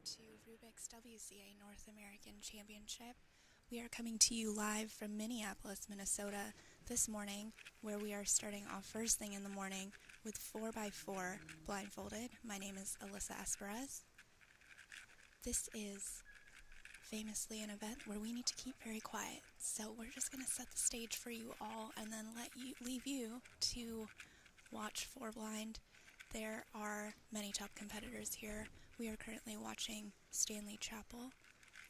to Rubik's WCA North American Championship. We are coming to you live from Minneapolis, Minnesota this morning, where we are starting off first thing in the morning with 4x4 blindfolded. My name is Alyssa Esperez. This is famously an event where we need to keep very quiet, so we're just going to set the stage for you all and then leave you to watch for blind. There are many top competitors here. We are currently watching Stanley Chappell,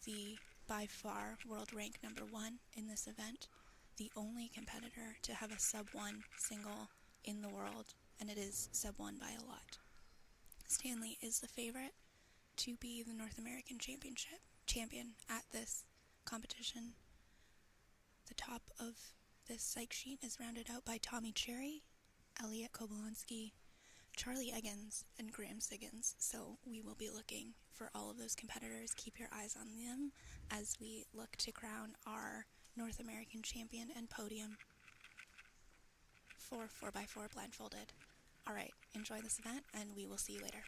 the by far world rank number 1 in this event, the only competitor to have a sub-1 single in the world, and it is sub-1 by a lot. Stanley is the favorite to be the North American champion at this competition. The top of this psych sheet is rounded out by Tommy Cherry, Elliot Kobolonsky, Charlie Eggins, and Graham Siggins, so we will be looking for all of those competitors. Keep your eyes on them as we look to crown our North American champion and podium for 4x4 blindfolded. Alright, enjoy this event, and we will see you later.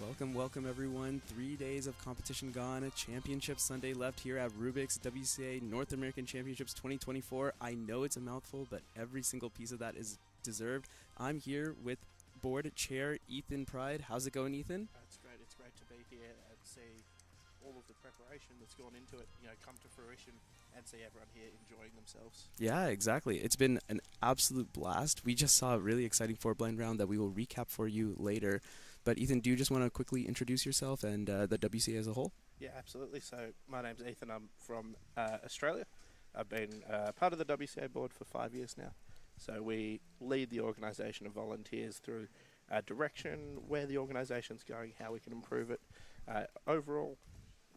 Welcome everyone. 3 days of competition gone. Championship Sunday left here at Rubik's WCA North American Championships 2024. I know it's a mouthful, but every single piece of that is deserved. I'm here with board chair Ethan Pride. How's it going, Ethan? It's great. It's great to be here and see all of the preparation that's gone into it, come to fruition and see everyone here enjoying themselves. Yeah, exactly. It's been an absolute blast. We just saw a really exciting four-blind round that we will recap for you later. But Ethan, do you just want to quickly introduce yourself and the WCA as a whole? Yeah, absolutely. So my name's Ethan. I'm from Australia. I've been part of the WCA board for 5 years now. So we lead the organisation of volunteers through direction, where the organisation's going, how we can improve it. Overall,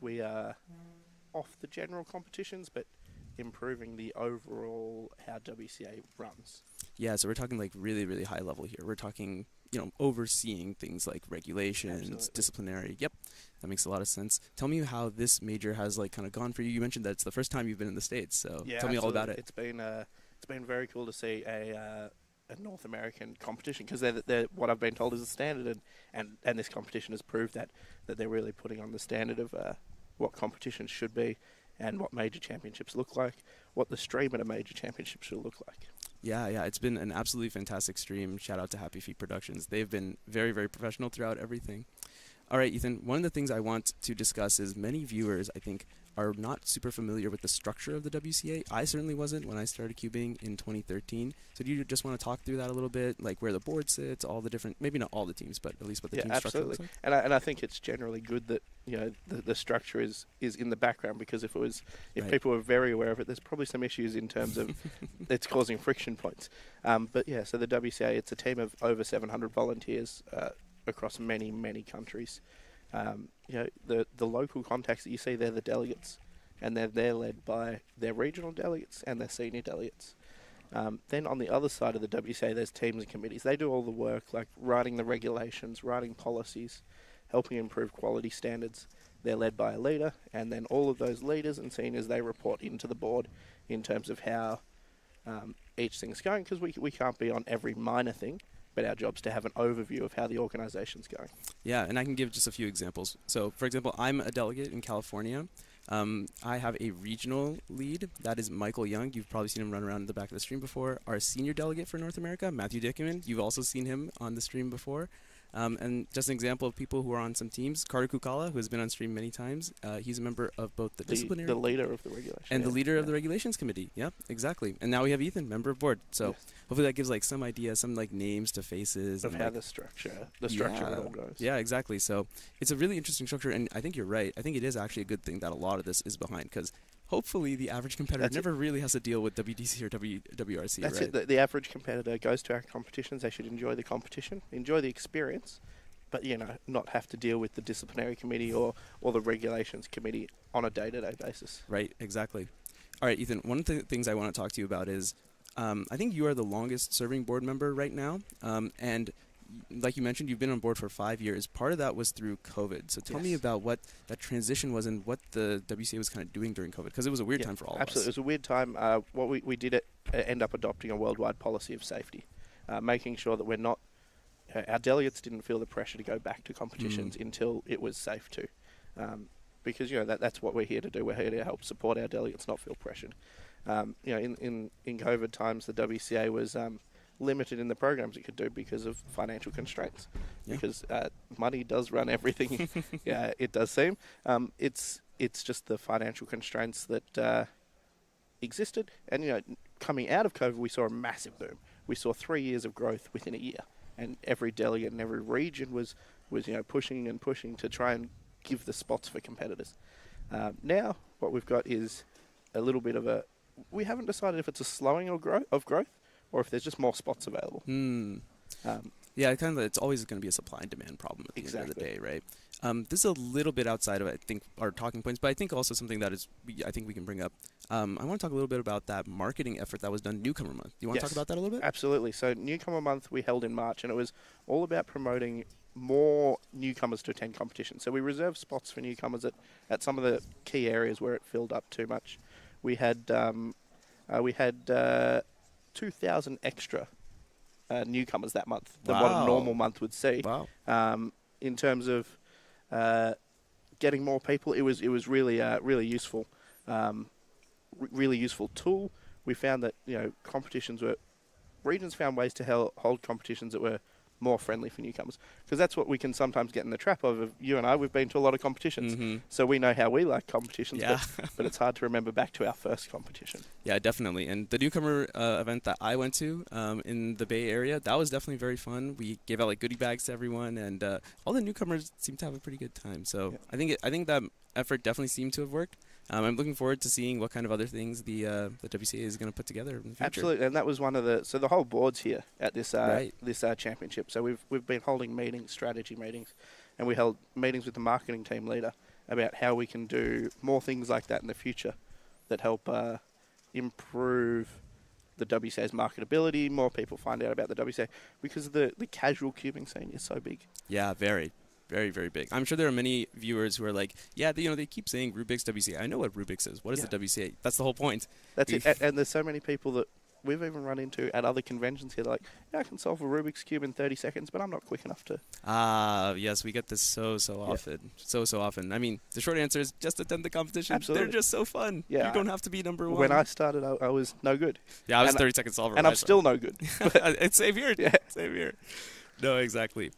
we are off the general competitions, but improving the overall how WCA runs. Yeah, so we're talking like really, really high level here. We're talking, overseeing things like regulations, Absolutely. disciplinary. Yep, that makes a lot of sense. Tell me how this major has kind of gone for you. You mentioned that it's the first time you've been in the States, so Yeah, tell me all about it. It's been very cool to see a North American competition, because they're what I've been told is the standard, and this competition has proved that they're really putting on the standard of what competitions should be and what major championships look like, what the stream at a major championship should look like. Yeah, it's been an absolutely fantastic stream. Shout out to Happy Feet Productions. They've been very, very professional throughout everything. All right, Ethan, one of the things I want to discuss is many viewers, I think, are not super familiar with the structure of the WCA. I certainly wasn't when I started cubing in 2013. So do you just want to talk through that a little bit, like where the board sits, all the different, maybe not all the teams, but at least what the team structure looks like? And I think it's generally good that the structure is in the background, because if Right. people were very aware of it, there's probably some issues in terms of it's causing friction points. But yeah, so the WCA, it's a team of over 700 volunteers across many countries. The local contacts that you see, they're the delegates, and they're led by their regional delegates and their senior delegates. Then on the other side of the WCA, there's teams and committees. They do all the work, like writing the regulations, writing policies, helping improve quality standards. They're led by a leader, and then all of those leaders and seniors, they report into the board in terms of how each thing's going, because we can't be on every minor thing, but our job's to have an overview of how the organisation's going. Yeah, and I can give just a few examples. So, for example, I'm a delegate in California. I have a regional lead. That is Michael Young. You've probably seen him run around in the back of the stream before. Our senior delegate for North America, Matthew Dickerman. You've also seen him on the stream before. And just an example of people who are on some teams, Carter Kukala, who has been on stream many times. He's a member of both the disciplinary... The leader of the regulation. And the leader of the regulations committee. Yep, exactly. And now we have Ethan, member of board. So hopefully that gives some idea, some names to faces. Of how the structure of it all goes. Yeah, exactly. So it's a really interesting structure, and I think you're right. I think it is actually a good thing that a lot of this is behind, because hopefully the average competitor never really has to deal with WDC or WRC, That's right? it. The average competitor goes to our competitions. They should enjoy the competition, enjoy the experience, but not have to deal with the disciplinary committee or the regulations committee on a day-to-day basis. Right, exactly. All right, Ethan, one of the things I want to talk to you about is I think you are the longest serving board member right now, and like you mentioned, you've been on board for 5 years. Part of that was through COVID. So tell me about what that transition was and what the WCA was kind of doing during COVID, because it was a weird time for all of us. Absolutely. It was a weird time. What we did end up adopting a worldwide policy of safety, making sure that we're not... our delegates didn't feel the pressure to go back to competitions until it was safe to. Because, that's what we're here to do. We're here to help support our delegates, not feel pressured. In COVID times, the WCA was... limited in the programs it could do because of financial constraints. Yeah. Because money does run everything. Yeah, it does seem. It's just the financial constraints that existed. And coming out of COVID, we saw a massive boom. We saw 3 years of growth within a year, and every delegate in every region was pushing and pushing to try and give the spots for competitors. Now what we've got is a little bit of a... we haven't decided if it's a slowing of growth, or if there's just more spots available. Yeah, it's always going to be a supply and demand problem at the end of the day, right? This is a little bit outside of, I think, our talking points, but I think also something that I think we can bring up. I want to talk a little bit about that marketing effort that was done Newcomer Month. Do you want to talk about that a little bit? Absolutely. So Newcomer Month we held in March, and it was all about promoting more newcomers to attend competitions. So we reserved spots for newcomers at some of the key areas where it filled up too much. We had 2,000 extra newcomers that month than what a normal month would see. Wow. in terms of getting more people. It was really really useful, really useful tool. We found that regions found ways to hold competitions that were more friendly for newcomers, because that's what we can sometimes get in the trap of. You and I, we've been to a lot of competitions, so we know how we like competitions, but it's hard to remember back to our first competition. Yeah, definitely. And the newcomer event that I went to in the Bay Area, that was definitely very fun. We gave out like goodie bags to everyone, and all the newcomers seemed to have a pretty good time. So I think that effort definitely seemed to have worked. I'm looking forward to seeing what kind of other things the WCA is going to put together in the future. Absolutely, and that was one of the whole board's here at this this championship. So we've been holding meetings, strategy meetings, and we held meetings with the marketing team leader about how we can do more things like that in the future that help improve the WCA's marketability. More people find out about the WCA because the casual cubing scene is so big. Yeah, very. Very, very big. I'm sure there are many viewers who are like, yeah, they keep saying Rubik's WCA. I know what Rubik's is. What is the WCA? That's the whole point. That's it. And there's so many people that we've even run into at other conventions here. They're like, yeah, I can solve a Rubik's Cube in 30 seconds, but I'm not quick enough to. Yes, we get this so often. So often. I mean, the short answer is just attend the competition. Absolutely. They're just so fun. Yeah, you don't have to be number one. When I started, I was no good. Yeah, I was 30-second solver. And I'm still no good. It's same here. Yeah. Same here. No, exactly.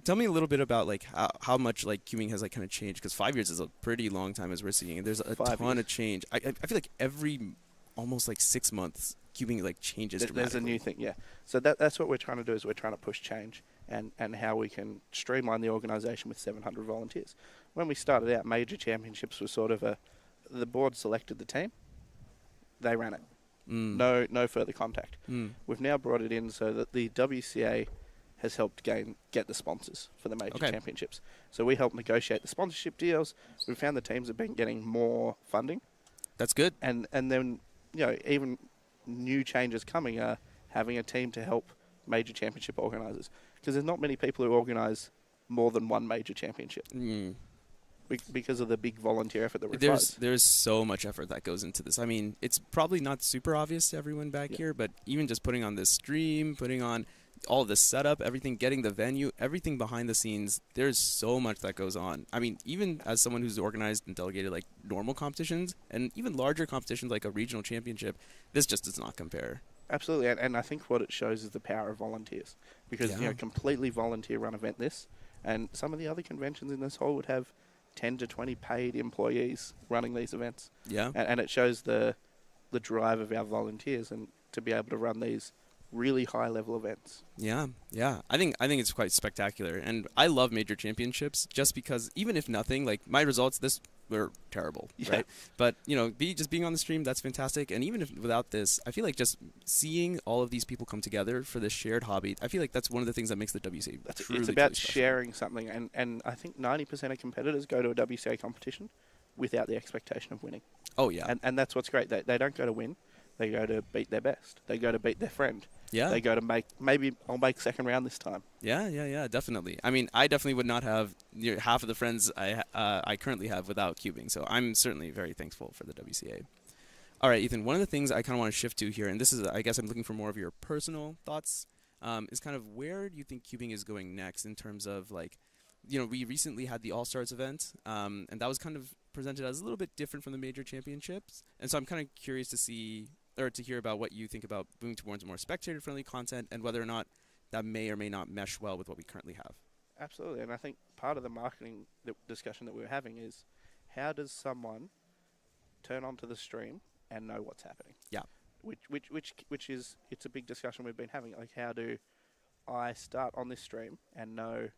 Tell me a little bit about like how much like cubing has like kind of changed, because 5 years is a pretty long time as we're seeing, and there's a ton of change. I feel like every almost like 6 months cubing like changes dramatically. There's a new thing, yeah. So that's what we're trying to do, is we're trying to push change and how we can streamline the organisation with 700 volunteers. When we started out, major championships was sort of the board selected the team, they ran it. No further contact. We've now brought it in so that the WCA has helped get the sponsors for the major championships. So we help negotiate the sponsorship deals. We've found the teams have been getting more funding. That's good. And then, even new changes coming are having a team to help major championship organisers. Because there's not many people who organise more than one major championship. Because of the big volunteer effort that requires. There's so much effort that goes into this. I mean, it's probably not super obvious to everyone back here, but even just putting on this stream, putting on all the setup, everything, getting the venue, everything behind the scenes, there's so much that goes on. I mean, even as someone who's organized and delegated like normal competitions and even larger competitions like a regional championship, this just does not compare. Absolutely, and I think what it shows is the power of volunteers, because completely volunteer run event this, and some of the other conventions in this hall would have 10 to 20 paid employees running these events. Yeah, and it shows the drive of our volunteers and to be able to run these really high level events. Yeah. I think it's quite spectacular, and I love major championships just because even if nothing, like my results this were terrible, right? But just being on the stream, that's fantastic. And even if without this, I feel like just seeing all of these people come together for this shared hobby, I feel like that's one of the things that makes the WCA truly, it's about truly special. Sharing something, and I think 90% of competitors go to a WCA competition without the expectation of winning. Oh yeah, and that's what's great. They don't go to win. They go to beat their best. They go to beat their friend. Yeah. They go to maybe I'll make second round this time. Yeah, definitely. I mean, I definitely would not have half of the friends I currently have without cubing, so I'm certainly very thankful for the WCA. All right, Ethan, one of the things I kind of want to shift to here, and this is, I guess I'm looking for more of your personal thoughts, is kind of where do you think cubing is going next in terms of like, we recently had the All-Stars event, and that was kind of presented as a little bit different from the major championships, and so I'm kind of curious to hear about what you think about moving towards more spectator-friendly content and whether or not that may or may not mesh well with what we currently have. Absolutely, and I think part of the marketing discussion that we were having is how does someone turn onto the stream and know what's happening? Yeah. Which is, it's a big discussion we've been having. Like, how do I start on this stream and know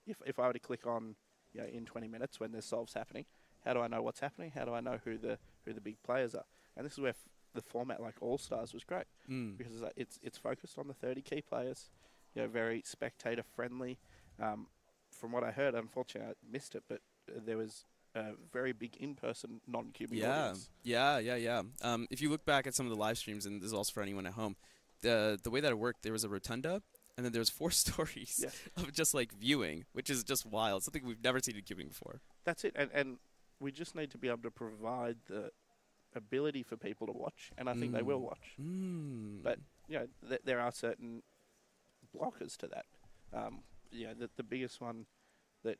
if I were to click on in 20 minutes when there's solves happening, how do I know what's happening? How do I know who the big players are? And this is where the format like All Stars was great, because it's focused on the 30 key players, very spectator friendly. From what I heard, unfortunately I missed it, but there was a very big in-person non-cubing audience. Yeah. If you look back at some of the live streams, and this is also for anyone at home, the way that it worked, there was a rotunda, and then there was 4 stories of just like viewing, which is just wild. Something we've never seen in cubing before. That's it, and we just need to be able to provide the ability for people to watch, and I think they will watch. But there are certain blockers to that. the biggest one that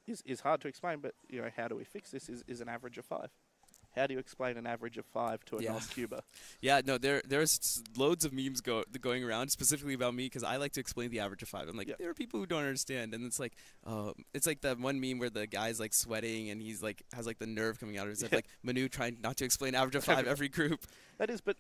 is hard to explain, but how do we fix this? Is an average of 5. How do you explain an average of 5 to a non-cuber? Yeah, no, there's loads of memes going around specifically about me because I like to explain the average of 5. I'm like, there are people who don't understand, and it's like that one meme where the guy's like sweating and he's like has like the nerve coming out of his head, like Manu trying not to explain average of 5 every group. That is, but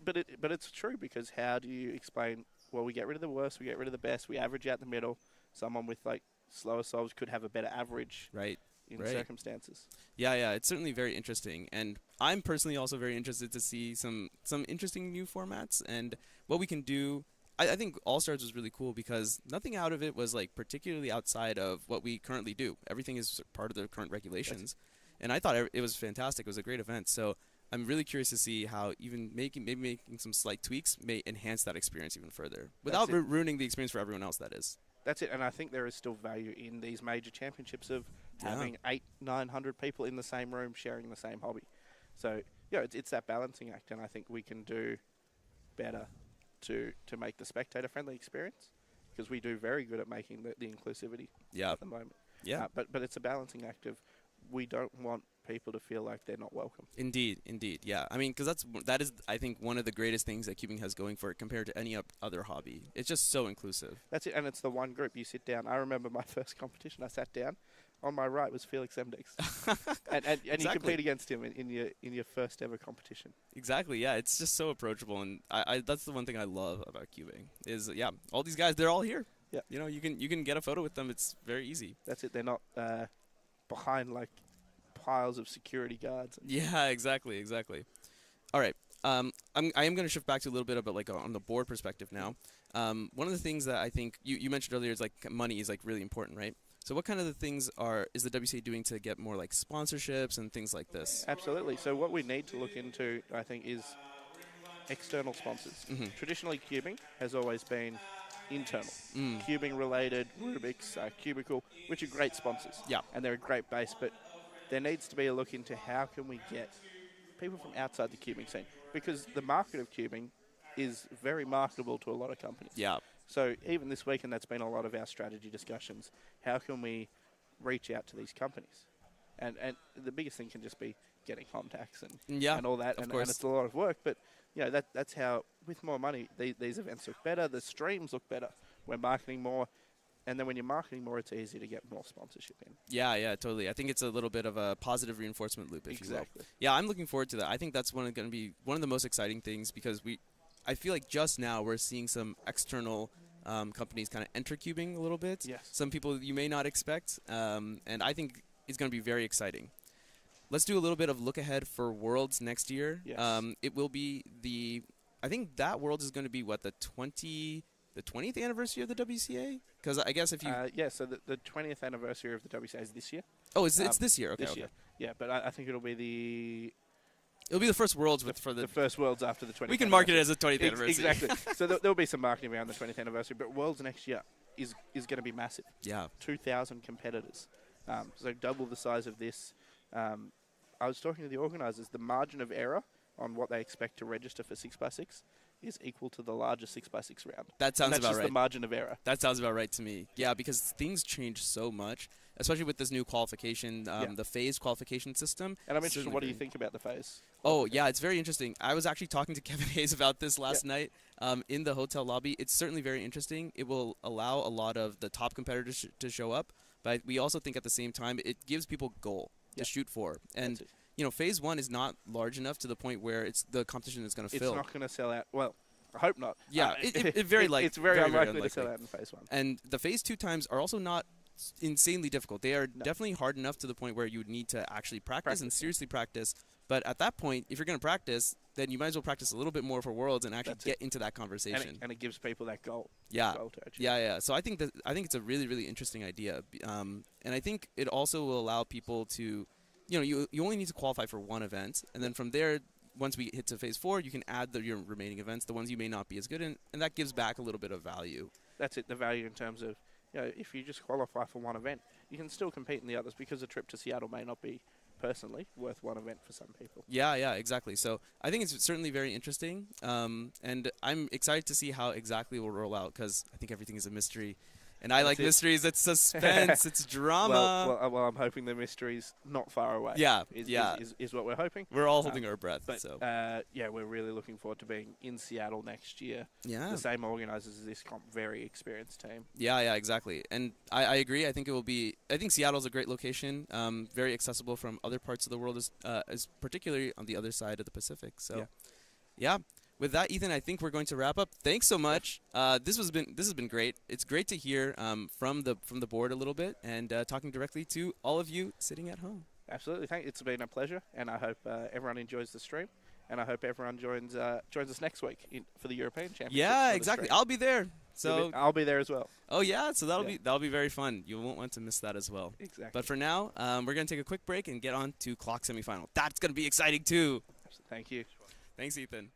it's true because how do you explain? Well, we get rid of the worst, we get rid of the best, we average out the middle. Someone with like slower solves could have a better average. Right. In circumstances. Yeah, it's certainly very interesting, and I'm personally also very interested to see some interesting new formats and what we can do. I think All Stars was really cool because nothing out of it was like particularly outside of what we currently do. Everything is part of the current regulations, and I thought it was fantastic. It was a great event, so I'm really curious to see how even maybe making some slight tweaks may enhance that experience even further without ruining the experience for everyone else. That is. That's it, and I think there is still value in these major championships of having 800-900 people in the same room sharing the same hobby. So it's that balancing act, and I think we can do better to make the spectator-friendly experience because we do very good at making the inclusivity at the moment. Yeah, but it's a balancing act of we don't want people to feel like they're not welcome. Indeed. Yeah, I mean, because that is, I think, one of the greatest things that cubing has going for it compared to any other hobby. It's just so inclusive. That's it, and it's the one group you sit down. I remember my first competition. I sat down. On my right was Felix Emdix, and exactly. You compete against him in your first ever competition. Exactly. Yeah, it's just so approachable, and I that's the one thing I love about cubing is all these guys, they're all here. Yeah, you can get a photo with them. It's very easy. That's it. They're not behind like piles of security guards. Yeah, exactly. All right. I am going to shift back to a little bit about like on the board perspective now. One of the things that I think you mentioned earlier is like money is like really important, right? So what kind of the things is the WCA doing to get more like sponsorships and things like this? Absolutely. So what we need to look into, I think, is external sponsors. Mm-hmm. Traditionally, cubing has always been internal. Cubing related, Rubik's, Cubicle, which are great sponsors. Yeah. And they're a great base, but there needs to be a look into how can we get people from outside the cubing scene, because the market of cubing is very marketable to a lot of companies. Yeah. So even this weekend, that's been a lot of our strategy discussions. How can we reach out to these companies? And the biggest thing can just be getting contacts and all that. And it's a lot of work, but that's how, with more money, these events look better. The streams look better. We're marketing more. And then when you're marketing more, it's easy to get more sponsorship in. Yeah, totally. I think it's a little bit of a positive reinforcement loop, if you will. Yeah, I'm looking forward to that. I think that's going to be one of the most exciting things because I feel like just now we're seeing some external companies kind of enter cubing a little bit. Yes. Some people you may not expect, and I think it's going to be very exciting. Let's do a little bit of look ahead for Worlds next year. Yes. It will be I think that Worlds is going to be the 20th anniversary of the WCA? Because I guess if you... so the 20th anniversary of the WCA is this year. Oh, it's this year? Okay. This year. Yeah, but I think it'll be It'll be the first Worlds the first Worlds after the 20th We can market it as a 20th anniversary. Exactly. So there'll be some marketing around the 20th anniversary, but Worlds next year is going to be massive. Yeah. 2,000 competitors. So double the size of this. I was talking to the organisers. The margin of error on what they expect to register for 6x6 is equal to the largest 6x6 round. That sounds about right. That's just the margin of error. That sounds about right to me. Yeah, because things change so much, especially with this new qualification, the phase qualification system. And I'm interested, what do you think about the phase? Oh, yeah, it's very interesting. I was actually talking to Kevin Hayes about this last night in the hotel lobby. It's certainly very interesting. It will allow a lot of the top competitors to show up, but we also think at the same time it gives people a goal to shoot for. And phase 1 is not large enough to the point where the competition is going to fill. It's not going to sell out. Well, I hope not. Yeah, it's very unlikely to sell out in phase 1. And the phase 2 times are also not insanely difficult. They are definitely hard enough to the point where you would need to actually practice and seriously practice. But at that point, if you're going to practice, then you might as well practice a little bit more for Worlds and actually get into that conversation. And it gives people that goal. Yeah. Goal to achieve. Yeah. So I think it's a really, really interesting idea. And I think it also will allow people to, you only need to qualify for one event, and then from there, once we hit to phase 4, you can add your remaining events, the ones you may not be as good in, and that gives back a little bit of value. That's it, the value in terms of, if you just qualify for one event, you can still compete in the others because a trip to Seattle may not be personally worth one event for some people. Yeah, exactly. So I think it's certainly very interesting, and I'm excited to see how exactly it will roll out because I think everything is a mystery. And I like mysteries. It's suspense. It's drama. Well, I'm hoping the mystery's not far away. Yeah, is what we're hoping. We're all holding our breath. But so. yeah, we're really looking forward to being in Seattle next year. Yeah. The same organisers as this comp, very experienced team. Yeah, exactly. And I agree. I think it will be. I think Seattle's a great location. Very accessible from other parts of the world, as particularly on the other side of the Pacific. So, yeah. With that, Ethan, I think we're going to wrap up. Thanks so much. This has been great. It's great to hear from the board a little bit and talking directly to all of you sitting at home. Absolutely, it's been a pleasure, and I hope everyone enjoys the stream, and I hope everyone joins us next week for the European Championship. Yeah, exactly. I'll be there. So I'll be there as well. Oh yeah, so that'll be very fun. You won't want to miss that as well. Exactly. But for now, we're gonna take a quick break and get on to clock semifinal. That's gonna be exciting too. Thank you. Thanks, Ethan.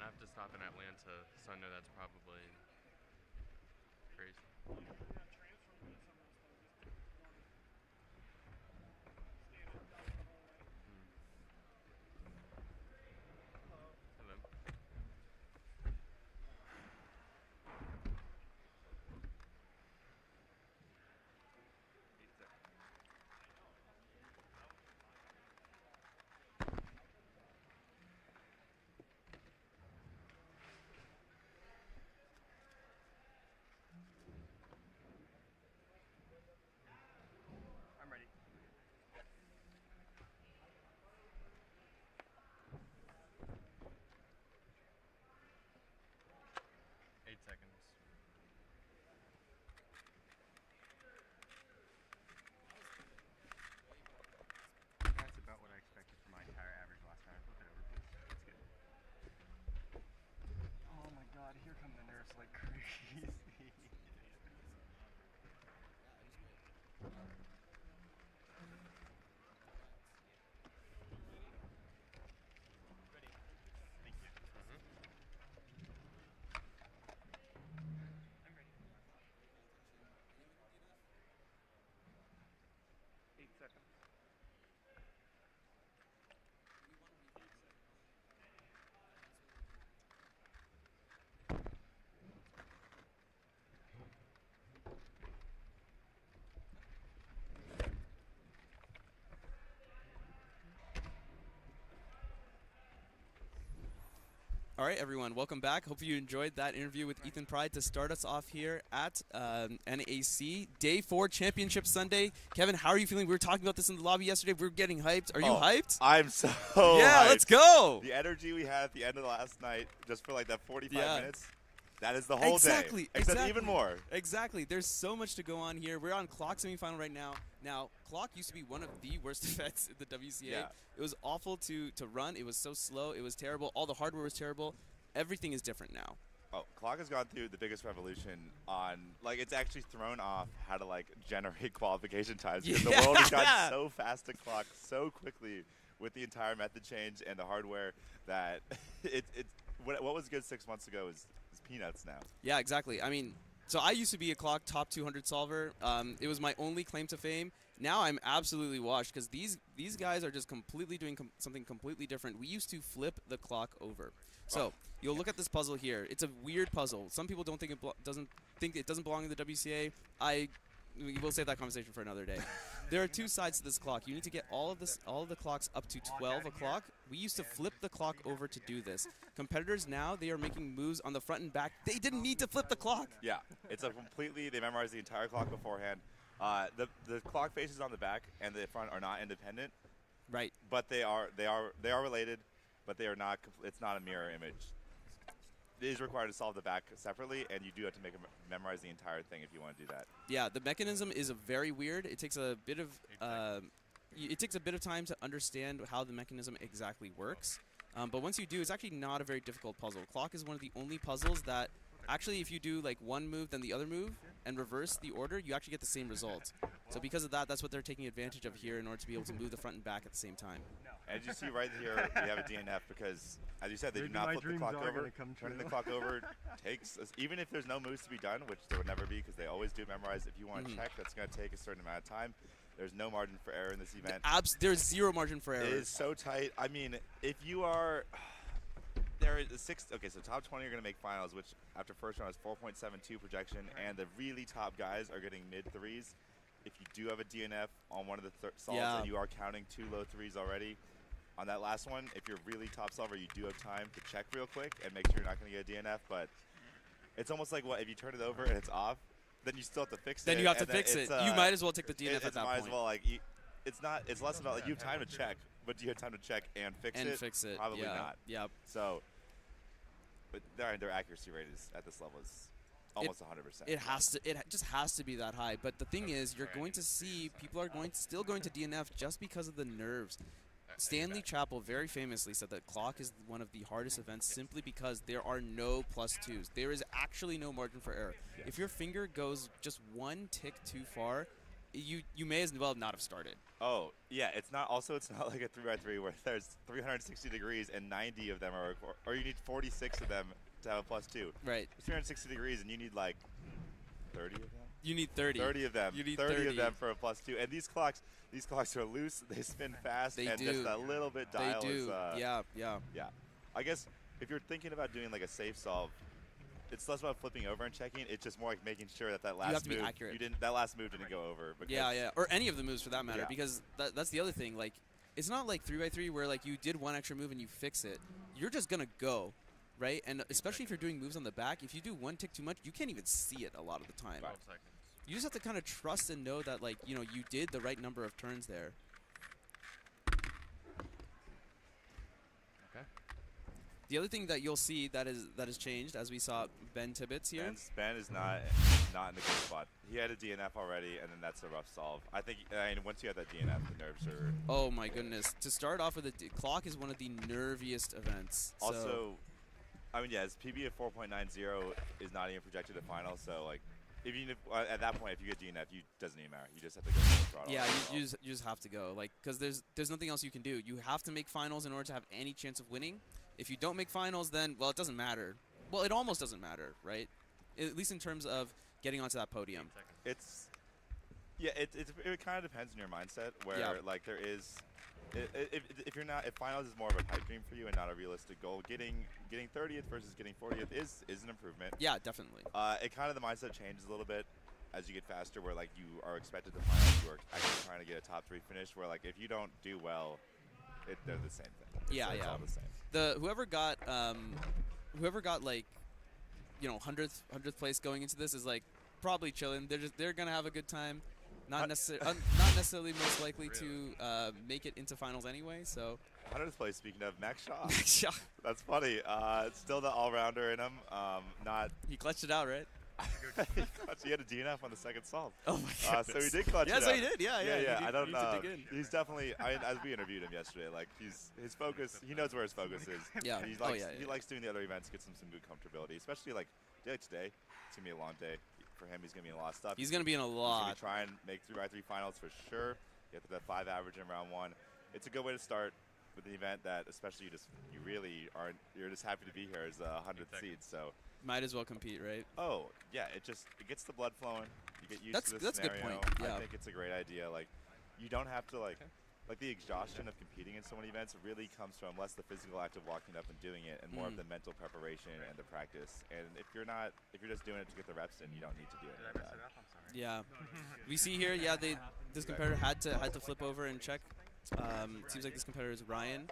I have to stop in Atlanta, so I know that's probably crazy. Hello. Here come the nerves like crazy. 8 seconds. All right, everyone, welcome back. Hope you enjoyed that interview with Ethan Pride to start us off here at NAC Day 4 Championship Sunday. Kevin, how are you feeling? We were talking about this in the lobby yesterday. We were getting hyped. Are you hyped? I'm so Yeah, hyped. let's go. The energy we had at the end of the last night, just for like that 45 minutes, that is the whole Exactly. day. Except even more. Exactly. There's so much to go on here. We're on clock semifinal right now. Now, clock used to be one of the worst events in the WCA. Yeah. It was awful to run. It was so slow. It was terrible. All the hardware was terrible. Everything is different now. Oh, clock has gone through the biggest revolution on, like, it's actually thrown off how to, like, generate qualification times. Because the world has gotten so fast to clock so quickly with the entire method change and the hardware that what was good 6 months ago is peanuts now. Yeah, exactly. I mean, so I used to be a clock top 200 solver. It was my only claim to fame. Now I'm absolutely washed because these guys are just completely doing something completely different. We used to flip the clock over. So you'll look at this puzzle here. It's a weird puzzle. Some people don't think it doesn't belong in the WCA. We will save that conversation for another day. There are two sides to this clock. You need to get all of the clocks up to 12 o'clock. We used to flip the clock over to do this. Competitors now, they are making moves on the front and back. They didn't need to flip the clock. Yeah, it's a completely, they memorize the entire clock beforehand. The clock faces on the back and the front are not independent. Right. But they are related, but they are not, it's not a mirror image. It is required to solve the back separately, and you do have to memorize the entire thing if you want to do that. Yeah, the mechanism is very weird. It takes a bit of time to understand how the mechanism exactly works. But once you do, it's actually not a very difficult puzzle. Clock is one of the only puzzles that actually, if you do like one move then the other move and reverse the order, you actually get the same result. So because of that, that's what they're taking advantage of here in order to be able to move the front and back at the same time. As you see right here, we have a DNF because, as you said, they do not flip the clock over. Turning the clock over takes, even if there's no moves to be done, which there would never be because they always do memorize. If you want to check, that's going to take a certain amount of time. There's no margin for error in this event. There's zero margin for error. It is so tight. I mean, if you are, there is okay, so top 20 are going to make finals, which after first round is 4.72 projection, and the really top guys are getting mid threes. If you do have a DNF on one of the solves and you are counting 2 low threes already, on that last one, if you're really top solver, you do have time to check real quick and make sure you're not going to get a DNF, but it's almost like, what, if you turn it over and it's off, then you still have to fix it. Then you have to fix it. You might as well take the DNF at that point. Might as well, like, it's less about, like, you have time to check, but do you have time to check and fix it? And fix it. Probably not. Yeah. So, but their accuracy rate is, at this level, is almost 100%. It just has to be that high. But the thing is, you're going to see people are still going to DNF just because of the nerves. Stanley Chappell very famously said that clock is one of the hardest events simply because there are no +2s. There is actually no margin for error. If your finger goes just one tick too far, you may as well not have started. Oh, yeah. It's not like a 3x3 where there's 360 degrees and 90 of them are, or you need 46 of them to have a +2. Right. It's 360 degrees and you need like 30 of them. You need 30. 30 of them. You need 30 of them for a +2. And these clocks are loose. They spin fast. They and do. just a little bit dial They do. is. Yeah. I guess if you're thinking about doing like a safe solve, it's less about flipping over and checking. It's just more like making sure that last you have to move be accurate. that last move didn't go over. Yeah. Or any of the moves for that matter, because that's the other thing. Like, it's not like 3x3 where like you did one extra move and you fix it. You're just gonna go, right? And especially if you're doing moves on the back, if you do one tick too much, you can't even see it a lot of the time. 12 seconds. You just have to kind of trust and know that, like, you did the right number of turns there. Okay. The other thing that you'll see that has changed, as we saw Ben Tibbetts here. Ben is not in the good spot. He had a DNF already, and then that's a rough solve. I think once you have that DNF, the nerves are. Oh my goodness! To start off with, clock is one of the nerviest events. Also, I mean, his PB of 4.90 is not even projected to final, so like. Even if, at that point, if you get DNF, it doesn't even matter. You just have to go full throttle. Yeah, you just have to go, like, because there's nothing else you can do. You have to make finals in order to have any chance of winning. If you don't make finals, then it doesn't matter. Well, it almost doesn't matter, right? At least in terms of getting onto that podium. It kind of depends on your mindset. Where like there is. If finals is more of a pipe dream for you and not a realistic goal, getting 30th versus getting 40th is an improvement. Yeah, definitely. It kind of the mindset changes a little bit as you get faster, where like you are expected to finals, you are actually trying to get a top 3 finish. Where like if you don't do well, they're the same thing. It's all the same. Whoever got like 100th place going into this is like probably chilling. They're gonna have a good time. Not necessarily most likely to make it into finals anyway. So 100th place. Speaking of Max Shaw, Max Shaw. That's funny. Still the all-rounder in him. He clutched it out, right? He had a DNF on the second solve. Oh my goodness. So he did clutch it out. Yeah, so he did. Yeah. I don't know. He's definitely. As we interviewed him yesterday, like his focus. He knows where his focus is. Yeah. He likes doing the other events, gets him some good comfortability, especially like today. It's gonna be a long day for him. He's gonna be in a lot of stuff. He's gonna be in a lot. He's gonna try and make 3x3 finals for sure. Get to that 5 average in round 1. It's a good way to start with an event that, especially you really aren't. You're just happy to be here as a 100th seed. So. Might as well compete, right? Oh, yeah, it gets the blood flowing. You get used to the that's scenario. A good point. Yeah. I think it's a great idea. Like, you don't have to, like the exhaustion of competing in so many events really comes from less the physical act of walking up and doing it and more of the mental preparation and the practice. And if you're just doing it to get the reps in, you don't need to do it. Did I mess it up? I'm sorry. Yeah. We see here, this competitor had to flip over and check. Seems like this competitor is Ryan.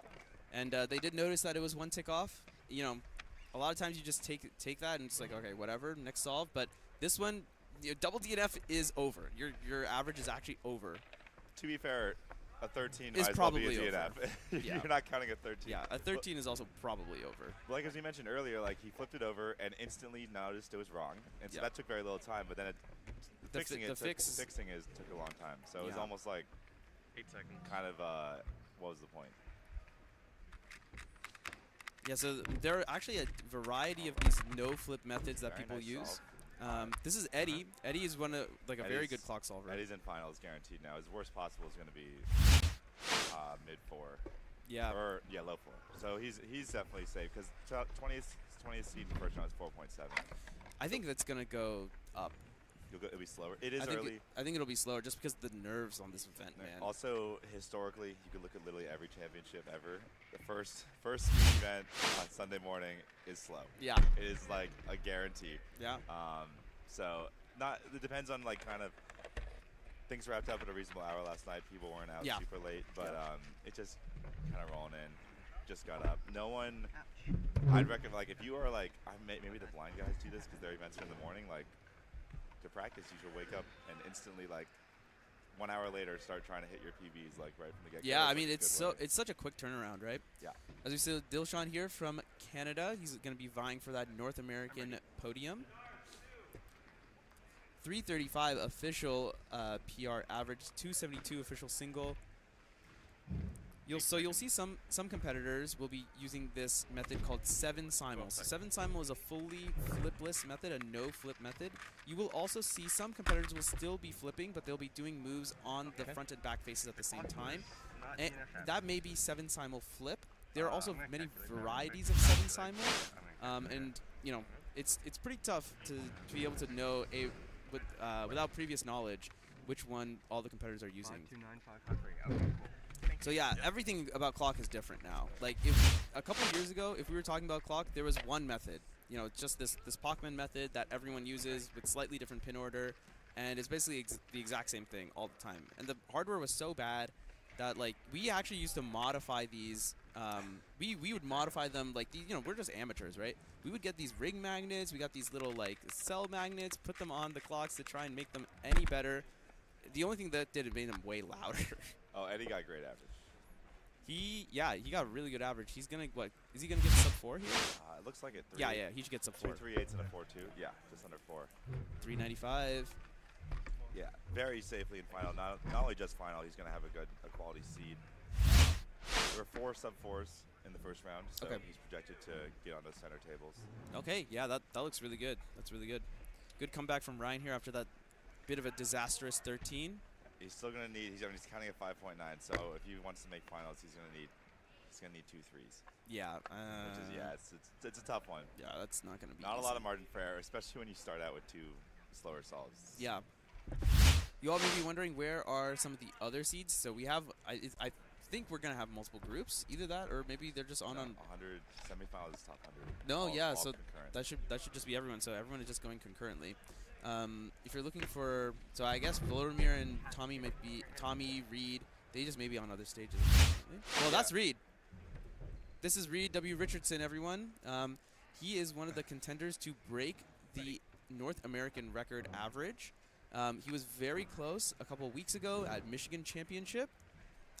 And they did notice that it was one tick off. A lot of times you just take that and it's like, okay, whatever, next solve. But this one, double DNF is over. Your average is actually over. To be fair, a 13 is might probably well be a DNF. over. You're not counting a 13. Yeah, a 13 is also probably over. Like as we mentioned earlier, like he flipped it over and instantly noticed it was wrong, and so that took very little time. But then fixing took a long time. So it was almost like 8 seconds. Kind of what was the point? Yeah, so there are actually a variety of these no-flip methods that people use. This is Eddie. Eddie is a very good clock solver. Eddie's in finals guaranteed now. His worst possible is going to be mid-4. Yeah. Or low 4. So he's definitely safe because 20th seed in the first round is 4.7. I think that's going to go up. It'll be slower. It is early. I think it'll be slower just because the nerves on this event, man. Also, historically, you could look at literally every championship ever. The first speed event on Sunday morning is slow. Yeah. It is like a guarantee. Yeah. So it depends on like kind of things wrapped up at a reasonable hour last night. People weren't out super late, but it just kind of rolling in. Just got up. No one. I'd recommend like if you are like maybe the blind guys do this because their events are in the morning. Like to practice, you should wake up and instantly like 1 hour later start trying to hit your PBs like right from the get-go. Yeah, I mean it's such a quick turnaround, right? Yeah. As we said, Dilshan here from Canada. He's going to be vying for that North American podium. 335 official PR average, 272 official single. You'll see some competitors will be using this method called 7 simul. So 7 simul is a fully flipless method, a no flip method. You will also see some competitors will still be flipping, but they'll be doing moves on the front and back faces at the same time. And that may be 7 simul flip. There are also many varieties of 7 simul, and you know it's pretty tough to be able to know without previous knowledge which one all the competitors are using. So yeah, everything about clock is different now. Like if a couple of years ago, if we were talking about clock, there was one method. You know, just this Pacman method that everyone uses with slightly different pin order, and it's basically the exact same thing all the time. And the hardware was so bad that like we actually used to modify these. We would modify them like these. You know, we're just amateurs, right? We would get these ring magnets. We got these little like cell magnets, put them on the clocks to try and make them any better. The only thing that did it made them way louder. Oh, Eddie got great average. He got really good average. He's gonna is he gonna get sub 4 here? It looks like it. Yeah, he should get sub 4. 2 3/8 and a 4-2. Yeah, just under 4. 395. Yeah, very safely in final. Not only just final, he's gonna have a quality seed. There were 4 sub 4s in the first round, so he's projected to get on the center tables. Okay, yeah, that looks really good. That's really good. Good comeback from Ryan here after that bit of a disastrous 13. He's still gonna need. He's counting at 5.9. So if he wants to make finals, he's gonna need 2 3s. Yeah. It's a tough one. Yeah, that's not gonna be. Not easy. a lot of margin for error, especially when you start out with 2 slower solves. Yeah. You all may be wondering where are some of the other seeds. So we have. I think we're gonna have multiple groups. Either that, or maybe they're just on 100 semifinals is top 100. No, all so concurrent. that should just be everyone. So everyone is just going concurrently. If you're looking for, so I guess Volodymyr and Tommy, Reed, they just may be on other stages. Well, that's Reed. This is Reed W. Richardson, everyone. He is one of the contenders to break the North American record average. He was very close a couple of weeks ago at Michigan Championship.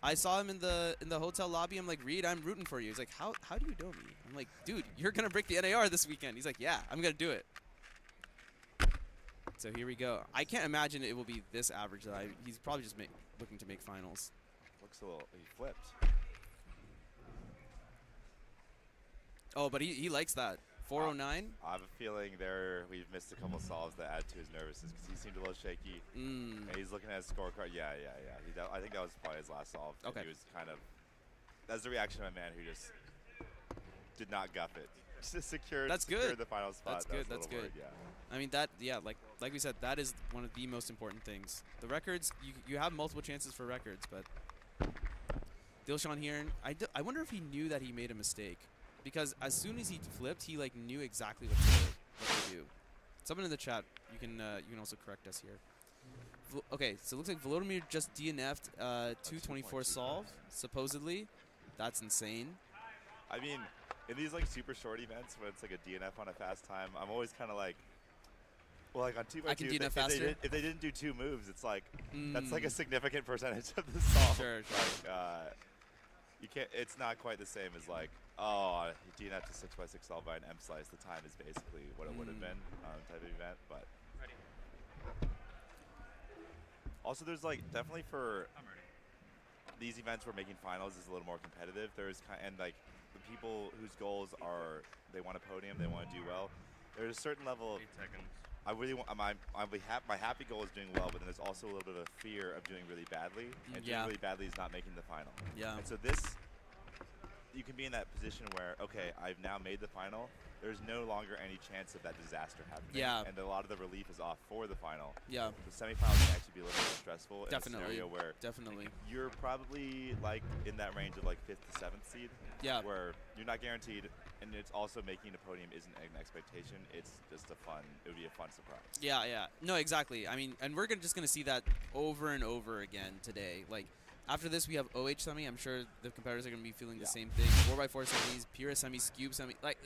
I saw him in the hotel lobby. I'm like, Reed, I'm rooting for you. He's like, how do you know me? I'm like, dude, you're gonna break the NAR this weekend. He's like, yeah, I'm gonna do it. So here we go. I can't imagine it will be this average. He's probably just looking to make finals. Looks a little. He flipped. Oh, but he likes that. 409. I have a feeling we've missed a couple solves that add to his nervousness because he seemed a little shaky. And he's looking at his scorecard. Yeah. I think that was probably his last solve. Okay. He was kind of. That's the reaction of a man who just did not guff it. Just secured the final spot. That's good. Worried, yeah. I mean like we said, that is one of the most important things. The records, you have multiple chances for records, but Dilshan here, I wonder if he knew that he made a mistake, because as soon as he flipped, he like knew exactly what to do. Someone in the chat, you can also correct us here. Okay, so it looks like Volodymyr just DNF'd 224 solve supposedly. That's insane. I mean, in these like super short events when it's like a DNF on a fast time, I'm always kind of like, well, like on 2x2, if they didn't do 2 moves, it's like that's like a significant percentage of the solve. Sure. Like, you can't. It's not quite the same as like, oh, he DNF'd a 6x6 solve by an M slice. The time is basically what it would have been type of event, but. Also, there's like definitely for these events where making finals is a little more competitive. And like the people whose goals are they want a podium, they want to do well. There's a certain level of. 8 seconds. I really want. My happy goal is doing well, but then there's also a little bit of a fear of doing really badly. And doing really badly is not making the final. Yeah. And so this you can be in that position where, okay, I've now made the final. There's no longer any chance of that disaster happening. Yeah. And a lot of the relief is off for the final. Yeah. The semifinals can actually be a little more stressful Definitely. in a scenario where Definitely. you're probably like in that range of like 5th to 7th seed. Yeah. Where you're not guaranteed, and it's also making the podium isn't an expectation. It's just it would be a fun surprise. Yeah, yeah. No, exactly. I mean, and we're just going to see that over and over again today. Like, after this, we have OH semi. I'm sure the competitors are going to be feeling the same thing. 4x4 semis, Pyra semi, Skewb semi. Like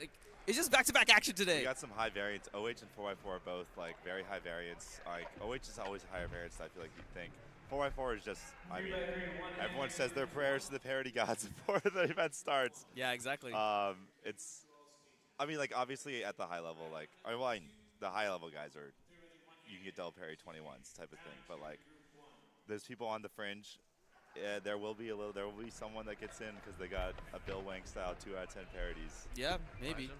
it's just back-to-back action today. We got some high variants. OH and 4x4 are both like very high variants. Like OH is always higher variants than I feel like you'd think. 4x4 is just, I mean, everyone says their prayers to the parity gods before the event starts. Yeah, exactly. It's, I mean, like obviously at the high level, like the high level guys are, you can get double parry 21s type of thing. But like, there's people on the fringe. Yeah, there will be someone that gets in because they got a Bill Wank style 2 out of 10 parodies. Yeah, maybe.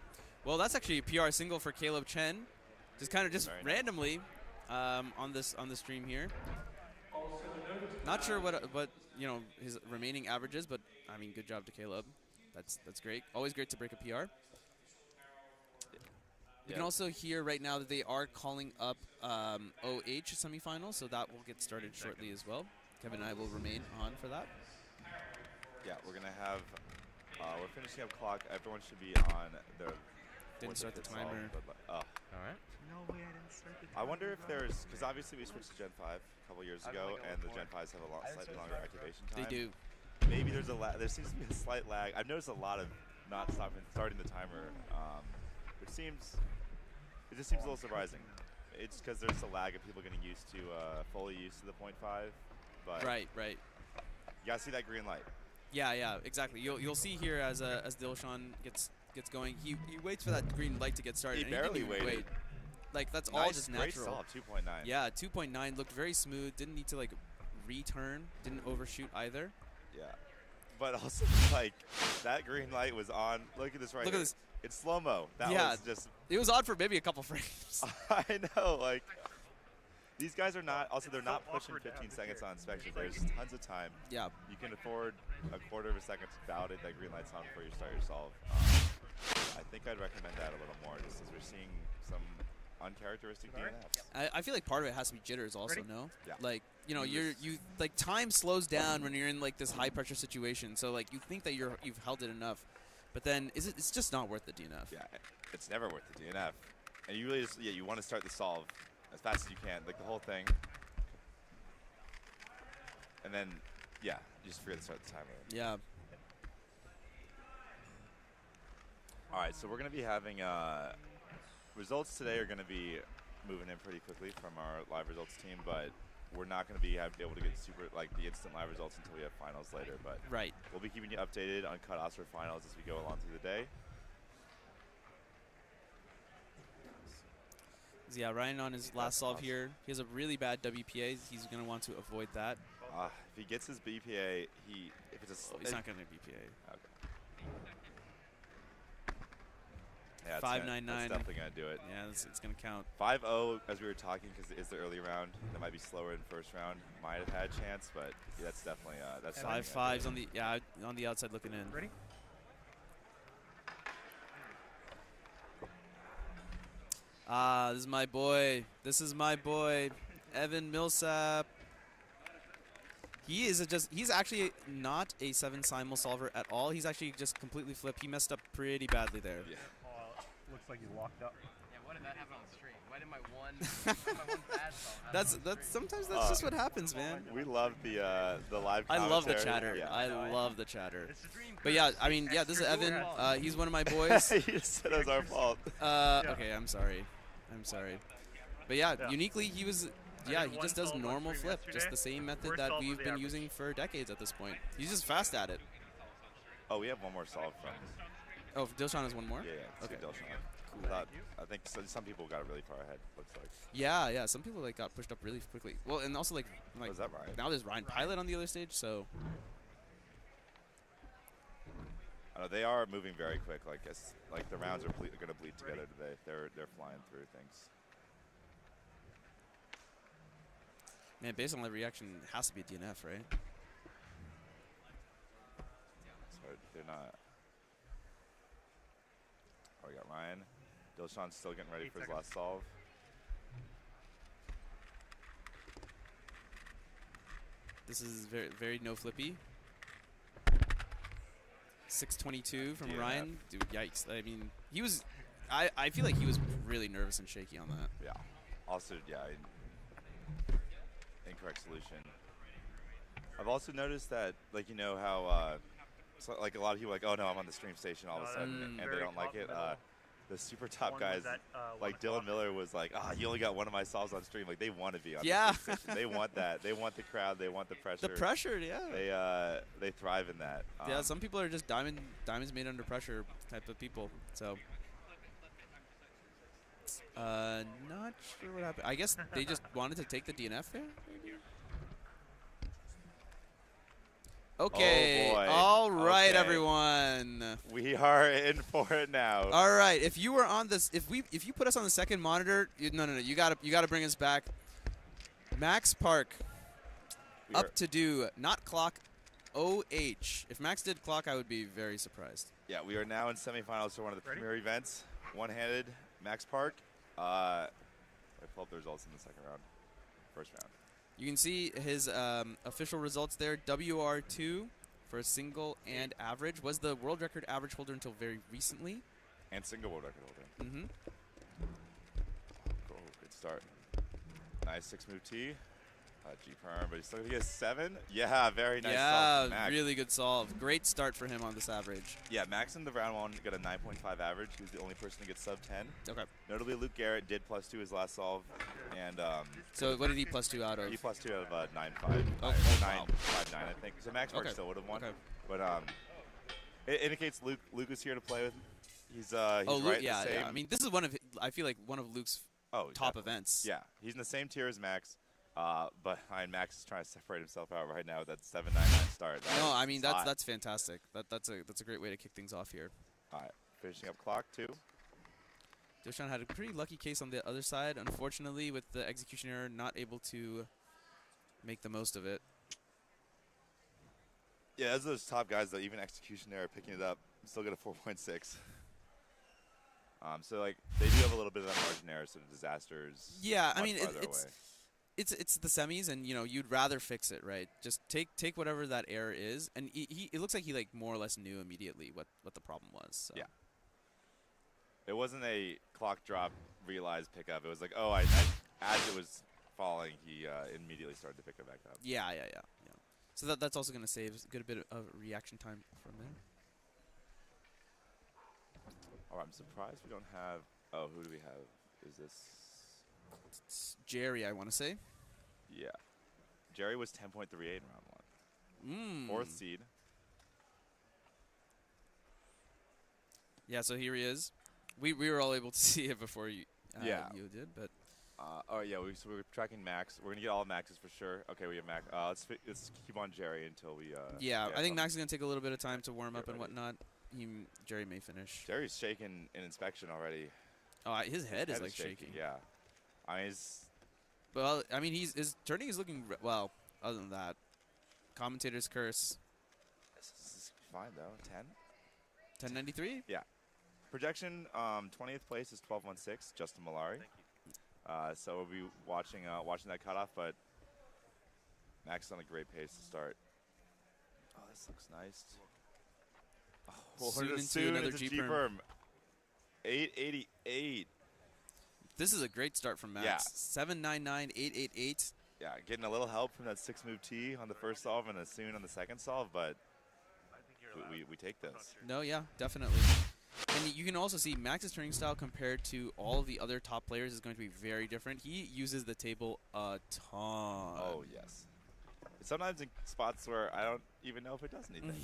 Well, that's actually a PR single for Caleb Chen, just randomly on the stream here. Not sure what his remaining average is, but I mean, good job to Caleb. That's great. Always great to break a PR. You can also hear right now that they are calling up OH semifinal, so that will get started shortly as well. Kevin and I will remain on for that. Yeah, we're going to have, we're finishing up clock. Everyone should be on their... Didn't start the timer. All right. No way I didn't start the timer. I wonder if there's, because obviously we switched to Gen 5 a couple years ago, and the Gen 5s have a slightly longer activation time. They do. Maybe there's there seems to be a slight lag. I've noticed a lot of not starting the timer, which it just seems a little surprising. It's because there's a lag of people getting used to, fully used to the 0.5. But right. You gotta see that green light. Yeah, exactly. You'll see here as Dilshan gets going. He waits for that green light to get started. He barely waited. Like that's nice, all just great natural. Solve, 2.9. Yeah, 2.9 looked very smooth. Didn't need to like return. Didn't overshoot either. Yeah, but also like that green light was on. Look at this right. Look here. At this. It's slow mo. That was just. It was on for maybe a couple frames. I know, like. These guys are not, also they're not pushing 15 seconds on inspection. There's tons of time. Yeah. You can afford a quarter of a second to validate that green light's on before you start your solve. I think I'd recommend that a little more just as we're seeing some uncharacteristic DNFs. I feel like part of it has to be jitters also, no? Yeah. Like, you know, like time slows down when you're in like this high pressure situation. So like you think that you've held it enough, but then it's just not worth the DNF. Yeah, it's never worth the DNF. And you really just, you want to start the solve as fast as you can, like the whole thing. And then, yeah, you just forget to start the timer. Yeah. All right, so we're going to be having results today are going to be moving in pretty quickly from our live results team, but we're not going to be able to get the instant live results until we have finals later. But we'll be keeping you updated on cutoffs for finals as we go along through the day. Yeah, Ryan on his last solve here. He has a really bad WPA. He's going to want to avoid that. If he gets his BPA, he's not going to BPA. Okay. Yeah, 599. That's definitely going to do it. Yeah, it's going to count. 5-0, as we were talking, because it is the early round. That might be slower in first round. Might have had a chance, but yeah, that's definitely 5-5s on the outside looking in. Ready? This is my boy. This is my boy, Evan Millsap. He's actually not a 7 simul solver at all. He's actually just completely flipped. He messed up pretty badly there. Yeah. Looks like he's locked up. Yeah, what did that happen on stream? Why did my one bad solve that's sometimes that's just what happens, man. We love the live commentary. I love the chatter. Yeah. I love the chatter. But yeah, I mean, yeah, this is Evan. He's one of my boys. He just said it was our fault. Okay, I'm sorry. But yeah, uniquely he was. Yeah, he just does normal flip, just the same method that we've been using for decades at this point. He's just fast at it. Oh, we have one more solve from. Oh, Dilshan has one more? Yeah. Okay. Dilshan. I think some people got really far ahead. Looks like. Yeah. Some people like got pushed up really quickly. Well, and also like is that Ryan? Now there's Ryan Pilot on the other stage, so. I know they are moving very quick. Like the rounds are going to bleed together today. They're flying through things. Man, based on the reaction, it has to be a DNF, right? So they're not. we got Ryan. Dilshan's still getting ready for his last solve. This is very, very no flippy. 622 from Ryan. Dude, yikes. I mean, he was... I feel like he was really nervous and shaky on that. Yeah. Also, yeah, incorrect solution. I've also noticed that, like, you know how, so, like, a lot of people are like, oh, no, I'm on the stream station all of a sudden, and they don't like it. The super top guys, like Dylan Miller was like, you only got one of my solves on stream. Like, they want to be on the stream station. They want that. They want the crowd. They want the pressure. The pressure, yeah. They thrive in that. Yeah, some people are just diamonds made under pressure type of people. So, not sure what happened. I guess they just wanted to take the DNF there, maybe? Okay. Oh boy. All right, okay. Everyone. We are in for it now. All right. If you were on this, if you put us on the second monitor, no. You gotta bring us back. Max Park, up to do not clock, OH. If Max did clock, I would be very surprised. Yeah, we are now in semifinals for one of the premier events. One-handed Max Park. I pull up the results in the second round, first round. You can see his official results there. WR2 for single and average. Was the world record average holder until very recently. And single world record holder. Mm-hmm. Cool, good start. Nice 6-move T. G-perm, but he's still going to get 7. Yeah, very nice solve from Max. Really good solve. Great start for him on this average. Yeah, Max in the round 1 got a 9.5 average. He was the only person to get sub 10. Okay. Notably, Luke Garrett did +2 his last solve. And so what did he +2 out of? He +2 out of 9.5. Oh, 9.59, wow. I think. So Max Park still would have won. Okay. But it indicates Luke is here to play with. He's Luke, right yeah, the same. yeah. I mean, this is I feel like one of Luke's top events. Yeah, he's in the same tier as Max. But Max is trying to separate himself out right now with that 7.99 start. No, I mean that's fantastic. That's a great way to kick things off here. All right, finishing up clock 2. Dilshan had a pretty lucky case on the other side. Unfortunately, with the execution error, not able to make the most of it. Yeah, as those top guys, though, even execution error picking it up, still get a 4.6. So like they do have a little bit of that margin error, so the disasters. Yeah, I mean it's the semis, and you'd rather fix it, right? Just take whatever that error is, and it looks like he like more or less knew immediately what the problem was. So. Yeah. It wasn't a clock drop realized pickup. It was like, as it was falling, he immediately started to pick it back up. Yeah. So that's also going to save a good bit of reaction time from there. All right, I'm surprised we don't have. Oh, who do we have? Is this? It's Jerry, I want to say. Yeah. Jerry was 10.38 in round 1. 4th seed. Yeah, so here he is. We were all able to see it before you did, but. So we're tracking Max. We're gonna get all of Maxes for sure. Okay, we have Max. Let's keep on Jerry until we. I think Max is gonna take a little bit of time to warm up and whatnot. Jerry may finish. Jerry's shaking in inspection already. Oh, his head is like shaking. Yeah, his turning is looking well. Other than that, commentator's curse. This is fine though. 1093. Yeah. Projection 20th place is 12.16. Justin Malari. So we'll be watching that cutoff, but Max is on a great pace to start. Oh, this looks nice. Soon another G-perm. 888. This is a great start from Max. Yeah. 799, 888. Yeah, getting a little help from that 6-move T on the first solve and a soon on the second solve, but we take this. No, yeah, definitely. And you can also see Max's turning style compared to all of the other top players is going to be very different. He uses the table a ton. Oh, yes. Sometimes in spots where I don't even know if it does anything.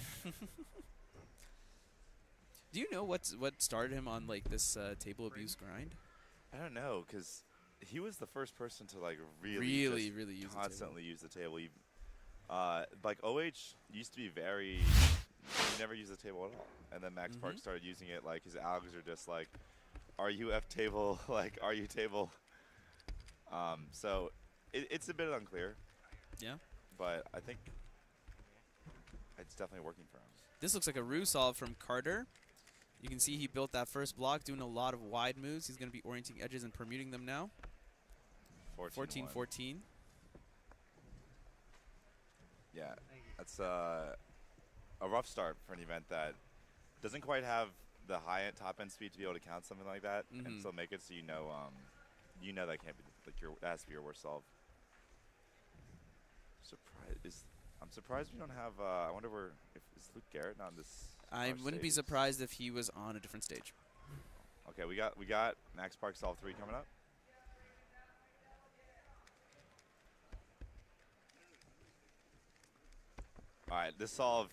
Do you know what started him on like this table abuse grind? I don't know, because he was the first person to like really use constantly use the table. Like OH used to be he never used the table at all, and then Max Park started using it. Like his algs are just like, "Are you F table?" Like, "Are you table?" So it's a bit unclear. Yeah. But I think it's definitely working for him. This looks like a Rue solve from Carter. You can see he built that first block, doing a lot of wide moves. He's going to be orienting edges and permuting them now. 14-14. Yeah, that's a rough start for an event that doesn't quite have the high-end top-end speed to be able to count something like that, and still make it so you know that can't be that has to be your worst solve. I'm surprised we don't have. I wonder is Luke Garrett on this? I wouldn't be surprised if he was on a different stage. Okay, we got Max Park Solve 3 coming up. All right, this solve,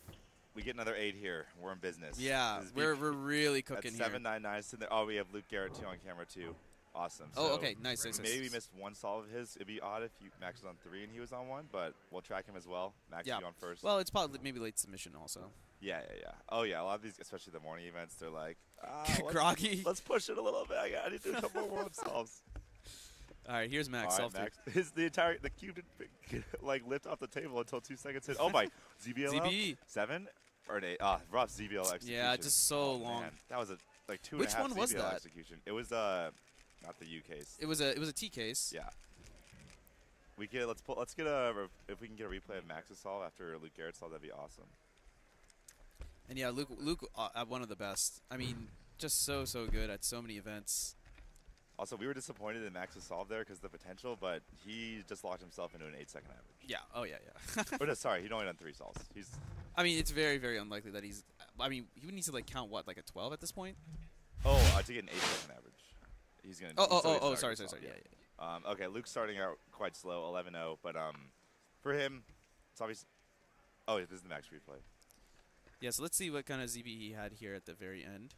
we get another 8 here. We're in business. Yeah, we're really cooking here. 799. Oh, we have Luke Garrett too on camera too. Awesome. Oh, so okay, nice. Maybe we missed one solve of his. It'd be odd if Max was on 3 and he was on 1, but we'll track him as well. Max will be on first. Well, it's probably maybe late submission also. Yeah. Oh yeah, a lot of these, especially the morning events, they're like, groggy. Let's push it a little bit. I need to do a couple more warm solves. All right, here's Max. All right, Max. The cube didn't like lift off the table until 2 seconds in. Oh my, ZBL ZB 7 or an 8. Rough ZBL execution. Yeah, just so long. Man. That was a 2.5 Which one was ZBL that? execution. It was not the U case. It was a T case. Yeah. Let's get if we can get a replay of Max's solve after Luke Garrett's solve, that'd be awesome. And yeah, Luke one of the best. I mean, just so good at so many events. Also, we were disappointed in Max's solve there because of the potential, but he just locked himself into an 8-second average. Yeah. Oh yeah. But no, sorry, he'd only done 3 solves. I mean, it's very, very unlikely that he's. I mean, he would need to like count what, like a 12 at this point. Oh, to get an 8-second average. He's gonna. Sorry. Yeah. Okay, Luke's starting out quite slow, 11-0, but for him, it's obvious. Oh, this is the Max replay. Yeah, so let's see what kind of ZB he had here at the very end.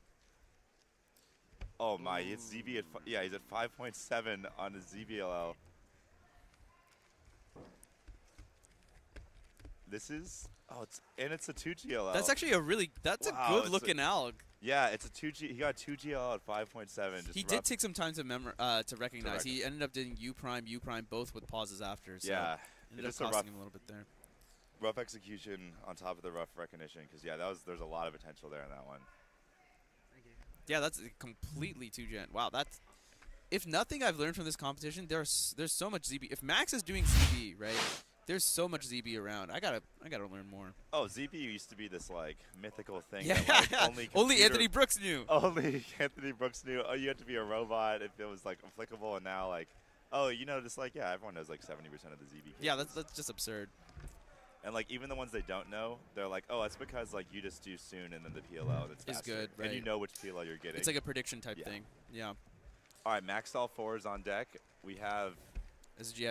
Oh my, it's ZB at he's at 5.7 on the ZBLL. This is it's a 2GLL. That's actually a good looking alg. Yeah, it's a 2G. He got 2GL at 5.7. He did take some time to recognize. He ended up doing U prime, both with pauses after. So yeah, ended up costing him a little bit there. Rough execution on top of the rough recognition, because there's a lot of potential there in that one. Thank you. Yeah, that's completely 2-gen. Wow, that's if nothing I've learned from this competition, there's so much ZB. If Max is doing ZB, right? There's so much ZB around. I gotta learn more. Oh, ZB used to be this like mythical thing. Yeah, that, like, only Anthony Brooks knew. Only Anthony Brooks knew. Oh, you had to be a robot if it was like applicable, and now like, just like everyone knows like 70% of the ZB cases. Yeah, that's just absurd. And like even the ones they don't know, they're like, oh, that's because like you just do soon, and then the PLL that's good, right? And you know which PLL you're getting. It's like a prediction type thing. Yeah. All right, Max all 4s on deck. We have.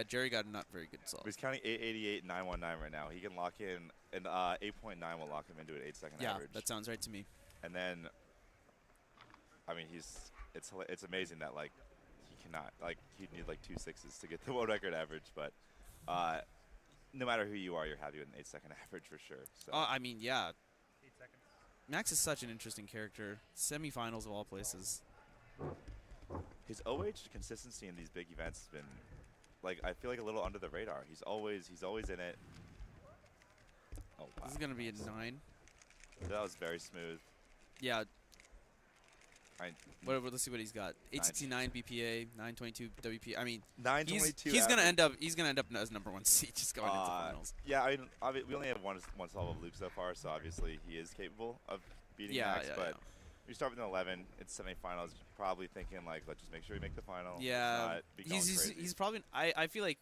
Jerry got a not very good solve. He's counting 888 919 right now. He can lock in, and 8.9 will lock him into an 8-second average. Yeah, that sounds right to me. And then, I mean, it's amazing that like he cannot he'd need like 2 6s to get the world record average. But no matter who you are, you're happy with an 8-second average for sure. So. I mean, yeah. 8 seconds. Max is such an interesting character. Semifinals of all places. His OH consistency in these big events has been. Like I feel like a little under the radar. He's always in it. Oh wow. This is gonna be a 9. That was very smooth. Yeah. Let's see what he's got. 869 BPA, 922 WP. I mean, 922. He's gonna end up as number 1 seed just going into finals. Yeah, I mean, we only have one solve of Luke so far, so obviously he is capable of beating Max. But we start with an 11. It's semifinals. Probably thinking like, let's just make sure we make the final. Yeah, he's probably. I feel like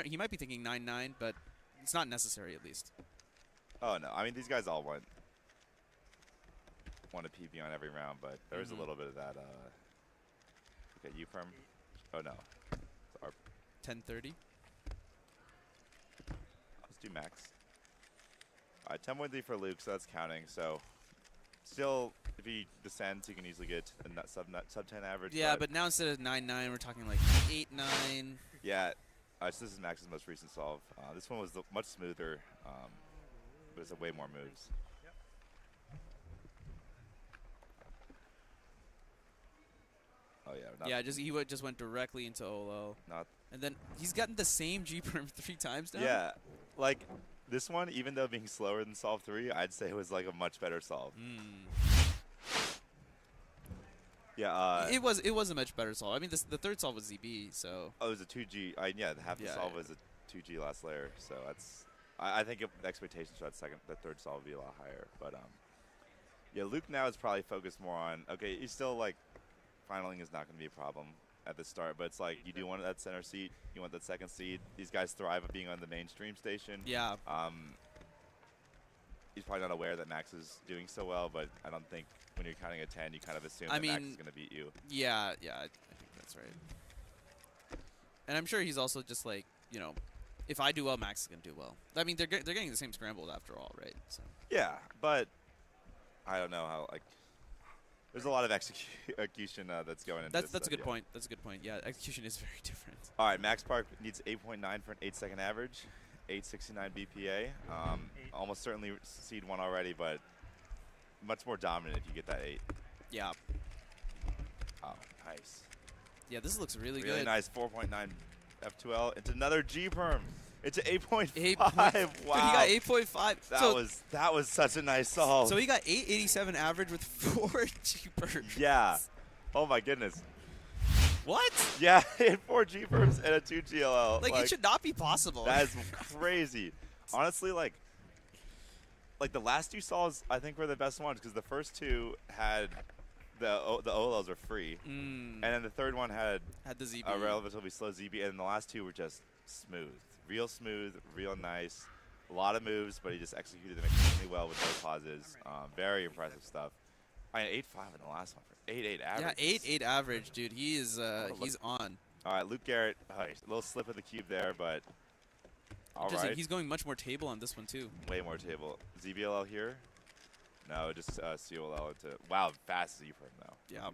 he might be thinking 9-9, but it's not necessary at least. Oh no, I mean these guys all want a PB on every round, but there is a little bit of that. Okay, U perm. Oh no, 10:30. Let's do Max. All right, 10.3 for Luke, so that's counting. So. Still, if he descends, he can easily get a sub 10 average. Yeah, but now instead of 9-9, we're talking like 8-9. Yeah, so this is Max's most recent solve. This one was much smoother, but it's way more moves. Yep. Oh yeah. He just went directly into OLO. And then he's gotten the same G perm 3 times now. Yeah, like. This one, even though being slower than solve 3, I'd say it was like a much better solve. Yeah. It was a much better solve. I mean, the third solve was ZB, so. Oh, it was a 2G. Yeah, half the solve was a 2G last layer. So that's. I think the expectations for that third solve would be a lot higher. But yeah, Luke now is probably focused more on. Okay, he's still like, finaling is not going to be a problem at the start, but it's like you do want that center seat, you want that second seat. These guys thrive at being on the mainstream station. Yeah. He's probably not aware that Max is doing so well, but I don't think when you're counting a 10, you kind of assume that Max is going to beat you. Yeah, I think that's right. And I'm sure he's also just like, if I do well, Max is going to do well. I mean, they're getting the same scrambles after all, right? So. Yeah, but I don't know how, like, there's a lot of execution that's going into this. That's a good point. That's a good point. Yeah, execution is very different. All right, Max Park needs 8.9 for an 8-second average, 869 BPA. Almost certainly seed 1 already, but much more dominant if you get that 8. Yeah. Oh, nice. Yeah, this looks really good. Really nice 4.9 F2L. It's another G-perm. It's an 8.5. Wow. Wow. Dude, he got 8.5. That was such a nice solve. So he got 887 average with 4 G-perms. Yeah. Oh my goodness. What? Yeah, 4 G-perms and a 2 GLL. Like, it should not be possible. That is crazy. Honestly, like the last 2 solves I think were the best ones because the first 2 had the OLLs were free, and then the third one had the ZB. A relatively slow ZB, and the last 2 were just smooth, real nice, a lot of moves, but he just executed them extremely well with no pauses. Very impressive stuff. I mean, 8.5 in the last one for 8.8 average. Yeah, 8.8 average, dude. He is he's on. All right, Luke Garrett, a little slip of the cube there, but all right. He's going much more table on this one too. Way more table. ZBLL here. No, just COLL into. Wow, fast Z for him though. Yeah.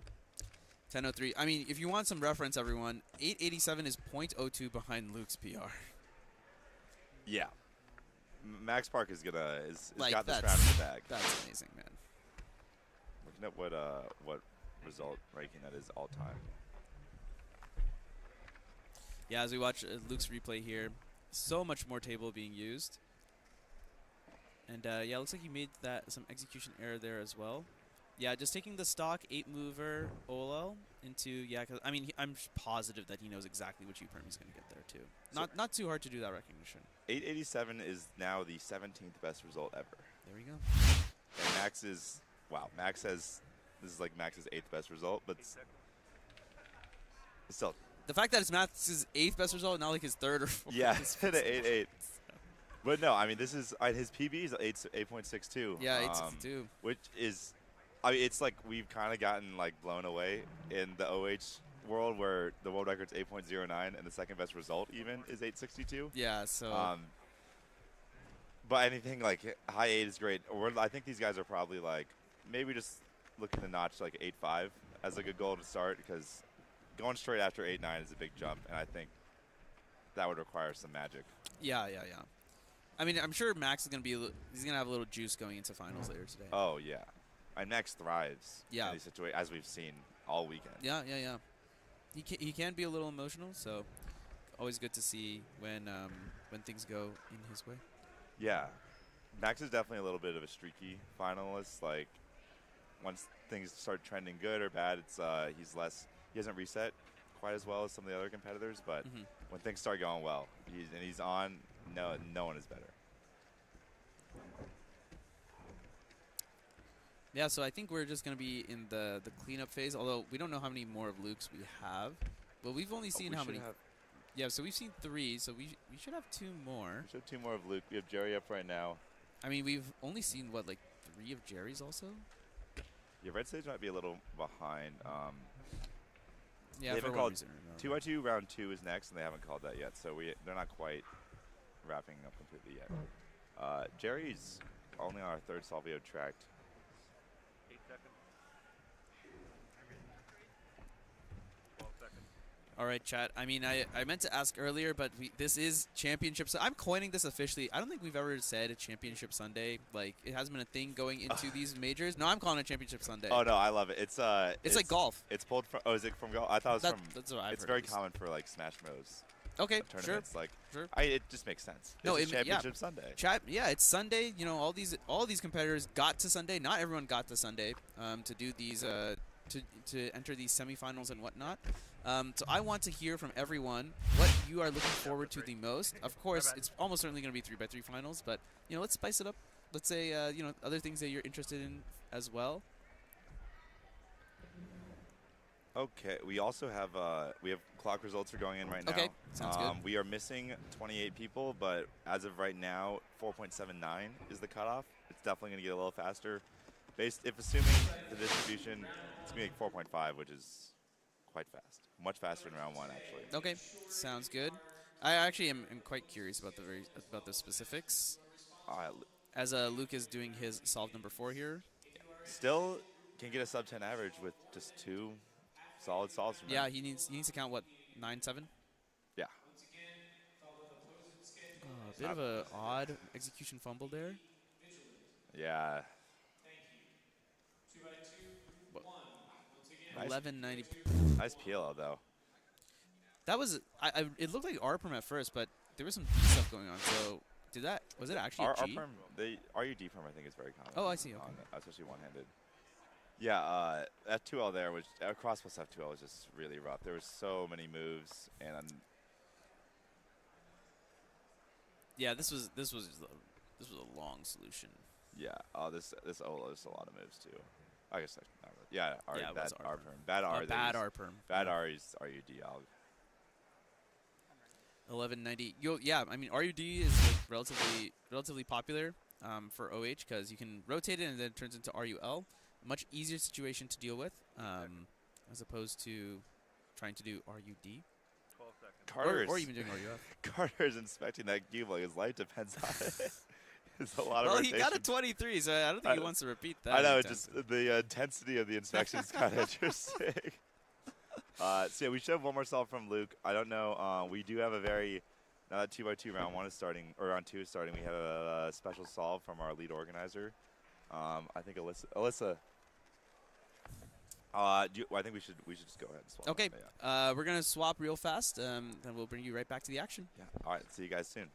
10:03. I mean, if you want some reference, everyone, 887 is .02 behind Luke's PR. Yeah. Max Park is gonna like, got this round in the bag. That's amazing, man. Looking at what result ranking that is all time. Yeah, as we watch Luke's replay here, so much more table being used. And yeah, looks like he made some execution error there as well. Yeah, just taking the stock 8-mover OLL into, cause, I mean, I'm positive that he knows exactly which U-perm he's going to get there too. So Not too hard to do that recognition. 887 is now the 17th best result ever. There we go. And Max is, this is like Max's 8th best result, but still. The fact that it's Max's 8th best result, not like his 3rd or 4th. Yeah, hit an 8.8. But no, I mean, this is, his PB is 8.62. Yeah, 8.62. Which is, I mean, it's like we've kind of gotten like blown away in the OH world where the world record's 8.09 and the second best result even is 8.62. Yeah, so. But anything like high 8 is great. I think these guys are probably like, maybe just looking to notch like 8.5 as like a goal to start because going straight after 8.9 is a big jump, and I think that would require some magic. Yeah. I mean, I'm sure Max is going to be, he's going to have a little juice going into finals later today. Oh, yeah. And Max thrives in these situations, as we've seen all weekend. Yeah. He can be a little emotional, so always good to see when things go in his way. Yeah. Max is definitely a little bit of a streaky finalist. Like, once things start trending good or bad, it's he hasn't reset quite as well as some of the other competitors, but when things start going well, he's on, no one is better. Yeah, so I think we're just going to be in the cleanup phase, although we don't know how many more of Luke's we have. But we've only seen how many? Yeah, so we've seen 3, so we should have 2 more. We should have 2 more of Luke. We have Jerry up right now. I mean, we've only seen, what, like 3 of Jerry's also? Yeah, Red Stage might be a little behind. Yeah, they for haven't called reason 2x2 round 2 is next, and they haven't called that yet, so they're not quite wrapping up completely yet. Jerry's only on our 3rd Salvio tracked. 8 seconds. 12 seconds. All right, chat. I mean, I meant to ask earlier, but this is Championship. So I'm coining this officially. I don't think we've ever said a Championship Sunday. Like, it hasn't been a thing going into these majors. No, I'm calling it Championship Sunday. Oh no, I love it. It's like golf. It's pulled from. Oh, is it from golf? I thought it was from. That's what I've It's heard very common for like Smash Bros. Okay, tournaments. sure. Like, sure. It just makes sense. No, it's Championship Sunday. Chat. Yeah, it's Sunday. You know, all these competitors got to Sunday. Not everyone got to Sunday to do these to enter these semifinals and whatnot. So I want to hear from everyone what you are looking forward to the most. Of course, it's almost certainly going to be 3x3 finals, but let's spice it up. Let's say other things that you're interested in as well. Okay, we also have clock results are going in right now. Okay, sounds good. We are missing 28 people, but as of right now, 4.79 is the cutoff. It's definitely going to get a little faster. If assuming the distribution, it's going to be 4.5, which is quite fast. Much faster than round 1, actually. Okay, sounds good. I actually am quite curious about the specifics. As Luke is doing his solve number 4 here. Still can get a sub 10 average with just 2 solid solves from he needs to count what, 9-7? Yeah. A bit of an odd execution fumble there. Yeah. 1190. Nice PLO though. That was it looked like R-perm at first, but there was some D stuff going on. So was it actually a G? R-perm, the RUD perm I think is very common. Oh, I see. Okay. Especially one-handed. Yeah, F2L there was cross plus F2L was just really rough. There was so many moves, and yeah, this was a long solution. Yeah. Oh, this Olo is a lot of moves too. I guess not really. Yeah. Bad R perm. Bad R. Bad R perm. Bad R is RUD. 1190. Yeah, I mean RUD is like relatively popular for OH because you can rotate it and then it turns into RUL. Much easier situation to deal with as opposed to trying to do RUD. 12 seconds. Or even doing RUF. Carter's inspecting that cube like his life depends on it. It's a lot of rotation. He got a 23, so I don't think he wants to repeat that. I know, just the intensity of the inspection is kind of interesting. So yeah, we should have one more solve from Luke. I don't know. We do have a now that 2x2 round 1 is starting, or round 2 is starting, we have a special solve from our lead organizer. I think Alyssa. I think we should just go ahead and swap. Okay. Yeah. We're gonna swap real fast. Then we'll bring you right back to the action. Yeah. All right. See you guys soon.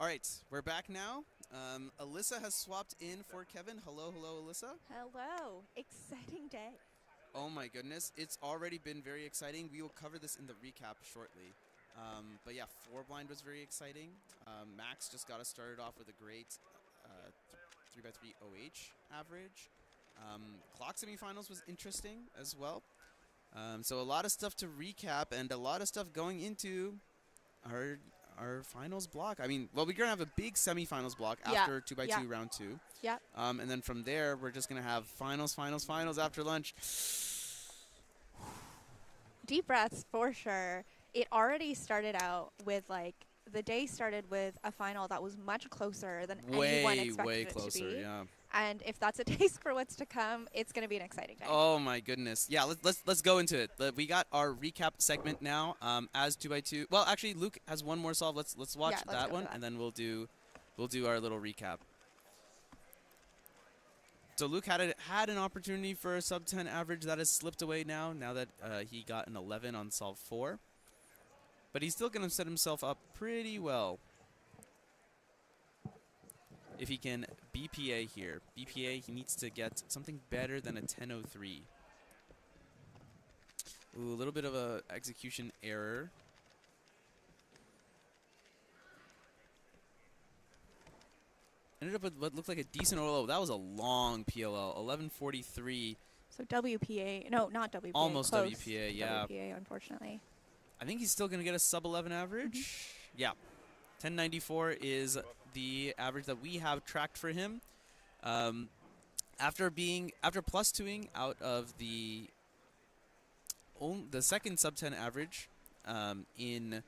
All right, we're back now. Alyssa has swapped in for Kevin. Hello, Alyssa. Hello. Exciting day. Oh my goodness, it's already been very exciting. We will cover this in the recap shortly. But yeah, 4-blind was very exciting. Max just got us started off with a great 3x3 OH average. Clock semifinals was interesting as well. So a lot of stuff to recap and a lot of stuff going into our finals block. I mean, well, we're going to have a big semifinals block after 2x2 round 2. Yep. And then from there, we're just going to have finals after lunch. Deep breaths for sure. It already started out with the day started with a final that was much closer than anyone expected way it closer, to be. yeah. And if that's a taste for what's to come, it's going to be an exciting day. Oh my goodness! Yeah, let's go into it. We got our recap segment now. As 2x2. Well, actually, Luke has one more solve. Let's watch that one, and then we'll do our little recap. So Luke had an opportunity for a sub 10 average that has slipped away now that he got an 11 on solve 4. But he's still going to set himself up pretty well. If he can BPA here. BPA, he needs to get something better than a 10.03. Ooh, a little bit of a execution error. Ended up with what looked like a decent OLO. That was a long PLL, 11:43. So WPA, no, not WPA. Almost close. WPA, yeah. WPA, unfortunately. I think he's still going to get a sub 11 average. Yeah. 1094 is the average that we have tracked for him. After plus 2ing out of the second sub 10 average in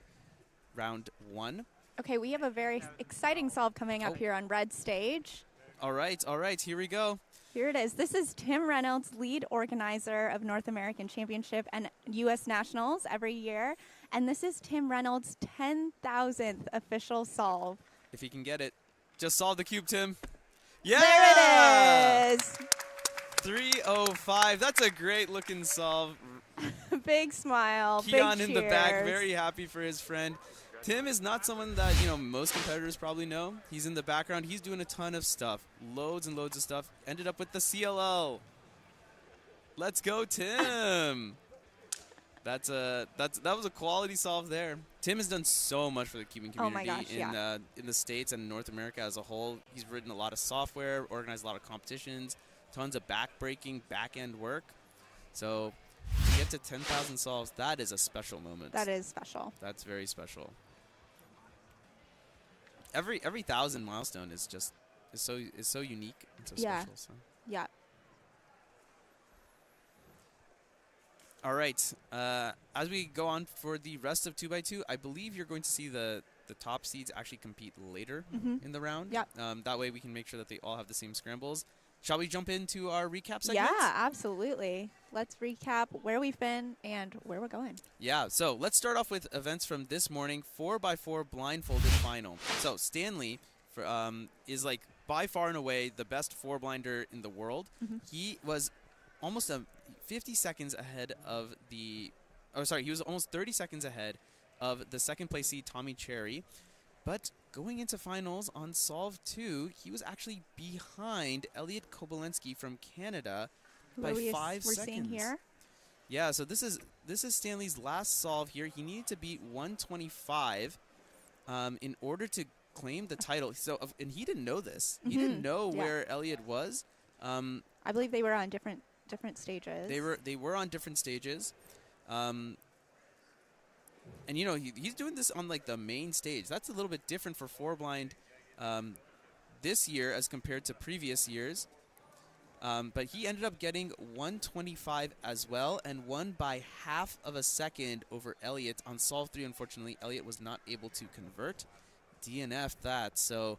round 1. Okay, we have a very exciting solve coming up here on red stage. All right, here we go. Here it is. This is Tim Reynolds, lead organizer of North American Championship and U.S. Nationals every year. And this is Tim Reynolds' 10,000th official solve. If he can get it, just solve the cube, Tim. Yeah! There it is. 305. That's a great looking solve. Big smile. Keon big in the back, very happy for his friend. Tim is not someone that, most competitors probably know. He's in the background. He's doing a ton of stuff. Loads and loads of stuff. Ended up with the CLL. Let's go, Tim. That was a quality solve there. Tim has done so much for the cubing community in the States and North America as a whole. He's written a lot of software, organized a lot of competitions, tons of back-breaking, back-end work. So to get to 10,000 solves, that is a special moment. That is special. That's very special. Every 1,000 milestone is so unique and so special. So. Yeah. All right. As we go on for the rest of 2x2, I believe you're going to see the top seeds actually compete later in the round. Yep. That way we can make sure that they all have the same scrambles. Shall we jump into our recap segment? Yeah, absolutely. Let's recap where we've been and where we're going. Yeah, so let's start off with events from this morning, 4x4 blindfolded final. So Stanley is like by far and away the best four-blinder in the world. He was almost 50 seconds ahead of he was almost 30 seconds ahead of the second place seed Tommy Cherry. But going into finals on Solve 2, he was actually behind Elliot Kobolensky from Canada by 5 seconds. We're seeing here. Yeah, so this is Stanley's last solve here. He needed to beat 125 in order to claim the title. So, and he didn't know this. He didn't know where Elliot was. I believe they were on different stages. They were on different stages. And he's doing this on like the main stage. That's a little bit different for four blind this year as compared to previous years. But he ended up getting 125 as well and won by half of a second over Elliot on Solve 3. Unfortunately, Elliot was not able to convert. DNF that. So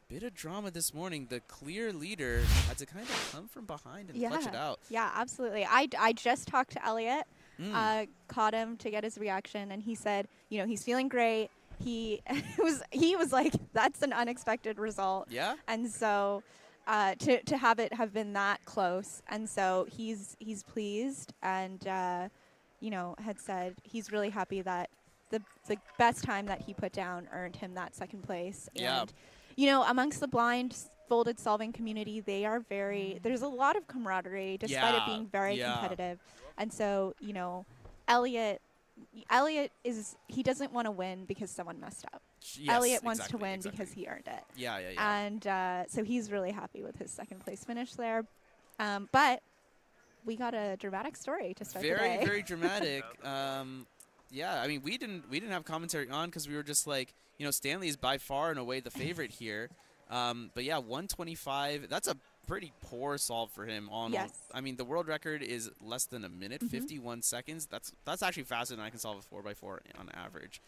bit of drama this morning. The clear leader had to kind of come from behind and clutch it out. Yeah, absolutely. I just talked to Elliot. Caught him to get his reaction, and he said, he's feeling great. He was like, that's an unexpected result. Yeah. And so to have it have been that close, and so he's pleased, and had said he's really happy that the best time that he put down earned him that second place. Yeah. And amongst the blindfolded solving community, there's a lot of camaraderie despite it being very competitive. And so, Elliot he doesn't want to win because someone messed up. Yes, Elliot wants to win because he earned it. Yeah. And so he's really happy with his second place finish there. But we got a dramatic story to start the day. Very, very dramatic. Yeah, I mean, we didn't have commentary on because we were just like, Stanley is by far and away the favorite here. But yeah, 125, that's a pretty poor solve for him. I mean, the world record is less than a minute, 51 seconds. That's actually faster than I can solve a 4x4 on average.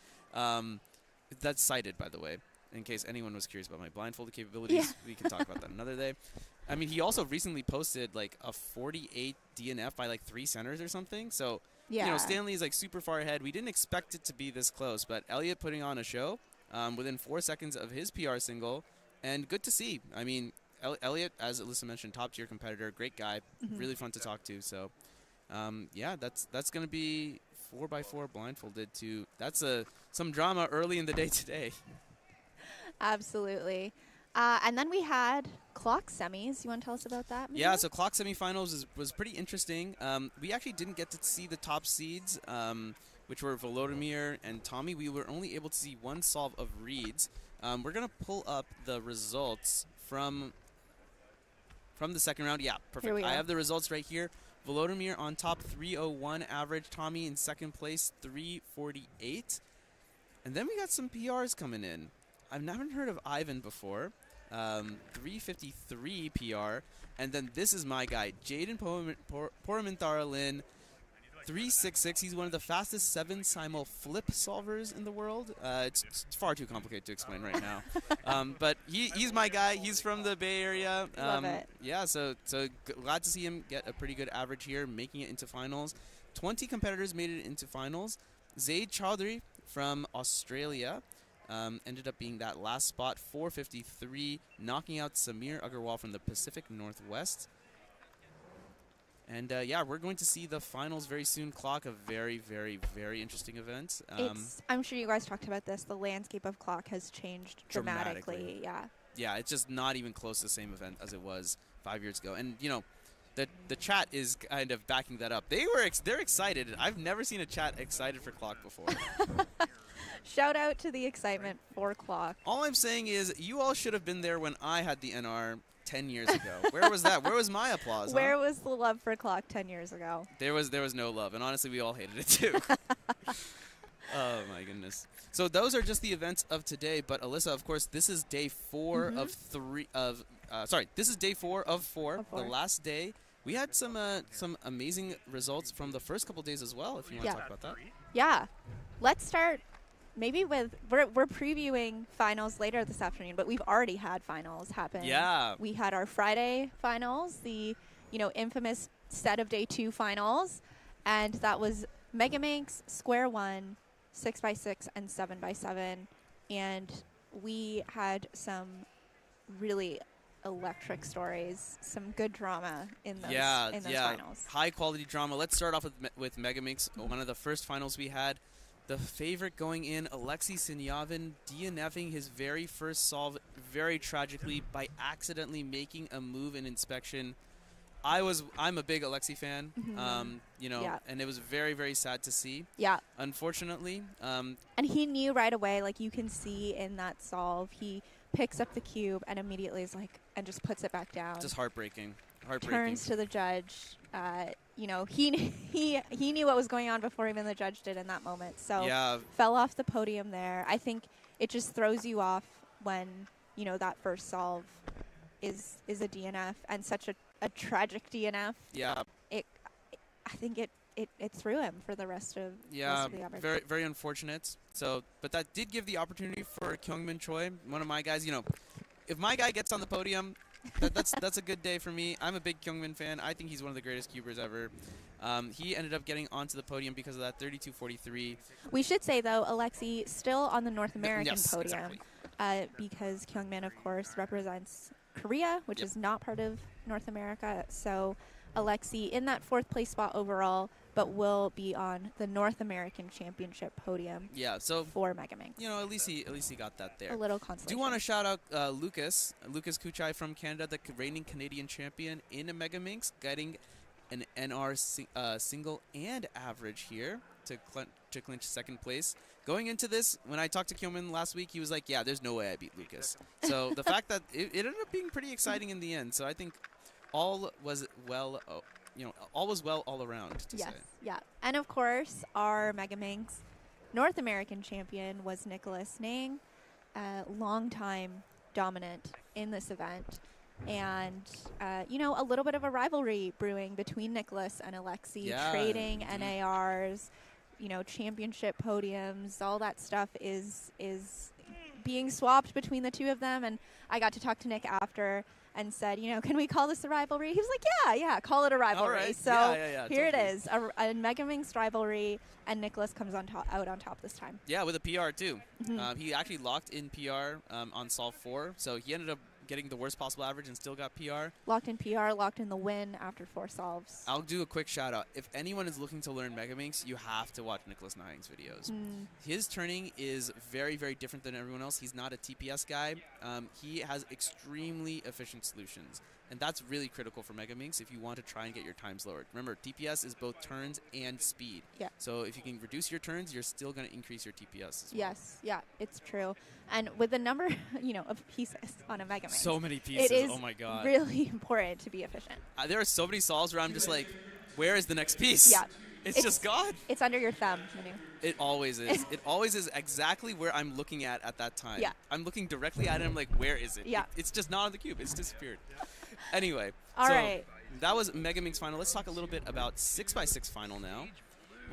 That's cited, by the way, in case anyone was curious about my blindfolded capabilities. We can talk about that another day. I mean, he also recently posted like a 48 DNF by like 3 centers or something. So, Stanley is like super far ahead. We didn't expect it to be this close, but Elliot putting on a show within 4 seconds of his PR single, and good to see. I mean, Elliot, as Alyssa mentioned, top-tier competitor, great guy, really fun to talk to. So, that's going to be 4x4 blindfolded too. That's some drama early in the day today. Absolutely. And then we had clock semis. You want to tell us about that? Maybe? Yeah, so clock semifinals was pretty interesting. We actually didn't get to see the top seeds, which were Volodymyr and Tommy. We were only able to see one solve of Reed's. We're going to pull up the results from the second round. Yeah, perfect. I have the results right here. Volodymyr on top, 301 average. Tommy in second place, 348. And then we got some PRs coming in. I've never heard of Ivan before. 353 PR. And then this is my guy, Jaden Poramintaralin, 366. He's one of the fastest 7 simul flip solvers in the world. It's far too complicated to explain right now. But he's my guy. He's from the Bay Area. Love it. Yeah, so glad to see him get a pretty good average here, making it into finals. 20 competitors made it into finals. Zaid Chaudhry from Australia ended up being that last spot, 453, knocking out Samir Agarwal from the Pacific Northwest. And yeah, we're going to see the finals very soon. Clock, a very, very, very interesting event. I'm sure you guys talked about this. The landscape of Clock has changed dramatically. Yeah. Yeah, it's just not even close to the same event as it was 5 years ago. And you know, the chat is kind of backing that up. They're excited. I've never seen a chat excited for Clock before. Shout out to the excitement for Clock. All I'm saying is, you all should have been there when I had the NR 10 years ago. Where was that? Where was my applause? Where was the love for Clock 10 years ago? There was no love, and honestly, we all hated it too. Oh my goodness. So those are just the events of today. But Alyssa, of course, this is day 4 of 3 of. Sorry, this is day 4 of 4. The last day. We had some amazing results from the first couple days as well. If you want to talk about that. Yeah, let's start. Maybe we're previewing finals later this afternoon, but we've already had finals happen. Yeah. We had our Friday finals, the infamous set of day 2 finals, and that was Pyraminx, Square 1, 6x6, and 7x7, and we had some really electric stories, some good drama in those finals. High quality drama. Let's start off with Pyraminx, one of the first finals we had. The favorite going in, Alexei Sinyavin, DNFing his very first solve very tragically by accidentally making a move in inspection. I'm a big Alexei fan, and it was very, very sad to see. Yeah. Unfortunately. And he knew right away, like you can see in that solve, he picks up the cube and immediately is like, and just puts it back down. Just heartbreaking. Turns to the judge. He knew what was going on before even the judge did in that moment. So fell off the podium there. I think it just throws you off when that first solve is a DNF and such a tragic DNF. Yeah. I think it threw him for the rest of the average. Very, very unfortunate. So, but that did give the opportunity for Kyungmin Choi, one of my guys. If my guy gets on the podium, that's a good day for me. I'm a big Kyungmin fan. I think he's one of the greatest cubers ever. He ended up getting onto the podium because of that 32.43. We should say, though, Alexei still on the North American podium. Exactly. Because Kyungmin, of course, represents Korea, which is not part of North America. So Alexei in that 4th place spot overall, but will be on the North American Championship podium. Yeah, so for Pyraminx. At least he got that there. A little consolation. Do want to shout out Lucas Kuchai from Canada, the reigning Canadian champion in Pyraminx, getting an NR single and average here to clinch 2nd place. Going into this, when I talked to Kyungmin last week, he was like, "Yeah, there's no way I beat Lucas." So the fact that it ended up being pretty exciting in the end. So I think all was well. All was well all around, to say. Yeah. And, of course, our Pyraminx North American champion was Nicholas Nang, long-time dominant in this event. And, a little bit of a rivalry brewing between Nicholas and Alexei, trading NARs, championship podiums, all that stuff is being swapped between the two of them. And I got to talk to Nick after and said, can we call this a rivalry? He was like, yeah, call it a rivalry. Right. So here totally. it is, a Pyraminx rivalry, and Nicholas comes out on top this time. Yeah, with a PR too. He actually locked in PR on solve 4, so he ended up getting the worst possible average and still got PR. Locked in PR, locked in the win after 4 solves. I'll do a quick shout out. If anyone is looking to learn Pyraminx, you have to watch Nicholas Nang's videos. His turning is very, very different than everyone else. He's not a TPS guy. He has extremely efficient solutions. And that's really critical for Pyraminx if you want to try and get your times lowered. Remember, TPS is both turns and speed. Yeah. So if you can reduce your turns, you're still going to increase your TPS as well. Yes, yeah, it's true. And with the number, of pieces on a Pyraminx. So many pieces, it is oh my god. Really important to be efficient. There are so many solves where I'm just like, where is the next piece? Yeah. It's just gone. It's under your thumb, Manu. It always is. It always is exactly where I'm looking at that time. Yeah. I'm looking directly at it and I'm like, where is it? Yeah. It's just not on the cube. It's disappeared. Anyway. All right. That was Pyraminx final. Let's talk a little bit about 6x6 final now.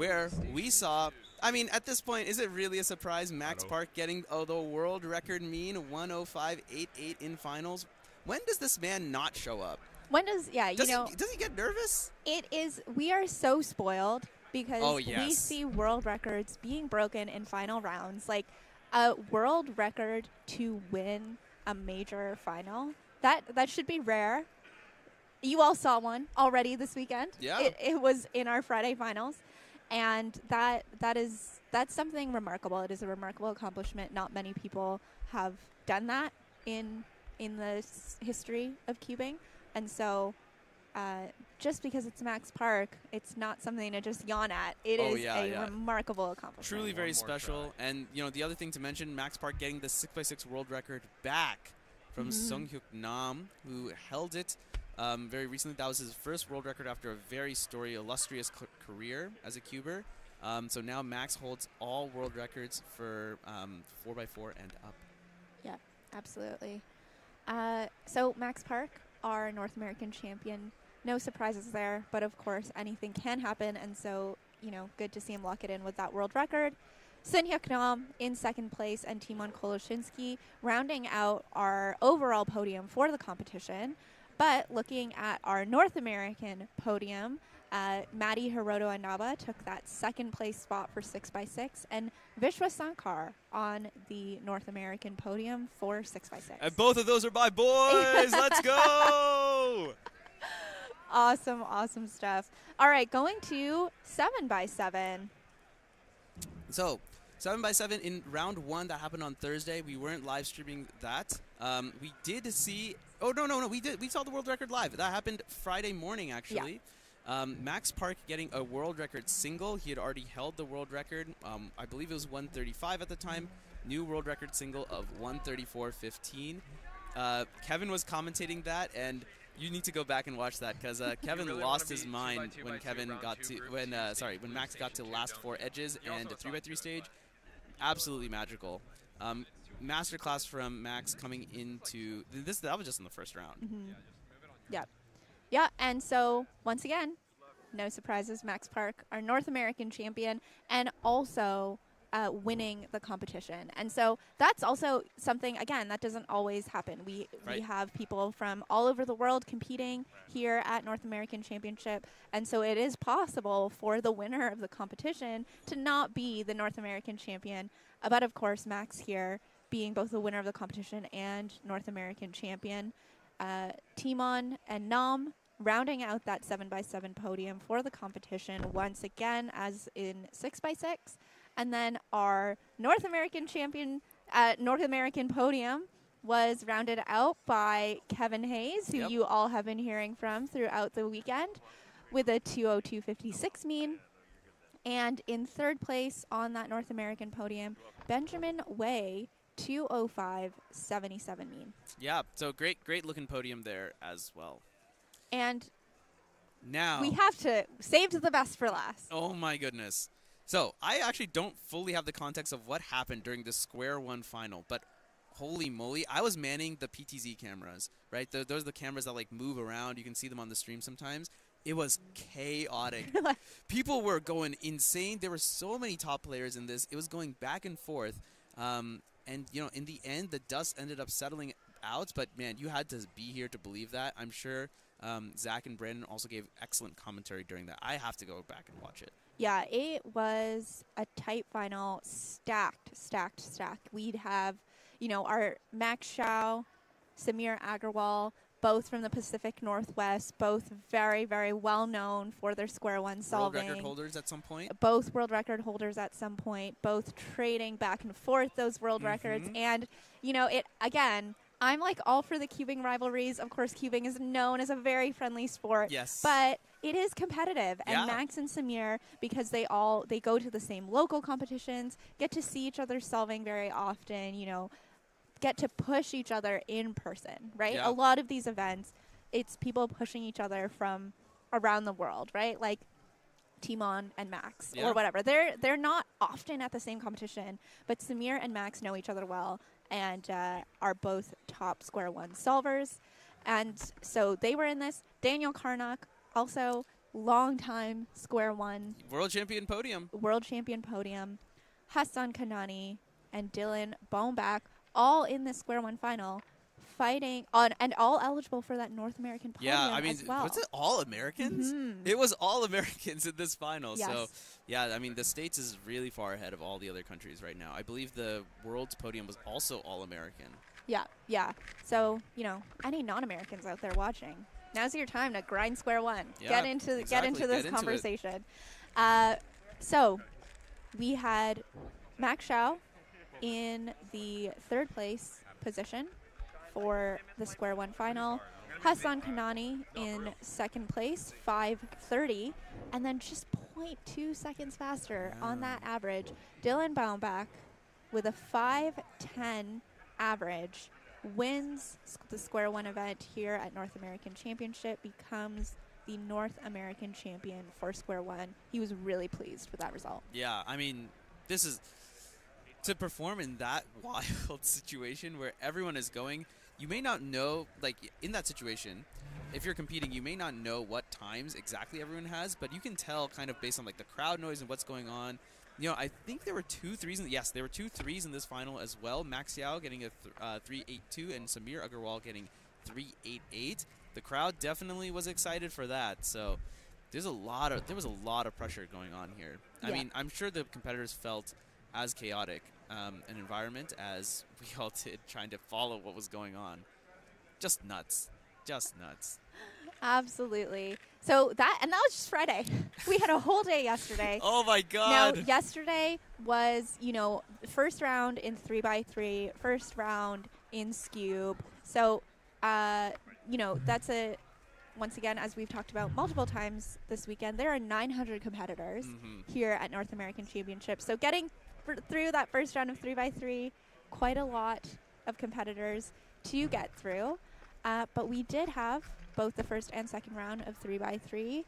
where we saw, I mean, at this point, is it really a surprise? Max Park getting the world record mean 105.88 in finals. When does this man not show up? When does, does he get nervous? We are so spoiled because yes. we see world records being broken in final rounds. Like a world record to win a major final, that should be rare. You all saw one already this weekend. Yeah. It was in our Friday finals. And that's something remarkable. It is a remarkable accomplishment. Not many people have done that in the history of cubing. And so just because it's Max Park, it's not something to just yawn at. It is a remarkable accomplishment. Truly very special. And, the other thing to mention, Max Park getting the 6x6 world record back from Sunghyuk Nam, who held it very recently. That was his first world record after a very illustrious career as a cuber. So now Max holds all world records for 4x4 and up. Yeah, absolutely. So Max Park, our North American champion, no surprises there, but of course anything can happen, and so, good to see him lock it in with that world record. Sunghyuk Nam in second place, and Timon Koloshinsky rounding out our overall podium for the competition. But looking at our North American podium, Maddie Hiroto Anaba took that second place spot for 6x6, and Vishwa Sankar on the North American podium for 6x6. And both of those are my boys. Let's go! Awesome stuff. All right, going to 7x7. So, 7x7 in round 1 that happened on Thursday. We weren't live streaming that. We did see. Oh no! We did. We saw the world record live. That happened Friday morning, actually. Yeah. Max Park getting a world record single. He had already held the world record. I believe it was 135 at the time. New world record single of 134.15. Kevin was commentating that, and you need to go back and watch that because Kevin really lost his mind when Max got to last 4 edges and a 3x3 stage. Absolutely magical. Masterclass from Max coming into this. That was just in the first round. Yeah, and so once again, no surprises. Max Park, our North American champion, and also winning the competition. And so that's also something, again, that doesn't always happen. We have people from all over the world competing here at North American Championship, and so it is possible for the winner of the competition to not be the North American champion. But of course, Max here being both the winner of the competition and North American champion. Timon and Nam rounding out that 7x7 podium for the competition once again, as in 6x6. And then our North American champion, North American podium was rounded out by Kevin Hayes, who you all have been hearing from throughout the weekend, with a 202.56 mean. And in third place on that North American podium, Benjamin Wei, 205.77 mean. Yeah, so great looking podium there as well. And now we have to save the best for last. Oh my goodness. So I actually don't fully have the context of what happened during the Square One final, but holy moly, I was manning the PTZ cameras, right? Those are the cameras that like move around. You can see them on the stream sometimes. It was chaotic. People were going insane. There were so many top players in this. It was going back and forth. And, you know, in the end, the dust ended up settling out. But, man, you had to be here to believe that. I'm sure Zach and Brandon also gave excellent commentary during that. I have to go back and watch it. Yeah, it was a tight final, stacked. We'd have, you know, our Max Shao, Samir Agarwal, both from the Pacific Northwest, both very, very well known for their Square One solving. World record holders at some point. Both world record holders at some point, both trading back and forth those world records. And, you know, it again, I'm like all for the cubing rivalries. Of course, cubing is known as a very friendly sport. Yes. But it is competitive. And Max and Samir, because they go to the same local competitions, get to see each other solving very often, you know, get to push each other in person, right? Yeah. A lot of these events, it's people pushing each other from around the world, right? Like Timon and Max or whatever. They're not often at the same competition, but Samir and Max know each other well and are both top Square One solvers. And so they were in this. Daniel Karnock also longtime square one. World champion podium. World champion podium. Hassan Kanani and Dylan Baumbach, all in the square one final, fighting on and all eligible for that North American podium. Yeah, I mean, as well. was it all Americans? It was all Americans in this final. Yes. So, yeah, I mean, the States is really far ahead of all the other countries right now. I believe the world's podium was also all American. Yeah, yeah. So, you know, any non-Americans out there watching, now's your time to grind square one. Yeah, get into this conversation. So, we had Max Xiao in the third place position for the square one final. Hassan Kanani in second place, 5:30, and then just 0.2 seconds faster on that average. Dylan Baumbach with a 5:10 average wins the square one event here at North American Championship, becomes the North American champion for square one. He was really pleased with that result. Yeah, I mean, this is to perform in that wild situation where everyone is going. You may not know, like in that situation, if you're competing, you may not know what times exactly everyone has, but you can tell kind of based on like the crowd noise and what's going on. You know, I think there were 2 threes. There were 2 threes in this final as well. Max Yao getting a 3.82 and Samir Agarwal getting 3.88. The crowd definitely was excited for that. So there was a lot of pressure going on here. Yeah. I mean, I'm sure the competitors felt as chaotic an environment as we all did, trying to follow what was going on. Just nuts. Absolutely. So that was just Friday. We had a whole day yesterday. Oh my God. Now, yesterday was, you know, first round in 3x3, first round in Skewb. So, you know, that's once again, as we've talked about multiple times this weekend, there are 900 competitors here at North American Championship. So getting through that first round of 3x3, quite a lot of competitors to get through. But we did have both the first and second round of 3x3.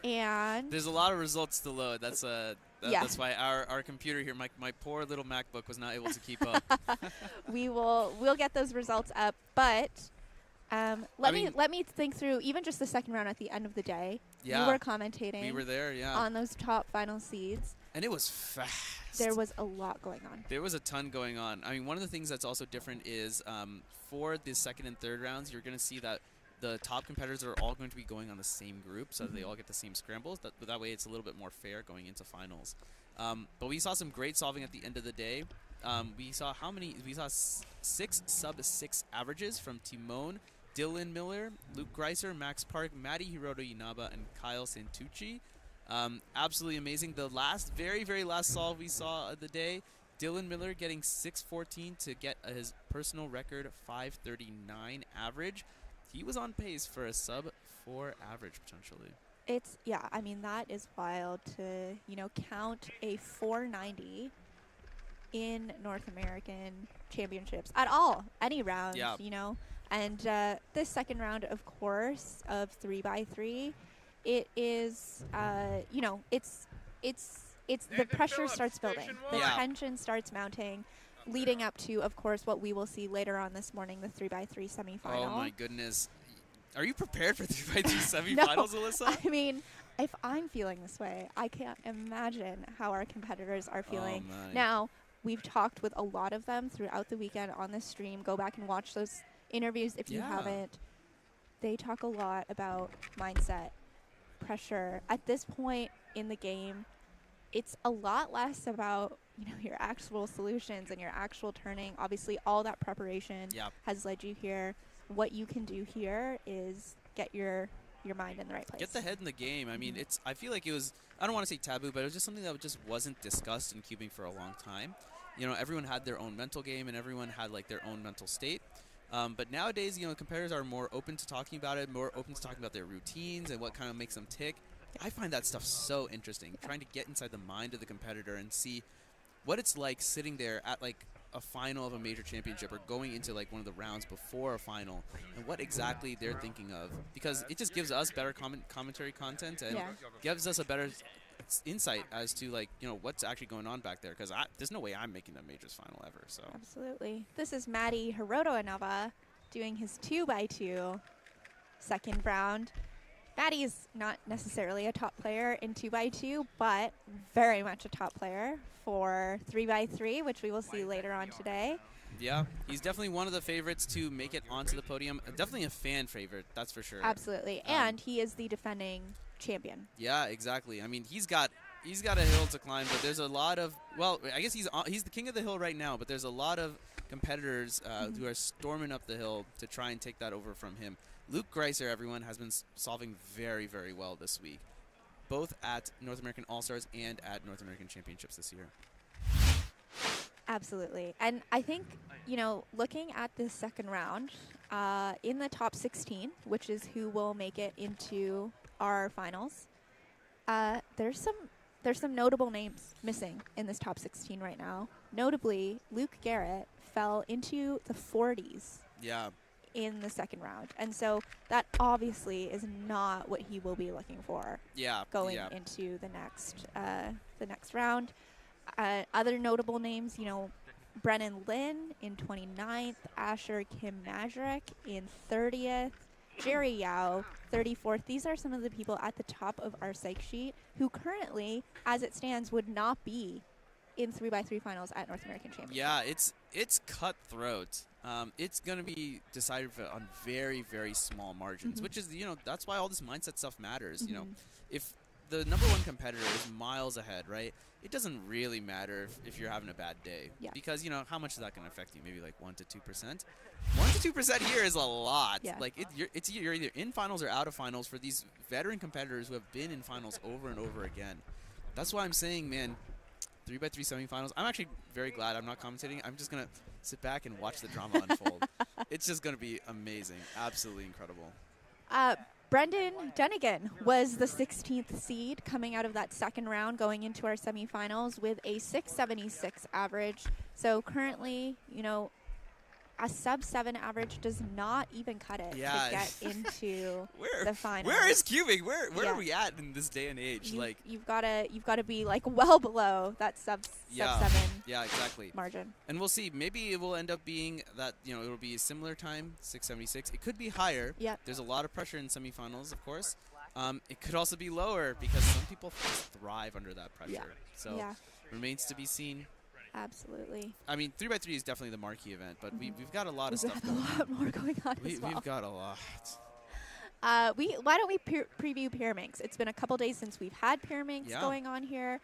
And there's a lot of results to load. That's why our computer here, my poor little MacBook, was not able to keep up. We'll get those results up, but let me think through even just the second round at the end of the day. Yeah, we were commentating. We were there, yeah, on those top final seeds. And it was fast. There was a lot going on. There was a ton going on. I mean, one of the things that's also different is for the second and third rounds, you're going to see that the top competitors are all going to be going on the same group, so they all get the same scrambles. That way it's a little bit more fair going into finals. But we saw some great solving at the end of the day. We saw 6 sub-6 averages from Timon, Dylan Miller, Luke Greiser, Max Park, Maddie Hiroto Inaba, and Kyle Santucci. Absolutely amazing. The very, very last solve we saw of the day, Dylan Miller getting 6.14 to get his personal record 5.39 average. He was on pace for a sub-4 average, potentially. I mean, that is wild to, you know, count a 490 in North American Championships at all, any round, you know. And this second round, of course, of 3x3, it is, you know, it's the pressure starts building. The tension starts mounting, leading up to, of course, what we will see later on this morning, the 3x3 semifinal. Oh, my goodness. Are you prepared for 3x3 semifinals, No. Alyssa? I mean, if I'm feeling this way, I can't imagine how our competitors are feeling. Oh, now, we've talked with a lot of them throughout the weekend on this stream. Go back and watch those interviews if you haven't. They talk a lot about mindset, pressure. At this point in the game, it's a lot less about, you know, your actual solutions and your actual turning. Obviously, all that preparation has led you here. What you can do here is get your mind in the right place. Get the head in the game. I mean, I feel like it was, I don't want to say taboo, but it was just something that just wasn't discussed in cubing for a long time. You know, everyone had their own mental game and everyone had like their own mental state. But nowadays, you know, competitors are more open to talking about it, more open to talking about their routines and what kind of makes them tick. I find that stuff so interesting, trying to get inside the mind of the competitor and see what it's like sitting there at like a final of a major championship or going into like one of the rounds before a final and what exactly they're thinking of, because it just gives us better commentary content and gives us a better insight as to like, you know, what's actually going on back there, because there's no way I'm making a majors final ever. So absolutely. This is Maddie Hiroto Inaba doing his 2x2 second round. Maddie's not necessarily a top player in 2x2, but very much a top player for 3x3, which we will see later on today. Yeah, he's definitely one of the favorites to make it onto the podium. Definitely a fan favorite, that's for sure. Absolutely, and he is the defending champion. Yeah, exactly. I mean, he's got a hill to climb, but there's a lot of, well, I guess he's the king of the hill right now, but there's a lot of competitors who are storming up the hill to try and take that over from him. Luke Greiser, everyone, has been solving very, very well this week, both at North American All-Stars and at North American Championships this year. Absolutely. And I think, you know, looking at this second round, in the top 16, which is who will make it into our finals, there's some notable names missing in this top 16 right now. Notably, Luke Garrett fell into the 40s. Yeah. In the second round, and so that obviously is not what he will be looking for. Yeah, going into the next round. Other notable names, you know, Brennan Lynn in 29th, Asher Kim Majerick in 30th, Jerry Yao 34th. These are some of the people at the top of our psych sheet who currently, as it stands, would not be in 3x3 finals at North American Championship. Yeah, it's cutthroat. It's going to be decided on very, very small margins, which is, you know, that's why all this mindset stuff matters. You know, if the number one competitor is miles ahead, right, it doesn't really matter if you're having a bad day. Yeah. Because, you know, how much is that going to affect you? Maybe like 1 to 2%? 1 to 2% here is a lot. Yeah. Like, you're either in finals or out of finals for these veteran competitors who have been in finals over and over again. That's why I'm saying, man, 3x3 semifinals. I'm actually very glad I'm not commentating. I'm just going to sit back and watch the drama unfold. It's just going to be amazing. Absolutely incredible. Brendan Dunnigan was the 16th seed coming out of that second round going into our semifinals with a 676 average. So currently, you know, a sub-7 average does not even cut it to get into the finals. Where is cubing? Where are we at in this day and age? You've got to be like well below that sub 7 exactly margin. And we'll see. Maybe it will end up being that, you know, it'll be a similar time, 676. It could be higher. Yeah. There's a lot of pressure in semifinals, of course. It could also be lower because some people thrive under that pressure. Yeah. So remains to be seen. Absolutely. I mean, 3x3 is definitely the marquee event, but we've got a lot of stuff going on. A lot more going on as well. We've got a lot. Why don't we preview Pyraminx? It's been a couple days since we've had Pyraminx going on here.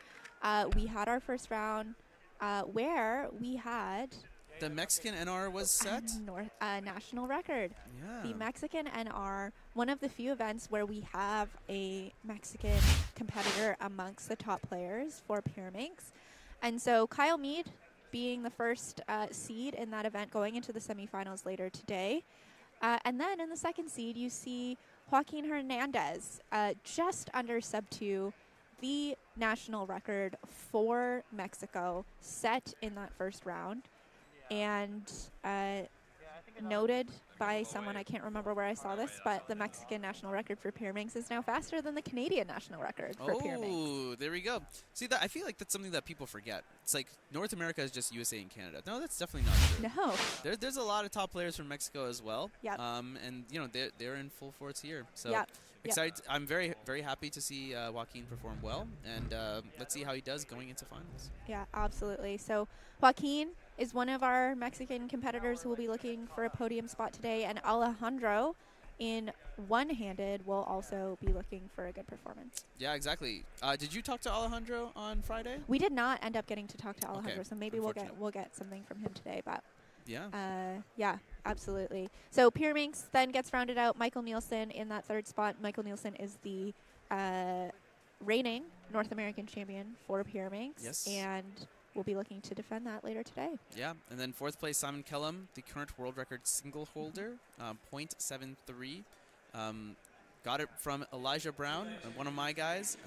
We had our first round where we had... The Mexican NR was set? National record. Yeah. The Mexican NR, one of the few events where we have a Mexican competitor amongst the top players for Pyraminx. And so Kyle Mead being the first seed in that event going into the semifinals later today. And then in the second seed, you see Joaquin Hernandez, just under sub-2, the national record for Mexico set in that first round. And noted by someone, I can't remember where I saw this, but the Mexican national record for Pyraminx is now faster than the Canadian national record for Pyraminx. Oh, there we go. See, that I feel like that's something that people forget. It's like North America is just USA and Canada. No, that's definitely not true. No. There's a lot of top players from Mexico as well. Yep. And, you know, they're in full force here. So yep. excited. I'm very, very happy to see Joaquin perform well. And let's see how he does going into finals. Yeah, absolutely. So Joaquin is one of our Mexican competitors who will be looking for a podium spot today, and Alejandro in one-handed will also be looking for a good performance. Yeah, exactly. Did you talk to Alejandro on Friday? We did not end up getting to talk to Alejandro, okay. So maybe we'll get something from him today. But yeah, absolutely. So Pyraminx then gets rounded out. Michael Nielsen in that third spot. Michael Nielsen is the reigning North American champion for Pyraminx. Yes. And we'll be looking to defend that later today. Yeah, and then fourth place, Simon Kellum, the current world record single holder, 0.73. Got it from Elijah Brown, one of my guys.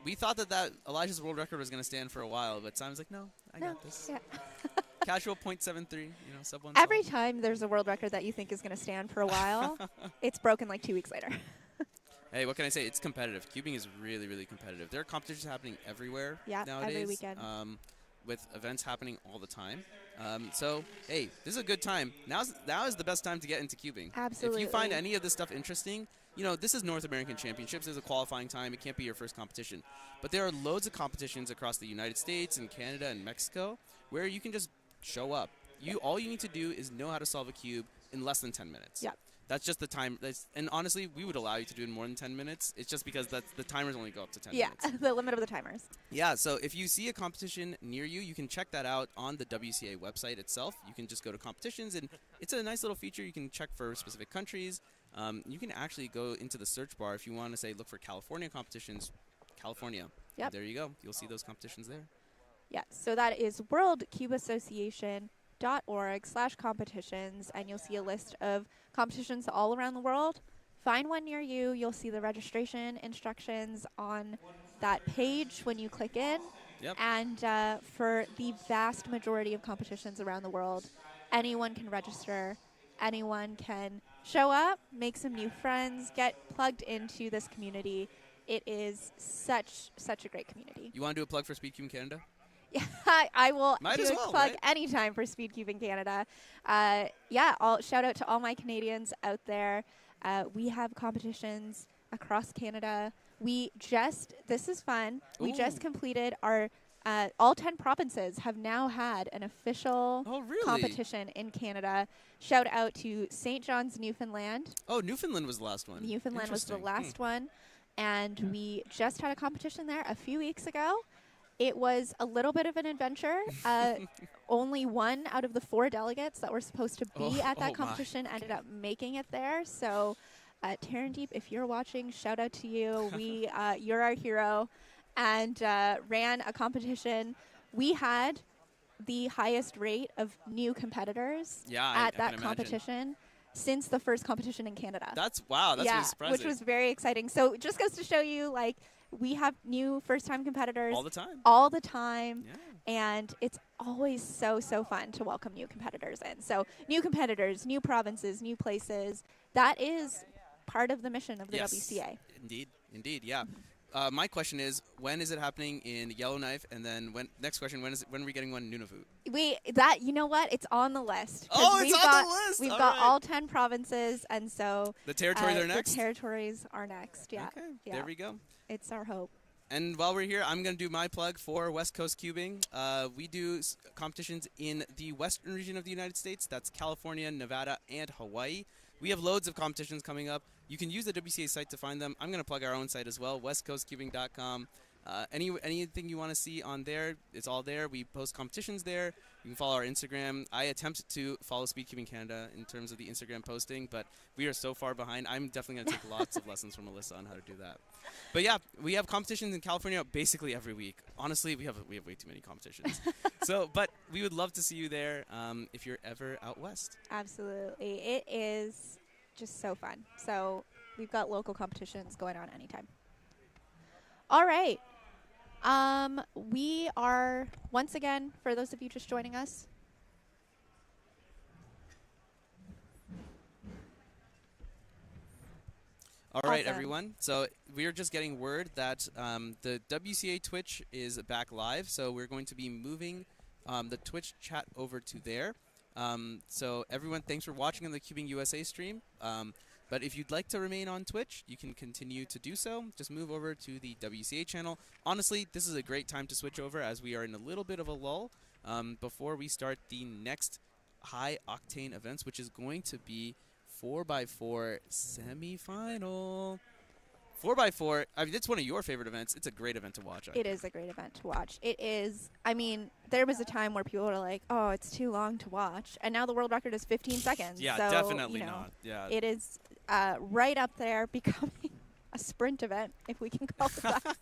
We thought that Elijah's world record was going to stand for a while, but Simon's like, no, I got this. Yeah. Casual 0.73, you know, sub 1. Every time there's a world record that you think is going to stand for a while, it's broken like 2 weeks later. Hey, what can I say? It's competitive. Cubing is really, really competitive. There are competitions happening everywhere nowadays. Every weekend. With events happening all the time. So, hey, this is a good time. Now is the best time to get into cubing. Absolutely. If you find any of this stuff interesting, this is North American Championships. There's a qualifying time. It can't be your first competition. But there are loads of competitions across the United States and Canada and Mexico where you can just show up. All you need to do is know how to solve a cube in less than 10 minutes. Yeah. That's just the time. And honestly, we would allow you to do it in more than 10 minutes. It's just because the timers only go up to 10 minutes. Yeah, the limit of the timers. Yeah, so if you see a competition near you, you can check that out on the WCA website itself. You can just go to competitions, and it's a nice little feature. You can check for specific countries. You can actually go into the search bar if you want to say, look for California competitions, California. Yep. There you go. You'll see those competitions there. Yeah, so that is worldcubeassociation.org/competitions, and you'll see a list of competitions all around the world. Find one near you. You'll see the registration instructions on that page when you click in. Yep. And for the vast majority of competitions around the world, anyone can register. Anyone can show up, make some new friends, get plugged into this community. It is such a great community. You want to do a plug for Speedcube in Canada? Yeah, I will Might do as a well, plug right? anytime for Speedcube in Canada. I'll shout out to all my Canadians out there. We have competitions across Canada. This is fun. We just completed our, all 10 provinces have now had an official competition in Canada. Shout out to St. John's, Newfoundland. Oh, Newfoundland was the last one. Newfoundland was the last one. And we just had a competition there a few weeks ago. It was a little bit of an adventure. Only one out of the 4 delegates that were supposed to be at that competition ended up making it there. So, Tarandeep, if you're watching, shout out to you. You're our hero. And ran a competition. We had the highest rate of new competitors at that competition since the first competition in Canada. That's really surprising. Which was very exciting. So it just goes to show you, like, we have new first-time competitors all the time. Yeah. And it's always so fun to welcome new competitors in. So new competitors, new provinces, new places. That is part of the mission of the WCA. Indeed, yeah. My question is, when is it happening in Yellowknife? And then next question, when are we getting one in Nunavut? You know what? It's on the list. Oh, it's on the list. We've got all 10 provinces, and so the territories are next. The territories are next. Yeah. Okay. Yeah. There we go. It's our hope. And while we're here, I'm going to do my plug for West Coast Cubing. We do competitions in the western region of the United States. That's California, Nevada, and Hawaii. We have loads of competitions coming up. You can use the WCA site to find them. I'm going to plug our own site as well, westcoastcubing.com. Anything you want to see on there, it's all there. We post competitions there. You can follow our Instagram. I attempt to follow Speedcube in Canada in terms of the Instagram posting, but we are so far behind. I'm definitely going to take lots of lessons from Alyssa on how to do that. But yeah, we have competitions in California basically every week. Honestly, we have way too many competitions. But we would love to see you there if you're ever out west. Absolutely. It is just so fun. So we've got local competitions going on anytime. All right. We are, once again, for those of you just joining us, all right, everyone. So we're just getting word that the WCA Twitch is back live. So we're going to be moving the Twitch chat over to there. So everyone, thanks for watching on the Cubing USA stream. But if you'd like to remain on Twitch, you can continue to do so. Just move over to the WCA channel. Honestly, this is a great time to switch over as we are in a little bit of a lull before we start the next high-octane events, which is going to be 4x4 semifinal. 4x4, I mean, it's one of your favorite events. It's a great event to watch. It is a great event to watch. It is. I mean, there was a time where people were like, oh, it's too long to watch. And now the world record is 15 seconds. Yeah, so, definitely not. Yeah. It is right up there becoming a sprint event, if we can call it that.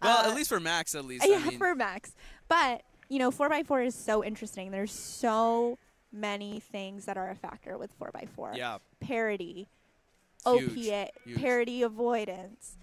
Well, at least for Max, at least. Yeah, for Max. But, 4x4 is so interesting. There's so many things that are a factor with 4x4. Yeah. Parity. Huge. Opiate, parity avoidance,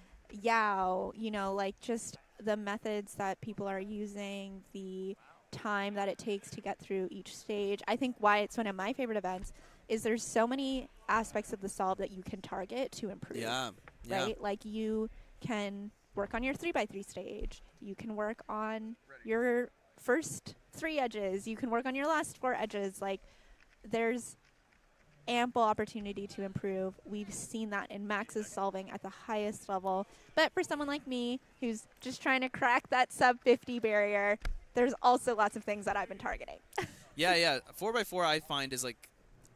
just the methods that people are using, the time that it takes to get through each stage. I think why it's one of my favorite events is there's so many aspects of the solve that you can target to improve. Yeah. Right? Like you can work on your 3x3 stage. You can work on your first 3 edges. You can work on your last 4 edges. Like there's ample opportunity to improve. We've seen that in Max's solving at the highest level. But for someone like me who's just trying to crack that sub 50 barrier, there's also lots of things that I've been targeting. Yeah. 4x4 I find is like,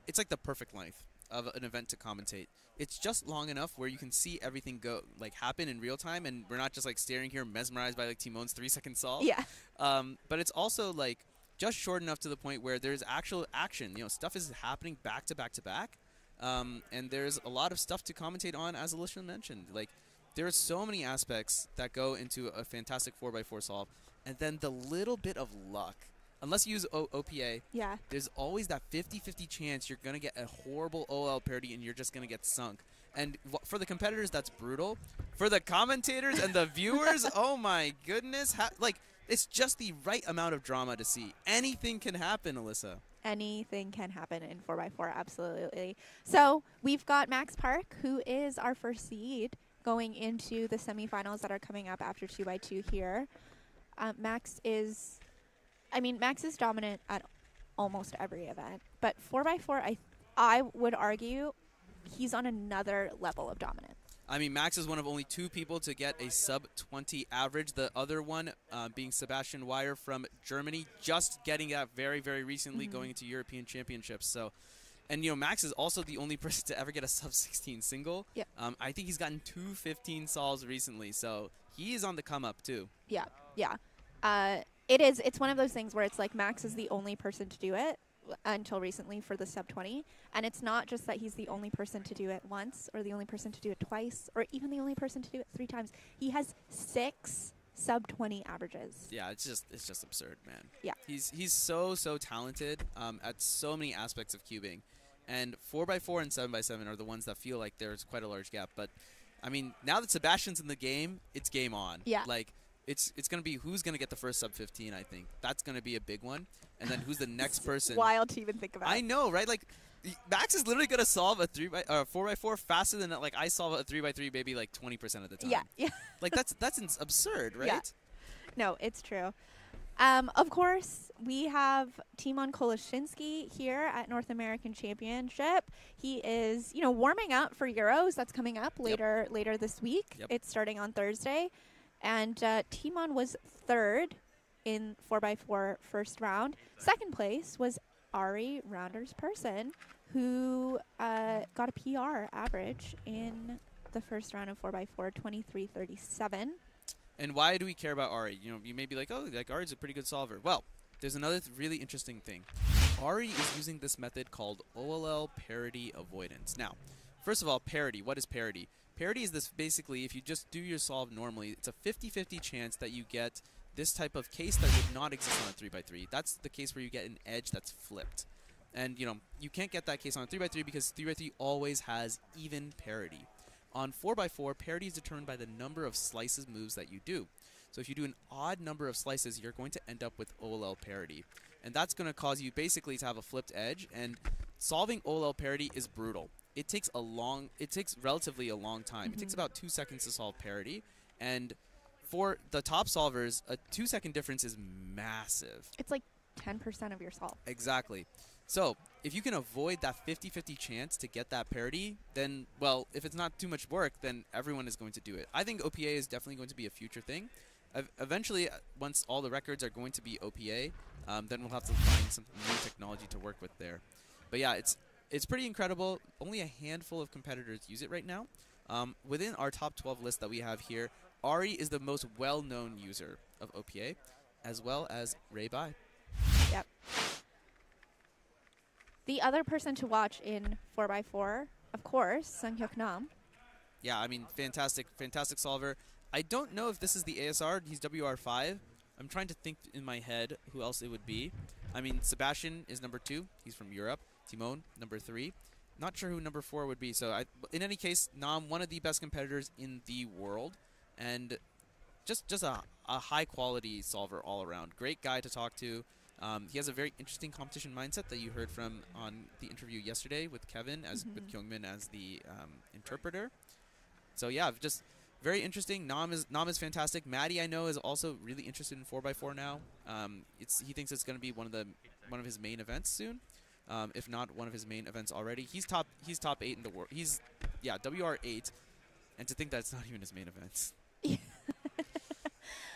it's like the perfect length of an event to commentate. It's just long enough where you can see everything go, like, happen in real time, and we're not just like staring here mesmerized by like Timon's 3-second solve. Yeah. But it's also like just short enough to the point where there's actual action. You know, stuff is happening back to back to back, and there's a lot of stuff to commentate on, as Alicia mentioned. Like, there are so many aspects that go into a fantastic 4x4 solve, and then the little bit of luck. Unless you use OPA, yeah, there's always that 50-50 chance you're going to get a horrible OL parity and you're just going to get sunk. And for the competitors, that's brutal. For the commentators and the viewers, oh my goodness. Like, it's just the right amount of drama to see. Anything can happen, Alyssa. Anything can happen in 4x4, absolutely. So we've got Max Park, who is our first seed, going into the semifinals that are coming up after 2x2 here. Max is dominant at almost every event, but 4x4, I would argue he's on another level of dominance. I mean, Max is one of only 2 people to get a sub-20 average. The other one being Sebastian Weyer from Germany, just getting that very, very recently, going into European Championships. So, and, you know, Max is also the only person to ever get a sub-16 single. Yep. I think he's gotten 2 15 solves recently, so he is on the come-up, too. Yeah. It's one of those things where it's like Max is the only person to do it until recently for the sub-20. And it's not just that he's the only person to do it once or the only person to do it twice or even the only person to do it 3 times. He has 6 sub-20 averages. Yeah, it's just absurd, man. Yeah. He's so talented at so many aspects of cubing. And 4x4 and 7x7 are the ones that feel like there's quite a large gap. But, I mean, now that Sebastian's in the game, it's game on. Yeah. Like, it's going to be who's going to get the first sub-15, I think. That's going to be a big one. And then who's the next person. Wild to even think about. I know, right? Like, Max is literally going to solve a 4x4 faster than, like, I solve a 3x3 maybe, like, 20% of the time. Yeah. Like, that's absurd, right? Yeah. No, it's true. Of course, we have Timon Koloshinsky here at North American Championship. He is, warming up for Euros. That's coming up later this week. Yep. It's starting on Thursday. And Timon was 3rd in 4x4 first round. Second place was Ari Rounders Person, who got a PR average in the first round of 4x4, 23:37. And why do we care about Ari? You may be like, oh, like Ari's a pretty good solver. Well, there's another really interesting thing. Ari is using this method called OLL parity avoidance. Now, first of all, parity. What is parity? Parity is this basically, if you just do your solve normally, it's a 50-50 chance that you get this type of case that would not exist on a 3x3. That's the case where you get an edge that's flipped. And, you can't get that case on a 3x3 because 3x3 always has even parity. On 4x4, parity is determined by the number of slices moves that you do. So if you do an odd number of slices, you're going to end up with OLL parity. And that's going to cause you basically to have a flipped edge, and solving OLL parity is brutal. It takes relatively a long time. It takes about 2 seconds to solve parity, and for the top solvers, a 2-second difference is massive. It's like 10% of your solve. Exactly. So if you can avoid that 50-50 chance to get that parity, then, well, if it's not too much work, then everyone is going to do it. I think OPA is definitely going to be a future thing. Eventually, once all the records are going to be OPA, then we'll have to find some new technology to work with there. But yeah, it's pretty incredible. Only a handful of competitors use it right now. Within our top 12 list that we have here, Ari is the most well-known user of OPA, as well as Ray Bai. Yep. The other person to watch in 4x4, of course, Sung-hyuk Nam. Yeah, I mean, fantastic solver. I don't know if this is the ASR. He's WR5. I'm trying to think in my head who else it would be. I mean, Sebastian is number 2. He's from Europe. Timon, number 3. Not sure who number 4 would be. So, in any case, Nam, one of the best competitors in the world. And just a high-quality solver all around. Great guy to talk to. He has a very interesting competition mindset that you heard from on the interview yesterday with Kevin, with Kyungmin as the interpreter. So, yeah, just very interesting. Nam is fantastic. Maddie, I know, is also really interested in 4x4 now. He thinks it's going to be one of his main events soon. if not one of his main events already. He's top 8 in the world. He's WR8, and to think that's not even his main event.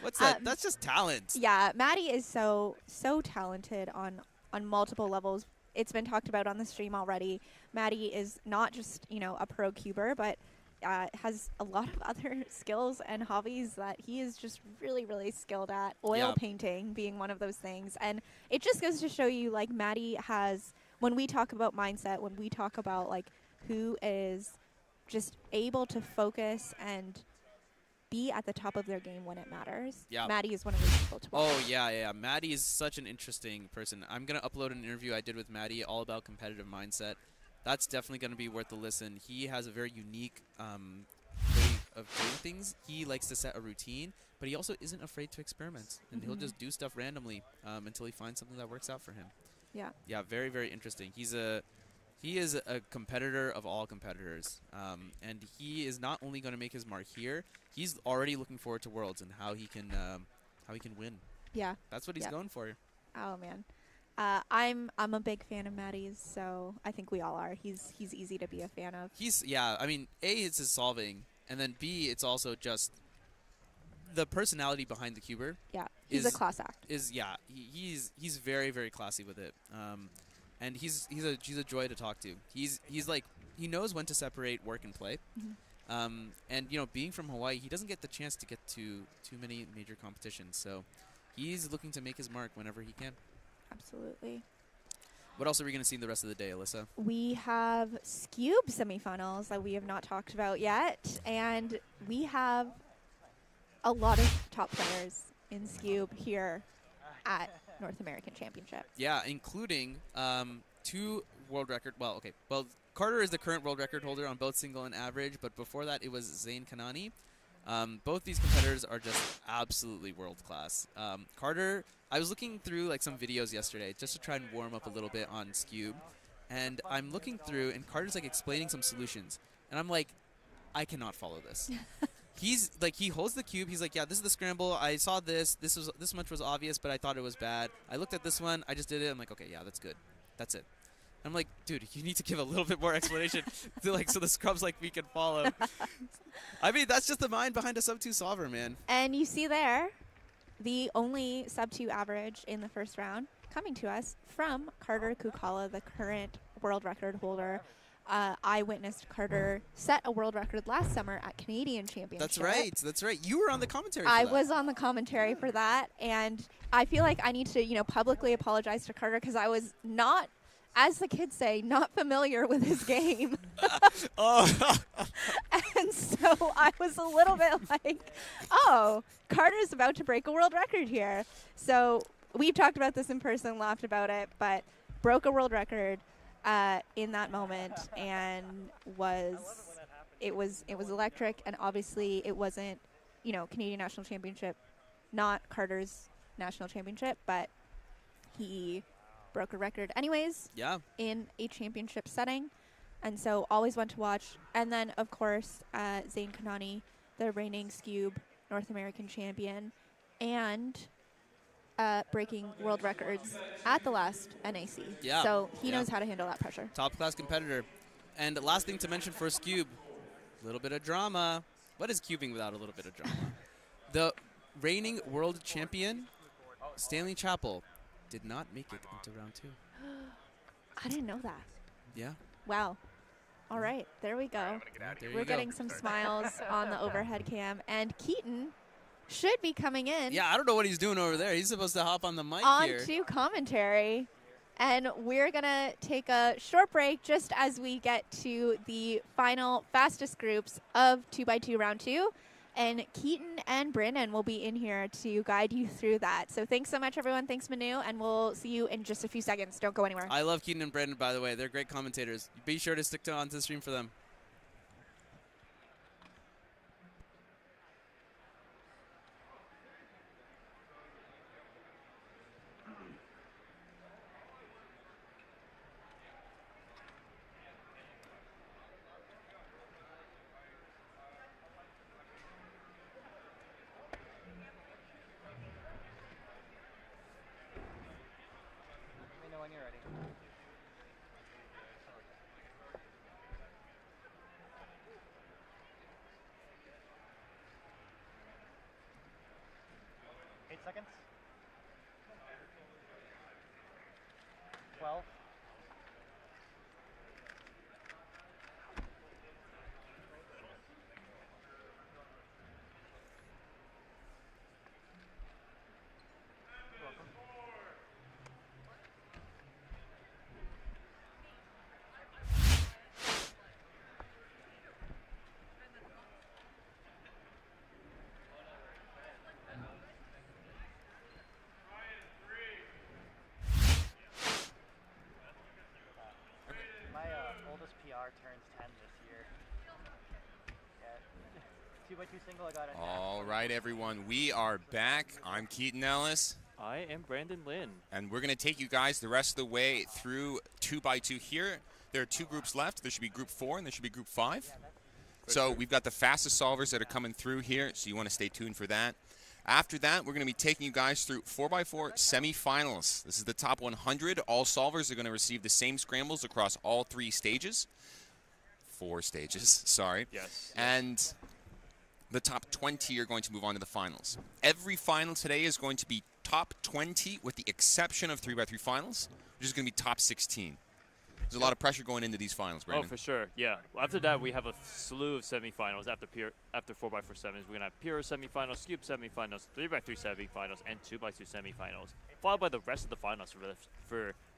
What's that? That's just talent. Yeah, Maddie is so talented on multiple levels. It's been talked about on the stream already. Maddie is not just, a pro cuber, but has a lot of other skills and hobbies that he is just really, really skilled at. Oil painting being one of those things. And it just goes to show you, like, Maddie has, when we talk about mindset, when we talk about, like, who is just able to focus and be at the top of their game when it matters. Yeah. Maddie is one of those people to watch. Oh, yeah. Maddie is such an interesting person. I'm going to upload an interview I did with Maddie all about competitive mindset. That's definitely going to be worth the listen. He has a very unique way of doing things. He likes to set a routine, but he also isn't afraid to experiment. And he'll just do stuff randomly until he finds something that works out for him. Yeah. Yeah, very, very interesting. He is a competitor of all competitors, and he is not only going to make his mark here. He's already looking forward to Worlds and how he can win. Yeah, that's what he's going for. Oh man, I'm a big fan of Maddie's, so I think we all are. He's easy to be a fan of. I mean, A, it's his solving, and then B, it's also just the personality behind the cuber. Yeah, he's a class act. He's very, very classy with it. And he's a joy to talk to. He's like, he knows when to separate work and play. And being from Hawaii, he doesn't get the chance to get to too many major competitions. So he's looking to make his mark whenever he can. Absolutely. What else are we going to see the rest of the day, Alyssa? We have Skewb semifinals that we have not talked about yet, and we have a lot of top players in Skewb here at North American Championship. Yeah, including 2 world record. Well, Carter is the current world record holder on both single and average, but before that it was Zain Kanani. Both these competitors are just absolutely world class. Carter, I was looking through like some videos yesterday just to try and warm up a little bit on Skewb, and I'm looking through, and Carter's like explaining some solutions, and I'm like, I cannot follow this. He's like, he holds the cube. He's like, yeah, this is the scramble. I saw this. This much was obvious, but I thought it was bad. I looked at this one. I just did it. I'm like, okay, yeah, that's good. That's it. I'm like, dude, you need to give a little bit more explanation so the scrubs like me can follow. I mean, that's just the mind behind a sub-2 solver, man. And you see there, the only sub-2 average in the first round coming to us from Carter Kukala, the current world record holder. I witnessed Carter set a world record last summer at Canadian Championship. That's right. You were on the commentary for that. I was on the commentary for that, and I feel like I need to, publicly apologize to Carter because I was not, as the kids say, not familiar with his game. And so I was a little bit like, oh, Carter's about to break a world record here. So we've talked about this in person, laughed about it, but broke a world record in that moment, and it was electric. And obviously it wasn't, Canadian National Championship, not Carter's National Championship, but he broke a record anyways. Yeah. In a championship setting, and so always one to watch. And then of course Zain Kanani, the reigning Skewb North American champion, and breaking world records at the last NAC. Yeah. So he knows how to handle that pressure. Top class competitor. And last thing to mention for Skewb, a little bit of drama. What is cubing without a little bit of drama? The reigning world champion, Stanley Chappell, did not make it into round 2. I didn't know that. Yeah. Wow. All right, there we go. We're getting some smiles on the overhead cam, and Keaton should be coming in. Yeah, I don't know what he's doing over there. He's supposed to hop on the mic here. On to commentary. And we're going to take a short break just as we get to the final fastest groups of 2x2 round 2. And Keaton and Brandon will be in here to guide you through that. So thanks so much, everyone. Thanks, Manu. And we'll see you in just a few seconds. Don't go anywhere. I love Keaton and Brandon, by the way. They're great commentators. Be sure to stick onto the stream for them. seconds. 12. Oldest PR turns 10 this year. Yeah. 2x2 single, I got it. All right, everyone, we are back. I'm Keaton Ellis. I am Brandon Lynn. And we're going to take you guys the rest of the way through 2x2 here. There are 2 groups left. There should be group 4 and there should be group 5. So we've got the fastest solvers that are coming through here, so you want to stay tuned for that. After that, we're going to be taking you guys through 4x4 semifinals. This is the top 100. All solvers are going to receive the same scrambles across all 3 stages. 4 stages, sorry. Yes. And the top 20 are going to move on to the finals. Every final today is going to be top 20 with the exception of 3x3 finals, which is going to be top 16. There's a lot of pressure going into these finals, Brandon. Oh, for sure, yeah. Well, after that, we have a slew of semifinals. After 4x4 sevens, we're going to have Pure semifinals, Skewb semifinals, 3x3 semifinals, and 2x2 semifinals, followed by the rest of the finals for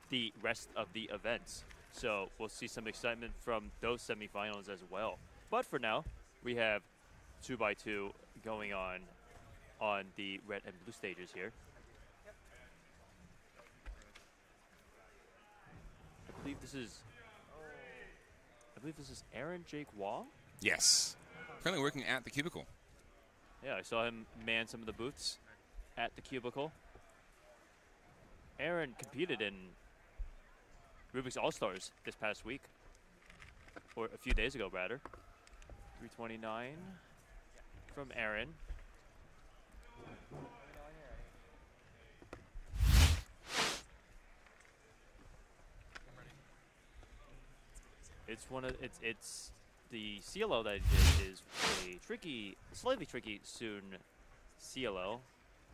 the rest of the events. So we'll see some excitement from those semifinals as well. But for now, we have 2x2 going on the red and blue stages here. I believe this is Aaron Jake Wong. Yes. Currently working at the cubicle. Yeah, I saw him man some of the booths at the cubicle. Aaron competed in Rubik's All-Stars this past week. Or a few days ago, rather. 329 from Aaron. It's the CLO that I did is a slightly tricky Soon CLO.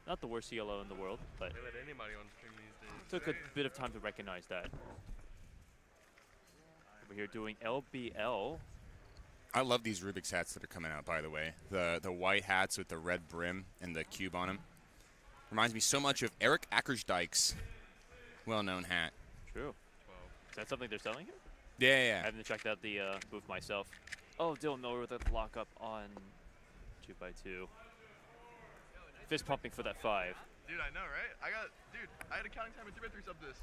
Not the worst CLO in the world, but They let anybody on stream these days. took a bit of time to recognize that. Over here doing LBL. I love these Rubik's hats that are coming out, by the way. The white hats with the red brim and the cube on them. Reminds me so much of Eric Ackersdyke's well-known hat. True. Is that something they're selling here? Yeah. I haven't checked out the booth myself. Oh, Dylan Miller with a lockup on 2x2. Fist pumping for that 5. Dude, I know, right? I had a counting time of 3x3 sub this.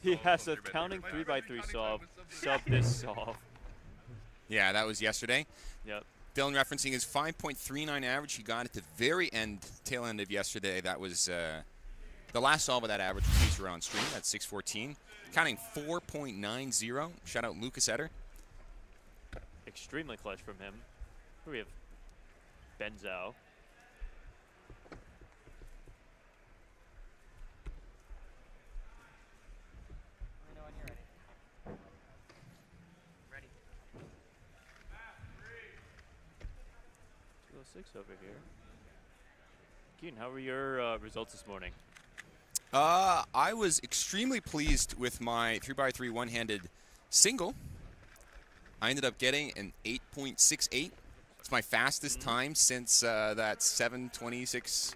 He has a counting 3x3 solve. Sub this solve. Yeah, that was yesterday. Yep. Dylan referencing his 5.39 average he got at the very tail end of yesterday. That was the last solve of that average was featured on stream at 6:14. Counting 4.90. Shout out Lucas Etter. Extremely clutch from him. Here we have Benzow. Ready. 206 over here. Keen, how were your results this morning? I was extremely pleased with my 3x3 one-handed single. I ended up getting an 8.68. It's my fastest time since that 7:26,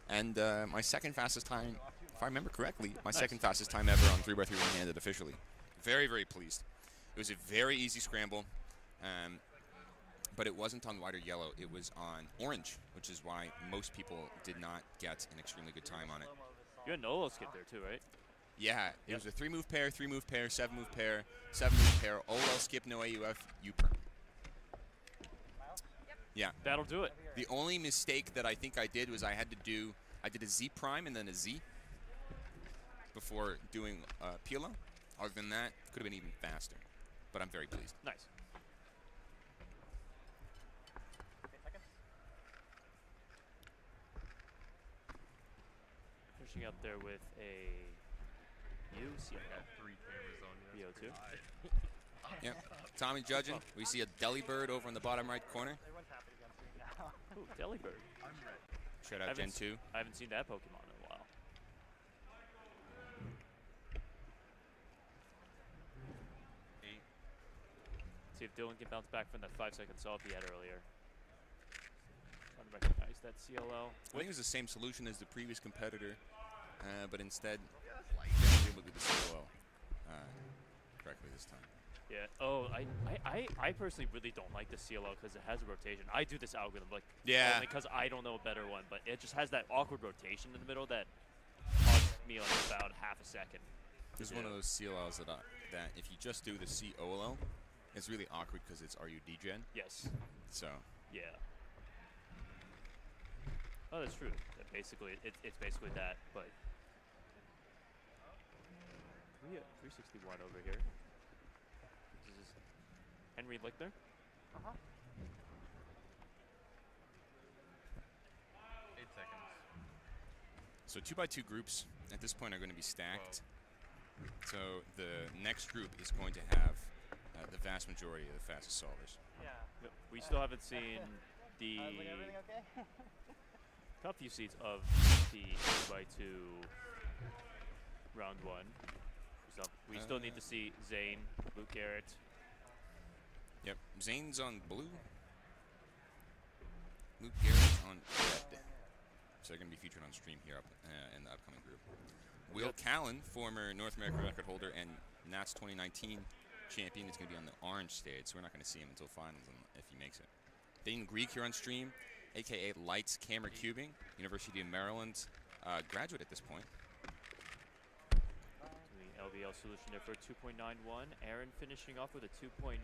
and my second fastest time, if I remember correctly, my second fastest time ever on 3x3 one-handed officially. Very, very pleased. It was a very easy scramble, but it wasn't on white or yellow. It was on orange, which is why most people did not get an extremely good time on it. You had an Olo skip there too, right? Yeah, it was a 3-move pair, 3-move pair, 7-move pair, 7-move pair, Olo skip, no AUF, U-perm. Yeah. That'll do it. The only mistake that I think I did was I did a Z prime and then a Z before doing PLO. Other than that, could have been even faster. But I'm very pleased. Nice. Finishing up there with a UCA. 3 cameras on you. BO2. Yep. Tommy judging. We see a Delibird over in the bottom right corner. Ooh, Delibird. Shout out Gen 2. I haven't seen that Pokemon in a while. See if Dylan can bounce back from that 5-second solve he had earlier. Trying to recognize that CLO. I think it was the same solution as the previous competitor, but instead, he was able to do the CLO correctly this time. Yeah. Oh, I personally really don't like the CLO because it has a rotation. I do this algorithm only because I don't know a better one, but it just has that awkward rotation in the middle that costs me like about half a second. This is one of those CLOs that if you just do the COLO, it's really awkward because it's RUD gen. Yes. So. Yeah. Oh, that's true. That basically, it's basically that, but 361 over here. This is Henry Lichtner. Uh-huh. 8 seconds. So 2x2 groups at this point are going to be stacked. So the next group is going to have the vast majority of the fastest solvers. Yeah. Yep. We still haven't seen the everything okay? top few seeds of the 2x2 round 1. We still need to see Zane, Luke Garrett. Yep, Zane's on blue. Luke Garrett's on red. So they're going to be featured on stream here in the upcoming group. Will Callan, former North American record holder and Nats 2019 champion, is going to be on the orange stage, so we're not going to see him until finals if he makes it. Dane Greek here on stream, a.k.a. Lights Camera Cubing, University of Maryland graduate at this point. The LBL solution there for 2.91. Aaron finishing off with a 2.9.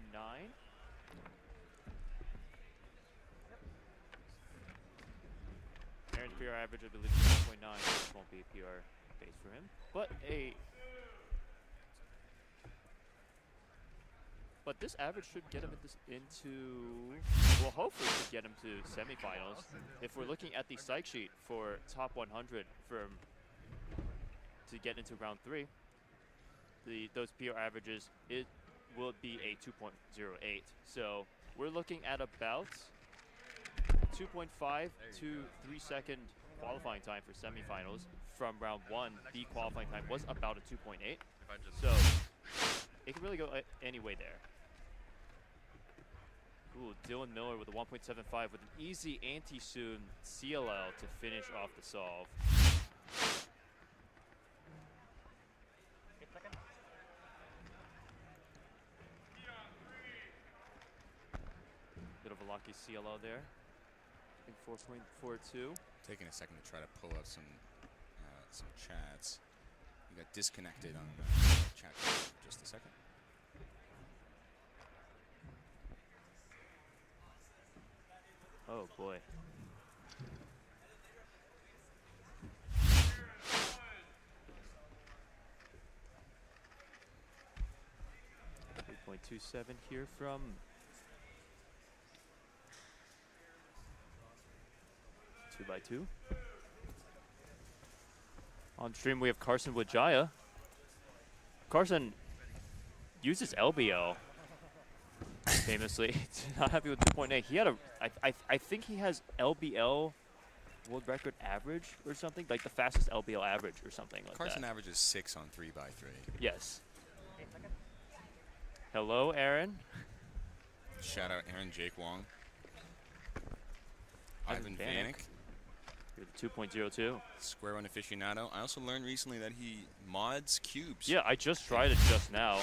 Aaron's PR average, I believe, is 2.9. This won't be a PR base for him. But this average should get him well, hopefully should get him to semifinals. If we're looking at the psych sheet for top 100 to get into round 3, those PR averages, it will be a 2.08. So we're looking at about 2.5 to 3 second qualifying time for semifinals. From round 1, the qualifying time was about a 2.8. So it can really go any way there. Ooh, Dylan Miller with a 1.75 with an easy anti-soon CLL to finish off the solve. Bit of a lucky CLO there. I think 4.42. Taking a second to try to pull up some chats. We got disconnected on chat for just a second. Oh boy. .27 here from two by two. On stream we have Carson Wijaya. Carson uses LBO famously. Not happy with 2.8. He had I think he has LBL world record average or something, like the fastest LBL average or something like Carson that. averages 6 on 3x3. Yes. Hello, Aaron. Shout out Aaron Jake Wong. Ivan Vanek. You're the 2.02. Square One aficionado. I also learned recently that he mods cubes. Yeah, I just tried it just now.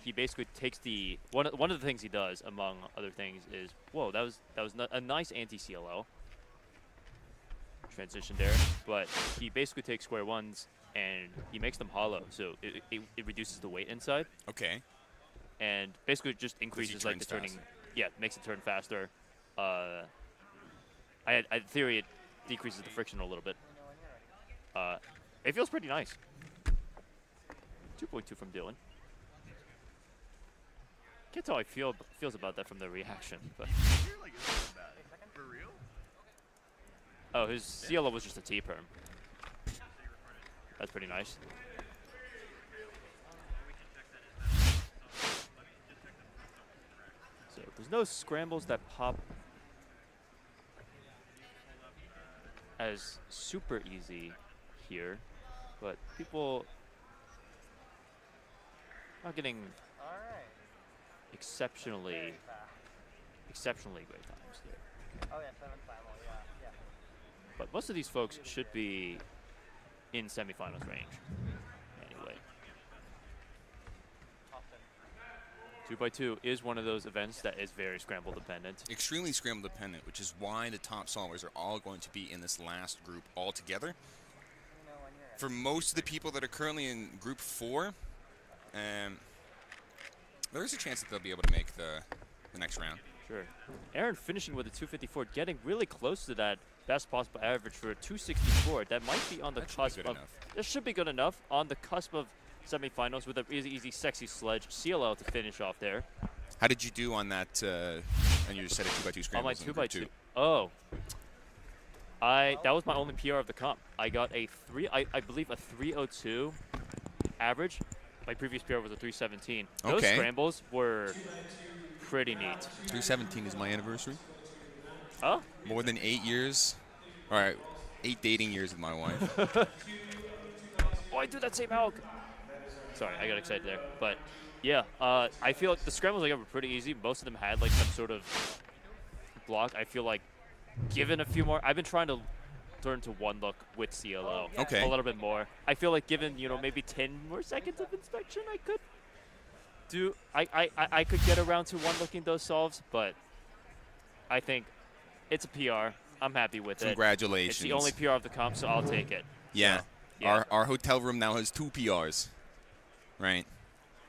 He basically takes the one of the things he does, among other things, is that was a nice anti-CLO transition there. But he basically takes square ones and he makes them hollow, so it reduces the weight inside. Okay. And basically just increases like the turning. Faster. Yeah, makes it turn faster. I theory it decreases the friction a little bit. It feels pretty nice. 2.2 from Dylan. Can't tell how he feels about that from the reaction. But For real? oh, his CLO was just a T-perm. That's pretty nice. So there's no scrambles that pop as super easy here, but people are getting exceptionally great times here. Oh yeah, semifinal, yeah. But most of these folks should be in semifinals range. Anyway. 2x2 is one of those events that is very scramble dependent. Extremely scramble dependent, which is why the top solvers are all going to be in this last group all together. For most of the people that are currently in group 4, there is a chance that they'll be able to make the next round. Sure. Aaron finishing with a 254, getting really close to that best possible average for a 264. That might be on the cusp of. This should be good enough on the cusp of semifinals with an easy, sexy sledge CLL to finish off there. How did you do on that? And you set a 2x2 scramble. On my 2x2. Oh. That was my only PR of the comp. I got a I believe a 302 average. My previous PR was a 317. Those scrambles were pretty neat. 317 is my anniversary. Oh? More than 8 years. All right, 8 dating years with my wife. Oh, I do that same elk. Sorry, I got excited there. But yeah, I feel like the scrambles I got were pretty easy. Most of them had like some sort of block. I feel like given a few more, I've been trying to turn to one look with CLO a little bit more. I feel like given, maybe 10 more seconds of inspection, I could do, I could get around to one looking those solves, but I think it's a PR. I'm happy with it. Congratulations. It's the only PR of the comp, so I'll take it. Yeah. So, yeah. Our hotel room now has 2 PRs, right?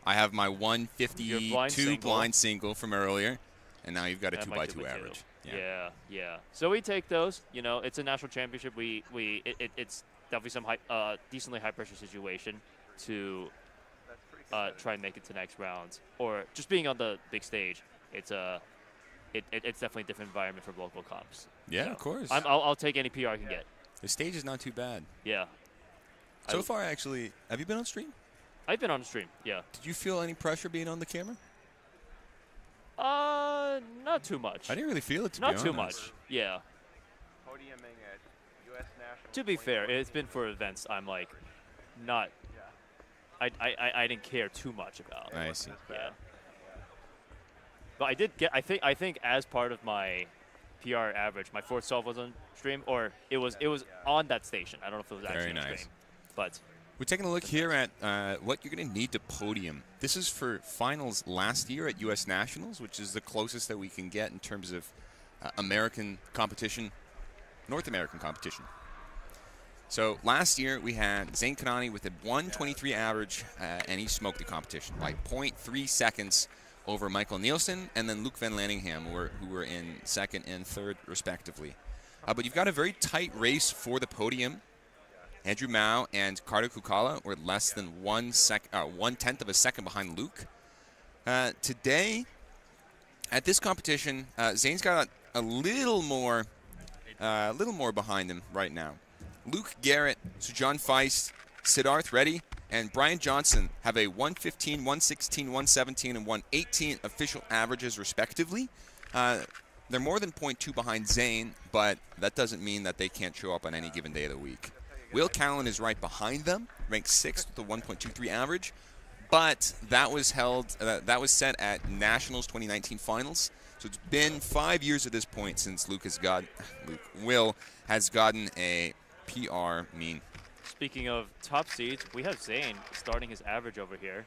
I have my 152 blind single from earlier, and now you've got a 2x2 average. Yeah. So we take those. It's a national championship. It's definitely some decently high pressure situation to try and make it to next rounds, or just being on the big stage. It's definitely a different environment for local comps. Yeah, of course. I'll take any PR I can get. The stage is not too bad. Yeah. So far, actually, have you been on stream? I've been on stream. Yeah. Did you feel any pressure being on the camera? Not too much. I didn't really feel it, Not too much. Yeah. Podiuming at U.S. Nationals. To be fair, it's been for events I'm like, not. I didn't care too much about. I see. Yeah. But I did get. I think as part of my PR average, my fourth solve was on stream, or it was on that station. I don't know if it was actually on stream, but. We're taking a look here at what you're going to need to podium. This is for finals last year at U.S. Nationals, which is the closest that we can get in terms of American competition, North American competition. So last year we had Zane Kanani with a 123 average, and he smoked the competition by 0.3 seconds over Michael Nielsen and then Luke Van Lanningham, who were in second and third respectively. But you've got a very tight race for the podium. Andrew Mao and Carter Kukala were less than 1/10 of a second behind Luke. Today, at this competition, Zane's got a little more behind him right now. Luke Garrett, Sujan Feist, Siddharth Reddy, and Brian Johnson have a 115, 116, 117, and 118 official averages respectively. They're more than 0.2 behind Zane, but that doesn't mean that they can't show up on any given day of the week. Will Callan is right behind them, ranked 6th with a 1.23 average, but that was set at Nationals 2019 finals. So it's been 5 years at this point since Will has gotten a PR mean. Speaking of top seeds, we have Zane starting his average over here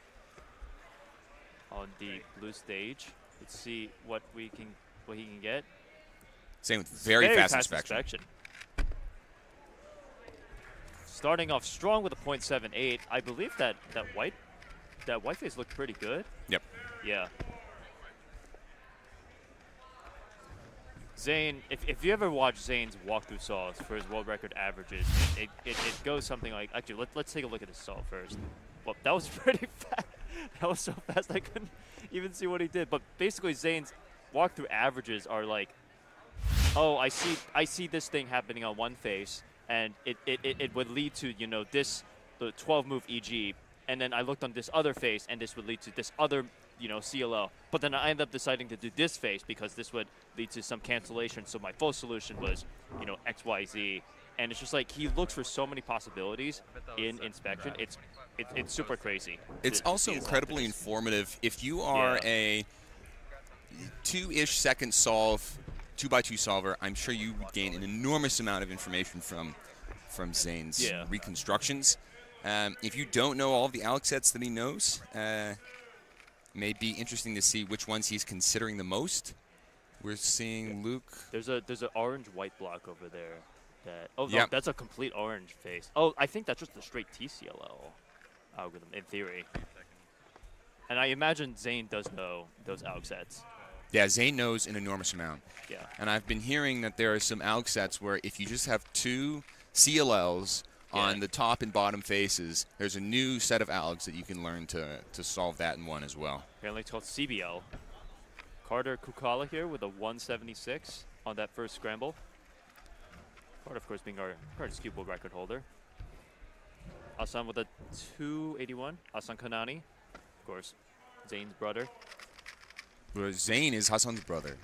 on the blue stage. Let's see what he can get. Zane with very fast inspection. Starting off strong with a 0.78. I believe that white face looked pretty good. Yep. Yeah. Zane, if you ever watch Zane's walkthrough solves for his world record averages, it goes something like, actually, let's take a look at his solve first. Well, that was pretty fast. That was so fast I couldn't even see what he did. But basically, Zane's walkthrough averages are like, oh, I see this thing happening on one face, and it would lead to, the 12-move EG, and then I looked on this other face, and this would lead to this other, CLO. But then I ended up deciding to do this face because this would lead to some cancellation, so my full solution was, XYZ, And it's just like he looks for so many possibilities in inspection. It's super crazy. It's also incredibly informative. If you are a 2-ish second solve, 2x2 solver, I'm sure you would gain an enormous amount of information from Zane's reconstructions. If you don't know all of the Alex sets that he knows, may be interesting to see which ones he's considering the most. We're seeing Luke. There's an orange-white block over there. No, that's a complete orange face. Oh, I think that's just a straight TCLL algorithm in theory. And I imagine Zane does know those ALG sets. Yeah, Zane knows an enormous amount. Yeah. And I've been hearing that there are some ALG sets where if you just have 2 CLLs on the top and bottom faces, there's a new set of ALGs that you can learn to solve that in one as well. Apparently it's called CBL. Carter Kukala here with a 176 on that first scramble. Carter, of course, being our current Skewb world record holder. Asan with a 281. Asan Kanani, of course, Zane's brother. Well, Zane is Hassan's brother.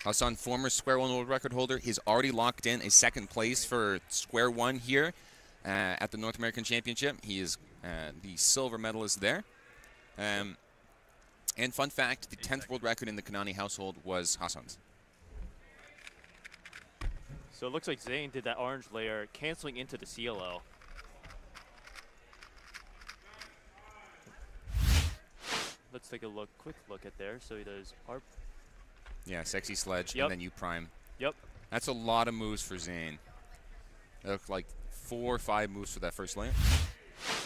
Hassan, former Square One world record holder, he's already locked in a second place for Square One here at the North American Championship. He is the silver medalist there. And fun fact, the 10th world record in the Kanani household was Hassan's. So it looks like Zane did that orange layer, canceling into the CLL. Let's take a quick look at there. So he does ARP. Yeah, sexy sledge, and then U prime. Yep. That's a lot of moves for Zane. They look like 4 or 5 moves for that first layer,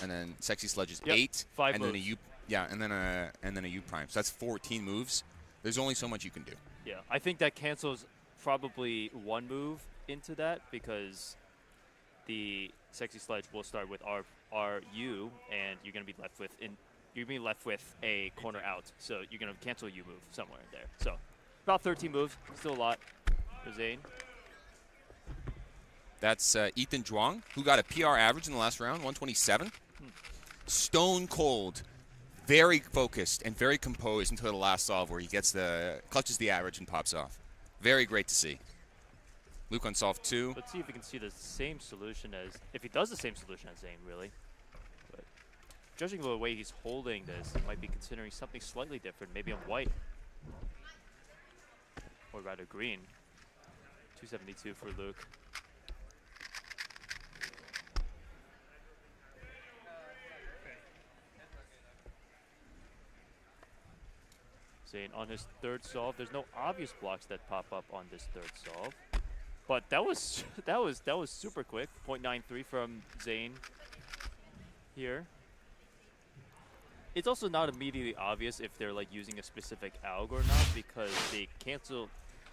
and then sexy sledge is 8, 5 and moves. then a U, and then a U prime. So that's 14 moves. There's only so much you can do. Yeah, I think that cancels probably 1 move into that because the sexy sledge will start with RU, and you're gonna be left with a corner out. So you're gonna cancel a U move somewhere in there. So about 13 moves, still a lot for Zane. That's Ethan Zhuang, who got a PR average in the last round, 127. Stone cold, very focused and very composed until the last solve where he clutches the average and pops off. Very great to see. Luke on solve 2. Let's see if we can see the same solution if he does the same solution as Zane, really. But judging by the way he's holding this, he might be considering something slightly different, maybe on white. Or rather green. 272 for Luke. Zane on his 3rd solve. There's no obvious blocks that pop up on this 3rd solve. But that was super quick. 0.93 from Zane here. It's also not immediately obvious if they're like using a specific ALG or not because they cancel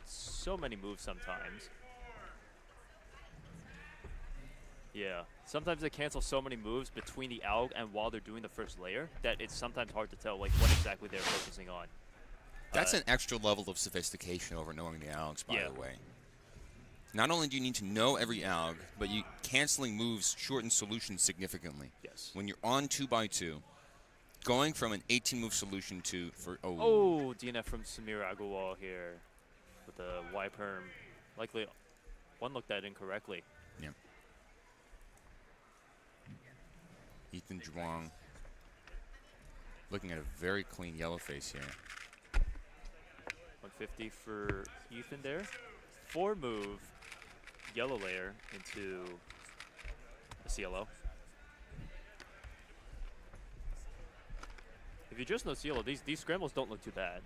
so many moves sometimes. Yeah, sometimes they cancel so many moves between the ALG and while they're doing the first layer that it's sometimes hard to tell like what exactly they're focusing on. That's an extra level of sophistication over knowing the ALGs, by the way. Not only do you need to know every ALG, but canceling moves shortens solutions significantly. Yes. When you're on 2x2, going from an 18-move solution to DNF from Samir Agarwal here with the Y perm. Likely one looked at incorrectly. Yeah. Ethan Zhuang looking at a very clean yellow face here. 150 for Ethan there. 4-move yellow layer into a CLO. If you just know CLO, these scrambles don't look too bad.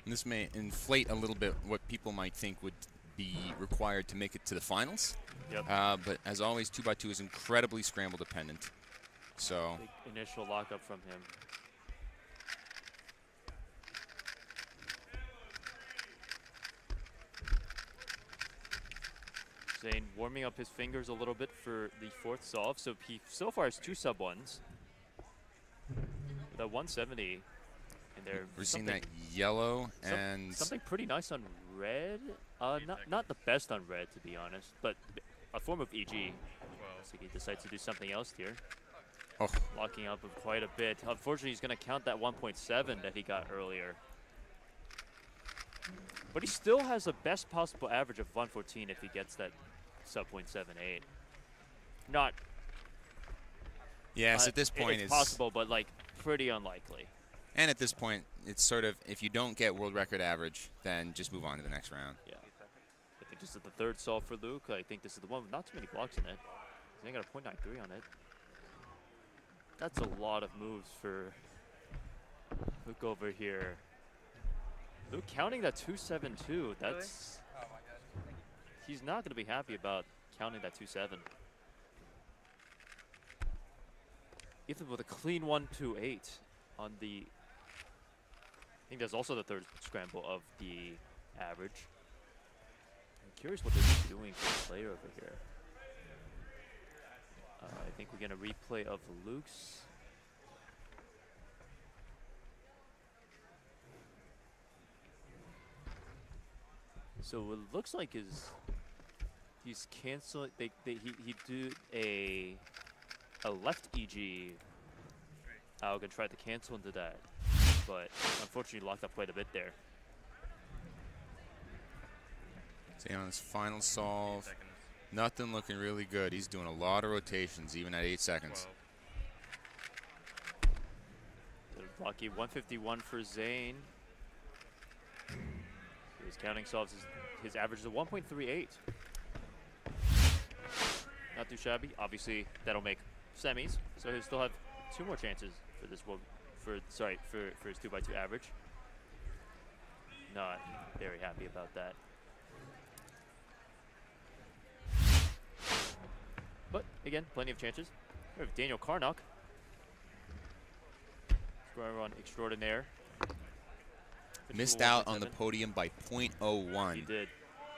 And this may inflate a little bit what people might think would be required to make it to the finals. Yep. But as always, 2x2 is incredibly scramble dependent. So big initial lockup from him. Zane warming up his fingers a little bit for the 4th solve. So he so far has 2 sub-1s. With a 170 in there. We're seeing that yellow and something pretty nice on red. Not the best on red, to be honest, but a form of EG. So he decides to do something else here. Oh. Locking up quite a bit. Unfortunately, he's going to count that 1.7 that he got earlier. But he still has the best possible average of 114 if he gets that sub .78. Not. Yes, at this point it's possible, but like pretty unlikely. And at this point, it's sort of, if you don't get world record average, then just move on to the next round. Yeah. I think this is the third solve for Luke. I think this is the one with not too many blocks in it. He's only got a .93 on it. That's a lot of moves for Luke over here. Luke counting that 2-7-2. That's. He's not going to be happy about counting that 2-7. Ethan with a clean 1-2-8 on the. I think that's also the third scramble of the average. I'm curious what they're doing for the player over here. I think we're going to replay of Luke's. So it looks like he's canceling. He did a left EG. Gonna try to cancel into that, but unfortunately locked up quite a bit there. See, on his final solve, nothing looking really good. He's doing a lot of rotations, even at 8 seconds. Lucky 151 for Zane. His counting solves, his average is a 1.38. Not too shabby. Obviously, that'll make semis, so he'll still have 2 more chances for this one. For his 2x2 average. Not very happy about that. But again, plenty of chances. We have Daniel Karnock, square run extraordinaire. Missed out on the podium by .01. He did.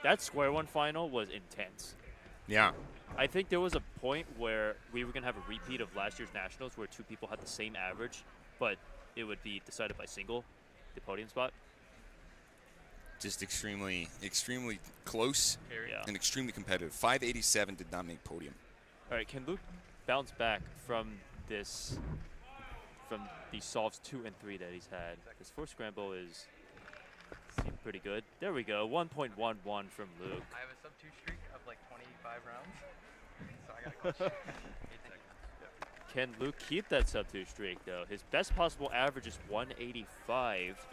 That square one final was intense. Yeah. I think there was a point where we were going to have a repeat of last year's Nationals where 2 people had the same average, but it would be decided by single, the podium spot. Just extremely close and extremely competitive. 587 did not make podium. All right, can Luke bounce back from this, from the solves 2 and 3 that he's had? His first scramble seemed pretty good. There we go, 1.11 from Luke. I have a sub 2 streak of like 25 rounds, so I got to clutch. Can Luke keep that sub 2 streak though? His best possible average is 185.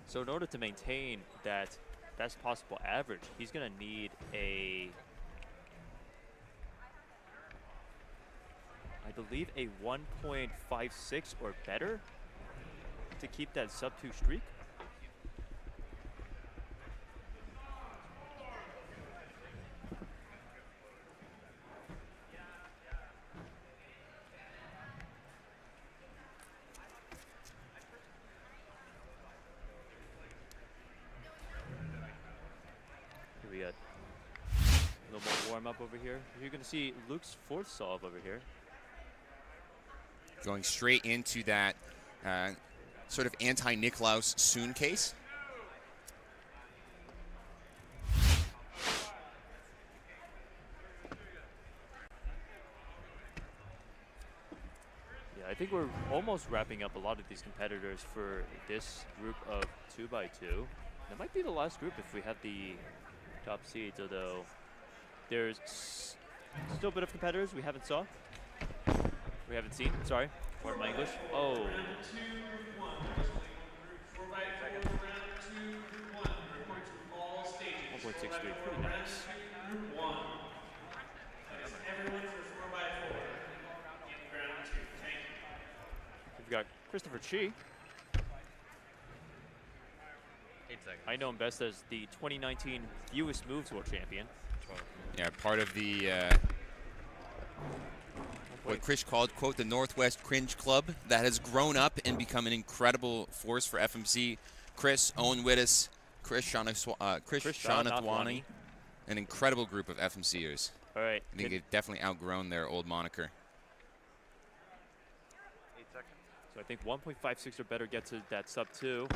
So in order to maintain that best possible average, he's going to need I believe a 1.56 or better to keep that sub 2 streak. Here we got a little more warm up over here. You're going to see Luke's 4th solve over here. Going straight into that sort of anti-Nicklaus Soon case. Yeah, I think we're almost wrapping up a lot of these competitors for this group of 2x2. That might be the last group if we have the top seeds, although there's still a bit of competitors we haven't seen. Sorry, pardon my English. Oh. 1.63, pretty nice. We've got Christopher Chi. 8 seconds. I know him best as the 2019 fewest moves world champion. 12. Yeah, part of the what Chris called, quote, the Northwest Cringe Club that has grown up and become an incredible force for FMC. Chris, Owen Wittes, Chris Shanathwani, an incredible group of FMCers. All right. I think they've definitely outgrown their old moniker. 8 seconds. So I think 1.56 or better gets to that sub 2.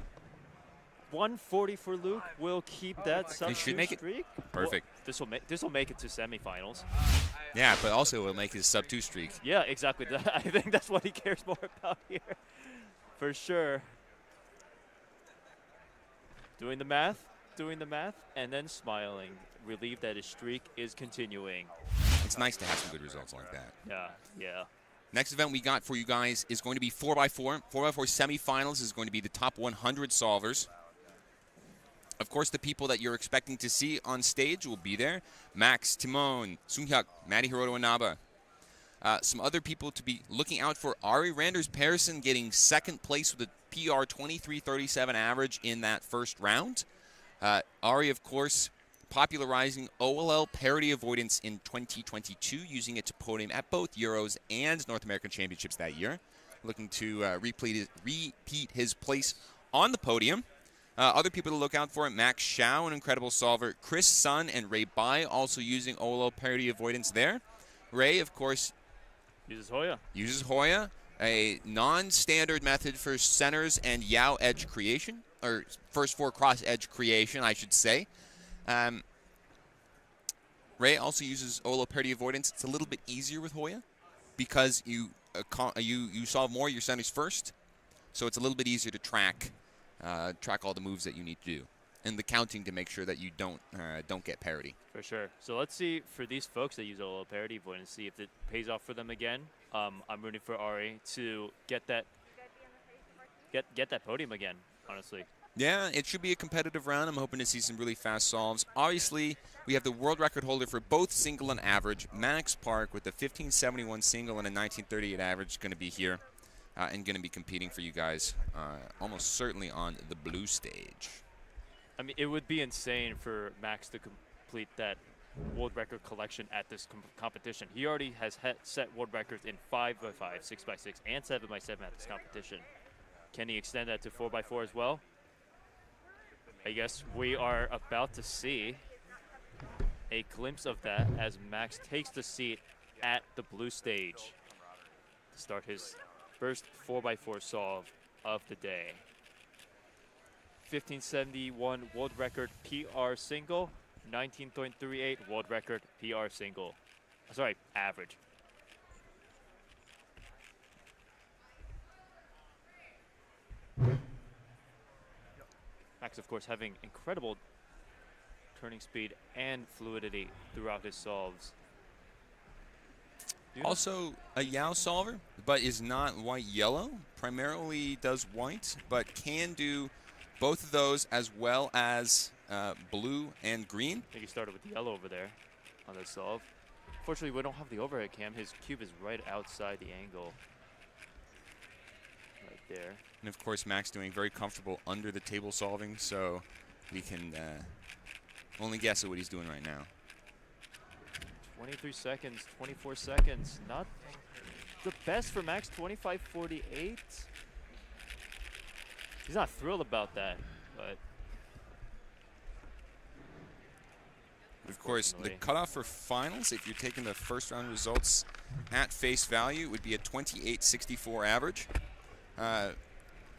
140 for Luke will keep that sub 2 should make streak. It. Perfect. Well, this will make it to semifinals. Yeah, but also it will make his sub 2 streak. Yeah, exactly. I think that's what he cares more about here, for sure. doing the math, and then smiling, relieved that his streak is continuing. It's nice to have some good results like that. Yeah. Next event we got for you guys is going to be 4x4. 4x4 semifinals is going to be the top 100 solvers. Of course, the people that you're expecting to see on stage will be there. Max, Timon, Sunghyuk, Maddie Hiroto Inaba. Some other people to be looking out for: Ari Randers Persson getting second place with a PR 23.37 average in that first round. Ari, of course, popularizing OLL parity avoidance in 2022, using it to podium at both Euros and North American Championships that year. Looking to repeat his place on the podium. Other people to look out for: Max Shao, an incredible solver. Chris Sun and Ray Bai also using OLL parity avoidance there. Ray, of course, uses Hoya, a non-standard method for centers and Yao edge creation, or first four cross edge creation, I should say. Ray also uses OLL parity avoidance. It's a little bit easier with Hoya because you solve more your centers first, so it's a little bit easier to track all the moves that you need to do, and the counting to make sure that you don't get parity. For sure. So let's see, for these folks that use OLL parity avoidance, see if it pays off for them again. I'm rooting for Ari to get that podium again, honestly. Yeah, it should be a competitive round. I'm hoping to see some really fast solves. Obviously, we have the world record holder for both single and average, Max Park, with a 1571 single and a 1938 average, going to be here and going to be competing for you guys almost certainly on the blue stage. I mean, it would be insane for Max to complete that world record collection at this competition. He already has set world records in 5x5, 6x6, and 7x7 at this competition. Can he extend that to 4x4 as well? I guess we are about to see a glimpse of that as Max takes the seat at the blue stage to start his first 4x4 solve of the day. 1571 world record PR single, 19.38 world record PR single. Sorry, average. Max, of course, having incredible turning speed and fluidity throughout his solves. Also a Yao solver, but is not white-yellow. Primarily does white, but can do both of those as well as blue and green. I think he started with yellow over there on this solve. Fortunately, we don't have the overhead cam. His cube is right outside the angle. Right there. And of course, Max doing very comfortable under the table solving, so we can only guess at what he's doing right now. 23 seconds, 24 seconds. Not the best for Max, 25.48. He's not thrilled about that, but... Of course, the cutoff for finals, if you're taking the first round results at face value, would be a 28.64 average.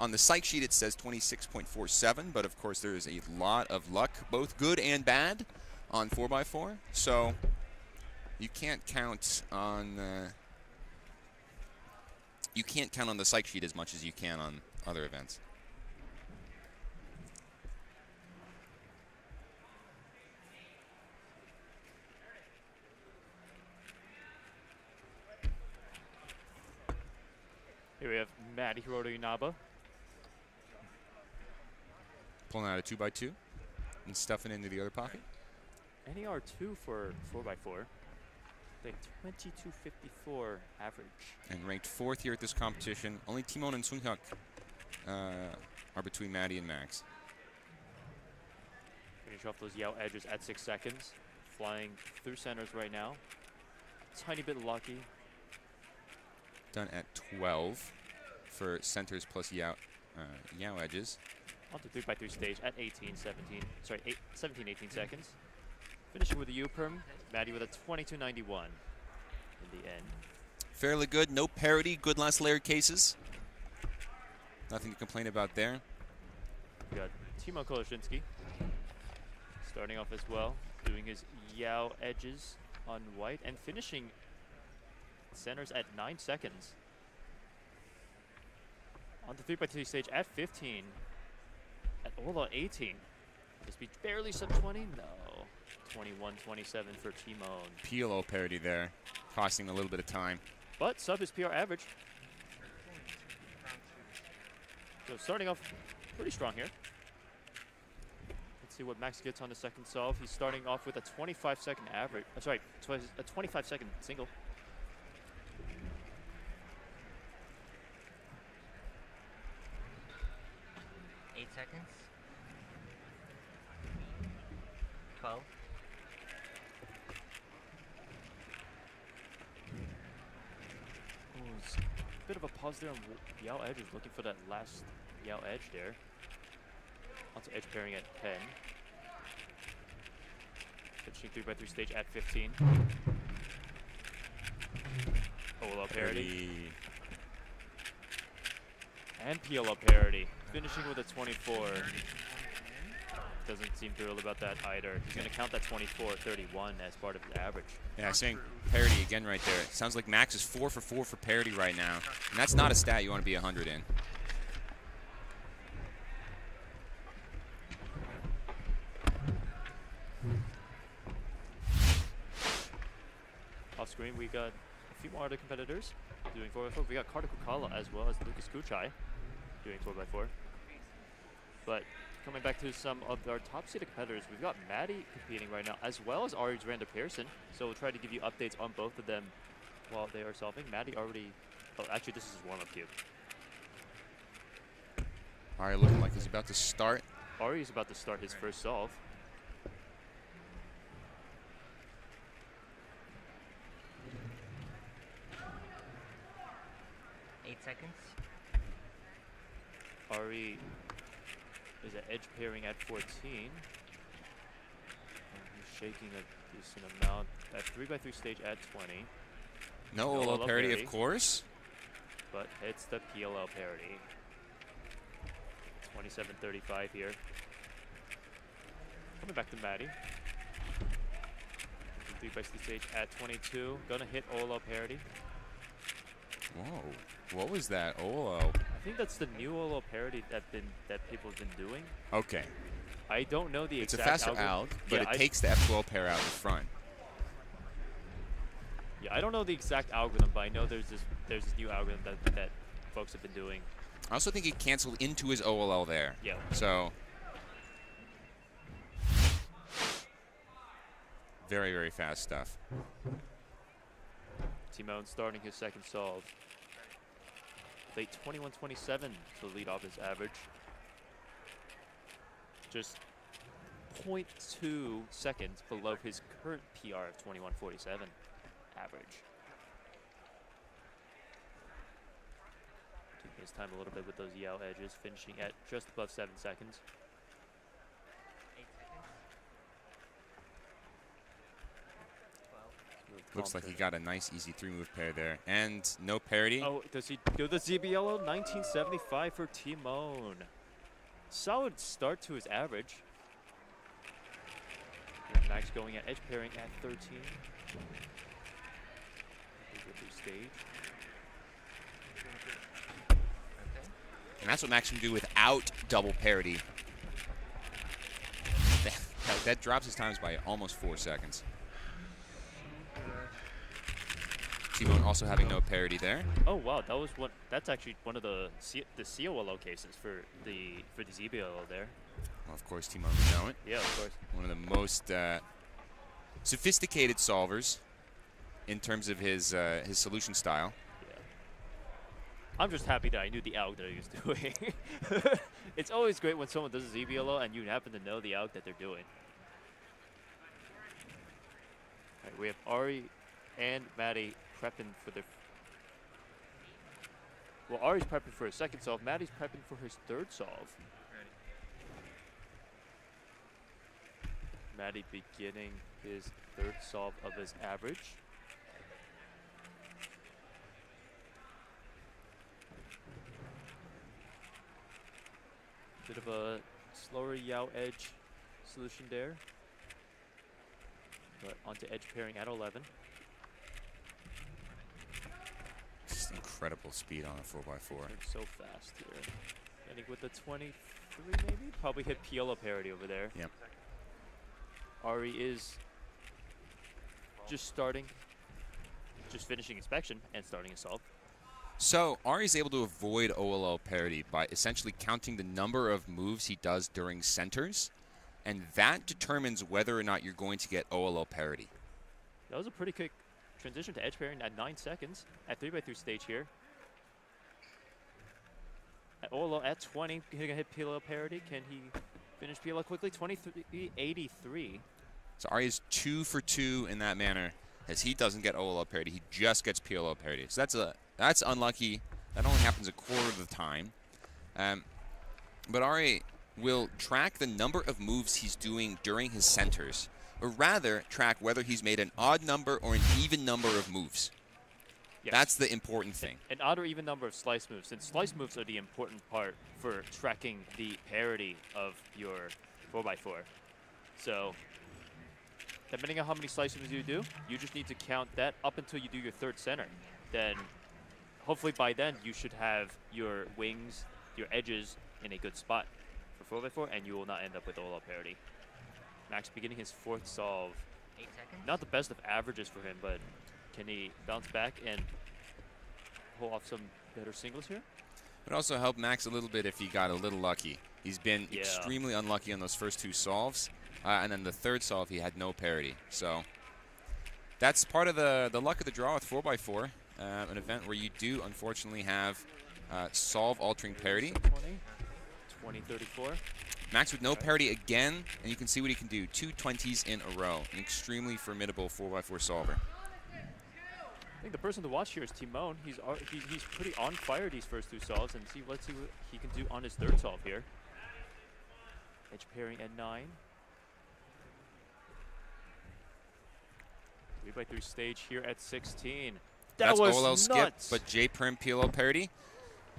On the psych sheet, it says 26.47, but of course there is a lot of luck, both good and bad, on 4x4. So you can't count on the psych sheet as much as you can on other events. Here we have Maddie Hiroto Inaba. Pulling out a 2x2 and stuffing into the other pocket. NER2 for 4x4. They 22.54 average. And ranked 4th here at this competition. Only Timon and Sunghyuk are between Maddie and Max. Finish off those Yao edges at 6 seconds. Flying through centers right now. Tiny bit lucky. Done at 12 for centers plus Yao edges. On to 3x3 stage at 17, 18 seconds. Finishing with a U-perm, Maddie with a 22.91 in the end. Fairly good, no parity, good last layer cases. Nothing to complain about there. We got Timo Koloshinsky starting off as well, doing his Yao edges on white and finishing centers at 9 seconds. On the 3x3 stage at 15. At Ola 18. This be barely sub 20? No. 21-27 for Timon. PLO parity there, costing a little bit of time. But sub his PR average. So starting off pretty strong here. Let's see what Max gets on the second solve. He's starting off with a 25-second average. Sorry, a 25-second single. Seconds. 12. Ooh, it's a bit of a pause there on Yao Edge is looking for that last Yao Edge there. Onto Edge pairing at 10. Finishing 3x3 stage at 15. OLO parity. And PLO parity. Finishing with a 24. Doesn't seem thrilled about that either. He's going to count that 24-31 as part of his average. Yeah, saying parity again right there. It sounds like Max is 4 for 4 for parity right now. And that's not a stat you want to be 100 in. Off screen, we got a few more other competitors doing 4x4. We got Carter Kukala as well as Lucas Kuchai doing 4x4. But coming back to some of our top seeded competitors, we've got Maddie competing right now, as well as Ari's Randa Pearson. So we'll try to give you updates on both of them while they are solving. Maddie already, oh, actually this is his warm-up cube. Ari looking like he's about to start. Ari is about to start his first solve. Seconds. Ari is at edge pairing at 14. And he's shaking a decent amount. At 3x3 stage at 20. No OLO parity, of course. But hits the PLO parity. 27-35 here. Coming back to Maddie. 3x3 stage at 22. Gonna hit OLO parity. Whoa. What was that? OLO. I think that's the new OLO parity that people have been doing. Okay. I don't know the exact exact It's a faster alg, but yeah, it takes the F12 pair out in front. Yeah, I don't know the exact algorithm, but I know there's this new algorithm that folks have been doing. I also think he canceled into his OLL there. Yeah. So very, very fast stuff. Timon starting his second solve. Late 21-27 to lead off his average. Just 0.2 seconds below his current PR of 21-47 average. Taking his time a little bit with those Yao edges, finishing at just above 7 seconds. Looks like he got a nice, easy 3-move pair there. And no parity. Oh, does he go the ZBLO? 1975 for Timon. Solid start to his average. Max going at edge pairing at 13. Stage. And that's what Max can do without double parity. That drops his times by almost 4 seconds. Timon also having no parity there. Oh wow, that was one. That's actually one of the COLO cases for the ZBLO there. Well, of course, Timon would know it. Yeah, of course. One of the most sophisticated solvers in terms of his solution style. Yeah. I'm just happy that I knew the alg that he was doing. It's always great when someone does a ZBLO and you happen to know the alg that they're doing. All right, we have Ari and Maddie prepping for their... Well, Ari's prepping for his second solve. Maddie's prepping for his third solve. Maddie beginning his third solve of his average. Bit of a slower Yao edge solution there. But onto edge pairing at 11. Just incredible speed on a 4x4. It's so fast here. Ending with the 23 maybe? Probably hit PLO parity over there. Yep. Ari is just finishing inspection and starting assault. So Ari is able to avoid OLL parity by essentially counting the number of moves he does during centers, and that determines whether or not you're going to get OLL parity. That was a pretty quick transition to edge pairing at 9 seconds at 3x3 stage here. At OLL at 20, he gonna hit PLO parity. Can he finish PLO quickly? 23.83. So Ari is 2 for 2 in that manner, as he doesn't get OLL parity. He just gets PLO parity. So that's unlucky. That only happens a quarter of the time. But Ari will track the number of moves he's doing during his centers, or rather track whether he's made an odd number or an even number of moves. Yes. That's the important thing. An odd or even number of slice moves, since slice moves are the important part for tracking the parity of your 4x4. So, depending on how many slice moves you do, you just need to count that up until you do your third center. Then, hopefully by then, you should have your wings, your edges in a good spot for 4x4, and you will not end up with OLL parity. Max beginning his 4th solve. 8 seconds. Not the best of averages for him, but can he bounce back and pull off some better singles here? It would also help Max a little bit if he got a little lucky. He's been extremely unlucky on those first 2 solves, and then the 3rd solve he had no parity. So that's part of the luck of the draw with 4x4, an event where you do unfortunately have solve-altering parity. 20-34. Max with no parity again, and you can see what he can do. 2 20s in a row. An extremely formidable 4x4 solver. I think the person to watch here is Timon. He's pretty on fire these first 2 solves, and let's see what he can do on his 3rd solve here. Edge pairing at 9. 3x3 stage here at 16. That's was OLL nuts. skip, but J Prim PLO parity.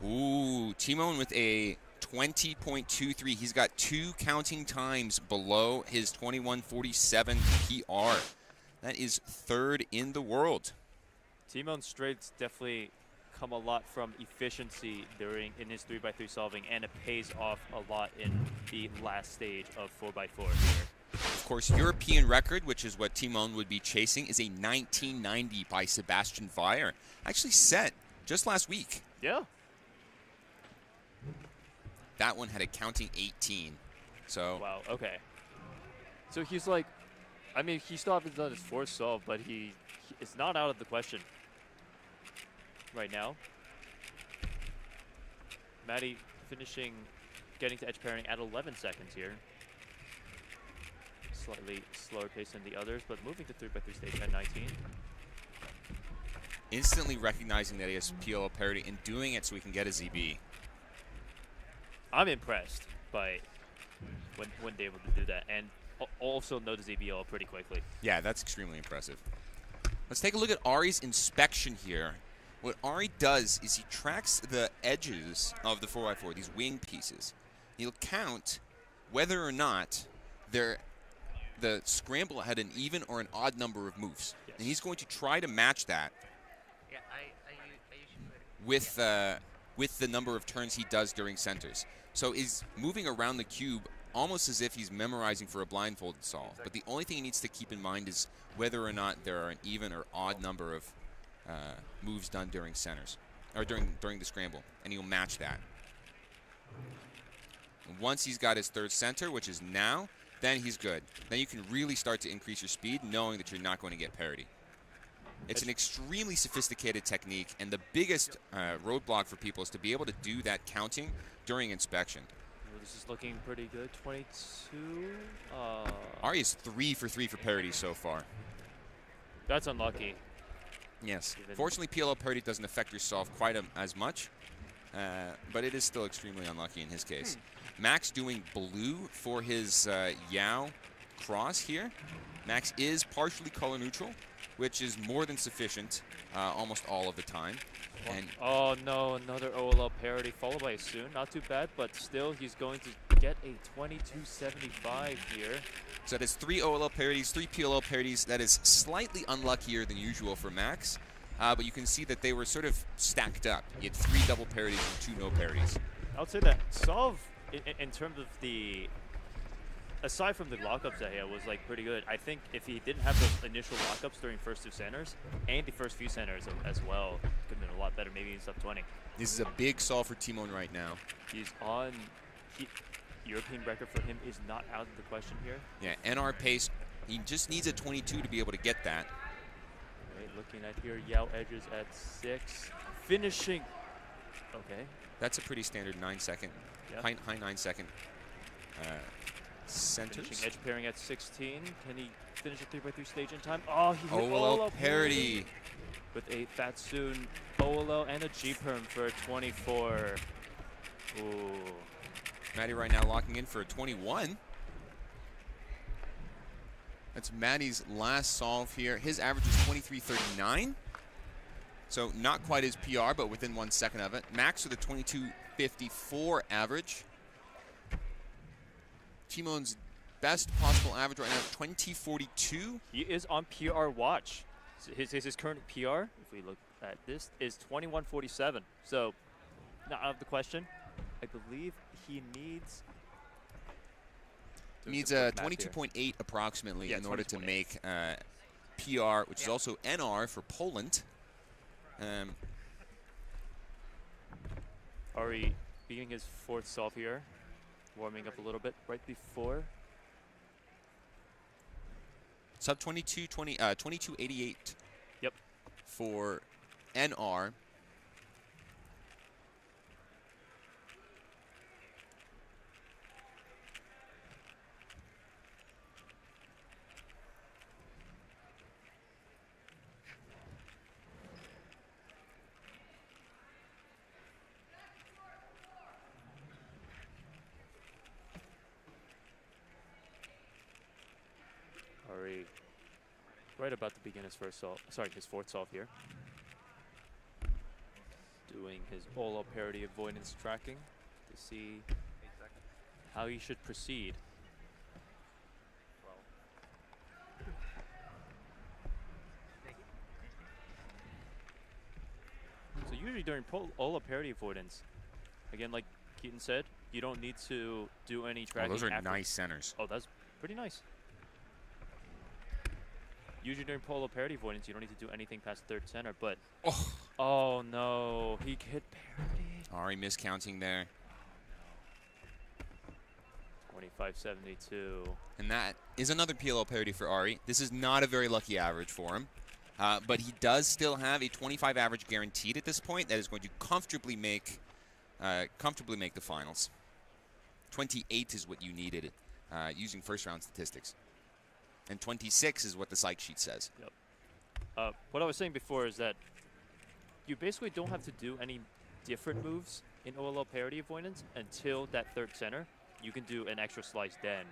Ooh, Timon with a 20.23. He's got 2 counting times below his 21.47 PR. That is 3rd in the world. Timon straights definitely come a lot from efficiency in his 3x3 solving, and it pays off a lot in the last stage of 4x4 here. Of course, European record, which is what Timon would be chasing, is a 1990 by Sebastian Weyer. Actually set just last week. Yeah. That one had a counting 18. So wow, okay. So he's like, I mean, he still hasn't done his 4th solve, but it's not out of the question right now. Maddie getting to edge pairing at 11 seconds here. Slightly slower pace than the others, but moving to 3x3 stage at 19. Instantly recognizing that he has PLO parity and doing it so he can get a ZB. I'm impressed by when they're able to do that, and also know the ZBL pretty quickly. Yeah, that's extremely impressive. Let's take a look at Ari's inspection here. What Ari does is he tracks the edges of the 4x4, these wing pieces. He'll count whether or not the scramble had an even or an odd number of moves. Yes. And he's going to try to match that with the number of turns he does during centers. So he's moving around the cube almost as if he's memorizing for a blindfolded solve. But the only thing he needs to keep in mind is whether or not there are an even or odd number of moves done during centers, or during the scramble, and he'll match that. And once he's got his 3rd center, which is now, then he's good. Then you can really start to increase your speed, knowing that you're not going to get parity. It's an extremely sophisticated technique, and the biggest roadblock for people is to be able to do that counting during inspection. Well, this is looking pretty good. 22. Ari is 3 for 3 for parity so far. That's unlucky. Yes. Fortunately, PLO parity doesn't affect your solve quite as much, but it is still extremely unlucky in his case. Max doing blue for his Yao cross here. Max is partially color neutral, which is more than sufficient almost all of the time. And oh no, another OLL parity followed by a soon. Not too bad, but still he's going to get a 22.75 here. So that is 3 OLL parodies, 3 PLL parodies. That is slightly unluckier than usual for Max, but you can see that they were sort of stacked up. He had 3 double parodies and 2 no parodies. So it is moving around the cube almost as if he's memorizing for a blindfolded solve. But the only thing he needs to keep in mind is whether or not there are an even or odd number of moves. I would say that solve in terms of the, aside from the lockups that he had, was like pretty good. I think if he didn't have those initial lockups during first 2 centers and the first few centers as well, could have been a lot better. Maybe in sub 20. This is a big solve for Timon right now. He's on. European record for him is not out of the question here. Yeah, NR pace. He just needs a 22 to be able to get that. Right, looking at here, Yao edges at 6, finishing. Okay. That's a pretty standard 9-second, Yeah. high 9-second centers. Finishing edge pairing at 16. Can he finish a 3x3 stage in time? Oh, he hit Olo parity with a Fatsoon Olo and a G-perm for a 24. Ooh. Maddie right now locking in for a 21. That's Maddie's last solve here. His average is 23.39. So not quite his PR, but within 1 second of it. Max with a 22.54 average. Timon's best possible average right now, 20.42. He is on PR watch. So his current PR, if we look at this, is 21.47. So not out of the question. I believe he needs a 22.8 approximately in order to make PR, which is also NR for Poland. Ari beginning his 4th solve here, warming up a little bit right before. Sub 22.88. Yep. For NR. Ari right about to begin his first solve, sorry, his 4th solve here. Doing his Olo parity avoidance tracking to see how he should proceed. So usually during Olo parity avoidance, again, like Keaton said, you don't need to do any tracking. Oh, those are after. nice centers. Oh, that's pretty nice. Usually during polo parity avoidance, you don't need to do anything past 3rd center, but... Oh, no. He hit parity. Ari miscounting there. 25.72. And that is another PLO parity for Ari. This is not a very lucky average for him. But he does still have a 25 average guaranteed at this point. That is going to comfortably make the finals. 28 is what you needed using first-round statistics. And 26 is what the psych sheet says. Yep. What I was saying before is that you basically don't have to do any different moves in OLL parity avoidance until that 3rd center. You can do an extra slice then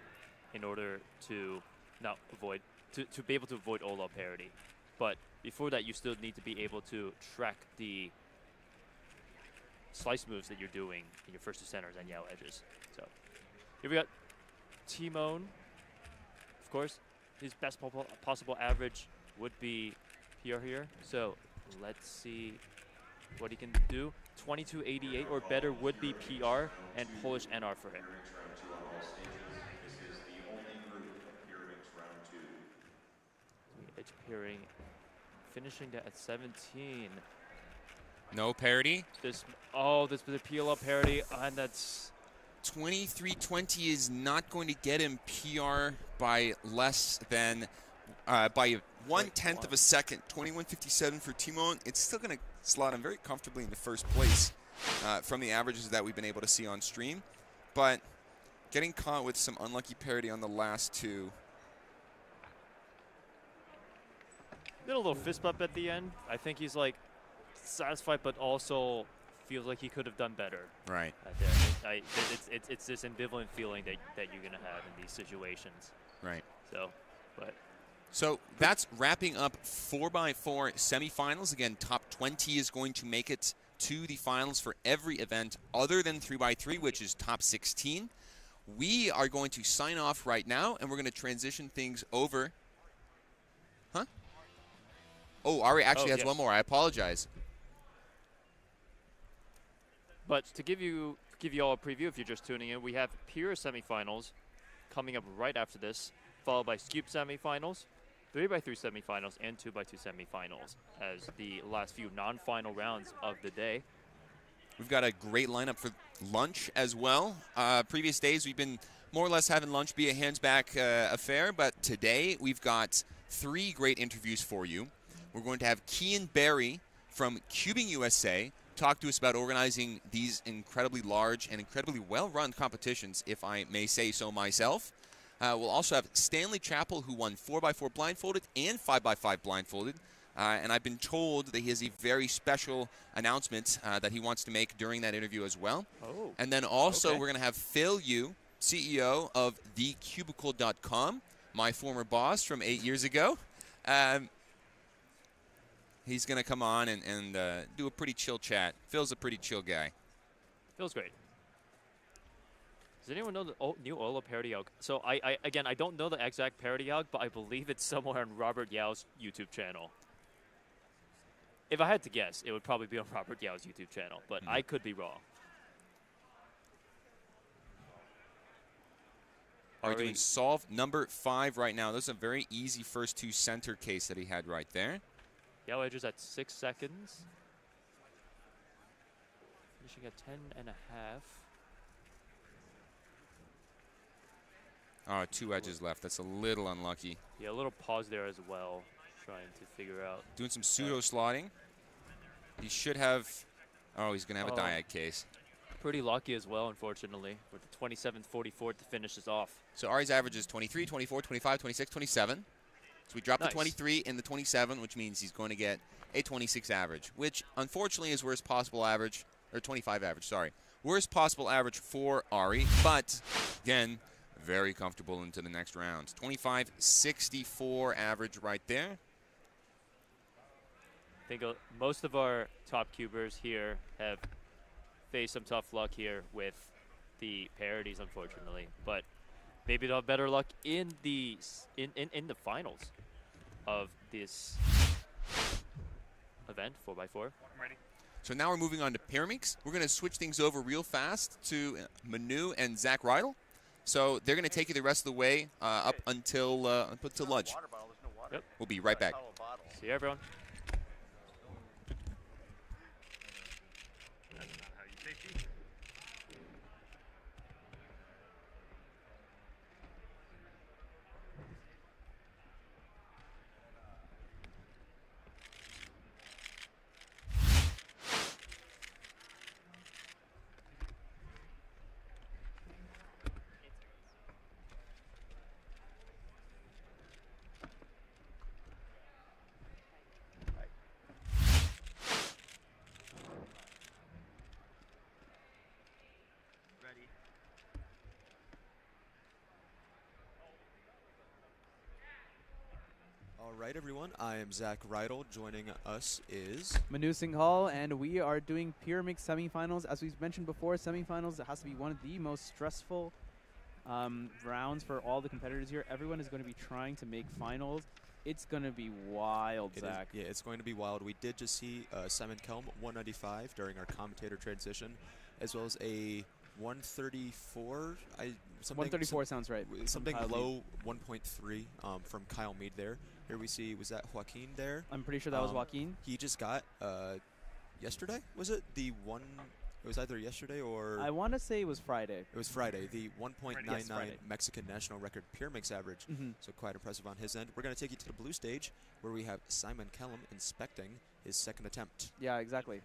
in order to not avoid, to be able to avoid OLL parity. But before that, you still need to be able to track the slice moves that you're doing in your first 2 centers and Yao edges. So here we got Timon, of course. His best possible average would be PR here. So let's see what he can do. 22.88 or better would be PR and Polish NR for him. Edge pairing, finishing that at 17. No parity. This is the PLL parity, and that's 23.20 is not going to get him PR by less than by 1/10 of a second. 21.57 for Timon. It's still going to slot him very comfortably into first place from the averages that we've been able to see on stream, but getting caught with some unlucky parity on the last 2. Did a little fist bump at the end. I think he's like satisfied, but also feels like he could have done better. Right. It's this ambivalent feeling that you're gonna have in these situations. Right. So that's wrapping up 4x4 semifinals. Again, top 20 is going to make it to the finals for every event other than 3x3, which is top 16. We are going to sign off right now, and we're going to transition things over. Huh? Oh, Ari actually has one more. I apologize. But to give you give you all a preview if you're just tuning in. We have Pure semifinals coming up right after this, followed by Skewb semifinals, 3x3 semifinals, and 2x2 semifinals as the last few non-final rounds of the day. We've got a great lineup for lunch as well. Previous days, we've been more or less having lunch be a hands-back affair, but today we've got 3 great interviews for you. We're going to have Kian Barry from Cubing USA talk to us about organizing these incredibly large and incredibly well-run competitions, if I may say so myself. We'll also have Stanley Chappell, who won 4x4 blindfolded and 5x5 blindfolded. And I've been told that he has a very special announcement that he wants to make during that interview as well. Oh. And then also we're going to have Phil Yu, CEO of thecubicle.com, my former boss from 8 years ago. He's going to come on and do a pretty chill chat. Phil's a pretty chill guy. Feels great. Does anyone know the new Ola parody alg? So I don't know the exact parody alg, but I believe it's somewhere on Robert Yao's YouTube channel. If I had to guess, it would probably be on Robert Yao's YouTube channel, but I could be wrong. We're doing solve number 5 right now. This is a very easy first 2 center case that he had right there. Yao edges at 6 seconds. Finishing at 10.5. Oh, 2 edges left. That's a little unlucky. Yeah, a little pause there as well, trying to figure out. Doing some pseudo slotting. He should have. Oh, he's going to have a diag case. Pretty lucky as well, unfortunately, with the 27.44 to finish this off. So Ari's average is 23, 24, 25, 26, 27. So we dropped the 23 and the 27, which means he's going to get a 26 average, which unfortunately is worst possible average, or 25 average, sorry. Worst possible average for Ari, but again, very comfortable into the next round. 25.64 average right there. I think most of our top cubers here have faced some tough luck here with the parodies, unfortunately. But maybe they'll have better luck in the finals of this event, 4x4. I'm ready. So now we're moving on to Pyraminx. We're going to switch things over real fast to Manu and Zach Rydell. So they're going to take you the rest of the way up until lunch. Yep. We'll be right back. See you, everyone. That's not how you safety. All right, everyone. I am Zach Rydell. Joining us is Manu Singhal, and we are doing Pyraminx semifinals. As we've mentioned before, semifinals, it has to be one of the most stressful rounds for all the competitors here. Everyone is going to be trying to make finals. It's going to be wild, Zach. Yeah, it's going to be wild. We did just see Simon Kelm 195 during our commentator transition, as well as a 134. 134 sounds right. Something low 1.3 from Kyle Mead there. Here we see, was that Joaquin there? I'm pretty sure that was Joaquin. He just got, yesterday, was it? It was either yesterday or... I want to say it was Friday. It was Friday. The 1.99 Mexican national record Pyraminx average. So quite impressive on his end. We're going to take you to the blue stage where we have Simon Kellum inspecting his second attempt. Yeah, exactly.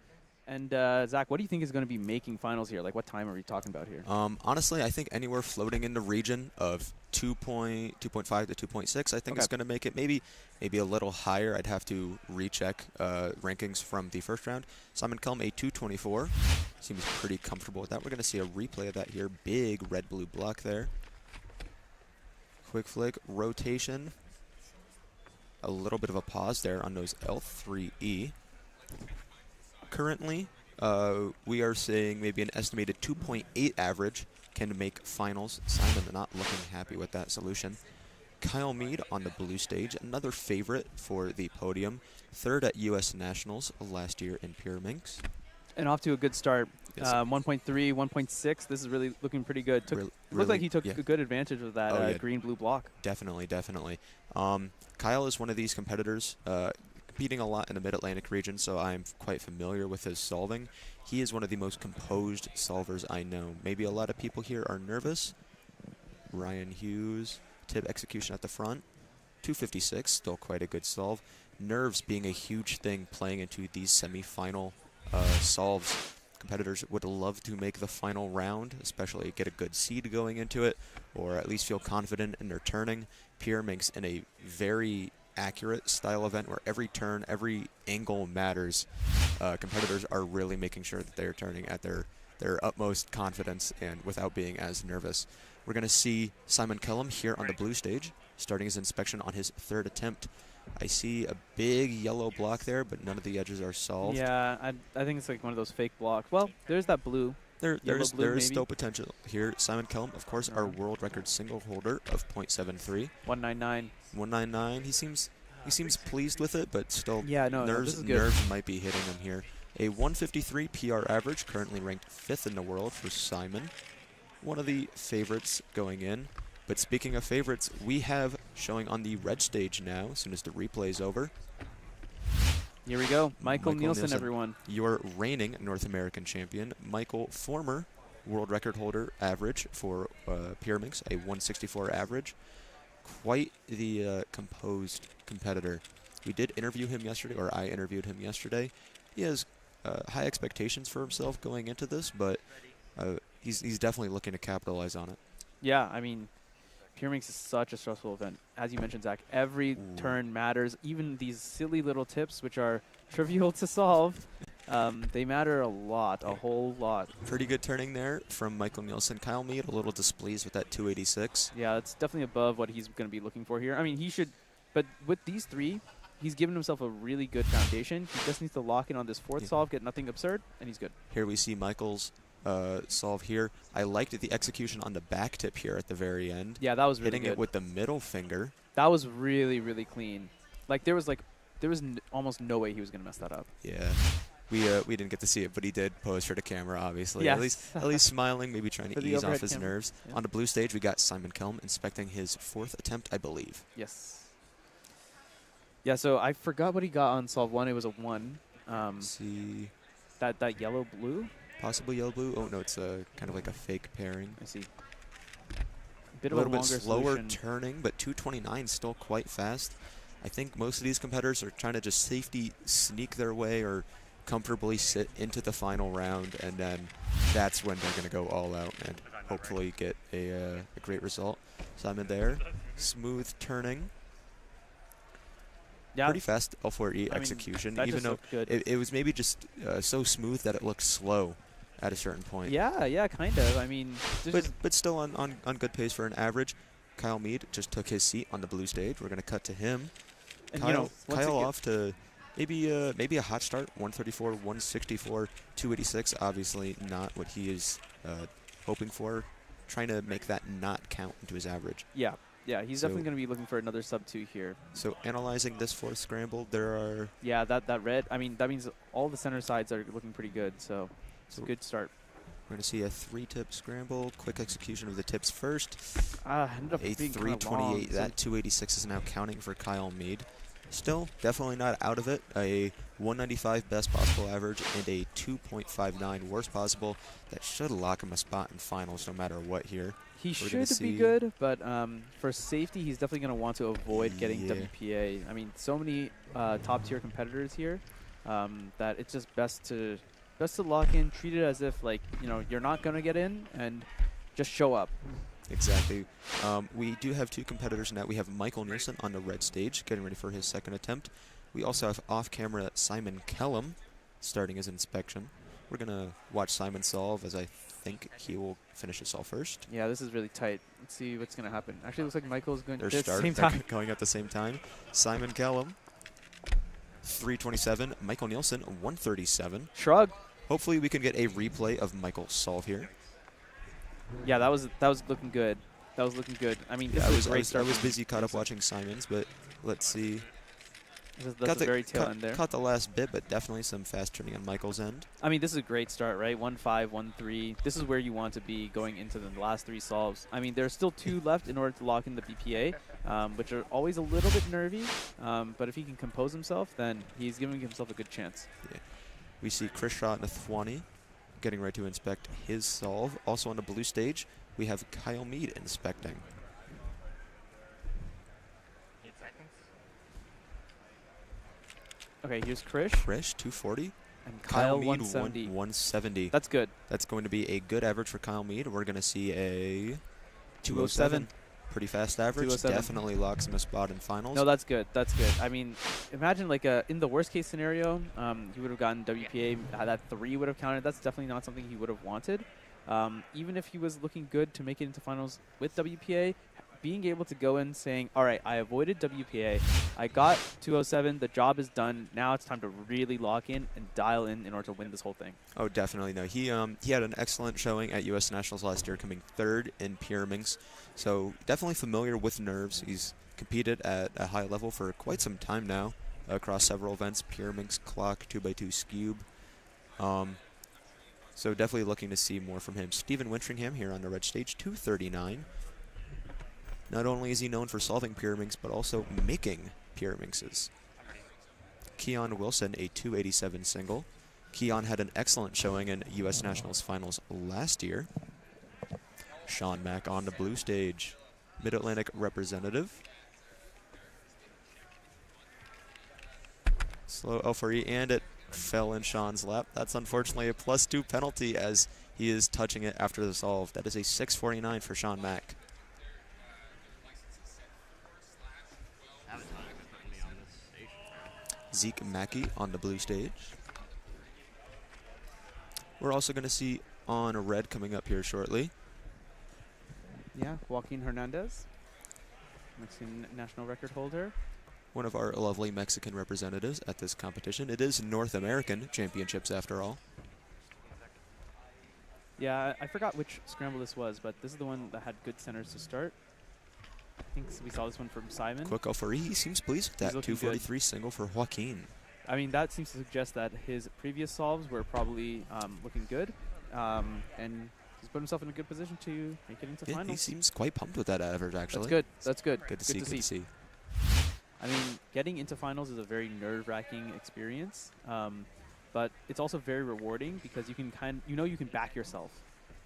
And Zach, what do you think is going to be making finals here? Like, what time are we talking about here? Honestly, I think anywhere floating in the region of 2.5 to 2.6, I think is going to make it maybe a little higher. I'd have to recheck rankings from the first round. Simon Kelm, a 224. Seems pretty comfortable with that. We're going to see a replay of that here. Big red-blue block there. Quick flick, rotation. A little bit of a pause there on those L3E. Currently, we are seeing maybe an estimated 2.8 average can make finals. Simon not looking happy with that solution. Kyle Mead on the blue stage, another favorite for the podium. Third at U.S. Nationals last year in Pyraminx. And off to a good start. Yes. 1.3, 1.6. This is really looking pretty good. Looked like he took a good advantage of that green-blue block. Definitely, definitely. Kyle is one of these competitors competing a lot in the Mid-Atlantic region, so I'm quite familiar with his solving. He is one of the most composed solvers I know. Maybe a lot of people here are nervous. Ryan Hughes, tip execution at the front. 256, still quite a good solve. Nerves being a huge thing playing into these semi-final solves. Competitors would love to make the final round, especially get a good seed going into it, or at least feel confident in their turning. Pyraminx in a very accurate style event where every turn, every angle matters. Competitors are really making sure that they're turning at their utmost confidence and without being as nervous. We're going to see Simon Kellum here on the blue stage, starting his inspection on his third attempt. I see a big yellow block there, but none of the edges are solved. Yeah, I think it's like one of those fake blocks. Well, there's that blue. There is still potential here. Simon Kellum, of course, our world record single holder of .73. 199. 199. He seems pleased with it, but still nerves might be hitting him here. A 153 PR average, currently ranked 5th in the world for Simon. One of the favorites going in. But speaking of favorites, we have showing on the red stage now, as soon as the replay is over. Here we go. Michael Nielsen, everyone. Your reigning North American champion. Michael, former world record holder average for Pyraminx, a 164 average. Quite the composed competitor. We did interview him yesterday, or I interviewed him yesterday. He has high expectations for himself going into this, but he's definitely looking to capitalize on it. Yeah, I mean, Pyraminx is such a stressful event. As you mentioned, Zach, every turn matters. Even these silly little tips, which are trivial to solve, they matter a lot, a whole lot. Pretty good turning there from Michael Nielsen. Kyle Mead a little displeased with that 286. Yeah, it's definitely above what he's going to be looking for here. I mean, he should, but with these three, he's given himself a really good foundation. He just needs to lock in on this fourth solve, get nothing absurd, and he's good. Here we see Michael's solve here. I liked the execution on the back tip here at the very end. Yeah, that was really hitting good. It with the middle finger. That was really, really clean. Like there was almost no way he was gonna mess that up. Yeah, we didn't get to see it, but he did pose for the camera, obviously. Yes. At least smiling, maybe trying to ease off his camera. nerves. Yeah. On the blue stage, we got Simon Kellum inspecting his fourth attempt, I believe. Yes. Yeah, so I forgot what he got on solve 1. It was a 1. See. That yellow blue. Possibly yellow blue. Oh no, it's kind of like a fake pairing. I see. A little bit slower turning, but 229 still quite fast. I think most of these competitors are trying to just safety sneak their way or comfortably sit into the final round, and then that's when they're going to go all out and hopefully get a great result. Simon there, smooth turning. Yeah. Pretty fast L4E execution, even though it was maybe just so smooth that it looked slow at a certain point. Yeah, kind of. I mean, but still on good pace for an average. Kyle Mead just took his seat on the blue stage. We're going to cut to him. And Kyle off to maybe a hot start, 134, 164, 286. Obviously not what he is hoping for. Trying to make that not count into his average. Yeah, he's definitely going to be looking for another sub-2 here. So analyzing this fourth scramble, there are... Yeah, that red, I mean, that means all the center sides are looking pretty good, so it's a good start. We're going to see a 3-tip scramble, quick execution of the tips first. Ended up a 328, that 286 is now counting for Kyle Mead. Still, definitely not out of it. A 195 best possible average and a 2.59 worst possible. That should lock him a spot in finals no matter what here. He should be good, but for safety, he's definitely going to want to avoid getting WPA. I mean, so many top-tier competitors here that it's just best to lock in, treat it as if, like, you're not going to get in, and just show up. Exactly. We do have two competitors now. We have Michael Nielsen on the red stage, getting ready for his second attempt. We also have off-camera Simon Kellum starting his inspection. We're going to watch Simon solve, as I think he will finish his solve first. Yeah, this is really tight. Let's see what's going to happen. Actually, it looks like Michael's going to at the same time. Going at the same time. Simon Kellum, 327. Michael Nielsen, 137. Shrug. Hopefully we can get a replay of Michael's solve here. Yeah, that was looking good. That was looking good. I mean, I was busy caught up watching Simon's, but let's see. That's the very tail end there. Caught the last bit, but definitely some fast turning on Michael's end. I mean, this is a great start, right? 1-5, 1-3. This is where you want to be going into the last 3 solves. I mean, there's still 2 left in order to lock in the BPA, which are always a little bit nervy. But if he can compose himself, then he's giving himself a good chance. Yeah. We see Krishna Nathwani getting ready to inspect his solve. Also on the blue stage, we have Kyle Mead inspecting. 8 seconds. Okay, here's Krish. Krish, 240. And Kyle Mead, 170. 170. That's good. That's going to be a good average for Kyle Mead. We're going to see a 207. Pretty fast average. Definitely locks him a spot in finals. No, that's good. That's good. I mean, imagine like in the worst case scenario, he would have gotten WPA. That 3 would have counted. That's definitely not something he would have wanted. Even if he was looking good to make it into finals with WPA, being able to go in saying, all right, I avoided WPA. I got 207. The job is done. Now it's time to really lock in and dial in order to win this whole thing. Oh, definitely. No, he had an excellent showing at U.S. Nationals last year, coming 3rd in Pyraminx. So definitely familiar with nerves. He's competed at a high level for quite some time now across several events, Pyraminx, Clock, 2x2 Skewb. So definitely looking to see more from him. Stephen Wintringham here on the red stage, 239. Not only is he known for solving Pyraminx, but also making Pyraminxes. Keon Wilson, a 287 single. Keon had an excellent showing in U.S. Nationals finals last year. Sean Mack on the blue stage, Mid-Atlantic representative. Slow L4E, and it fell in Sean's lap. That's unfortunately a +2 penalty as he is touching it after the solve. That is a 649 for Sean Mack. Zeke Mackey on the blue stage. We're also going to see on a red coming up here shortly. Yeah, Joaquin Hernandez, Mexican national record holder. One of our lovely Mexican representatives at this competition. It is North American Championships after all. Yeah, I forgot which scramble this was, but this is the one that had good centers to start. I think we saw this one from Simon. Quick Alfari, he seems pleased with that 243 good. Single for Joaquin. I mean, that seems to suggest that his previous solves were probably looking good, and he's put himself in a good position to make it into finals. He seems quite pumped with that average, actually. That's good. That's good. Good to see. I mean, getting into finals is a very nerve-wracking experience, but it's also very rewarding because you can you can back yourself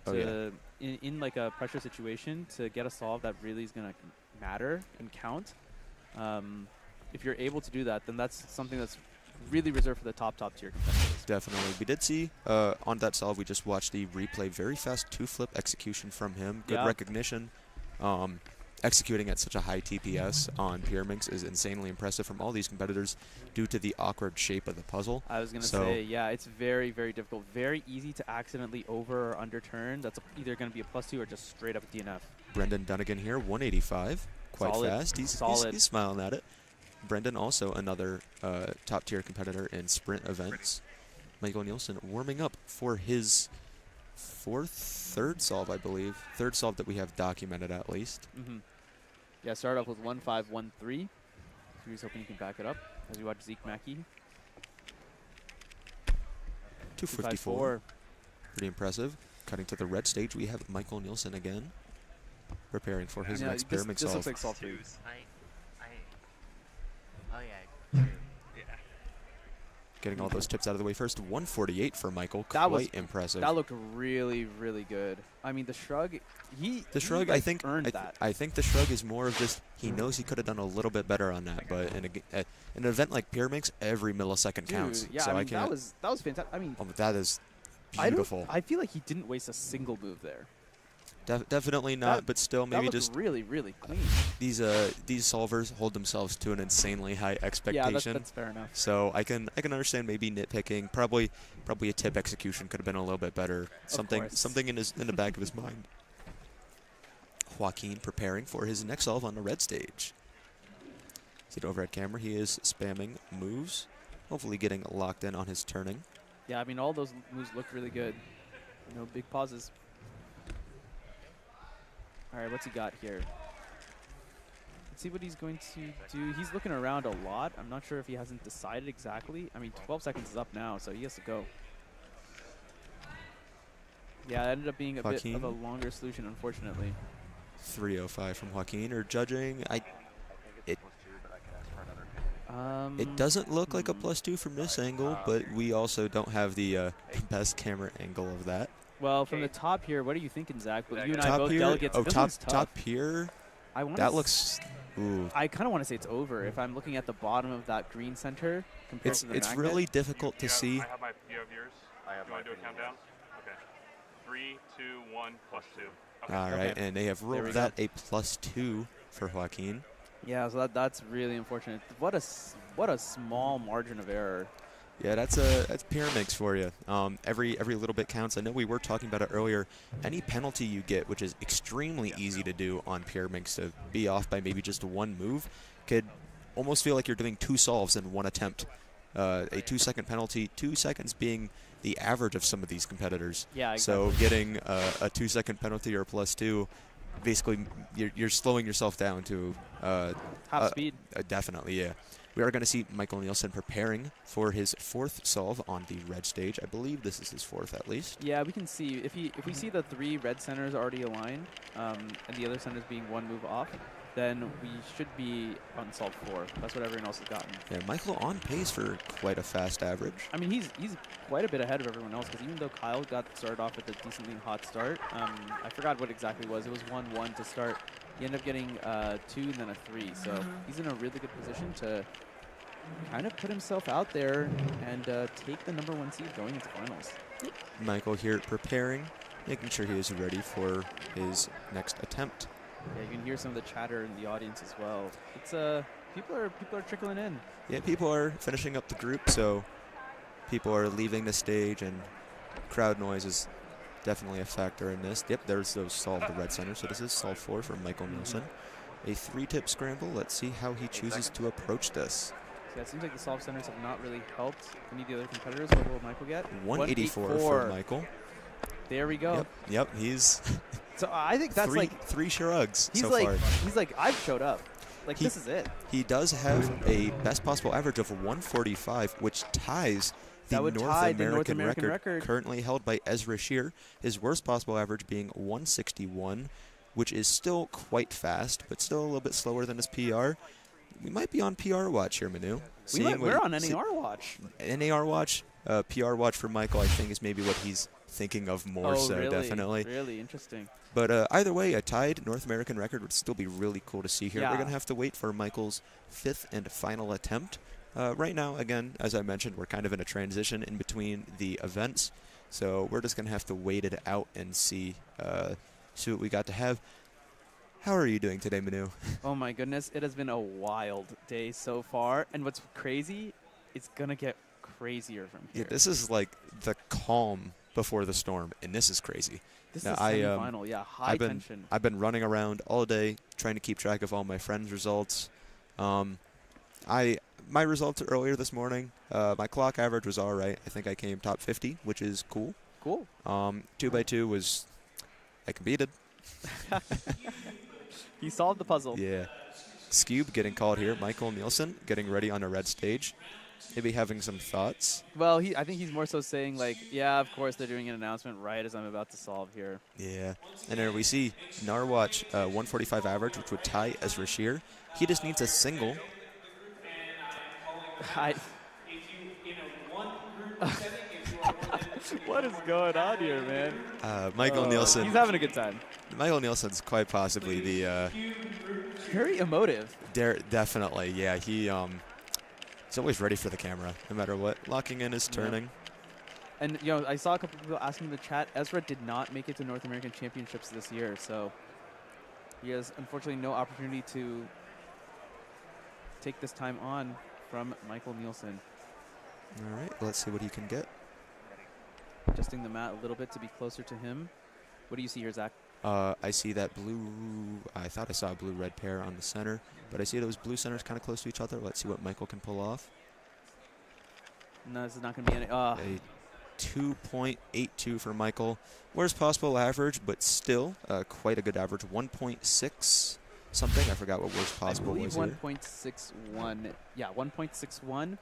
in like a pressure situation to get a solve that really is going to matter and count. If you're able to do that, then that's something that's really reserved for the top tier competitors. Definitely. We did see on that solve, we just watched the replay, very fast 2-flip execution from him. Good recognition. Executing at such a high TPS on Pyraminx is insanely impressive from all these competitors due to the awkward shape of the puzzle. I was going to say, yeah, it's very, very difficult. Very easy to accidentally over or underturn. That's either going to be a +2 or just straight up DNF. Brendan Dunnigan here, 185. Quite solid. Fast. He's smiling at it. Brendan also another top-tier competitor in sprint events. Michael Nielsen warming up for his third solve, I believe. Third solve that we have documented at least. Mm-hmm. Yeah, start off with 1-5, 1-3. He's hoping you can back it up as we watch Zeke Mackey. 254. Pretty impressive. Cutting to the red stage, we have Michael Nielsen again, preparing for his next Pyraminx solve. This looks like solve 3. Oh yeah. Getting all those tips out of the way first. 148 for Michael. Quite impressive. That looked really, really good. I mean, the shrug, I think earned that. I think the shrug is more of just he knows he could have done a little bit better on that. But in an event like Pyraminx, every millisecond counts. Yeah, so I mean, that was fantastic. I mean, that is beautiful. I feel like he didn't waste a single move there. Definitely not, but still maybe just really, really clean. These solvers hold themselves to an insanely high expectation. Yeah, that's fair enough. So I can understand maybe nitpicking. Probably a tip execution could have been a little bit better. Something in the back of his mind. Joaquin preparing for his next solve on the red stage. See it overhead camera. He is spamming moves, hopefully getting locked in on his turning. Yeah, I mean all those moves looked really good. No big pauses. All right, what's he got here? Let's see what he's going to do. He's looking around a lot. I'm not sure if he hasn't decided exactly. I mean, 12 seconds is up now, so he has to go. Yeah, it ended up being a bit of a longer solution, unfortunately. 3:05 from Joaquin. Or judging, it doesn't look like a +2 from this angle, but we also don't have the best camera angle of that. Well, from the top here, what are you thinking, Zach? But you and I Top both here? delegates. Oh, This one's tough. top here? That looks... Ooh. I kind of want to say it's over if I'm looking at the bottom of that green center compared to the It's magnet. really difficult to see. You have yours? You want to do a countdown? Okay. 3, 2, 1, +2. Okay. All right, and they have rolled that a +2 for Joaquin. Yeah, so that's really unfortunate. What a small margin of error. Yeah, that's Pyraminx for you. Every little bit counts. I know we were talking about it earlier. Any penalty you get, which is extremely easy to do on Pyraminx, to be off by maybe just one move, could almost feel like you're doing 2 solves in one attempt. A 2-second penalty, 2 seconds being the average of some of these competitors. Yeah, exactly. So getting a 2-second penalty or +2, basically you're slowing yourself down to half speed. Definitely, yeah. We are going to see Michael Nielsen preparing for his 4th solve on the red stage. I believe this is his 4th at least. Yeah, we can see if we see the 3 red centers already aligned, and the other centers being 1 move off, then we should be on solve 4. That's what everyone else has gotten. Yeah, Michael on pace for quite a fast average. I mean, he's quite a bit ahead of everyone else, because even though Kyle got started off with a decently hot start, I forgot what exactly it was. It was 1-1 to start. He ended up getting 2 and then a 3. So he's in a really good position to kind of put himself out there and take the #1 seed going into finals. Michael here preparing, making sure he is ready for his next attempt. Yeah, you can hear some of the chatter in the audience as well. It's people are trickling in. Yeah, people are finishing up the group, so people are leaving the stage, and crowd noise is definitely a factor in this. Yep, there's those solve the red center. So this is solve 4 from Michael Nielsen. A 3-tip scramble. Let's see how he chooses to approach this. Yeah, it seems like the solve centers have not really helped any of the other competitors. What will Michael get? 184 for Michael. There we go. Yep, he's... So I think that's three shrugs so far. He's like, I've showed up. Like, this is it. He does have a best possible average of 145, which ties the North American record currently held by Ezra Shear. His worst possible average being 161, which is still quite fast, but still a little bit slower than his PR. We might be on PR watch here, Manu. We're on NAR watch. NAR watch, PR watch for Michael, I think, is maybe what he's thinking of more really? Definitely. Really interesting. But either way, a tied North American record would still be really cool to see here. Yeah. We're going to have to wait for Michael's 5th and final attempt. Right now, again, as I mentioned, we're kind of in a transition in between the events. So we're just going to have to wait it out and see what we got to have. How are you doing today, Manu? Oh, my goodness. It has been a wild day so far. And what's crazy, it's going to get crazier from here. Yeah, this is like the calm before the storm, and this is crazy. This is semifinal, yeah, high tension. I've been running around all day trying to keep track of all my friends' results. My results earlier this morning, my clock average was all right. I think I came top 50, which is cool. Cool. 2x2 was, I competed. He solved the puzzle. Yeah. Skewb getting called here. Michael Nielsen getting ready on a red stage. Maybe having some thoughts. Well, I think he's more so saying, like, yeah, of course they're doing an announcement right as I'm about to solve here. Yeah. And there we see Narwatch 145 average, which would tie Ezra Shear. He just needs a single. What is going on here, man? Michael Nielsen. He's having a good time. Michael Nielsen's quite possibly the... very emotive. Definitely, yeah. He's always ready for the camera, no matter what. Locking in is turning. And, you know, I saw a couple people asking in the chat, Ezra did not make it to North American Championships this year, so he has, unfortunately, no opportunity to take this time on from Michael Nielsen. All right, let's see what he can get. Adjusting the mat a little bit to be closer to him. What do you see here, Zach? I see that blue, I thought I saw a blue-red pair on the center, but I see those blue centers kind of close to each other. Let's see what Michael can pull off. No, this is not going to be any... A 2.82 for Michael. Worst possible average, but still quite a good average. 1.6 something. I forgot what worst possible was here. 1.61. Yeah, 1.61.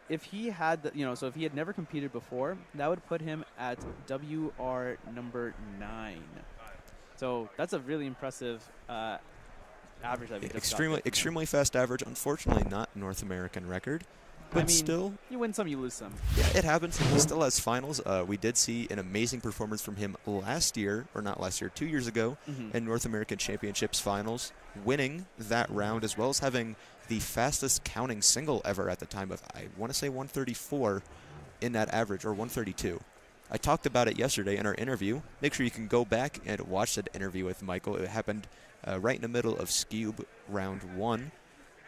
If he had, so if he had never competed before, that would put him at WR number 9. So that's a really impressive average that we just got. Extremely fast average. Unfortunately, not North American record. But still, you win some, you lose some. Yeah, it happens. He still has finals. We did see an amazing performance from him last year, or not last year, 2 years ago, in North American Championships finals, winning that round as well as having the fastest counting single ever at the time of, I want to say 134 in that average, or 132. I talked about it yesterday in our interview. Make sure you can go back and watch that interview with Michael. It happened right in the middle of Skewb round 1.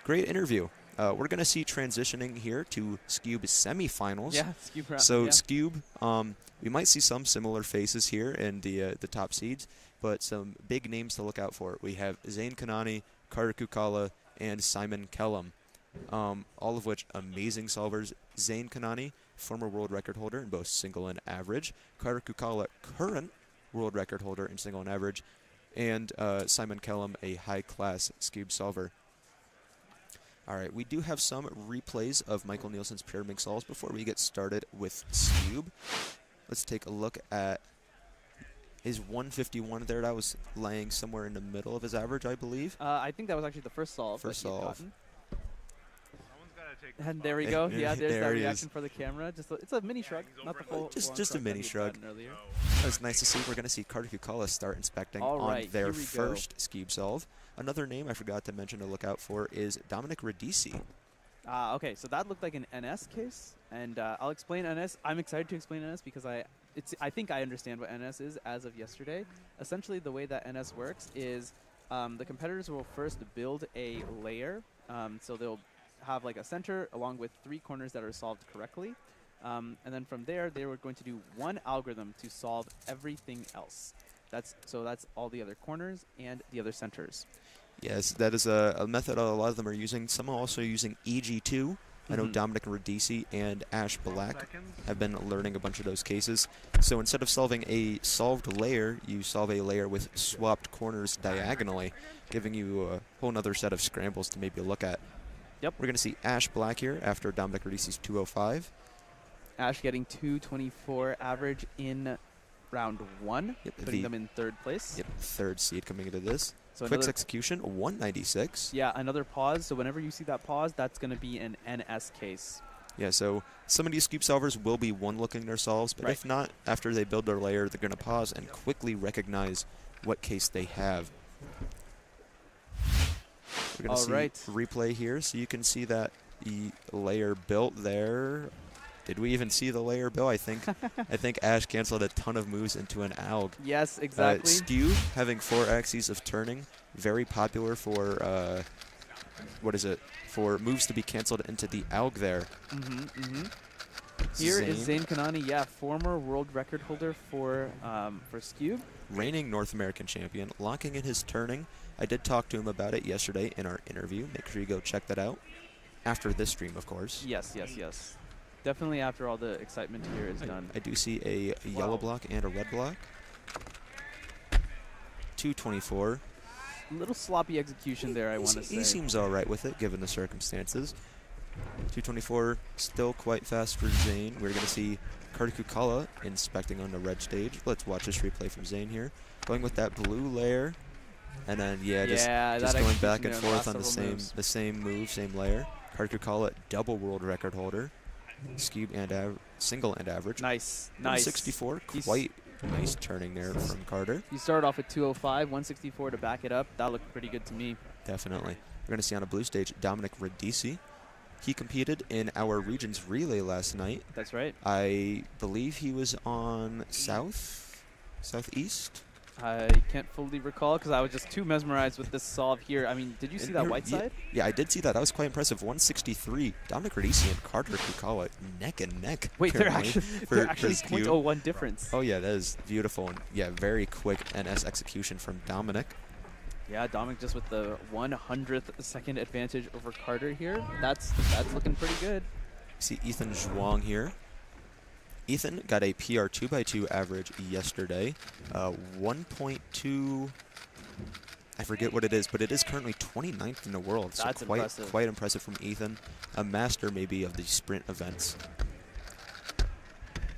Great interview. We're going to see transitioning here to Skewb semifinals. Yeah, Skewb round. So yeah. Skewb, we might see some similar faces here in the top seeds, but some big names to look out for. We have Zain Kanani, Carter Kukala, and Simon Kellum, all of which amazing solvers. Zain Kanani, former world record holder in both single and average. Carter Kukala, current world record holder in single and average. And Simon Kellum, a high-class Skewb solver. All right, we do have some replays of Michael Nielsen's Pyraminx solves before we get started with Skewb. Let's take a look at his 151 there. That was laying somewhere in the middle of his average, I believe. I think that was actually the first solve. First solve. And there we go. Yeah, there's that reaction for the camera. It's a mini shrug, not the full. Just a mini shrug. That was nice to see. We're going to see Carter Kukala start inspecting on their first Skewb solve. Another name I forgot to mention to look out for is Dominic Radici. Okay, so that looked like an NS case, and I'll explain NS. I'm excited to explain NS because I think I understand what NS is as of yesterday. Essentially, the way that NS works is the competitors will first build a layer. So they'll have like a center along with 3 corners that are solved correctly. And then from there, they were going to do one algorithm to solve everything else. That's all the other corners and the other centers. Yes, that is a method a lot of them are using. Some are also using EG2. I know Dominic Radici and Ash Black have been learning a bunch of those cases. So instead of solving a solved layer, you solve a layer with swapped corners diagonally, giving you a whole other set of scrambles to maybe look at. Yep. We're going to see Ash Black here after Dominic Radici's 205. Ash getting 224 average in round 1, putting them in 3rd place. Yep, 3rd seed coming into this. So Quick's execution, 196. Yeah, another pause. So whenever you see that pause, that's going to be an NS case. Yeah, so some of these Skewb solvers will be one-looking their solves, but if not, after they build their layer, they're going to pause and quickly recognize what case they have. We're going to see replay here, so you can see that the layer built there. Did we even see the layer built? I think Ash canceled a ton of moves into an alg. Yes, exactly. Skewb having 4 axes of turning, very popular for for moves to be canceled into the alg there. Here is Zain Kanani, former world record holder for Skewb. Reigning North American champion, locking in his turning. I did talk to him about it yesterday in our interview. Make sure you go check that out. After this stream, of course. Yes. Definitely after all the excitement here is done. I do see a yellow block and a red block. 224. A little sloppy execution there, I want to say. He seems all right with it, given the circumstances. 224, still quite fast for Zain. We're going to see Carter Kukala inspecting on the red stage. Let's watch this replay from Zain here. Going with that blue layer. And then, just going back and forth on the same move, same layer. Carter Kukala, double world record holder. Skewb and single and average. Nice. 164, quite nice turning there from Carter. You started off at 205, 164 to back it up. That looked pretty good to me. Definitely. We're going to see on a blue stage Dominic Radici. He competed in our region's relay last night. That's right. I believe he was on southeast. I can't fully recall because I was just too mesmerized with this solve here. I mean, did you see that white side? Yeah, I did see that. That was quite impressive. 163. Dominic Radici and Carter Kukala neck and neck. Wait, they're actually 0.01 difference. Oh, yeah, that is beautiful. And, very quick NS execution from Dominic. Yeah, Dominic just with the 100th second advantage over Carter here. That's looking pretty good. See Ethan Zhuang here. Ethan got a PR 2x2 average yesterday. 1.2. I forget what it is, but it is currently 29th in the world. That's so impressive. Quite impressive from Ethan. A master, maybe, of the sprint events.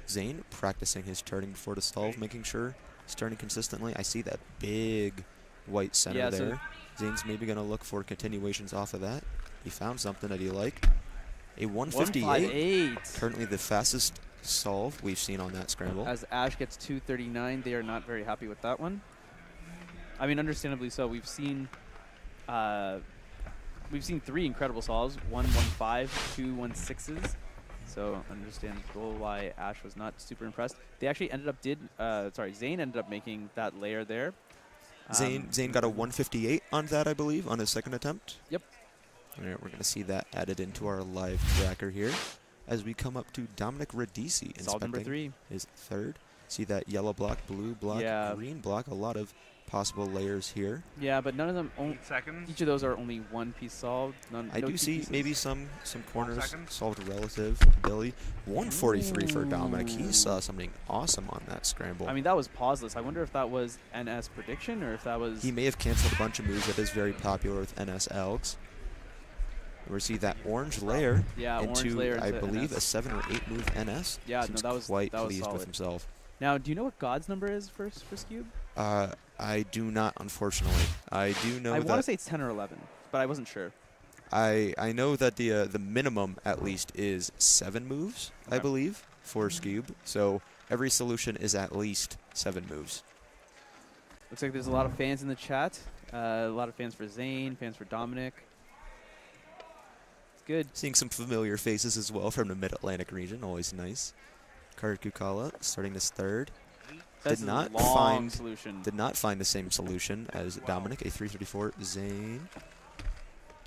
Zane practicing his turning before the solve, making sure he's turning consistently. I see that big white center there. Zane's maybe going to look for continuations off of that. He found something that he liked. A 158. Currently the fastest solve we've seen on that scramble. As Ash gets 239, they are not very happy with that one. I mean, understandably so. We've seen 3 incredible solves, 115, 2 16s. So understandable why Ash was not super impressed. They actually ended up Zane ended up making that layer there. Zane got a 158 on that, I believe, on his second attempt. Yep. All right, we're going to see that added into our live tracker here as we come up to Dominic Radici Solve number 3. His third. See that yellow block, blue block, green block, a lot of possible layers here. Yeah, but none of them. Each of those are only one piece solved. I do see maybe some corners solved relative ability. 143 for Dominic. He saw something awesome on that scramble. I mean, that was pauseless. I wonder if that was NS prediction or if that was. He may have canceled a bunch of moves that is very popular with NS Elgs. We see that orange layer into I believe, NS. a 7 or 8 move NS. Yeah, Seems no, that was quite that was pleased solid. with himself. Now, do you know what God's number is for Skewb? I do not, unfortunately. I do know I that. want to say it's 10 or 11, but I wasn't sure. I know that the minimum at least is 7 moves, I believe, for Skewb. So every solution is at least 7 moves. Looks like there's a lot of fans in the chat. A lot of fans for Zane, fans for Dominic. It's good. Seeing some familiar faces as well from the Mid-Atlantic region, always nice. Kukala starting this third. That's did not find the same solution as Dominic. A 334 Zane.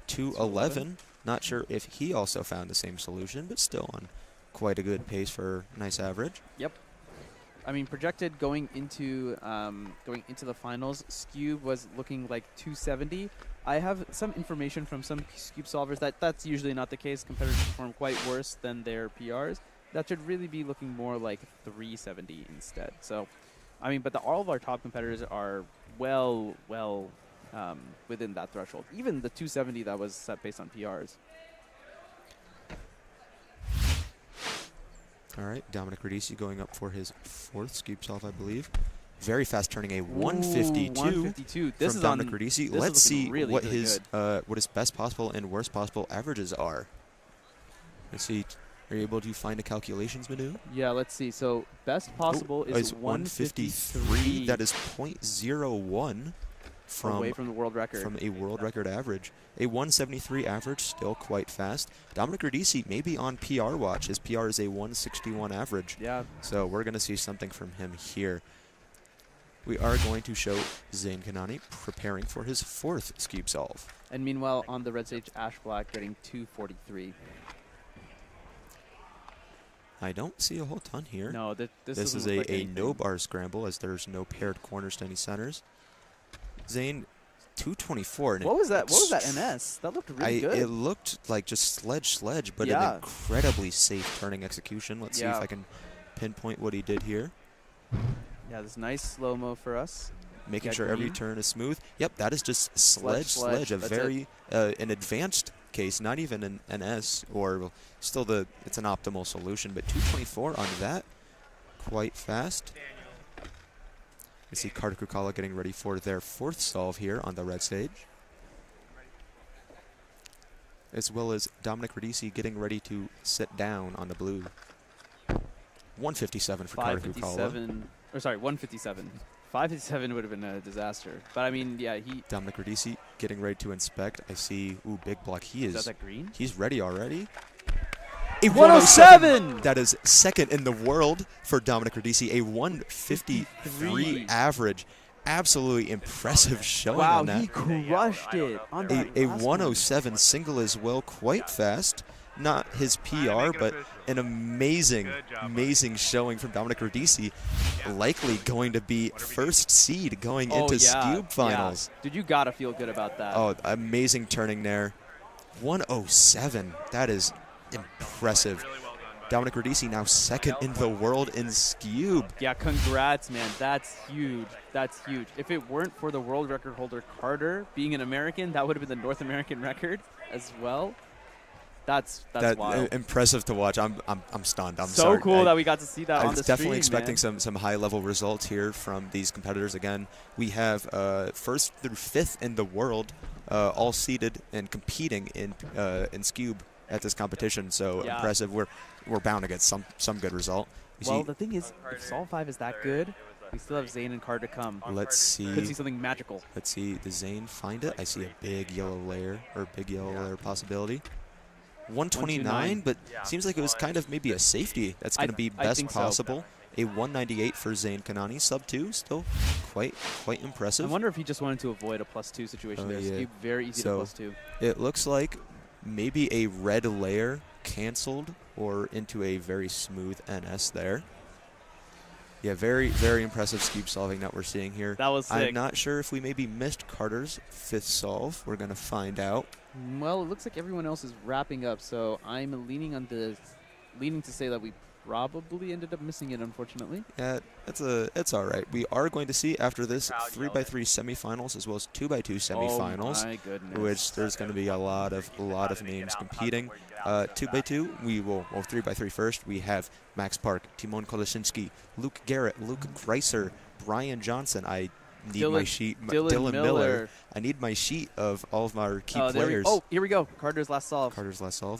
211. Not sure if he also found the same solution, but still on quite a good pace for a nice average. Yep. I mean, projected going into the finals, Skewb was looking like 270. I have some information from some Skewb solvers that that's usually not the case. Competitors perform quite worse than their PRs. That should really be looking more like 370 instead. So, I mean, but all of our top competitors are well within that threshold. Even the 270 that was set based on PRs. All right, Dominic Radici going up for his 4th Skewb solve, I believe. Very fast, turning a 152. 152. This from is Dominic Radici. Let's see really, what really his best possible and worst possible averages are. Let's see. Are you able to find a calculations menu? Yeah, let's see. So best possible is 153. That is 0.01 away from the world record. From a world record average. A 173 average, still quite fast. Dominic Radici may be on PR watch. His PR is a 161 average. Yeah. So we're going to see something from him here. We are going to show Zane Kanani preparing for his 4th Skewb solve. And meanwhile, on the red stage, Ash Black getting 243. I don't see a whole ton here. No, this is a no-bar scramble as there's no paired corners to any centers. Zane, 224. What was that? What was that NS? That looked really good. It looked like just sledge, but an incredibly safe turning execution. Let's see if I can pinpoint what he did here. Yeah, this nice slow-mo for us. Making sure every turn is smooth. Yep, that is just sledge. A very an advanced case, not even an NS, or still it's an optimal solution, but 224 on that, quite fast. We see Kukala getting ready for their 4th solve here on the red stage, as well as Dominic Radici getting ready to sit down on the blue. 157 for Kukala. 157. 557 would have been a disaster. But I mean, yeah, Dominic Radici getting ready to inspect. I see, big block. Is that green? He's ready already. A 107! That is 2nd in the world for Dominic Radici. A 153 average. Absolutely impressive showing on that. Wow, he crushed it. On a 107 single as well, quite fast. Not his PR, but an amazing showing from Dominic Radici. Likely going to be 1st seed going into Skewb finals. Yeah. Dude, you got to feel good about that. Oh, amazing turning there. 107. That is impressive. Dominic Radici now second in the world in Skewb. Yeah, congrats, man. That's huge. That's huge. If it weren't for the world record holder Carter being an American, that would have been the North American record as well. That's wild. Impressive to watch. I'm stunned. I'm so sorry. Cool that we got to see that I on the was definitely stream, expecting man. some high-level results here from these competitors. Again, we have first through fifth in the world, all seeded and competing in Skewb at this competition. So Yeah. impressive. We're bound to get some good result. Well, the thing is, if Sol 5 is that good, we still have Zane and Carter to come. Let's see. Could see something magical. Let's see. Does Zane find it? I see a big yellow layer possibility. 129, but seems like it was kind of maybe a safety. That's going to be best possible. A 198 for Zane Kanani, sub 2, still quite impressive. I wonder if he just wanted to avoid a +2 situation there. Yeah. Skewb very easy to +2. It looks like maybe a red layer canceled or into a very smooth NS there. Yeah, very impressive Skewb solving that we're seeing here. That was sick. I'm not sure if we maybe missed Carter's 5th solve. We're going to find out. Well, it looks like everyone else is wrapping up, so I'm leaning to say that we probably ended up missing it, unfortunately. Yeah, it's all right. We are going to see after this 3x3 semifinals as well as 2x2 semifinals, oh my goodness. which there's going to be a lot of names competing. 2x2, we will 3x3 first. We have Max Park, Timon Kolosinski, Luke Garrett, Luke Greiser, Brian Johnson. I need my sheet. Dylan Miller. I need my sheet of all of our key players. Here we go. Carter's last solve.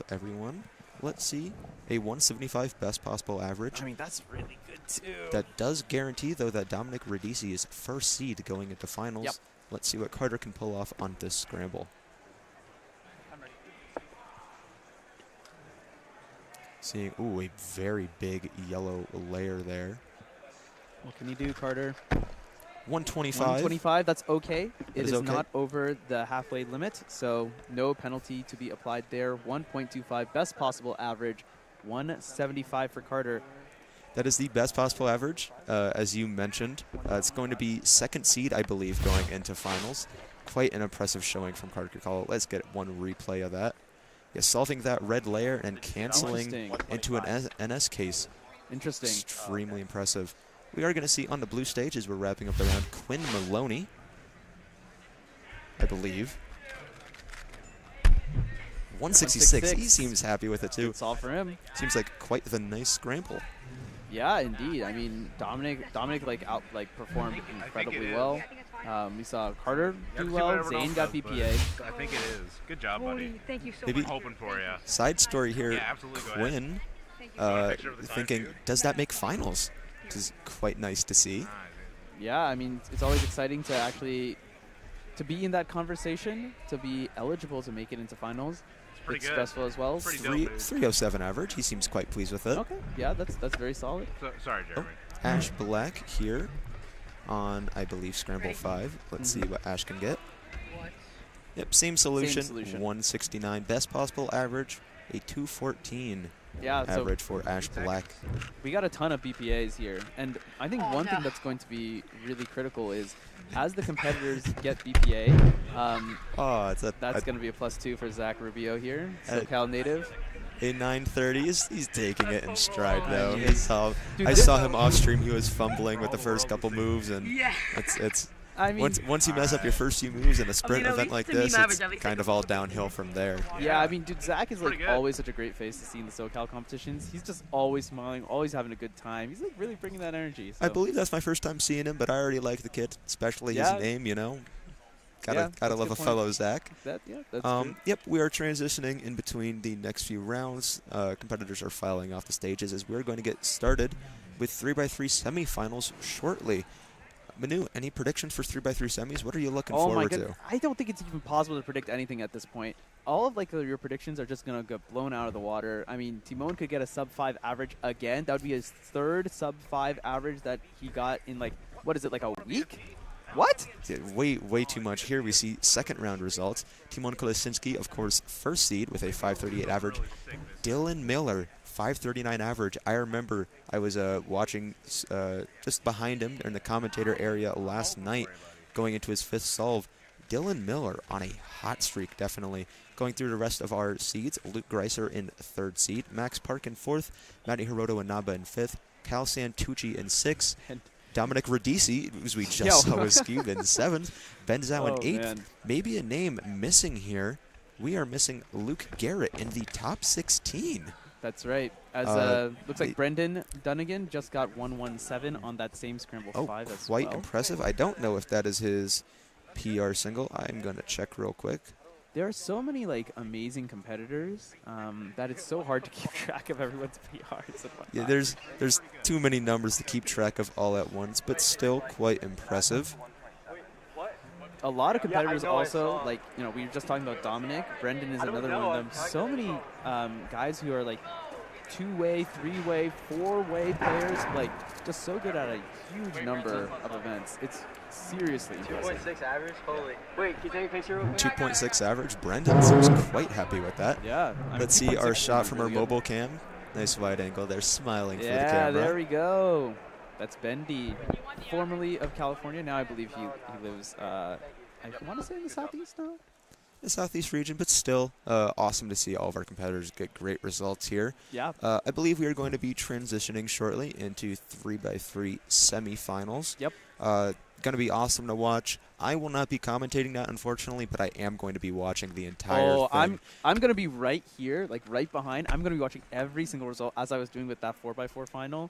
Everyone. Let's see. A 175 best possible average. I mean, that's really good, too. That does guarantee, though, that Dominic Radici is first seed going into finals. Yep. Let's see what Carter can pull off on this scramble. Seeing, a very big yellow layer there. What can you do, Carter? 125. 125, that's okay. It is okay. not over the halfway limit, so no penalty to be applied there. 1.25, best possible average. 175 for Carter. That is the best possible average, as you mentioned. It's going to be second seed, I believe, going into finals. Quite an impressive showing from Carter Kirkalla. Let's get one replay of that. Yeah, solving that red layer and canceling into an NS case. Interesting. Extremely impressive. We are going to see on the blue stage as we're wrapping up the round, Quinn Maloney, I believe. 166. He seems happy with it, too. It's all for him. Seems like quite the nice scramble. Yeah, indeed. I mean, Dominic performed incredibly well. We saw Carter do well. Zane got BPA. I think it is. Good job, buddy. Thank you so Maybe much. Hoping for you. Side story here, Yeah, absolutely. Go Quinn thinking, does that make finals? Which is quite nice to see. Yeah, I mean, it's always exciting to actually be in that conversation, to be eligible to make it into finals. Pretty it's good. stressful as well. 307 average. He seems quite pleased with it. Okay, yeah, that's very solid. Sorry, Jeremy. Ash Black here on, I believe, Scramble 5. Let's see what Ash can get. Yep, same solution. 169 best possible average, a 214 average for Ash Black. We got a ton of BPAs here, and I think one thing that's going to be really critical is as the competitors get BPA, that's going to be a +2 for Zach Rubio here, SoCal native. A 930, he's taking it in stride though. Dude, I saw him off stream. He was fumbling with the first couple moves, and it's. I mean, once you mess up your first few moves in a sprint event like this, it's kind of all downhill from there. Yeah, I mean, dude, Zach is like always such a great face to see in the SoCal competitions. He's just always smiling, always having a good time. He's like really bringing that energy. So. I believe that's my first time seeing him, but I already like the kid, especially his name. You know, gotta love a fellow Zach. That's true. Yep, we are transitioning in between the next few rounds. Competitors are filing off the stages as we're going to get started with 3x3 semifinals shortly. Manu, any predictions for 3x3 semis? What are you looking forward to? I don't think it's even possible to predict anything at this point. All of your predictions are just going to get blown out of the water. I mean, Timon could get a sub-5 average again. That would be his third sub-5 average that he got in a week? What? Yeah, way too much. Here we see second round results. Timon Kolosinski, of course, first seed with a 538 average. Dylan Miller, 539 average. I remember I was watching just behind him in the commentator area last night going into his fifth solve. Dylan Miller on a hot streak, definitely. Going through the rest of our seeds, Luke Greiser in 3rd seed, Max Park in 4th, Matty Hiroto and Naba in 5th, Cal Santucci in 6th, Dominic Radici, as we just saw with Skewb, in 7th, Ben Zhao in 8th. Man. Maybe a name missing here. We are missing Luke Garrett in the top 16. That's right. As looks like Brendan Dunnigan just got 117 on that same Scramble 5 as well. Quite impressive. I don't know if that is his PR single. I'm going to check real quick. There are so many like amazing competitors that it's so hard to keep track of everyone's PRs. Yeah, there's too many numbers to keep track of all at once, but still quite impressive. A lot of competitors also, like, you know, we were just talking about Dominic. Brendan is another one of them. So many guys who are like 2-way, 3-way, 4-way players, like just so good at a huge number of events. It's seriously impressive. 2.6 average? Holy. Wait, can you take a picture real quick? 2.6 average. Brendan seems quite happy with that. Yeah. Let's see our shot from our mobile cam. Nice wide angle there, smiling for the camera. Yeah, there we go. That's Bendy, formerly of California. Now I believe he lives, I want to say in the Southeast now? The Southeast region, but still awesome to see all of our competitors get great results here. Yeah. I believe we are going to be transitioning shortly into 3x3 semifinals. Yep. Going to be awesome to watch. I will not be commentating that, unfortunately, but I am going to be watching the entire thing. I'm going to be right here, like right behind. I'm going to be watching every single result as I was doing with that 4x4 final.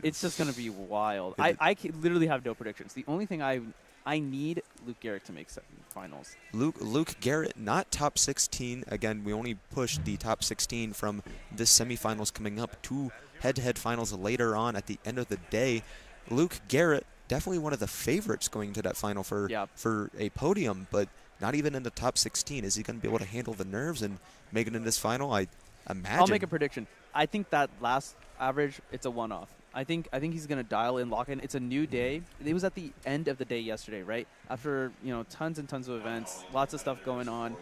It's just going to be wild. I literally have no predictions. The only thing I need Luke Garrett to make semifinals. Luke Garrett, not top 16. Again, we only pushed the top 16 from the semifinals coming up. 2 head-to-head finals later on at the end of the day. Luke Garrett, definitely one of the favorites going to that final for a podium, but not even in the top 16. Is he going to be able to handle the nerves and make it in this final? I imagine. I'll make a prediction. I think that last average, it's a one-off. I think he's going to dial in, lock in. It's a new day. It was at the end of the day yesterday, right? After, you know, tons and tons of events, lots of stuff going on.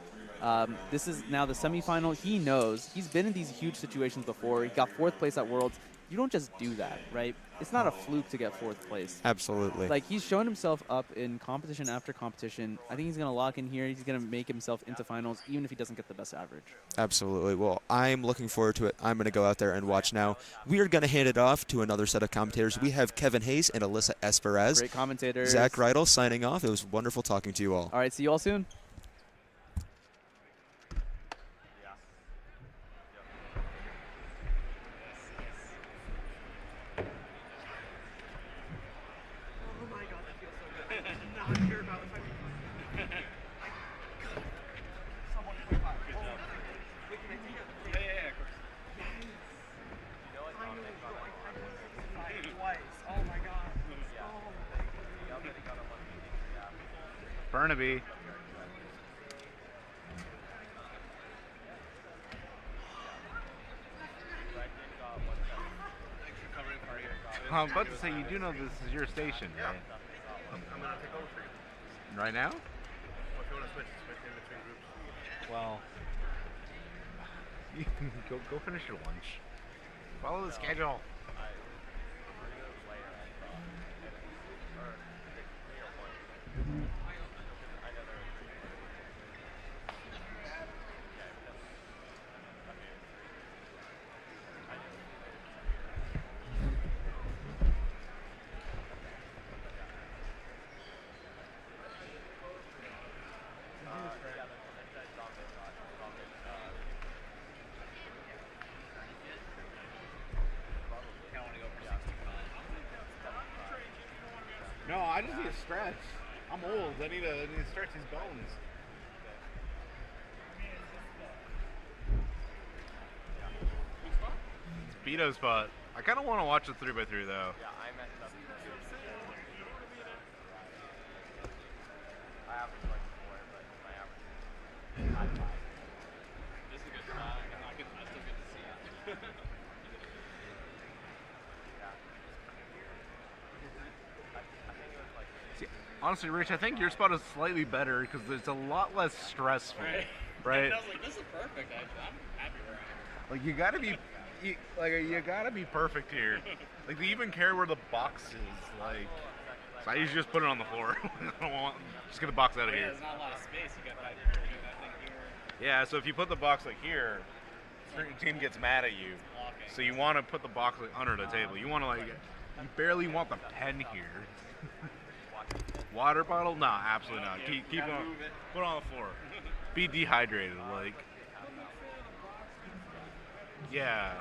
This is now the semifinal. He knows. He's been in these huge situations before. He got 4th place at Worlds. You don't just do that, right? It's not a fluke to get 4th place. Absolutely. Like, he's shown himself up in competition after competition. I think he's going to lock in here. He's going to make himself into finals, even if he doesn't get the best average. Absolutely. Well, I'm looking forward to it. I'm going to go out there and watch now. We are going to hand it off to another set of commentators. We have Kevin Hayes and Alyssa Esperez. Great commentators. Zach Reidel signing off. It was wonderful talking to you all. All right, see you all soon. Burnaby. I'm about to say, you do know this is your station, right? I'm going to take over for you. Right now? Well, if you want to switch in between groups. Well, you can go finish your lunch. Follow the schedule. No, I just need a stretch. I'm old. I need to stretch these bones. It's Beto spot. I kind of want to watch the 3x3 though. Yeah, I messed up. I averaged like 4, but my average is 5. This is a good shot. I still get to see it. Honestly, Rich, I think your spot is slightly better because it's a lot less stressful, right? I was like, this is perfect. I'm happy where I am. Like you gotta be perfect here. Like they even care where the box is. Like, I usually just put it on the floor. I don't want, just get the box out of here. There's not a lot of space. You got that thing here. Yeah, so if you put the box like here, your team gets mad at you. So you want to put the box like under the table. You want to like, you barely want the pen here. Water bottle? Nah, absolutely not. Keep on, put it on the floor. Be dehydrated, like. Yeah.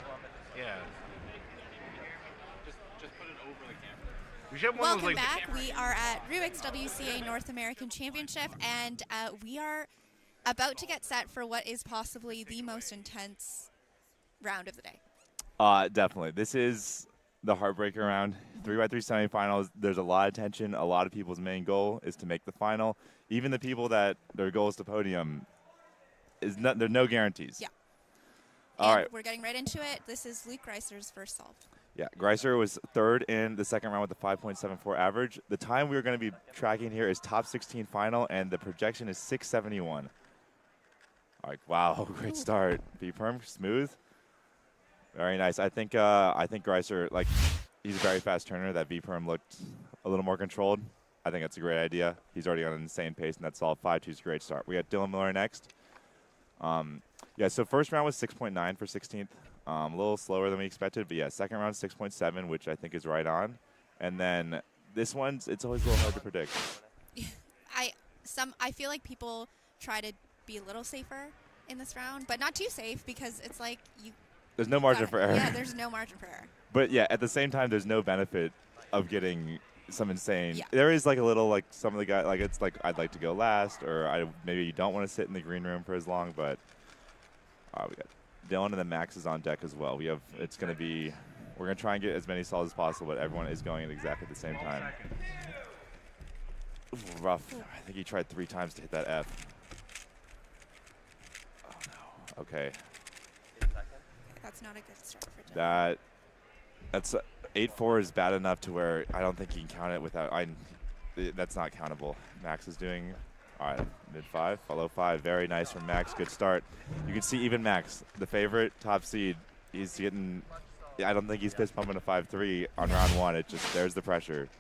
Just put it over the camera. We should have one of Welcome those, like, back. We are at Rubik's WCA North American Championship, and we are about to get set for what is possibly the most intense round of the day. Definitely. This is the heartbreaker round. 3x3 semifinals. There's a lot of tension. A lot of people's main goal is to make the final. Even the people that their goal is to podium, there's no guarantees. Yeah. All right. We're getting right into it. This is Luke Greiser's first solve. Yeah, Greiser was third in the second round with a 5.74 average. The time we are going to be tracking here is top 16 final, and the projection is 671. All right, wow, great start. B-perm, smooth. Very nice. I think Greiser, like, he's a very fast turner. That V-perm looked a little more controlled. I think that's a great idea. He's already on an insane pace, and that's all. 5-2 is a great start. We got Dylan Miller next. Yeah, so first round was 6.9 for 16th. A little slower than we expected, but yeah, second round 6.7, which I think is right on. And then this one's, it's always a little hard to predict. I feel like people try to be a little safer in this round, but not too safe because it's like There's no margin for error. Yeah, there's no margin for error. But yeah, at the same time, there's no benefit of getting some insane. Yeah. There is like a little, like some of the guys, like it's like I'd like to go last, or maybe you don't want to sit in the green room for as long. But we got Dylan and then Max is on deck as well. It's going to be, we're going to try and get as many solves as possible, but everyone is going at exactly the same time. Ooh, rough. I think he tried 3 times to hit that F. Oh no. Okay. That's not a good start for Dylan. That's 8-4 is bad enough to where I don't think he can count it without. That's not countable. Max is doing. All right, mid-5, follow 5. Very nice from Max. Good start. You can see even Max, the favorite, top seed, he's getting, I don't think he's fist pumping a 5-3 on round 1. It just, there's the pressure.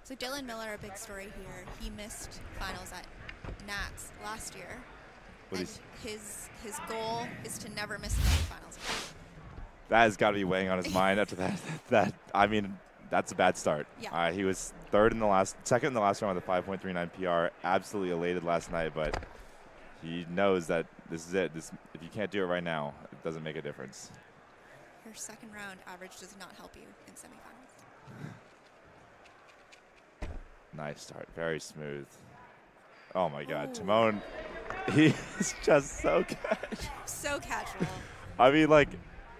So Dylan Miller, a big story here. He missed finals at Nats last year. But and his goal is to never miss another finals. That has got to be weighing on his mind after that. I mean, that's a bad start. Yeah. He was second in the last round with a 5.39 PR. Absolutely elated last night, but he knows that this is it. If you can't do it right now, it doesn't make a difference. Your second round average does not help you in semifinals. Nice start. Very smooth. Oh, my God. Timon, he is just so casual. So casual. I mean, like,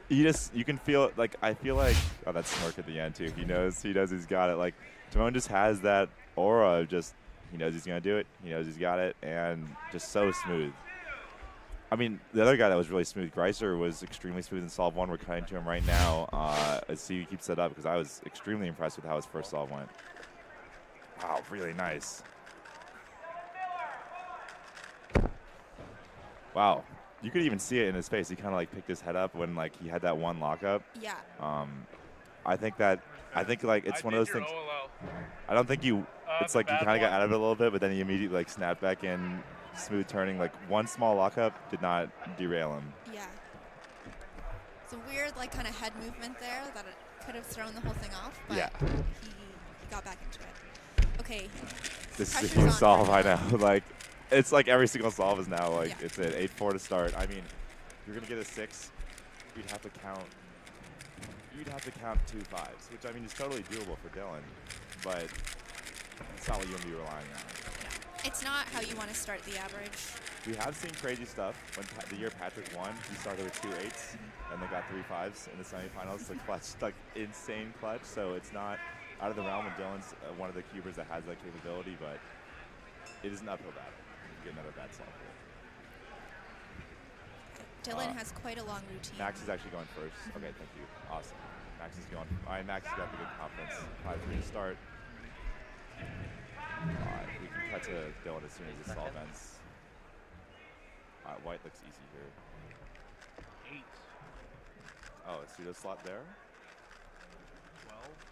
you can feel it. Like, I feel like, oh, that smirk at the end, too. He knows he's got it. Like, Timon just has that aura of just, he knows he's going to do it. He knows he's got it. And just so smooth. I mean, the other guy that was really smooth, Greiser, was extremely smooth in solve 1. We're cutting to him right now as he keeps that up because I was extremely impressed with how his first solve went. Wow, really nice. Wow. You could even see it in his face. He kind of like picked his head up when like he had that one lockup. Yeah. I think like it's one of those things. I don't think it's like you kind of got out of it a little bit, but then he immediately like snapped back in, smooth turning. Like one small lockup did not derail him. Yeah. It's a weird like kind of head movement there that it could have thrown the whole thing off, but yeah. he got back into it. Okay. This is a huge solve, I know. Like. It's like every single solve is now like it's at 8-4 to start. I mean, if you're gonna get a 6, you'd have to count 2 5s, which I mean is totally doable for Dylan, but it's not what you want to be relying on. It's not how you want to start the average. We have seen crazy stuff. When the year Patrick won, he started with 2 8s and they got 3 5s in the semifinals. The clutch, like insane clutch. So it's not out of the realm. And Dylan's one of the cubers that has that capability, but it is an uphill battle. Get another bad solve here. Dylan has quite a long routine. Max is actually going first. Okay, thank you. Awesome. Max is going. All right, Max has got the good confidence. 5-3 to start. All right, we can cut to Dylan as soon as this solve ends. All right, white looks easy here. 8. Oh, a pseudo slot there. 12.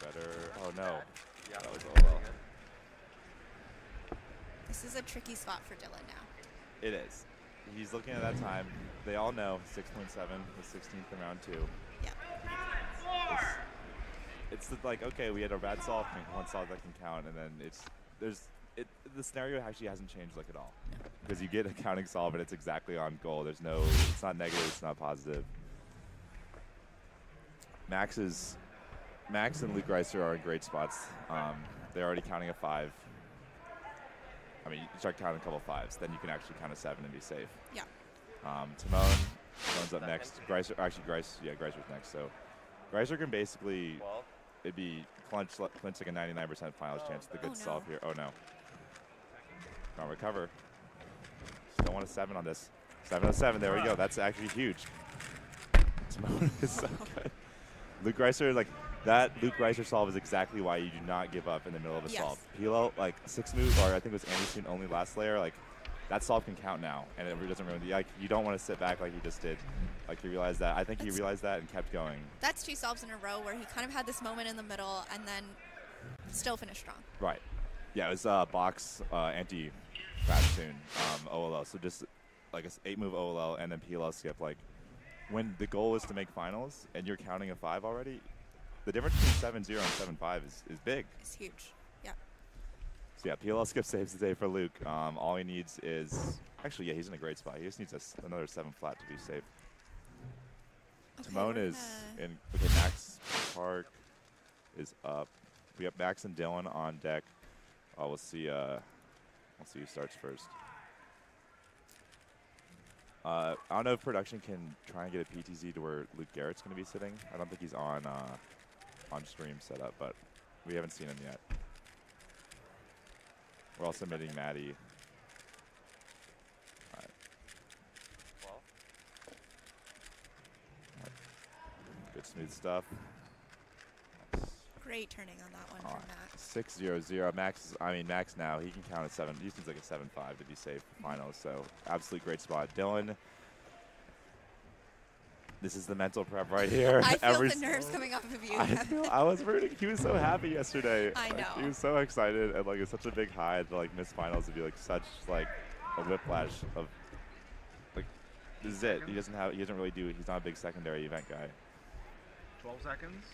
better. Oh no. Yeah, that was really well. This is a tricky spot for Dylan now. It is. He's looking at that time. They all know 6.7 was 16th in round 2. Yeah. It's like, okay, we had a bad solve, one solve that can count, and then the scenario actually hasn't changed like at all. Because you get a counting solve and it's exactly on goal. It's not negative, it's not positive. Max and Luke Reiser are in great spots. They're already counting a 5. I mean, you start counting a couple 5s, then you can actually count a 7 and be safe. Yeah. Timon's up next. Greiser's next. So Greiser can basically, it'd be clinch like a 99% finals chance with a good solve here. Oh no. Can't recover. Don't want a 7 on this. 707, there we go. That's actually huge. Timon is so good. Luke Reiser, that Luke Reiser solve is exactly why you do not give up in the middle of a solve. Pilo, 6 move, or I think it was Anderson only last layer, that solve can count now, and it doesn't ruin you don't want to sit back like he just did. He realized that. I think he realized that and kept going. That's 2 solves in a row where he kind of had this moment in the middle and then still finished strong. Right. Yeah, it was box anti-fat soon, OLL. So just an 8-move OLL and then PLL skip. When the goal is to make finals and you're counting a 5 already, the difference between 7-0 and 7-5 is big. It's huge. Yeah. So yeah, PLL skip saves the day for Luke. All he needs is actually, yeah, he's in a great spot. He just needs another 7 flat to be safe. Okay, Timon is in. Okay, Max Park is up. We have Max and Dylan on deck. We'll see. We'll see who starts first. I don't know if production can try and get a PTZ to where Luke Garrett's going to be sitting. I don't think he's on stream setup, but we haven't seen him yet. We're also submitting Maddie. All right. Good smooth stuff. Great turning on that one from Max. 6-0-0. Max now, he can count a 7. He seems like a 7-5 to be safe for finals, so absolutely great spot. Dylan, this is the mental prep right here. I feel the nerves coming off of you. I was rooting. He was so happy yesterday. I know. He was so excited, and it's such a big high to miss finals to be such a whiplash of this is it. He doesn't really do it. He's not a big secondary event guy. 12 seconds.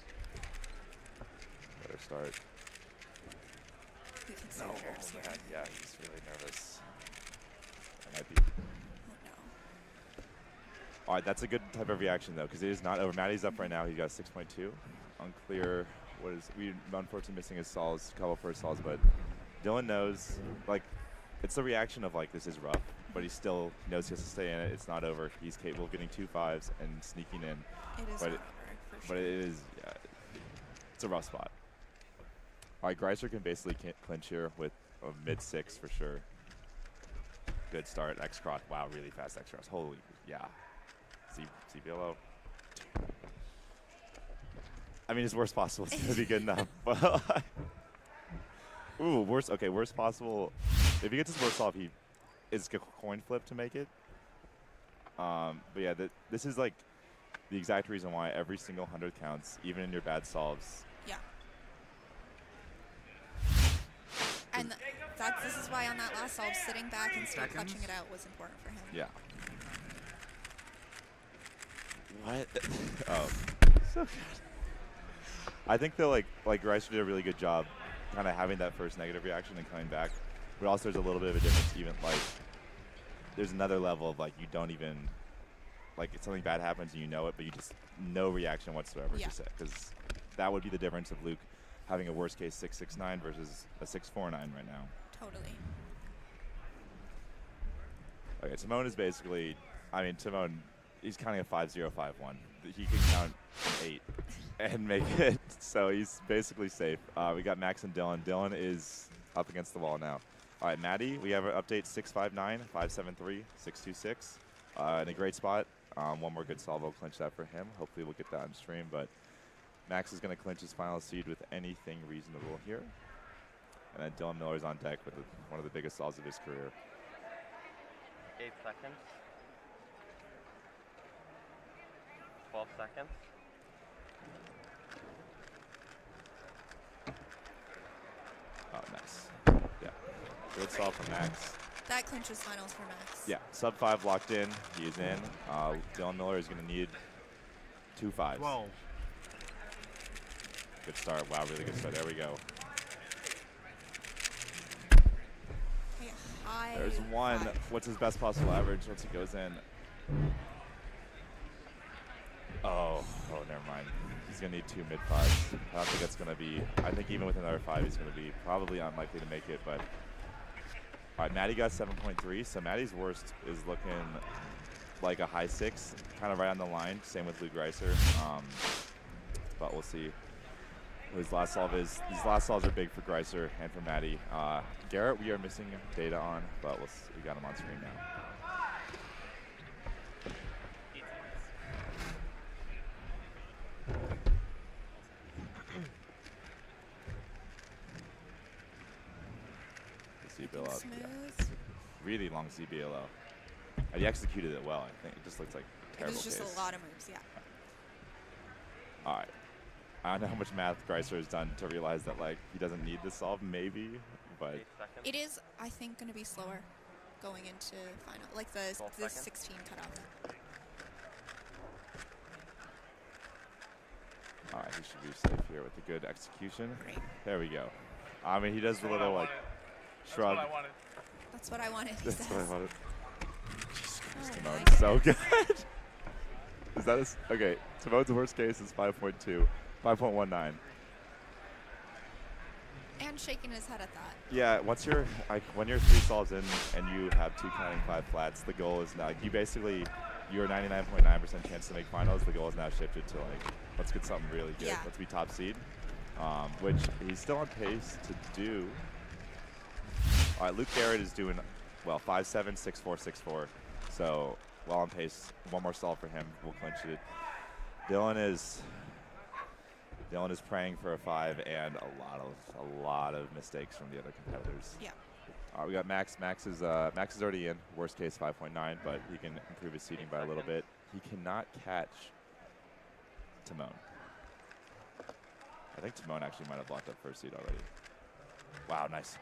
Better start. We can see nerves here. Yeah, he's really nervous. That might be. Oh no. All right, that's a good type of reaction though, because it is not over. Maddie's up right now. He got 6.2. Unclear. We unfortunately missing his solves, couple first solves, but Dylan knows it's the reaction of this is rough, but he still knows he has to stay in it. It's not over. He's capable of getting 2 5s and sneaking in. It is not over, for sure. But it is. Yeah, it's a rough spot. All right, Greiser can basically clinch here with a mid-6 for sure. Good start. X-Cross. Wow, really fast X-Cross. Holy, yeah. CBLO. I mean, his worst possible is going to be good enough. Ooh, worst. Okay, worst possible. If he gets his worst solve, it's a coin flip to make it. But yeah, this is the exact reason why every single 100 counts, even in your bad solves. Yeah. And this is why on that last solve, sitting back and still clutching it out was important for him. Yeah. What? Oh, so good. I think that Greiser did a really good job kind of having that first negative reaction and coming back. But also there's a little bit of a difference even there's another level of you don't even if something bad happens and you know it, but you just no reaction whatsoever. Yeah. Because that would be the difference of Luke having a worst case 6-6-9 versus a 6-4-9 right now. Totally. Okay, Timon is basically, Timon, he's counting a 5-0-5-1. He can count an 8 and make it, so he's basically safe. We got Max and Dylan. Dylan is up against the wall now. All right, Maddie, we have an update 6-5-9, 5-7-3, 6-2-6. In a great spot. One more good solve will clinch that for him. Hopefully we'll get that on stream, but Max is going to clinch his final seed with anything reasonable here. And then Dylan Miller's on deck with one of the biggest solves of his career. 8 seconds. 12 seconds. Oh, nice. Yeah. Good solve from Max. That clinches finals for Max. Yeah. Sub 5 locked in. He's in. Dylan Miller is going to need 2 5s. 12. Good start. Wow, really good start. There we go. There's one. What's his best possible average once he goes in? Oh, never mind. He's going to need 2 mid-5s. I don't think that's going to be, I think even with another 5, he's going to be probably unlikely to make it, but. All right, Maddie got 7.3, so Maddie's worst is looking like a high 6, kind of right on the line. Same with Luke Reiser. But we'll see what his last solve is. These last solves are big for Greiser and for Maddie. Garrett, we are missing data on, but we got him on screen now. CBLO. Yeah. Really long CBLO. And he executed it well, I think. It just looks like terrible It was just case. a lot of moves, yeah. All right. I don't know how much math Greiser has done to realize that, like, he doesn't need this solve, maybe, but. It is, I think, going to be slower going into final, like the 16 cutoff. All right, he should be safe here with a good execution. Great. There we go. I mean, he does the little, like, shrug. That's what I wanted. That's what I wanted. Oh Timon's so good. Is that his? Okay, Timon's worst case is 5.2, 5.19. And shaking his head at that. Yeah, once you're when you're 3 solves in and you have 2 counting 5 flats, the goal is now you're 99.9% chance to make finals. The goal is now shifted to like, let's get something really good. Yeah. Let's be top seed, which he's still on pace to do. All right, Luke Garrett is doing well, 5-7, 6-4, 6-4. So well on pace. One more solve for him. We'll clinch it. Dylan is praying for a 5 and a lot of mistakes from the other competitors. Yeah. All right, we got Max. Max is already in. Worst case 5.9, but he can improve his seating by a little bit. He cannot catch Timon. I think Timon actually might have locked up first seed already. Wow, nice.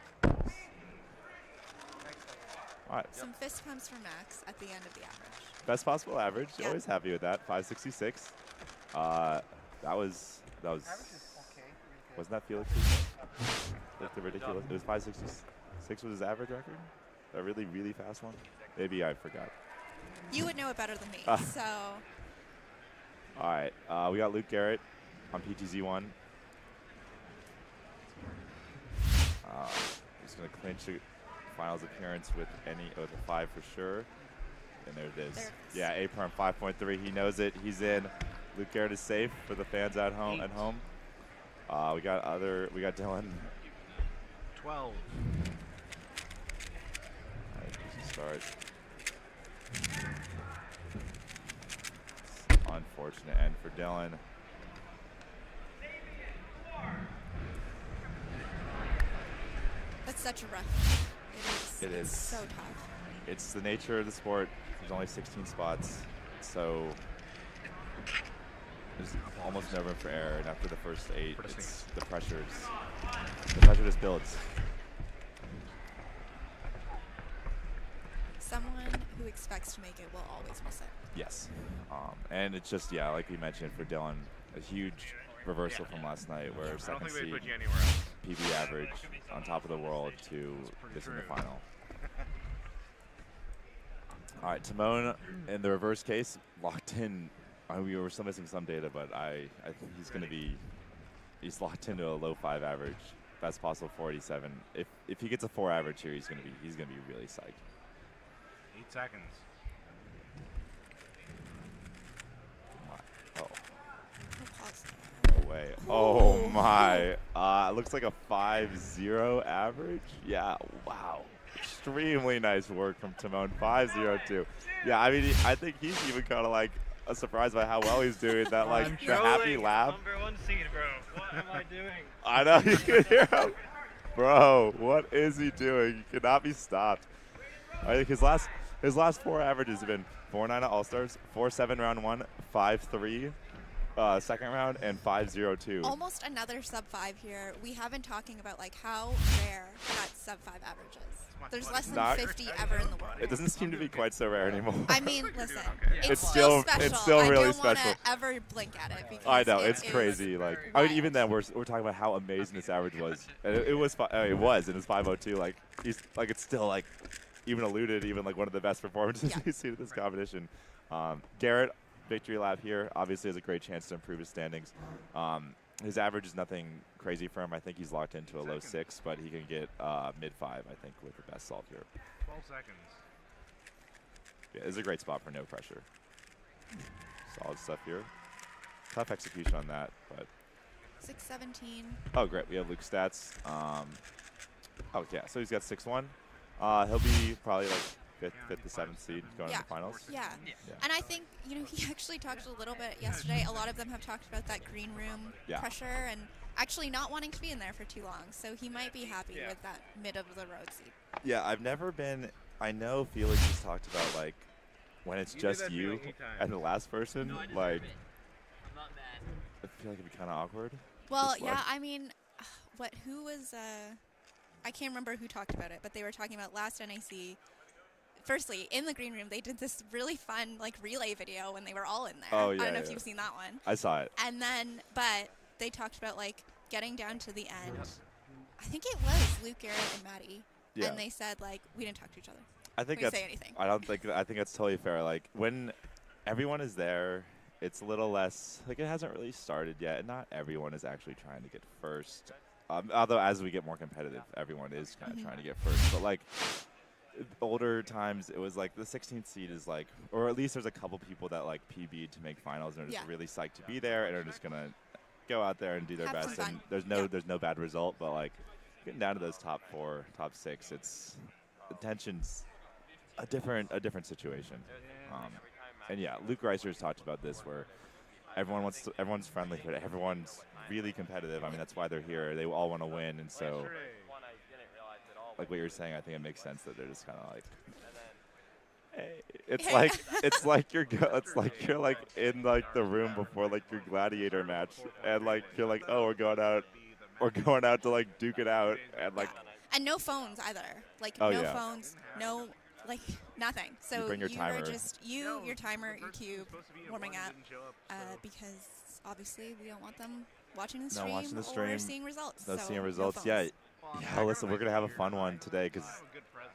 All right. Some fist pumps for Max at the end of the average. Best possible average. Yeah. Always happy with that. 566. That was. Wasn't that Felix's? Like the ridiculous. It was 566 was his average record. A really, really fast one. Maybe I forgot. You would know it better than me. So. All right. We got Luke Garrett on PTZ1. He's going to clinch a finals appearance with a 5 for sure. And there it is. Yeah, A-Perm 5.3. He knows it. He's in. Luke Garrett is safe for the fans at home. We got Dylan. 12. All right, easy start. Unfortunate end for Dylan. That's such a rough. It is. It's so tough. It's the nature of the sport. There's only 16 spots, so there's almost no room for error. And after the first 8, the pressure just builds. Someone who expects to make it will always miss it. Yes, and it's just like we mentioned for Dylan, a huge reversal from last night, where second seed PB average on top of the world to this in the final. All right, Timon in the reverse case locked in. We were still missing some data, but I think he's locked into a low 5 average, best possible 487. If he gets a 4 average here, he's gonna be really psyched. 8 seconds. Oh. No way. Oh my. It looks like a 5-0 average. Yeah. Wow. Extremely nice work from Timon. 5-0-2. Yeah. I mean, I think he's even kind of like surprised by how well he's doing. That like the happy laugh. #1 seed, bro. What am I doing? I know, you can hear him. Bro, what is he doing? He cannot be stopped. I think his last 4 averages have been 4-9 at All-Stars, 4-7 round 1, 5-3 second round, and 5.02. Almost another sub-5 here. We have been talking about like how rare that sub-5 average is. There's less than 50 ever in the world. It doesn't seem to be quite so rare anymore. I mean, listen, it's still special. It's still really I don't special. Want to ever blink at it because I know it's crazy. Like, I mean, even then, we're talking about how amazing this average was. And it was 5.02. Like, it's still like even eluded even like one of the best performances we've seen in this competition. Garrett, victory lap here, obviously has a great chance to improve his standings. His average is nothing crazy for him. I think he's locked into a low 6, but he can get mid-5, I think, with the best solve here. 12 seconds. Yeah, it's a great spot for no pressure. Solid stuff here. Tough execution on that, but 6.17. Oh, great. We have Luke's stats. Oh, yeah. So he's got 6-1. He'll be probably like fifth to 7th seed going to the finals. Yeah. And I think, he actually talked a little bit yesterday. A lot of them have talked about that green room pressure and actually not wanting to be in there for too long. So he might be happy with that mid-of-the-road seed. Yeah, I've never been – I know Felix has talked about, like, when it's just you and the last person, like, I feel like it'd be kind of awkward. Well, yeah, I mean, who was I can't remember who talked about it, but they were talking about last NAC. Firstly, in the green room, they did this really fun, like, relay video when they were all in there. Oh, yeah, I don't know if you've seen that one. I saw it. And then, but they talked about, like, getting down to the end. I think it was Luke, Garrett, and Maddie. Yeah. And they said, like, we didn't talk to each other. I think we didn't say anything. I think that's totally fair. Like, when everyone is there, it's a little less, like, it hasn't really started yet, and not everyone is actually trying to get first. Although as we get more competitive, everyone is kind of trying to get first. But, like, older times, it was like the 16th seed is like, or at least there's a couple people that like PB'd to make finals and are just really psyched to be there and are just gonna go out there and do their best. And there's no bad result, but like getting down to those top 4, top 6, it's the tension's a different situation. And yeah, Luke Reiser's talked about this where everyone's friendly, but everyone's really competitive. I mean, that's why they're here. They all want to win, and so. Like what you're saying, I think it makes sense that they're just kind of like, hey. It's like you're like in like the room before like your gladiator match, and like you're like, oh, we're going out to like duke it out, and like. And no phones either. Like no phones, no like nothing. So you bring your timer. Are just your timer, your cube, warming up, because obviously we don't want them watching the stream or seeing results. No, seeing results, yeah. Yeah, listen, we're gonna have a fun one today because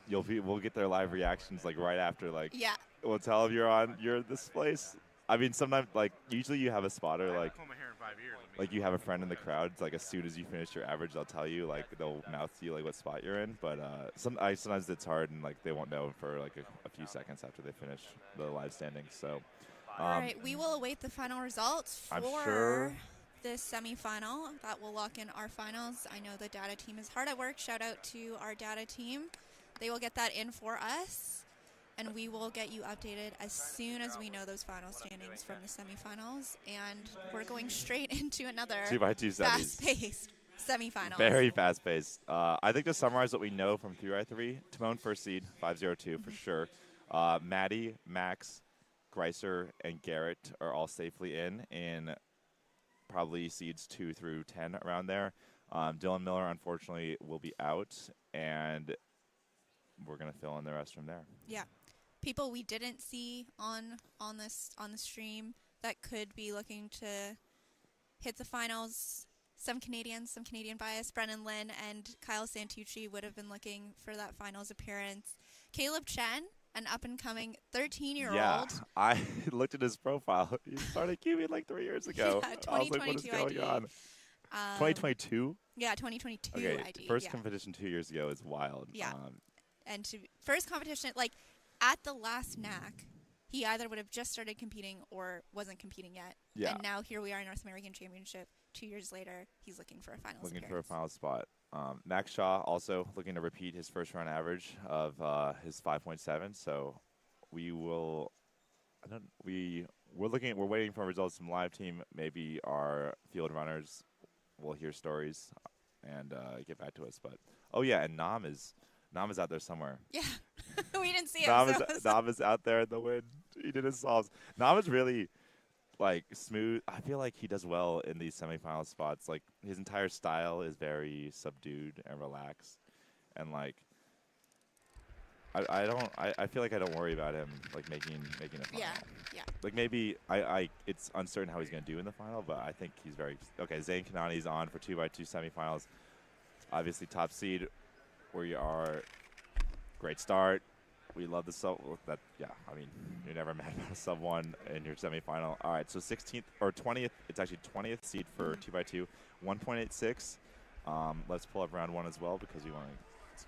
we'll get their live reactions like right after. Like, we'll tell them you're this place. I mean, sometimes like usually you have a spotter like you have a friend in the crowd. Like as soon as you finish your average, they'll tell you they'll mouth to you like what spot you're in. But sometimes it's hard and like they won't know for like a few seconds after they finish the live standings. So, all right, we will await the final results for. I'm sure. This semifinal that will lock in our finals. I know the data team is hard at work. Shout out to our data team. They will get that in for us, and we will get you updated as soon as we know those final standings from the semifinals. And we're going straight into another 2x2 fast-paced semifinal. Very fast-paced. I think to summarize what we know from 3x3, Timon first seed, 5.02 for sure. Maddie, Max, Greiser, and Garrett are all safely in probably seeds 2 through 10 around there. Dylan Miller, unfortunately, will be out, and we're gonna fill in the rest from there. Yeah, people we didn't see on the stream that could be looking to hit the finals. Some Canadian bias. Brennan Lynn and Kyle Santucci would have been looking for that finals appearance. Caleb Chen, an up-and-coming 13-year-old. Yeah, I looked at his profile. He started cubing like 3 years ago. Yeah, I was like, what is going on? 2022? Yeah, 2022 okay, ID. First competition 2 years ago is wild. Yeah, and first competition, like at the last NAC, he either would have just started competing or wasn't competing yet. Yeah. And now here we are in North American Championship. 2 years later, he's looking for a finals Looking appearance. for a final spot. Max Shaw also looking to repeat his first round average of his 5.7. So we will. We're waiting for results from live team. Maybe our field runners will hear stories and get back to us. But and Nam is out there somewhere. Yeah, we didn't see him. Nam is out there in the wind. He did his solves. Nam is really. like smooth. I feel like he does well in these semifinal spots. Like his entire style is very subdued and relaxed, and like I feel like I don't worry about him like making a final. Yeah. Like maybe it's uncertain how he's gonna do in the final, but I think he's very okay. Zain Kanani's on for 2x2 semifinals. Obviously top seed where you are. Great start. We love the sub. That yeah. I mean, you're never mad about a sub 1 in your semifinal. All right, so 16th or 20th. It's actually 20th seed for 2x2, 1.86. Let's pull up round 1 as well because we want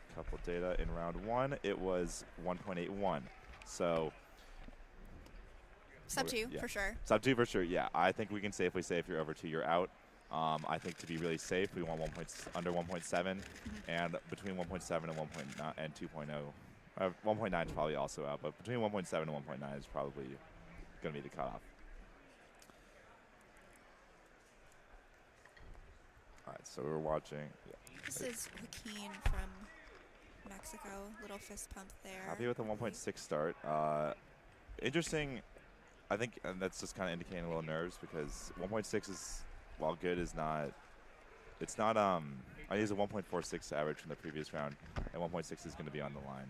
a couple data in round 1. It was 1.81. So sub 2 yeah. for sure. Sub 2 for sure. Yeah, I think we can safely say if you're over 2, you're out. I think to be really safe, we want under 1.7, and between 1.7 and 1.9 and 2.0. 1.9 is probably also out, but between 1.7 and 1.9 is probably going to be the cutoff. All right, so we're watching. Yeah. This is Joaquin from Mexico. Little fist pump there. Happy with a 1.6 start. Interesting. I think and that's just kind of indicating a little nerves because 1.6 is, while good, is not. It's not. I used a 1.46 average from the previous round, and 1.6 is going to be on the line.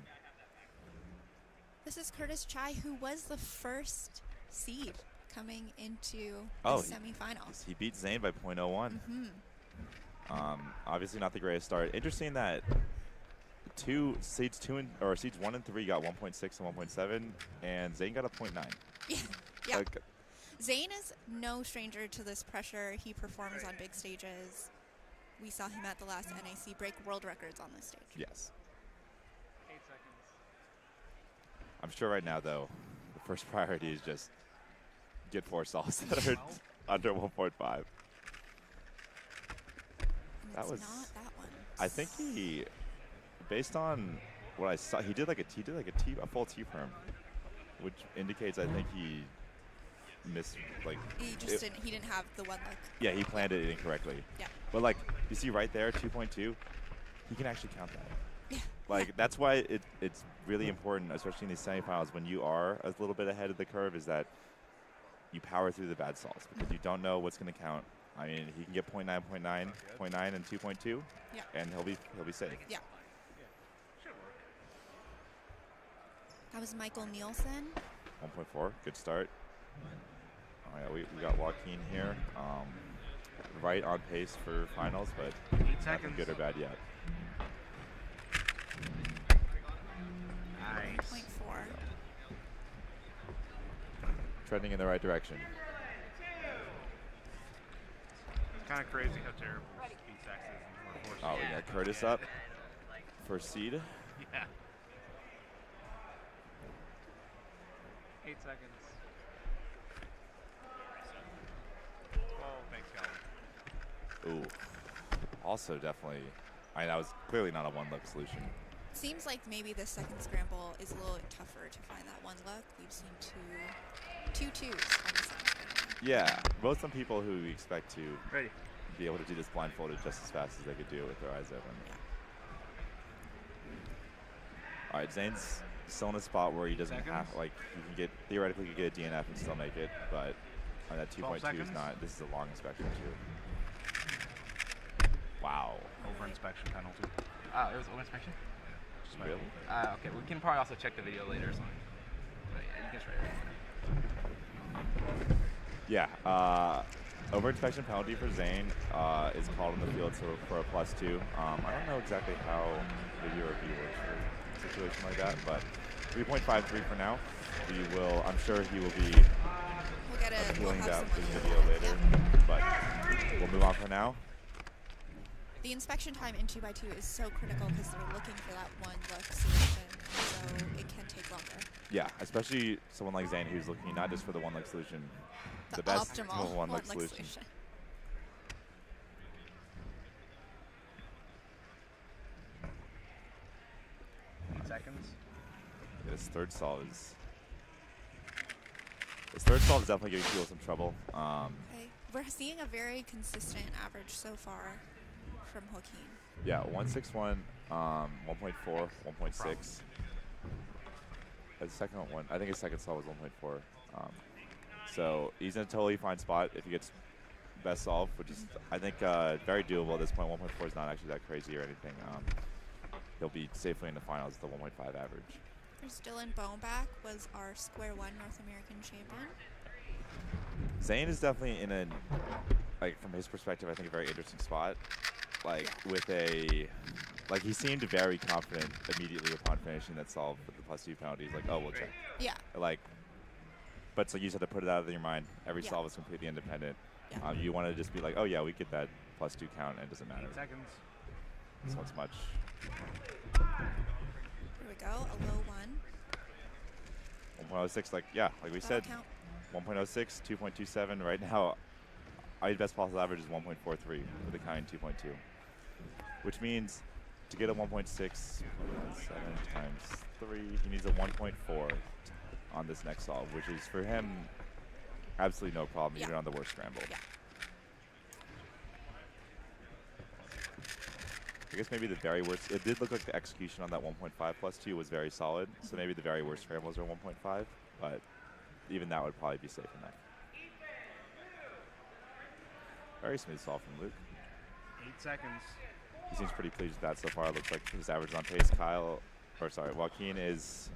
This is Curtis Chai, who was the first seed coming into the semifinals. He beat Zain by 0.01. Obviously not the greatest start. Interesting that seeds 1 and 3 got 1.6 and 1.7, and Zain got a 0.9. Yeah. Zain is no stranger to this pressure. He performs on big stages. We saw him at the last NAC break world records on this stage. Yes. 8 seconds. I'm sure right now, though, the first priority is just get 4 stalls that are under 1.5. That was not that one. I think he, based on what I saw, he did like a full T perm, which indicates I think he missed he didn't have the one look. Yeah, he planned it incorrectly. Yeah. But like you see right there, 2.2, he can actually count that. Yeah. Like that's why it's really important, especially in these semifinals, when you are a little bit ahead of the curve, is that you power through the bad stalls because you don't know what's going to count. I mean, he can get 0.9, 0.9, 0.9, and 2.2, and he'll be safe. Yeah. That was Michael Nielsen. 1.4, good start. Oh yeah, we got Joaquin here, right on pace for finals, but 8 nothing seconds. good or bad yet. Nice. 0.4. Trending in the right direction. It's kind of crazy how terrible speed sex is. Oh, we got Curtis up for seed. Yeah. 8 seconds. Oh, thanks, Calvin. Ooh. Also definitely, that was clearly not a one-look solution. Seems like maybe the second scramble is a little bit tougher to find that one look. We've seen two twos on the second scramble. Yeah, both some people who we expect to be able to do this blindfolded just as fast as they could do it with their eyes open. Yeah. All right, Zane's still in a spot where he doesn't have, like, theoretically he could get a DNF and still make it, but that 2.2 is not, this is a long inspection too. Wow. Over inspection penalty. It was over inspection? Really? Okay, we can probably also check the video later or something. But yeah, you can try it. Yeah, over inspection penalty for Zain is called in the field for a +2. I don't know exactly how video review works for a situation like that, but 3.53 for now. I'm sure he will be appealing that to the video later, but we'll move on for now. The inspection time in 2x2 is so critical because they're looking for that one look solution, so it can take longer. Yeah, especially someone like Zain who's looking not just for the one look solution, the best optimal one look solution. 8 seconds. His third stall is definitely giving people some trouble. Okay. We're seeing a very consistent average so far from Joaquin. Yeah, 161, 1.4, 1.6. The second one, I think his second stall was 1.4. So he's in a totally fine spot if he gets best solve, which is, I think, very doable at this point. 1.4 is not actually that crazy or anything. He'll be safely in the finals with the 1.5 average. Dylan Boneback was our Square One North American champion. Zane is definitely in a, like, from his perspective, I think a very interesting spot. Like, with a, like, he seemed very confident immediately upon finishing that solve with the +2 penalty. He's like, oh, we'll check. Yeah. Like, but it's like you just have to put it out of your mind. Every Yeah. solve is completely independent. Yeah. You want to just be like, oh, yeah, we get that +2 count, and it doesn't matter. 8 seconds. So it's much. Here we go, a low one. 1.06, like, yeah, like we said, count. 1.06, 2.27. Right now, our best possible average is 1.43 with a counting 2.2, which means to get a 1.6, 7 times 3, he needs a 1.4 on this next solve, which is for him absolutely no problem, even on the worst scramble. Yeah. I guess maybe the very worst, it did look like the execution on that 1.5 +2 was very solid, so maybe the very worst scrambles are 1.5, but even that would probably be safe enough. Very smooth solve from Luke. 8 seconds. He seems pretty pleased with that so far. It looks like his average is on pace. Joaquin is,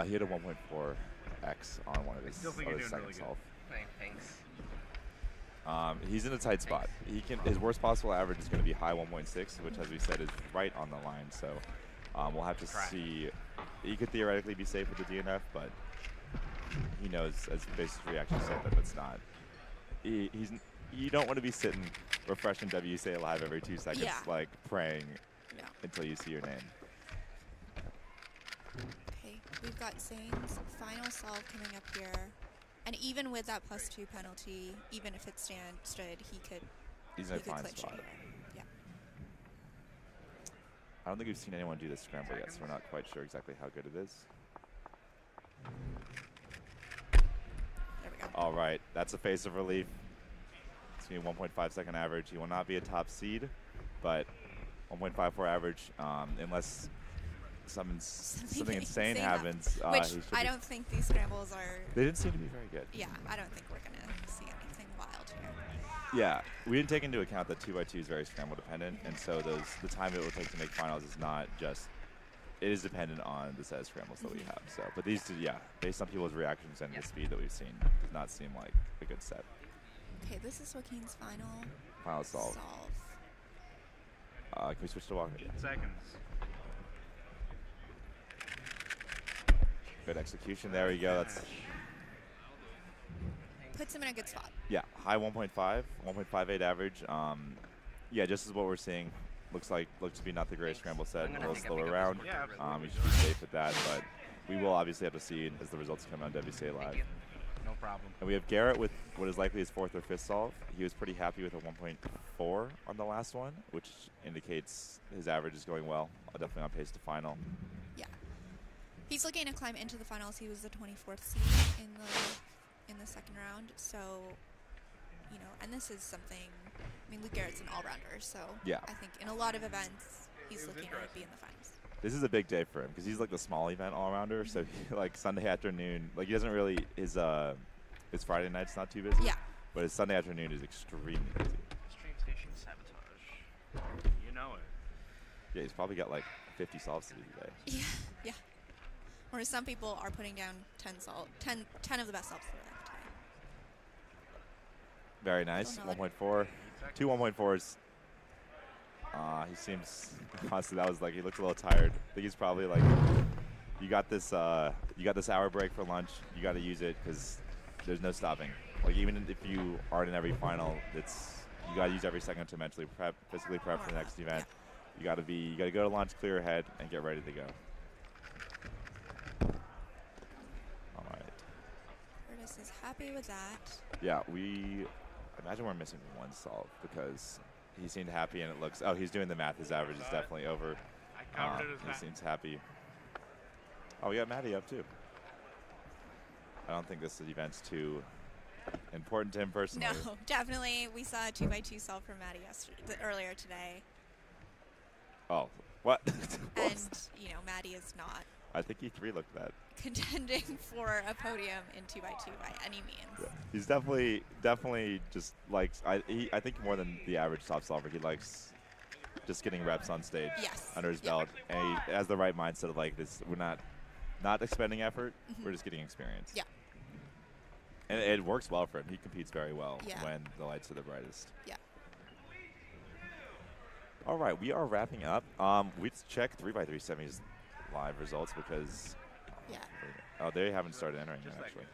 he hit a 1.4x on one of his second solve. Thanks. He's in a tight spot. His worst possible average is going to be high 1.6, which, as we said, is right on the line. So we'll have to see. He could theoretically be safe with the DNF, but he knows, as Base 3 actually said, that it's not. You don't want to be sitting refreshing WCA live every 2 seconds, like praying until you see your name. Okay, we've got Zane's final solve coming up here. And even with that +2 penalty, even if it stood, He's in a fine clinch it spot. here. Yeah. I don't think we've seen anyone do this scramble yet, so we're not quite sure exactly how good it is. There we go. All right, that's a face of relief. It's going to be 1.5 second average. He will not be a top seed, but 1.54 average, unless something insane happens. Which I don't think these scrambles are. They didn't seem to be very good. Yeah, I don't think we're going to see anything wild here. Yeah, we didn't take into account that 2x2 is very scramble dependent, and so the time it will take to make finals is not just. It is dependent on the set of scrambles that we have. So, but these two, based on people's reactions and the speed that we've seen, does not seem like a good set. Okay, this is Joaquin's final solve. Can we switch to Walker? 8 seconds. Good execution. There we go. That's puts him in a good spot. Yeah, high 1.5, 1.58 average. Yeah, just as what we're seeing. Looks to be not the greatest scramble set. A little slower round. We should be safe with that, but we will obviously have to see as the results come on WCA Live. No problem. And we have Garrett with what is likely his 4th or 5th solve. He was pretty happy with a 1.4 on the last one, which indicates his average is going well. Definitely on pace to final. Yeah. He's looking to climb into the finals. He was the 24th seed in the second round. So, and this is something. I mean, Luke Garrett's an all-rounder, so I think in a lot of events he's looking to be in the finals. This is a big day for him because he's like the small event all-rounder. So like Sunday afternoon, like he doesn't really his Friday night's not too busy. Yeah. But his Sunday afternoon is extremely busy. Stream station sabotage. You know it. Yeah, he's probably got like 50 solves to do today. Yeah. Whereas some people are putting down 10 of the best solves for them today. Very nice. 1.4. 2 1.4s. He seems honestly that was like he looked a little tired. I think he's probably like you got this hour break for lunch. You got to use it because there's no stopping. Like even if you aren't in every final, you got to use every second to mentally prep, physically prep for the next event. You got to go to lunch, clear your head, and get ready to go. All right. Curtis is happy with that. Yeah, I imagine we're missing one solve because he seemed happy and it looks. Oh, he's doing the math. His average is definitely over. He seems happy. Oh, we got Maddie up too. I don't think this event's too important to him personally. No, definitely. We saw a 2x2 solve from Maddie earlier today. Oh, what? And Maddie is not. I think E3 looked that. contending for a podium in 2x2 by any means. Yeah. He's definitely just likes. I think more than the average top solver, he likes just getting reps on stage under his belt, and he has the right mindset of like this. We're not expending effort. We're just getting experience. Yeah. And it works well for him. He competes very well when the lights are the brightest. Yeah. All right, we are wrapping up. We check 3x3 semis live results because they haven't started entering yet, actually.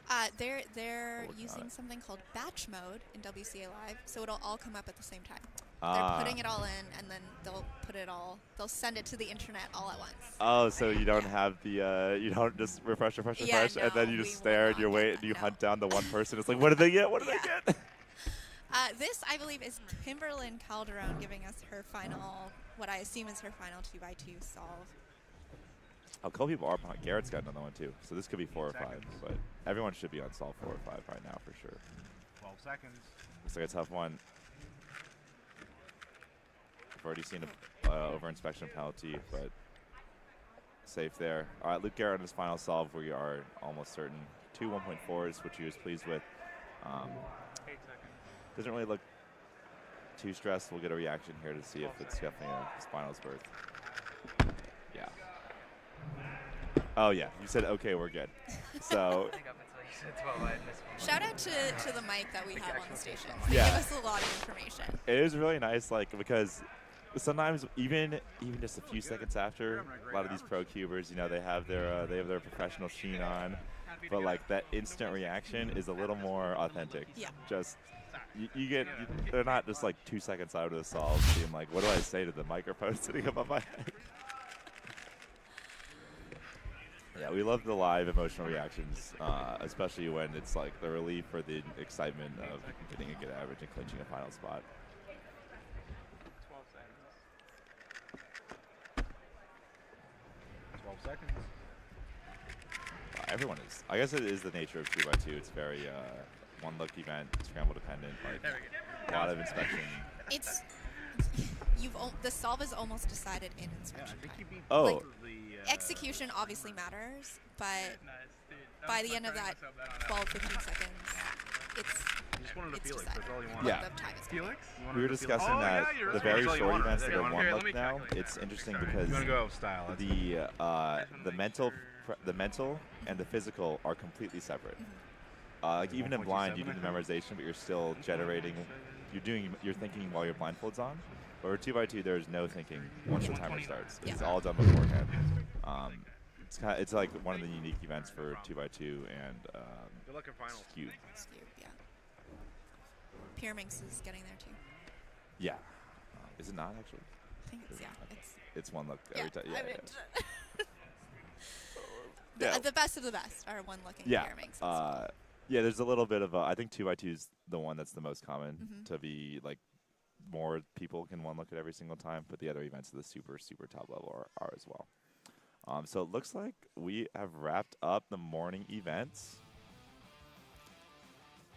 They're using something called batch mode in WCA Live, so it'll all come up at the same time. They're putting it all in, and then they'll send it to the internet all at once. Oh, so you don't have the, you don't just refresh, and then you just stare and you wait and you hunt down the one person. It's like, what did they get? What did they get? This, I believe, is Kimberlyn Calderon giving us her final, what I assume is her final 2x2 solve. A couple people are behind. Garrett's got another one, too. So this could be 4 or 5, but everyone should be on solve 4 or 5 right now for sure. 12 seconds. Looks like a tough one. I've already seen a over-inspection penalty, but safe there. All right, Luke Garrett on his final solve. We are almost certain. 2 1.4s, which he was pleased with. 8 seconds. Doesn't really look too stressed. We'll get a reaction here to see if it's definitely his finals berth. Yeah. Oh, yeah. You said, okay, we're good. So. Shout out to the mic that we have on the station. They Yeah. give us a lot of information. It is really nice, like, because sometimes even just a few seconds after, a lot of these pro cubers, you know, they have their professional sheen on, but like that instant reaction is a little more authentic. Yeah. Just they're not just like 2 seconds out of the solve, being like, what do I say to the microphone sitting above my head? Yeah, we love the live emotional reactions, especially when it's like the relief or the excitement of getting a good average and clinching a final spot. 12 seconds. Everyone is. I guess it is the nature of 2x2. It's very one-look event, scramble dependent, like a lot of inspection. It's the solve is almost decided in inspection time. Oh. Like, execution obviously matters, but by the end of that 12, 15 seconds, it's decided. Yeah. We were discussing that the very short events that are one-look now, it's interesting because the mental and the physical are completely separate. Like even in blind, you do the memorization, but you're still generating. You're thinking while your blindfold's on. But for 2x2, there's no thinking once the timer starts. It's all done beforehand. It's like one of the unique events for 2x2 and Skewb. Skewb, yeah. Pyraminx is getting there too. Yeah. Is it not actually? I think it's It's one look every time. Yeah. The best of the best are one looking Pyraminx. Yeah, there's a little bit of I think 2x2 is the one that's the most common to be like more people can one look at every single time, but the other events at the super top level are as well. So it looks like we have wrapped up the morning events.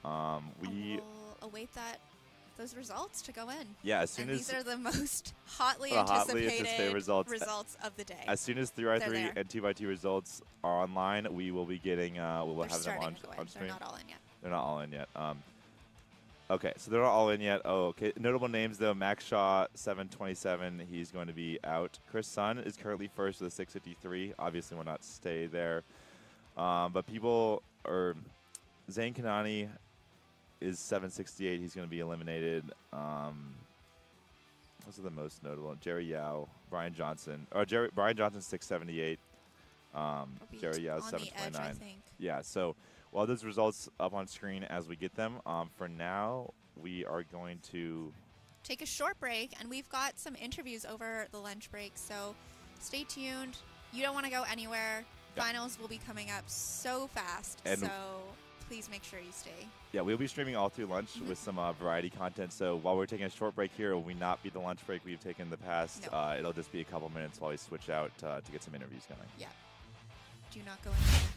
We will await those results to go in. Yeah, as soon as these are the most hotly anticipated results of the day. As soon as 3x3 and 2x2 results are online, we will be getting. We'll have them on stream. They're not all in yet. They're not all in yet. Okay, so they're not all in yet. Oh, okay. Notable names though: Max Shaw, 727. He's going to be out. Chris Sun is currently first with a 653. Obviously, will not stay there. But Zayn Kanani is 768. He's going to be eliminated. Those are the most notable. Jerry Yao, Brian Johnson. Brian Johnson's 678. Jerry Yao's 729. Yeah. So. Well, those results up on screen as we get them. For now, we are going to take a short break, and we've got some interviews over the lunch break, so stay tuned. You don't want to go anywhere. Finals will be coming up so fast, so please make sure you stay. Yeah, we'll be streaming all through lunch with some variety content, so while we're taking a short break here, it will not be the lunch break we've taken in the past. No. It'll just be a couple minutes while we switch out to get some interviews going. Yeah. Do not go anywhere.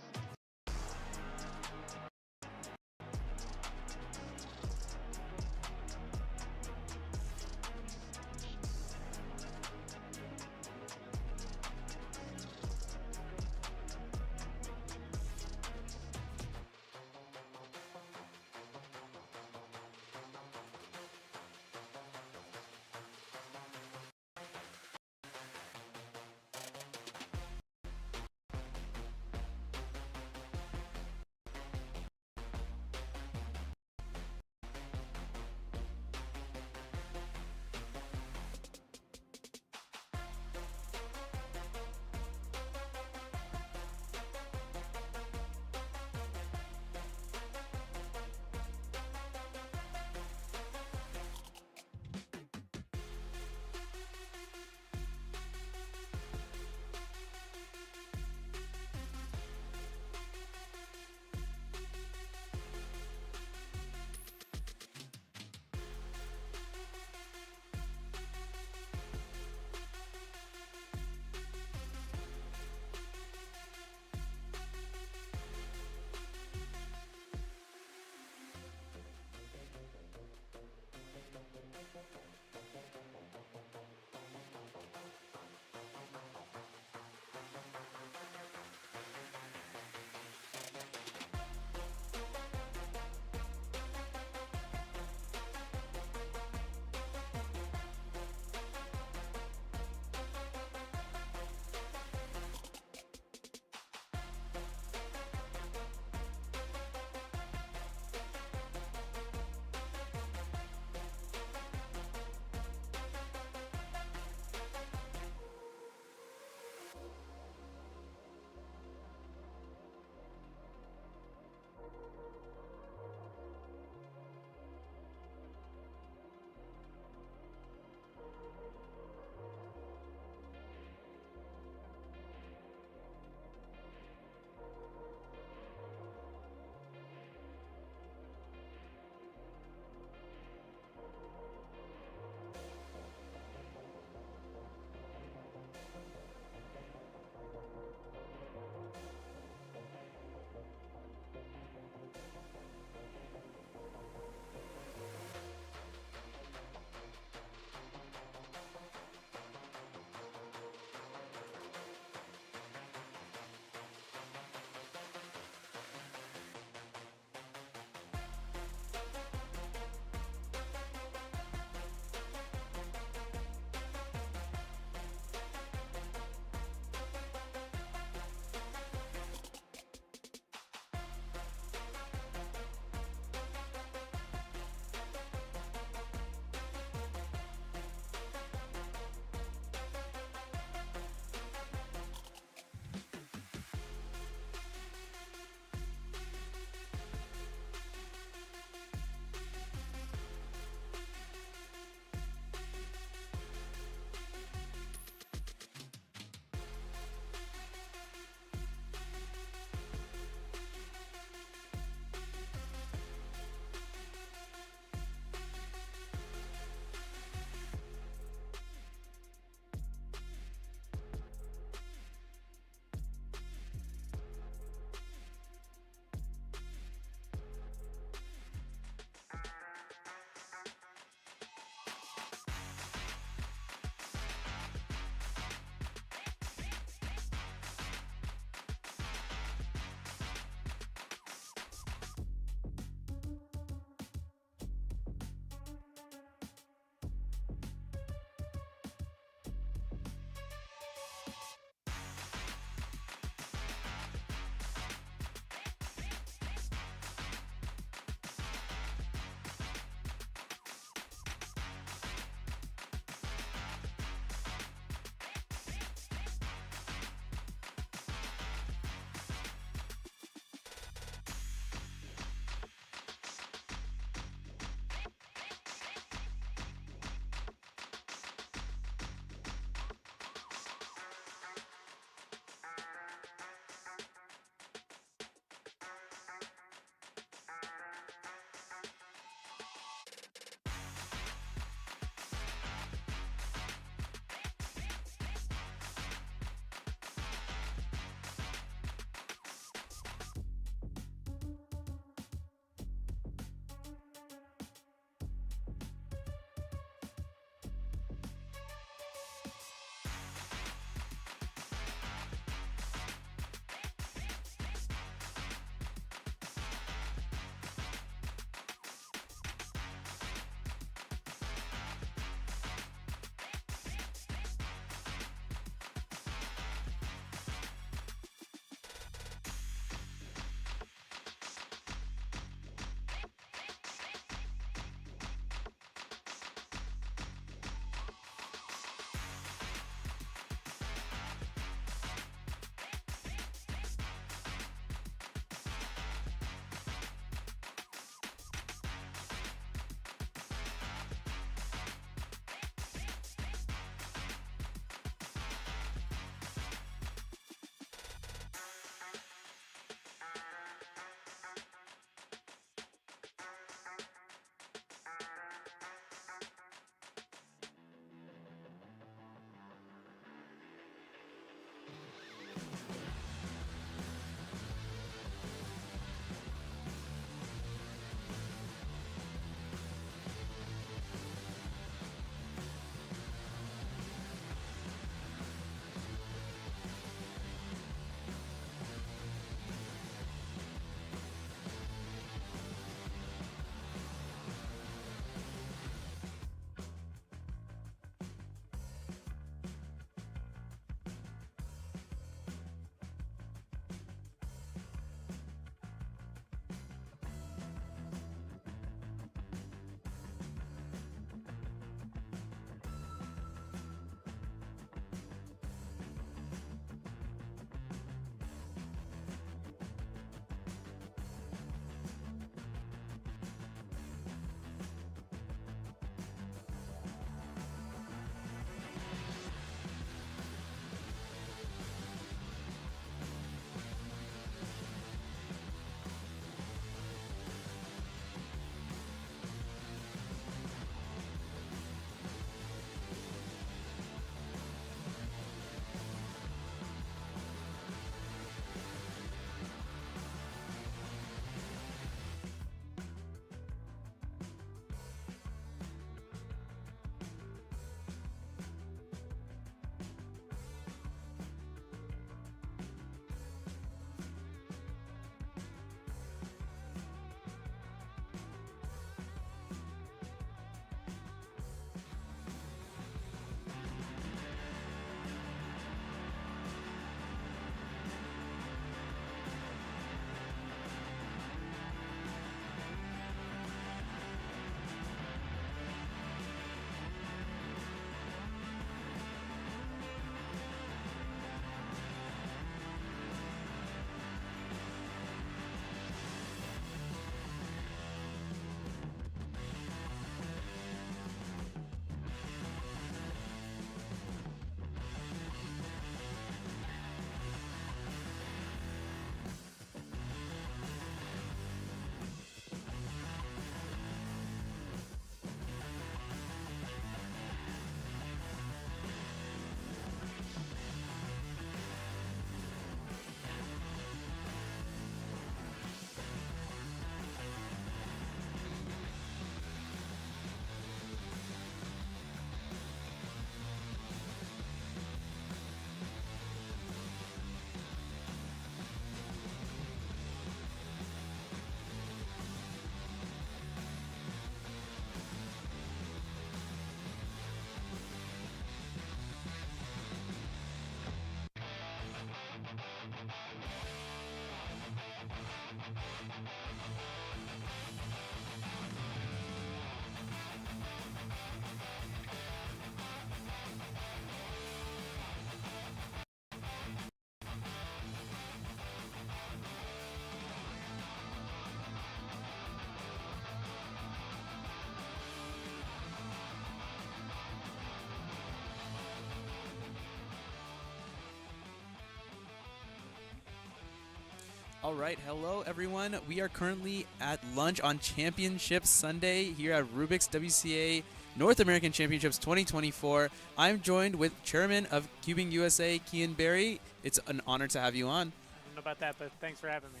All right, hello everyone. We are currently at lunch on Championship Sunday here at Rubik's WCA North American Championships 2024. I'm joined with Chairman of Cubing USA, Kian Barry. It's an honor to have you on. I don't know about that, but thanks for having me.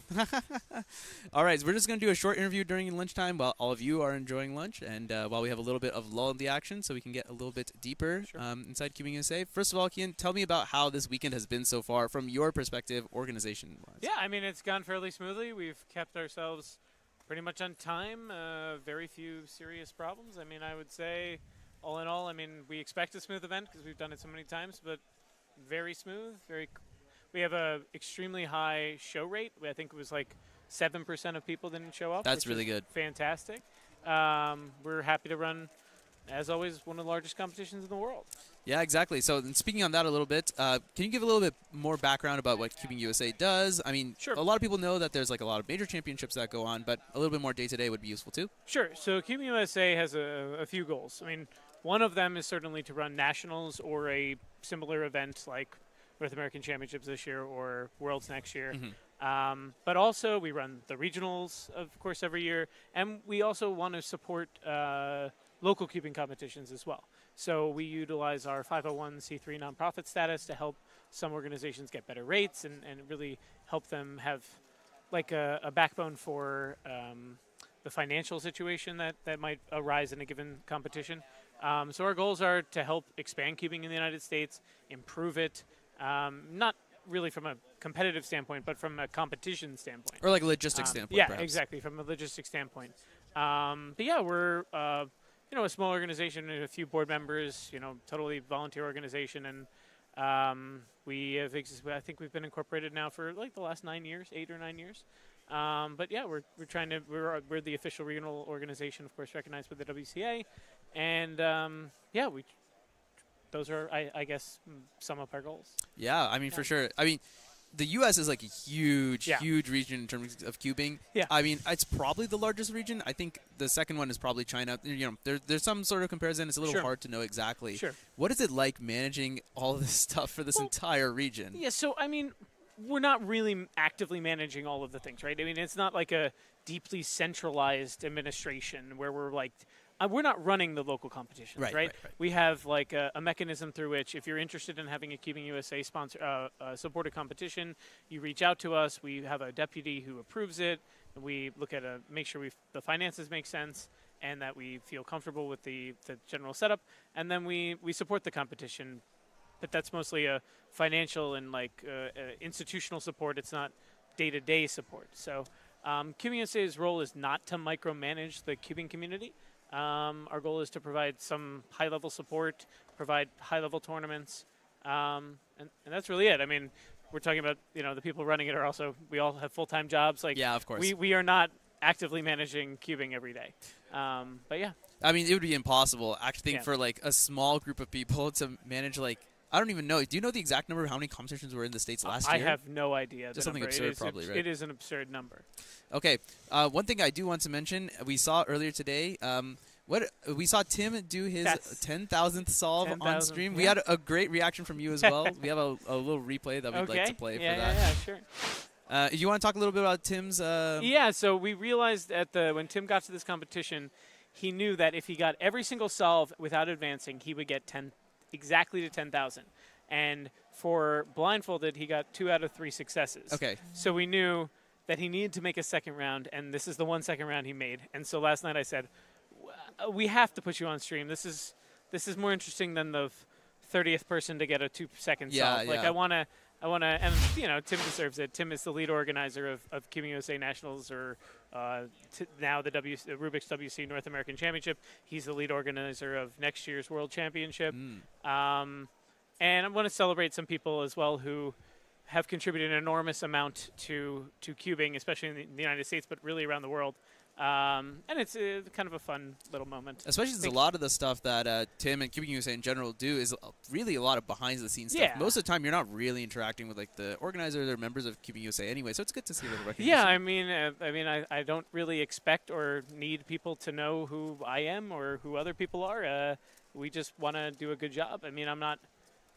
All right, so we're just going to do a short interview during lunchtime while all of you are enjoying lunch and while we have a little bit of lull in the action so we can get a little bit deeper inside Cubing USA. First of all, Kian, tell me about how this weekend has been so far from your perspective, organization-wise. Yeah, I mean, it's gone fairly smoothly. We've kept ourselves pretty much on time. Very few serious problems. I mean, I would say, all in all, I mean, we expect a smooth event because we've done it so many times, but very smooth. We have a extremely high show rate. I think it was like 7% of people didn't show up. That's really good. Fantastic. We're happy to run, as always, one of the largest competitions in the world. Yeah, exactly. So speaking on that a little bit, can you give a little bit more background about what Cubing USA does? I mean, a lot of people know that there's like a lot of major championships that go on, but a little bit more day-to-day would be useful too. Sure. So Cubing USA has a few goals. I mean, one of them is certainly to run nationals or a similar event like North American Championships this year or Worlds next year. But also we run the regionals, of course, every year. And we also want to support local cubing competitions as well. So we utilize our 501c3 nonprofit status to help some organizations get better rates and really help them have like a backbone for the financial situation that might arise in a given competition. So our goals are to help expand cubing in the United States, improve it, not really from a competitive standpoint, but from a competition standpoint. Or like a logistics standpoint, Yeah, perhaps. exactly, from a logistics standpoint. But yeah, we're a small organization and a few board members, totally volunteer organization, and we have I think we've been incorporated now for like the last 8 or 9 years. But yeah, we're trying to we're the official regional organization, of course, recognized by the WCA, and those are, I guess, some of our goals. Yeah, I mean, for sure. I mean, the U.S. is like a huge region in terms of cubing. Yeah. I mean, it's probably the largest region. I think the second one is probably China. There's some sort of comparison. It's a little hard to know exactly. Sure. What is it like managing all of this stuff for this entire region? Yeah, so, I mean, we're not really actively managing all of the things, right? I mean, it's not like a deeply centralized administration where we're like, we're not running the local competitions, right? We have like a mechanism through which if you're interested in having a Cubing USA supported competition, you reach out to us. We have a deputy who approves it. And we look at make sure the finances make sense and that we feel comfortable with the general setup. And then we support the competition. But that's mostly a financial and like institutional support. It's not day-to-day support. So Cubing USA's role is not to micromanage the cubing community. Our goal is to provide some high-level support, provide high-level tournaments, and that's really it. I mean, we're talking about, the people running it are also, we all have full-time jobs. Like, yeah, of course. We are not actively managing cubing every day. But yeah. I mean, it would be impossible, actually, for like a small group of people to manage like, I don't even know. Do you know the exact number of how many competitions were in the States last year? I have no idea. Just something absurd, probably, right? It is an absurd number. Okay. One thing I do want to mention, we saw earlier today, we saw Tim do his 10,000th solve on stream. We had a great reaction from you as well. We have a little replay that we'd like to play for that. Yeah, sure. You want to talk a little bit about Tim's? Yeah, so we realized when Tim got to this competition, he knew that if he got every single solve without advancing, he would get exactly to 10,000. And for blindfolded, he got 2 out of 3 successes. Okay. So we knew that he needed to make a second round, and this is the one second round he made. And so last night I said, we have to put you on stream. This is more interesting than the 30th person to get a 2-second solve. Like, I want to, and Tim deserves it. Tim is the lead organizer of Cubing USA Nationals, or now the Rubik's WC North American Championship. He's the lead organizer of next year's World Championship. And I want to celebrate some people as well who have contributed an enormous amount to cubing, especially in the United States, but really around the world. And it's kind of a fun little moment. Especially since a lot of the stuff that Tim and Cubing USA in general do is really a lot of behind-the-scenes stuff. Most of the time, you're not really interacting with like the organizers or members of Cubing USA anyway, so it's good to see a little recognition. Yeah, I mean, I don't really expect or need people to know who I am or who other people are. We just want to do a good job. I mean, I'm not.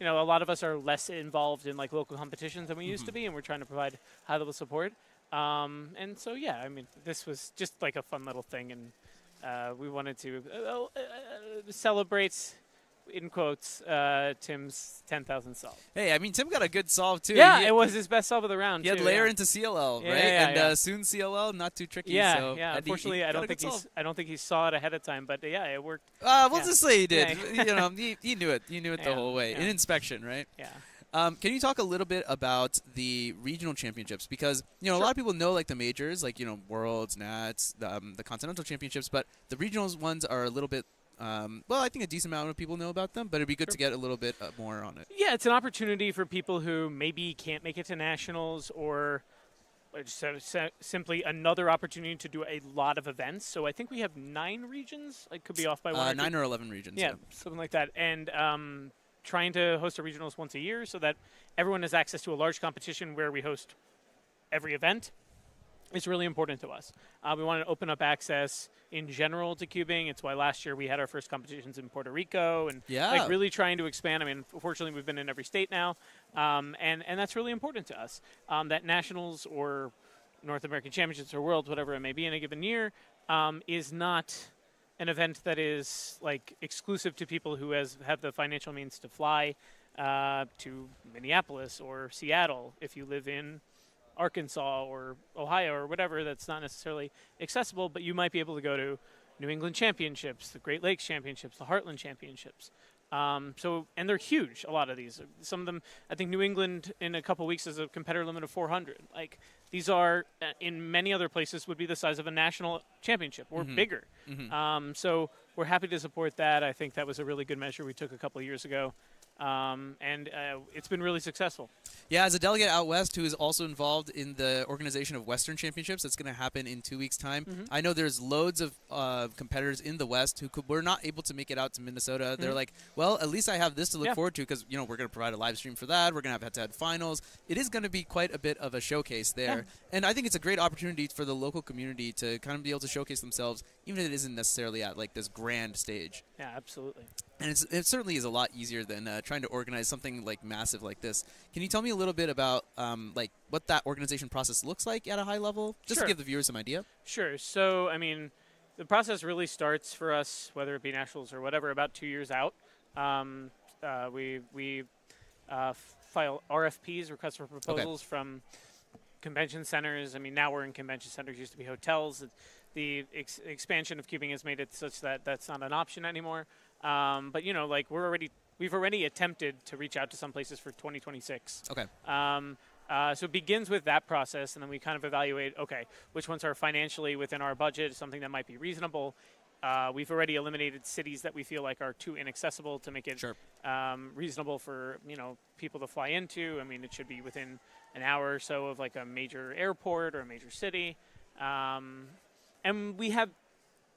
A lot of us are less involved in like local competitions than we used to be, and we're trying to provide high-level support. And so, yeah, I mean, this was just like a fun little thing, and we wanted to celebrate, in quotes, Tim's 10,000 solve. Hey, I mean, Tim got a good solve, too. Yeah, it was his best solve of the round, He had too, layer yeah. into CLL, Yeah, right? yeah, and yeah. soon CLL, not too tricky. Yeah, so yeah. Unfortunately, I don't think he saw it ahead of time, but yeah, it worked. We'll Yeah. just say he did. Yeah. You know, he knew it. He knew it the Yeah, whole way. yeah. In inspection, right? Yeah. Can you talk a little bit about the regional championships? Because, you know, a lot of people know, like, the majors, like, you know, Worlds, Nats, the Continental Championships, but the regionals ones are a little bit, well, I think a decent amount of people know about them, but it'd be good to get a little bit more on it. Yeah, it's an opportunity for people who maybe can't make it to nationals or simply another opportunity to do a lot of events. So I think we have 9 regions. I could be off by one. 9 or 11 regions. Yeah, something like that. And trying to host a regionals once a year so that everyone has access to a large competition where we host every event is really important to us. We want to open up access in general to cubing. It's why last year we had our first competitions in Puerto Rico and like really trying to expand. I mean, fortunately, we've been in every state now, and that's really important to us. That nationals or North American Championships or Worlds, whatever it may be in a given year, is not an event that is like exclusive to people who have the financial means to fly to Minneapolis or Seattle. If you live in Arkansas or Ohio or whatever, that's not necessarily accessible, but you might be able to go to New England Championships, the Great Lakes Championships, the Heartland Championships. And they're huge, a lot of these. Some of them, I think New England in a couple weeks is a competitor limit of 400. Like, these are, in many other places, would be the size of a national championship or bigger. So we're happy to support that. I think that was a really good measure we took a couple of years ago. And it's been really successful. Yeah, as a delegate out west who is also involved in the organization of Western Championships, that's going to happen in 2 weeks' time. I know there's loads of competitors in the West who were not able to make it out to Minnesota. They're like, well, at least I have this to look forward to because, you know, we're going to provide a live stream for that. We're going to have head-to-head finals. It is going to be quite a bit of a showcase there. And I think it's a great opportunity for the local community to kind of be able to showcase themselves, even if it isn't necessarily at, like, this grand stage. Yeah, absolutely. And it certainly is a lot easier than trying to organize something like massive like this. Can you tell me a little bit about like what that organization process looks like at a high level, just to give the viewers some idea? Sure. So, I mean, the process really starts for us, whether it be nationals or whatever, about 2 years out. We file RFPs, requests for proposals, from convention centers. I mean, now we're in convention centers. Used to be hotels. The expansion of cubing has made it such that that's not an option anymore. But, you know, like we've already attempted to reach out to some places for 2026. Okay. So it begins with that process, and then we kind of evaluate, okay, which ones are financially within our budget, something that might be reasonable. We've already eliminated cities that we feel like are too inaccessible to make it reasonable for, you know, people to fly into. I mean, it should be within an hour or so of like a major airport or a major city. And we have,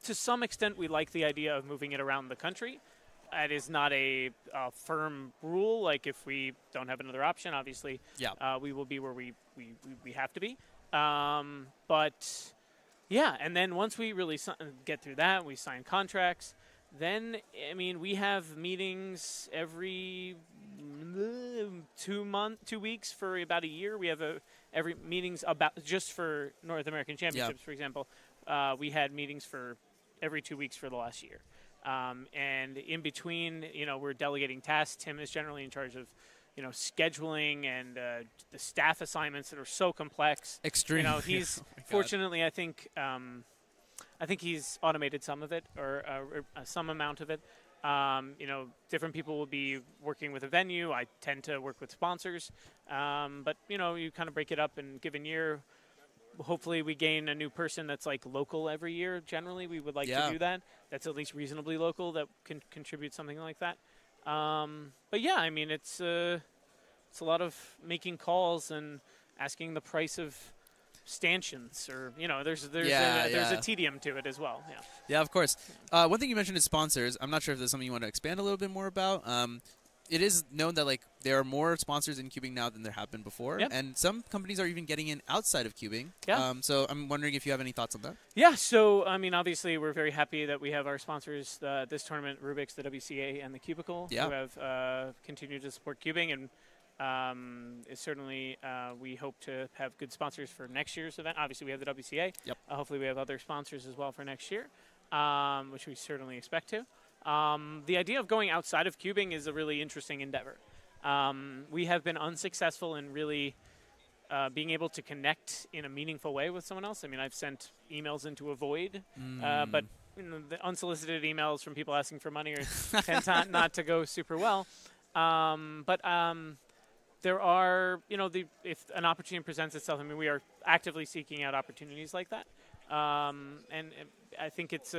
to some extent, we like the idea of moving it around the country. It is not a firm rule. Like, if we don't have another option, obviously, we will be where we have to be. But, yeah, and then once we really get through that, we sign contracts, then, I mean, we have meetings every 2 weeks for about a year. We have every meetings about just for North American Championships, for example. We had meetings for every 2 weeks for the last year. And in between, you know, we're delegating tasks. Tim is generally in charge of, you know, scheduling and the staff assignments that are so complex. Extreme. You know, he's fortunately, I think he's automated some of it or some amount of it. You know, different people will be working with a venue. I tend to work with sponsors. But, you know, you kind of break it up in a given year. Hopefully we gain a new person that's like local every year. Generally, we would like to do that. That's at least reasonably local that can contribute something like that. But yeah, I mean, it's a lot of making calls and asking the price of stanchions, or, you know, there's a tedium to it as well. Yeah, of course. One thing you mentioned is sponsors. I'm not sure if there's something you want to expand a little bit more about. It is known that, like, there are more sponsors in cubing now than there have been before, and some companies are even getting in outside of cubing. So I'm wondering if you have any thoughts on that. Yeah, so, I mean, obviously we're very happy that we have our sponsors, this tournament, Rubik's, the WCA, and the Cubicle, who have continued to support cubing, and is certainly we hope to have good sponsors for next year's event. Obviously, we have the WCA. Yep. Hopefully, we have other sponsors as well for next year, which we certainly expect to. The idea of going outside of cubing is a really interesting endeavor. We have been unsuccessful in really being able to connect in a meaningful way with someone else. I mean, I've sent emails into a void, but the unsolicited emails from people asking for money tend not to go super well. There are, if an opportunity presents itself, I mean, we are actively seeking out opportunities like that. And I think it's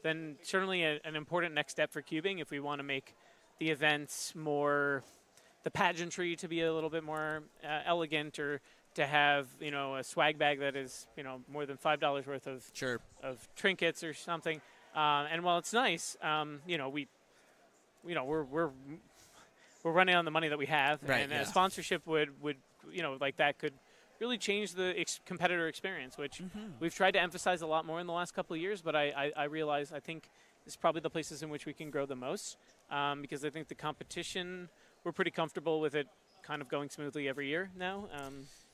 then certainly an important next step for cubing if we want to make the events more, the pageantry to be a little bit more elegant, or to have, a swag bag that is, more than $5 worth of trinkets or something. And while it's nice, we're running on the money that we have, and a sponsorship would like that could really change the competitor experience, which we've tried to emphasize a lot more in the last couple of years. But I realize I think it's probably the places in which we can grow the most, because I think the competition, we're pretty comfortable with it kind of going smoothly every year now.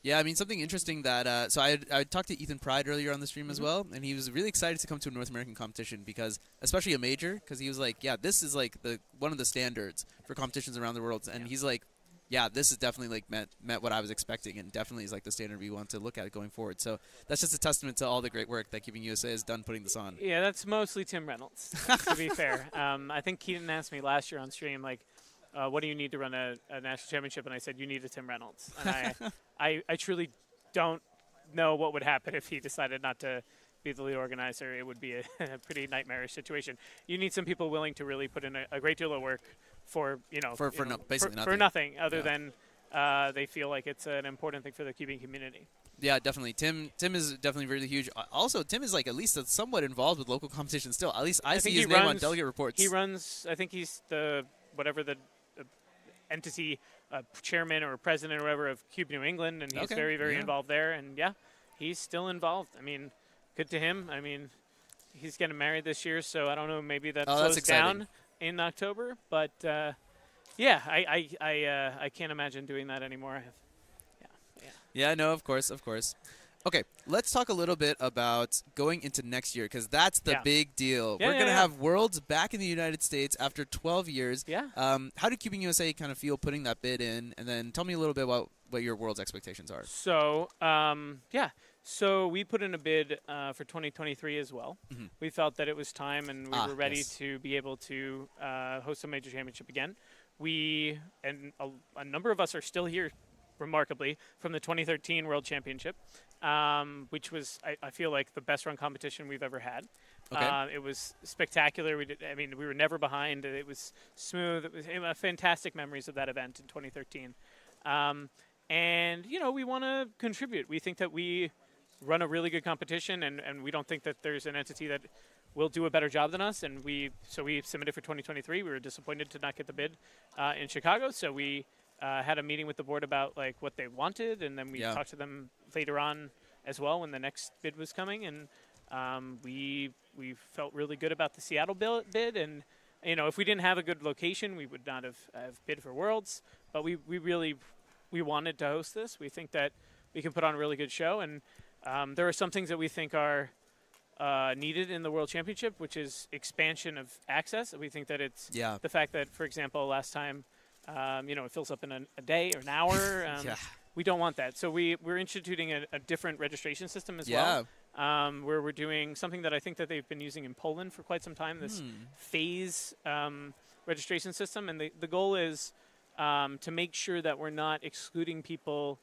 Yeah, I mean, something interesting that so I talked to Ethan Pride earlier on the stream as well, and he was really excited to come to a North American competition, because especially a major, because he was like, yeah, this is like one of the standards for competitions around the world, and he's like, yeah, this is definitely like met what I was expecting, and definitely is like the standard we want to look at going forward. So that's just a testament to all the great work that Cubing USA has done putting this on. Yeah, that's mostly Tim Reynolds, to be fair. I think Keaton asked me last year on stream, like, what do you need to run a national championship? And I said, you need a Tim Reynolds. And I truly don't know what would happen if he decided not to be the lead organizer. It would be a pretty nightmarish situation. You need some people willing to really put in a great deal of work for basically nothing other than they feel like it's an important thing for the cubing community. Yeah, definitely. Tim is definitely really huge. Also, Tim is like at least somewhat involved with local competition still. At least I see his name on delegate reports. He runs, I think he's the entity chairman or president or whatever of Cube New England, and he's very, very involved there. And yeah, he's still involved. I mean, good to him. I mean, he's getting married this year, so I don't know, maybe that slows down in October. But yeah, I can't imagine doing that anymore. Yeah, no, of course. Okay, let's talk a little bit about going into next year, because that's the big deal. We're going to have Worlds back in the United States after 12 years. Yeah. How did Cubing USA kind of feel putting that bid in? And then tell me a little bit about what your Worlds expectations are. So, So we put in a bid for 2023 as well. We felt that it was time, and we were ready to be able to host a major championship again. We, and a number of us are still here, remarkably, from the 2013 World Championship, which was, I feel like, the best run competition we've ever had. Okay. It was spectacular. We were never behind. It was smooth. It was fantastic memories of that event in 2013. And, we want to contribute. We think that we run a really good competition, and we don't think that there's an entity that will do a better job than us. And so we submitted for 2023. We were disappointed to not get the bid in Chicago, so we had a meeting with the board about like what they wanted, and then we talked to them later on as well when the next bid was coming, and we felt really good about the Seattle bid. And if we didn't have a good location, we would not have bid for Worlds, but we wanted to host this. We think that we can put on a really good show, and there are some things that we think are needed in the World Championship, which is expansion of access. We think that it's the fact that, for example, last time it fills up in a day or an hour. We don't want that. So we're instituting a different registration system as well, where we're doing something that I think that they've been using in Poland for quite some time, this phase registration system. And the goal is to make sure that we're not excluding people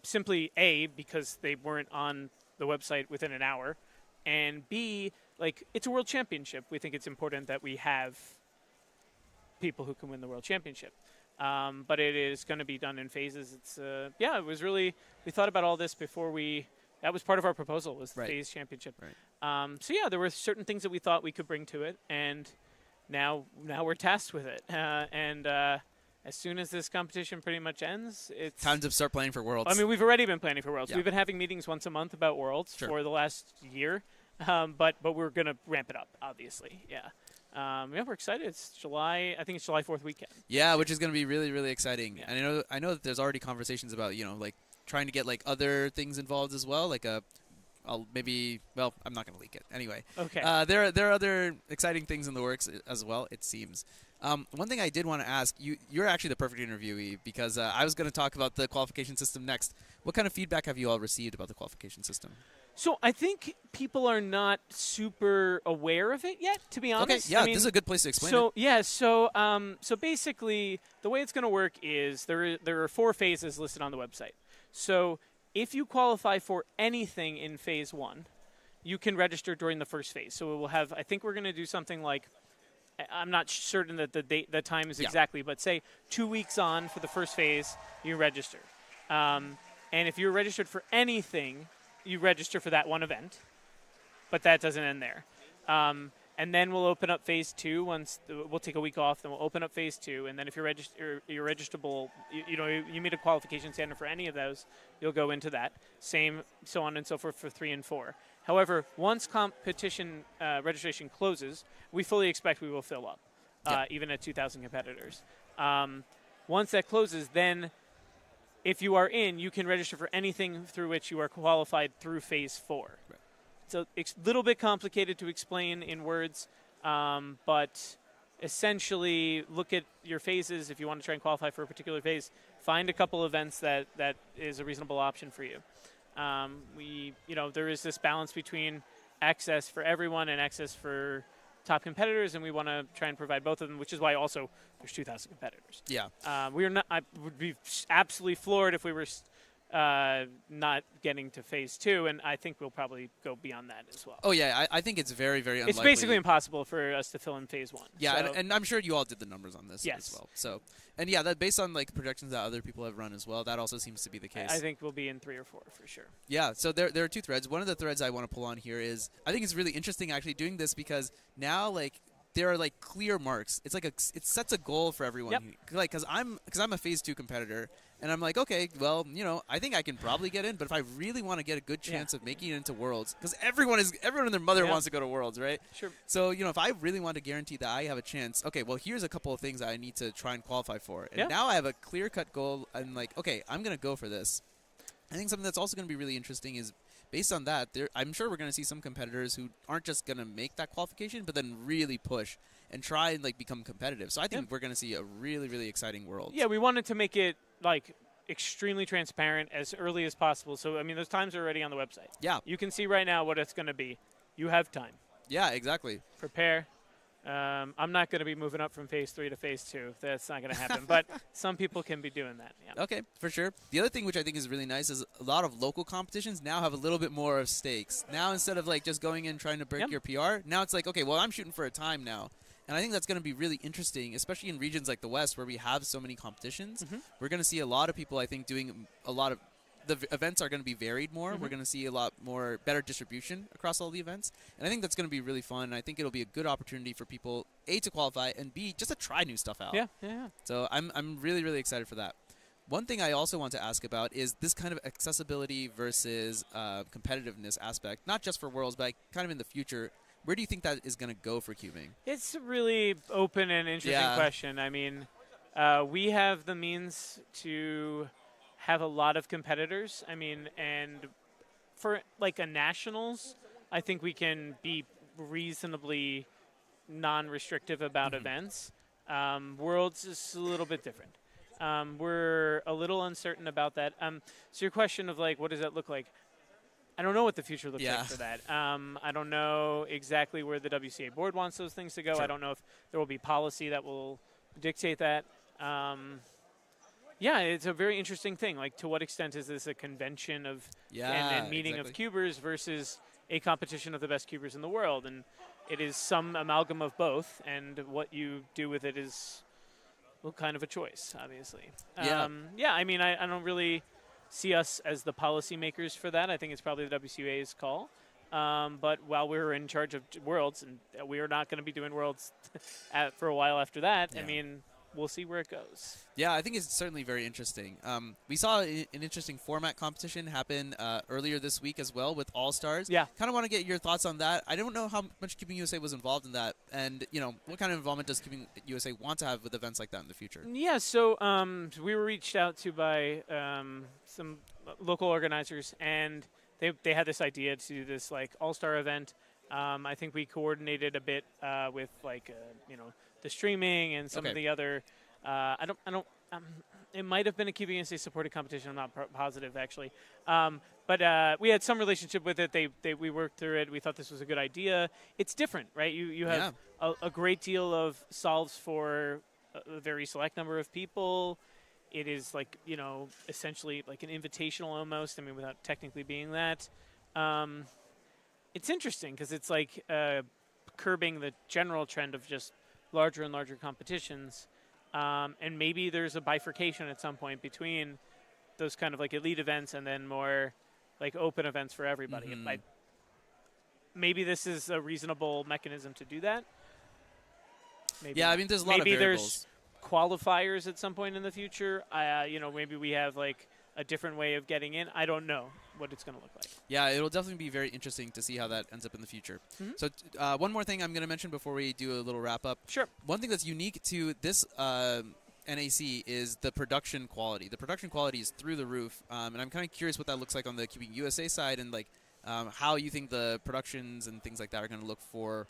simply, A, because they weren't on the website within an hour, and B, like, it's a world championship. We think it's important that we have people who can win the world championship. But it is going to be done in phases. It's it was really, we thought about all this before that was part of our proposal, was the phase championship. So there were certain things that we thought we could bring to it, and now we're tasked with it. As soon as this competition pretty much ends, it's time to start planning for Worlds. I mean, we've already been planning for Worlds. We've been having meetings once a month about Worlds for the last year, but we're going to ramp it up, obviously. Yeah, we're excited. It's July. I think it's July 4th weekend. Yeah, which is going to be really, really exciting. Yeah. And I know that there's already conversations about, you know, like trying to get like other things involved as well, like maybe. Well, I'm not going to leak it anyway. Okay. There are other exciting things in the works as well. It seems. One thing I did want to ask you're actually the perfect interviewee because I was going to talk about the qualification system next. What kind of feedback have you all received about the qualification system? So I think people are not super aware of it yet, to be honest. Okay, yeah, I mean, this is a good place to explain it. Yeah, so basically the way it's going to work is there are 4 phases listed on the website. So if you qualify for anything in phase 1, you can register during the first phase. So we'll have, I think we're going to do something like, I'm not certain that the time is exactly, but say 2 weeks on for the first phase, you register. And if you're registered for anything, you register for that one event, but that doesn't end there. And then we'll open up phase 2 we'll take a week off, then we'll open up phase 2, and then if you're registrable, you meet a qualification standard for any of those, you'll go into that. Same, so on and so forth for 3 and 4. However, once competition registration closes, we fully expect we will fill up, even at 2,000 competitors. Once that closes, then if you are in, you can register for anything through which you are qualified through phase 4. Right. So it's a little bit complicated to explain in words, but essentially look at your phases. If you want to try and qualify for a particular phase, find a couple events that is a reasonable option for you. There is this balance between access for everyone and access for top competitors, and we want to try and provide both of them, which is why also there's 2,000 competitors. Yeah. We are not. I would be absolutely floored if we were not getting to phase 2, and I think we'll probably go beyond that as well. Oh yeah, I think it's very, very unlikely. It's basically impossible for us to fill in phase 1. Yeah, so. and I'm sure you all did the numbers on this as well. So, and yeah, that based on like projections that other people have run as well, that also seems to be the case. I think we'll be in 3 or 4 for sure. Yeah, so there are 2 threads. One of the threads I want to pull on here is I think it's really interesting actually doing this because now like there are like clear marks. It's like it sets a goal for everyone. Yep. Like because I'm a phase 2 competitor. And I'm like, okay, well, I think I can probably get in, but if I really want to get a good chance of making it into Worlds, because everyone and their mother wants to go to Worlds, right? Sure. So, if I really want to guarantee that I have a chance, okay, well, here's a couple of things I need to try and qualify for. And now I have a clear-cut goal. I'm like, okay, I'm going to go for this. I think something that's also going to be really interesting is based on that, I'm sure we're going to see some competitors who aren't just going to make that qualification, but then really push and try and like become competitive. So I think we're going to see a really, really exciting World. Yeah, we wanted to make it like extremely transparent as early as possible. So, I mean, those times are already on the website. Yeah. You can see right now what it's going to be. You have time. Yeah, exactly. Prepare. I'm not going to be moving up from phase 3 to phase 2. That's not going to happen. But some people can be doing that. Yeah. Okay, for sure. The other thing which I think is really nice is a lot of local competitions now have a little bit more of stakes. Now instead of like just going in trying to break your PR, now it's like, okay, well, I'm shooting for a time now. And I think that's going to be really interesting, especially in regions like the West where we have so many competitions. We're going to see a lot of people, I think, doing a lot of the events are going to be varied more. We're going to see a lot more better distribution across all the events. And I think that's going to be really fun. And I think it'll be a good opportunity for people, A, to qualify, and B, just to try new stuff out. Yeah. So I'm really, really excited for that. One thing I also want to ask about is this kind of accessibility versus competitiveness aspect, not just for Worlds, but kind of in the future. Where do you think that is going to go for cubing? It's a really open and interesting question. I mean, we have the means to have a lot of competitors. I mean, and for like a nationals, I think we can be reasonably non-restrictive about events. Worlds is a little bit different. We're a little uncertain about that. So your question of like, what does that look like? I don't know what the future looks like for that. I don't know exactly where the WCA board wants those things to go. I don't know if there will be policy that will dictate that. Yeah, it's a very interesting thing. Like, to what extent is this a convention of and meeting of cubers versus a competition of the best cubers in the world? And it is some amalgam of both, and what you do with it is, well, kind of a choice, obviously. Yeah, I mean, I don't really see us as the policymakers for that. I think it's probably the WCA's call. But while we're in charge of Worlds, and we are not going to be doing Worlds for a while after that, I mean, we'll see where it goes. Yeah, I think it's certainly very interesting. We saw an interesting format competition happen earlier this week as well with All-Stars. Yeah. Kind of want to get your thoughts on that. I don't know how much Keeping USA was involved in that, and what kind of involvement does Keeping USA want to have with events like that in the future? Yeah, so we were reached out to by some local organizers, and they had this idea to do this like All-Star event. I think we coordinated a bit with like the streaming and some of the other. It might have been a Keeping USA supported competition. I'm not positive actually, but we had some relationship with it. We worked through it. We thought this was a good idea. It's different, right? You have a great deal of solves for a very select number of people. It is like essentially like an invitational almost. I mean, without technically being that. It's interesting because it's like curbing the general trend of just larger and larger competitions. And maybe there's a bifurcation at some point between those kind of like elite events and then more like open events for everybody. Mm-hmm. Maybe this is a reasonable mechanism to do that. Maybe I mean, there's a lot of variables. There's qualifiers at some point in the future. Maybe we have like a different way of getting in. I don't know what it's going to look like. Yeah, it'll definitely be very interesting to see how that ends up in the future. Mm-hmm. So one more thing I'm going to mention before we do a little wrap-up. Sure. One thing that's unique to this NAC is the production quality. The production quality is through the roof, and I'm kind of curious what that looks like on the Keeping USA side and like how you think the productions and things like that are going to look for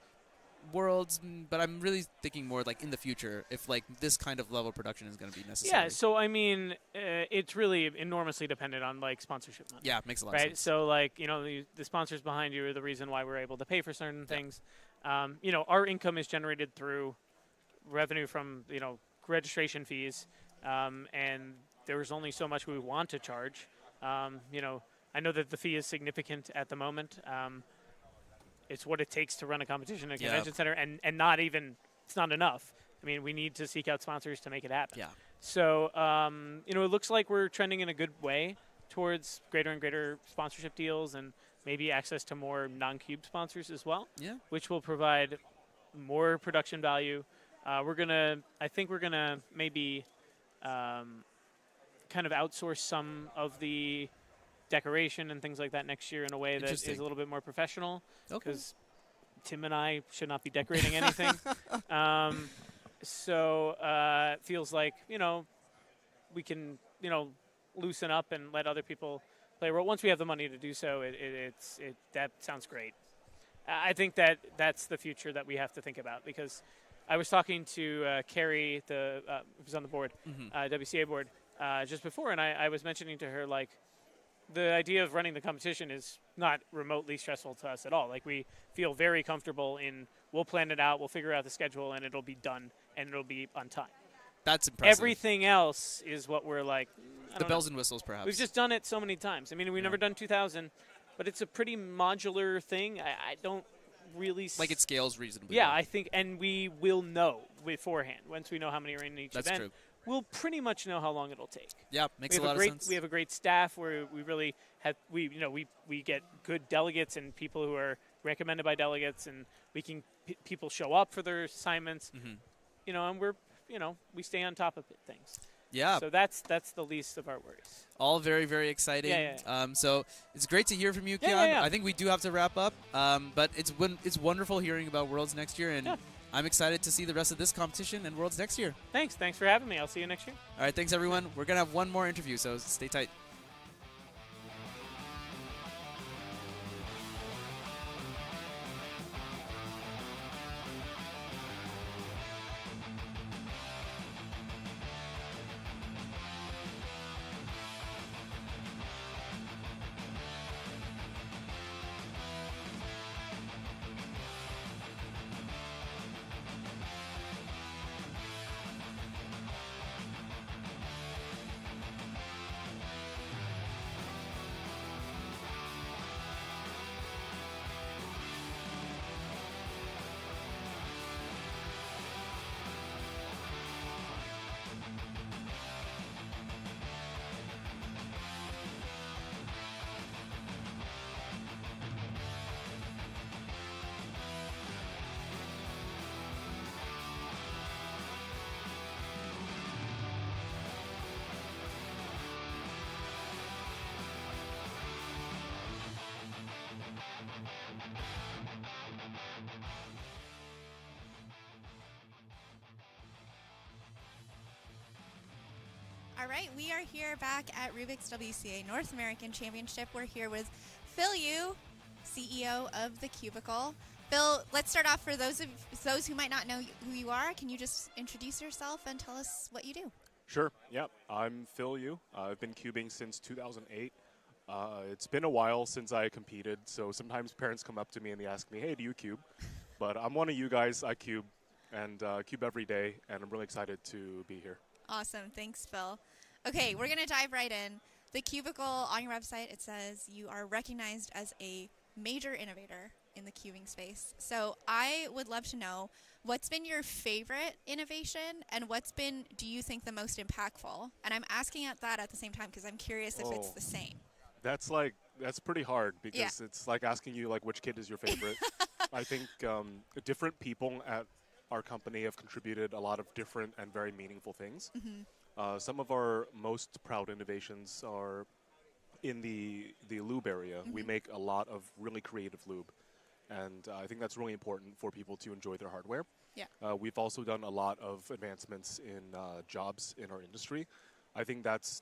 Worlds, but I'm really thinking more like in the future if like this kind of level of production is going to be necessary. Yeah, so I mean, it's really enormously dependent on like sponsorship money. Yeah, makes a lot of sense. So like the sponsors behind you are the reason why we're able to pay for certain things. Our income is generated through revenue from registration fees, and there's only so much we want to charge. I know that the fee is significant at the moment. It's what it takes to run a competition at a convention center, and not even, it's not enough. I mean, we need to seek out sponsors to make it happen. Yeah. So, it looks like we're trending in a good way towards greater and greater sponsorship deals and maybe access to more non-Cube sponsors as well. Yeah. Which will provide more production value. I think we're gonna maybe kind of outsource some of the decoration and things like that next year in a way that is a little bit more professional. Because Tim and I should not be decorating anything. So it feels like, we can, loosen up and let other people play a role. Once we have the money to do so, that sounds great. I think that's the future that we have to think about, because I was talking to Carrie, who's on the board, WCA board, just before, and I was mentioning to her, like, the idea of running the competition is not remotely stressful to us at all. Like, we feel very comfortable we'll plan it out, we'll figure out the schedule, and it'll be done, and it'll be on time. That's impressive. Everything else is what we're like, the bells and whistles, perhaps. We've just done it so many times. I mean, we've never done 2000, but it's a pretty modular thing. I don't really... Like, it scales reasonably. Yeah, I think, and we will know beforehand. Once we know how many are in each event. That's true. We'll pretty much know how long it'll take. Yeah, makes a lot of sense. We have a great staff where we really have we get good delegates and people who are recommended by delegates, and we can people show up for their assignments. And we stay on top of things. Yeah. So that's the least of our worries. All very, very exciting. Yeah. So it's great to hear from you, Keon. Yeah. I think we do have to wrap up. But it's wonderful hearing about Worlds next year, and I'm excited to see the rest of this competition and Worlds next year. Thanks for having me. I'll see you next year. All right, thanks everyone. We're gonna have one more interview, so stay tight. All right, we are here back at Rubik's WCA North American Championship. We're here with Phil Yu, CEO of The Cubicle. Phil, let's start off for those who might not know who you are. Can you just introduce yourself and tell us what you do? Sure. Yep. I'm Phil Yu. I've been cubing since 2008. It's been a while since I competed, so sometimes parents come up to me and they ask me, "Hey, do you cube?" But I'm one of you guys. I cube and cube every day, and I'm really excited to be here. Awesome. Thanks, Phil. Okay, we're going to dive right in. The Cubicle, on your website, it says you are recognized as a major innovator in the cubing space. So I would love to know, what's been your favorite innovation, and what's been, do you think, the most impactful? And I'm asking that at the same time because I'm curious if it's the same. That's pretty hard because it's like asking you which kid is your favorite. I think different people at our company have contributed a lot of different and very meaningful things. Mm-hmm. Some of our most proud innovations are in the lube area. Mm-hmm. We make a lot of really creative lube, and I think that's really important for people to enjoy their hardware. Yeah. We've also done a lot of advancements in jobs in our industry. I think that's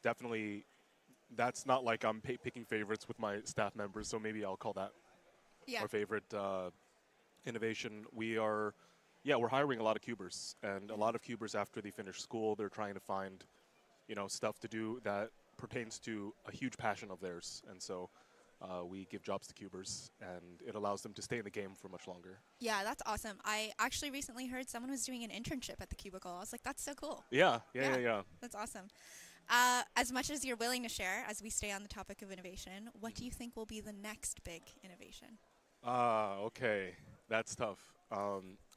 not like I'm picking favorites with my staff members, so maybe I'll call that our favorite innovation. We're hiring a lot of cubers, and a lot of cubers after they finish school, they're trying to find, stuff to do that pertains to a huge passion of theirs, and so we give jobs to cubers, and it allows them to stay in the game for much longer. Yeah, that's awesome. I actually recently heard someone was doing an internship at the Cubicle. I was like, that's so cool. Yeah. That's awesome. As much as you're willing to share, as we stay on the topic of innovation, what do you think will be the next big innovation? Okay. That's tough.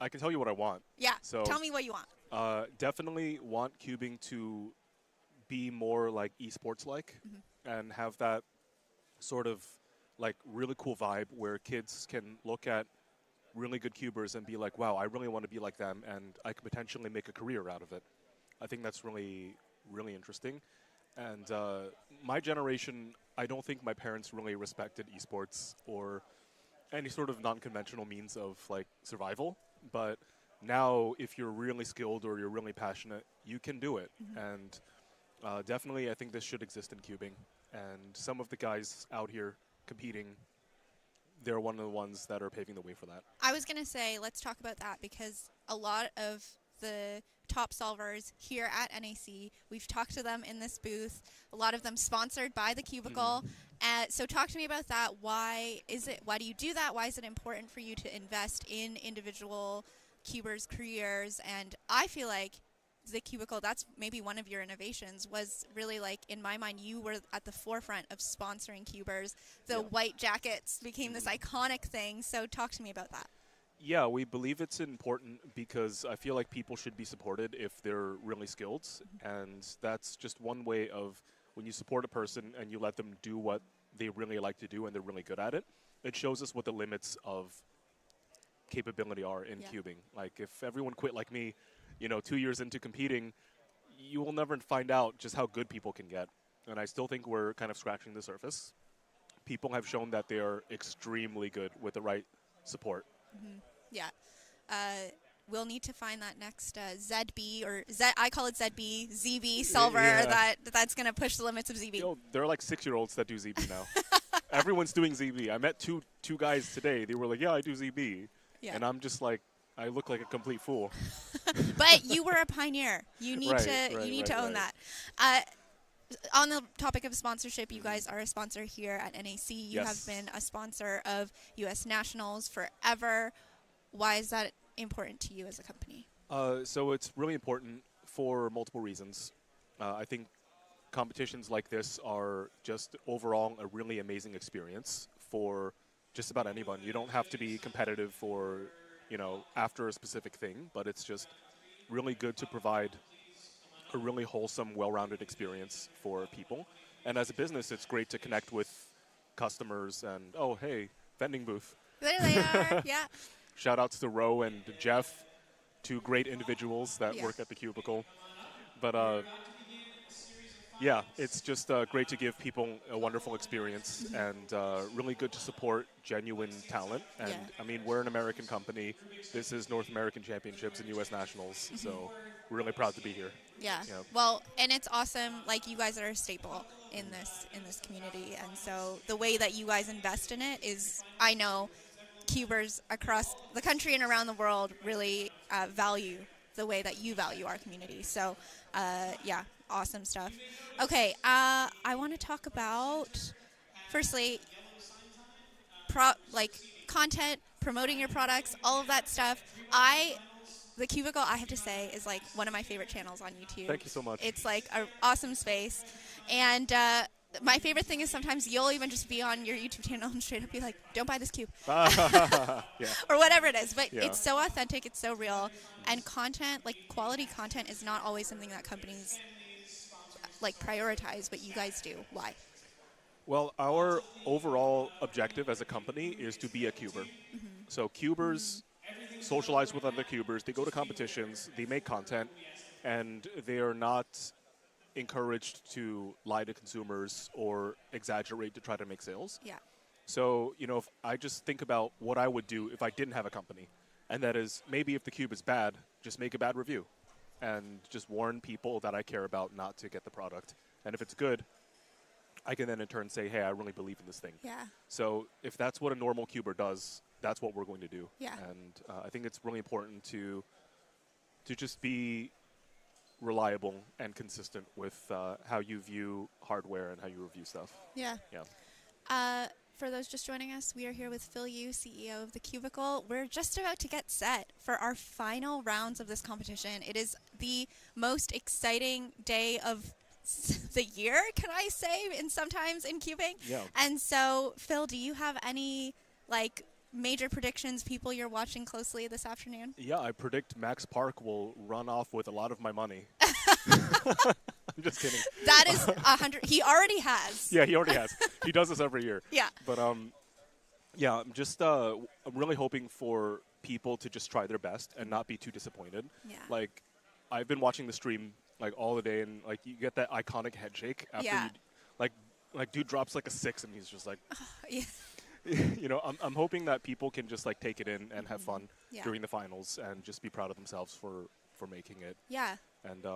I can tell you what I want. Yeah, so tell me what you want. Definitely want cubing to be more like esports-like, and have that sort of really cool vibe where kids can look at really good cubers and be like, wow, I really want to be like them, and I could potentially make a career out of it. I think that's really, really interesting. And my generation, I don't think my parents really respected esports or any sort of non-conventional means of survival. But now, if you're really skilled or you're really passionate, you can do it. And definitely, I think this should exist in cubing. And some of the guys out here competing, they're one of the ones that are paving the way for that. I was going to say, let's talk about that, because a lot of the top solvers here at NAC, we've talked to them in this booth, a lot of them sponsored by the Cubicle. So talk to me about that. Why do you do that? Why is it important for you to invest in individual cubers' careers? And I feel like the Cubicle, that's maybe one of your innovations, was really in my mind, you were at the forefront of sponsoring cubers. The white jackets became this iconic thing. So talk to me about that. Yeah, we believe it's important because I feel like people should be supported if they're really skilled. And that's just one way of, when you support a person and you let them do what they really like to do and they're really good at it, it shows us what the limits of capability are in cubing. If everyone quit like me, 2 years into competing, you will never find out just how good people can get. And I still think we're kind of scratching the surface. People have shown that they are extremely good with the right support. Yeah. We'll need to find that next ZB, or I call it ZB, ZB solver that's going to push the limits of ZB. There are 6-year-olds that do ZB now. Everyone's doing ZB. I met two guys today. They were like, yeah, I do ZB. Yeah. And I'm just I look like a complete fool. But you were a pioneer. You need to own that. On the topic of sponsorship, you guys are a sponsor here at NAC. You have been a sponsor of U.S. Nationals forever. Why is that important to you as a company? So it's really important for multiple reasons. I think competitions like this are just overall a really amazing experience for just about anyone. You don't have to be competitive for, after a specific thing, but it's just really good to provide a really wholesome, well-rounded experience for people. And as a business, it's great to connect with customers and, oh, hey, vending booth. There they are, yeah. Shout outs to Ro and Jeff, two great individuals that work at the Cubicle. But Yeah, it's just great to give people a wonderful experience and really good to support genuine talent. And I mean, we're an American company. This is North American Championships and U.S. Nationals, so we're really proud to be here. Yeah. Well, and it's awesome. Like, you guys are a staple in this community, and so the way that you guys invest in it is, I know, Cubers across the country and around the world really value the way that you value our community. So, yeah, awesome stuff. Okay, I want to talk about, firstly, content, promoting your products, all of that stuff. The Cubicle, I have to say, is like one of my favorite channels on YouTube. Thank you so much. It's like an awesome space. And my favorite thing is sometimes you'll even just be on your YouTube channel and straight up be like, don't buy this cube. Or whatever it is. But it's so authentic, it's so real. And content, like quality content, is not always something that companies like prioritize, but you guys do. Why? Well, our overall objective as a company is to be a cuber. So cubers socialize with other cubers, they go to competitions, they make content, and they are not encouraged to lie to consumers or exaggerate to try to make sales. Yeah. So, you know, if I just think about what I would do if I didn't have a company, and that is maybe if the cube is bad, just make a bad review and just warn people that I care about not to get the product. And if it's good, I can then in turn say, hey, I really believe in this thing. Yeah. So if that's what a normal cuber does, that's what we're going to do. Yeah. And I think it's really important to just be reliable and consistent with how you view hardware and how you review stuff. Yeah. Yeah. For those just joining us, we are here with Phil Yu, CEO of The Cubicle. We're just about to get set for our final rounds of this competition. It is the most exciting day of the year, can I say, and sometimes in cubing. Yeah. And so, Phil, do you have any major predictions, people you're watching closely this afternoon? Yeah, I predict Max Park will run off with a lot of my money. I'm just kidding. That is 100. He already has. Yeah, he already has. He does this every year. Yeah. But yeah, I'm just I'm really hoping for people to just try their best and not be too disappointed. Yeah. Like, I've been watching the stream like all the day, and like you get that iconic head shake after you, like dude drops like a 6, and he's just like. Yeah. You know, I'm hoping that people can just like take it in and have fun Yeah. during the finals and just be proud of themselves for making it. Yeah. And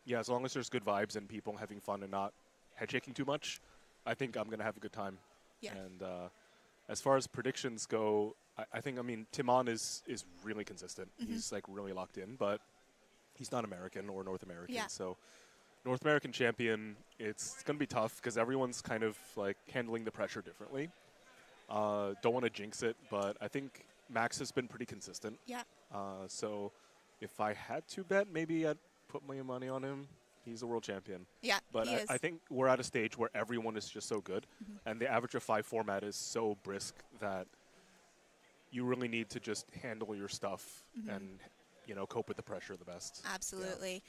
yeah, as long as there's good vibes and people having fun and not head shaking too much, I think I'm gonna have a good time. Yeah. And as far as predictions go, I think Timon is really consistent. He's like really locked in, but he's not American or North American. Yeah. So North American champion, it's gonna be tough because everyone's kind of like handling the pressure differently. Don't want to jinx it, but I think Max has been pretty consistent. Yeah. So if I had to bet, maybe I'd put my money on him. He's a world champion. Yeah, but he is. I think we're at a stage where everyone is just so good, and the average of 5 format is so brisk that you really need to just handle your stuff and, you know, cope with the pressure the best. Absolutely.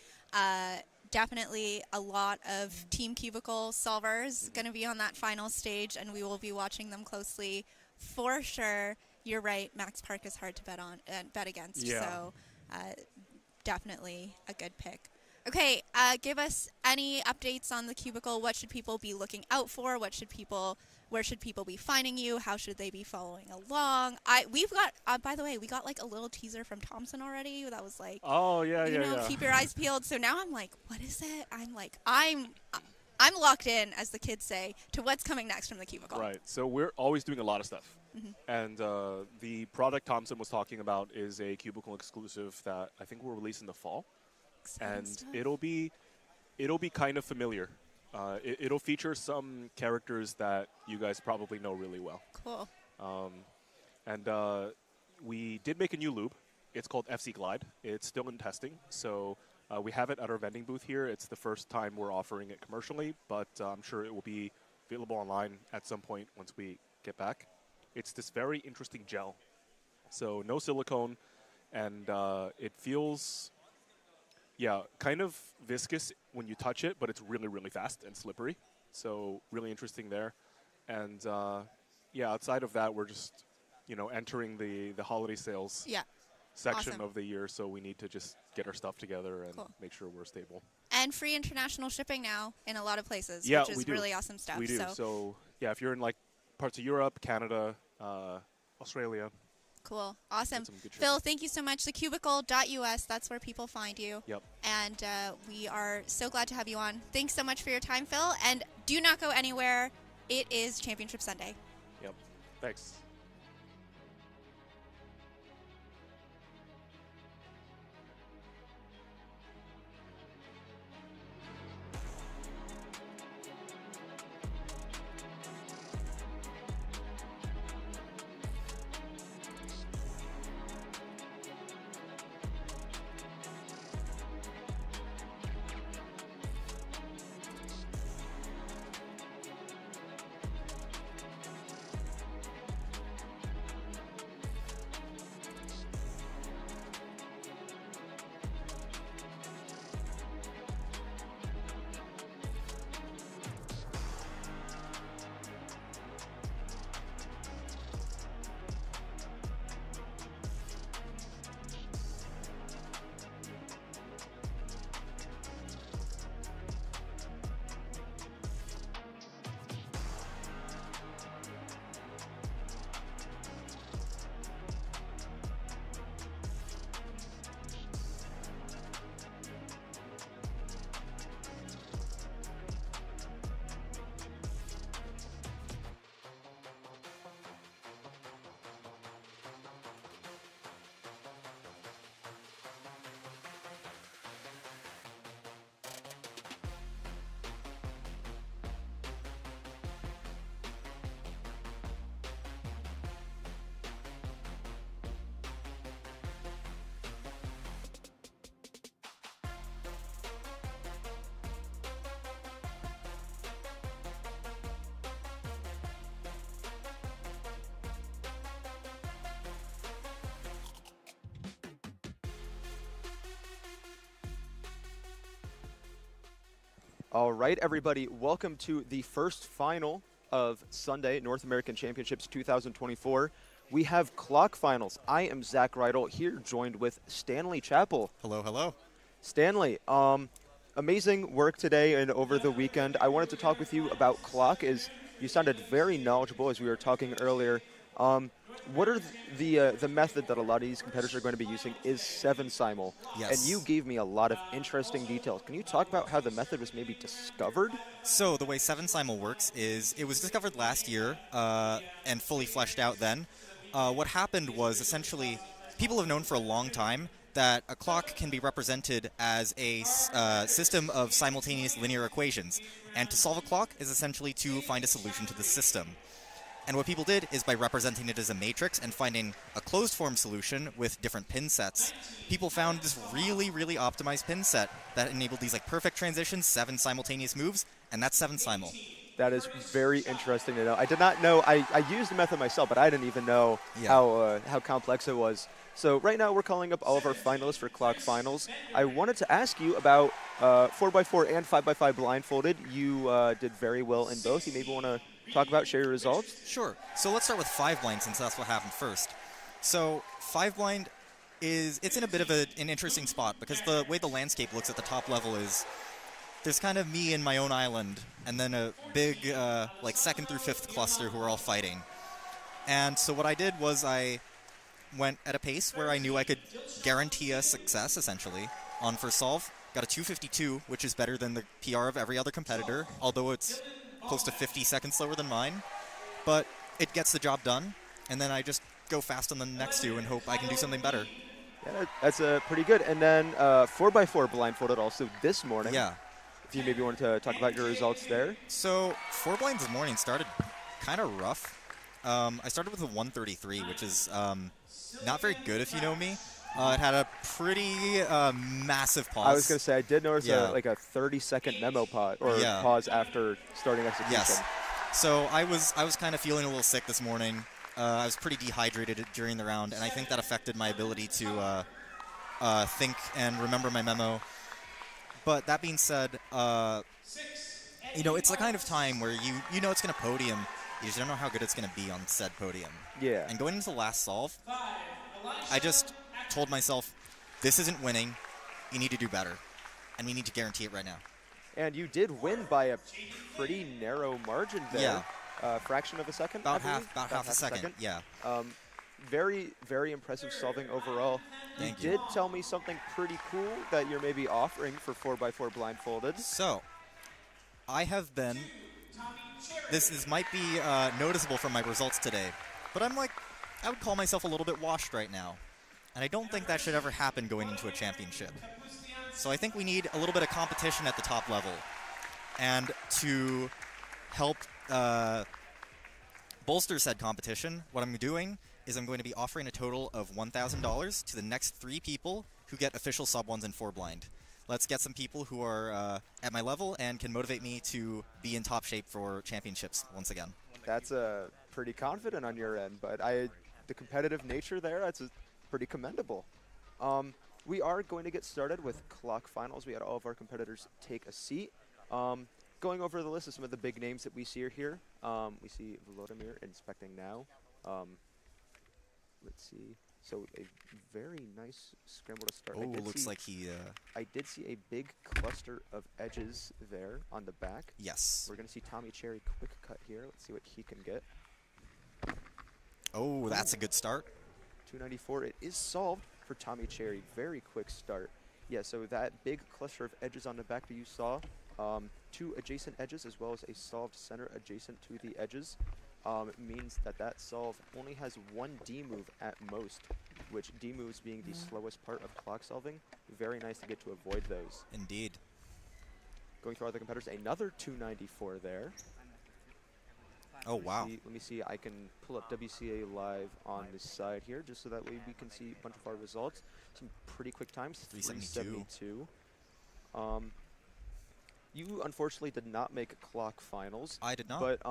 Definitely a lot of Team Cubicle solvers going to be on that final stage, and we will be watching them closely for sure. You're right. Max Park is hard to bet on and bet against. Yeah. So definitely a good pick. Okay, give us any updates on the Cubicle. What should people be looking out for? Where should people be finding you? How should they be following along? We've got, by the way, we got like a little teaser from Thompson already that was like, oh yeah, you know, keep your eyes peeled. So now I'm like, what is it? I'm locked in, as the kids say, to what's coming next from the Cubicle. Right. So we're always doing a lot of stuff. And the product Thompson was talking about is a Cubicle exclusive that I think we'll release in the fall. And it'll be kind of familiar. It'll feature some characters that you guys probably know really well. Cool. And we did make a new lube. It's called FC Glide. It's still in testing, so we have it at our vending booth here. It's the first time we're offering it commercially, but I'm sure it will be available online at some point once we get back. It's this very interesting gel. So no silicone, and it feels... yeah, kind of viscous when you touch it, but it's really, really fast and slippery. So really interesting there. And yeah, outside of that, we're just, you know, entering the holiday sales. Yeah. section Awesome. of the year, so we need to just get our stuff together and Cool. make sure we're stable. And free international shipping now in a lot of places, Yeah, which is we do. really awesome stuff. We do. So yeah, if you're in like parts of Europe, Canada, Australia. Cool. Awesome. Get some good Phil, thank you so much. Thecubicle.us, that's where people find you. Yep. And we are so glad to have you on. Thanks so much for your time, Phil. And do not go anywhere. It is Championship Sunday. Yep. Thanks. All right, everybody, welcome to the first final of Sunday North American Championships 2024. We have clock finals. I am Zach Reidel here, joined with Stanley Chappell. Hello, hello. Stanley, amazing work today and over the weekend. I wanted to talk with you about clock, as you sounded very knowledgeable as we were talking earlier. What are the method that a lot of these competitors are going to be using is 7-simul. Yes. And you gave me a lot of interesting details. Can you talk about how the method was maybe discovered? So the way 7-simul works is it was discovered last year and fully fleshed out then. What happened was essentially people have known for a long time that a clock can be represented as a system of simultaneous linear equations. And to solve a clock is essentially to find a solution to the system. And what people did is by representing it as a matrix and finding a closed-form solution with different pin sets, people found this really, really optimized pin set that enabled these like perfect transitions, 7 simultaneous moves, and that's 7-simul. That is very interesting to know. I did not know. I used the method myself, but I didn't even know how complex it was. So right now we're calling up all of our finalists for clock finals. I wanted to ask you about 4x4 and 5x5 blindfolded. You did very well in both. You maybe want to talk about, share your results? Sure. So let's start with 5 blind since that's what happened first. So 5 blind it's in a bit of an interesting spot because the way the landscape looks at the top level is there's kind of me in my own island and then a big like 2nd through 5th cluster who are all fighting. And so what I did was I went at a pace where I knew I could guarantee a success essentially on first solve. Got a 252, which is better than the PR of every other competitor, although it's close to 50 seconds slower than mine. But it gets the job done, and then I just go fast on the next 2 and hope I can do something better. Yeah, that's pretty good. And then 4x4 blindfolded also this morning. Yeah. If you maybe wanted to talk about your results there. So 4 blinds this morning started kind of rough. I started with a 133, which is not very good if you know me. It had a pretty massive pause. I was going to say, I did notice like a 30-second memo pause after starting execution. Yes. So I was kind of feeling a little sick this morning. I was pretty dehydrated during the round, and I think that affected my ability to think and remember my memo. But that being said, you know, it's the kind of time where you know it's going to podium. You just don't know how good it's going to be on said podium. Yeah. And going into the last solve, I just told myself, this isn't winning. You need to do better. And we need to guarantee it right now. And you did win by a pretty narrow margin there. Yeah. Fraction of a second, About I believe? half a second, yeah. Very, very impressive solving overall. Thank you did tell me something pretty cool that you're maybe offering for 4x4 blindfolded. So, I have been, this might be noticeable from my results today, but I would call myself a little bit washed right now. And I don't think that should ever happen going into a championship. So I think we need a little bit of competition at the top level. And to help bolster said competition, what I'm doing is I'm going to be offering a total of $1,000 to the next 3 people who get official sub 1s in 4 blind. Let's get some people who are at my level and can motivate me to be in top shape for championships once again. That's pretty confident on your end, but the competitive nature there, that's pretty commendable. We are going to get started with clock finals. We had all of our competitors take a seat. Going over the list of some of the big names that we see here. We see Volodymyr inspecting now. Let's see. So a very nice scramble to start. Oh, looks like he... I did see a big cluster of edges there on the back. Yes. We're going to see Tommy Cherry quick cut here. Let's see what he can get. Oh, that's a good start. 294. It is solved for Tommy Cherry. Very quick start. Yeah, so that big cluster of edges on the back that you saw, 2 adjacent edges as well as a solved center adjacent to the edges. Means that solve only has 1 D move at most, which D moves being the slowest part of clock solving. Very nice to get to avoid those. Indeed. Going through other competitors, another 294 there. Oh, wow. Let me see. I can pull up WCA live on this side here just so that way we can see a bunch of our results. Some pretty quick times. 372. You unfortunately did not make clock finals. I did not. But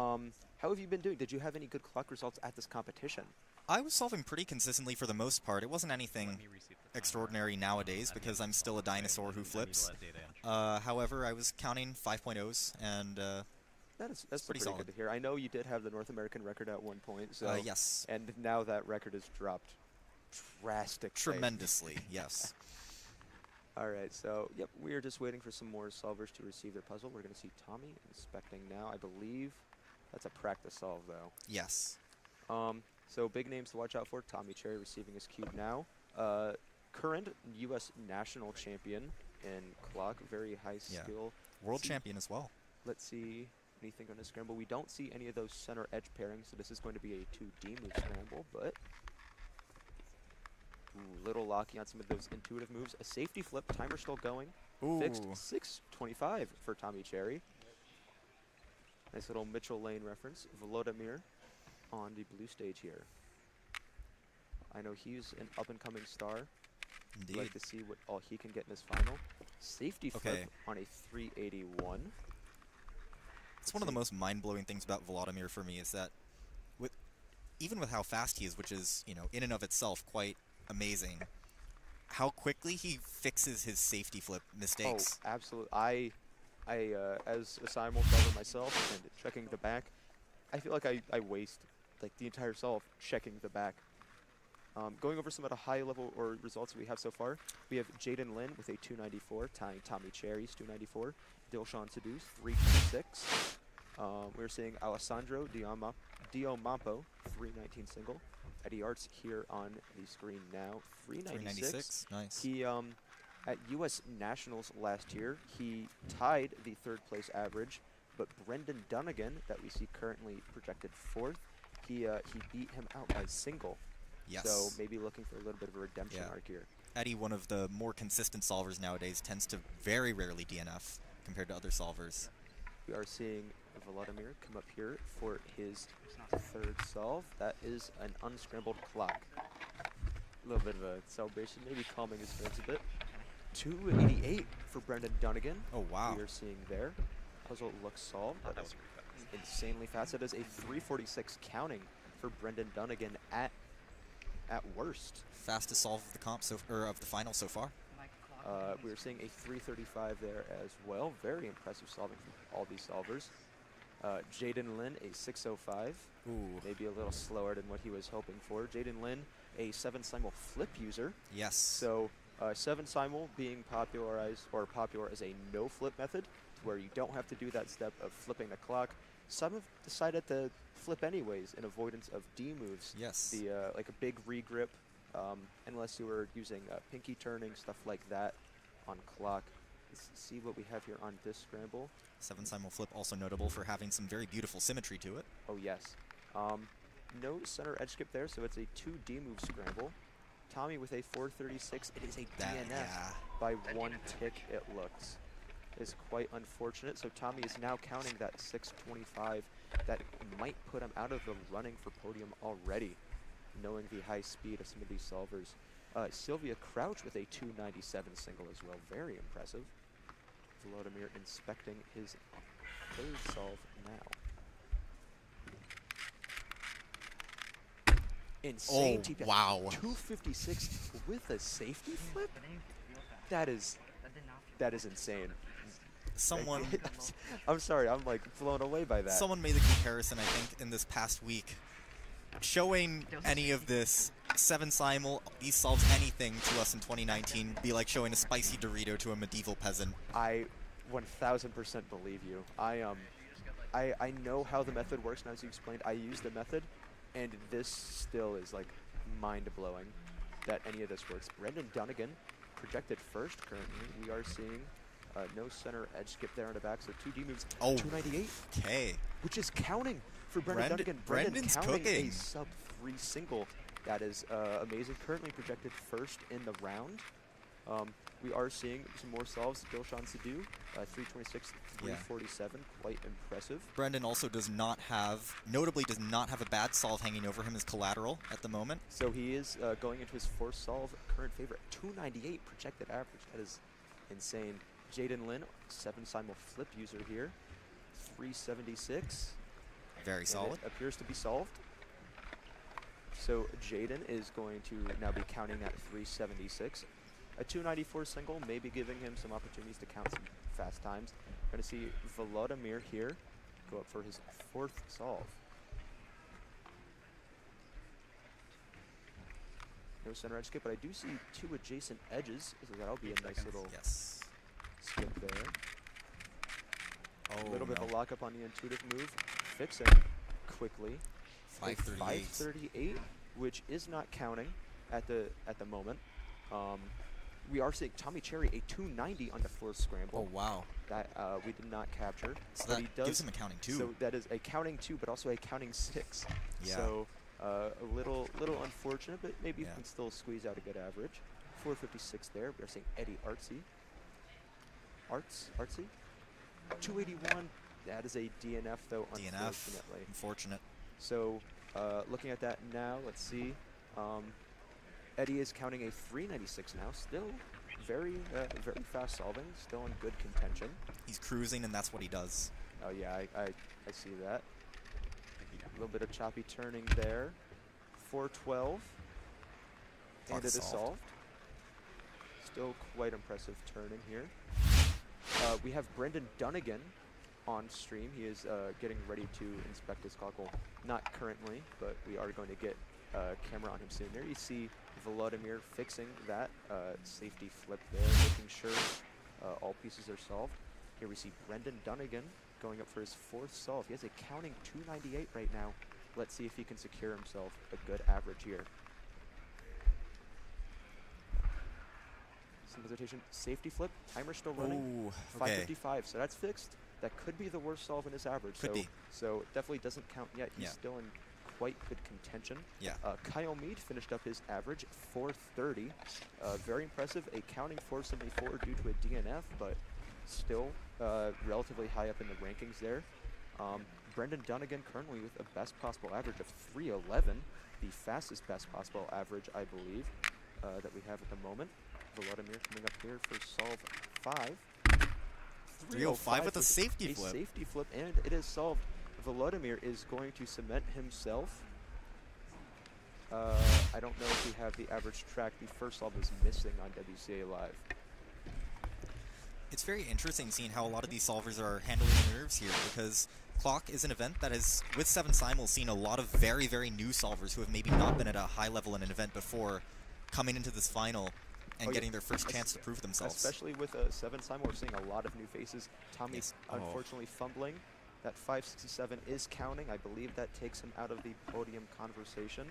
how have you been doing? Did you have any good clock results at this competition? I was solving pretty consistently for the most part. It wasn't anything extraordinary nowadays because I'm still a dinosaur who flips. However, I was counting 5.0s and that's pretty pretty solid. good to hear. I know you did have the North American record at one point. So yes. And now that record has dropped drastically. Tremendously, yes. All right, so, yep, we are just waiting for some more solvers to receive their puzzle. We're going to see Tommy inspecting now. I believe that's a practice solve, though. Yes. So big names to watch out for. Tommy Cherry receiving his cube now. Current U.S. national champion in clock. Very high skill. World champion as well. Let's see anything on the scramble. We don't see any of those center edge pairings, so this is going to be a 2D move scramble, but... Ooh, little locky on some of those intuitive moves. A safety flip, timer still going. Ooh. Fixed 625 for Tommy Cherry. Nice little Mitchell Lane reference. Volodymyr on the blue stage here. I know he's an up-and-coming star. Indeed. Like to see what all he can get in his final. Safety flip on a 381. It's one of the most mind-blowing things about Volodymyr for me is that even with how fast he is, which is, you know, in and of itself quite amazing, how quickly he fixes his safety flip mistakes. Oh, absolutely. I as a simul solver myself and checking the back, I feel like I waste like the entire solve checking the back. Going over some of the high level or results we have so far, we have Jaden Lin with a 294, tying Tommy Cherry's 294. Dilshan Seduce 326. We're seeing Alessandro Diomampo 319 single. Eddie Arts here on the screen now, 396. Nice. He, at U.S. Nationals last year, he tied the 3rd place average, but Brendan Dunnigan, that we see currently projected 4th, he beat him out by single. Yes. So maybe looking for a little bit of a redemption arc here. Eddie, one of the more consistent solvers nowadays, tends to very rarely DNF compared to other solvers. We are seeing Volodymyr come up here for his 3rd solve. That is an unscrambled clock. A little bit of a celebration, maybe calming his nerves a bit. 288 for Brendan Dunnigan. Oh, wow. We are seeing there. Puzzle looks solved. That is insanely fast. That is a 346 counting for Brendan Dunnigan at worst. Fastest solve of the comp of the final so far. We are seeing a 335 there as well. Very impressive solving from all these solvers. Jaden Lin, a 605. Ooh. Maybe a little slower than what he was hoping for. Jaden Lin, a 7-simul flip user. Yes. So 7-simul being popular as a no-flip method, where you don't have to do that step of flipping the clock. Some have decided to flip anyways in avoidance of D moves. Yes. The like a big regrip, unless you were using pinky turning, stuff like that on clock. Let's see what we have here on this scramble. 7-simul flip also notable for having some very beautiful symmetry to it. Oh yes. No center edge skip there, so it's a 2 D move scramble. Tommy with a 436. It is a DNF by 1 tick, it looks. Is quite unfortunate. So Tommy is now counting that 625. That might put him out of the running for podium already, knowing the high speed of some of these solvers. Sylvia Crouch with a 297 single as well. Very impressive. Volodymyr inspecting his 3rd solve now. Insane TPS. Wow. 256 with a safety flip? That is insane. Someone... I'm sorry, I'm like blown away by that. Someone made the comparison, I think, in this past week. Showing any of this 7-simul, these solves anything to us in 2019, be like showing a spicy Dorito to a medieval peasant. I 1000% believe you. I know how the method works, and as you explained, I use the method, and this still is like mind-blowing that any of this works. Brendan Dunnigan projected first currently. We are seeing no center edge skip there on the back, so 2 D moves. Oh, 298. Okay. Which is counting for Brendan Dunnigan. Brendan's counting cooking. A sub-3 single. That is amazing. Currently projected first in the round. We are seeing some more solves. Dilshan Sidhu, 326, 347, quite impressive. Brendan also notably does not have a bad solve hanging over him as collateral at the moment. So he is going into his 4th solve, current favorite, 298 projected average. That is insane. Jaden Lin, 7-simul flip user here, 376. Very solid. It appears to be solved. So Jaden is going to now be counting at 376. A 294 single, maybe giving him some opportunities to count some fast times. Going to see Volodymyr here go up for his 4th solve. No center edge skip, but I do see 2 adjacent edges, so that'll be a nice little skip there. A little bit of a lockup on the intuitive move. Fixing quickly. 538. 538, which is not counting at the moment. We are seeing Tommy Cherry a 290 on the 4th scramble. Oh wow! That we did not capture. So but that he does, gives him a counting 2. So that is a counting 2, but also a counting 6. Yeah. So a little unfortunate, but maybe you can still squeeze out a good average. 456 there. We are seeing Eddie Artsy. Artsy. 281. That is a DNF though. Unfortunately. Unfortunate. So looking at that now, let's see. Eddie is counting a 396 now. Still very fast solving. Still in good contention. He's cruising, and that's what he does. Oh yeah, I see that. A little bit of choppy turning there. 412. And it is solved. Still quite impressive turning here. We have Brendan Dunnigan on stream. He is getting ready to inspect his cockle. Not currently, but we are going to get a camera on him soon. There you see Volodymyr fixing that safety flip there, making sure all pieces are solved. Here we see Brendan Dunnigan going up for his 4th solve. He has a counting 298 right now. Let's see if he can secure himself a good average here. Some hesitation. Safety flip. Timer still running. Ooh, 555. So that's fixed. That could be the worst solve in his average. Could be. So it definitely doesn't count yet. He's still in quite good contention. Yeah. Kyle Mead finished up his average 430. Very impressive. A counting 474 due to a DNF, but still relatively high up in the rankings there. Brendan Dunnigan currently with a best possible average of 311, the fastest best possible average, I believe, that we have at the moment. Volodymyr coming up here for solve 5. 305 with a safety flip. A safety flip, and it is solved. Volodymyr is going to cement himself. I don't know if we have the average track. The first solve is missing on WCA Live. It's very interesting seeing how a lot of these solvers are handling nerves here, because Clock is an event that has, with 7 Simul, seen a lot of very, very new solvers who have maybe not been at a high level in an event before coming into this final and getting their first chance to prove themselves. Especially with 7 Simul, we're seeing a lot of new faces. Tommy's unfortunately fumbling. That 567 is counting. I believe that takes him out of the podium conversation.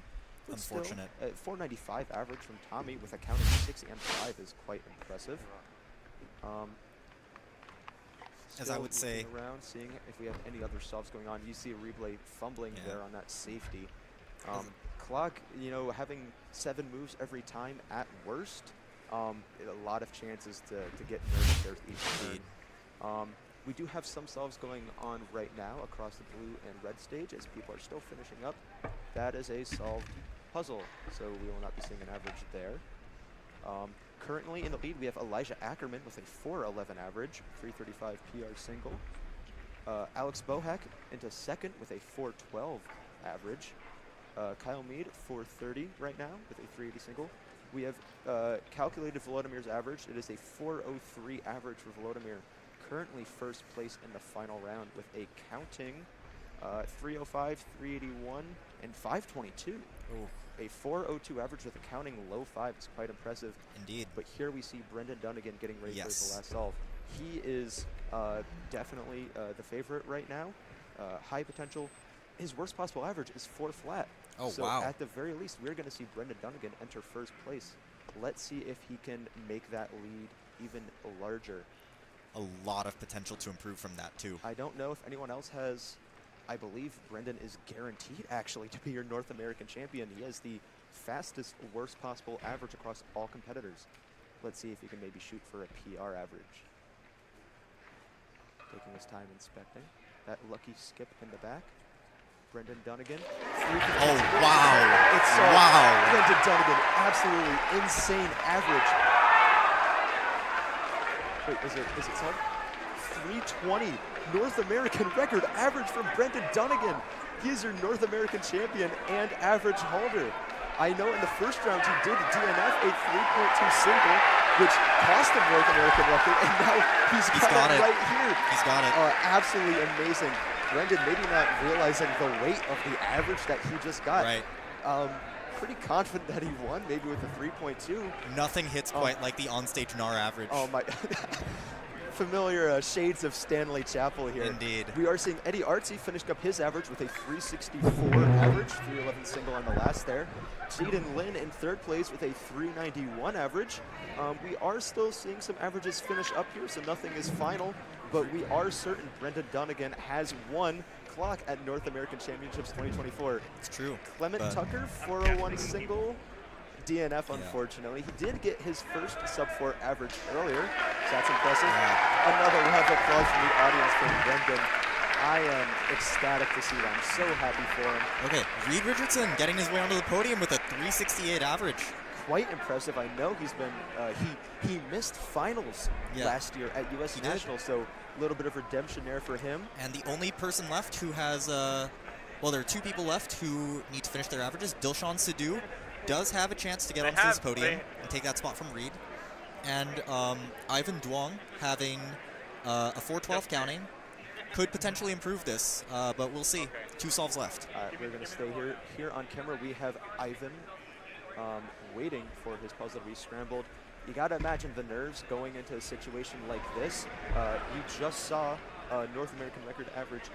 But Unfortunate. Still, 495 average from Tommy with a counting 6 and 5 is quite impressive. As I would say, around, seeing if we have any other solves going on. You see Reblay fumbling there on that safety. Clock, you know, having 7 moves every time at worst, a lot of chances to get nervous there each turn. We do have some solves going on right now across the blue and red stage as people are still finishing up. That is a solved puzzle, so we will not be seeing an average there. Currently in the lead, we have Elijah Ackerman with a 411 average, 335 PR single. Alex Bohack into second with a 412 average. Kyle Mead, 430 right now with a 380 single. We have calculated Volodimir's average. It is a 403 average for Volodymyr. Currently first place in the final round with a counting 305, 381, and 522. Ooh. A 402 average with a counting low 5 is quite impressive. Indeed. But here we see Brendan Dunnigan getting ready for his last solve. He is definitely the favorite right now. High potential. His worst possible average is 4 flat. Oh, so wow. at the very least, we're going to see Brendan Dunnigan enter first place. Let's see if he can make that lead even larger. A lot of potential to improve from that, too. I don't know if anyone else has. I believe Brendan is guaranteed, actually, to be your North American champion. He has the fastest, worst possible average across all competitors. Let's see if he can maybe shoot for a PR average. Taking his time inspecting. That lucky skip in the back. Brendan Dunnigan. Oh, wow. It's wow. Brendan Dunnigan, absolutely insane average. Wait, is it solved? 320, North American record average from Brendan Dunnigan. He is your North American champion and average holder. I know in the first round he did DNF a 3.2 single, which cost him North American record, and now he's got it right here. He's got it. Absolutely amazing. Brendan maybe not realizing the weight of the average that he just got. Right. Pretty confident that he won, maybe with a 3.2. Nothing hits quite like the onstage NAR average. Oh my. Familiar shades of Stanley Chapel here. Indeed. We are seeing Eddie Artsy finished up his average with a 364 average, 311 single on the last there. Jaden Lin in third place with a 391 average. We are still seeing some averages finish up here, so nothing is final, but we are certain Brendan Dunnigan has won Clock at North American Championships 2024. It's true. Clement Tucker, 401 single. DNF, unfortunately. He did get his first sub-4 average earlier, so that's impressive. Another round of applause from the audience for Brendan. I am ecstatic to see that. I'm so happy for him. Okay, Reed Richardson getting his way onto the podium with a 368 average. Quite impressive. I know he's been, he missed finals last year at US Nationals, so a little bit of redemption there for him. And the only person left who has, well, there are 2 people left who need to finish their averages. Dilshan Sidhu does have a chance to get onto this podium and take that spot from Reed. And Ivan Duong having a 412 counting could potentially improve this, but we'll see. 2 solves left. All right, we're going to stay here on camera. We have Ivan waiting for his puzzle to be scrambled. You got to imagine the nerves going into a situation like this. You just saw a North American record average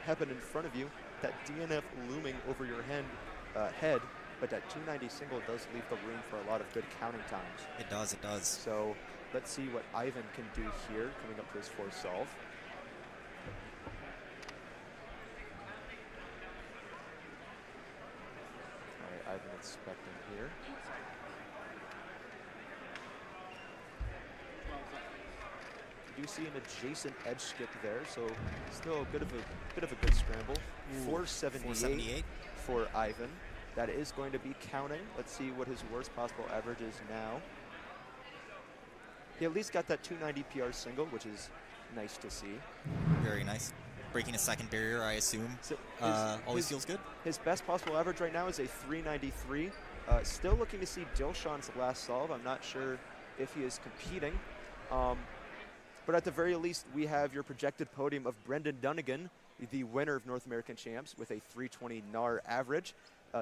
happen in front of you. That DNF looming over your head. But that 290 single does leave the room for a lot of good counting times. It does, it does. So let's see what Ivan can do here, coming up to his 4th solve. All right, Ivan inspecting here. You do see an adjacent edge skip there, so still a bit of a good scramble. 478 for Ivan. That is going to be counting. Let's see what his worst possible average is now. He at least got that 290 PR single, which is nice to see. Very nice. Breaking a second barrier, I assume. So always feels good. His best possible average right now is a 393. Still looking to see Dilshan's last solve. I'm not sure if he is competing. But at the very least, we have your projected podium of Brendan Dunnigan, the winner of North American Champs with a 320 NAR average.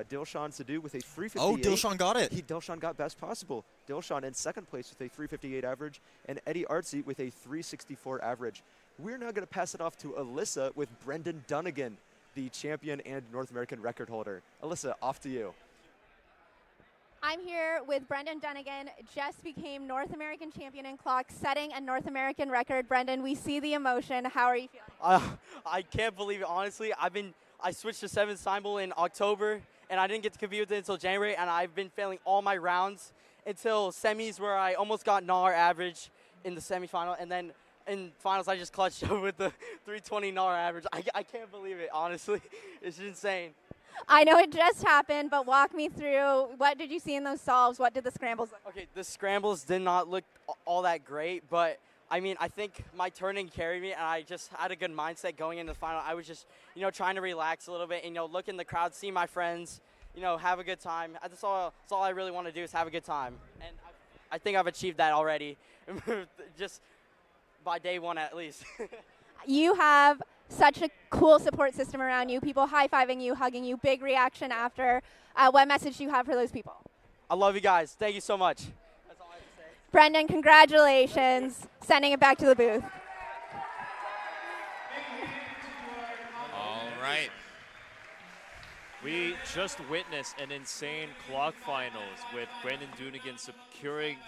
Dilshan Sadhu with a 358. Oh, Dilshan got it. Dilshan got best possible. Dilshan in second place with a 358 average, and Eddie Artsy with a 364 average. We're now going to pass it off to Alyssa with Brendan Dunnigan, the champion and North American record holder. Alyssa, off to you. I'm here with Brendan Dunnigan, just became North American champion in clock, setting a North American record. Brendan, we see the emotion. How are you feeling? I can't believe it, honestly. I switched to 7th cymbal in October, and I didn't get to compete with it until January, and I've been failing all my rounds until semis where I almost got NAR average in the semifinal, and then in finals I just clutched up with the 320 NAR average. I can't believe it, honestly. It's insane. I know it just happened, but walk me through, what did you see in those solves? What did the scrambles look like? Okay, the scrambles did not look all that great, but I mean, I think my turning carried me, and I just had a good mindset going into the final. I was just, trying to relax a little bit and, look in the crowd, see my friends, have a good time. That's all I really want to do is have a good time. And I think I've achieved that already, just by day one at least. You have such a cool support system around you, people high-fiving you, hugging you, big reaction after. What message do you have for those people? I love you guys. Thank you so much. That's all I have to say. Brendan, congratulations. Sending it back to the booth. All right. We just witnessed an insane clock finals with Brendan Dunnigan securing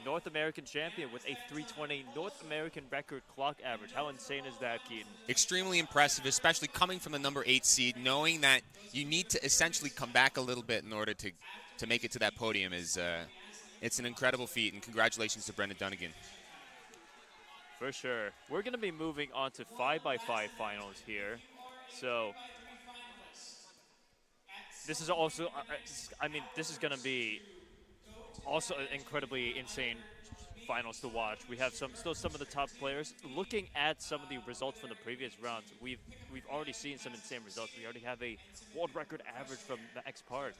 North American champion with a 320 North American record clock average. How insane is that, Keaton? Extremely impressive, especially coming from the number 8 seed, knowing that you need to essentially come back a little bit in order to make it to that podium is it's an incredible feat, and congratulations to Brendan Dunnigan. For sure. We're going to be moving on to 5x5 finals here. So this is also, this is going to be also incredibly insane finals to watch. We have some of the top players. Looking at some of the results from the previous rounds, we've already seen some insane results. We already have a world record average from Max Park,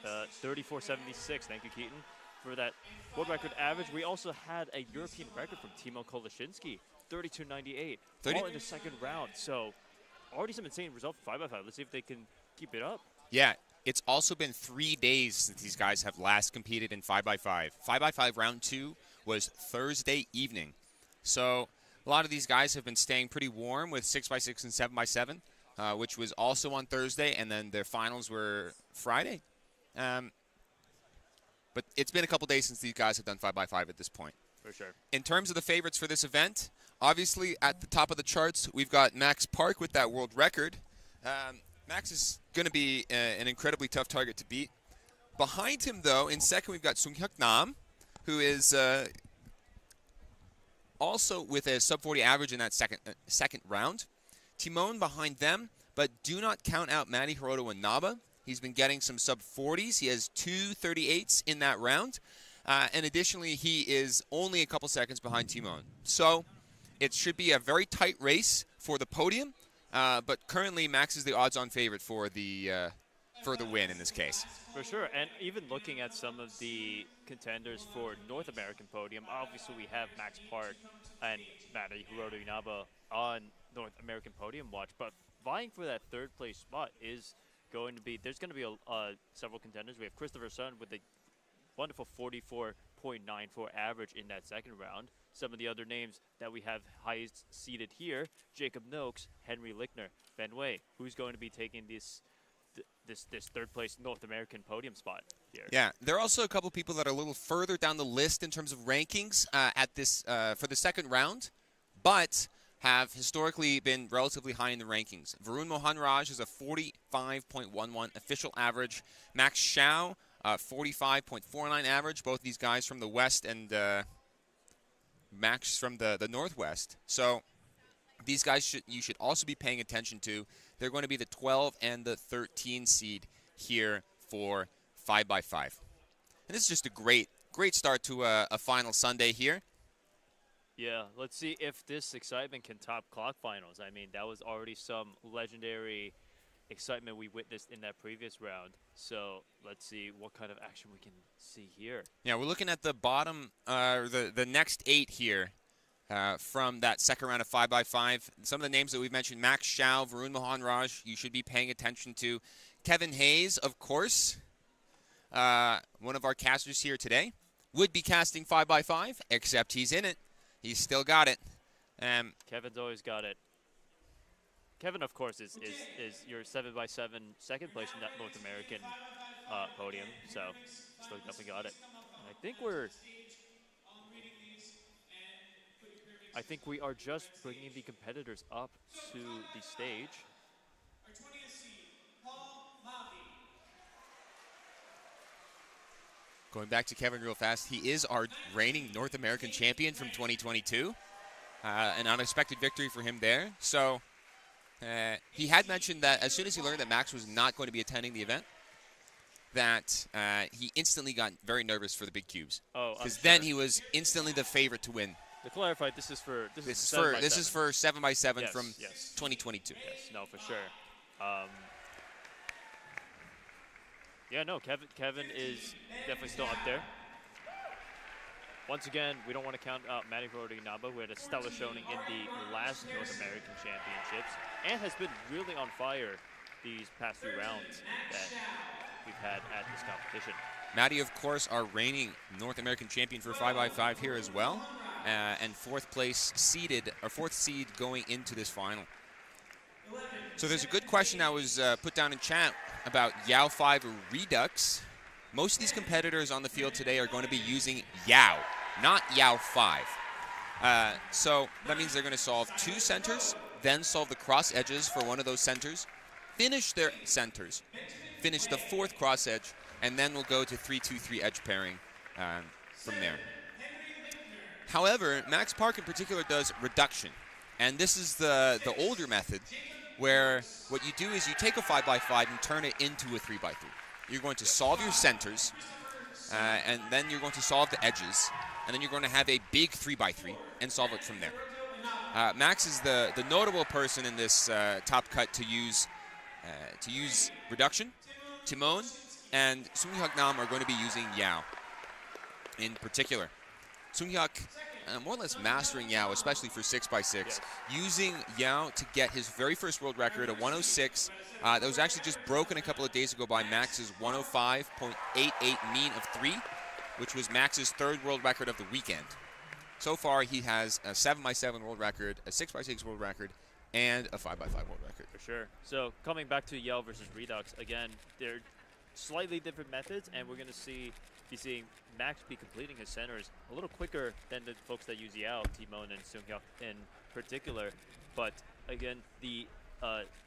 34.76. Thank you, Keaton, for that world record average. We also had a European record from Timo Koleshinsky, 32.98, all in the second round. So already some insane results for 5x5. Let's see if they can keep it up. Yeah, it's also been 3 days since these guys have last competed in 5x5. 5x5 round 2 was Thursday evening. So a lot of these guys have been staying pretty warm with 6x6 and 7x7, which was also on Thursday, and then their finals were Friday. But it's been a couple days since these guys have done 5x5 at this point. For sure. In terms of the favorites for this event, obviously at the top of the charts, we've got Max Park with that world record. Max is going to be an incredibly tough target to beat. Behind him, though, in second, we've got Sung Hyuk Nam, who is also with a sub-40 average in that second round. Timon behind them, but do not count out Matty Hiroto and Naba. He's been getting some sub-40s. He has 238s in that round. And additionally, he is only a couple seconds behind Timon. So it should be a very tight race for the podium. But currently, Max is the odds-on favorite for the win in this case. For sure, and even looking at some of the contenders for North American podium, obviously we have Max Park and Matty Hiroto Inaba on North American podium watch, but vying for that third place spot is going to be, there's going to be several contenders. We have Christopher Sun with a wonderful 44.94 average in that second round. Some of the other names that we have highest seeded here: Jacob Noakes, Henry Lickner, Ben Wei, who's going to be taking this third place North American podium spot here. Yeah, there are also a couple people that are a little further down the list in terms of rankings for the second round, but have historically been relatively high in the rankings. Varun Mohanraj is a 45.11 official average. Max Xiao, 45.49 average. Both these guys from the West, and Max from the Northwest. So these guys you should also be paying attention to. They're going to be the 12 and the 13 seed here for 5x5. And this is just a great start to a final Sunday here. Yeah, let's see if this excitement can top clock finals. I mean, that was already some legendary excitement we witnessed in that previous round. So let's see what kind of action we can see here. Yeah, we're looking at the bottom, the next 8 here. from that second round of 5x5. Some of the names that we've mentioned, Max Xiao, Varun Mohanraj, you should be paying attention to. Kevin Hayes, of course, one of our casters here today, would be casting 5x5, except he's in it. He's still got it. Kevin's always got it. Kevin, of course, is your 7x7 second place in that North American podium, so still definitely got it. And I think we are just bringing the competitors up to the stage. Going back to Kevin real fast, he is our reigning North American champion from 2022. An unexpected victory for him there. So he had mentioned that as soon as he learned that Max was not going to be attending the event, that he instantly got very nervous for the big cubes. Oh, because then he was instantly the favorite to win. To clarify, this is for 7x7 yes, from yes. 2022. Yes, no, for sure. Yeah, no, Kevin is definitely still up there. Once again, we don't want to count out Matty Naba, who had a stellar showing in the last North American Championships and has been really on fire these past few rounds that we've had at this competition. Matty, of course, our reigning North American champion for 5x5 here as well, and fourth seed going into this final. So there's a good question that was put down in chat about Yao 5 Redux. Most of these competitors on the field today are going to be using Yao, not Yao 5. So that means they're going to solve 2 centers, then solve the cross edges for one of those centers, finish their centers, finish the 4th cross edge, and then we'll go to 3-2-3 edge pairing from there. However, Max Park in particular does reduction. And this is the older method where what you do is you take a 5x5 and turn it into a 3x3. You're going to solve your centers, and then you're going to solve the edges, and then you're going to have a big 3x3 and solve it from there. Max is the notable person in this top cut to use reduction. Timon and Sunghyuk Nam are going to be using Yao in particular. Sunghyuk more or less mastering Yao, especially for 6x6, yes. Using Yao to get his very first world record, a 106. That was actually just broken a couple of days ago by Max's 105.88 mean of 3, which was Max's 3rd world record of the weekend. So far, he has a 7x7 world record, a 6x6 world record, and a 5x5 world record. For sure. So coming back to Yao versus Redux, again, they're slightly different methods, and we're going to be seeing Max be completing his centers a little quicker than the folks that use Yao, Timon and Sunghyuk in particular. But again, the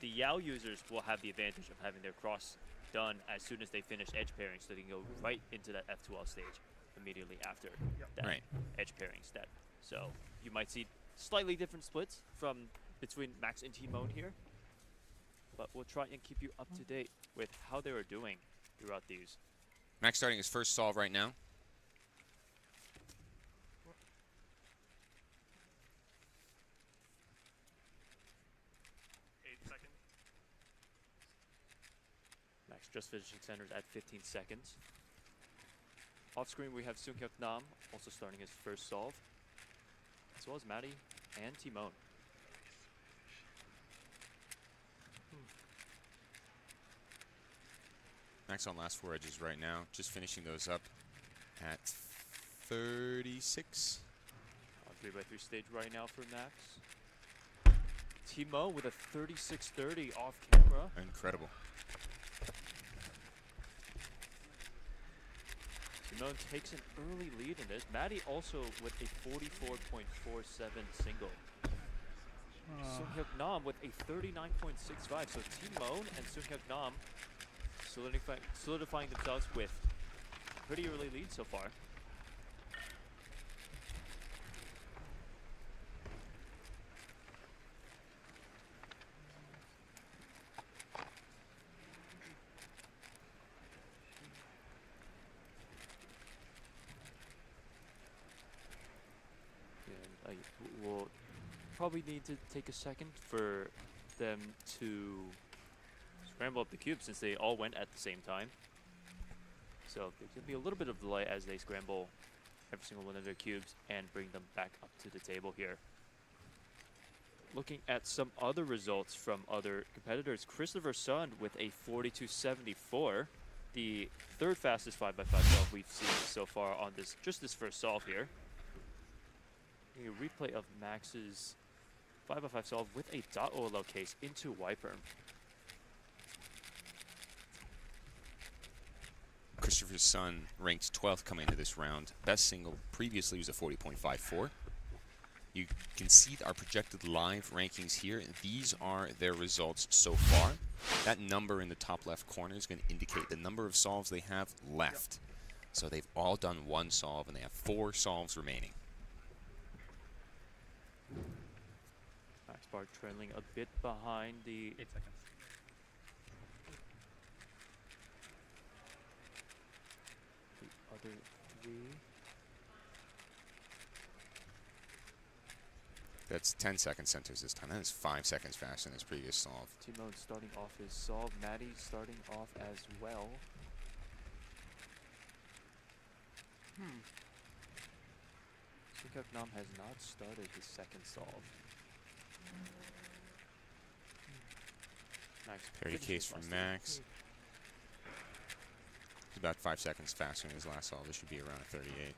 Yao users will have the advantage of having their cross done as soon as they finish edge pairing, so they can go right into that F2L stage immediately after that edge pairing step. So you might see slightly different splits between Max and Timon here, but we'll try and keep you up to date with how they are doing throughout these. Max starting his first solve right now. Max just finishing centers at 15 seconds. Off screen we have Sunghyuk Nam also starting his first solve, as well as Matty and Timon. Max on last 4 edges right now, just finishing those up at 36. On 3x3 stage right now for Max. Timon with a 36-30 off camera. Incredible. Timon takes an early lead in this. Matty also with a 44.47 single. Sunghyuk Nam with a 39.65. So Timon and Sunghyuk Nam solidifying themselves with pretty early lead so far. And we'll probably need to take a second for them to scramble up the cube since they all went at the same time. So there's going to be a little bit of delay as they scramble every single one of their cubes and bring them back up to the table here. Looking at some other results from other competitors, Christopher Sund with a 42.74, the third fastest 5x5 solve we've seen so far on this first solve here. A replay of Max's 5x5 solve with a dot OLO case into Wiper. Christopher's son ranked 12th coming into this round. Best single previously was a 40.54. You can see our projected live rankings here. These are their results so far. That number in the top left corner is going to indicate the number of solves they have left. So they've all done one solve, and they have 4 solves remaining. MaxPark trailing a bit behind the 8 seconds. Other 3. That's 10-second centers this time. That is 5 seconds faster than his previous solve. Timon starting off his solve. Maddie starting off as well. Skewb Nam has not started his second solve. Max Parity case for Max. He's about 5 seconds faster than his last solve. This should be around a 38.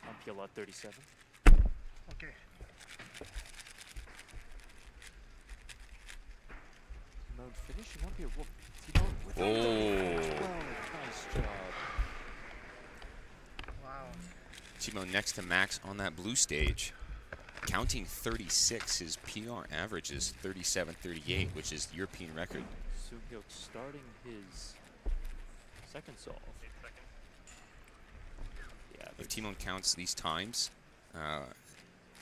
On PLO 37. Okay. Timon finishing up here. Timon with a nice job. Wow. Timon next to Max on that blue stage. Counting 36, his PR average is 37.38, which is the European record. Sunghyuk starting his second solve. If Timon counts these times,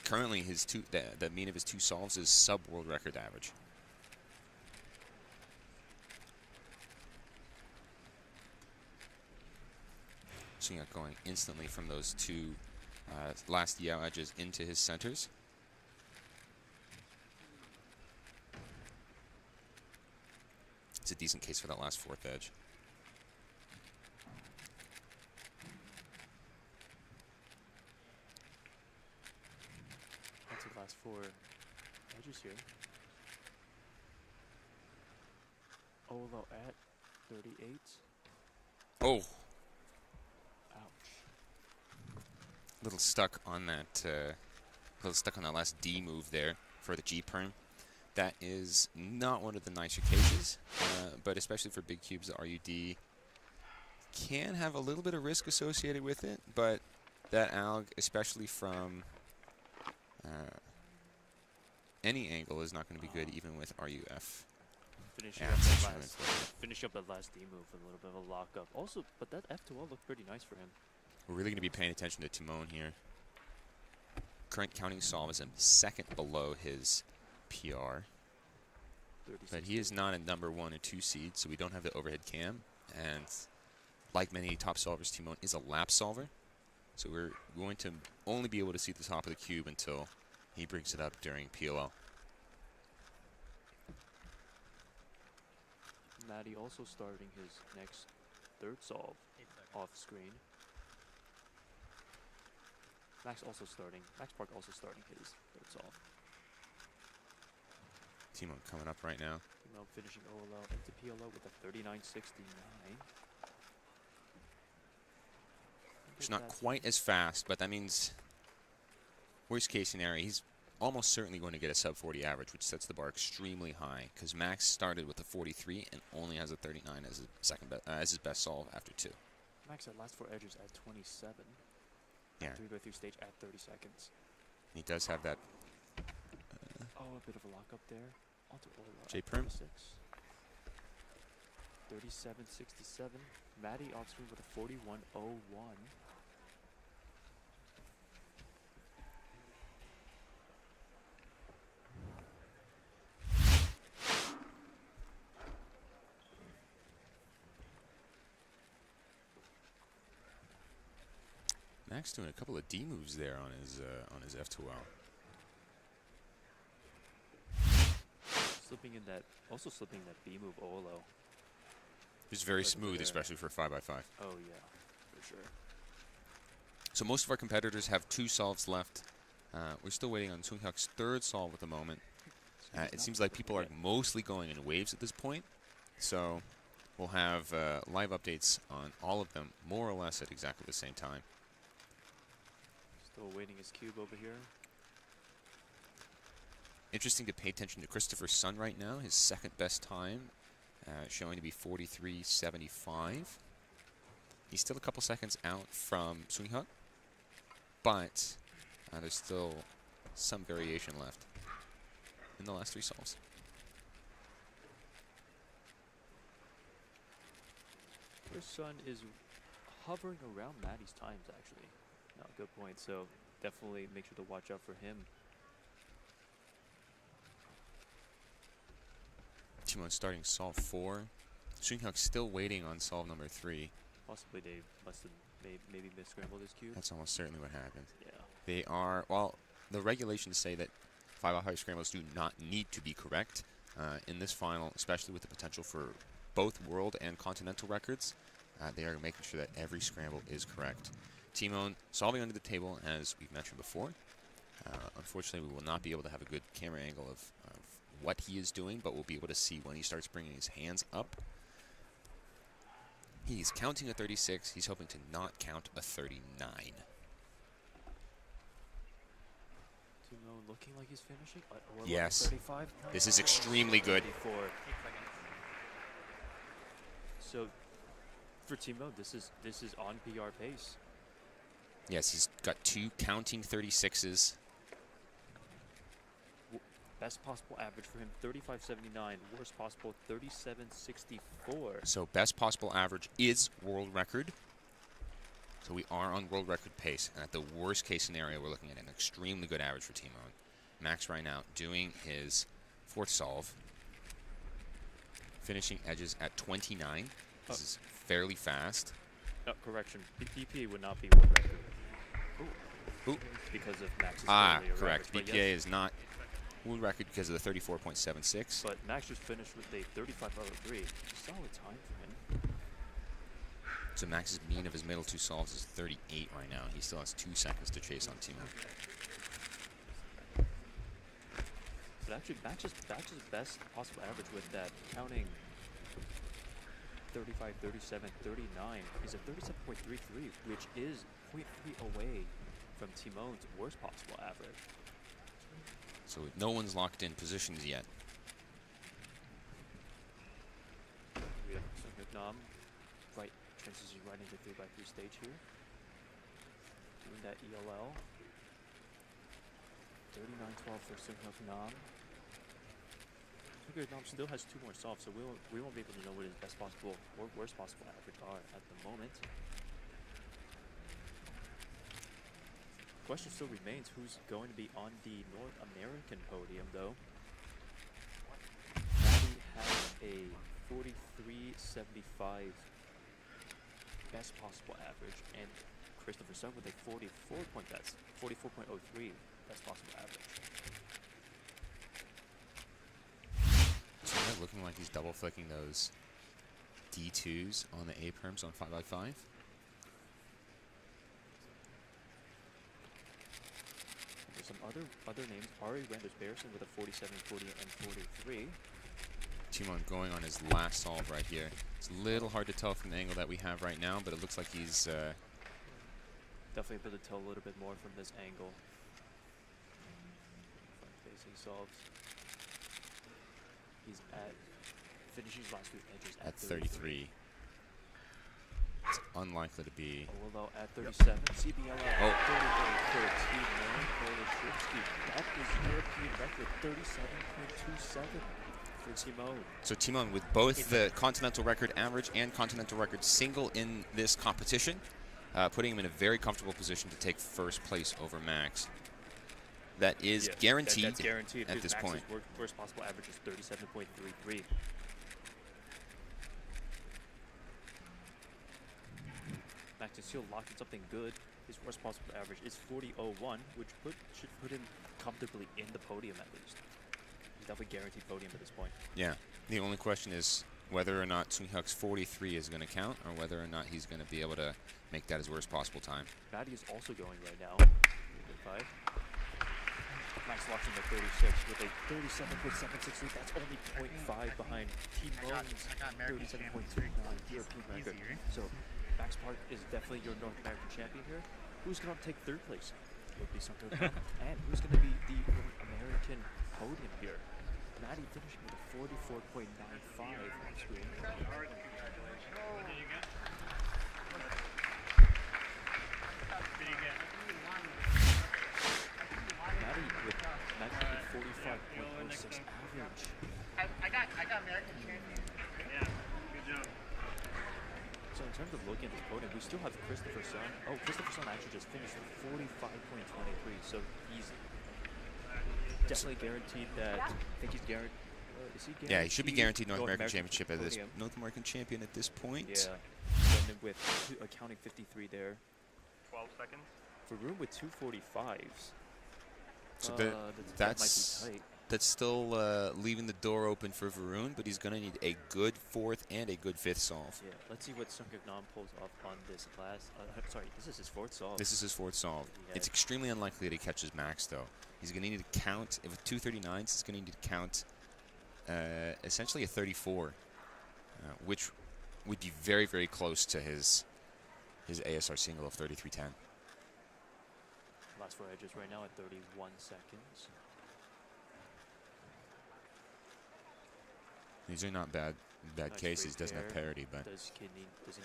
currently his the mean of his 2 solves is sub-world record average. Sunghyuk going instantly from those 2 last Yao edges into his centers. It's a decent case for that last 4th edge. That's the last 4 edges here. Olo at 38. Oh. Ouch. Little stuck on that last D move there for the G perm. That is not one of the nicer cases, but especially for big cubes, the RUD can have a little bit of risk associated with it, but that alg, especially from any angle, is not going to be good even with RUF. Finish up that last D move with a little bit of a lockup. Also, but that F2L looked pretty nice for him. We're really going to be paying attention to Timon here. Current counting solve is a second below his PR. But he is not a number 1 or 2 seed, so we don't have the overhead cam. And like many top solvers, Timon is a lap solver. So we're going to only be able to see the top of the cube until he brings it up during PLL. Maddie also starting his next 3rd solve off screen. MaxPark also starting his 3rd solve. Timon coming up right now. Timon finishing OLO into PLO with a 39.69. It's not quite as fast, but that means worst case scenario, he's almost certainly going to get a sub 40 average, which sets the bar extremely high, because Max started with a 43 and only has a 39 as his best solve after 2. Max at last 4 edges at 27. Yeah. 3x3 stage at 30 seconds. He does have that. A bit of a lockup there. Onto OLO. J Perm. 37.67. Maddie off screen with a 41.01. Max doing a couple of D moves there on his F2L. Also slipping that B move OLO. It's very smooth, especially for 5x5. Oh yeah, for sure. So most of our competitors have 2 solves left. We're still waiting on Seunghyuk's 3rd solve at the moment. It seems like people are mostly going in waves at this point. So we'll have live updates on all of them more or less at exactly the same time. Still waiting his Skewb over here. Interesting to pay attention to Christopher Sun right now. His 2nd best time, showing to be 43.75. He's still a couple seconds out from Seunghyuk, but there's still some variation left in the last 3 solves. First Sun is hovering around Maddie's times, actually. No, good point. So definitely make sure to watch out for him. Timon starting solve 4. Seunghyuk still waiting on solve number 3. Possibly they must have maybe misscrambled his Skewb. That's almost certainly what happened. Yeah. They are, well, the regulations say that 5-out scrambles do not need to be correct in this final, especially with the potential for both world and continental records. They are making sure that every scramble is correct. Timon solving under the table, as we've mentioned before. Unfortunately, we will not be able to have a good camera angle of what he is doing, but we'll be able to see when he starts bringing his hands up. He's counting a 36. He's hoping to not count a 39. Timon looking like he's finishing. Yes. 35. This is extremely good. 34. So for Timon, this is on PR pace. Yes, he's got 2 counting 36s. Best possible average for him, 35.79. Worst possible, 37.64. So best possible average is world record. So we are on world record pace. And at the worst case scenario, we're looking at an extremely good average for Timon. Max right now doing his 4th solve. Finishing edges at 29. This is fairly fast. No, correction. BPA would not be world record. Ooh. Because of Max's correct. average, BPA is not world record because of the 34.76. But Max just finished with a 35.03. Solid time for him. So Max's mean of his middle 2 solves is 38 right now. He still has 2 seconds to chase on Timon. But actually, Max's best possible average with that counting 35, 37, 39 is a 37.33, which is 0.3 away from Timon's worst possible average. So no one's locked in positions yet. We have Seunghyuk right transition right into 3x3 stage here. Doing that ELL. 39.12 for Seunghyuk Nam. Seunghyuk Nam still has 2 more solves, so we won't be able to know what his best possible or worst possible average are at the moment. Question still remains, who's going to be on the North American podium, though? Maddie has a 43.75 best possible average, and Christopher Sun with a 44.03 best possible average. So looking like he's double flicking those D2s on the A-perms on 5x5. Some other names, Ari Randers-Bearson with a 47, 40, and 43. Timon going on his last solve right here. It's a little hard to tell from the angle that we have right now, but it looks like he's... definitely able to tell a little bit more from this angle. Front-facing solves. He's at finishing his last 2 edges at 33. It's unlikely to be. Although at 37, CBLL at 38 for Timon Polishevsky. That is European record, 37.27 for Timon. So Timon with both the continental record average and continental record single in this competition, putting him in a very comfortable position to take 1st place over Max. That is guaranteed, that's guaranteed at this Max's point. Worst possible average is 37.33. Max is still locked in something good. His worst possible average is 40.01, which should put him comfortably in the podium at least. He's definitely guaranteed podium at this point. Yeah. The only question is, whether or not Sunhyuk's 43 is going to count or whether or not he's going to be able to make that his worst possible time. Maddie is also going right now. 5. Max locks in the 36 with a 37.763. That's only 0.5 behind T-Mone's 37.39 European record. So Max Park is definitely your North American champion here. Who's going to take third place? Would be something and who's going to be the North American podium here? Maddie finishing with a 44.95 on screen. Maddie with 45.06 average. I got American champion. Yeah, good job. So in terms of looking at this podium, we still have Christopher Sun. Oh, Christopher Sun actually just finished with 45.23, so he's definitely guaranteed that. I think he's guaranteed. Is he guaranteed? Yeah, he should be guaranteed North American Championship at this North American champion at this point. Yeah, and with accounting 53 there. 12 seconds. Varun with 245s. So that might be tight. That's still leaving the door open for Varun, but he's going to need a good fourth and a good fifth solve. Yeah, let's see what Sunhyuk Nam pulls off on this last. Sorry, this is his fourth solve. This is his fourth solve. Yeah. It's extremely unlikely that he catches Max, though. He's going to need to count, with 239s, he's going to need to count essentially a 34, which would be very, very close to his ASR single of 3310. Last four edges right now at 31 seconds. These are not bad Nice cases. straight Doesn't have pair. parity, but Does he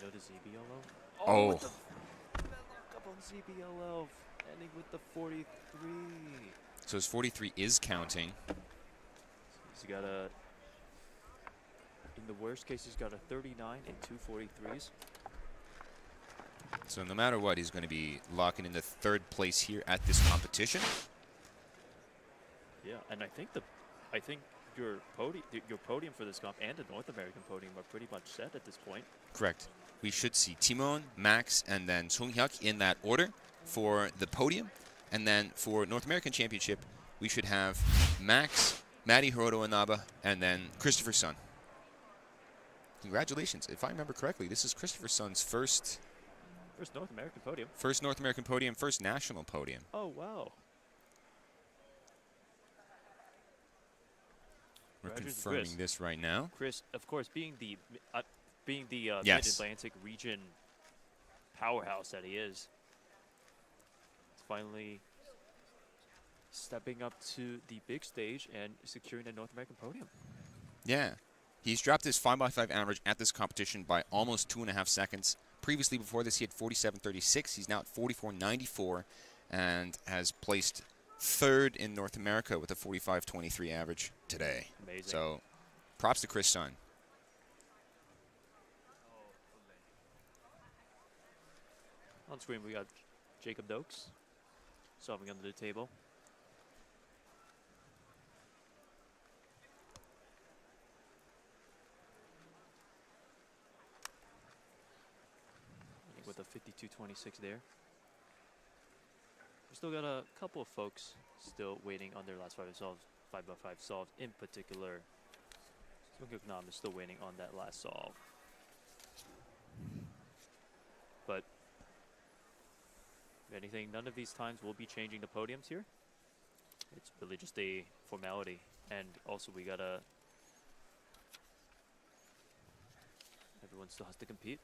know the ZBLO? Oh. With the lock up on ZBLO, ending with the 43. so his 43 is counting. He's got a. In the worst case, he's got a 39 and two 43s. So no matter what, he's going to be locking into third place here at this competition. Yeah, and I think your podium for this comp and the North American podium are pretty much set at this point. Correct. We should see Timon, Max, and then Sunhyuk in that order for the podium. And then for North American Championship, we should have Max, Maddie Hiroto Inaba, and then Christopher Sun. Congratulations. If I remember correctly, this is Christopher Sun's first North American podium. First North American podium, first national podium. Oh, wow. We're confirming this right now. Chris, of course, being the Yes. Mid-Atlantic region powerhouse that he is finally stepping up to the big stage and securing a North American podium. Yeah. He's dropped his 5x5 average at this competition by almost 2.5 seconds. Previously, before this, he had 47.36. He's now at 44.94 and has placed third in North America with a 45.23 average today. Amazing. So, props to Chris Sun. On screen, we got Jacob Dokes solving under the table. With a 52.26 there. We still got a couple of folks still waiting on their last 5x5 solves. In particular, Sunhyuk Nam is still waiting on that last solve. But if anything, none of these times will be changing the podiums here. It's really just a formality. And also we gotta, everyone still has to compete.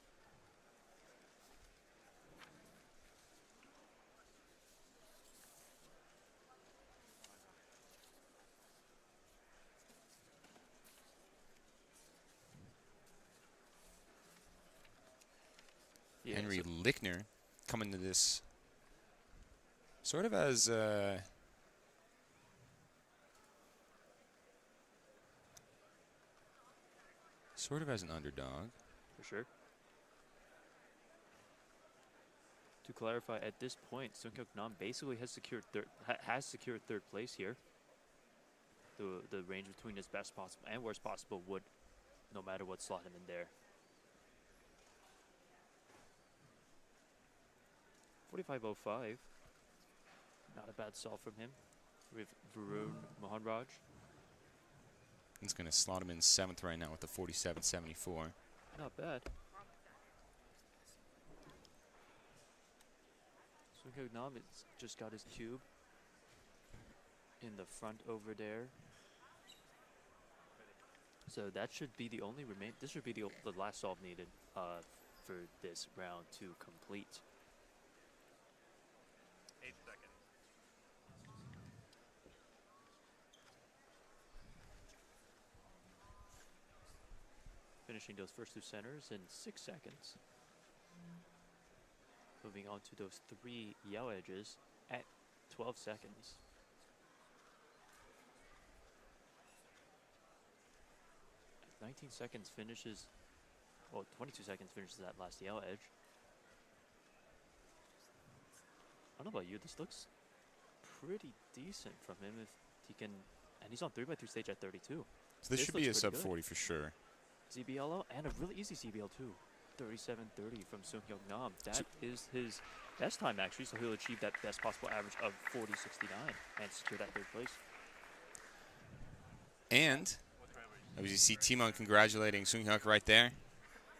Yeah, Henry so Lickner coming to this sort of as an underdog. For sure. To clarify, at this point, Sunhyuk Nam basically has secured third place here. The range between his best possible and worst possible would, no matter what, slot him in there. 45.05. Not a bad solve from him with Varun Mohanraj. It's going to slot him in 7th right now with the 47.74. Not bad. Nam just got his cube in the front over there. So that should be the only remain. This should be the last solve needed for this round to complete. 8 seconds. Finishing those first 2 centers in 6 seconds. Moving on to those 3 yell edges at 12 seconds. At 19 seconds finishes, well, 22 seconds finishes that last yell edge. I don't know about you, this looks pretty decent from him if he can, and he's on 3x3 stage at 32. So this should be a sub 40 for sure. ZBLO and a really easy CBL too. 37.30 from Sung-Hyuk Nam. That is his best time actually, so he'll achieve that best possible average of 40.69 and secure that 3rd place. And as you see Timon congratulating Sung-Hyuk right there.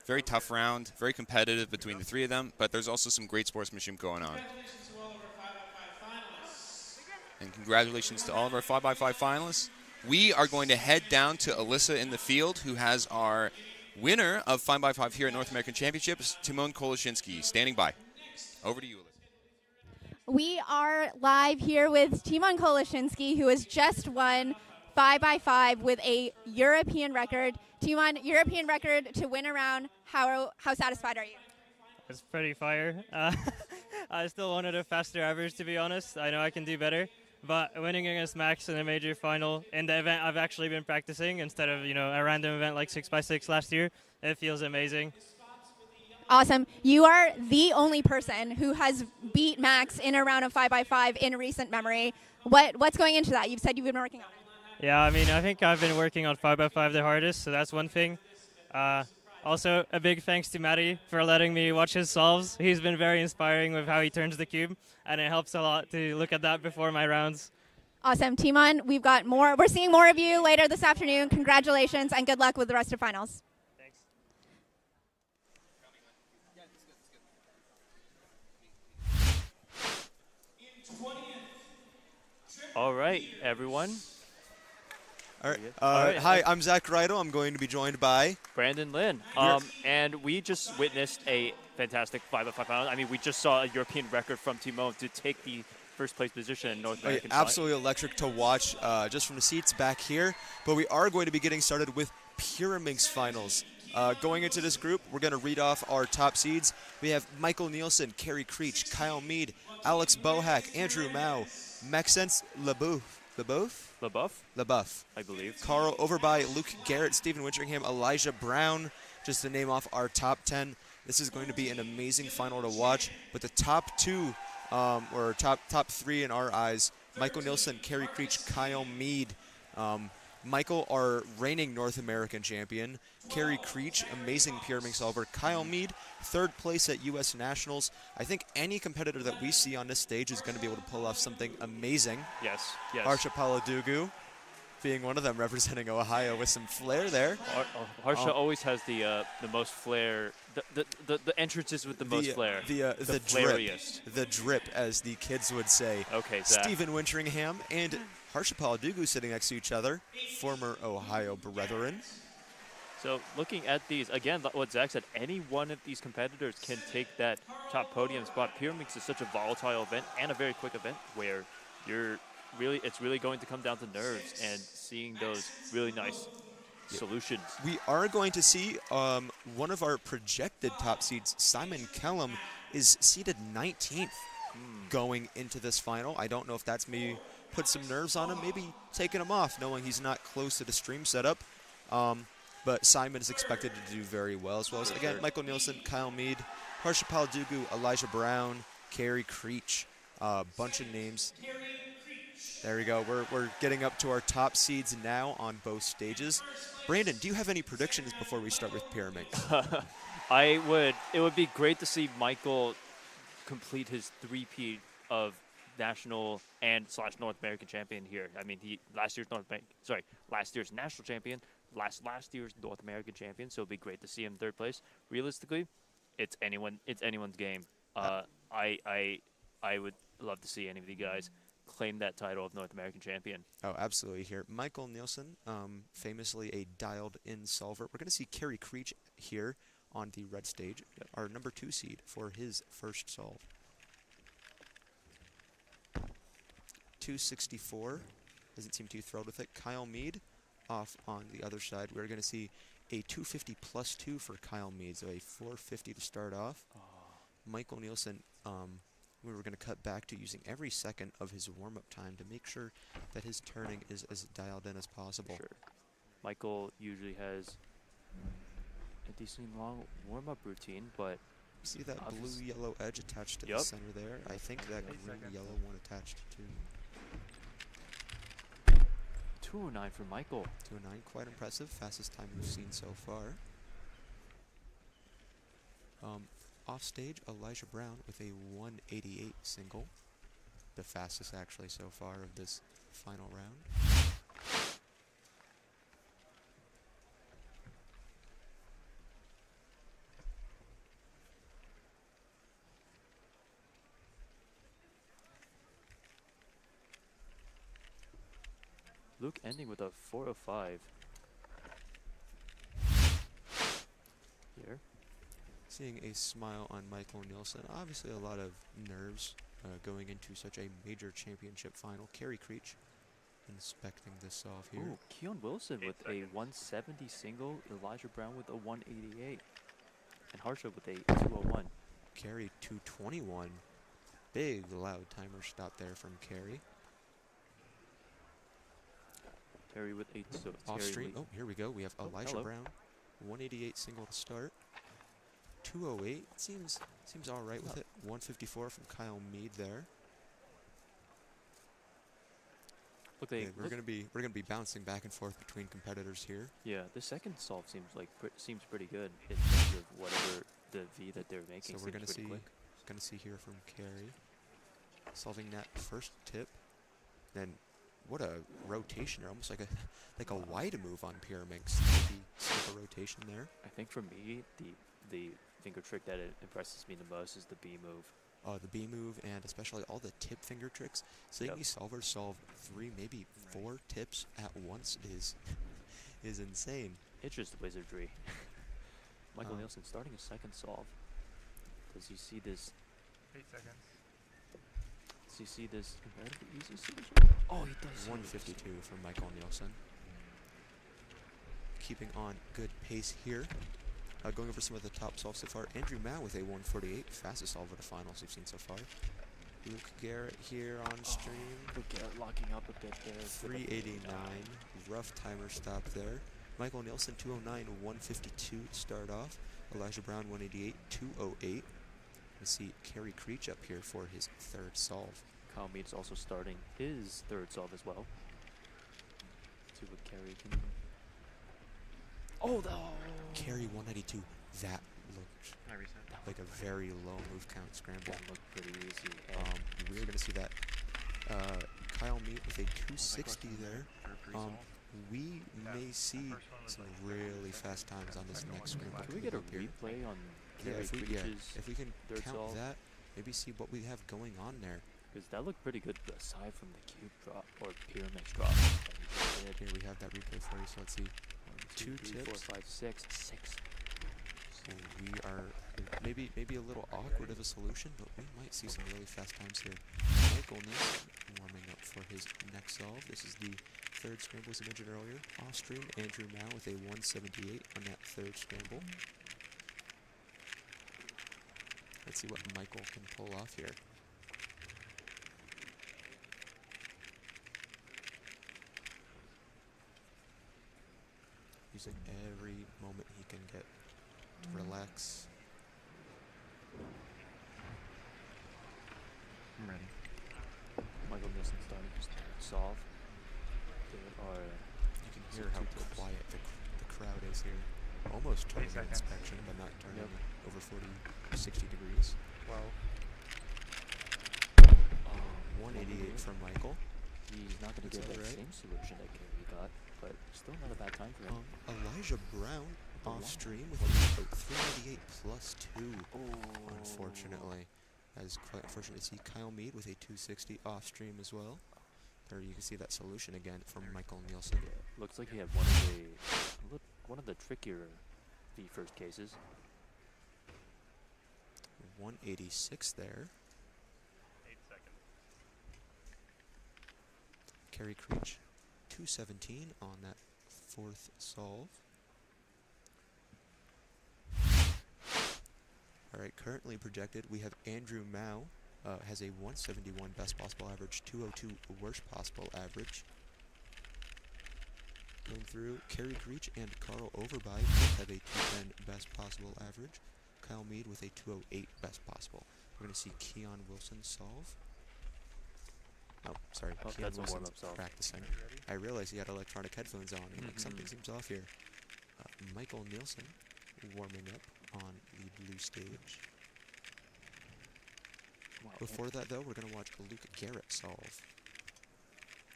Very tough round, very competitive between the 3 of them, but there's also some great sportsmanship going on. And congratulations to all of our 5x5 finalists. We are going to head down to Alyssa in the field, who has our winner of 5x5 here at North American Championships, Timon Koloshinsky, standing by. Over to you, Alyssa. We are live here with Timon Koloshinsky, who has just won 5x5 with a European record. Timon, European record to win a round. How satisfied are you? It's pretty fire. I still wanted a faster average, to be honest. I know I can do better. But winning against Max in a major final in the event I've actually been practicing instead of, a random event like 6x6 last year, it feels amazing. Awesome. You are the only person who has beat Max in a round of 5x5 in recent memory. What's going into that? You've said you've been working on it. Yeah, I think I've been working on 5x5 the hardest, so that's one thing. Also, a big thanks to Matty for letting me watch his solves. He's been very inspiring with how he turns the cube, and it helps a lot to look at that before my rounds. Awesome. Timon, we've got more. We're seeing more of you later this afternoon. Congratulations, and good luck with the rest of finals. Thanks. All right, everyone. All right. Hi, I'm Zach Riedel. I'm going to be joined by Brandon Lin. And we just witnessed a fantastic 5x5 final. We just saw a European record from Timon to take the first place position in North American. Absolutely electric to watch just from the seats back here. But we are going to be getting started with Pyraminx finals. Going into this group, we're going to read off our top seeds. We have Michael Nielsen, Kerry Creech, Kyle Mead, Alex Bohack, Andrew Mao, Maxence LeBoeuf, I believe. Carl Overby, Luke Garrett, Stephen Winteringham, Elijah Brown, just to name off our top 10. This is going to be an amazing final to watch. But the top 2, or top 3 in our eyes, Michael Nielsen, Kerry Creech, Kyle Mead. Michael, our reigning North American champion. Kerry Creech, amazing Pyraminx solver. Kyle Mead, 3rd place at U.S. Nationals. I think any competitor that we see on this stage is going to be able to pull off something amazing. Yes. Harsha Paladugu being one of them, representing Ohio with some flair there. Harsha always has the most flair. The entrances with the most flair. The flairiest. The drip, as the kids would say. Okay, Zach. Stephen Winteringham and Harsha Paladugu sitting next to each other, former Ohio brethren. So looking at these, again, what Zach said, any one of these competitors can take that top podium spot. Pyraminx is such a volatile event and a very quick event where it's really going to come down to nerves and seeing those really nice solutions. We are going to see one of our projected top seeds, Simon Kellum, is seeded 19th going into this final. I don't know if that's maybe put some nerves on him, maybe taking him off, knowing he's not close to the stream setup. But Simon is expected to do very well, as well as, again, Michael Nielsen, Kyle Mead, Harsha Paladugu, Elijah Brown, Kerry Creech, a bunch of names. There we go. We're getting up to our top seeds now on both stages. Brandon, do you have any predictions before we start with Pyraminx? It would be great to see Michael complete his 3-peat of national and / North American champion here. I mean, he last year's national champion, last year's North American champion. So it'd be great to see him third place. Realistically, it's anyone's game. I would love to see any of you guys claim that title of North American champion. Oh, absolutely. Here, Michael Nielsen, famously a dialed-in solver. We're going to see Kerry Creech here on the red stage, our number 2 seed for his first solve. 264. Doesn't seem too thrilled with it. Kyle Mead off on the other side. We're going to see a 250 plus 2 for Kyle Mead, so a 450 to start off. Michael Nielsen, we were going to cut back to using every second of his warm-up time to make sure that his turning is as dialed in as possible. Sure. Michael usually has a decently long warm-up routine, but see that blue-yellow edge attached to the center there? I think that green-yellow one attached to 209 for Michael. 209, quite impressive. Fastest time we've seen so far. Off stage, Elijah Brown with a 188 single. The fastest actually so far of this final round. Luke ending with a 405. Here. Seeing a smile on Michael Nielsen. Obviously a lot of nerves going into such a major championship final. Kerry Creech inspecting this off here. Ooh, Keon Wilson with a 170 single. Elijah Brown with a 188. And Harsha with a 201. Kerry 221. Big loud timer stop there from Kerry. Kerry with 8. So off stream. Oh, here we go. We have Elijah Brown. 188 single to start. 208 seems all right with it. 154 from Kyle Mead there. Look, we're gonna be bouncing back and forth between competitors here. Yeah, the second solve seems pretty good in terms of whatever the V that they're making. So we're gonna see here from Kerry solving that first tip. Then what a rotation, almost like a wide move on Pyraminx. Maybe skip a rotation there. I think for me the finger trick that impresses me the most is the B move. The B move, and especially all the tip finger tricks. Seeing these solvers solve 3, maybe 4 tips at once is insane. It's just wizardry. Michael Nielsen starting his second solve. Does he see this? 8 seconds. Does he see this comparatively easy solution? Oh, he does. 152 from Michael Nielsen. Keeping on good pace here. Going over some of the top solves so far. Andrew Mao with a 148, fastest solve of the finals we've seen so far. Luke Garrett here on stream. Luke Garrett locking up a bit there. 389, rough timer stop there. Michael Nielsen 209, 152 to start off. Elijah Brown 188, 208. We see Kerry Creech up here for his third solve. Kyle Mead's also starting his third solve as well. See what Kerry can. Oh, Kerry 192. That looked like a very low move count scramble. That looked pretty easy. We're going to see that Kyle Mead with a 260 there. We may see some really fast times on this next scramble. Can we get a replay on Kerry Creech's if we can count solve? that, maybe see what we have going on there. Because that looked pretty good aside from the Skewb drop or Pyraminx drop. Here we have that replay for you, so let's see. 2 tips. 4, 5, 6. So we are maybe a little awkward of a solution, but we might see some really fast times here. Michael Nielsen warming up for his next solve. This is the third scramble, as I mentioned earlier. Off stream, Andrew Mao with a 178 on that third scramble. Let's see what Michael can pull off here. Using every moment he can get to relax. I'm ready. Michael Nielsen starting his third solve. You can hear how quiet the crowd is here. Almost turning inspection, but not turning over 40, 60 degrees. 12. 188 from Michael. He's not going to get that same solution that Kerry got, but still not a bad time for him. Elijah Brown off stream with a 398 plus 2, unfortunately. That is quite unfortunate to see Kyle Mead with a 260 off stream as well. There you can see that solution again from Michael Nielsen. Yeah, looks like he had one of the trickier the first cases. 186 there. 8 seconds. Kerry Creech, 217 on that fourth solve. All right, currently projected, we have Andrew Mao, has a 171 best possible average, 202 worst possible average. Going through, Kerry Creech and Carl Overby both have a 210 best possible average. Kyle Mead with a 208 best possible. We're going to see Keon Wilson solve. Oh, sorry, Keon Wilson's practicing. I realized he had electronic headphones on, and like something seems off here. Michael Nielsen warming up on the blue stage. Wow. Before that, though, we're going to watch Luke Garrett solve.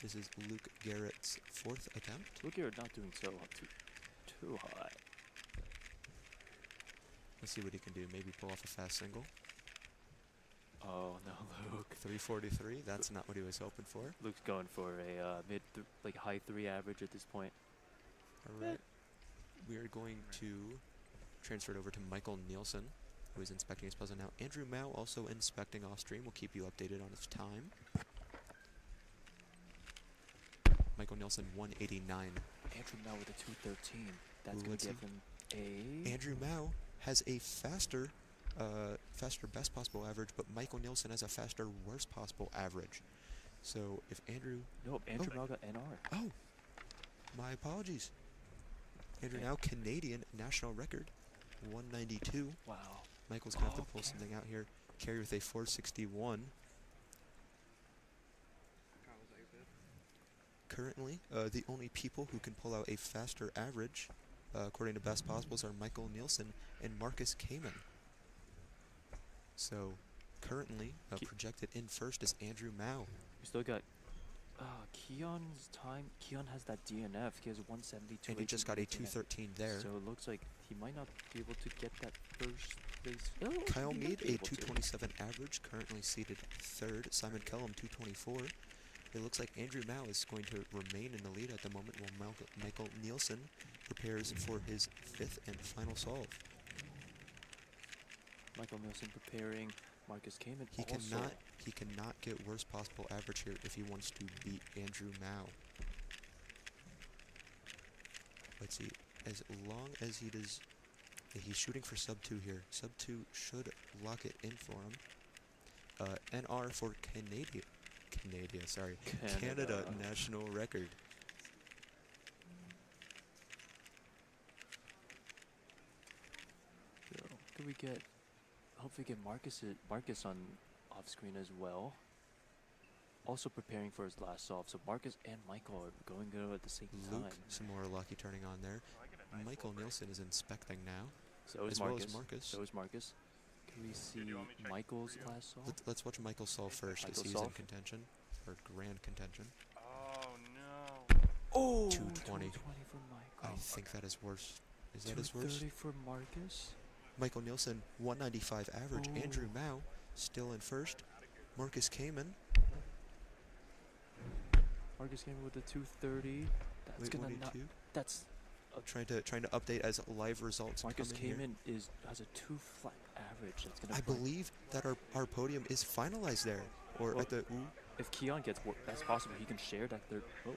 This is Luke Garrett's fourth attempt. Luke Garrett not doing so too hot. Let's see what he can do. Maybe pull off a fast single. Oh no, Luke. 343. That's not what he was hoping for. Luke's going for a high 3 average at this point. All right. We are going to transfer it over to Michael Nielsen, who is inspecting his puzzle now. Andrew Mao also inspecting off stream. We'll keep you updated on his time. Michael Nielsen, 189. Andrew Mao with a 213. That's going to give him a... Andrew Mao has a faster best possible average, but Michael Nielsen has a faster worst possible average. So if Andrew... Nope, Andrew Mao got NR. Oh, my apologies. Andrew Mao, Canadian national record, 192. Wow. Michael's going to have to pull something out here. Kerry with a 461. Currently, the only people who can pull out a faster average, according to Best Possibles, are Michael Nielsen and Marcus Kamen. So, currently, projected in first is Andrew Mao. We still got Keon's time. Keon has that DNF. He has 172. And he just got a 213 there. So it looks like he might not be able to get that first place. Oh, Kyle Mead, a 227 average, currently seated third. Simon Kellum, 224. It looks like Andrew Mao is going to remain in the lead at the moment while Michael Nielsen prepares for his fifth and final solve. Michael Nielsen preparing. Marcus Kamen He cannot get worst possible average here if he wants to beat Andrew Mao. Let's see. As long as he does... he's shooting for sub 2 here. Sub 2 should lock it in for him. NR for Canada national record. So, could we get... Hopefully get Marcus on off screen as well. Also preparing for his last solve. So Marcus and Michael are going go at the same time. Some more lucky turning on there. Michael Nielsen is inspecting now. So is as Marcus. Well as Marcus. So is Marcus. Can we see Michael's last solve? Let's watch Michael solve first as he's in contention. Or grand contention. Oh no. Oh! 220. 220 for Michael. I think that is worse. Is that his worst? 230 for Marcus. Michael Nielsen, 195 average. Oh. Andrew Mao, still in first. Marcus Kamen. Marcus Kamen with the 230. That's gonna not. That's trying to update as live results. Marcus come in Kamen here. has a 2 flat average. That's gonna. I believe that our podium is finalized there, or well, at the. If Keon gets best possible, he can share that third. Oh,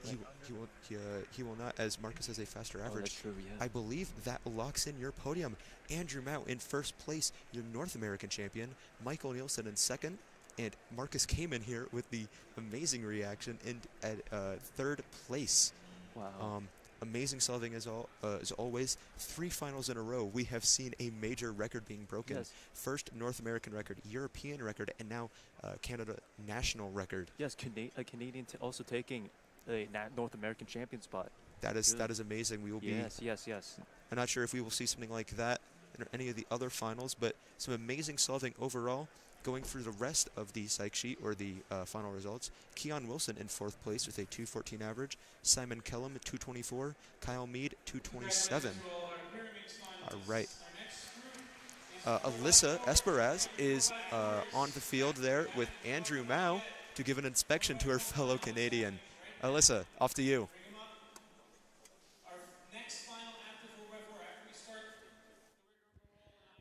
he will not, as Marcus has a faster average. That's true, yeah. I believe that locks in your podium. Andrew Mao in first place, your North American champion. Michael Nielsen in second, and Marcus Kamen here with the amazing reaction at third place. Wow. Amazing solving as always. 3 finals in a row. We have seen a major record being broken. Yes. First North American record, European record, and now Canada national record. Yes, a Canadian also taking a North American champion spot. That is amazing. We will be. Yes. I'm not sure if we will see something like that in any of the other finals, but some amazing solving overall Going through the rest of the psych sheet, or the final results, Keon Wilson in 4th place with a 214 average, Simon Kellum at 224, Kyle Mead 227. All right. Alyssa Esperaz is on the field there with Andrew Mao to give an inspection to her fellow Canadian. Alyssa, off to you.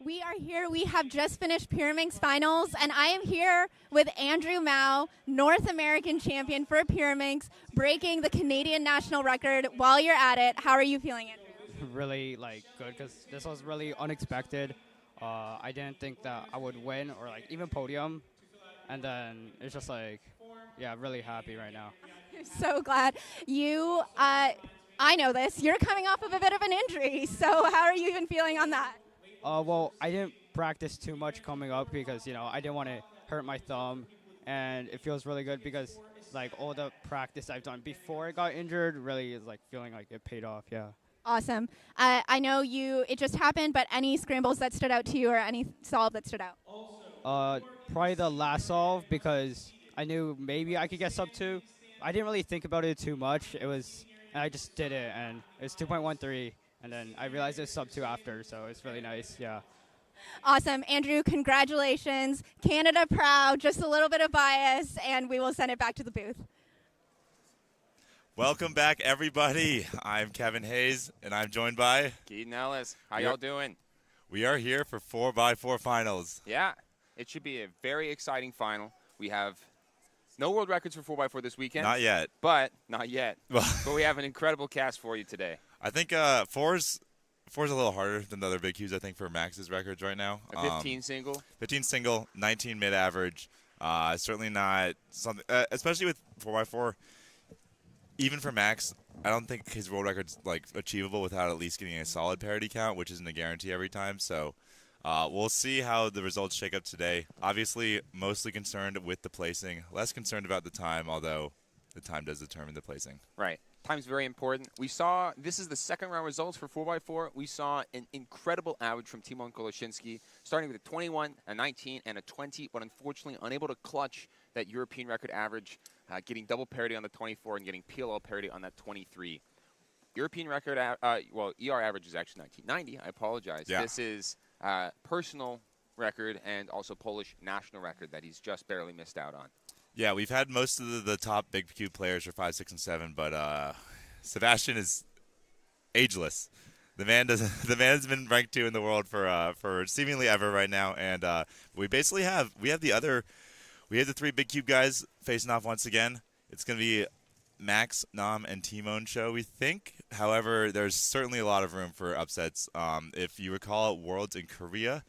We are here. We have just finished Pyraminx finals, and I am here with Andrew Mao, North American champion for Pyraminx, breaking the Canadian national record. While you're at it, how are you feeling, Andrew? Really good, because this was really unexpected. I didn't think that I would win or even podium, and then it's just really happy right now. I'm so glad. You, I know this. You're coming off of a bit of an injury, so how are you even feeling on that? Well, I didn't practice too much coming up because, I didn't want to hurt my thumb. And it feels really good because, all the practice I've done before I got injured really is, feeling like it paid off, yeah. Awesome. I know it just happened, but any scrambles that stood out to you or any solve that stood out? Probably the last solve because I knew maybe I could get sub 2. I didn't really think about it too much. And I just did it, and it was 2.13. And then I realized it was sub 2 after, so it's really nice, yeah. Awesome. Andrew, congratulations. Canada proud, just a little bit of bias, and we will send it back to the booth. Welcome back, everybody. I'm Kevin Hayes, and I'm joined by Keaton Ellis. How y'all doing? We are here for 4x4 finals. Yeah, it should be a very exciting final. We have no world records for 4x4 this weekend. Not yet. Not yet. But we have an incredible cast for you today. I think four's a little harder than the other big Qs, I think, for Max's records right now. A 15 single? 15 single, 19 mid-average. Certainly not something, especially with 4x4. Even for Max, I don't think his world record's achievable without at least getting a solid parity count, which isn't a guarantee every time. So we'll see how the results shake up today. Obviously, mostly concerned with the placing, less concerned about the time, although the time does determine the placing. Right. Time's very important. We saw, this is the second round results for 4x4. We saw an incredible average from Timon Koloshinsky, starting with a 21, a 19, and a 20, but unfortunately unable to clutch that European record average, getting double parity on the 24 and getting PLL parity on that 23. European record, ER average is actually 1990. I apologize. Yeah. This is personal record and also Polish national record that he's just barely missed out on. Yeah, we've had most of the top big Q players for 5, 6, and 7, but Sebastian is ageless. The man has been ranked 2 in the world for seemingly ever right now, and we basically have the 3 big cube guys facing off once again. It's going to be Max, Nam, and Timon show, we think. However, there's certainly a lot of room for upsets. If you recall, Worlds in Korea,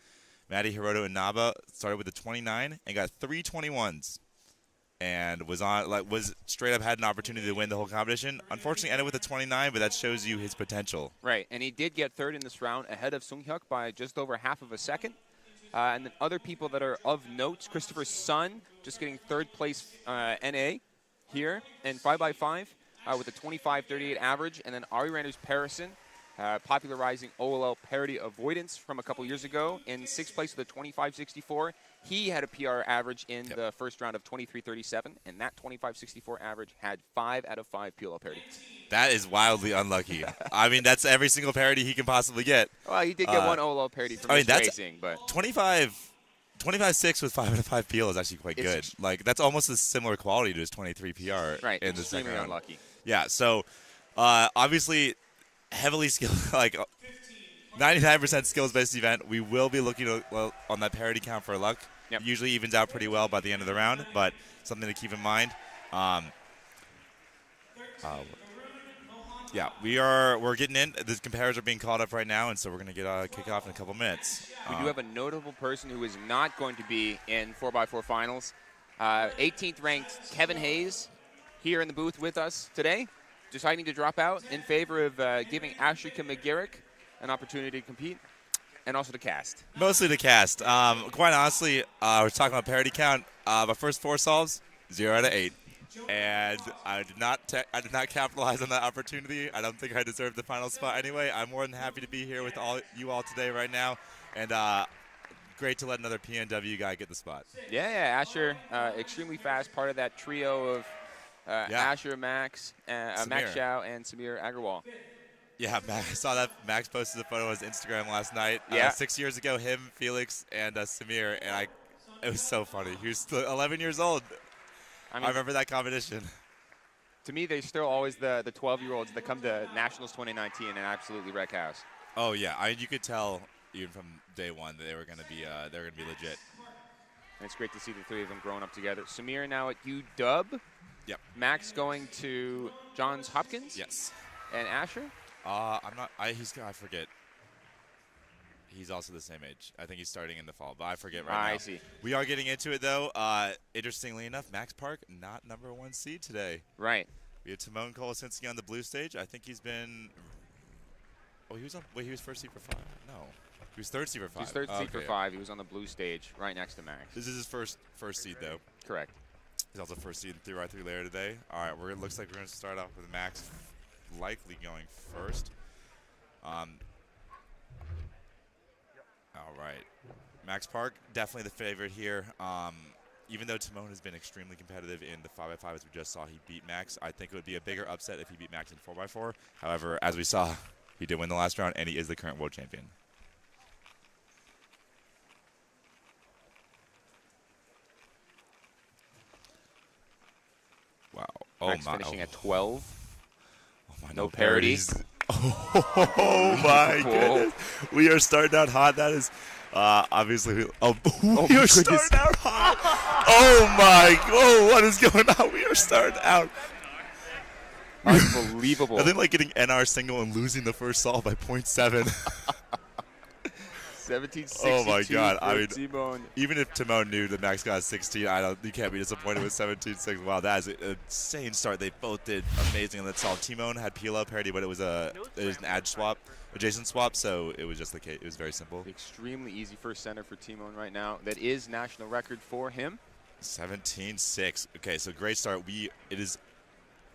Maddie Hiroto and Naba started with a 29 and got 3 21s. And was straight up had an opportunity to win the whole competition. Unfortunately, ended with a 29, but that shows you his potential. Right, and he did get third in this round ahead of Sunghyuk by just over half of a second. And then other people that are of note, Christopher Sun just getting third place NA here in 5x5 with a 25.38 average. And then Ari Randers Parison popularizing OLL parity avoidance from a couple years ago in 6th place with a 25.64. He had a PR average in the first round of 23.37, and that 25.64 average had 5 out of 5 PLL parity. That is wildly unlucky. I mean, that's every single parity he can possibly get. Well, he did get one OLL parity from his racing, but 25.6 with 5 out of 5 PL is actually quite good. That's almost a similar quality to his 23 PR right, in the second round. Unlucky. Yeah, so obviously heavily skilled, 99% skills-based event. We will be looking on that parity count for luck. Yep. Usually evens out pretty well by the end of the round, but something to keep in mind. Yeah, we're getting in. The compares are being called up right now, and so we're going to get kick off in a couple minutes. We do have a notable person who is not going to be in 4x4 finals. 18th ranked Kevin Hayes here in the booth with us today, deciding to drop out in favor of giving Ashrika McGarrick an opportunity to compete. And also the cast. Mostly the cast. Quite honestly, we're talking about parity count. My first 4 solves, 0 out of 8. And I did not capitalize on that opportunity. I don't think I deserved the final spot anyway. I'm more than happy to be here with you all today right now. And great to let another PNW guy get the spot. Yeah, Asher, extremely fast, part of that trio of Asher, Max, Max Xiao, and Samir Agarwal. Yeah, I saw that Max posted a photo on his Instagram last night. Yeah. 6 years ago, him, Felix, and Samir, and it was so funny. He was still 11 years old. I remember that competition. To me, they're still always the 12-year-olds that come to Nationals 2019 and absolutely wreck house. Oh yeah, you could tell even from day one that they were going to be legit. And it's great to see the three of them growing up together. Samir now at UW. Yep. Max going to Johns Hopkins. Yes. And Asher. I forget. He's also the same age. I think he's starting in the fall, but I forget right now. I see. We are getting into it, though. Interestingly enough, Max Park, not #1 seed today. Right. We had Timon Kolosinski on the blue stage. I think he's been... Oh, he was on... Wait, he was first seed for 5. No. He was third seed for 5. He's third seed for 5. He was on the blue stage right next to Max. This is his first seed, though. Correct. He's also first seed in 3x3 layer today. All right, looks like we're going to start off with Max likely going first. All right. Max Park, definitely the favorite here. Even though Timon has been extremely competitive in the 5x5, as we just saw, he beat Max. I think it would be a bigger upset if he beat Max in 4x4. However, as we saw, he did win the last round, and he is the current world champion. Wow. Max finishing at 12. Oh my, no parity. Oh my goodness. We are starting out hot. That is obviously. We are starting out hot. Oh my. Oh, what is going on? We are starting out. Unbelievable. Nothing like getting NR single and losing the first solve by 0.7. 17-62. Oh my God! I mean, Timon. Even if Timon knew that Max got 16, you can't be disappointed with 17-6. Wow, that is an insane start. They both did amazing on that solve. Timon had PLO parity, but it was an edge swap, adjacent swap, so it was just the case. It was very simple. Extremely easy first center for Timon right now. That is national record for him. 17-6. Okay, so great start. It is.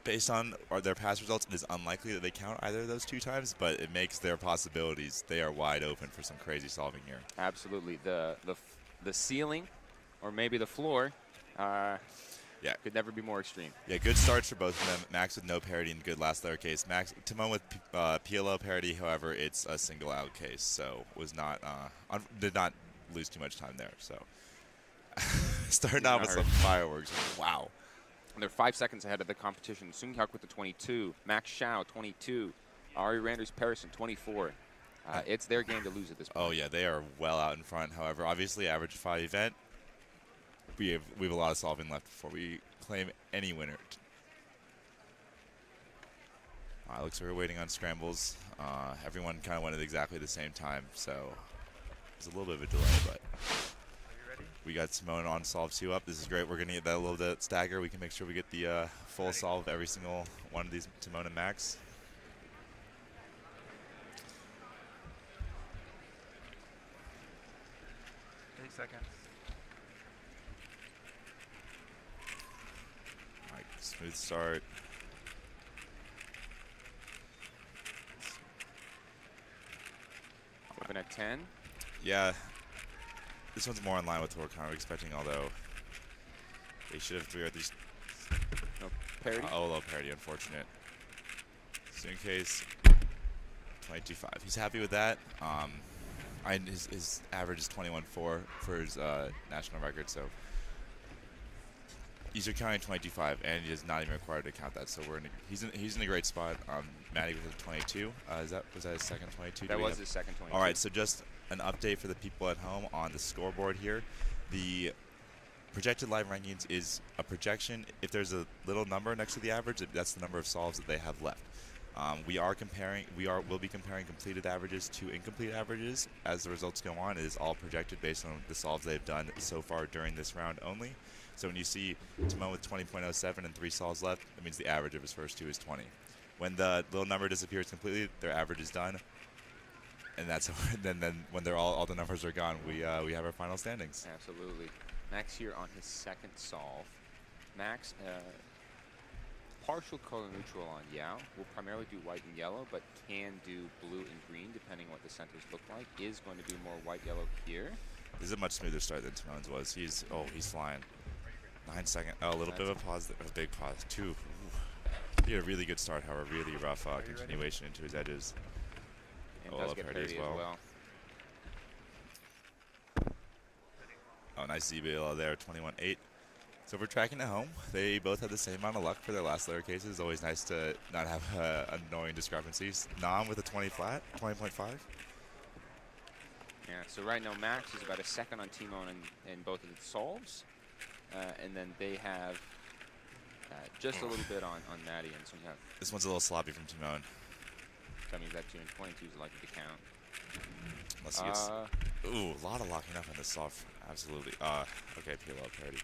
Based on their past results, it is unlikely that they count either of those 2 times, but it makes their possibilities. They are wide open for some crazy solving here. Absolutely. The ceiling, or maybe the floor, could never be more extreme. Yeah, good starts for both of them. Max with no parity and good last layer case. Timon with PLO parity, however, it's a single out case, so did not lose too much time there. So starting out with some fireworks. Wow. And they're 5 seconds ahead of the competition. Sunghyuk with the 22, Max Xiao 22, Ari Randers Patterson 24. It's their game to lose at this point. Oh yeah, they are well out in front. However, obviously average 5 event, we have a lot of solving left before we claim any winner. Looks like we're waiting on scrambles. Everyone kind of went at exactly the same time, so there's a little bit of a delay, but. We got Simone on solve 2 up. This is great. We're going to get that a little bit stagger. We can make sure we get the full solve of every single one of these Timon and Max. Seconds. All right, smooth start. Open at 10. Yeah. This one's more in line with what we're kind of expecting, although they should have 3 of these. No parity? Low parity, unfortunate. So in case, 22.5. He's happy with that. His average is 21.4 for his national record, so he's counting 22.5, and he is not even required to count that. So he's in a great spot. Matty with a 22. Was that his second 22? That was his second 22. All right, so just an update for the people at home on the scoreboard here. The projected live rankings is a projection. If there's a little number next to the average, that's the number of solves that they have left. We'll be comparing completed averages to incomplete averages as the results go on. It is all projected based on the solves they've done so far during this round only. So when you see Timon with 20.07 and 3 solves left, that means the average of his first 2 is 20. When the little number disappears completely, their average is done. And that's then when all the numbers are gone, we have our final standings. Absolutely. Max here on his second solve. Max, partial color neutral on Yao. Will primarily do white and yellow, but can do blue and green depending on what the centers look like. Is going to do more white yellow here. This is a much smoother start than Timon's was. He's flying. 9 second. Oh, a little bit of a pause. A big pause. 2. Ooh. He had a really good start, however, really rough continuation into his edges. And does get parity as well. Oh, nice ZBL there, 21-8. So if we're tracking at home, they both have the same amount of luck for their last layer cases. Always nice to not have annoying discrepancies. Nam with a 20 flat, 20.5. Yeah, so right now Max is about a second on Timon in both of the solves. And then they have just a little bit on Maddie and Sung Hyuk. This one's a little sloppy from Timon. That means that 2 and 22 is likely to count. Unless he gets, ooh, a lot of locking up on this soft. Absolutely. Okay, PLL parity.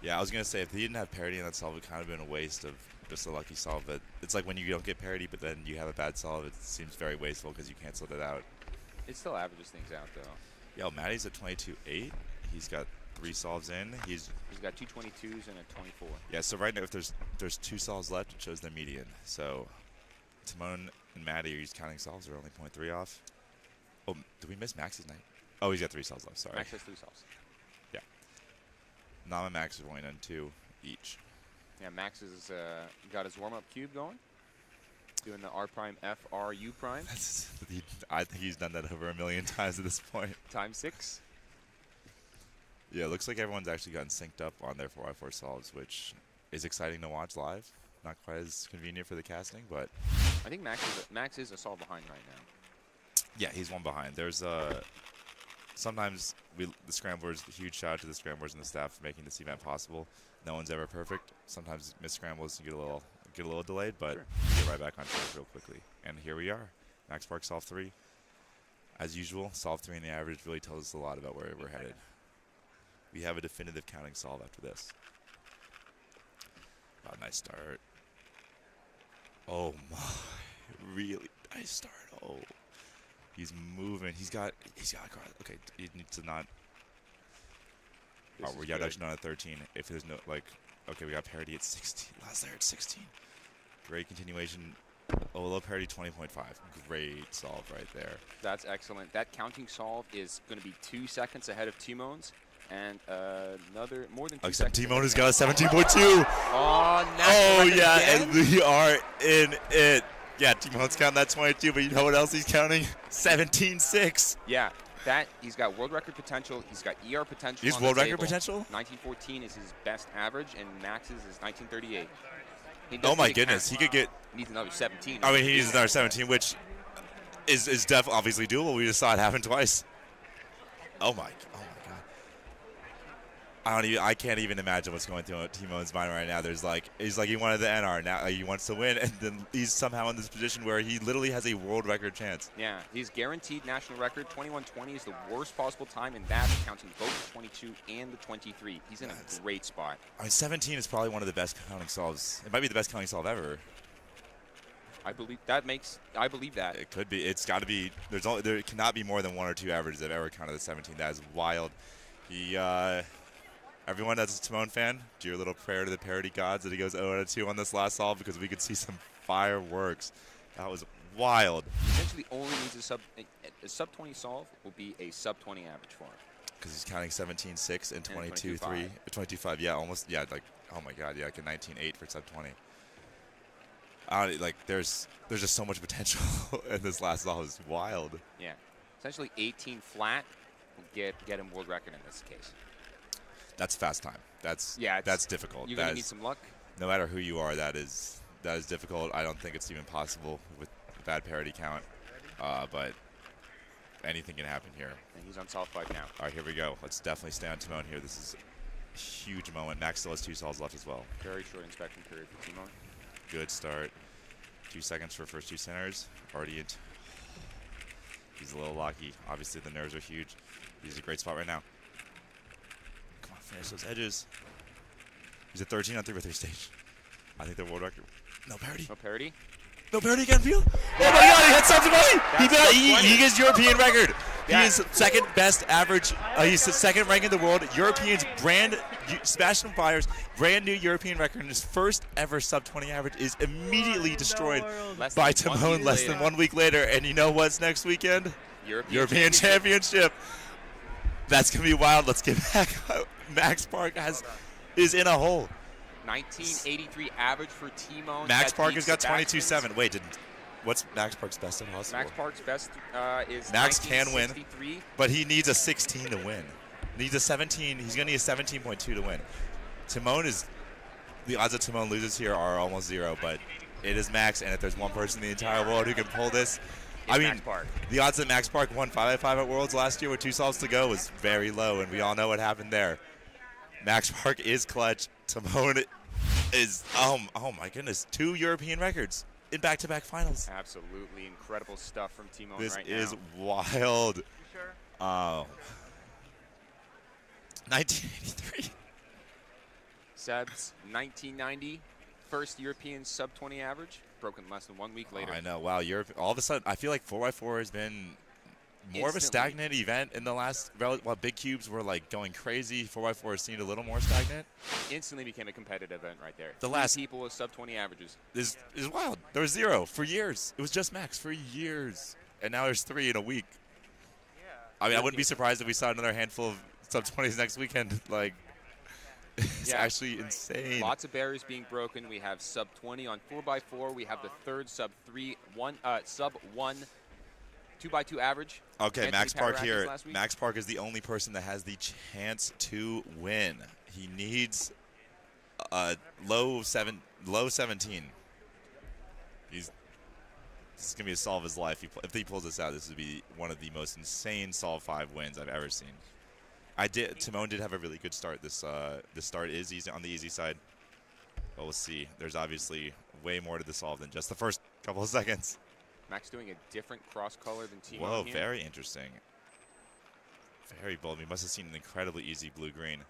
Yeah, I was going to say, if he didn't have parity in that solve, it would kind of been a waste of just a lucky solve. But it's like when you don't get parity, but then you have a bad solve, it seems very wasteful because you canceled it out. It still averages things out, though. Yo, Maddie's at 22.8. He's got 3 solves in. He's got 2 22s and a 24. Yeah, so right now, if there's 2 solves left, it shows their median. So Timon and Maddie, are just counting solves, are only 0.3 off. Oh, did we miss Max's night? Oh, he's got 3 solves left, sorry. Max has 3 solves. Yeah. Nam and Max are only on 2 each. Yeah, Max has got his warm-up cube going. Doing the R prime F R U prime. I think he's done that over 1 million times at this point. Times 6. Yeah, it looks like everyone's actually gotten synced up on their 4x4 solves, which is exciting to watch live. Not quite as convenient for the casting, but I think Max is a solve behind right now. Yeah, he's 1 behind. There's sometimes the scramblers. Huge shout out to the scramblers and the staff for making this event possible. No one's ever perfect. Sometimes miss scrambles and get a little delayed, but get right back on track real quickly. And here we are, Max Park solve 3. As usual, solve 3 in the average really tells us a lot about where we're headed. We have a definitive counting solve after this. Oh, nice start. Oh my, really nice start. Oh, he's moving. He's got. Okay, he needs to not. Oh, we're actually not at 13. If there's no okay, we got parity at 16. Last layer at 16. Great continuation. Oh, low parity 20.5. Great solve right there. That's excellent. That counting solve is going to be 2 seconds ahead of Timon's. And another more than 2 seconds. Timon has got a 17.2. Oh, yeah, again? and we are in it. Yeah, Timon's counting that 22, but you know what else he's counting? 17.6. Yeah, he's got world record potential. He's got ER potential. He's world record potential? 1914 is his best average, and Max's is 1938. Oh my goodness, he could get. He needs another 17. I mean, he needs another 17, which is definitely obviously doable. We just saw it happen twice. Oh my God. I can't even imagine what's going through Timon's mind right now. He's like he wanted the NR, now he wants to win, and then he's somehow in this position where he literally has a world record chance. Yeah, he's guaranteed national record. 21:20 is the worst possible time, and that's counting both the 22 and the 23. He's in a great spot. I mean, 17 is probably one of the best counting solves. It might be the best counting solve ever. I believe that. It could be. It's got to be. There cannot be more than 1 or 2 averages that have ever counted the 17. That is wild. Everyone that's a Timon fan, do your little prayer to the parity gods that he goes 0-2 on this last solve, because we could see some fireworks. That was wild. Essentially only needs a sub 20 solve will be a sub 20 average for him. Because he's counting 17.6 and 22.3. 22.5, yeah, almost, yeah, like, oh my God, yeah, like a 19.8 for sub 20. There's just so much potential in this last solve. It's wild. Yeah, essentially 18 flat will get him world record in this case. That's fast time. That's difficult. You're going to need some luck. No matter who you are, that is difficult. I don't think it's even possible with bad parity count. But anything can happen here. And he's on solve 5 now. All right, here we go. Let's definitely stay on Timon here. This is a huge moment. Max still has 2 solves left as well. Very short inspection period for Timon. Good start. 2 seconds for first 2 centers. Already in. He's a little lucky. Obviously, the nerves are huge. He's in a great spot right now. Finish those edges. He's at 13 on 3x3 stage. I think the world record. No parity. No parity. No parity again, Field. Oh my God, he had something money. He gets European record. Yeah. He is second best average. He's the second rank in the world. Europeans Sebastian Fires brand new European record, and his first ever sub 20 average is immediately destroyed by Timon less than 1 week later. And you know what's next weekend? European Championship. That's going to be wild. Let's get back. Max Park is in a hole. 1983 average for Timon. Max Park has got 22.7. Wait, what's Max Park's best in possible? Max Park's best is Max can win, 1963. but he needs a 16 to win. He needs a 17. He's going to need a 17.2 to win. The odds that Timon loses here are almost zero, but it is Max, and if there's one person in the entire world who can pull this, I mean, the odds that Max Park won 5x5 at Worlds last year with 2 solves to go was very low, and we all know what happened there. Max Park is clutch. Timon is, oh my goodness, 2 European records in back-to-back finals. Absolutely incredible stuff from Timon This right now. is wild. Oh. 1983. Seb's 1990 first European sub-20 average, broken less than 1 week later. I know. Wow. Europe. All of a sudden, I feel like 4x4 has been more of a stagnant event in the last. While big cubes were like going crazy, 4x4 has seemed a little more stagnant. Instantly became a competitive event right there. The 3 last people with sub-20 averages is wild. There was 0 for years. It was just Max for years, and now there's 3 in a week. I mean, I wouldn't be surprised if we saw another handful of sub-20s next weekend. Like. It's actually insane. Lots of barriers being broken. We have sub-20 on 4x4. We have the third sub-1 2x2 average. Okay, Anthony Max Park Pyraminx here. last week. Max Park is the only person that has the chance to win. He needs low 17. This is gonna be a solve of his life. If he pulls this out, this would be one of the most insane solve 5 wins I've ever seen. Timon did have a really good start. This start is easy on the easy side, but we'll see. There's obviously way more to the solve than just the first couple of seconds. Max doing a different cross color than Timon. Whoa, here. very interesting. Very bold. We must have seen an incredibly easy blue-green. All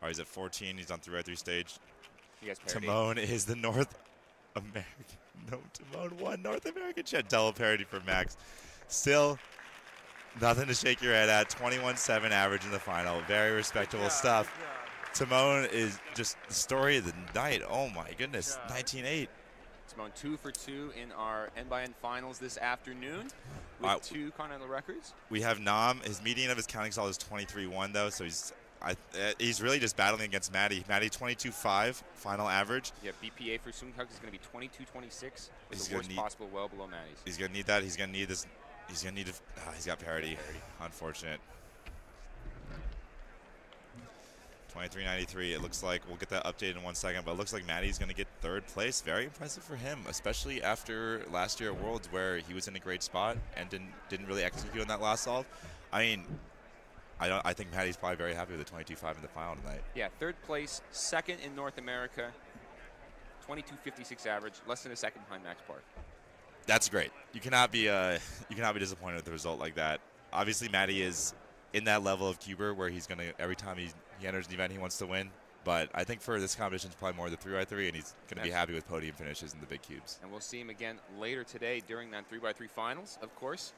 right, he's at 14. He's on 3x3 stage. You guys parody. Timon is the North American. No, Timon won North American champ. Double parody for Max. Still. Nothing to shake your head at. 21.7 average in the final. Very respectable stuff. Timon is just the story of the night. Oh, my goodness. 19.8. Timon 2 for 2 in our N-by-N finals this afternoon with 2 continental records. We have Nam. His median of his counting solve is 23.1, though, so he's really just battling against Maddie. Maddie 22.5 final average. Yeah, BPA for Sungtuk is going to be 22.26. With the worst possible, well below Maddie's. He's going to need that. He's going to need this. He's going to need to. He's got parity. Unfortunate. 23.93. It looks like we'll get that updated in 1 second, but it looks like Maddie's going to get 3rd place. Very impressive for him, especially after last year at Worlds where he was in a great spot and didn't really execute on that last solve. I mean, I think Maddie's probably very happy with the 22.5 in the final tonight. Yeah, 3rd place, 2nd in North America, 22.56 average, less than a second behind Max Park. That's great. You cannot be disappointed with the result like that. Obviously, Maddie is in that level of cuber where he's gonna every time he enters an event he wants to win. But I think for this competition, it's probably more the 3x3, and he's gonna be happy with podium finishes in the big cubes. And we'll see him again later today during that 3x3 finals, of course.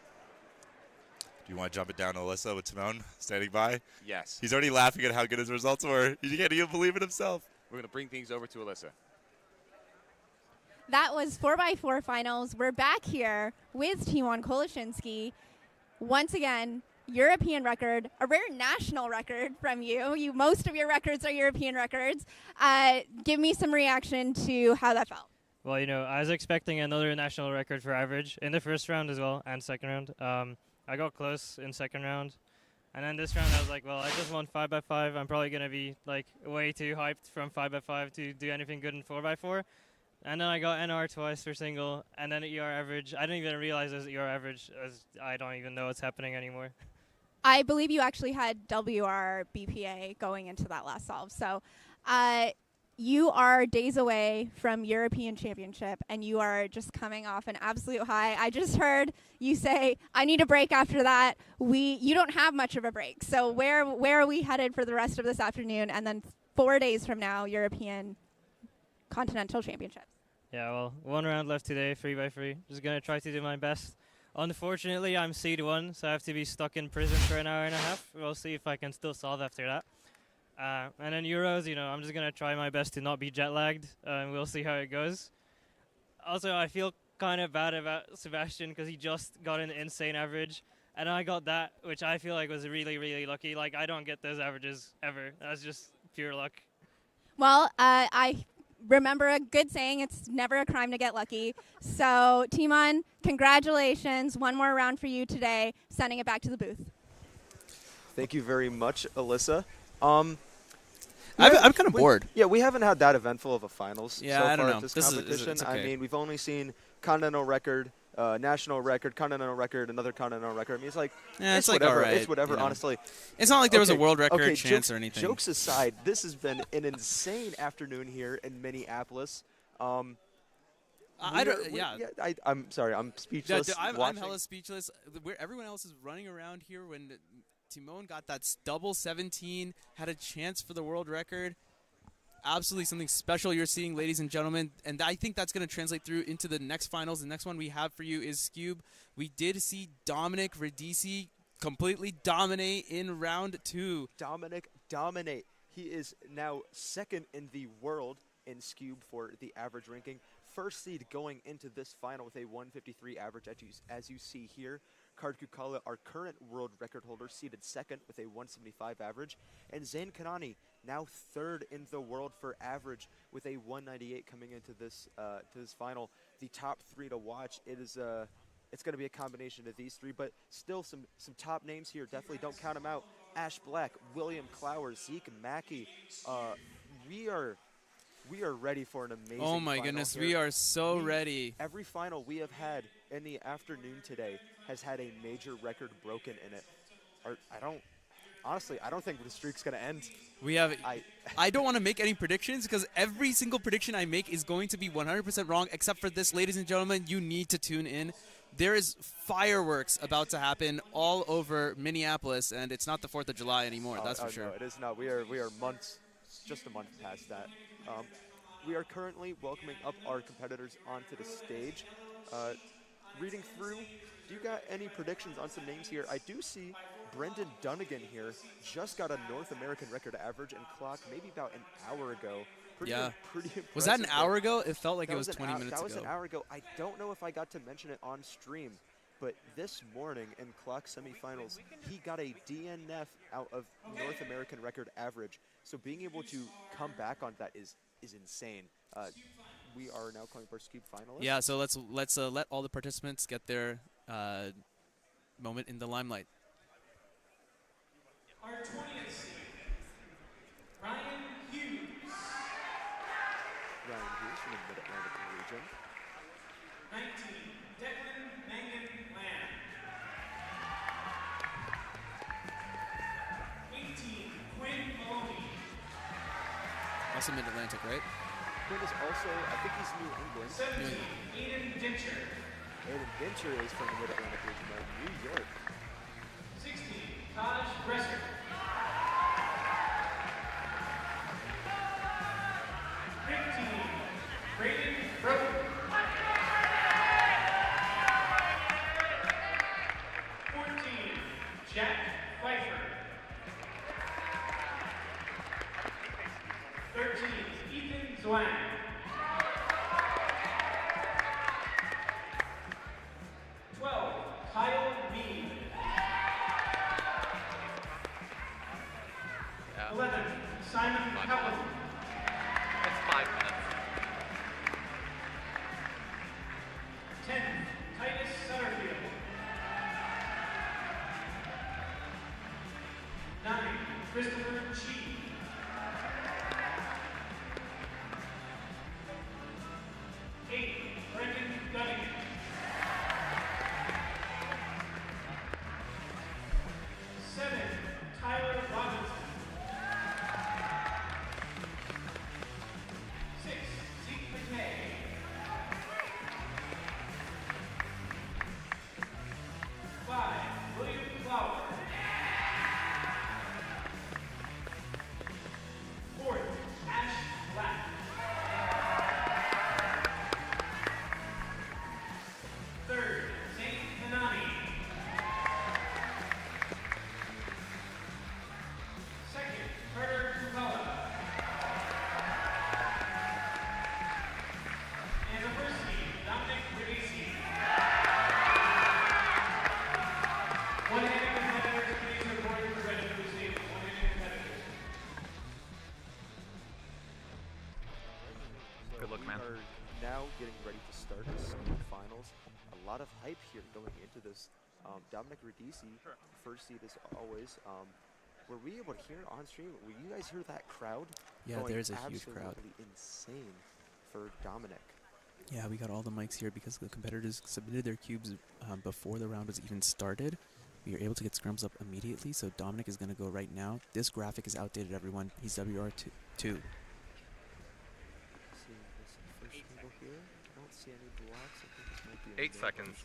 Do you want to jump it down to Alyssa with Timon standing by? Yes. He's already laughing at how good his results were. He can't even believe it himself. We're gonna bring things over to Alyssa. That was 4x4 finals. We're back here with Timon Koloshinsky. Once again, European record, a rare national record from you. Most of your records are European records. Give me some reaction to how that felt. Well, I was expecting another national record for average in the first round as well and second round. I got close in second round. And then this round I was like, well, I just won 5x5. I'm probably going to be like way too hyped from 5x5 to do anything good in 4x4. And then I got NR twice for single, and then ER average. I didn't even realize it was ER average, as I don't even know what's happening anymore. I believe you actually had WR BPA going into that last solve. So you are days away from European Championship, and you are just coming off an absolute high. I just heard you say, I need a break after that. You don't have much of a break. So where are we headed for the rest of this afternoon? And then 4 days from now, European Continental Championships. Yeah, well, 1 round left today, 3x3. Just going to try to do my best. Unfortunately, I'm seed 1, so I have to be stuck in prison for an hour and a half. We'll see if I can still solve after that. And then Euros, I'm just going to try my best to not be jet lagged, and we'll see how it goes. Also, I feel kind of bad about Sebastian because he just got an insane average, and I got that, which I feel like was really, really lucky. Like, I don't get those averages ever. That's just pure luck. Well, I remember a good saying, it's never a crime to get lucky. So, Timon, congratulations. One more round for you today, sending it back to the booth. Thank you very much, Alyssa. I'm kind of bored. Yeah, we haven't had that eventful of a finals so I don't far know. at this This is- competition. it's okay. I mean, we've only seen continental record, national record, continental record, another continental record. I mean, it's like Yeah, it's like whatever. all right, It's whatever. you know. Honestly, It's not like there was a world record okay, chance or anything. Jokes aside, this has been an insane afternoon here in Minneapolis. I'm sorry, I'm speechless. I'm hella speechless. Everyone else is running around here when Timon got that double 17, had a chance for the world record. Absolutely something special you're seeing, ladies and gentlemen. And I think that's going to translate through into the next finals. The next one we have for you is Skewb. We did see Dominic Radisi completely dominate in round 2. Dominic dominate. He is now second in the world in Skewb for the average ranking. First seed going into this final with a 153 average, as you see here. Card Kukala, our current world record holder, seated second with a 175 average. And Zain Kanani, now third in the world for average with a 198 coming into this final. The top 3 to watch. It's going to be a combination of these 3, but still some top names here. Definitely don't count them out. Ash Black, William Clowers, Zeke Mackey. We are ready for an amazing Oh my final goodness, here. we are so ready. Every final we have had in the afternoon today has had a major record broken in it. I don't think the streak's going to end. I don't want to make any predictions because every single prediction I make is going to be 100% wrong, except for this, ladies and gentlemen. You need to tune in. There is fireworks about to happen all over Minneapolis, and it's not the 4th of July anymore, that's for sure. No, it is not. We are months, just a month past that. We are currently welcoming up our competitors onto the stage. Reading through, do you got any predictions on some names here? I do see Brendan Dunnigan here just got a North American record average and clock maybe about an hour ago. Pretty impressive. Was that an hour ago? It felt like it was 20 minutes ago. That was an hour ago. I don't know if I got to mention it on stream, but this morning in clock semifinals, he got a DNF out of North American record average. So being able to come back on that is insane. We are now calling for Skewb finalists. Yeah, so let's let all the participants get their moment in the limelight. Our 20th seed, Ryan Hughes. Ryan Hughes from the Mid-Atlantic region. 19, Declan Mangan Lamb. 18, Quinn Maloney. Also Mid-Atlantic, right? Quinn is also, I think he's New England. 17, Aiden Dincher. Aiden Dincher is from the Mid-Atlantic region of New York. 16, Taj Bresser. 15, Brayden Broden. 14, Jack Pfeiffer. 13, Ethan Zwang. 12, Kyle Bean. 11, Simon Pelham. That's 5 minutes. 10, Titus Sutterfield. 9, Christopher Chee. 8, Brendan Dunnigan. 7, Tyler Robinson. 6, Zeke McKay. 5, William Flower. 4th, Ash Black. 3rd, Zain Kanani. lot of hype here going into this. Dominic Radici, first seed as always. Were we able to hear it on stream? Will you guys hear that crowd? Yeah, going there's a huge crowd. absolutely insane for Dominic. Yeah, we got all the mics here because the competitors submitted their cubes before the round was even started. We were able to get scrums up immediately, so Dominic is going to go right now. This graphic is outdated, everyone. He's WR2. Seeing this first single here. I don't see any blocks. I think this might be 8 seconds.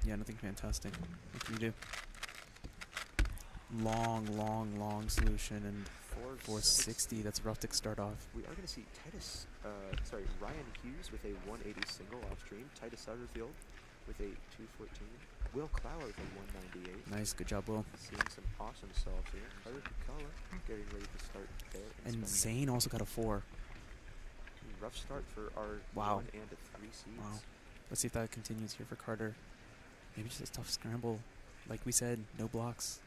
Yeah, nothing fantastic. What can you do? Long solution, and 460. That's rough to start off. We are going to see Ryan Hughes with a 180 single off stream. Titus Satterfield with a 214. Will Clower with a 198. Nice, good job, Will. Seeing some awesome solves here. Tyler Kukala getting ready to start there. And Zane also got a 4. Rough start for our 1 and 3 seeds. Wow. Let's see if that continues here for Carter. Maybe just a tough scramble. Like we said, no blocks.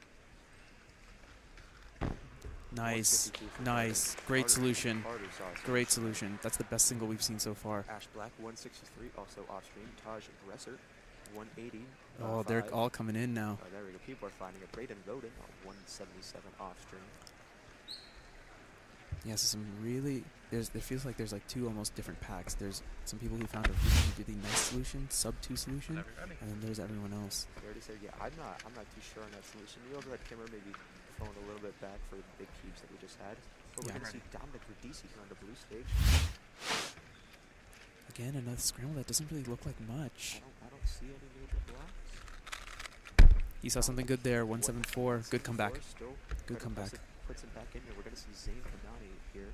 Nice. Great solution. Great solution. That's the best single we've seen so far. Ash Black, 163, also off stream. Taj Bresser, 180. Oh, they're all coming in now. There we go. People are finding it. Braden Roden, 177 off stream. Yeah, so some really, it feels like there's like two almost different packs. There's some people who found a really nice solution, sub-2 solution, and then there's everyone else. They already said, yeah, I'm not too sure on that solution. You also had Kimmer maybe throwing a little bit back for the big cubes that we just had. But we're going to see Dominic Radici here on the blue stage. Again, another scramble that doesn't really look like much. I don't see any major blocks. He saw something good there, 174. Good comeback. Good comeback. Puts him back in here. We're going to see Zane Kanani here.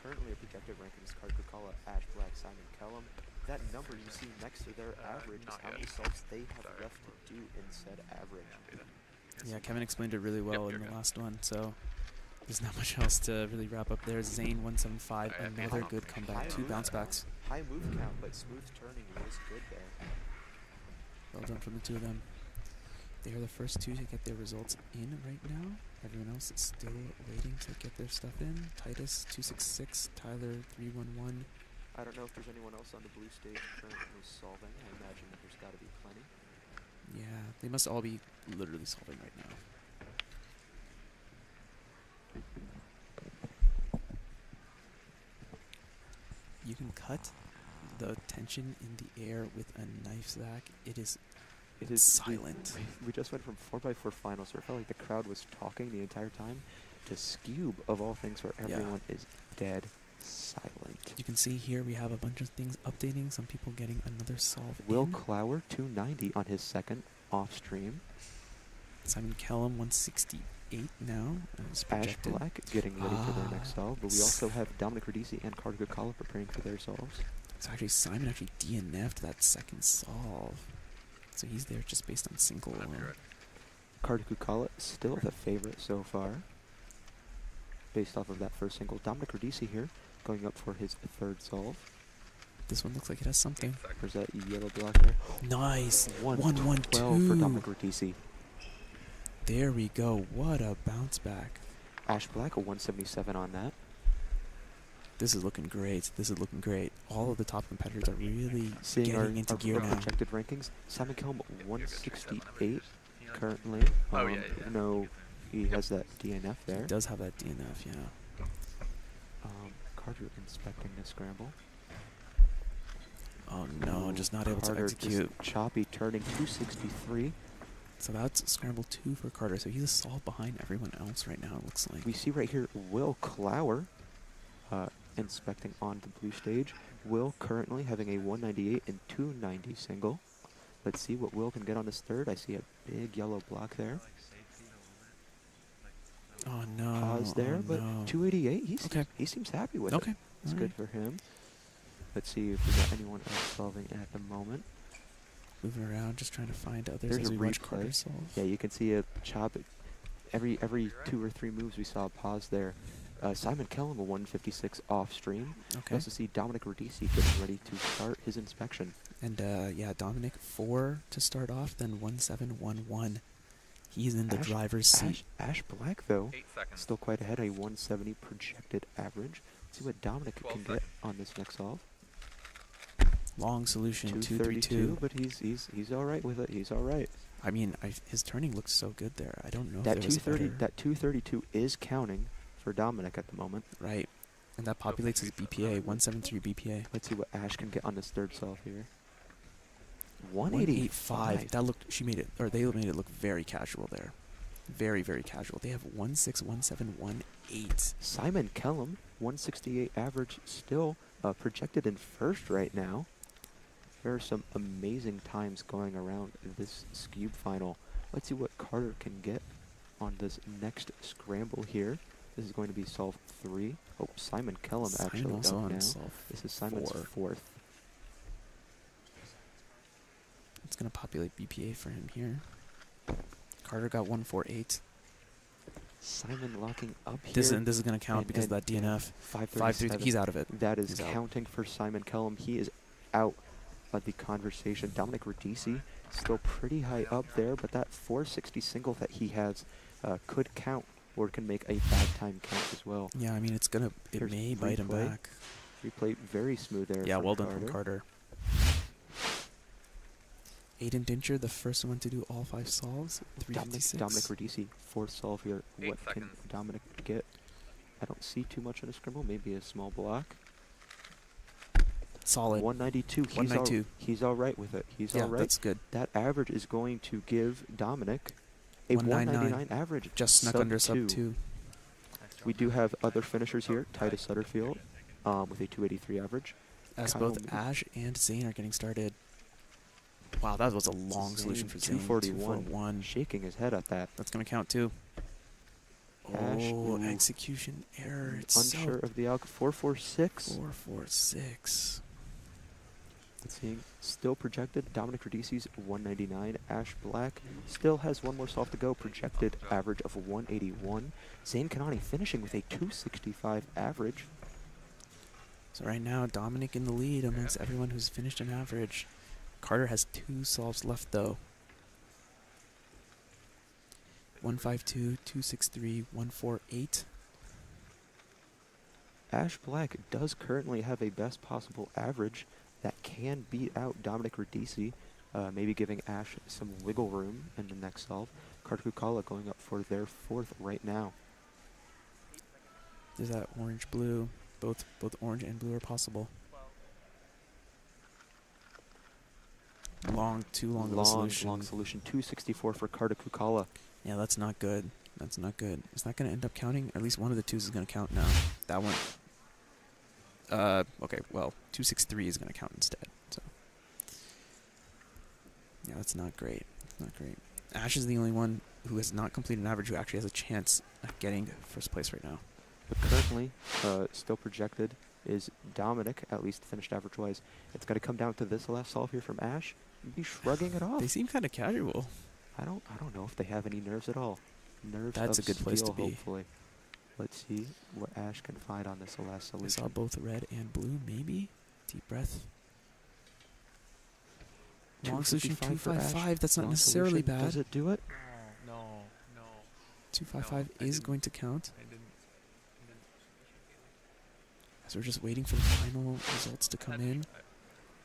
Currently a projected rankings card could call Ash Black, Simon Kellum. That number you see next to their average is how many solves they have left to do in said average. Yeah, Kevin explained it really well in the last one, so there's not much else to really wrap up there. Zane 175, another good comeback, 2 bounce backs. High move count, but smooth turning was good there. Well done from the two of them. They are the first two to get their results in right now. Everyone else is still waiting to get their stuff in. Titus 266, Tyler 311. I don't know if there's anyone else on the blue stage currently solving. I imagine that there's got to be plenty. Yeah, they must all be literally solving right now. You can cut the tension in the air with a knife, Zach. It is silent. We just went from 4x4 finals where it felt like the crowd was talking the entire time to Skewb, of all things, where everyone is dead silent. You can see here we have a bunch of things updating. Some people getting another solve. Will Clower 290 on his second off stream. Simon Kellum 168 now. Ash Black getting ready for their next solve. But we also have Dominic Radici and Carter Kukala preparing for their solves. So actually Simon actually DNF'd that second solve. So he's there just based on single alone. Carter Kukala still the favorite so far, based off of that first single. Dominic Radici here, going up for his third solve. This one looks like it has something. There's that yellow block there. Nice. 1-1-2 for Dominic Radici. There we go. What a bounce back. Ash Black, a 177 on that. This is looking great. This is looking great. All of the top competitors are really seeing getting into gear now. Projected rankings. Simon Kelm 168 currently. No, he has that DNF there. He does have that DNF, yeah. Carter inspecting the scramble. Oh no, just not able to execute. Choppy turning 263. So that's scramble 2 for Carter. So he's a solve behind everyone else right now, it looks like. We see right here Will Clower inspecting on the blue stage. Will currently having a 198 and 290 single. Let's see what Will can get on his third. I see a big yellow block there. Oh no. Pause there, but 288. He seems happy with it. It's good for him. Let's see if we got anyone else solving at the moment. Moving around, just trying to find others as we watch Carter solve. Yeah, you can see a chop. Every 2 or 3 moves we saw a pause there. Simon Kellum, a 156 off stream. We also see Dominic Radici getting ready to start his inspection. And yeah, Dominic 4 to start off, then 1711. He's in the driver's seat. Ash Black, though, still quite ahead, a 170 projected average. Let's see what Dominic can get on this next solve. Long solution, 232, but he's all right with it. He's all right. I mean, his turning looks so good there. I don't know That if there was 230, better. that 232 is counting for Dominic at the moment. Right. And that populates his BPA, 173 BPA. Let's see what Ash can get on this third solve here. 185. That looked, they made it look very casual there. Very, very casual. They have 161718. Simon Kellum, 168 average, still projected in first right now. There are some amazing times going around this Skewb final. Let's see what Carter can get on this next scramble here. This is going to be solve 3. Oh, Simon Kellum actually also up on now. solve This is Simon's 4. fourth. It's going to populate BPA for him here. Carter got 148. Simon locking up here. This is going to count because of that DNF. 537. He's out of it. That is He's counting for Simon Kellum. He is out of the conversation. Dominic Radici still pretty high up there, but that 460 single that he has could count, or can make a bad time count as well. Yeah, I mean, it may bite him back. Replay very smooth there. Yeah, well done Carter. from Carter. Aiden Dincher, the first one to do all 5 solves. 356. Dominic Radici, fourth solve here. 8 What seconds. can Dominic get? I don't see too much in a scramble. Maybe a small block. Solid. 192. 192. He's all right with it. He's all right. That's good. That average is going to give Dominic a 199 199 average. Just snuck under sub 2. We do have other finishers here. Titus Sutterfield with a 283 average. As Kyle both Ash and Zane are getting started. Wow, that was a long solution for Zane. 241. Shaking his head at that. That's going to count too. Ash, Oh, execution error. It's unsure of the alk. 446. 446. Let's see. Still projected. Dominic Radici's 199. Ash Black still has one more solve to go. Projected average of 181. Zane Kanani finishing with a 265 average. So right now, Dominic in the lead amongst everyone who's finished an average. Carter has 2 solves left though. 152, 263, 148. Ash Black does currently have a best possible average that can beat out Dominic Radici, maybe giving Ash some wiggle room in the next solve. Carter Kukala going up for their 4th right now. There's that orange-blue. Both orange and blue are possible. Too long of a solution. Long solution. 264 for Carter Kukala. Yeah, that's not good. That's not good. It's not going to end up counting. At least one of the 2s is going to count now. That one. Okay, well, 263 is going to count instead. So, yeah, that's not great. Not great. Ash is the only one who has not completed an average who actually has a chance at getting first place right now. But currently, still projected is Dominic, at least finished average-wise. It's going to come down to this last solve here from Ash. He's shrugging it off. They seem kind of casual. I don't know if they have any nerves at all. Nerves That's of a good place to steel, be. hopefully. Let's see what Ash can find on this last I solution. saw both red and blue, maybe. Deep breath. Long solution 255 for Ash. 255. That's not Long necessarily solution. bad. Does it do it? No. 255 No, is going to count. I didn't. As we're just waiting for the final results to come in.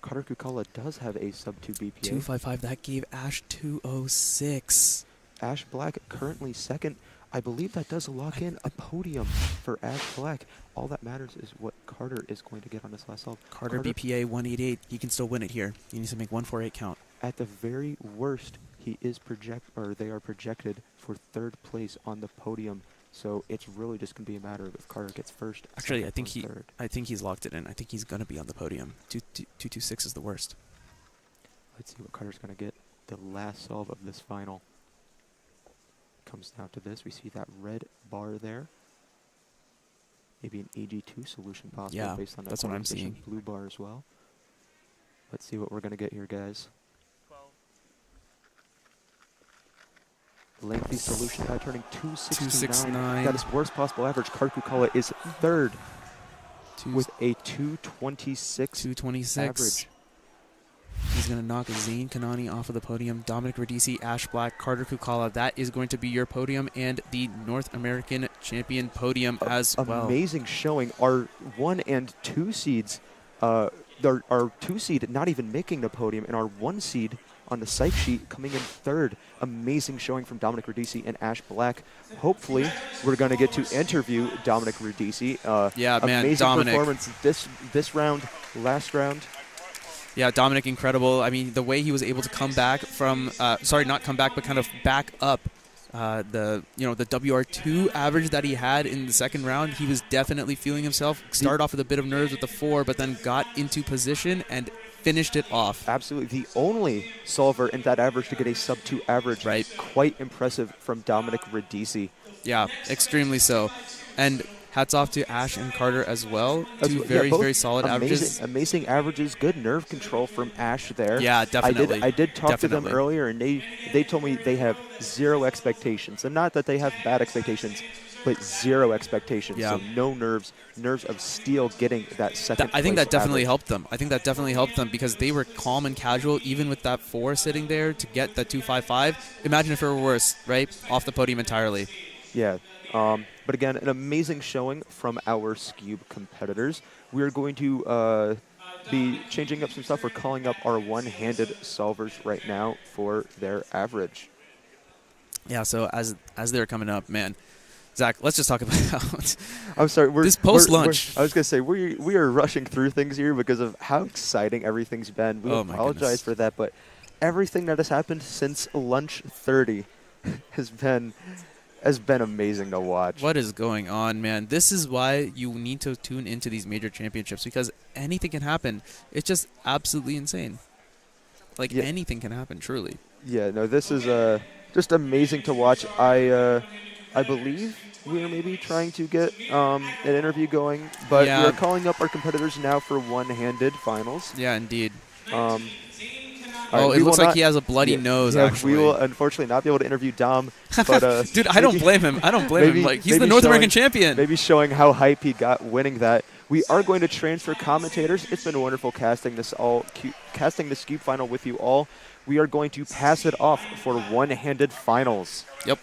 Carter Kukala does have a sub 2 BPA. 255. That gave Ash 206. Ash Black currently second. I believe that does lock in a podium for Ash Black. All that matters is what Carter is going to get on this last solve. Carter BPA 188. He can still win it here. He needs to make 148 count. At the very worst, they are projected for 3rd place on the podium. So it's really just going to be a matter of if Carter gets first. Actually, I think third. he's locked it in. I think he's going to be on the podium. 226 is the worst. Let's see what Carter's going to get. The last solve of this final comes down to this. We see that red bar there. Maybe an AG2 solution possible, Yeah, based on that that's what I'm position. seeing. Blue bar as well. Let's see what we're going to get here, guys. Lengthy solution by turning 269. That is worst possible average. Carter Kukala is 3rd with a 226 average. He's going to knock Zane Kanani off of the podium. Dominic Radici, Ash Black, Carter Kukala. That is going to be your podium and the North American champion podium as well. Amazing showing. Our 1 and 2 seeds our 2 seed not even making the podium, and our 1 seed on the psych sheet coming in 3rd. Amazing showing from Dominic Radici and Ash Black. Hopefully, we're going to get to interview Dominic Radici. Yeah, man, amazing Dominic. performance this round, last round. Yeah, Dominic, incredible. I mean, the way he was able to come back from, sorry, not come back, but kind of back up the WR2 average that he had in the 2nd round. He was definitely feeling himself. Started off with a bit of nerves with the 4, but then got into position and finished it off. Absolutely. The only solver in that average to get a sub-2 average. Right. Quite impressive from Dominic Radici. Yeah, extremely so. And hats off to Ash and Carter as well. Two very solid averages. Amazing averages. Good nerve control from Ash there. Yeah, definitely. I did talk to them earlier, and they told me they have 0 expectations. And not that they have bad expectations, but 0 expectations. Yeah. So no nerves of steel getting that second I think that definitely average. helped them. I think that definitely helped them because they were calm and casual even with that 4 sitting there to get that 2.55. Imagine if it were worse, right? Off the podium entirely. Yeah. But again, an amazing showing from our Skewb competitors. We are going to be changing up some stuff. We're calling up our one-handed solvers right now for their average. Yeah, so as they're coming up, man, Zach, let's just talk about I'm sorry, this post-lunch. I was going to say, we are rushing through things here because of how exciting everything's been. We apologize for that, but everything that has happened since lunch 30 has been amazing to watch. What is going on, man? This is why you need to tune into these major championships because anything can happen. It's just absolutely insane. Like, anything can happen, truly. Yeah, no, this is just amazing to watch. I believe we are maybe trying to get an interview going, but we are calling up our competitors now for one-handed finals. Yeah, indeed. It looks like he has a bloody nose, actually. We will unfortunately not be able to interview Dom. But, dude, I don't blame him. I don't blame him. Like, he's the North American champion. Maybe showing how hype he got winning that. We are going to transfer commentators. It's been wonderful casting the Skewb final with you all. We are going to pass it off for one-handed finals. Yep.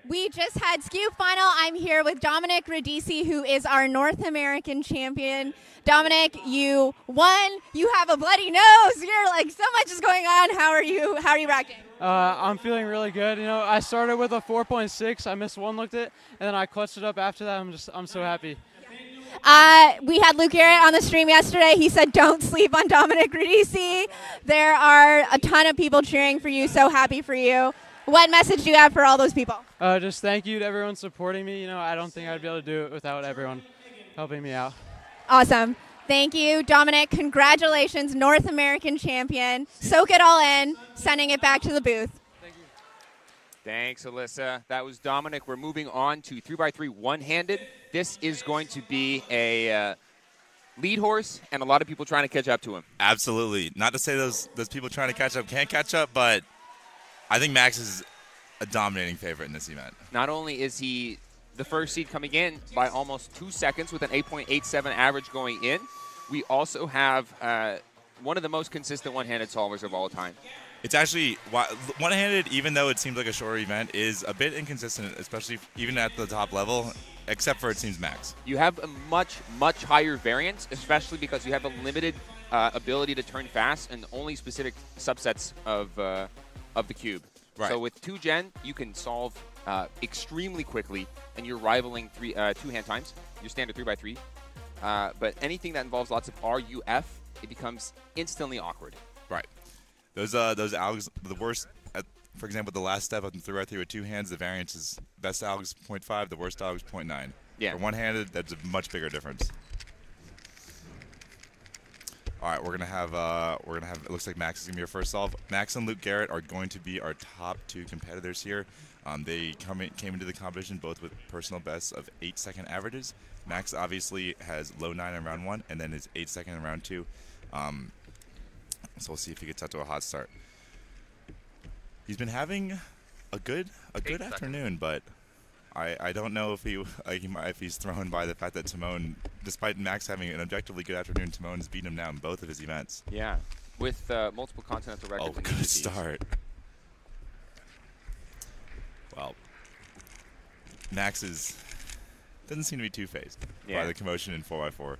We just had Skewb final. I'm here with Dominic Radici, who is our North American champion. Dominic, you won. You have a bloody nose. You're like, so much is going on. How are you reacting? I'm feeling really good. You know, I started with a 4.6. I missed one looked at, and then I clutched it up after that. I'm so happy. We had Luke Garrett on the stream yesterday. He said, don't sleep on Dominic Radici. There are a ton of people cheering for you. So happy for you. What message do you have for all those people? Just thank you to everyone supporting me. You know, I don't think I'd be able to do it without everyone helping me out. Awesome. Thank you, Dominic. Congratulations, North American champion. Soak it all in, sending it back to the booth. Thank you. Thanks, Alyssa. That was Dominic. We're moving on to 3x3 one-handed. This is going to be a lead horse and a lot of people trying to catch up to him. Absolutely. Not to say those people trying to catch up can't catch up, but I think Max is a dominating favorite in this event. Not only is he the first seed coming in by almost 2 seconds with an 8.87 average going in, we also have one of the most consistent one-handed solvers of all time. It's actually, one-handed, even though it seems like a shorter event, is a bit inconsistent, especially even at the top level, except for it seems Max. You have a much higher variance, especially because you have a limited ability to turn fast and only specific subsets of the cube. Right. So with 2-gen, you can solve extremely quickly, and you're rivaling two-hand times, your standard 3x3. But anything that involves lots of RUF, it becomes instantly awkward. Right. Those algs, the worst, for example, the last step up in 3x3 with 2 hands, the variance is best algs 0.5, the worst algs 0.9. Yeah. For one-handed, that's a much bigger difference. All right, we're gonna have. It looks like Max is gonna be our first solve. Max and Luke Garrett are going to be our top 2 competitors here. They came into the competition both with personal bests of 8-second averages. Max obviously has low 9 in round 1, and then is 8 second in round 2. So we'll see if he gets out to a hot start. He's been having a good afternoon, but I don't know if if he's thrown by the fact that Timon, despite Max having an objectively good afternoon, Timon has beaten him now in both of his events. Yeah, with multiple continental records. Oh, good start. Well, Max doesn't seem to be two-faced by the commotion in 4x4.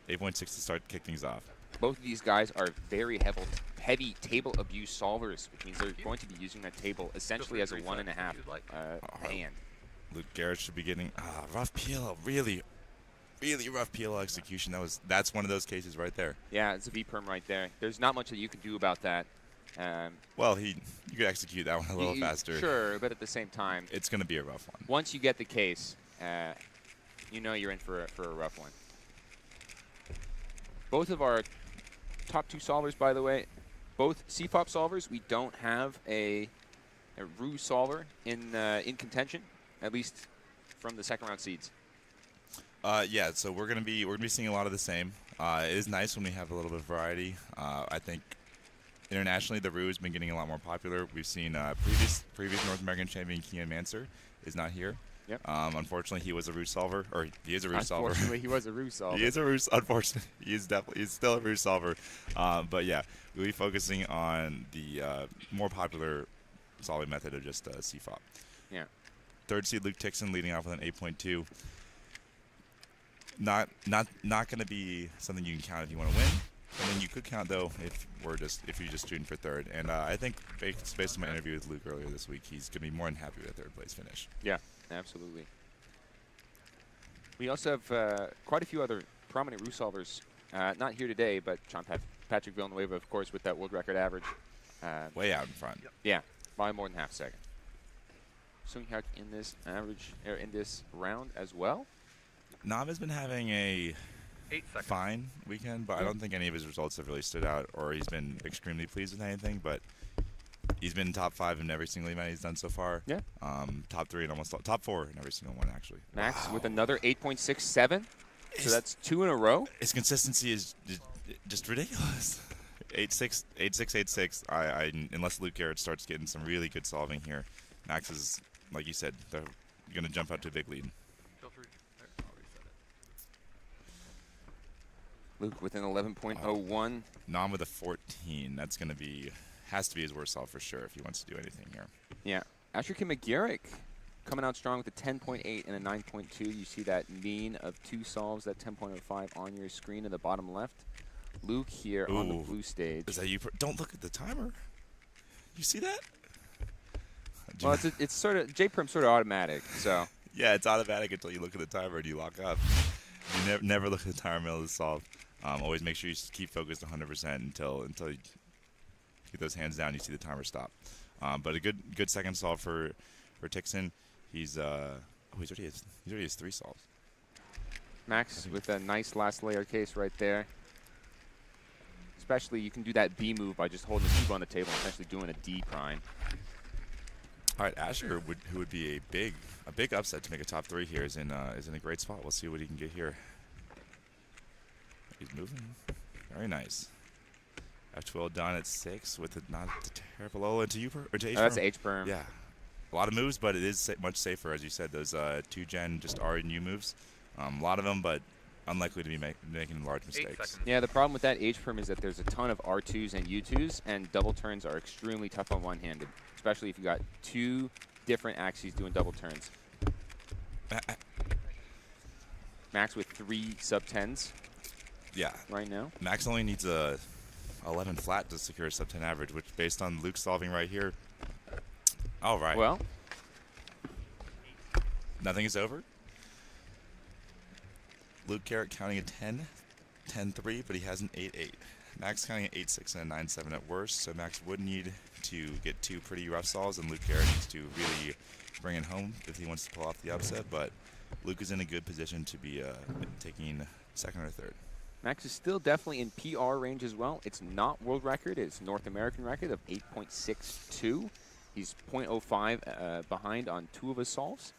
8.6 to start kick things off. Both of these guys are very heavy table abuse solvers, which means they're going to be using that table essentially as a 1.5 hand. Luke Garrett should be getting rough PL, really rough PL execution. That's one of those cases right there. Yeah, it's a V-perm right there. There's not much that you can do about that. Well, you could execute that one a little faster. Sure, but at the same time, it's going to be a rough one. Once you get the case, you know you're in for a rough one. Both of our top 2 solvers, by the way, both CFOP solvers. We don't have a Ru solver in contention, at least from the second round seeds. Yeah, so we're gonna be seeing a lot of the same. It is nice when we have a little bit of variety. I think internationally the Ru has been getting a lot more popular. We've seen previous North American champion Kian Manser is not here. Yep. Unfortunately, he was a Ru solver, or he is a Ru solver. Unfortunately, he was a Ru solver. He is a Ru. Unfortunately, he's still a Ru solver. But yeah, we'll be focusing on the more popular solving method of just CFOP. Yeah. Third seed Luke Tixon leading off with an 8.2. Not going to be something you can count if you want to win. And then you could count though if you're just shooting for third. And I think based on my interview with Luke earlier this week, he's going to be more than happy with a third place finish. Yeah. Absolutely. We also have quite a few other prominent Ru solvers. Not here today, but Patrick Villanueva, of course, with that world record average. Way out in front. Yeah, by more than half a second. Sung Hyuk in this in this round as well. Nam has been having a fine weekend, but I don't think any of his results have really stood out, or he's been extremely pleased with anything. But he's been top 5 in every single event he's done so far. Yeah. Top 3 and almost top 4 in every single one, actually. Max with another 8.67. So that's 2 in a row. His consistency is just ridiculous. 8.6, 8.6, 8.6. Unless Luke Garrett starts getting some really good solving here, Max is, like you said, they're going to jump out to a big lead. Luke with an 11.01. Nam with a 14. That's going to be... has to be his worst solve for sure if he wants to do anything here. Yeah. Asher McGarrick coming out strong with a 10.8 and a 9.2. You see that mean of 2 solves, that 10.05 on your screen in the bottom left. Luke here on the blue stage. Is that you? Don't look at the timer. You see that? Well, it's sort of J-Perm sort of automatic, so. Yeah, it's automatic until you look at the timer and you lock up. You never look at the timer middle of the solve. Always make sure you keep focused 100% until you get those hands down. You see the timer stop. But a good second solve for Tixon. He's already has 3 solves. Max with a nice last layer case right there. Especially you can do that B move by just holding the cube on the table and essentially doing a D prime. All right, Asher, who would be a big upset to make a top 3 here, is in a great spot. We'll see what he can get here. He's moving. Very nice. F12 done at 6 with not a terrible low into U or to H. That's H-perm. Yeah. A lot of moves, but it is much safer, as you said. Those 2-gen just R and U moves. A lot of them, but unlikely to be making large mistakes. Yeah, the problem with that H-perm is that there's a ton of R2s and U2s, and double turns are extremely tough on one-handed, especially if you got 2 different axes doing double turns. Max with 3 sub-10s. Yeah. Right now. Max only needs a 11 flat to secure a sub-10 average, which based on Luke solving right here. All right. Well. Nothing is over. Luke Garrett counting a 10, 10-3, but he has an 8-8. Max counting an 8-6 and a 9-7 at worst, so Max would need to get 2 pretty rough solves, and Luke Garrett needs to really bring it home if he wants to pull off the upset, but Luke is in a good position to be taking second or third. Max is still definitely in PR range as well. It's not world record. It's North American record of 8.62. He's 0.05 behind on 2 of his solves.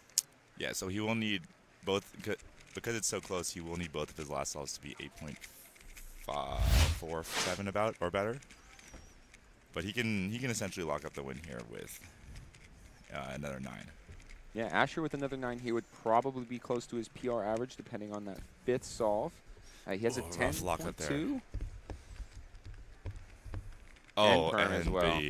Yeah, so he will need both, because it's so close, he will need both of his last solves to be 8.47 about or better. But he can essentially lock up the win here with another 9. Yeah, Asher with another 9, he would probably be close to his PR average, depending on that 5th solve. He has a 10.2. Oh, and as well.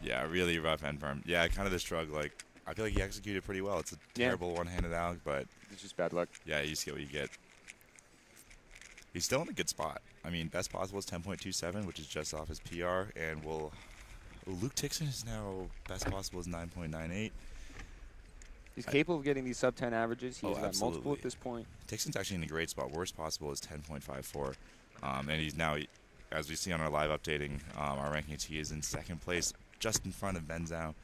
Yeah, really rough end perm. Yeah, kind of the shrug. Like, I feel like he executed pretty well. It's a terrible one-handed out, but it's just bad luck. Yeah, you just get what you get. He's still in a good spot. I mean, best possible is 10.27, which is just off his PR, and Luke Tixon is now best possible is 9.98. He's capable of getting these sub-10 averages. He's got absolutely. multiple at this point. Tixon's actually in a great spot. Worst possible is 10.54. And he's now, as we see on our live updating, our rankings, he is in 2nd place, just in front of Benzao.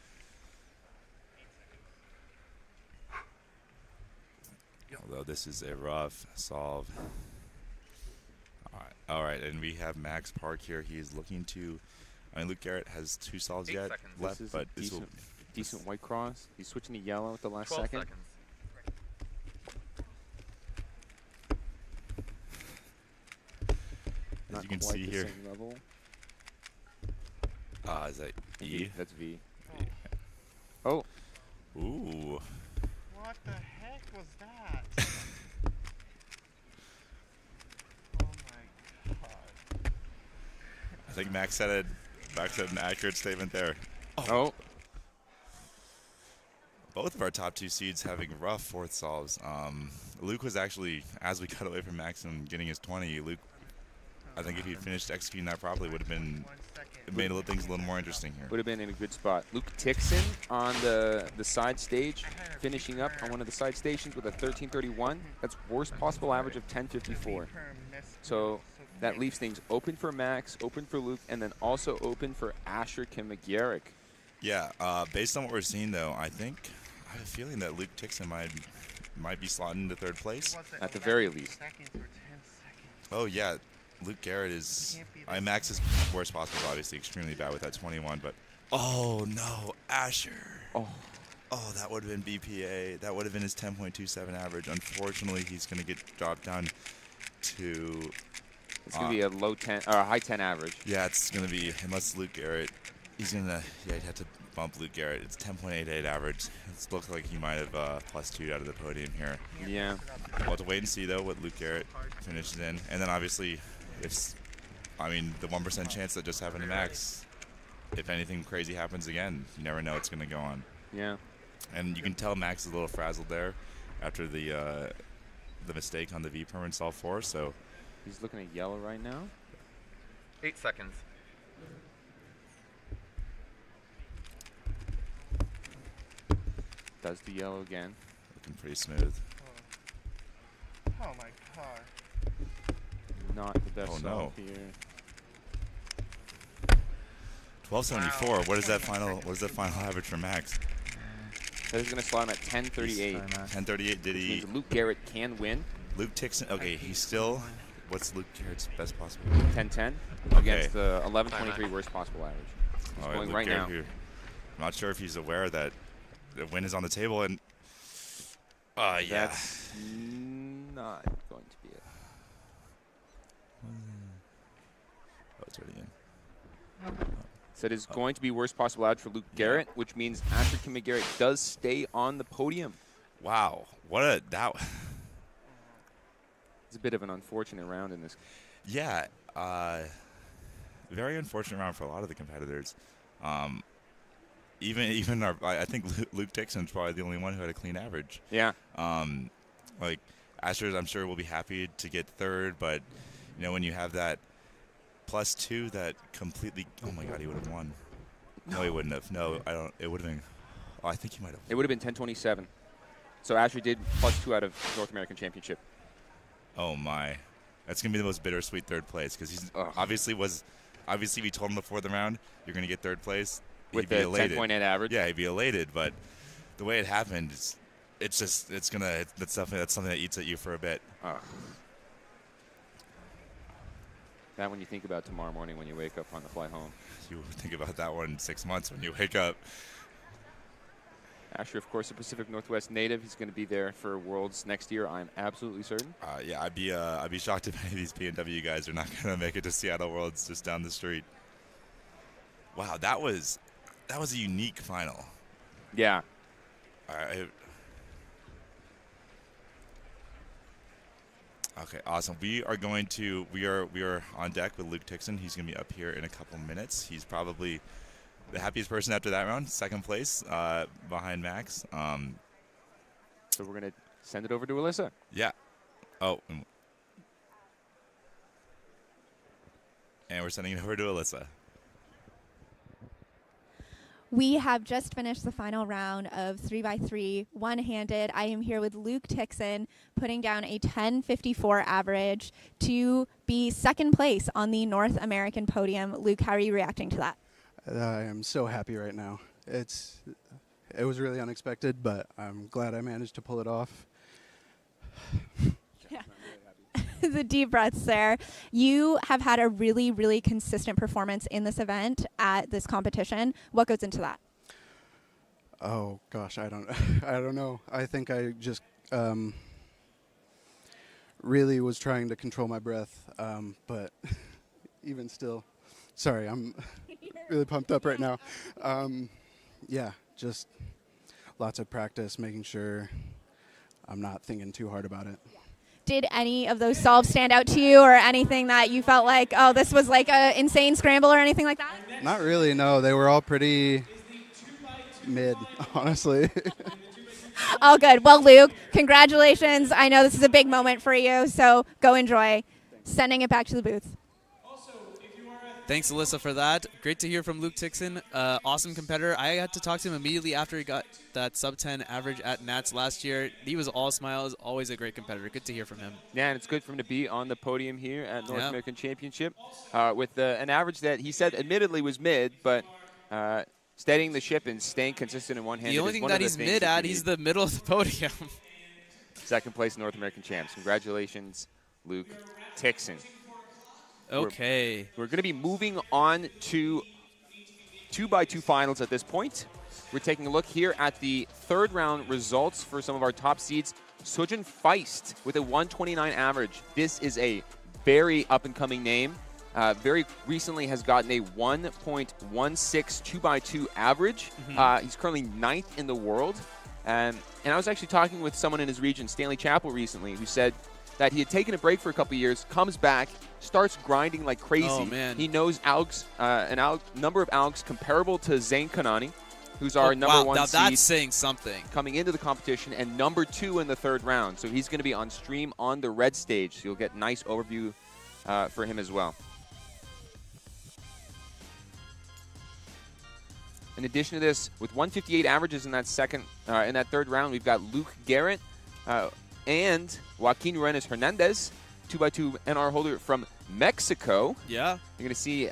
Although this is a rough solve. All right, and we have Max Park here. He is looking to, I mean, Luke Garrett has 2 solves yet left, this is but a decent white cross. He's switching to yellow at the last 12 second. seconds. As Not you can quite see the here. same level. Is that E? That's V. Oh. Ooh. What the heck was that? I think Max said an accurate statement there. Oh. Both of our top 2 seeds having rough 4th solves. Luke was actually, as we cut away from Max and getting his 20, Luke, I think if he'd finished executing that properly, would have been, it made things a little more interesting here. Would have been in a good spot. Luke Tixon on the side stage, finishing up on one of the side stations with a 13.31. That's worst possible average of 10.54. So that leaves things open for Max, open for Luke, and then also open for Asher Kimagaric. Yeah, based on what we're seeing, though, I have a feeling that Luke Tixon might be slotted into 3rd place. At the very least. Oh, yeah. Luke Garrett is, Max is worst possible, obviously, extremely bad with that 21, but, oh, no, Asher. Oh, that would have been BPA. That would have been his 10.27 average. Unfortunately, he's going to get dropped down to... It's going to be a low 10, or a high 10 average. Yeah, it's going to be, unless Luke Garrett, he's going to, he'd have to bump Luke Garrett. It's 10.88 average. It looks like he might have +2 out of the podium here. Yeah. We'll have to wait and see, though, what Luke Garrett finishes in. And then, obviously, the 1% chance that just happened to Max, if anything crazy happens again, you never know what's going to go on. Yeah. And you can tell Max is a little frazzled there after the mistake on the V perm in solve 4, so... He's looking at yellow right now. 8 seconds. Does the yellow again. Looking pretty smooth. Oh my god. Not the best Oh, solve no. here. 1274. Wow. What is that final average for Max? That is going to slot him at 10.38. 10.38. Did he? Means Luke Garrett can win. Luke Tixon. Okay, he's still. What's Luke Garrett's best possible? 10.10 okay. Against the 11.23 worst possible average. He's going Luke right Garrett now. Here. I'm not sure if he's aware that the win is on the table, and yeah, that's not going to be it. Oh, it's already in. So it is going to be worst possible average for Luke Garrett, which means Asher Kimagaric does stay on the podium. Wow, what a that. It's a bit of an unfortunate round in this. Yeah, very unfortunate round for a lot of the competitors. Even I think Luke Dixon's probably the only one who had a clean average. Yeah. Like Asher, I'm sure will be happy to get 3rd, but you know when you have that +2, that completely. Oh my God, he would have won. No, he wouldn't have. No, I don't. It would have been. Oh, I think he might have. It would have been 10.27. So Asher did +2 out of North American Championship. Oh my, that's gonna be the most bittersweet 3rd place because he's obviously we told him before the round you're gonna get 3rd place. With he'd be the elated. 10.8 average. Yeah, he'd be elated, but the way it happened, that's something that eats at you for a bit. That when you think about tomorrow morning when you wake up on the fly home. You think about that one in 6 months when you wake up. Asher, of course, a Pacific Northwest native. He's going to be there for Worlds next year. I'm absolutely certain. Yeah, I'd be shocked if any of these P&W guys are not going to make it to Seattle Worlds just down the street. Wow, that was a unique final. Yeah. Okay, awesome. We are on deck with Luke Tixon. He's going to be up here in a couple minutes. He's probably the happiest person after that round, second place behind Max. So we're going to send it over to Alyssa. Yeah. Oh. And we're sending it over to Alyssa. We have just finished the final round of 3x3 one-handed. I am here with Luke Tixon, putting down a 10:54 average to be second place on the North American podium. Luke, how are you reacting to that? I am so happy right now. It was really unexpected, but I'm glad I managed to pull it off. Yeah. The deep breaths there. You have had a really, really consistent performance in this event at this competition. What goes into that? Oh gosh, I don't know. I think I just really was trying to control my breath, but even still, sorry, I'm really pumped up right now. Yeah, just lots of practice, making sure I'm not thinking too hard about it. Did any of those solves stand out to you, or anything that you felt like, oh, this was like an insane scramble or anything like that? Not really, no. They were all pretty mid, honestly. All good. Well, Luke, congratulations. I know this is a big moment for you, so go enjoy. Sending it back to the booth. Thanks, Alyssa, for that. Great to hear from Luke Tixon. Awesome competitor. I had to talk to him immediately after he got that sub-10 average at Nats last year. He was all smiles, always a great competitor. Good to hear from him. Yeah, and it's good for him to be on the podium here at North American Championship with an average that he said admittedly was mid, but steadying the ship and staying consistent in one hand. The only thing that he's mid at, he's the middle of the podium. Second place North American champs. Congratulations, Luke Tixon. Okay. We're going to be moving on to 2x2 finals at this point. We're taking a look here at the third round results for some of our top seeds. Sojin Feist with a 129 average. This is a very up-and-coming name. Very recently has gotten a 1.16 2x2 average. He's currently 9th in the world. And I was actually talking with someone in his region, Stanley Chappell, recently, who said that he had taken a break for a couple years, comes back, starts grinding like crazy. Oh, man. He knows number of algs comparable to Zayn Kanani, who's our number one now seed. That's saying something. Coming into the competition, and number 2 in the third round. So he's going to be on stream on the red stage. So you'll get a nice overview for him as well. In addition to this, with 158 averages in that third round, we've got Luke Garrett and Joaquin Renes Hernandez, 2x2 NR holder from Mexico. Yeah. You're going to see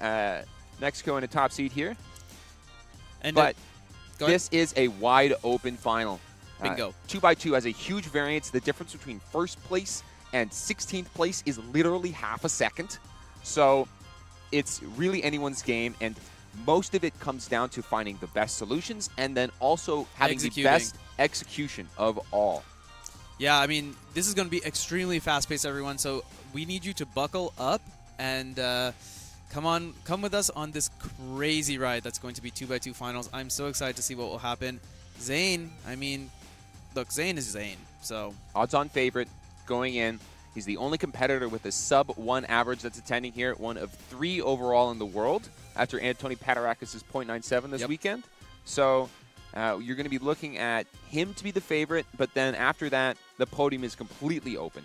Mexico in a top seed here. But this is a wide open final. Bingo. 2x2 has a huge variance. The difference between first place and 16th place is literally half a second. So it's really anyone's game, and most of it comes down to finding the best solutions and then also having the best execution of all. Yeah, I mean, this is going to be extremely fast-paced, everyone, so we need you to buckle up and come with us on this crazy ride that's going to be 2x2 finals. I'm so excited to see what will happen. Zayn, I mean, look, Zayn is Zayn, so. Odds-on favorite going in. He's the only competitor with a sub-1 average that's attending here, one of 3 overall in the world after Anthony Patarakis' .97 this weekend. So you're going to be looking at him to be the favorite, but then after that, the podium is completely open.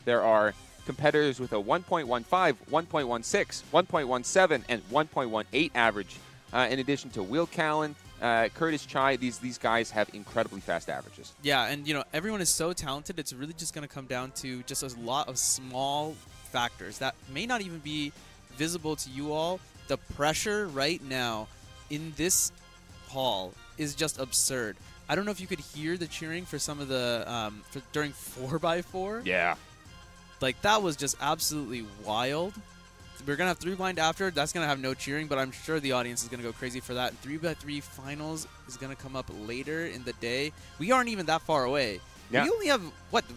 There are competitors with a 1.15, 1.16, 1.17, and 1.18 average. In addition to Will Callan, Curtis Chai, these guys have incredibly fast averages. Yeah, and everyone is so talented. It's really just going to come down to just a lot of small factors that may not even be visible to you all. The pressure right now in this hall is just absurd. I don't know if you could hear the cheering for some of the during 4x4. Yeah. Like, that was just absolutely wild. We're going to have 3 blind after. That's going to have no cheering, but I'm sure the audience is going to go crazy for that. 3x3 finals is going to come up later in the day. We aren't even that far away. Yeah. We only have,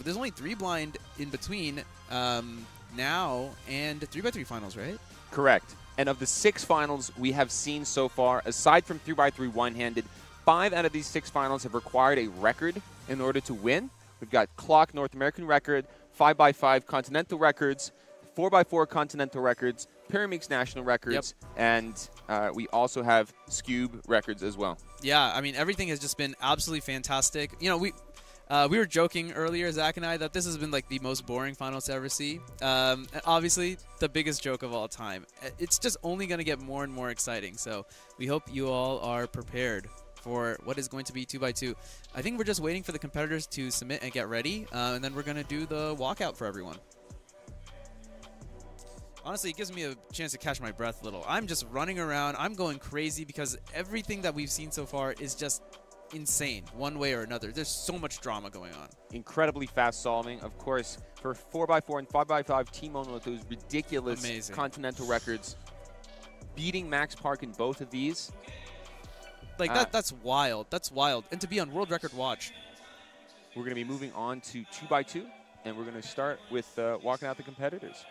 there's only 3 blind in between now and 3x3 finals, right? Correct. And of the 6 finals we have seen so far, aside from 3x3 one-handed, 5 out of these 6 finals have required a record in order to win. We've got Clock North American record, 5x5 continental records, 4x4 continental records, Pyraminx national records, and we also have Skewb records as well. Yeah, I mean, everything has just been absolutely fantastic. You know, we were joking earlier, Zach and I, that this has been like the most boring finals to ever see. And obviously, the biggest joke of all time. It's just only going to get more and more exciting. So we hope you all are prepared for what is going to be 2x2. I think we're just waiting for the competitors to submit and get ready, and then we're going to do the walkout for everyone. Honestly, it gives me a chance to catch my breath a little. I'm just running around. I'm going crazy because everything that we've seen so far is just insane, one way or another. There's so much drama going on. Incredibly fast solving. Of course, for 4x4 and 5x5, Team Owen with those ridiculous continental records, beating Max Park in both of these. Like, that's wild. That's wild. And to be on World Record Watch. We're going to be moving on to 2x2, and we're going to start with walking out the competitors.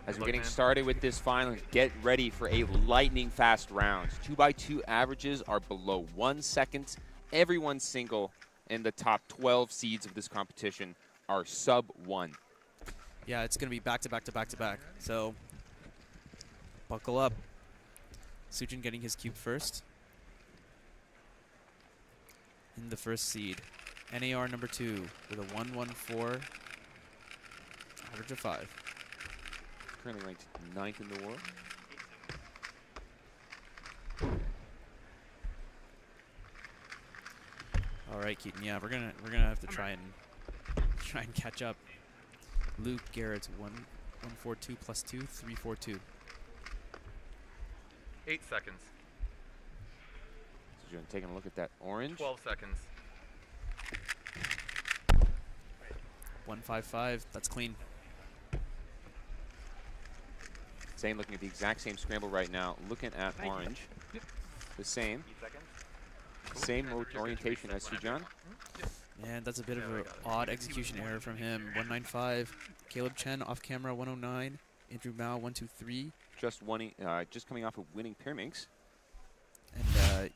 As we're getting started with this final, get ready for a lightning fast round. 2x2 averages are below 1 second. Everyone single in the top 12 seeds of this competition are sub 1. Yeah, it's going to be back to back to back to back. So buckle up. Sujin getting his cube first. In the first seed. NAR number 2 with a 114 average of 5. Currently ranked 9th in the world. All right, Keaton. Yeah, we're gonna have to try and catch up. Luke Garrett's 142 plus 2, 342. 8 seconds. So you're taking a look at that orange. 12 seconds. 155. That's clean. Zane looking at the exact same scramble right now, looking at orange. The same. Same orientation as Sujan. And that's a bit of an odd execution error from him. 195. Caleb Chen off camera 109. Andrew Mao 123. Just coming off of winning Pyraminx. And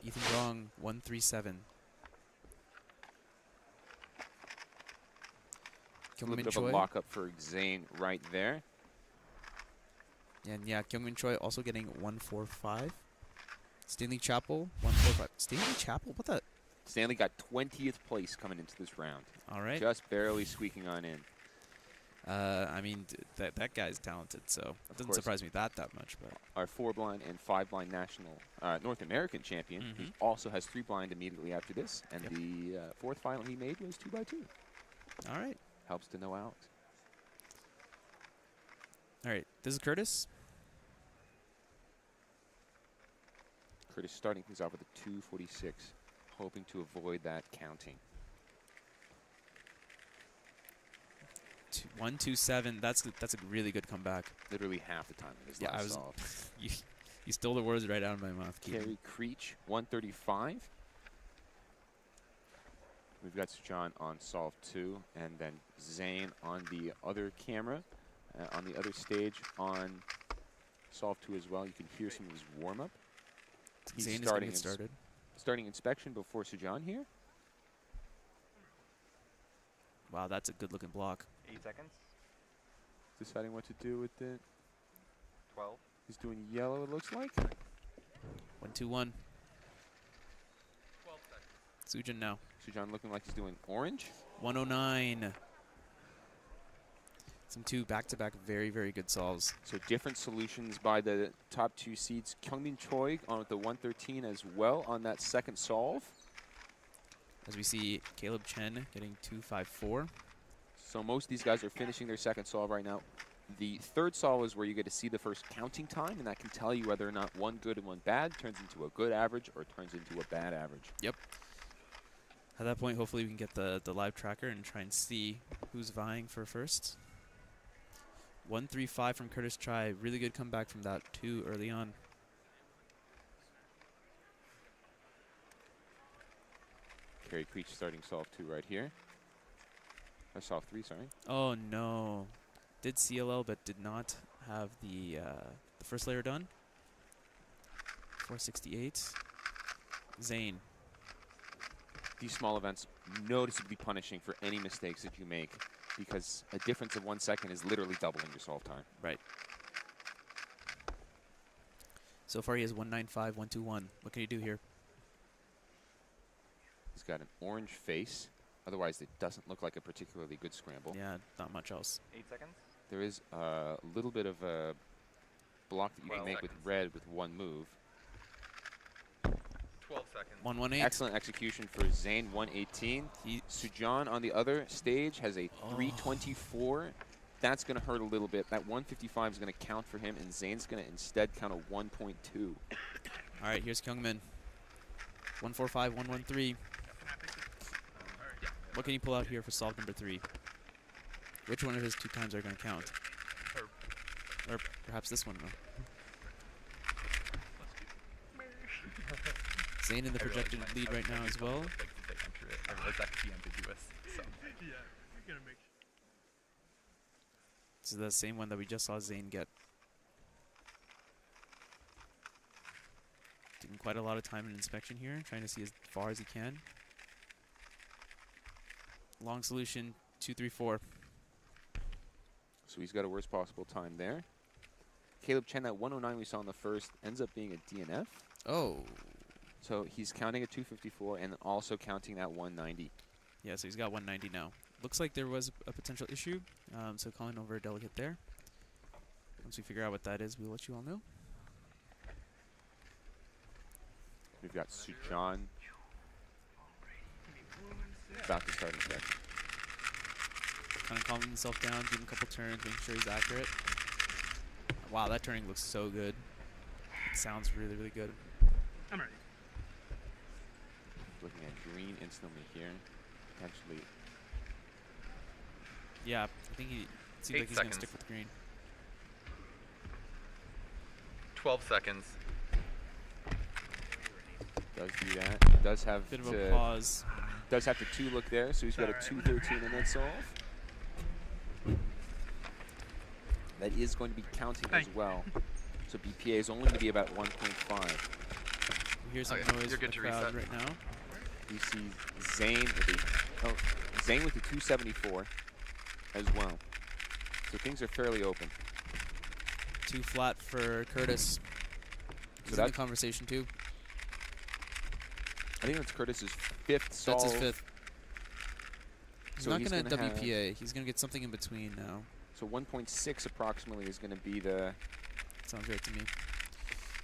Ethan Wrong, 137. A little bit of a lockup for Zane right there. And yeah, Kyungmin Choi also getting 145. Stanley Chappell, 145. Stanley Chappell? What the? Stanley got 20th place coming into this round. All right. Just barely squeaking on in. I mean, that guy's talented, so it doesn't surprise me that much. But our 4-blind and 5-blind national North American champion, who also has 3-blind immediately after this, and the fourth final he made was 2x2. All right. Helps to know Alex. All right, this is Curtis. Curtis starting things off with a 246, hoping to avoid that counting. 127. That's a really good comeback. Literally half the time of his last solve. You stole the words right out of my mouth. Kerry Creech, 135. We've got Sujan on solve 2, and then Zane on the other camera, on the other stage on solve 2 as well. You can hear some of his warm-up. Zane is going to get started. Starting inspection before Sujan here. Wow, that's a good-looking block. 8 seconds. Deciding what to do with it. 12. He's doing yellow, it looks like. 1-2-1. 12 seconds. Sujan now. Sujan looking like he's doing orange. 109. Some 2 back-to-back very, very good solves. So different solutions by the top 2 seeds. Kyungmin Choi on with the 113 as well on that second solve. As we see Caleb Chen getting 254. So most of these guys are finishing their second solve right now. The third solve is where you get to see the first counting time, and that can tell you whether or not one good and one bad turns into a good average or turns into a bad average. Yep. At that point, hopefully we can get the live tracker and try and see who's vying for first. 135 from Curtis Chai. Really good comeback from that 2 early on. Kerry Creech starting solve 2 right here. Or solve 3, sorry. Oh no. Did CLL but did not have the first layer done. 468. Zane. These small events noticeably punishing for any mistakes that you make, because a difference of 1 second is literally doubling your solve time. Right. So far he has 195, 121. What can he do here? He's got an orange face. Otherwise, it doesn't look like a particularly good scramble. Yeah, not much else. 8 seconds. There is a little bit of a block that you can make with red with one move. 12 seconds. 118. Excellent execution for Zane, 118. Sujan on the other stage has a 324. That's going to hurt a little bit. That 155 is going to count for him, and Zane's going to instead count a 1.2. All right, here's Kyungmin. 145, 113. What can you pull out here for solve number 3? Which one of his 2 times are going to count? Or perhaps this one, though. Zane in the projected lead right now as well. I realize that could be ambiguous. So. Yeah, you're gonna make. This is the same one that we just saw Zane get. Taking quite a lot of time in inspection here, trying to see as far as he can. Long solution, 234. So he's got a worst possible time there. Caleb Chen, that 109 we saw in the first, ends up being a DNF. Oh. So he's counting a 254 and also counting that 190. Yeah, so he's got 190 now. Looks like there was a potential issue, so calling over a delegate there. Once we figure out what that is, we'll let you all know. We've got Sujan about to start inspection. Kind of calming himself down, doing a couple turns, making sure he's accurate. Wow, that turning looks so good. It sounds really, really good. I'm ready. Looking at green instantly here. Potentially. Yeah, I think he seems like he's going to stick with green. 12 seconds. Does do that. Does have bit of a pause. Does have the 2 look there, so he's got a 213 in that solve. That is going to be counting as well. So BPA is only going to be about 1.5. hear some Okay, noise you're from good the to crowd reset. right now. We see Zane with the 274 as well. So things are fairly open. Too flat for Curtis. He's in the conversation too. I think that's Curtis's 5th solve. That's his 5th. He's So not he's going to gonna WPA. He's going to get something in between now. So 1.6 approximately is going to be the... Sounds right to me.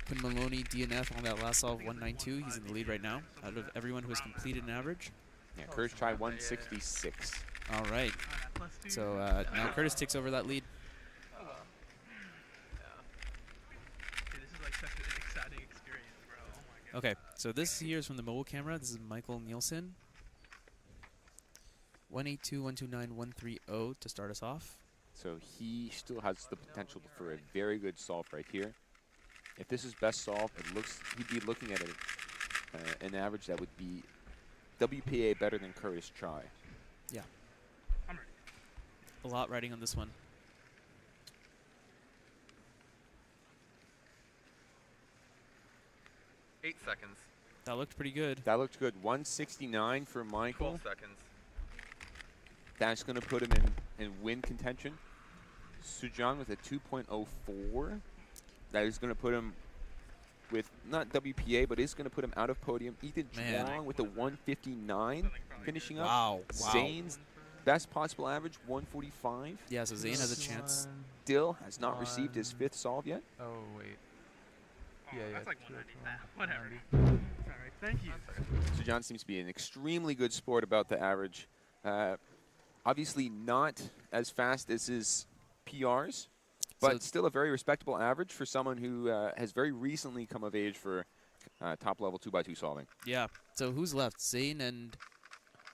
Quinn Maloney, DNF on that last solve, 192. He's in the lead right now out of everyone who has completed an average. Yeah, Curtis tried 166. All right. So now Curtis takes over that lead. This is like such an exciting experience, bro. Oh my god. Okay, so this here is from the mobile camera. This is Michael Nielsen. 182, 129, 130 to start us off. So he still has the potential for a very good solve right here. If this is best solve, it looks he'd be looking at an average that would be WPA better than Curtis Chai. Yeah. A lot riding on this one. Eight seconds. That looked pretty good. That looked good. 169 for Michael. 12 seconds. That's going to put him in win contention. Sujan with a 2.04. That is going to put him with not WPA, but is going to put him out of podium. Ethan Chuang with a 159 finishing up. Wow. Zane's best possible average, 145. Yeah, so Zane has a chance. Still has not received his 5th solve yet. Oh, wait. Yeah, That's like 190. Whatever. Sorry. Thank you. Sujan seems to be an extremely good sport about the average. Obviously not as fast as his PRs, but still a very respectable average for someone who has very recently come of age for top-level 2x2 solving. Yeah. So who's left? Zane and...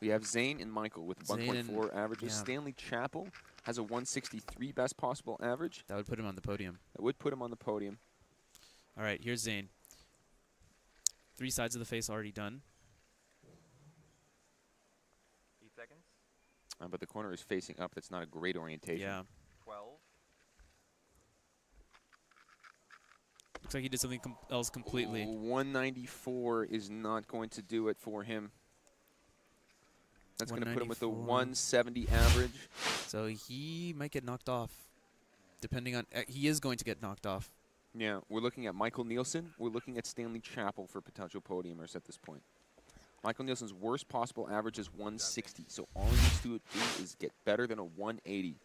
We have Zane and Michael with Zane 1.4 averages. yeah. Stanley Chappell has a 163 best possible average. That would put him on the podium. That would put him on the podium. All right, here's Zane. 3 sides of the face already done. 8 seconds. But the corner is facing up. That's not a great orientation. Yeah. 12. Looks like he did something else completely. 194 is not going to do it for him. That's going to put him with a 170 average. So he might get knocked off, depending on... he is going to get knocked off. Yeah, we're looking at Michael Nielsen. We're looking at Stanley Chappell for potential podiumers at this point. Michael Nielsen's worst possible average is 160. So all he needs to do is get better than a 180.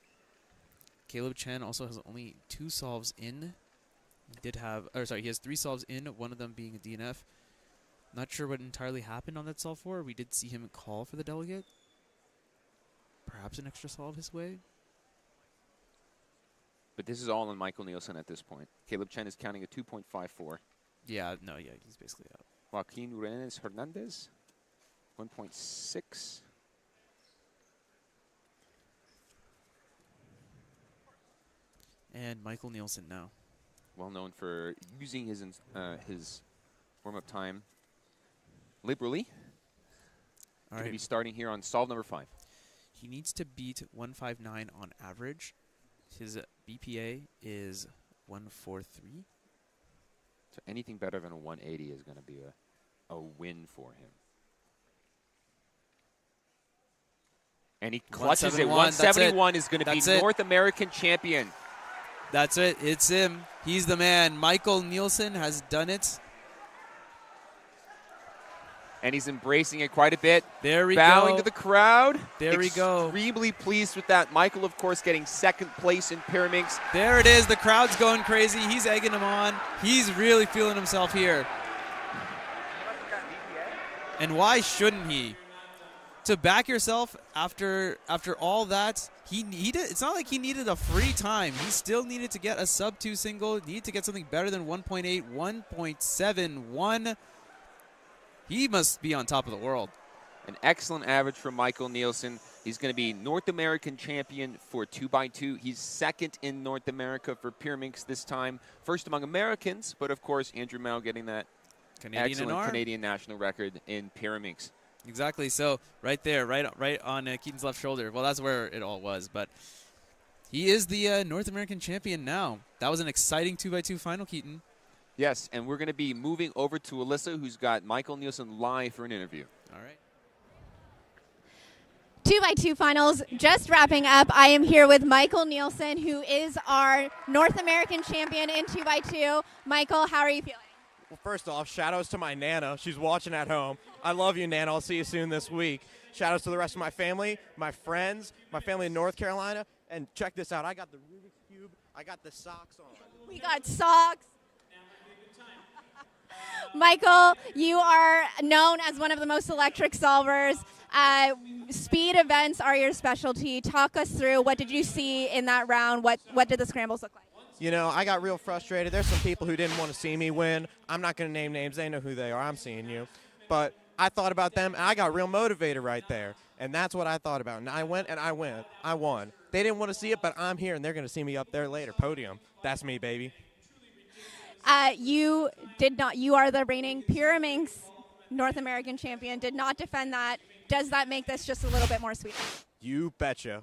Caleb Chen also has only 2 solves in. He did have... he has 3 solves in, one of them being a DNF. Not sure what entirely happened on that solve 4. We did see him call for the delegate. Perhaps an extra solve his way. But this is all on Michael Nielsen at this point. Caleb Chen is counting a 2.54. Yeah, he's basically out. Joaquin Urenes Hernandez, 1.6. And Michael Nielsen now. Well known for using his warm-up time liberally. Going to be starting here on solve number 5. He needs to beat 159 on average. His BPA is 143. So anything better than a 180 is going to be a win for him. And he clutches it. 171 is going to be North American champion. That's it. It's him. He's the man. Michael Nielsen has done it. And he's embracing it quite a bit. There we Bowing go. to the crowd. There we go. Extremely pleased with that. Michael, of course, getting 2nd place in Pyraminx. There it is. The crowd's going crazy. He's egging him on. He's really feeling himself here. And why shouldn't he? To back yourself after all that, he needed. It's not like he needed a free time. He still needed to get a sub-2 single. Needed to get something better than 1.8, 1.71. He must be on top of the world. An excellent average from Michael Nielsen. He's going to be North American champion for 2x2. He's 2nd in North America for Pyraminx this time. First among Americans, but of course Andrew Mao getting that excellent Canadian national record in Pyraminx. Exactly. So right there, right on Keaton's left shoulder. Well, that's where it all was. But he is the North American champion now. That was an exciting 2x2 final, Keaton. Yes, and we're going to be moving over to Alyssa, who's got Michael Nielsen live for an interview. All right. 2x2 finals just wrapping up. I am here with Michael Nielsen, who is our North American champion in 2x2. Michael, how are you feeling? Well, first off, shout-outs to my Nana. She's watching at home. I love you, Nana. I'll see you soon this week. Shout-outs to the rest of my family, my friends, my family in North Carolina. And check this out. I got the Rubik's Cube. I got the socks on. We got socks. Michael, you are known as one of the most electric solvers. Speed events are your specialty. Talk us through, what did you see in that round? What did the scrambles look like? You know, I got real frustrated. There's some people who didn't want to see me win. I'm not going to name names. They know who they are. I'm seeing you. But I thought about them, and I got real motivated right there. And that's what I thought about. And I went, and I went. I won. They didn't want to see it, but I'm here, and they're going to see me up there later. Podium. That's me, baby. You are the reigning Pyraminx North American champion. Did not defend that. Does that make this just a little bit more sweet? You betcha.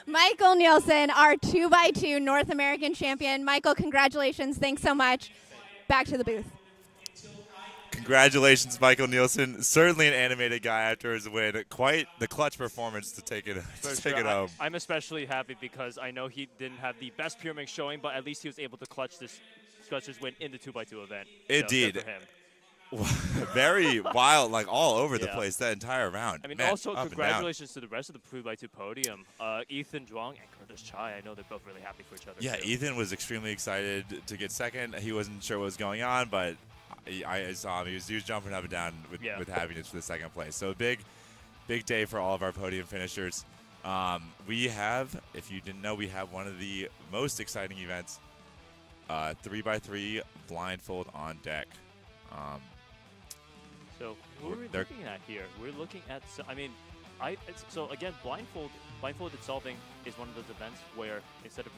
Michael Nielsen, our 2x2 North American champion. Michael, congratulations. Thanks so much. Back to the booth. Congratulations, Michael Nielsen. Certainly an animated guy after his win. Quite the clutch performance to take it home. I'm especially happy because I know he didn't have the best Pyraminx showing, but at least he was able to clutch his win in the 2x2 event. Indeed. So good for him. Very wild, like all over the place that entire round. I mean, Man, also congratulations to the rest of the 2x2 podium. Ethan Zhuang and Curtis Chai, I know they're both really happy for each other. Yeah, too. Ethan was extremely excited to get second. He wasn't sure what was going on, but I saw him. He was jumping up and down with happiness for the second place. So big day for all of our podium finishers. We have, if you didn't know, we have one of the most exciting events, 3x3 blindfold on deck. So what are we looking at here? We're looking at, so again, blindfolded solving is one of those events where instead of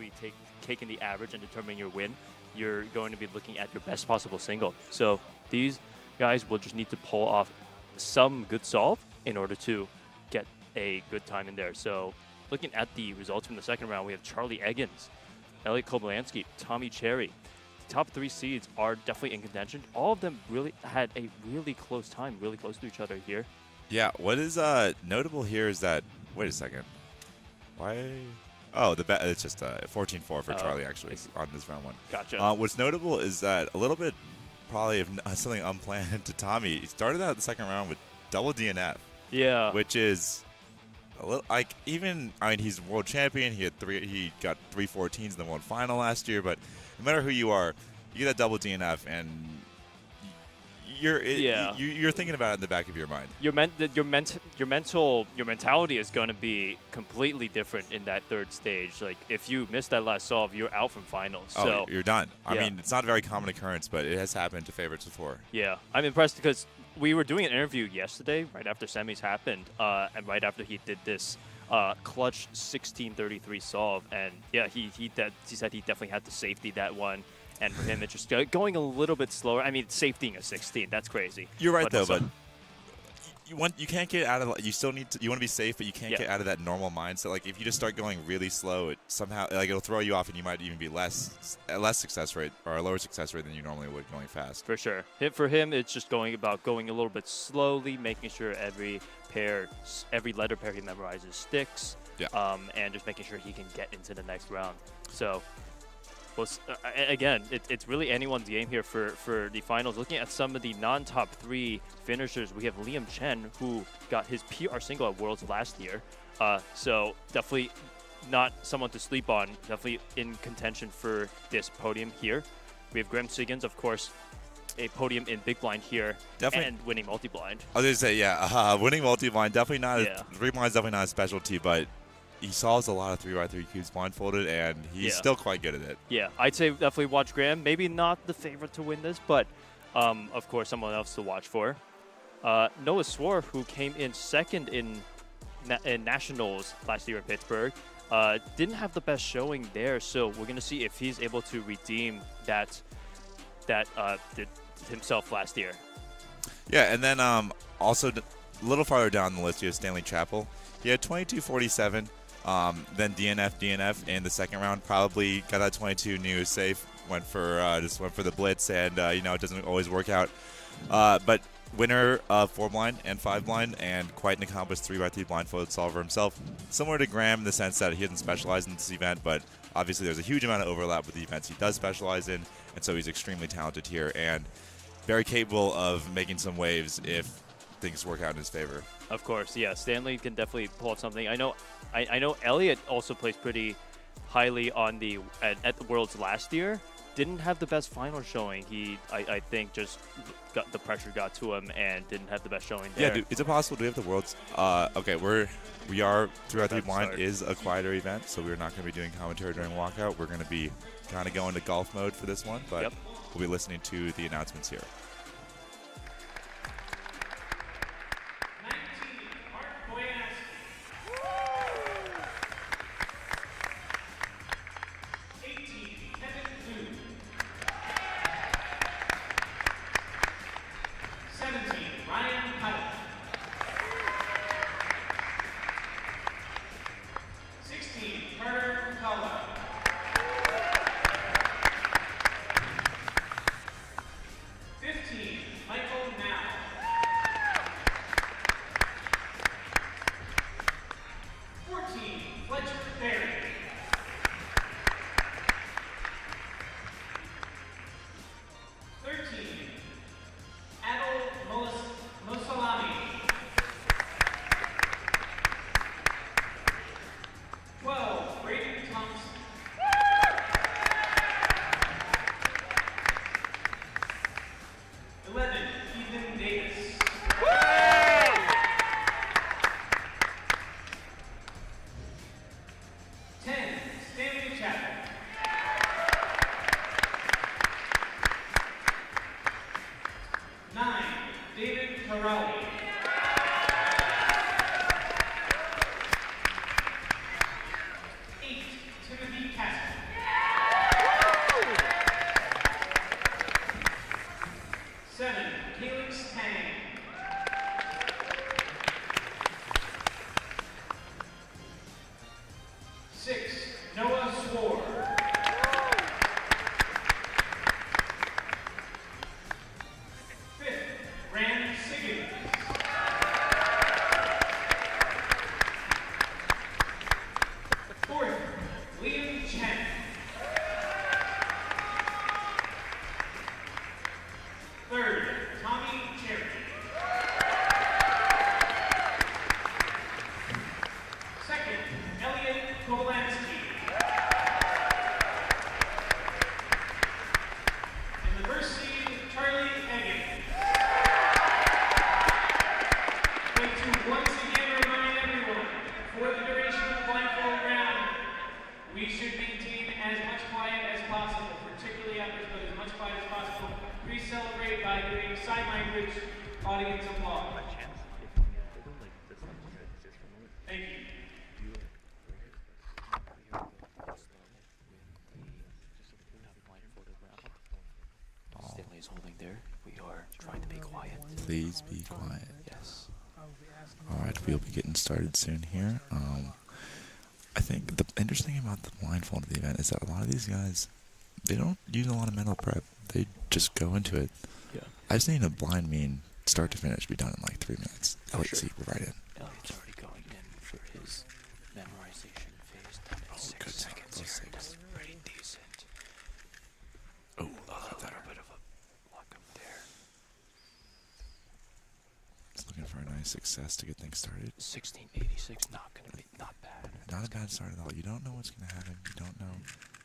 taking the average and determining your win, you're going to be looking at your best possible single. So these guys will just need to pull off some good solve in order to get a good time in there. So looking at the results from the second round, we have Charlie Eggins, Elliot Koblansky, Tommy Cherry. Top 3 seeds are definitely in contention. All of them really had a really close time, really close to each other here. Yeah, what is notable here is that, wait a second. Why? Oh, it's just 14-4 for Charlie, actually, on this round one. Gotcha. What's notable is that a little bit probably of something unplanned to Tommy. He started out the second round with double DNF. Yeah. Which is a little, like, even, I mean, he's world champion. He got 3 14s in the world final last year, but no matter who you are, you get that double DNF, and you're thinking about it in the back of your mind. Your mentality is going to be completely different in that third stage. Like, if you miss that last solve, you're out from finals. Oh, so you're done. I mean, it's not a very common occurrence, but it has happened to favorites before. Yeah, I'm impressed because we were doing an interview yesterday, right after semis happened, and right after he did this clutch 1633 solve, and yeah, he said he definitely had to safety that one, and for him it's just going a little bit slower. I mean, safetying a 16, that's crazy. You're right, but you can't get out of, you still need to, you want to be safe, but you can't get out of that normal mindset. Like, if you just start going really slow, it somehow, like, it'll throw you off, and you might even be less success rate, or a lower success rate than you normally would going fast. For sure. For him, it's just going a little bit slowly, making sure every letter pair he memorizes sticks, and just making sure he can get into the next round. So, again, it's really anyone's game here for the finals. Looking at some of the non-top 3 finishers, we have Liam Chen, who got his PR single at Worlds last year. So definitely not someone to sleep on. Definitely in contention for this podium here. We have Graham Siggins, of course, a podium in big blind here, and winning multi-blind. I was going to say, winning multi-blind, definitely not, 3 blind is definitely not a specialty, but he solves a lot of 3x3 cubes blindfolded, and he's still quite good at it. Yeah, I'd say definitely watch Graham. Maybe not the favorite to win this, but of course someone else to watch for. Noah Swar, who came in second in Nationals last year in Pittsburgh, didn't have the best showing there, so we're going to see if he's able to redeem that himself last year. Yeah, and then also a little farther down the list, you have Stanley Chappell. He had 22.47. Then DNF in the second round. Probably got that 22, knew he was safe. Went for just went for the blitz, and you know, it doesn't always work out. But winner of 4 blind and 5 blind, and quite an accomplished 3x3 blindfolded solver himself. Similar to Graham in the sense that he doesn't specialize in this event, but obviously there's a huge amount of overlap with the events he does specialize in, and so he's extremely talented here and very capable of making some waves if things work out in his favor. Of course, yeah. Stanley can definitely pull off something. I know Elliot also placed pretty highly on the at the Worlds last year. Didn't have the best final showing. I think just got the pressure got to him and didn't have the best showing there. Yeah, dude, is it possible? Do we have the Worlds? Okay, we are 3x3 blind is a quieter event, so we're not going to be doing commentary during walkout. We're going to be kind of going to golf mode for this one, but we'll be listening to the announcements here. Please be quiet. Yes. Alright, we'll be getting started soon here. I think the interesting thing about the blindfold of the event is that a lot of these guys, they don't use a lot of mental prep. They just go into it. Yeah. I've seen a blind mean start to finish be done in like 3 minutes. Elliot, see, we're right in. Elliot's already going in for his memorization phase. Done in 6 seconds here. That's pretty decent. Oh, a little bit of a luck up there. Just looking for a nice success to get things started. 1686, not bad. Not a bad start at all. You don't know what's going to happen. You don't know.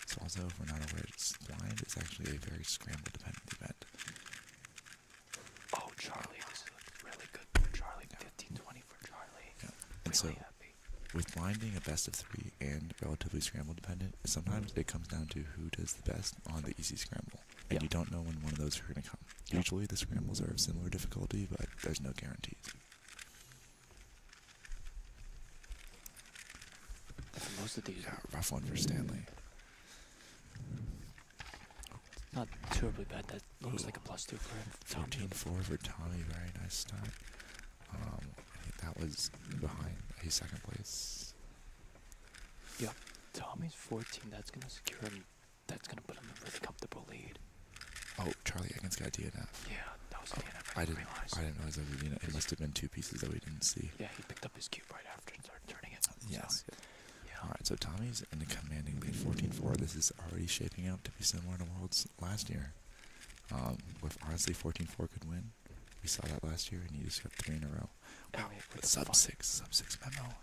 So also, if we're not aware, blind is actually a very scramble-dependent event. Oh, Charlie, this is really good for Charlie. 15-20 for Charlie. Yeah. And so, with blind being a best of 3 and relatively scramble-dependent, sometimes it comes down to who does the best on the easy scramble. And you don't know when one of those are going to come. Usually the scrambles are of similar difficulty, but there's no guarantees. Most of these are rough one for Stanley. Not terribly bad. That looks like a +2 for him. 14-4 for Tommy. Very nice start. I think that was behind. He's second place. Yep. Tommy's 14. That's gonna secure him. That's gonna put him in a really comfortable lead. Oh, Charlie Egan's got DNF. Yeah, that was DNF. I didn't realize that was DNF. It must have been two pieces that we didn't see. Yeah, he picked up his cube right after and started turning it. Yes. So, yeah. All right, so Tommy's in the commanding lead, 14-4. This is already shaping up to be similar to Worlds last year. With honestly 14-4 could win. We saw that last year, and he just got 3 in a row. Wow, with sub 6 memo.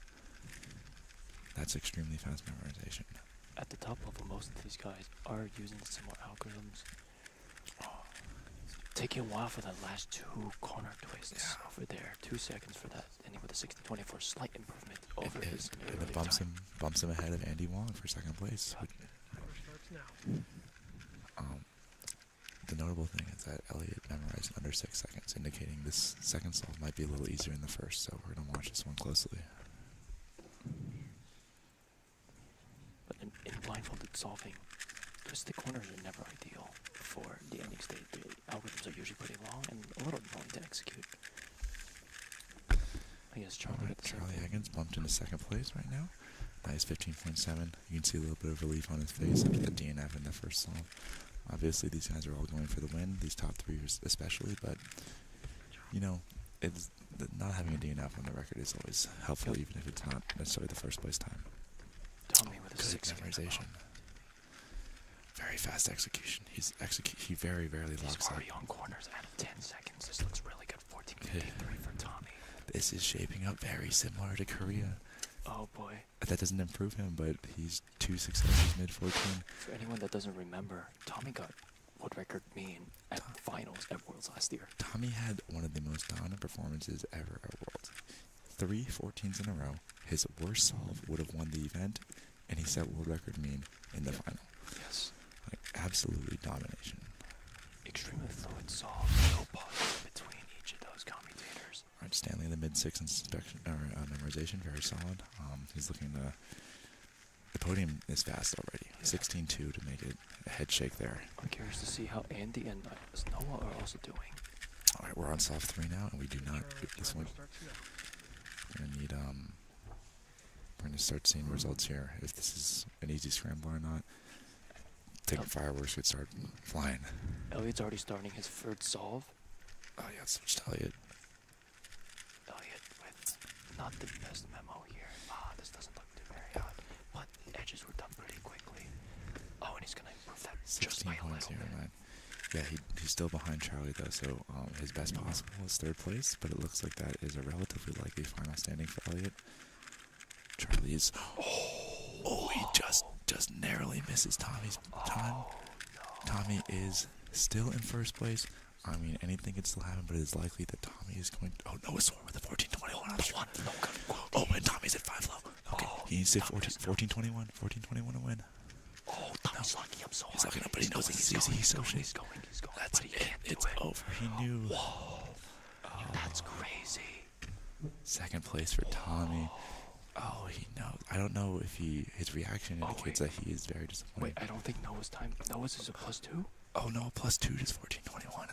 That's extremely fast memorization. At the top level, most of these guys are using similar algorithms. Taking a while for that last 2 corner twists over there. 2 seconds for that, ending with a 60-24, slight improvement over his And it bumps him ahead of Andy Wong for second place. The notable thing is that Elliott memorized under 6 seconds, indicating this second solve might be a little easier than the first, so we're going to watch this one closely. But in blindfolded solving, twisted corners are never ideal for the ending state. The algorithms are usually pretty long and a little annoying to execute. I guess Charlie Egan's bumped into second place right now. Nice 15.7. You can see a little bit of relief on his face after the DNF in the first solve. Obviously, these guys are all going for the win, these top 3 especially, but, you know, not having a DNF on the record is always helpful, even if it's not necessarily the first place time. Tommy with a 6 memorization. Very fast execution. He very rarely locks up. He's already on corners out of 10 seconds. This looks really good. 14.53 for Tommy. This is shaping up very similar to Korea. Oh boy. That doesn't improve him, but he's 2 successes mid-14. For anyone that doesn't remember, Tommy got world record mean at finals at Worlds last year. Tommy had one of the most dominant performances ever at Worlds. 3 14s in a row. His worst solve would have won the event, and he set world record mean in the final. Yes. Like, absolutely domination. Extremely fluid solve. No pause between each of those commutators. All right, Stanley in the mid-6 inspection memorization, very solid. He's looking to. The podium is fast already. 16-2 to make it a head shake there. I'm curious to see how Andy and Noah are also doing. All right, we're on soft 3 now, and we do not. This one. We're gonna need. We're gonna start seeing results here. If this is an easy scramble or not. Taking fireworks would start flying. Elliott's already starting his third solve. Oh yeah, switch to Elliott. Elliott with not the best memo here. This doesn't look too very hot, but the edges were done pretty quickly. Oh, and he's gonna improve that just by a little bit. Yeah, he's still behind Charlie though, so his best possible is 3rd place, but it looks like that is a relatively likely final standing for Elliott. Charlie's. Oh, he just narrowly misses Tommy's time. No. Tommy is still in 1st place. I mean, anything can still happen, but it is likely that Tommy is going to... Oh, Noah Swore with a 14-21. Oh, and Tommy's at 5 low. Okay, he needs to 14-21 to win. Oh, Tommy's locking up so hard. He's locking up, but he knows it's easy. He's so shit. He's going. That's but he can't it's do it. over. He knew. Whoa. That's crazy. 2nd place for Tommy. Oh, he knows. I don't know if his reaction indicates that he is very disappointed. Wait, I don't think Noah's time. Noah's is a +2? Oh, no, +2 is 14-21.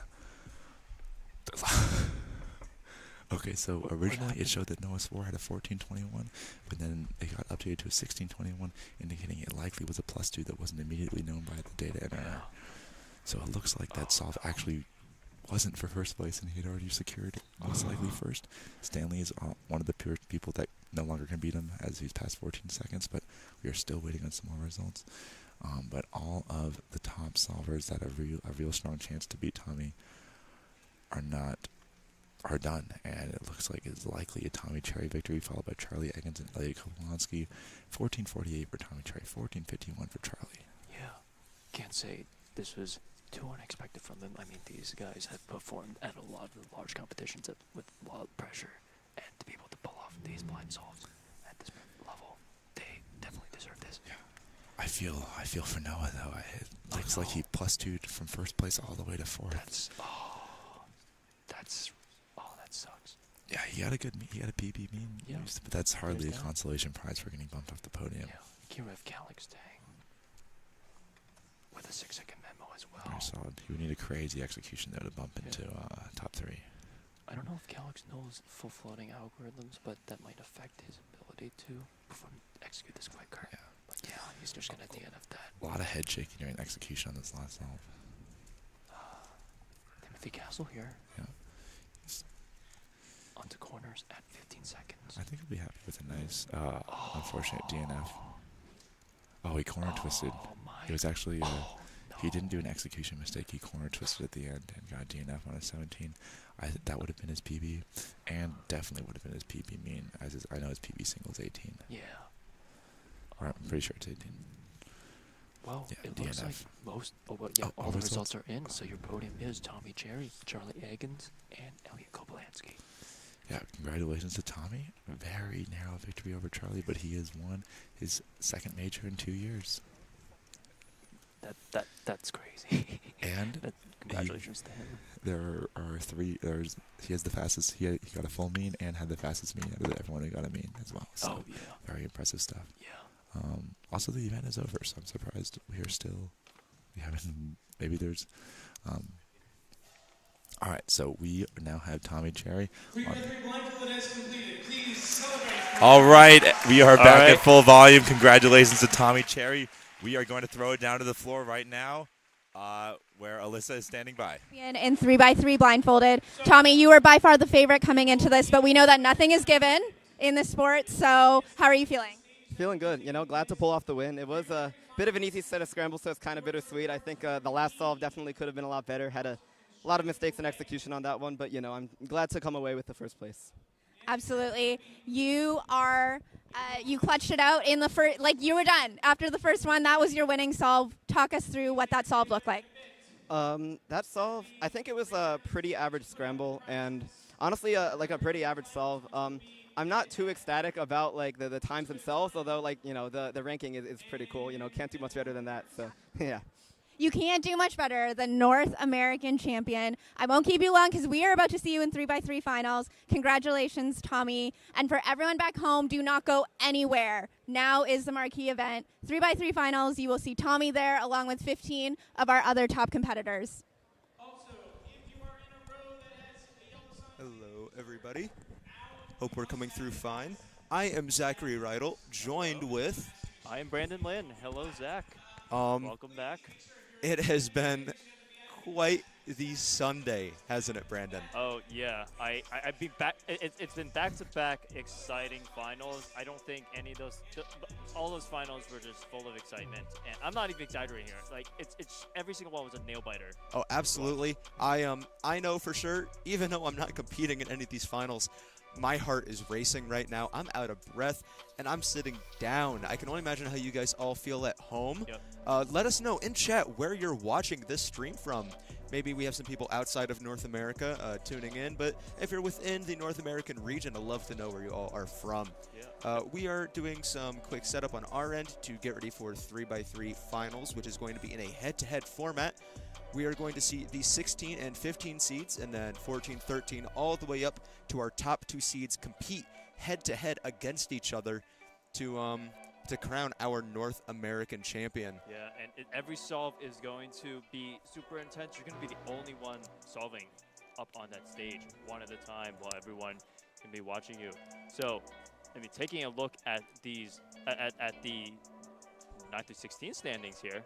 Okay, so originally it showed that Noah Swore had a 14-21, but then it got updated to a 16-21, indicating it likely was a +2 that wasn't immediately known by the data entering. So it looks like that solve actually wasn't for 1st place, and he had already secured most likely 1st. Stanley is one of the pure people that no longer can beat him as he's past 14 seconds, but we are still waiting on some more results. But all of the top solvers that have a real strong chance to beat Tommy are done, and it looks like it's likely a Tommy Cherry victory, followed by Charlie Eggins and Elliott Kowalanski. 14:48 for Tommy Cherry, 14:51 for Charlie. Yeah, can't say this was too unexpected from them. I mean, these guys have performed at a lot of the large competitions with a lot of pressure, and to be able to pull off these blind solves at this level, they definitely deserve this. Yeah, I feel for Noah though. It looks like he +2'd from 1st place all the way to 4th. That sucks. Yeah, he had a PB mean, yeah. But that's hardly a consolation prize for getting bumped off the podium. Yeah, Kirov Calix staying with a 6-second memo as well. Very solid. He would need a crazy execution though to bump into top 3. I don't know if Calix knows full floating algorithms, but that might affect his ability to execute this quicker. Yeah. He's just going to DNF that. A lot of head shaking during execution on this last solve. Timothy Castle here. Yeah. Onto corners at 15 seconds. I think he'll be happy with a nice, unfortunate DNF. Oh, he corner twisted. It was actually, he didn't do an execution mistake. He corner twisted at the end and got DNF on a 17. That would have been his PB, and definitely would have been his PB mean. I know his PB singles 18. Yeah. I'm pretty sure it's 18. Well, yeah, it DNF. looks like most, all the results are in. So your podium is Tommy Cherry, Charlie Eggins, and Elliot Koblansky. Yeah, congratulations to Tommy. A very narrow victory over Charlie, but he has won his second major in 2 years. That's crazy. And congratulations to him. There are he has the fastest. He got a full mean and had the fastest mean out of everyone who got a mean as well. So very impressive stuff. Yeah. Also, the event is over, so I'm surprised we haven't. Maybe there's. All right, so we now have Tommy Cherry. All right, we are back at full volume. Congratulations to Tommy Cherry. We are going to throw it down to the floor right now, where Alyssa is standing by. In 3x3 blindfolded. Tommy, you were by far the favorite coming into this, but we know that nothing is given in this sport, so how are you feeling? Feeling good, glad to pull off the win. It was a bit of an easy set of scrambles, so it's kind of bittersweet. I think the last solve definitely could have been a lot better. Had a lot of mistakes in execution on that one, but, I'm glad to come away with the first place. Absolutely. You are, you clutched it out in the first, you were done. After the first one, that was your winning solve. Talk us through what that solve looked like. That solve, I think it was a pretty average scramble, and honestly, a pretty average solve. I'm not too ecstatic about, the times themselves, although, the ranking is pretty cool. Can't do much better than that, so, yeah. You can't do much better than North American champion. I won't keep you long because we are about to see you in 3x3 finals. Congratulations, Tommy. And for everyone back home, do not go anywhere. Now is the marquee event. 3x3 finals, you will see Tommy there along with 15 of our other top competitors. Hello, everybody. Hope we're coming through fine. I am Zachary Reidel, joined with... I am Brandon Lynn. Hello, Zach. Welcome back. It has been quite the Sunday, hasn't it, Brandon? Oh, yeah. I've been back. It's been back-to-back exciting finals. I don't think any of those, all those finals were just full of excitement. And I'm not even exaggerating here. It's every single one was a nail-biter. Oh, absolutely. I know for sure, even though I'm not competing in any of these finals, my heart is racing right now. I'm out of breath, and I'm sitting down. I can only imagine how you guys all feel at home. Yep. Let us know in chat where you're watching this stream from. Maybe we have some people outside of North America tuning in, but if you're within the North American region, I'd love to know where you all are from. Yeah. We are doing some quick setup on our end to get ready for 3x3 finals, which is going to be in a head-to-head format. We are going to see the 16 and 15 seeds, and then 14, 13, all the way up to our top 2 seeds compete head-to-head against each other to crown our North American champion. Yeah, and every solve is going to be super intense. You're going to be the only one solving up on that stage one at a time while everyone can be watching you. So, taking a look at these, at the 9 through 16 standings here,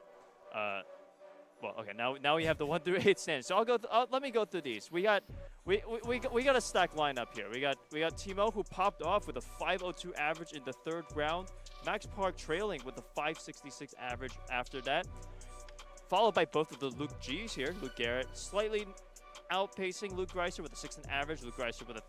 well, okay, now we have the 1 through 8 standings. So let me go through these. We got a stacked lineup here. We got Timo, who popped off with a 502 average in the 3rd round. Max Park trailing with a 566 average after that. Followed by both of the Luke G's here. Luke Garrett slightly outpacing Luke Greiser with a 6 average. Luke Greiser with a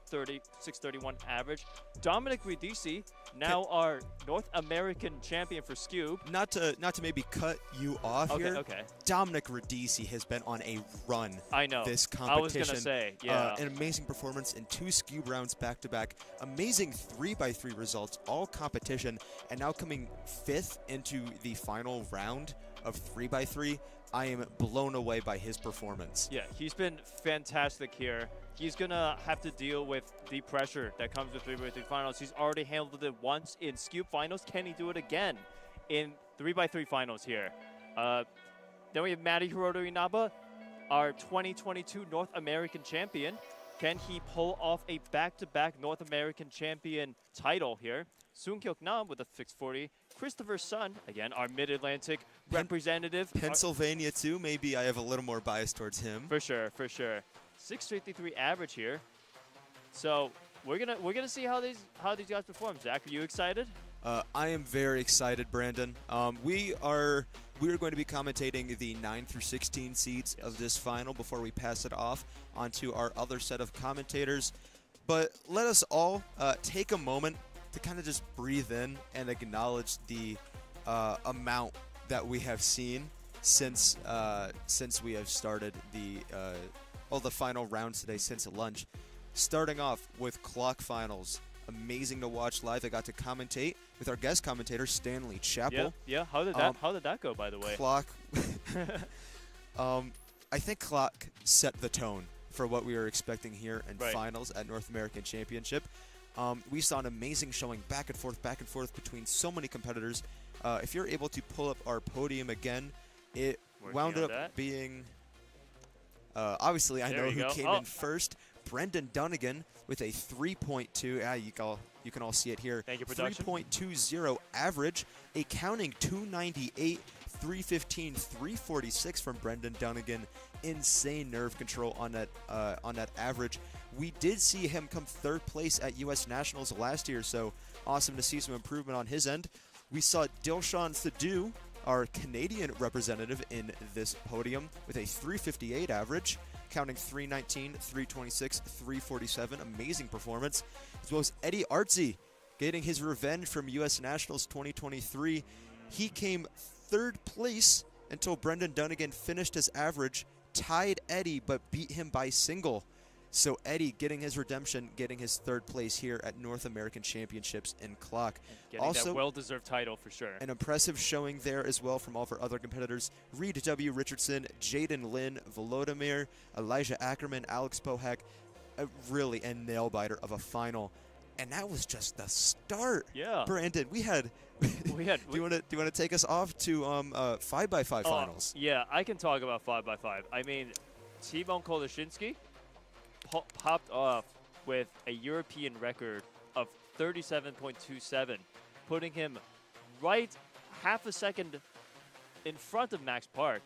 631 average. Dominic Radici, now our North American champion for Skewb. Not to maybe cut you off here. Okay. Dominic Radici has been on a run. I know. This competition. I was gonna say, yeah. An amazing performance in 2 Skewb rounds back-to-back. Amazing 3x3 results, all competition, and now coming 5th into the final round of 3x3. I am blown away by his performance. Yeah, he's been fantastic here. He's going to have to deal with the pressure that comes with 3x3 finals. He's already handled it once in Skewb finals. Can he do it again in 3x3 finals here? Then we have Matty Hiroto Inaba, our 2022 North American champion. Can he pull off a back-to-back North American champion title here? Soon Kyuk Nam with a 640 Christopher Sun, again, our Mid-Atlantic representative. Pennsylvania, too. Maybe I have a little more bias towards him. For sure, for sure. 653 average here. So we're gonna see how these guys perform. Zach, are you excited? I am very excited, Brandon. We are going to be commentating the 9 through 16 seeds of this final before we pass it off onto our other set of commentators. But let us all take a moment to kind of just breathe in and acknowledge the amount that we have seen since we have started the final rounds today since lunch. Starting off with clock finals. Amazing to watch live. I got to commentate with our guest commentator, Stanley Chappell. Yeah. How did that go, by the way? Clock. I think Clock set the tone for what we were expecting here in finals at North American Championship. We saw an amazing showing back and forth between so many competitors. If you're able to pull up our podium again, it wound up being... obviously, I know who came in first. Brendan Dunnigan with a 3.2. Yeah, you can all see it here. Thank you, production. 3.20 average, a counting 298, 315, 346 from Brendan Dunnigan. Insane nerve control on that average. We did see him come third place at U.S. Nationals last year, so awesome to see some improvement on his end. We saw Dilshan Sadhu, our Canadian representative, in this podium with a 358 average, counting 319, 326, 347. Amazing performance. As well as Eddie Artsy getting his revenge from U.S. Nationals 2023. He came third place until Brendan Dunnigan finished his average, tied Eddie, but beat him by single. So Eddie getting his redemption, getting his third place here at North American Championships in clock. Getting also, that well-deserved title for sure. An impressive showing there as well from all of our other competitors. Reed W. Richardson, Jaden Lin, Volodymyr, Elijah Ackerman, Alex Pohak. Really a nail-biter of a final. And that was just the start. Yeah. Brandon, we had... do you want to take us off to 5x5 finals? Yeah, I can talk about 5x5. I mean, Timon Koloshinsky popped off with a European record of 37.27, putting him right half a second in front of Max Park.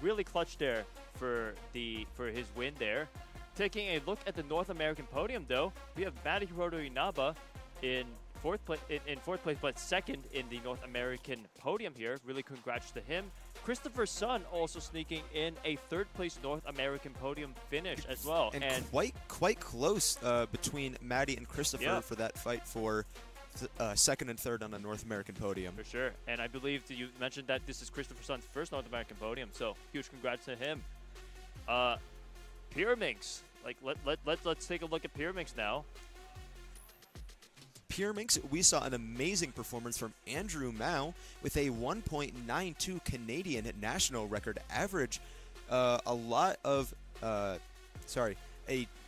Really clutch there for his win there. Taking a look at the North American podium, though, we have Matti Hiroto Inaba in fourth place, but second in the North American podium here. Really congrats to him. Christopher Sun also sneaking in a third place North American podium finish as well. And quite close between Maddie and Christopher for that fight for second and third on the North American podium. For sure. And I believe that you mentioned that this is Christopher Sun's first North American podium, so huge congrats to him. Pyraminx. Let's take a look at Pyraminx now. Pyraminx, we saw an amazing performance from Andrew Mao with a 1.92 Canadian national record average. A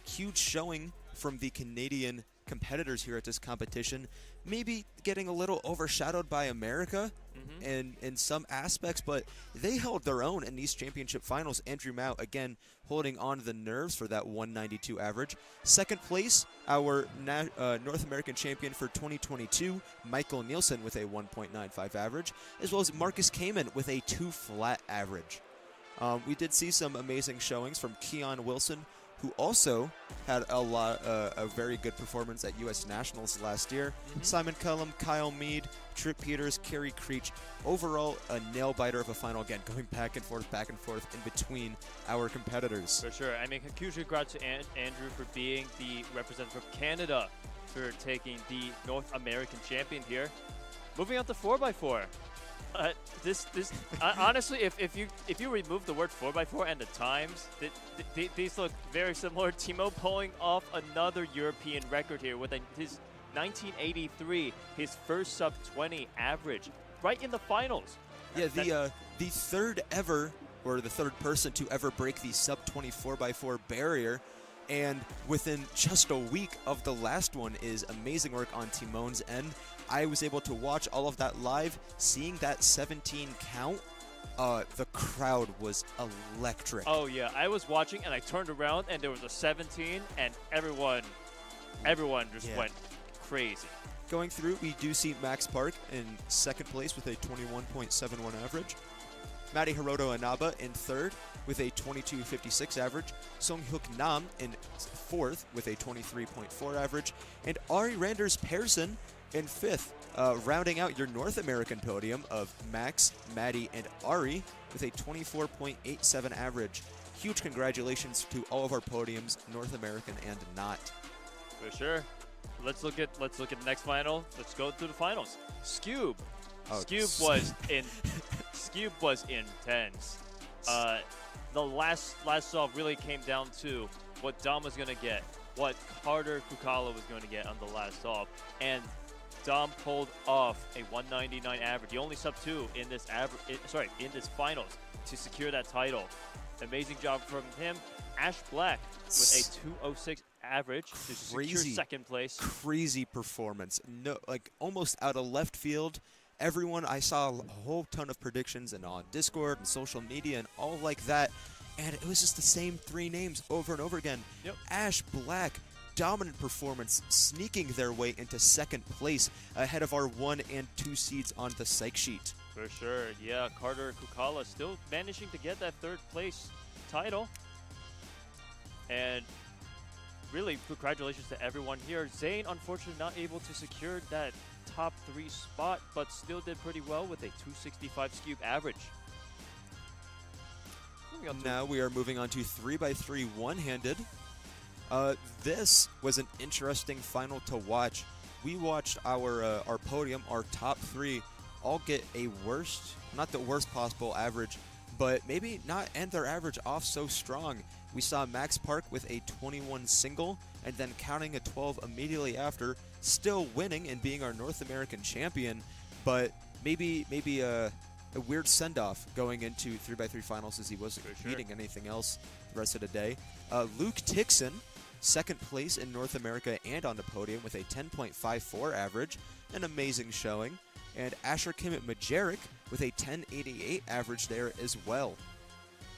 huge showing from the Canadian competitors here at this competition. Maybe getting a little overshadowed by America in some aspects, but they held their own in these championship finals. Andrew Mao, again, holding on to the nerves for that 192 average. Second place, our North American champion for 2022, Michael Nielsen, with a 1.95 average, as well as Marcus Kamen with a 2 flat average. We did see some amazing showings from Keon Wilson, who also had a very good performance at U.S. Nationals last year. Simon Cullum, Kyle Mead, Trip Peters, Kerry Creech. Overall, a nail-biter of a final, again, going back and forth in between our competitors. For sure. I mean, huge congrats to Andrew for being the representative of Canada for taking the North American champion here. Moving on to 4x4. Honestly, if you remove the word 4x4 and the times, these look very similar. Timo pulling off another European record here with his 1983, his first sub 20 average, right in the finals. Yeah, the third ever, or the third person to ever break the sub 20 4x4 barrier. And within just a week of the last one is amazing work on Timon's end. I was able to watch all of that live, seeing that 17 count. The crowd was electric. Oh yeah, I was watching and I turned around and there was a 17 and everyone just went crazy. Going through, we do see Max Park in second place with a 21.71 average. Madi Hiroto Inaba in third with a 22.56 average. Songhyuk Nam in fourth with a 23.4 average. And Ari Randers Persson in fifth, rounding out your North American podium of Max, Maddie, and Ari with a 24.87 average. Huge congratulations to all of our podiums, North American and not. For sure. Let's look at the next final. Let's go through the finals. Skewb. Oh, Skewb was intense. The last solve really came down to what Dom was going to get, what Carter Kukala was going to get on the last solve, and Dom pulled off a 199 average. He only sub 2 in this in this finals to secure that title. Amazing job from him. Ash Black with a 206 average to secure second place. Crazy performance. No, like almost out of left field. Everyone, I saw a whole ton of predictions and on Discord and social media and all like that, and it was just the same 3 names over and over again. Yep. Ash Black, dominant performance, sneaking their way into second place ahead of our 1 and 2 seeds on the psych sheet. For sure, yeah. Carter Kukala still managing to get that third place title. And really, congratulations to everyone here. Zane, unfortunately, not able to secure that top 3 spot, but still did pretty well with a 265 Skewb average. Now we are moving on to 3x3 one-handed. This was an interesting final to watch. We watched our podium, our top 3, all get a not the worst possible average, but maybe not end their average off so strong. We saw Max Park with a 21 single, and then counting a 12 immediately after, still winning and being our North American champion, but maybe a weird send-off going into 3x3 finals as he wasn't competing anything else the rest of the day. Luke Tixon, second place in North America and on the podium with a 10.54 average, an amazing showing. And Asher Kim Majerick with a 10.88 average there as well.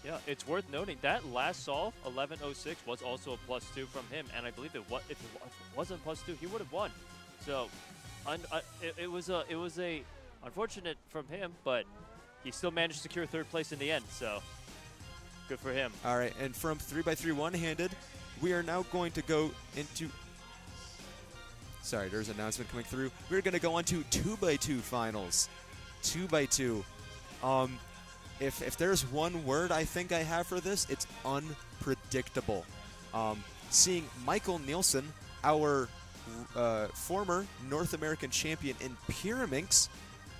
Yeah, it's worth noting that last solve, 11.06, was also a +2 from him, and I believe if it wasn't +2, he would have won. So, it was a unfortunate from him, but he still managed to secure third place in the end. So, good for him. All right, and from 3x3 one-handed, we are now going to go into. Sorry, there's an announcement coming through. We're going to go on to 2x2 finals. 2x2. If there's one word I think I have for this, it's unpredictable. Seeing Michael Nielsen, our former North American champion in Pyraminx,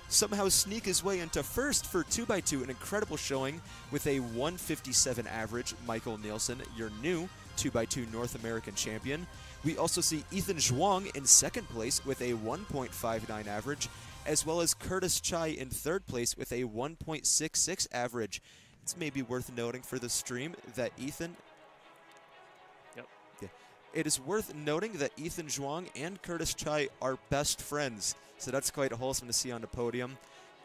somehow sneak his way into first for 2x2. An incredible showing with a 157 average. Michael Nielsen, your new 2x2 North American champion. We also see Ethan Zhuang in second place with a 1.59 average, as well as Curtis Chai in third place with a 1.66 average. It's maybe worth noting for the stream that Ethan... Yep. Yeah. It is worth noting that Ethan Zhuang and Curtis Chai are best friends, so that's quite wholesome to see on the podium.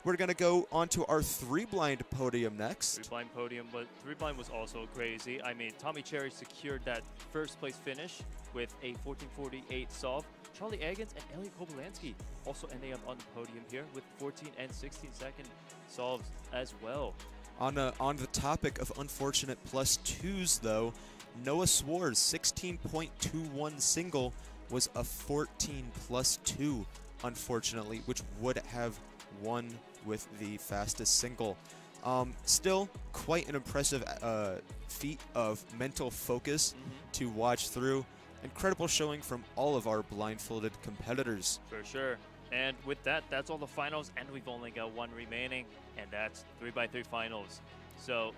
We're going to go on to our 3-blind podium next. 3-blind podium, but 3-blind was also crazy. I mean, Tommy Cherry secured that first place finish with a 14.48 solve. Charlie Eggins and Elliot Kobolansky also ending up on the podium here with 14 and 16-second solves as well. On the topic of unfortunate +2s, though, Noah Swartz 16.21 single was a 14 +2, unfortunately, which would have won with the fastest single. Still quite an impressive feat of mental focus to watch through. Incredible showing from all of our blindfolded competitors. For sure. And with that, that's all the finals, and we've only got one remaining, and that's 3x3 finals. So,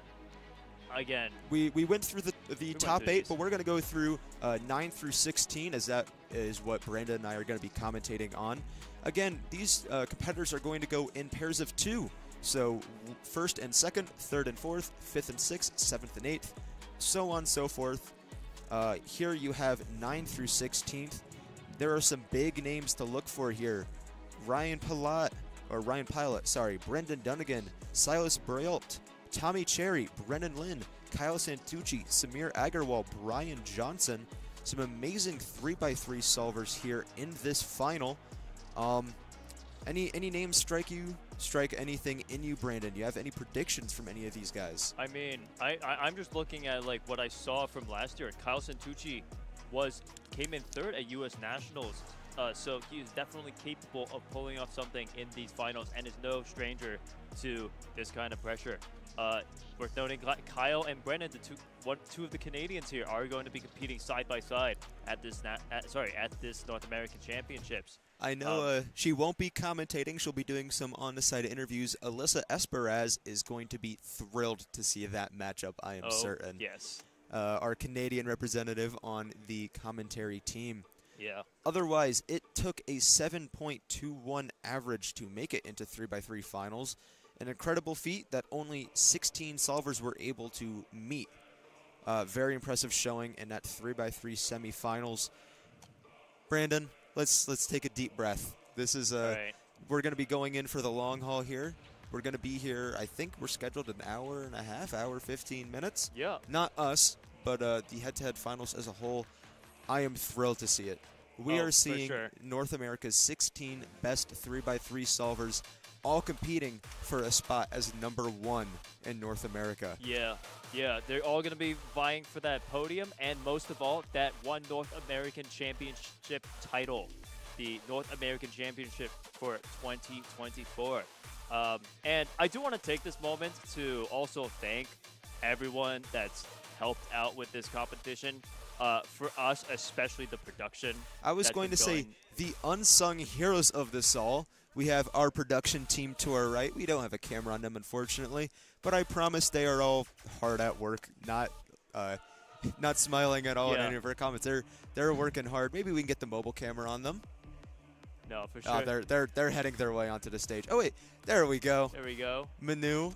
again, we went through the top 8, but we're going to go through 9 through 16, as that is what Brandon and I are going to be commentating on. Again, these competitors are going to go in pairs of 2. So, first and second, third and fourth, fifth and sixth, seventh and eighth, so on and so forth. Here you have 9 through 16th. There are some big names to look for here. Ryan Pilot, Brendan Dunnigan, Silas Brault, Tommy Cherry, Brennan Lynn, Kyle Santucci, Samir Agarwal, Brian Johnson. Some amazing 3x3 solvers here in this final. Any names strike anything in you, Brandon? Do you have any predictions from any of these guys? I mean, I'm just looking at like what I saw from last year. Kyle Santucci came in third at U.S. Nationals, so he is definitely capable of pulling off something in these finals, and is no stranger to this kind of pressure. Worth noting, Kyle and Brennan, two of the Canadians here, are going to be competing side by side at this North American Championships. I know she won't be commentating. She'll be doing some on-the-side interviews. Alyssa Esperaz is going to be thrilled to see that matchup, I am certain. Yes. Our Canadian representative on the commentary team. Yeah. Otherwise, it took a 7.21 average to make it into 3x3 finals. An incredible feat that only 16 solvers were able to meet. Very impressive showing in that 3x3 semifinals. Brandon, let's take a deep breath. This is right. We're going to be going in for the long haul here. We're going to be here, I think we're scheduled an hour and a half, hour 15 minutes. Yeah. Not us, but the head-to-head finals as a whole. I am thrilled to see it. We are seeing North America's 16 best 3x3 solvers all competing for a spot as #1 in North America. Yeah, they're all going to be vying for that podium, and most of all, that one North American Championship title, the North American Championship for 2024. And I do want to take this moment to also thank everyone that's helped out with this competition. For us, especially the production. I was going to say, the unsung heroes of this all. We have our production team to our right. We don't have a camera on them, unfortunately, but I promise they are all hard at work, not smiling at all in any of our comments. They're working hard. Maybe we can get the mobile camera on them. No, for sure. They're heading their way onto the stage. Oh wait, there we go. There we go. Manu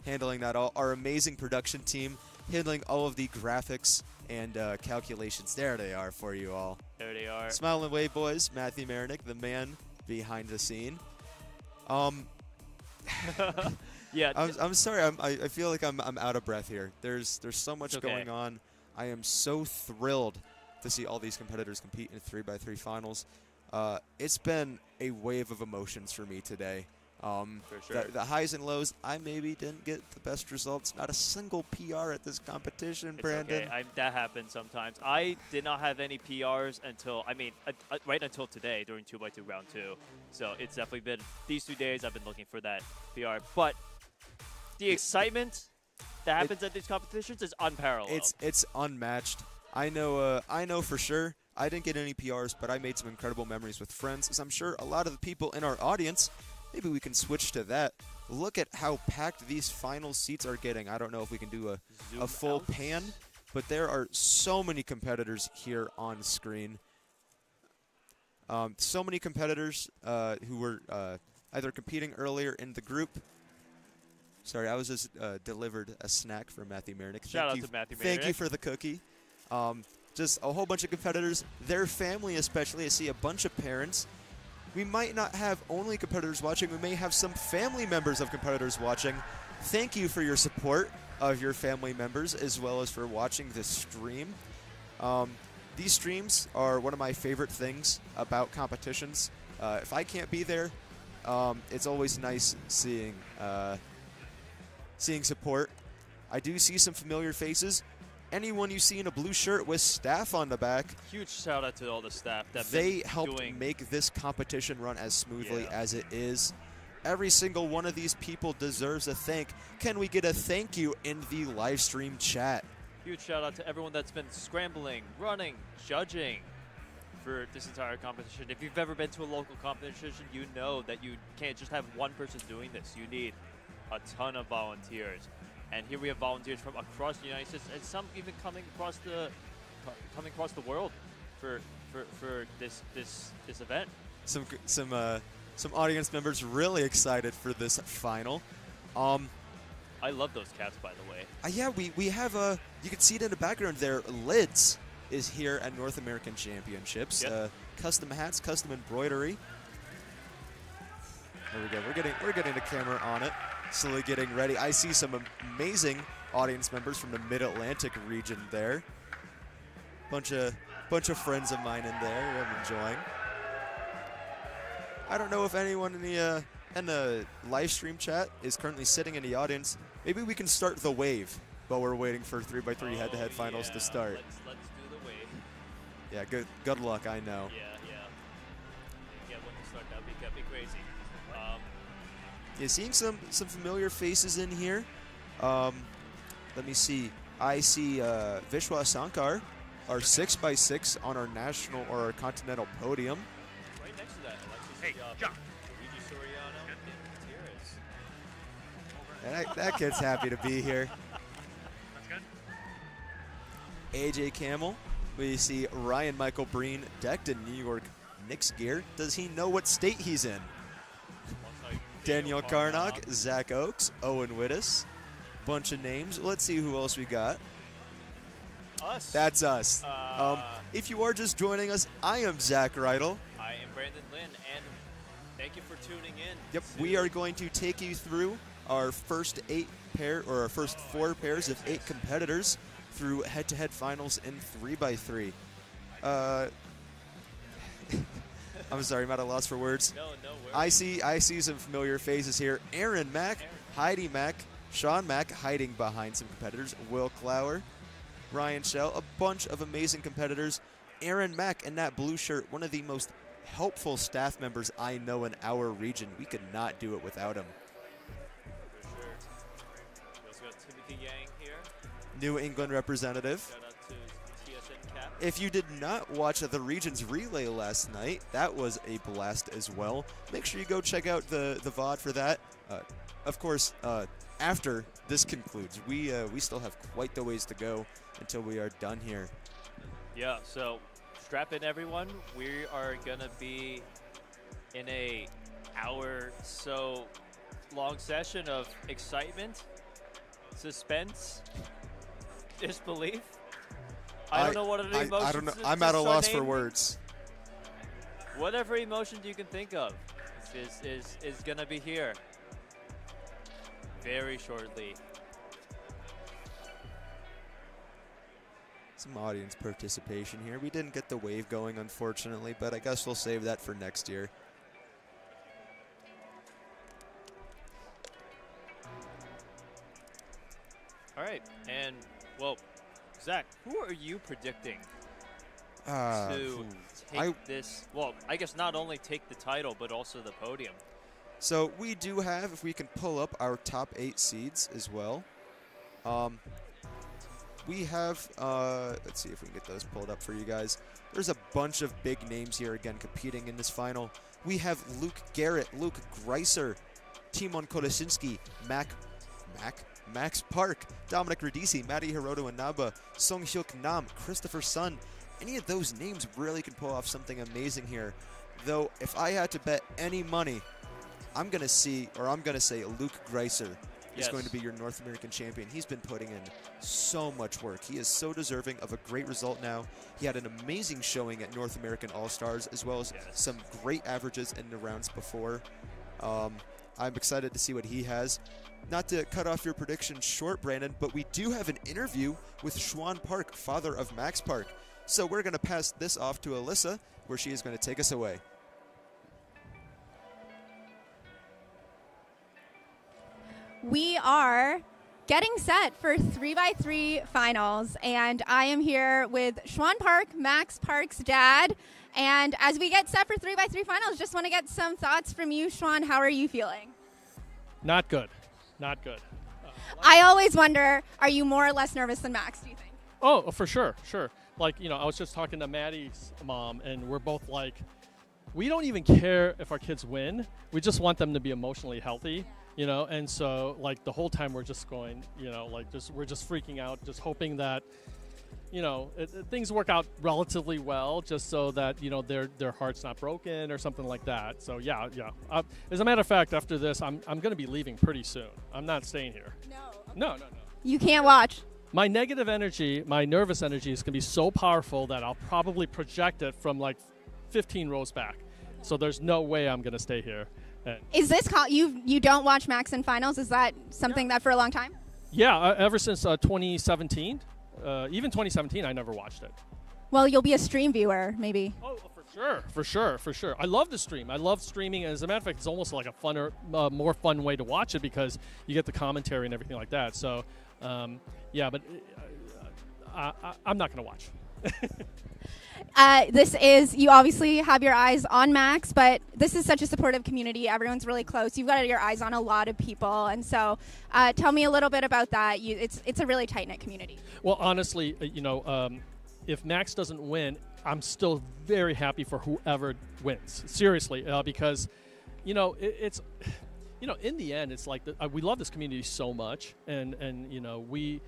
handling that all. Our amazing production team handling all of the graphics and calculations. There they are for you all. There they are. Smile and wave, boys. Matthew Marinick, the man behind the scene. Yeah. I'm sorry. I feel like I'm out of breath here. There's so much going on. I am so thrilled to see all these competitors compete in 3x3 finals. It's been a wave of emotions for me today. For sure. The highs and lows, I maybe didn't get the best results. Not a single PR at this competition, It's Brandon. okay. That happens sometimes. I did not have any PRs until, right until today during 2x2 round 2. So it's definitely been, these 2 days I've been looking for that PR. But the excitement that happens at these competitions is unparalleled. It's unmatched. I know for sure. I didn't get any PRs, but I made some incredible memories with friends, as I'm sure a lot of the people in our audience. Maybe we can switch to that. Look at how packed these final seats are getting. I don't know if we can do a full pan, but there are so many competitors here on screen. So many competitors who were either competing earlier in the group. Sorry, I was just delivered a snack from Matthew Marinick. Shout out to Matthew Marinick. Thank you for the cookie. Just a whole bunch of competitors, their family especially. I see a bunch of parents. We might not have only competitors watching. We may have some family members of competitors watching. Thank you for your support of your family members, as well as for watching this stream. These streams are one of my favorite things about competitions. If I can't be there, it's always nice seeing support. I do see some familiar faces. Anyone you see in a blue shirt with staff on the back. Huge shout out to all the staff that they helped make this competition run as smoothly as it is. Every single one of these people deserves a thank. Can we get a thank you in the live stream chat? Huge shout out to everyone that's been scrambling, running, judging for this entire competition. If you've ever been to a local competition, you know that you can't just have one person doing this. You need a ton of volunteers. And here we have volunteers from across the United States, and some even coming across the world for this event. Some audience members really excited for this final. I love those caps, by the way. Yeah, we have you can see it in the background there. Lids is here at North American Championships. Yep. Custom hats, custom embroidery. There we go. We're getting the camera on it. Slowly getting ready. I see some amazing audience members from the Mid-Atlantic region there. Bunch of friends of mine in there. I'm enjoying. I don't know if anyone in the live stream chat is currently sitting in the audience. Maybe we can start the wave while we're waiting for 3x3 head-to-head finals to start. Let's do the wave. Yeah, good luck, I know. Yeah, when we start, that'd be crazy. Yeah, seeing some familiar faces in here. Let me see. I see Vishwa Sankar, our 6x6 on our national or our continental podium. Right next to that, Alexis Hey, John. Luigi Soriano, and Gutierrez. And that kid's happy to be here. That's good. AJ Camel. We see Ryan Michael Breen decked in New York Knicks gear. Does he know what state he's in? Daniel Karnock, Zach Oakes, Owen Wittes. Bunch of names. Let's see who else we got. Us. That's us. If you are just joining us, I am Zach Reidel. I am Brandon Lynn, and thank you for tuning in. Yep, we are going to take you through our first 4 pairs of 8 competitors through head-to-head finals in 3x3. I'm sorry, I'm at a loss for words. No I see some familiar faces here. Aaron Mack, Heidi Mack, Sean Mack hiding behind some competitors. Will Clower, Ryan Shell, a bunch of amazing competitors. Aaron Mack in that blue shirt, one of the most helpful staff members I know in our region. We could not do it without him. For sure. We also got Timothy Yang here. New England representative. Shout out to TSN Cap. If you did not watch the region's relay last night, that was a blast as well. Make sure you go check out the VOD for that. Of course, after this concludes, we still have quite the ways to go until we are done here. Yeah, so strap in, everyone. We are gonna be in a hour-so long session of excitement, suspense, disbelief. I don't know what other emotions. I don't know. to I'm at a start loss for naming. words. Whatever emotion you can think of is gonna be here very shortly. Some audience participation here. We didn't get the wave going, unfortunately, but I guess we'll save that for next year. All right, and well, Zach, who are you predicting to take this? Well, I guess not only take the title, but also the podium. So we do have, if we can pull up our top 8 seeds as well. We have, let's see if we can get those pulled up for you guys. There's a bunch of big names here again competing in this final. We have Luke Garrett, Luke Greiser, Timon Kolesinski, Max Park, Dominic Radici, Matty Hiroto Inaba, Song Hyuk Nam, Christopher Sun. Any of those names really can pull off something amazing here. Though, if I had to bet any money, I'm going to say Luke Greiser is going to be your North American champion. He's been putting in so much work. He is so deserving of a great result now. He had an amazing showing at North American All-Stars, as well as some great averages in the rounds before. I'm excited to see what he has. Not to cut off your prediction short, Brandon, but we do have an interview with Schwan Park, father of Max Park. So we're going to pass this off to Alyssa, where she is going to take us away. We are getting set for 3x3 finals, and I am here with Schwan Park, Max Park's dad. And as we get set for 3x3 finals, just want to get some thoughts from you, Schwan. How are you feeling? Not good. Not good. I always wonder, are you more or less nervous than Max, do you think? Oh, for sure, sure. Like, you know, I was just talking to Maddie's mom, and we're both like, we don't even care if our kids win. We just want them to be emotionally healthy, you know? And so, like, the whole time we're just going, you know, like, we're just freaking out, just hoping that, you know, things work out relatively well, just so that, you know, their heart's not broken or something like that. So, yeah. As a matter of fact, after this, I'm going to be leaving pretty soon. I'm not staying here. No. You can't watch. My negative energy, my nervous energy is going to be so powerful that I'll probably project it from like 15 rows back. So there's no way I'm going to stay here. Is this you don't watch Max in finals? Is that something that for a long time? Yeah, ever since 2017. Even 2017, I never watched it. Well, you'll be a stream viewer, maybe. Oh, for sure. I love the stream. I love streaming. As a matter of fact, it's almost like a funner, more fun way to watch it because you get the commentary and everything like that. So, yeah, but I'm not going to watch. You obviously have your eyes on Max, but this is such a supportive community. Everyone's really close. You've got your eyes on a lot of people. And so tell me a little bit about that. It's a really tight-knit community. Well, honestly, if Max doesn't win, I'm still very happy for whoever wins. Seriously, because, it's, in the end, it's like we love this community so much, and we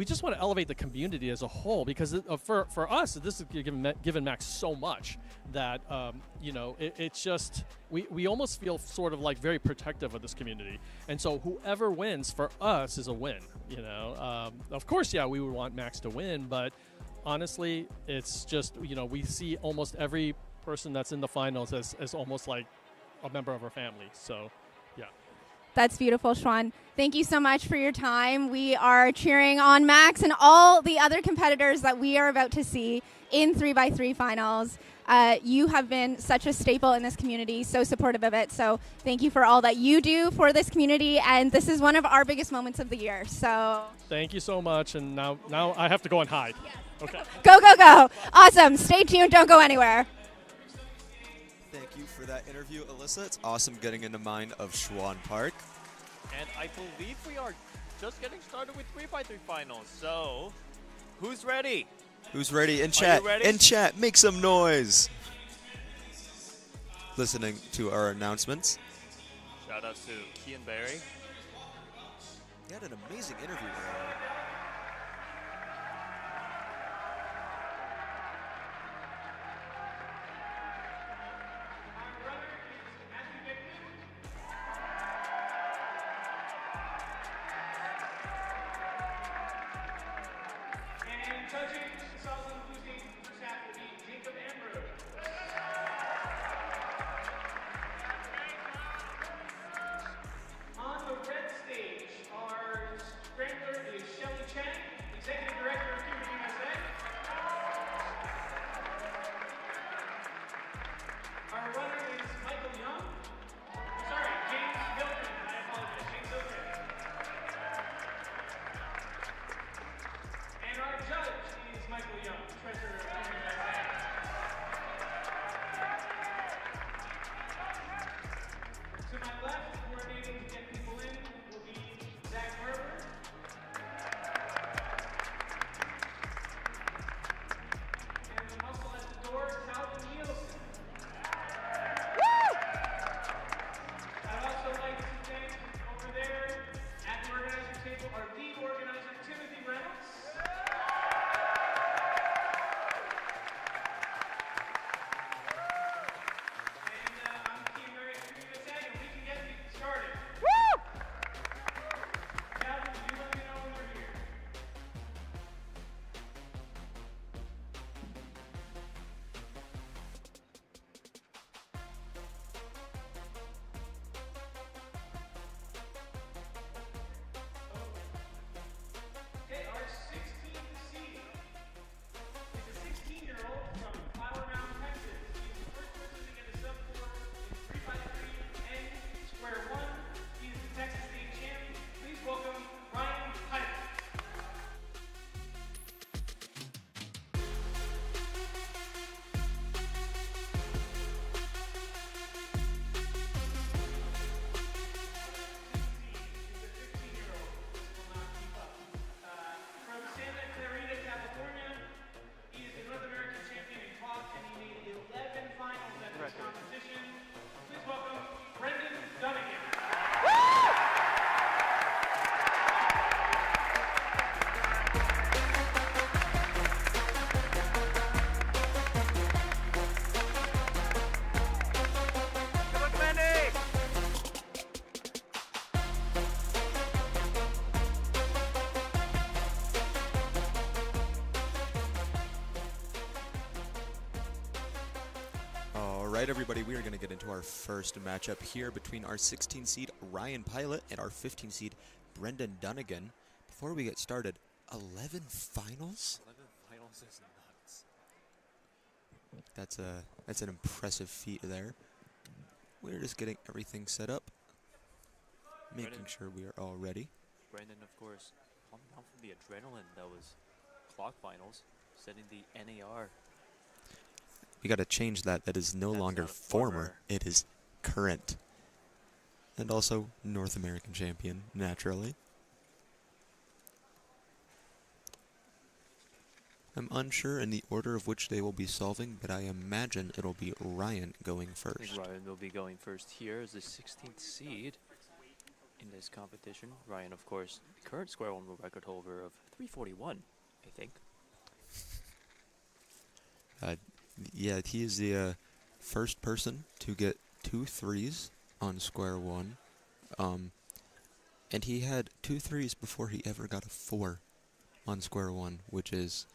just want to elevate the community as a whole because for us, this is given Max so much that it's just we almost feel sort of like very protective of this community, and so whoever wins for us is a win. Of course, yeah, we would want Max to win, but honestly, it's just, we see almost every person that's in the finals as almost like a member of our family. So, yeah. That's beautiful, Schwan. Thank you so much for your time. We are cheering on Max and all the other competitors that we are about to see in 3x3 finals. You have been such a staple in this community, so supportive of it. So thank you for all that you do for this community. And this is one of our biggest moments of the year. So thank you so much. And now I have to go and hide. Yes. Okay. Go. Awesome. Stay tuned. Don't go anywhere. Thank you for that interview, Alyssa. It's awesome getting in the mind of Schwan Park. And I believe we are just getting started with 3x3 finals. So, who's ready? Who's ready? In chat. Ready? In chat, make some noise. Listening to our announcements. Shout out to Kian Barry. He had an amazing interview. Alright everybody, we are going to get into our first matchup here between our 16 seed Ryan Pilot and our 15 seed Brendan Dunnigan. Before we get started, 11 finals? 11 finals is nuts. That's an impressive feat there. We're just getting everything set up, making sure we are all ready. Brandon, of course, calm down from the adrenaline that was clock finals, setting the NAR. We got to change that. That is no longer former. It is current. And also North American champion, naturally. I'm unsure in the order of which they will be solving, but I imagine it'll be Ryan going first. I think Ryan will be going first here as the 16th seed in this competition. Ryan, of course, the current Square One world record holder of 341, I think. Yeah, he is the first person to get 2 threes on Square One. And he had 2 threes before he ever got a 4 on Square One, which is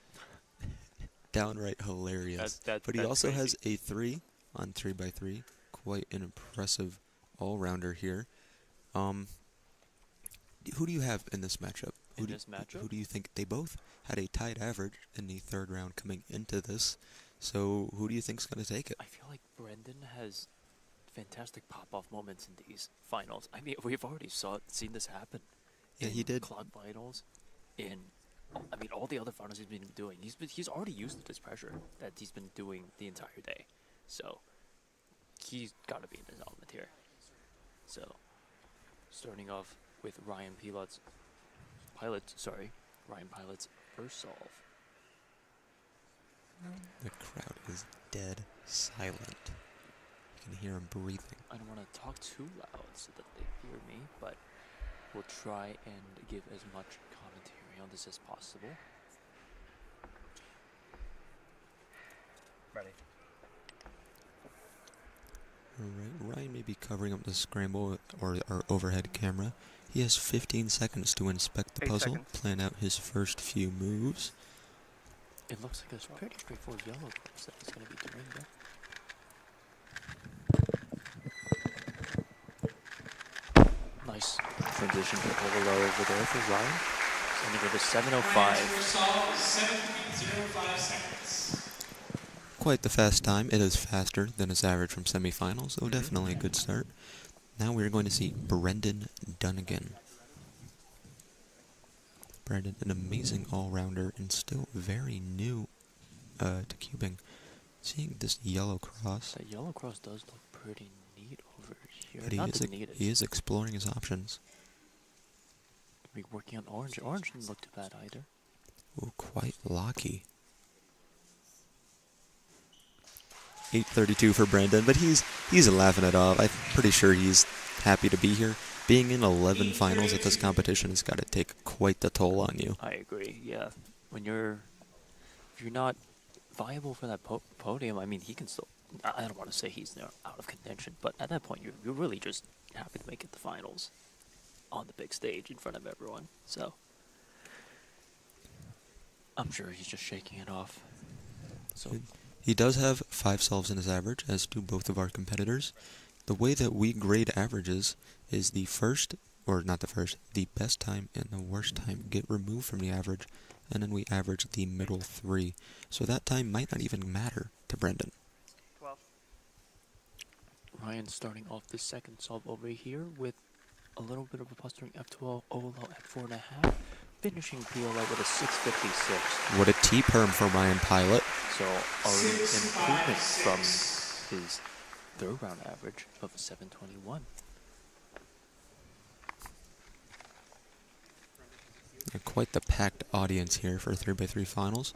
downright hilarious. But he also has a 3 on 3x3. Quite an impressive all-rounder here. Who do you have in this matchup? Who do you think? They both had a tied average in the 3rd round coming into this. So who do you think's going to take it? I feel like Brendan has fantastic pop-off moments in these finals. I mean, we've already seen this happen. Yeah, he did. Clock finals, all the other finals he's been doing. He's already used this pressure that he's been doing the entire day. So he's got to be in his element here. So starting off with Ryan Pilot's first solve. The crowd is dead silent. You can hear him breathing. I don't want to talk too loud so that they hear me, but we'll try and give as much commentary on this as possible. Ready. Alright, Ryan may be covering up the scramble or our overhead camera. He has 15 seconds to inspect the 8 puzzle, seconds. plan out his first few moves. It looks like a pretty straightforward yellow cross that he's going to be doing there. Nice transition to overload over there for Ryan. Ending with a 7:05. Quite the fast time. It is faster than his average from semifinals, so definitely a good start. Now we're going to see Brendan Dunnigan. Brendan, an amazing all-rounder and still very new to cubing. Seeing this yellow cross. That yellow cross does look pretty neat over here. But He he is exploring his options. Be working on orange. Orange didn't look too bad either. Ooh, quite locky. 8:32 for Brandon, but he's laughing it off. I'm pretty sure he's happy to be here. Being in 11 finals at this competition has got to take quite the toll on you. I agree. Yeah, if you're not viable for that podium, I mean, he can still. I don't want to say he's out of contention, but at that point, you're really just happy to make it the finals on the big stage in front of everyone. So I'm sure he's just shaking it off. So he does have 5 solves in his average, as do both of our competitors. The way that we grade averages is the best time and the worst time get removed from the average, and then we average the middle 3. So that time might not even matter to Brendan. 12. Ryan starting off the second solve over here with a little bit of a blustering F12 Olo at 4.5, finishing PLO with a 656. What a T-perm for Ryan Pilot. So already improvement from his 3rd round average of 721. Quite the packed audience here for 3x3 finals.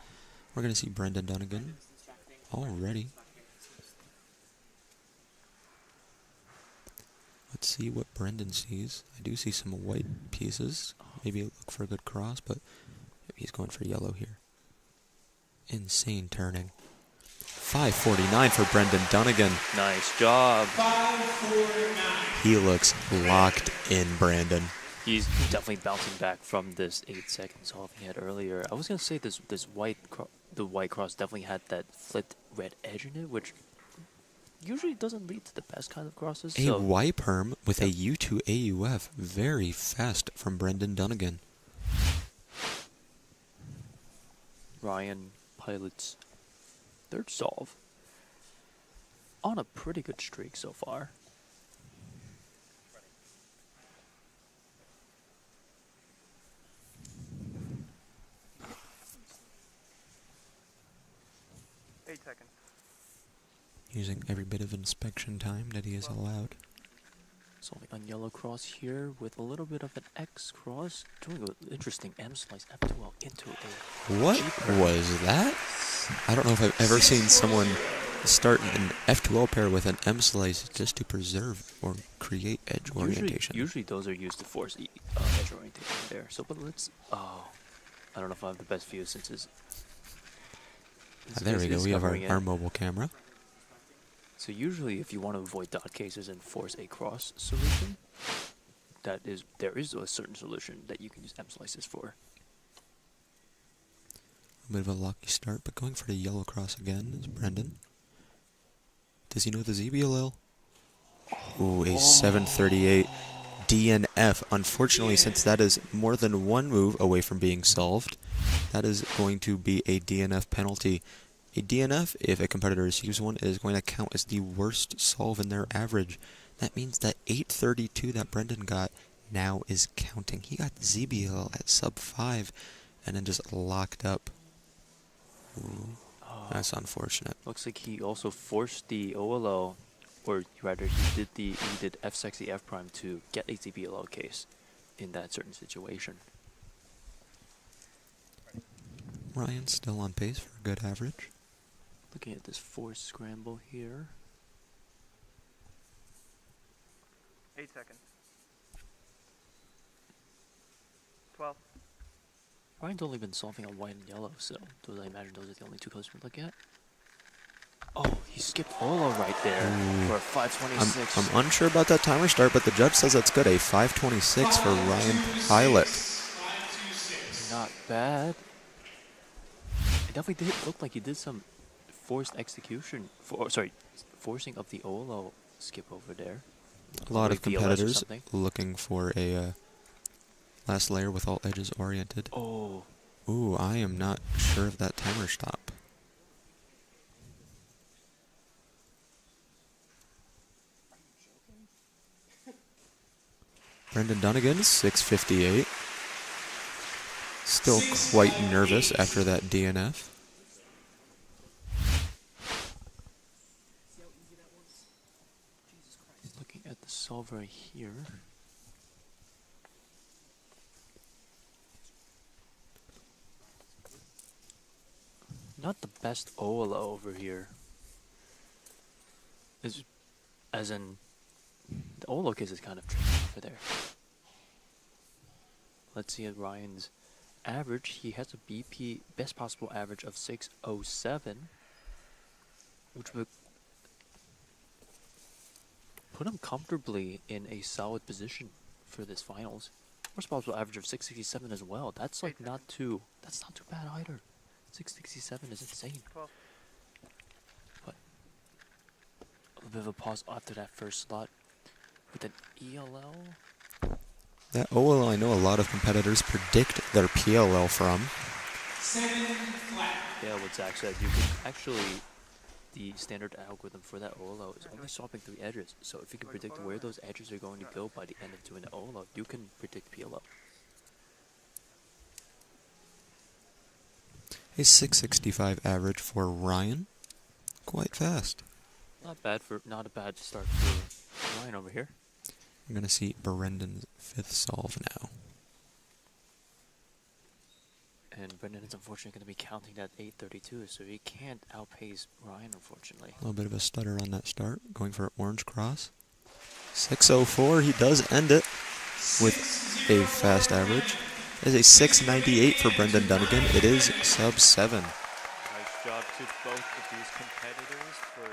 We're going to see Brendan Dunnigan already. Let's see what Brendan sees. I do see some white pieces. Maybe look for a good cross, but he's going for yellow here. Insane turning. 5:49 for Brendan Dunnigan. Nice job. 5:49. He looks locked in, Brandon. He's definitely bouncing back from this 8-second solve he had earlier. I was gonna say the white cross definitely had that flipped red edge in it, which usually doesn't lead to the best kind of crosses. A Y perm with a U2 AUF, very fast from Brendan Dunnigan. Ryan Pilot's 3rd solve on a pretty good streak so far. Using every bit of inspection time that he is allowed. Solving on yellow cross here with a little bit of an X cross. Doing an interesting M slice F2L into a What G-pair. was that? I don't know if I've ever seen someone start an F2L pair with an M slice just to preserve or create edge orientation. Usually those are used to force edge orientation there. So, but let's. Oh, I don't know if I have the best view since it's. There we go. We have our mobile camera. So usually, if you want to avoid dot cases and force a cross solution, there is a certain solution that you can use M slices for. A bit of a lucky start, but going for the yellow cross again is Brendan. Does he know the ZBLL? Ooh, a 738 DNF. Unfortunately, since that is more than one move away from being solved, that is going to be a DNF penalty. A DNF, if a competitor receives one, is going to count as the worst solve in their average. That means that 832 that Brendan got now is counting. He got the ZBL at sub 5 and then just locked up. Ooh, that's unfortunate. Looks like he also forced the OLO, or rather he did F sexy F prime to get a ZBLO case in that certain situation. Ryan still on pace for a good average. Looking at this force scramble here. 8 seconds. 12. Ryan's only been solving on white and yellow, so I imagine those are the only two colors we look at. Oh, he skipped OLO right there for a 526. I'm unsure about that timer start, but the judge says that's good. A 526 for Ryan Pilot. Not bad. It definitely did look like he did some forced execution, forcing of the OLO skip over there. A lot of competitors looking for a last layer with all edges oriented. Oh. Ooh, I am not sure of that timer stop. Brendan Dunnigan, 658. Still quite nervous after that DNF. Looking at the solve right here. Not the best OLO over here. As in, the OLO case is kind of tricky over there. Let's see at Ryan's average. He has a BP best possible average of 607, which would put him comfortably in a solid position for this finals. Worst possible average of 667 as well. That's like not too bad either. 667 is insane. 12. But a bit of a pause after that first slot with an ELL. That OLL, I know a lot of competitors predict their PLL from. Yeah, what Zach said, you can actually, the standard algorithm for that OLO is only solving 3 edges. So if you can predict where those edges are going to go by the end of doing the OLO, you can predict PLO. A 665 average for Ryan. Quite fast. Not a bad start for Ryan over here. I'm going to see Brendan's 5th solve now. And Brendan is unfortunately going to be counting that 832, so he can't outpace Ryan, unfortunately. A little bit of a stutter on that start, going for orange cross. 604, he does end it with a fast average. It is a 698 for Brendan Dunnigan. It is sub 7. Nice job to both of these competitors for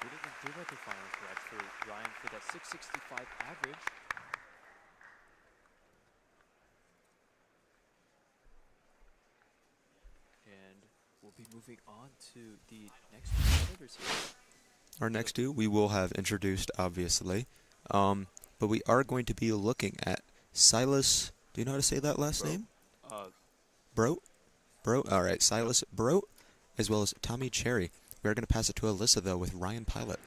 getting the record finals correct for Ryan for that 665 average. And we'll be moving on to the next competitors here. Our next two we will have introduced, obviously. But we are going to be looking at Silas. Do you know how to say that last name? Broat? Broat? All right, Silas Broat, as well as Tommy Cherry. We're going to pass it to Alyssa, though, with Ryan Pilot.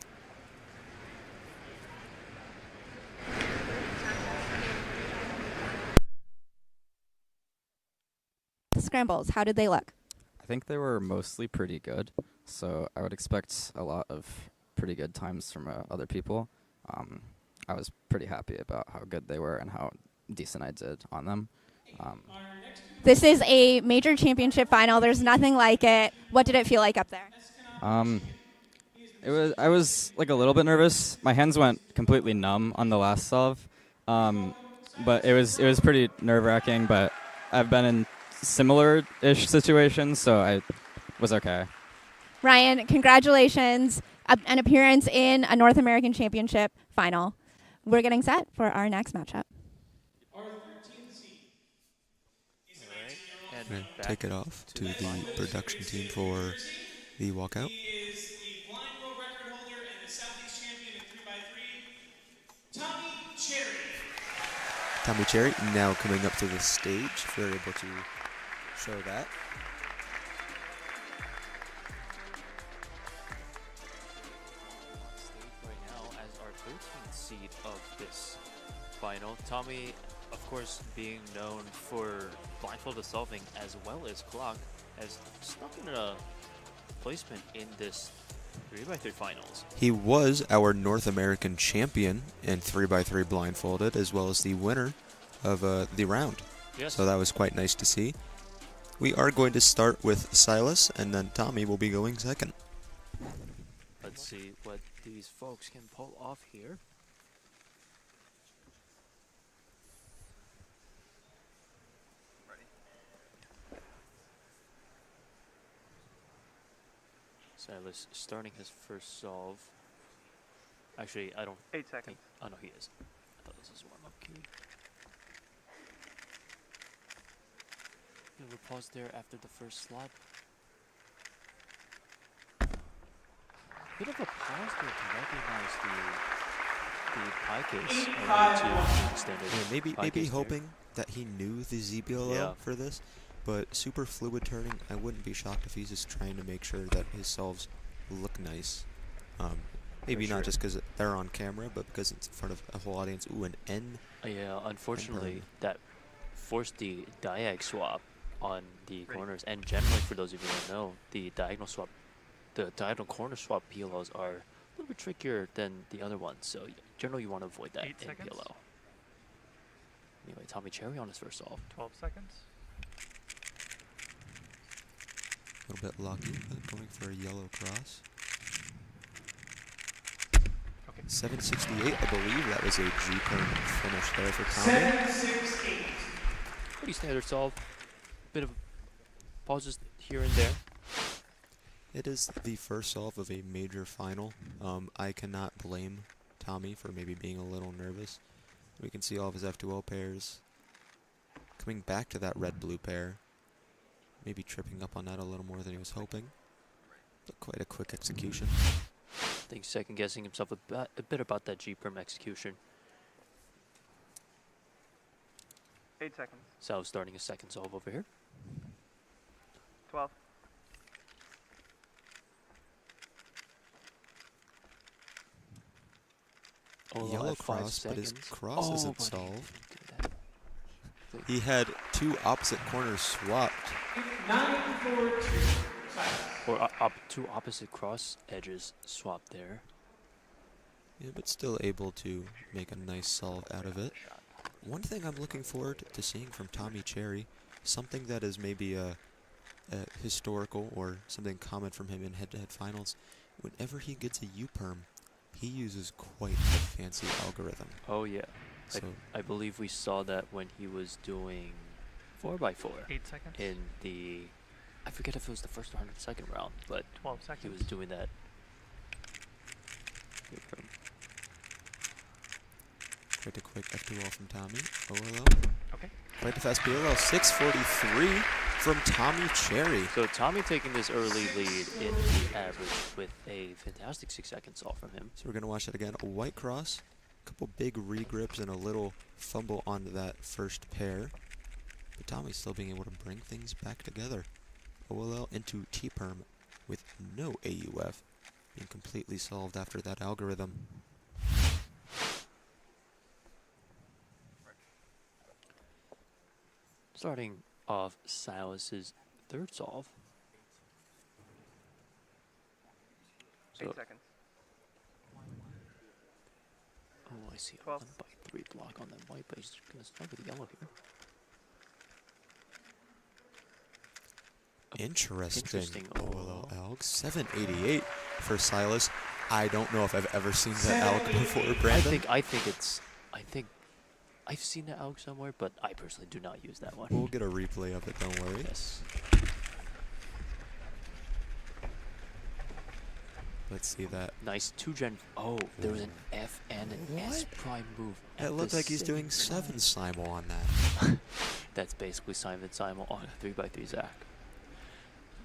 Scrambles, how did they look? I think they were mostly pretty good, so I would expect a lot of pretty good times from other people. I was pretty happy about how good they were and how decent I did on them. This is a major championship final. There's nothing like it. What did it feel like up there? I was like a little bit nervous. My hands went completely numb on the last solve, but it was pretty nerve-wracking. But I've been in similar-ish situations, so I was okay. Ryan, congratulations. An appearance in a North American Championship final. We're getting set for our next matchup. And take it off to the production team for the walkout. Tommy Cherry now coming up to the stage. If we're able to show that. Right now as our 13th seed of this final. Tommy, of course, being known for blindfolded solving as well as clock, has snuck in a placement in this 3x3 finals. He was our North American champion in 3x3 blindfolded, as well as the winner of the round. Yes. So that was quite nice to see. We are going to start with Silas, and then Tommy will be going second. Let's see what these folks can pull off here. Silas starting his first solve. Actually, I don't 8 seconds. Oh, no, he is. I thought this was a warm-up key. We'll pause there after the first slot. Bit of a pause there to recognize the pie case in order to extend it. Yeah, maybe hoping that he knew the ZBLO for this, but super fluid turning, I wouldn't be shocked if he's just trying to make sure that his solves look nice. Maybe not just because they're on camera, but because it's in front of a whole audience. Ooh, an N. Yeah, unfortunately, that forced the diag swap on the corners. And generally, for those of you who don't know, the diagonal corner swap PLOs are a little bit trickier than the other ones. So generally, you want to avoid that in PLO. Anyway, Tommy Cherry on his first solve. 12 seconds. A little bit lucky, but going for a yellow cross. 768, I believe that was a G-turn finish there for Tommy. 768. Pretty standard solve. Bit of pauses here and there. It is the first solve of a major final. I cannot blame Tommy for maybe being a little nervous. We can see all of his F2O pairs. Coming back to that red-blue pair. Maybe tripping up on that a little more than he was hoping. But quite a quick execution. I think second-guessing himself a bit about that G-perm execution. 8 seconds. So starting a second solve over here. 12. Yellow cross, but his cross isn't solved. He had two opposite corners swapped. 9-4-2. Or two opposite cross edges swapped there. Yeah, but still able to make a nice solve out of it. One thing I'm looking forward to seeing from Tommy Cherry, something that is maybe a historical or something common from him in head-to-head finals, whenever he gets a U-perm, he uses quite a fancy algorithm. Oh yeah, so I believe we saw that when he was doing 4x4. 8 seconds. In the, I forget if it was the first or second round, but 12 seconds. He was doing that. Quite a quick F2 from Tommy. OLO. Okay. Quite a fast PLL. 643 from Tommy Cherry. So Tommy taking this early lead in the average with a fantastic 6-second solve from him. So we're going to watch that again. A white cross, a couple big regrips, and a little fumble onto that first pair. But Tommy's still being able to bring things back together. OLL into T-perm with no AUF being completely solved after that algorithm. Starting off Silas's third solve. 8 seconds. Oh, I see a 1 by 3 block on that white, but he's going to start with yellow here. Interesting. OLL Alg. 788 for Silas. I don't know if I've ever seen that Alg before, Brandon. I think I've seen that Alg somewhere, but I personally do not use that one. We'll get a replay of it, don't worry. Yes. Let's see that. Nice 2-gen. Oh, there was an F and an S prime move. It looked like he's doing 7 simul on that. That's basically Simon Simul on a 3x3 Zach.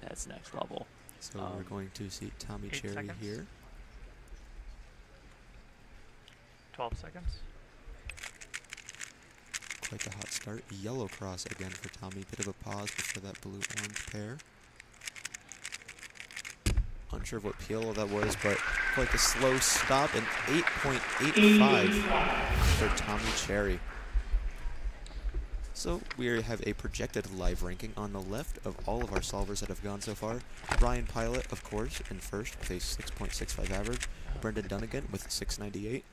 That's next level. So we're going to see Tommy Cherry seconds. here. 12 seconds. Quite the hot start. Yellow cross again for Tommy. Bit of a pause before that blue-orange pair. Unsure of what PLO that was, but quite the slow stop. An 8.85 for Tommy Cherry. So we have a projected live ranking on the left of all of our solvers that have gone so far. Ryan Pilot, of course, in first with a 6.65 average. Brendan Dunnigan with 698.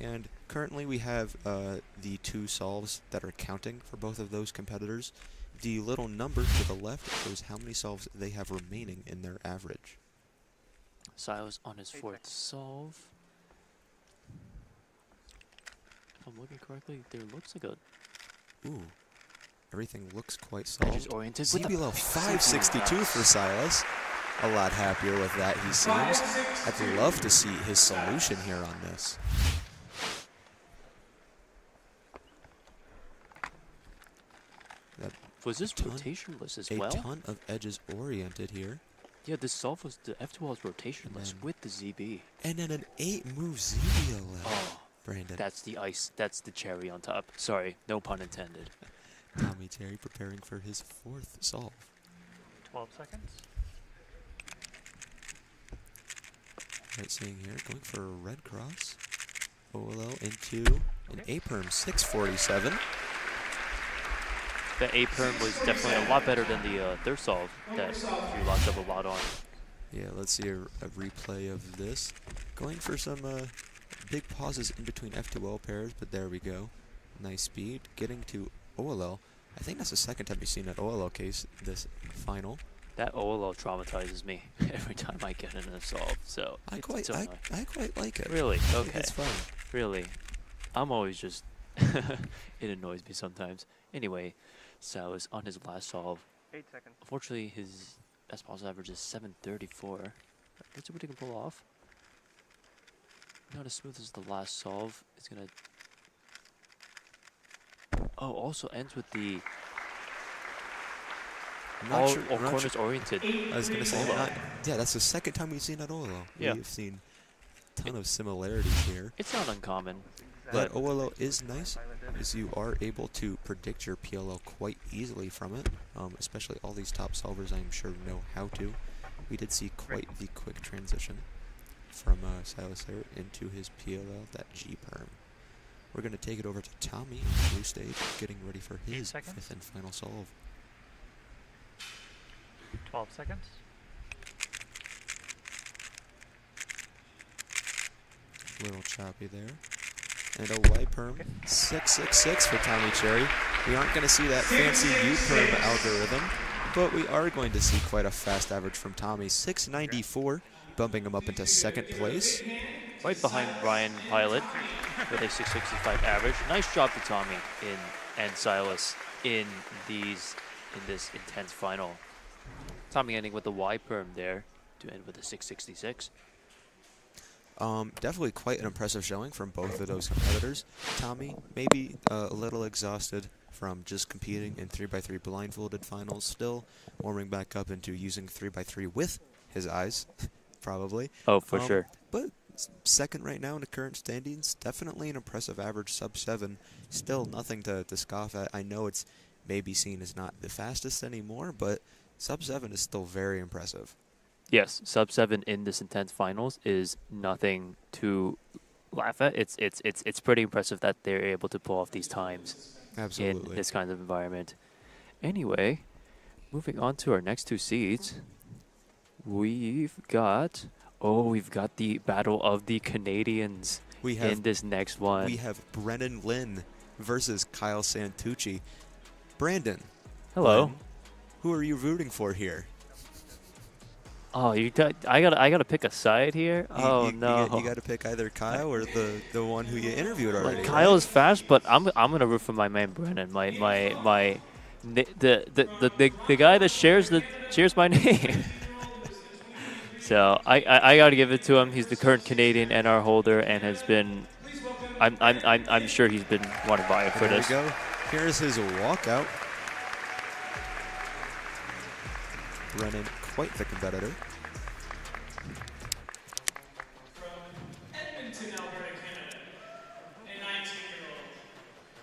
And currently we have the 2 solves that are counting for both of those competitors. The little number to the left shows how many solves they have remaining in their average. Silas on his 4th solve. If I'm looking correctly, there looks like a... Ooh. Everything looks quite solved. Edges oriented. CBLO 562 for Silas. A lot happier with that, he seems. I'd love to see his solution here on this. Was this rotationless as well? A ton of edges oriented here. Yeah, this solve was the F2L was rotationless with the ZB. And then an 8-move ZBLO. Oh, Brandon. That's the ice. That's the cherry on top. Sorry, no pun intended. Tommy Cherry preparing for his 4th solve. 12 seconds. Right, seeing here, going for a red cross. OLL into an A-perm 647. The A-perm was definitely a lot better than the third solve that you locked up a lot on. Yeah, let's see a replay of this. Going for some big pauses in between F2L pairs, but there we go. Nice speed. Getting to OLL. I think that's the second time we've seen that OLL case this final. That OLL traumatizes me every time I get in a solve. So I quite like it. Really? Okay. It's fun. Really? I'm always just it annoys me sometimes. Anyway, Silas on his last solve. 8 seconds. Unfortunately, his best pause average is 734. Let's see what he can pull off. Not as smooth as the last solve. It's gonna. Oh, also ends with the all corners oriented. I was going to say, yeah, that's the second time we've seen that OLO. Yeah. We've seen a ton of similarities here. It's not uncommon. But OLO is nice, as you are able to predict your PLO quite easily from it, especially all these top solvers I'm sure know how to. We did see quite the quick transition from Silas there into his PLO, that G-perm. We're going to take it over to Tommy on the blue stage, getting ready for his 5th and final solve. 12 seconds. Little choppy there. And a Y-perm, 666 for Tommy Cherry. We aren't going to see that fancy U-perm algorithm, but we are going to see quite a fast average from Tommy, 694, bumping him up into 2nd place. Right behind Ryan Pilot with a 665 average. Nice job to Tommy and Silas in this intense final. Tommy ending with the Y-perm there to end with a 666. Definitely quite an impressive showing from both of those competitors. Tommy, maybe a little exhausted from just competing in 3x3 blindfolded finals, still warming back up into using 3x3 with his eyes, probably. Oh, for sure. But second right now in the current standings, definitely an impressive average, sub-7. Still nothing to scoff at. I know it's maybe seen as not the fastest anymore, but sub-7 is still very impressive. Yes, sub 7 in this intense finals is nothing to laugh at. It's pretty impressive that they're able to pull off these times in this kind of environment. Anyway, moving on to our next two seeds, we've got the battle of the Canadians in this next one. We have Brennan Lin versus Kyle Santucci. Brandon. Hello. Lin, who are you rooting for here? Oh, I gotta pick a side here. No, you got to pick either Kyle or the one who you interviewed already. Like, Kyle is fast, but I'm gonna root for my man Brennan, the guy that shares my name. So I gotta give it to him. He's the current Canadian NR holder and has been. I'm sure he's been wanted by it for this. There we go. Here's his walkout. Brennan, quite the competitor.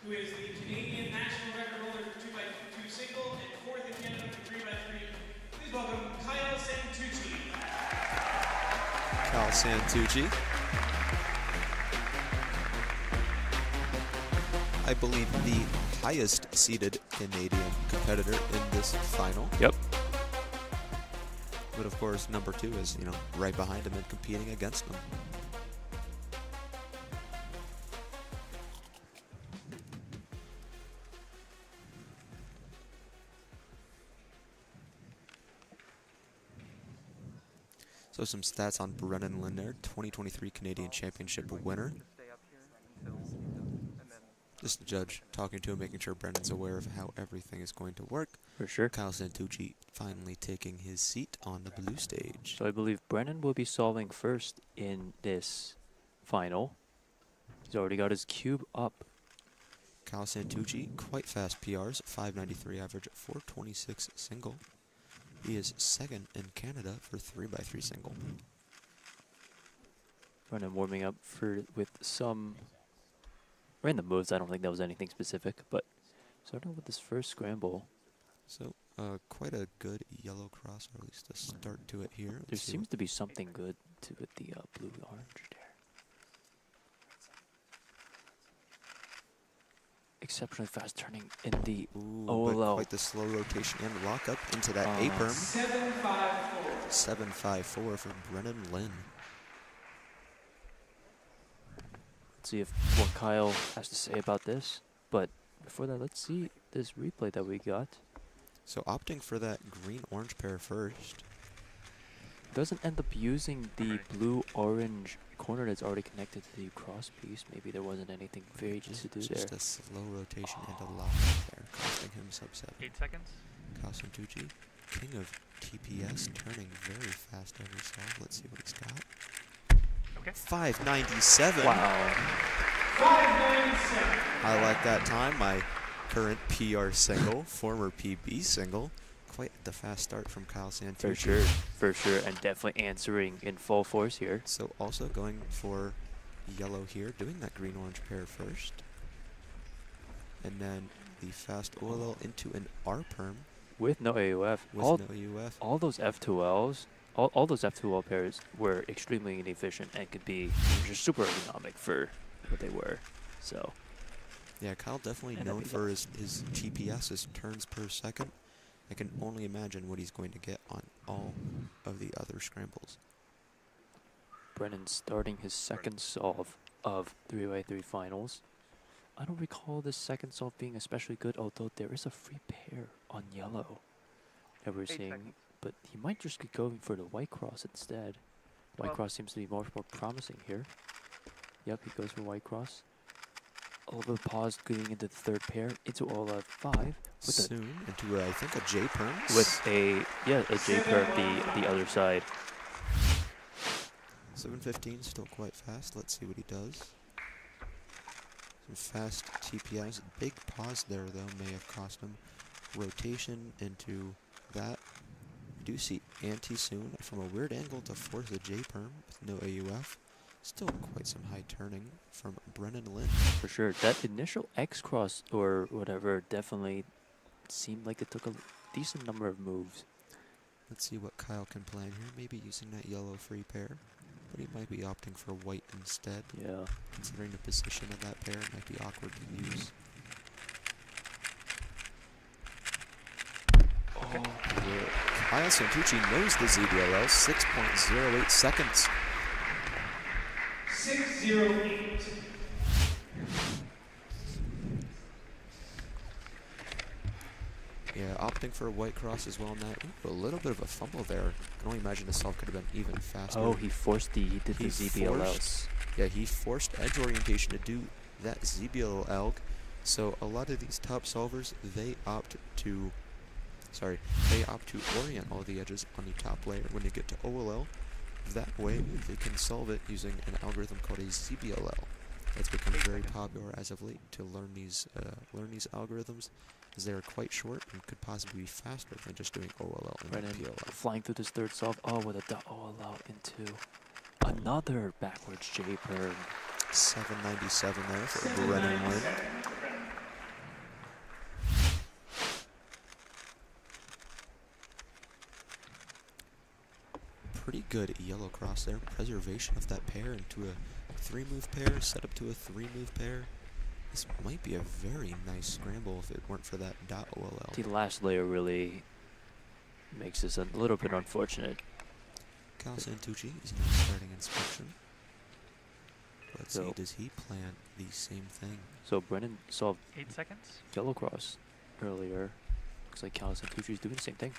Who is the Canadian national record holder for 2x2 single and 4th in Canada for 3x3. Please welcome Kyle Santucci. Kyle Santucci. I believe the highest seeded Canadian competitor in this final. Yep. But of course, number 2 is, right behind him and competing against him. So some stats on Brennan Lin there, 2023 Canadian Championship winner. Just the judge talking to him, making sure Brennan's aware of how everything is going to work. For sure. Kyle Santucci finally taking his seat on the blue stage. So I believe Brennan will be solving first in this final. He's already got his cube up. Kyle Santucci, quite fast PRs, 593 average, 426 single. He is second in Canada for 3x3 single. Brennan warming up with some random moves. I don't think that was anything specific, but starting with this first scramble. So quite a good yellow cross, or at least a start to it here. There seems to be something good with the blue-orange there. Exceptionally fast turning in the OLO. Quite the slow rotation and lock up into that A-perm. 754 from Brennan Lin. Let's see what Kyle has to say about this. But before that, let's see this replay that we got. So opting for that green-orange pair first. Doesn't end up using the blue-orange corner that's already connected to the cross piece. Maybe there wasn't anything very to do there. Just a slow rotation and a lock there, costing him sub-7. 8 seconds. Kyle Santucci, king of TPS, turning very fast every solve. Let's see what he's got. Okay. 597. Wow. 597. I like that time. My current PR single, former PB single. Quite the fast start from Kyle Santucci. For sure, and definitely answering in full force here. So also going for yellow here, doing that green-orange pair first. And then the fast OLL into an R-perm. With no AUF. With no AUF. All those F2Ls, all those F2L pairs were extremely inefficient and could be just super ergonomic for what they were. So. Yeah, Kyle definitely known for his TPS, his turns per second. I can only imagine what he's going to get on all of the other scrambles. Brennan starting his second solve of 3x3 finals. I don't recall this second solve being especially good, although there is a free pair on yellow that we're seeing. But he might just be going for the white cross instead. White cross seems to be more promising here. Yep, he goes for white cross. A little bit of pause getting into the third pair into all 5. Soon into I think a J perm. With a J perm the other side. 715 still quite fast. Let's see what he does. Some fast TPS. Big pause there though may have cost him. Rotation into that. I do see anti soon from a weird angle to force a J perm with no AUF. Still quite some high turning from Brennan Lin. For sure. That initial X cross or whatever definitely seemed like it took a decent number of moves. Let's see what Kyle can plan here. Maybe using that yellow free pair, but he might be opting for white instead. Yeah. Considering the position of that pair, it might be awkward to use. Okay. Kyle Santucci knows the ZBLL, 6.08 seconds. 6:08. Yeah, opting for a white cross as well in that. Ooh, a little bit of a fumble there. I can only imagine the solve could have been even faster. Oh, he did the ZBLLs. Yeah, he forced edge orientation to do that ZBLL. So a lot of these top solvers, they opt to orient all the edges on the top layer when you get to OLL. That way, they can solve it using an algorithm called a ZBLL. It's become very popular as of late to learn these algorithms, as they are quite short and could possibly be faster than just doing OLL and PLL. Flying through this third solve. Oh, with a OLL into another backwards J perm. 797 there for Brennan win. Pretty good yellow cross there. Preservation of that pair into a 3-move pair, set up to a 3-move pair. This might be a very nice scramble if it weren't for that .OLL. The last layer really makes this a little bit unfortunate. Kyle Santucci is now starting inspection. Let's see, does he plan the same thing? So Brennan solved 8 seconds. yellow cross earlier. Looks like Kyle Santucci is doing the same thing.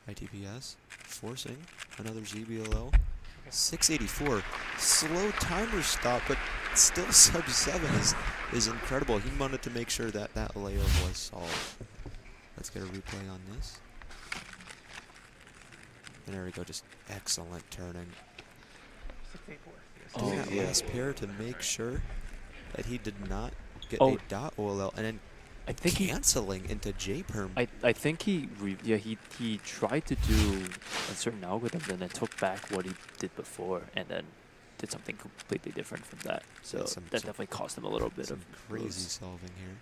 ITPS forcing another ZBLL. 684. Slow timer stop, but still sub 7 is incredible. He wanted to make sure that that layer was solved. Let's get a replay on this. And there we go, just excellent turning. 684. Doing that last pair to make sure that he did not get Oh. a dot OLL, and then I think canceling into J-perm. I think he tried to do a certain algorithm and then took back what he did before and then did something completely different from that. So that definitely cost him a little bit of crazy moves. solving here.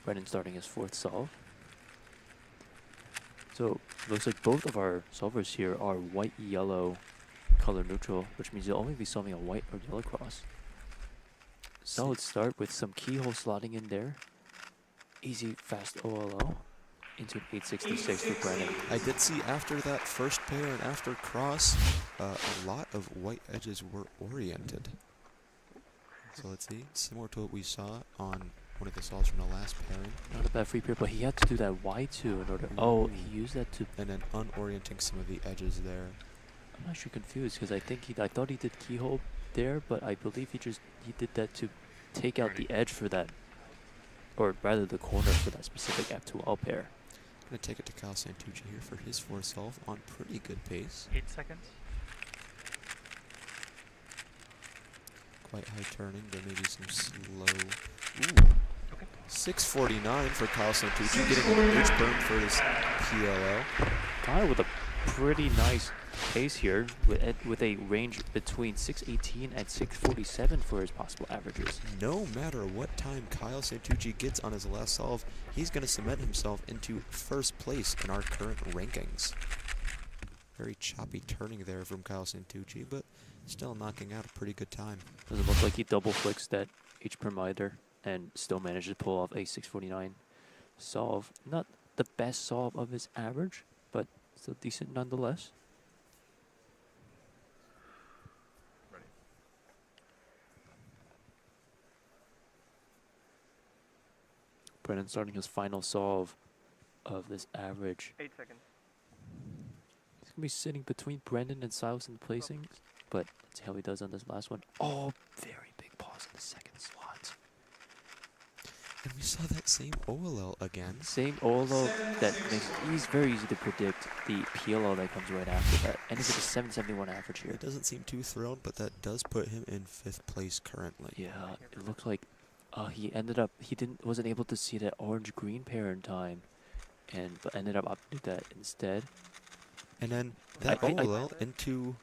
Brennan starting his fourth solve. So looks like both of our solvers here are white-yellow color neutral, which means you'll only be solving a white or yellow cross. Solid start with some keyhole slotting in there. Easy, fast OLO into an 866 for Brennan. I did see after that first pair and after cross, a lot of white edges were oriented. So let's see, similar to what we saw on one of the solves from the last pairing. Not a bad free pair, but he had to do that Y2 in order. Oh, he used that to. And then unorienting some of the edges there. I'm actually confused because I thought he did keyhole there, but I believe he did that to take out the edge for that, or rather the corner for that specific F2L pair. Gonna take it to Kyle Santucci here for his fourth solve on pretty good pace. 8 seconds. Quite high turning, there may be some slow. Ooh. 649 for Kyle Santucci, getting an H burn for his PLL. Kyle with a pretty nice pace here with a range between 618 and 647 for his possible averages. No matter what time Kyle Santucci gets on his last solve, he's going to cement himself into first place in our current rankings. Very choppy turning there from Kyle Santucci, but still knocking out a pretty good time. Doesn't look like he double flicks that H perm either and still managed to pull off a 649 solve. Not the best solve of his average, but still decent nonetheless. Brennan starting his final solve of this average. 8 seconds. He's going to be sitting between Brendan and Silas in the placings, but let's see how he does on this last one. Oh, very big pause in the second slot. And we saw that same OLL again. Same OLO that makes it very easy to predict the PLO that comes right after that. And he's at a 771 average here. He doesn't seem too thrilled, but that does put him in 5th place currently. Yeah, it looks like he wasn't able to see that orange-green pair in time, but ended up opting that instead. And then that OLL into...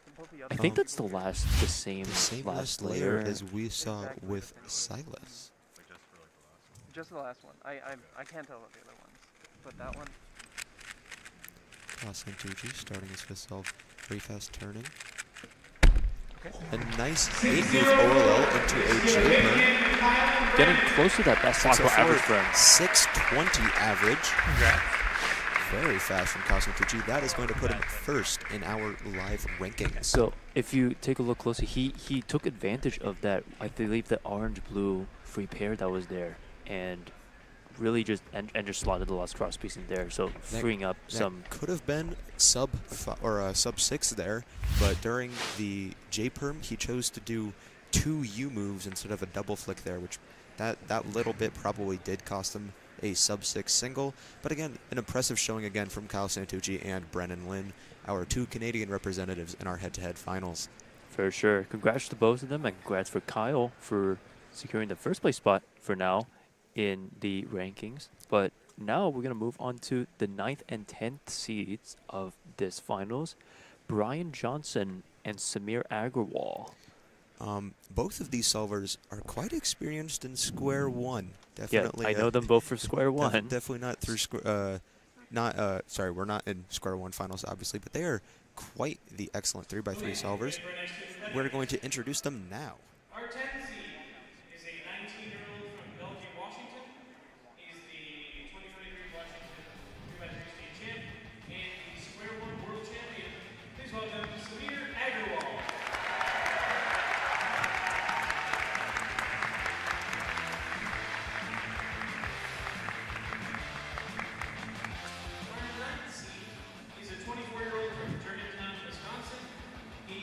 I think that's the same last layer as we saw with Silas. Just the last one. I can't tell about the other ones, but that one. Santucci starting his fifth solve, very fast turning. Okay. A nice 8-move OLL into a J-Perm. Getting close to that best possible average for him. 620 average. Congrats. Very fast from Santucci. That is going to put him first in our live rankings. So if you take a look closely, he took advantage of that, I believe, the orange-blue free pair that was there, and really just just slotted the last cross piece in there, so freeing up some. Could have been sub 6 there, but during the J-Perm, he chose to do 2 U moves instead of a double flick there, which that little bit probably did cost him a sub 6 single. But again, an impressive showing again from Kyle Santucci and Brennan Lin, our 2 Canadian representatives in our head-to-head finals. For sure. Congrats to both of them, and congrats for Kyle for securing the first place spot for now in the rankings. But now we're going to move on to the 9th and 10th seeds of this finals. Brian Johnson and Samir Agrawal. Both of these solvers are quite experienced in Square One. Definitely. Yeah, I know them both for Square One. Definitely not through sorry, we're not in Square One finals, obviously, but they are quite the excellent 3x3 solvers. We're going to introduce them now. Our 10th seed is a 19-year-old from Belgium, Washington. He's the 2023 Washington 3x3 state champ and the Square One world champion. Please welcome Samir Agrawal. Our 9th seed is a 24-year-old from Germantown, Wisconsin. He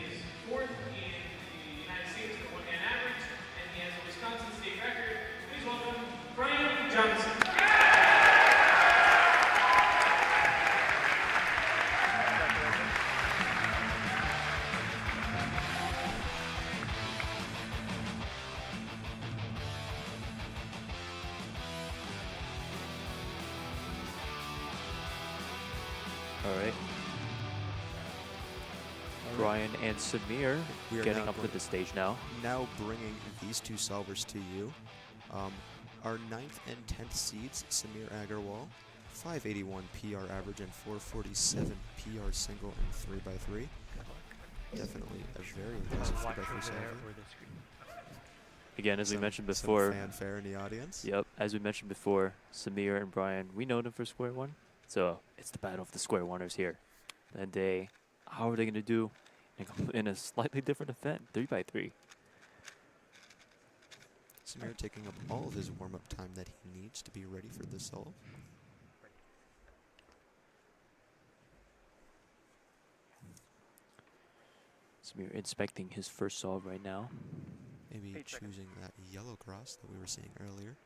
is 4th in the United States for one-hand average, and he has a Wisconsin state record. Please welcome Brian Johnson. All right. Brian and Samir We are getting now up to going- the stage now. Now bringing these 2 solvers to you. Our 9th and 10th seeds, Samir Agrawal, 581 PR average and 447 PR single and 3x3. Definitely a very impressive 3x3 solver. Again, as we Some- mentioned some before. fanfare in the audience. Yep, as we mentioned before, Samir and Brian, we know them for Square One. So it's the battle of the Square Oneers here. And how are they going to do in a slightly different event, 3x3? Samir taking up all of his warm-up time that he needs to be ready for this solve. Samir inspecting his first solve right now. Maybe choosing that yellow cross that we were seeing earlier.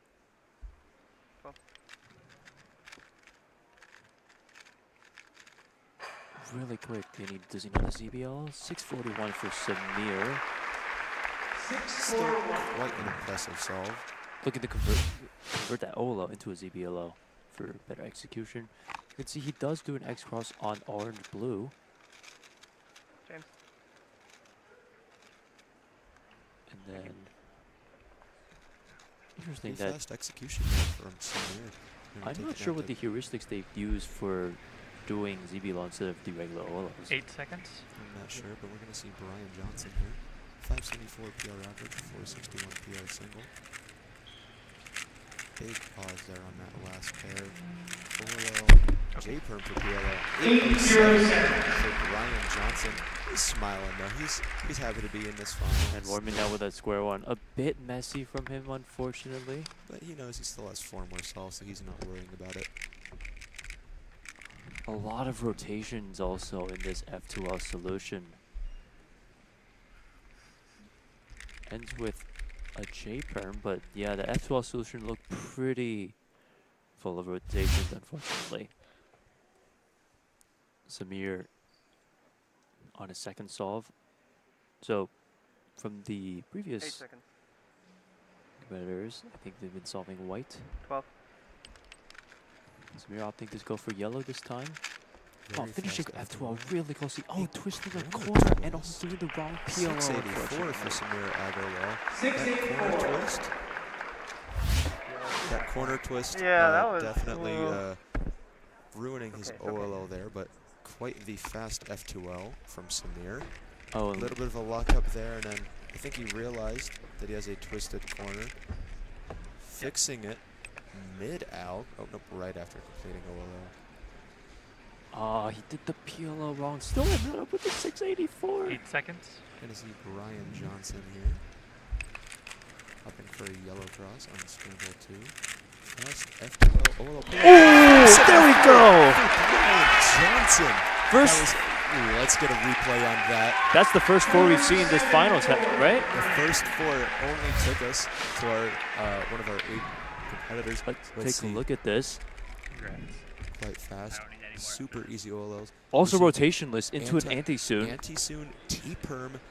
Really quick, does he know the ZBL? 641 for Samir. Still quite an impressive solve. Looking to convert that OLO into a ZBLO for better execution. You can see he does do an X cross on orange-blue. James. And then interesting Pretty that fast execution there from Samir. I'm not sure what the heuristics they've used for doing ZBLO instead of the regular OLOs. 8 seconds. I'm not sure, but we're going to see Brian Johnson here. 574 PR average, 461 PR single. Big pause there on that last pair. OLO, J-Perm for PLO. 807 for Brian Johnson. He's smiling though. He's happy to be in this final. And warming down with that Square One. A bit messy from him, unfortunately. But he knows he still has 4 more solves, so he's not worrying about it. A lot of rotations also in this F2L solution. Ends with a J-Perm, but yeah, the F2L solution looked pretty full of rotations, unfortunately. Samir on his second solve. So, from the previous 8 seconds. competitors, I think they've been solving white. 12. Samir opting to go for yellow this time. Very finishing fast F12 really closely. Twisting a corner corner and twist. also doing the wrong PLO. 684 for Samir Agrawal. 684. That corner twist. That corner twist that was definitely ruining his OLL there, but quite the fast F2L from Samir. Oh, a little bit of a lockup there, and then I think he realized that he has a twisted corner. Fixing it mid-out. Oh, nope, right after completing OLL. Oh, he did the PLO wrong. Still ended up with the 684. 8 seconds. Gonna see Brian Johnson here. Upping for a yellow cross on scramble 2. Fast F2L OLL. Oh, there we go. Brian Johnson. First. Let's get a replay on that. That's the first 4 we've seen this finals, right? The first 4 only took us to our one of our 8 competitors. Let's take a look at this. Quite fast. Super easy OLLs. Also rotationless into an anti-soon. Anti-soon T-perm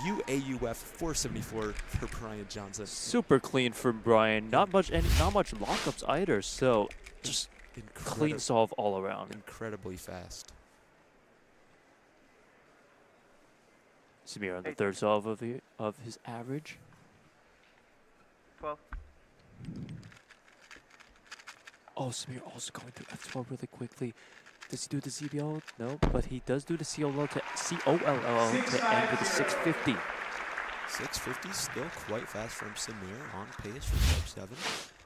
UAUF 474 for Brian Johnson. Super clean for Brian. Not much lockups either. So just clean solve all around. Incredibly fast. Samir on the third solve of his average. 12. Oh, Samir also going through F12 really quickly. Does he do the ZBL? No, but he does do the COLL to end with a 650. 650 still quite fast from Samir, on pace for sub 7.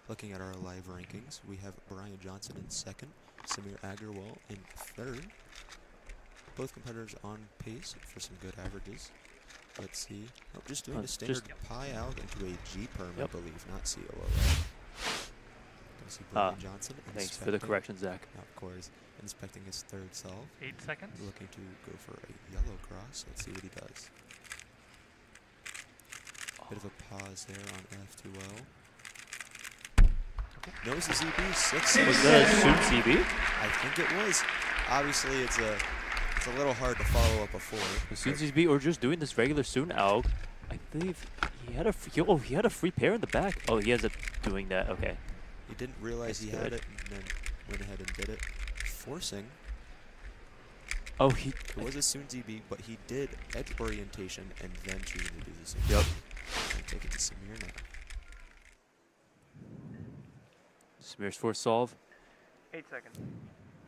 Looking at our live rankings, we have Brian Johnson in 2nd, Samir Agarwal in 3rd. Both competitors on pace for some good averages. Let's see. Oh, just doing a standard pie out into a G-perm, I believe, not COLL. Gonna see Brian Johnson. Thanks for the correction, Zach. Of course. Inspecting his 3rd solve. 8 seconds. Looking to go for a yellow cross. Let's see what he does. Bit of a pause there on F2L. Knows the ZB 6. Was that a soon ZB? I think it was. Obviously, it's a little hard to follow up a 4. The soon ZB or just doing this regular soon AUG. I believe he had a he had a free pair in the back. Oh, he ends up doing that. Okay. He didn't realize he had it and then went ahead and did it. Forcing. Oh, it was a soon ZB, but he did edge orientation and then choosing to do the soon. Yep. And take it to Samir now. Samir's 4th solve. 8 seconds.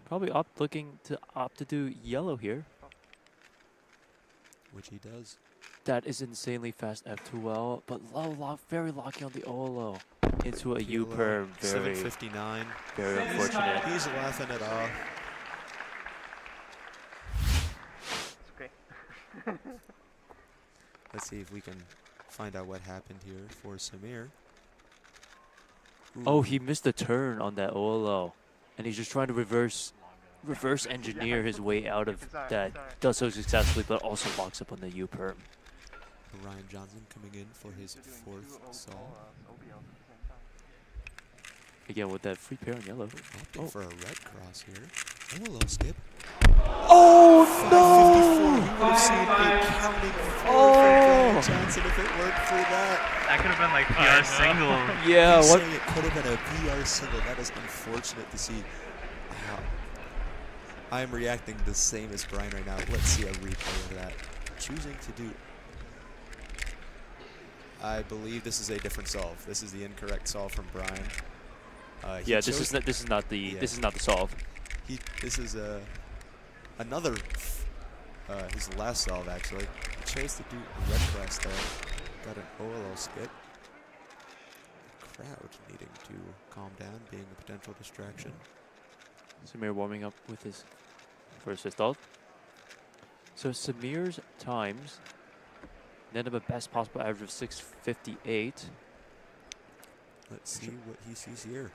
Probably looking to opt to do yellow here. Which he does. That is insanely fast F2L, but very lucky on the OLO. Into a U-perm. 759. Very unfortunate. He's laughing it off. It's okay. Let's see if we can find out what happened here for Samir. Oh, he missed the turn on that OLO. And he's just trying to reverse engineer his way out of that. Does so successfully, but also locks up on the U-perm. Ryan Johnson coming in for his 4th solve. Again, with that free pair on yellow. Opting for a red cross here. Hello, Skip. Oh, no! 554. You would have seen a counting 4 from Brian Johnson if it weren't for that. That could have been like PR single. Yeah, He's what? saying it could have been a PR single. That is unfortunate to see. Wow. I'm reacting the same as Brian right now. Let's see a replay of that. Choosing to do. I believe this is a different solve. This is the incorrect solve from Brian. Yeah, this is not the solve. This is another his last solve actually. He chose to do a red cross there. Got an OLL skip. The crowd needing to calm down, being a potential distraction. Samir warming up with his first pistol. So Samir's times ended up a best possible average of 658. Let's see what he sees here.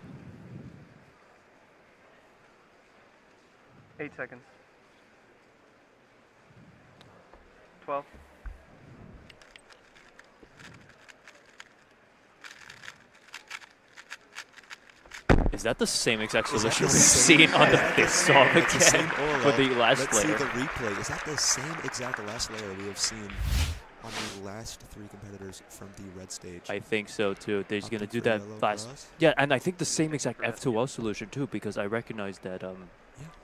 8 seconds. 12. Is that the same exact solution we've seen on the fifth solve again with the last Let's layer? see the replay. Is that the same exact last layer we have seen on the last 3 competitors from the red stage? I think so too. They're going to do for that yellow last. cross? Yeah, and I think the same exact F2L solution too, because I recognize that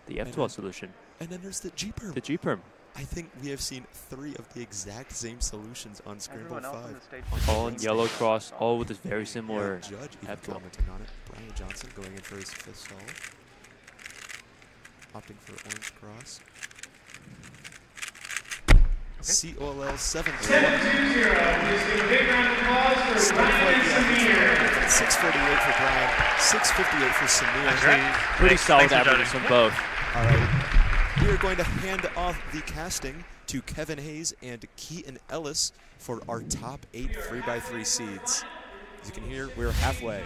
the and F2L then- solution. And then there's the G-perm. The G-perm. I think we have seen 3 of the exact same solutions on Scramble Everyone else on 5. the stage All in yellow cross, all with this very similar Judge even head flip. commenting on it. Brian Johnson going in for his 5th solve. Opting for orange cross. COLL 7 7-2-0. Please give a big round of applause for Brian and Samir. 648 for Brian, 658 for Samir. Pretty solid averages from both. All right. We are going to hand off the casting to Kevin Hayes and Keaton Ellis for our top 8 3x3 seeds. As you can hear, we're halfway.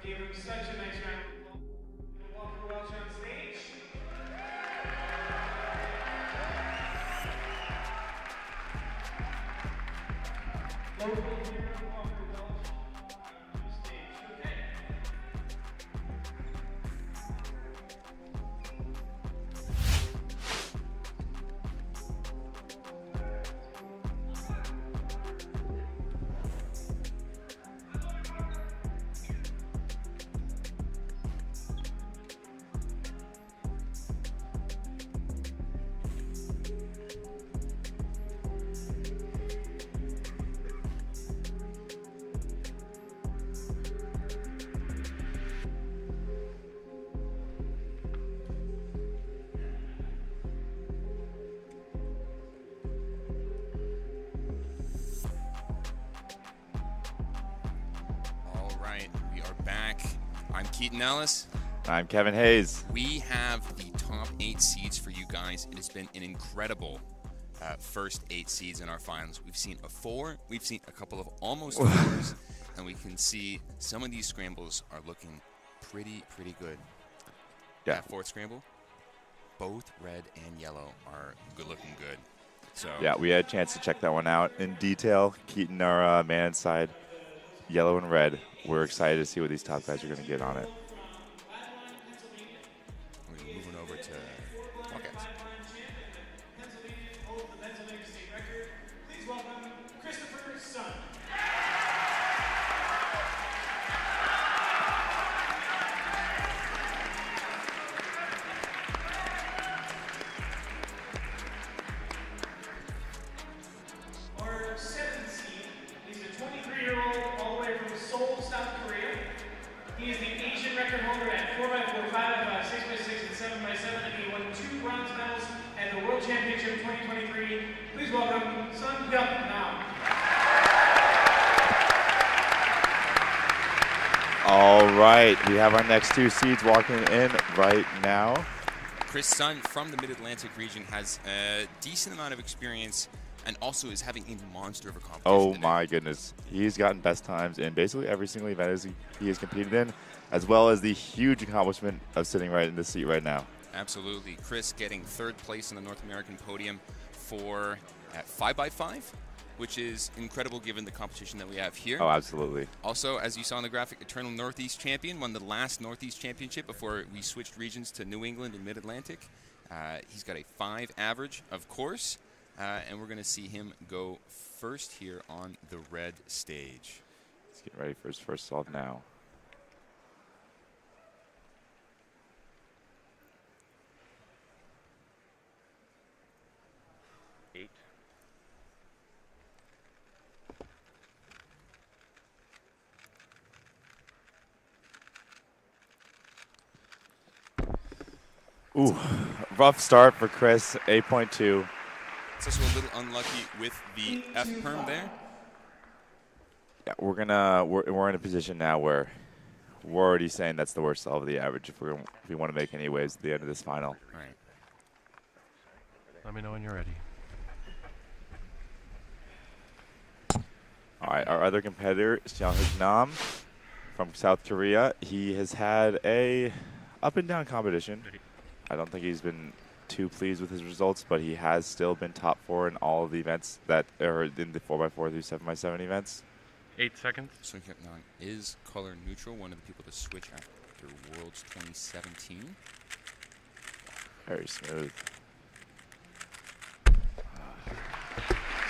Give him such a nice round of applause. Walker Welch on stage. Local hero Walker Welch on stage. Okay. I'm Keaton Ellis. I'm Kevin Hayes. We have the top 8 seeds for you guys. It has been an incredible first 8 seeds in our finals. We've seen a 4, we've seen a couple of almost 4s, and we can see some of these scrambles are looking pretty good. Yeah. That 4th scramble, both red and yellow are looking good. So yeah, we had a chance to check that one out in detail. Keaton, our man inside, yellow and red. We're excited to see what these top guys are going to get on it. We're moving over to walkouts. Please welcome Christopher Sun. Our 7th seed is a 23-year-old all the way from Seoul, South Korea. He is the Asian record holder at 4x4, 5x5, 6x6, and 7x7, and he won 2 bronze medals at the World Championship 2023. Please welcome Sun Hyuk Nam. All right, we have our next 2 seeds walking in right now. Chris Sun from the Mid-Atlantic region has a decent amount of experience and also is having a monster of a competition. Oh my goodness. He's gotten best times in basically every single event he has competed in, as well as the huge accomplishment of sitting right in the seat right now. Absolutely. Chris getting 3rd place on the North American podium for 5x5, which is incredible given the competition that we have here. Oh, absolutely. Also, as you saw in the graphic, Eternal Northeast champion, won the last Northeast championship before we switched regions to New England and Mid-Atlantic. He's got a 5 average, of course. And we're going to see him go first here on the red stage. He's getting ready for his first solve now. Ooh, rough start for Chris, 8.2. It's also a little unlucky with the F perm there. Yeah, we're in a position now where we're already saying that's the worst solve of the average if we want to make any waves at the end of this final. Right. Let me know when you're ready. All right, our other competitor, Seong-Hyuk Nam from South Korea. He has had a up and down competition. I don't think he's been too pleased with his results, but he has still been top 4 in all of the events that are in the 4x4 through 7x7 events. 8 seconds. Seong-Hyuk Nam is color neutral, one of the people to switch after Worlds 2017. Very smooth.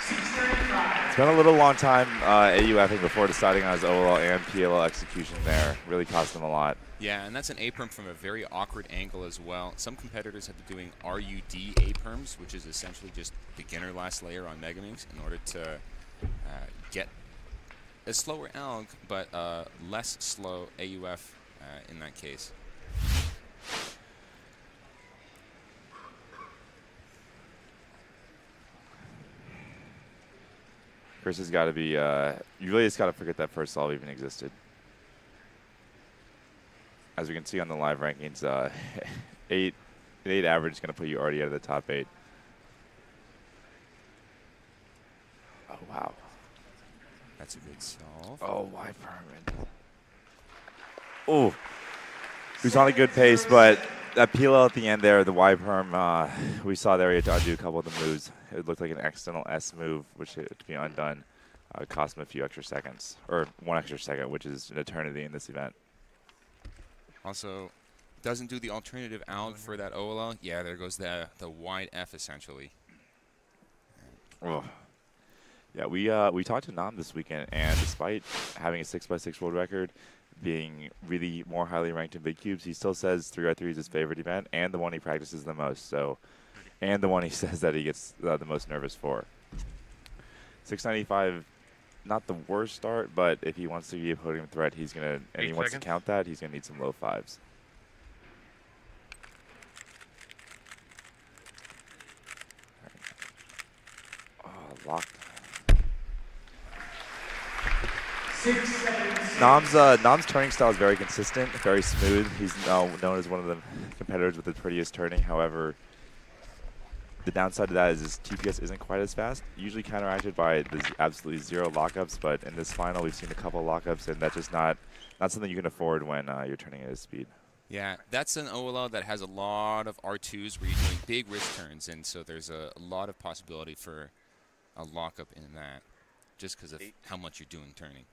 635. Spent a little long time AUFing before deciding on his OLL and PLL execution there. Really cost him a lot. Yeah, and that's an A-perm from a very awkward angle as well. Some competitors have been doing RUD A-perms, which is essentially just beginner last layer on Megaminx in order to get a slower alg, but less slow AUF in that case. Chris has got to be, you really just got to forget that first solve even existed. As we can see on the live rankings, 8 average is going to put you already out of the top 8. Oh, wow. That's a good solve. Oh, why permanent? Oh, he was on a good pace, but that PLL at the end there, the Y perm, we saw there he had to undo a couple of the moves. It looked like an accidental S move, which had to be undone. It cost him a few extra seconds, or 1 extra second, which is an eternity in this event. Also, doesn't do the alternative alg for that OLL. Yeah, there goes the wide F essentially. Oh. Yeah, we talked to Nam this weekend, and despite having a 6x6 world record, being really more highly ranked in big cubes, he still says 3x3 is his favorite event and the one he practices the most. So, and the one he says that he gets the most nervous for. 695, not the worst start, but if he wants to be a podium threat, he's gonna, and he wants to count that, he's gonna need some low 5s. Oh, locked. Nam's turning style is very consistent, very smooth. He's known as one of the competitors with the prettiest turning. However, the downside to that is his TPS isn't quite as fast. Usually counteracted by the absolutely 0 lockups, but in this final we've seen a couple lockups, and that's just not something you can afford when you're turning at his speed. Yeah, that's an OLL that has a lot of R2s where you're doing big wrist turns, and so there's a lot of possibility for a lockup in that, just because of how much you're doing turning.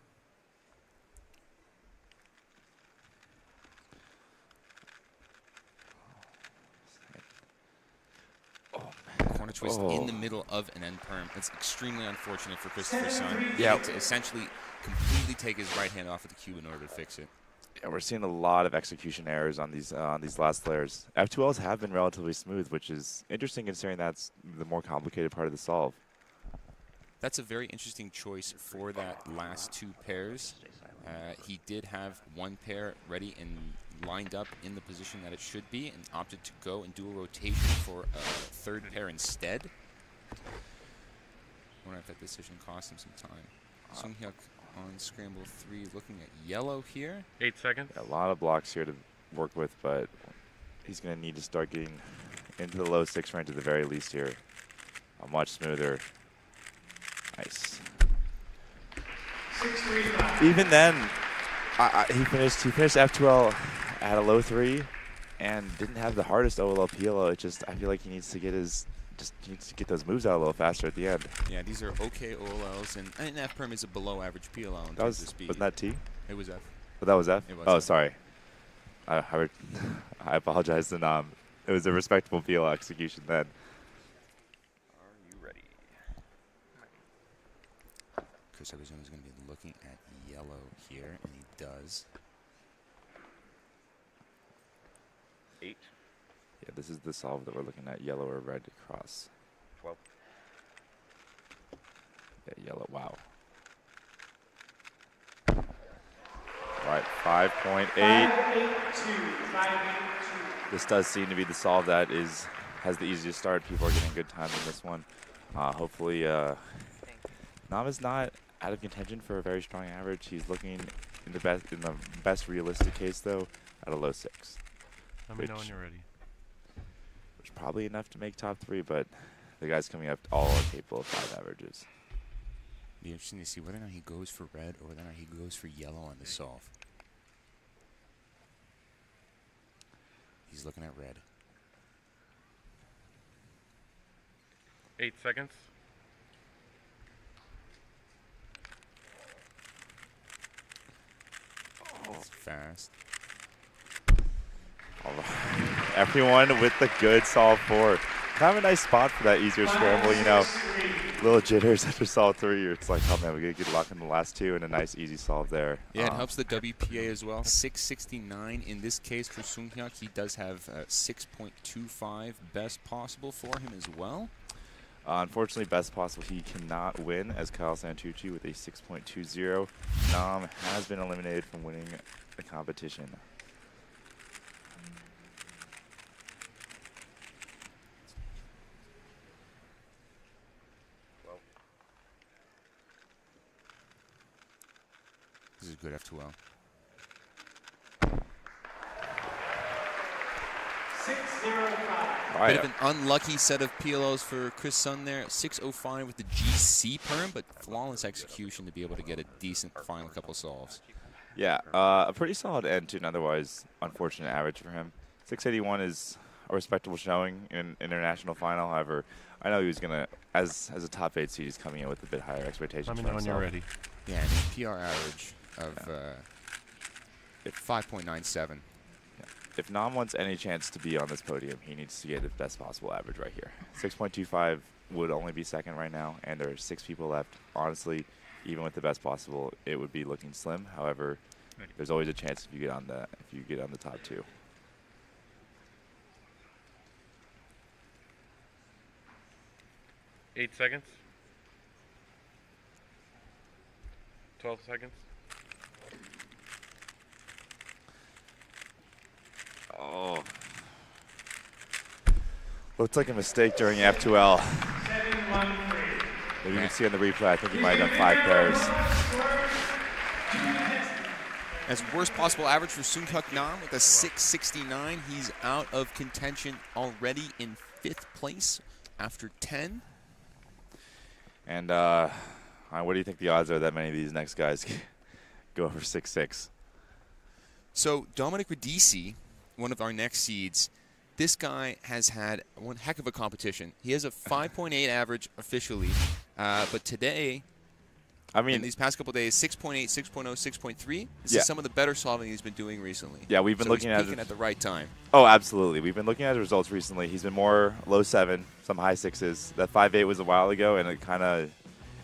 Corner twist in the middle of an end perm. It's extremely unfortunate for Christopher's son. Yeah. To essentially completely take his right hand off of the cube in order to fix it. Yeah, we're seeing a lot of execution errors on these last layers. F2Ls have been relatively smooth, which is interesting considering that's the more complicated part of the solve. That's a very interesting choice for that last 2 pairs. He did have 1 pair ready and lined up in the position that it should be and opted to go and do a rotation for a 3rd pair instead. I wonder if that decision cost him some time. Sung Hyuk on scramble 3 looking at yellow here. 8 seconds. A lot of blocks here to work with, but he's going to need to start getting into the low 6 range at the very least here. A much smoother. Nice. Even then, he finished F2L at a low 3 and didn't have the hardest OLL PLO. It just, I feel like he needs to get those moves out a little faster at the end. Yeah, these are okay OLLs, and an F perm is a below average PLO in That terms of speed. wasn't that T? It was F. But that was F? It was oh, F. sorry. I apologize to Nam. It was a respectable PLO execution then. Are you ready? Chris Arizona is going to be looking at yellow here, and he does. 8. Yeah, this is the solve that we're looking at, yellow or red cross. 12. Yeah, yellow, wow. All right, 5.8. This does seem to be the solve that has the easiest start. People are getting good times in this one. Hopefully, Nam is not out of contention for a very strong average. He's looking in the best realistic case, though, at a low 6. Let me know when you're ready. Which is probably enough to make top 3, but the guys coming up all are capable of 5 averages. Be interesting to see whether or not he goes for red or whether or not he goes for yellow on the solve. He's looking at red. 8 seconds. It's fast. All right. Everyone with the good solve 4. Kind of a nice spot for that easier scramble, you know. Little jitters after solve 3. It's like, oh man, we gotta get locked in the last 2 and a nice easy solve there. Yeah, it helps the WPA as well. 669 in this case for Sunghyuk. He does have 6.25 best possible for him as well. Unfortunately, best possible, he cannot win as Kyle Santucci with a 6.20. Nam has been eliminated from winning the competition. This is good F2L. Bit of an unlucky set of PLOs for Chris Sun there. 6:05 with the GC perm, but flawless execution to be able to get a decent final couple solves. Yeah, a pretty solid end to an otherwise unfortunate average for him. 681 is a respectable showing in an international final. However, I know he was going to, as a top 8 seed, he's coming in with a bit higher expectations. Let me know when you're ready. Yeah, and his PR average of 5.97. If Nam wants any chance to be on this podium, he needs to get the best possible average right here. 6.25 would only be second right now, and there are 6 people left. Honestly, even with the best possible, it would be looking slim. However, there's always a chance if you get on the top 2. Eight seconds. 12 seconds. Oh. Looks like a mistake during F2L. Maybe you can see on the replay, I think he might have done 5 pairs. As worst possible average for Sunghyuk Nam with a 669. He's out of contention already in 5th place after 10. And what do you think the odds are that many of these next guys go over 6'6"? So Dominic Radici, one of our next seeds, this guy has had one heck of a competition. He has a 5.8 average officially, but today, in these past couple of days, 6.8, 6.0, 6.3. This is some of the better solving he's been doing recently. Yeah, we've been looking at the right time. Oh, absolutely. We've been looking at his results recently. He's been more low 7, some high 6s. That 5.8 was a while ago, and it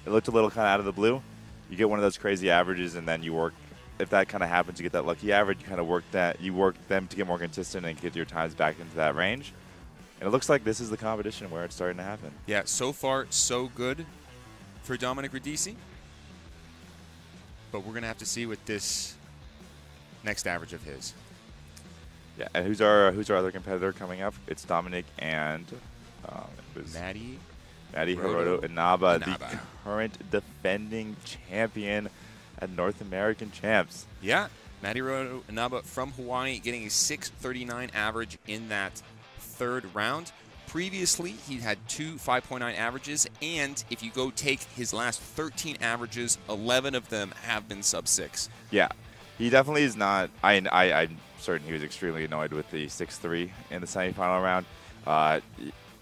looked a little kind of out of the blue. You get one of those crazy averages, and then you work. If that kind of happens, you get that lucky average. You kind of work them to get more consistent and get your times back into that range. And it looks like this is the competition where it's starting to happen. Yeah, so far so good for Dominic Radici. But we're going to have to see with this next average of his. Yeah, and who's our other competitor coming up? It's Dominic and it was Maddie Hiroto Inaba, the current defending champion at North American Champs. Yeah, Maddie Hiroto Inaba from Hawaii getting a 639 average in that 3rd round. Previously, he had 2 5.9 averages, and if you go take his last 13 averages, 11 of them have been sub-6. Yeah, he definitely is not. I'm certain he was extremely annoyed with the 6.3 in the semifinal round.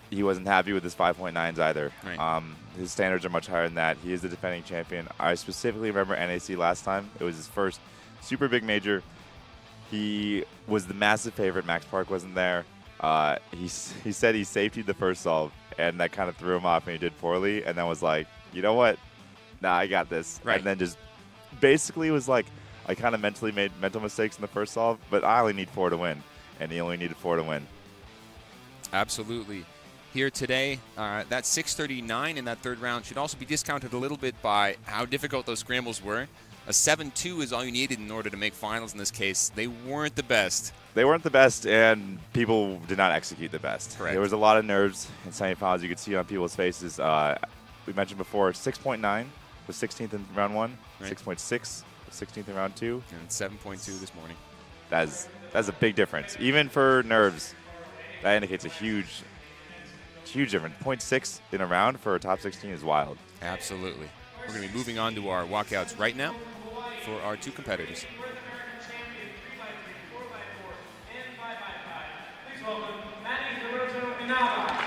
He wasn't happy with his 5.9s either. Right. His standards are much higher than that. He is the defending champion. I specifically remember NAC last time. It was his first super big major. He was the massive favorite. Max Park wasn't there. He said he safetied the first solve, and that kind of threw him off, and he did poorly, and then was like, you know what? Nah, I got this. Right. And then just basically was like, I kind of mentally made mental mistakes in the first solve, but I only need 4 to win, and he only needed 4 to win. Absolutely. Here today, that 639 in that 3rd round should also be discounted a little bit by how difficult those scrambles were. A 7-2 is all you needed in order to make finals in this case. They weren't the best. They weren't the best, and people did not execute the best. Correct. There was a lot of nerves in semifinals. You could see it on people's faces. We mentioned before, 6.9 was 16th in round 1, right. 6.6 was 16th in round 2. And 7.2 this morning. That's a big difference. Even for nerves, that indicates a huge difference. 0.6 in a round for a top 16 is wild. Absolutely. We're going to be moving on to our walkouts right now for our 2 competitors. Please welcome Maddie Hiroto Inaba.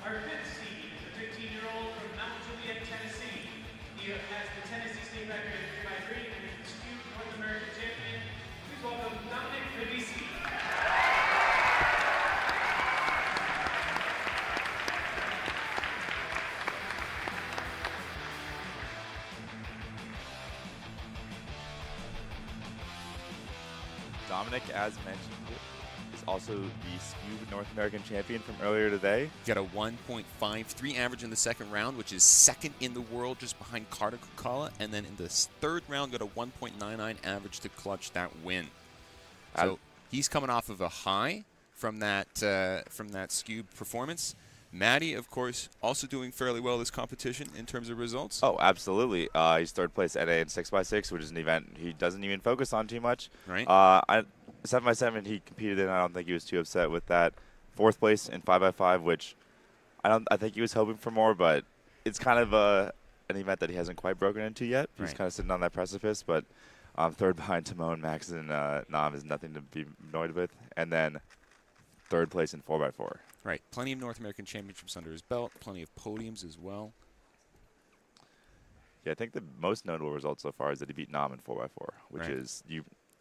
Our 5th seed Dominic, as mentioned, is also the Skewb North American champion from earlier today. He got a 1.53 average in the second round, which is second in the world just behind Carter Kukala. And then in the third round, got a 1.99 average to clutch that win. So he's coming off of a high from that Skewb performance. Maddie, of course, also doing fairly well this competition in terms of results. Oh, absolutely. He's third place NA in 6x6, which is an event he doesn't even focus on too much. Right. 7x7 he competed in. I don't think he was too upset with that. Fourth place in 5x5, which I think he was hoping for more, but it's kind of an event that he hasn't quite broken into yet. He's kind of sitting on that precipice, but third behind Timon, Max, and Nam is nothing to be annoyed with. And then third place in 4x4. Right. Plenty of North American championships under his belt. Plenty of podiums as well. Yeah, I think the most notable result so far is that he beat Nam in 4x4, which is,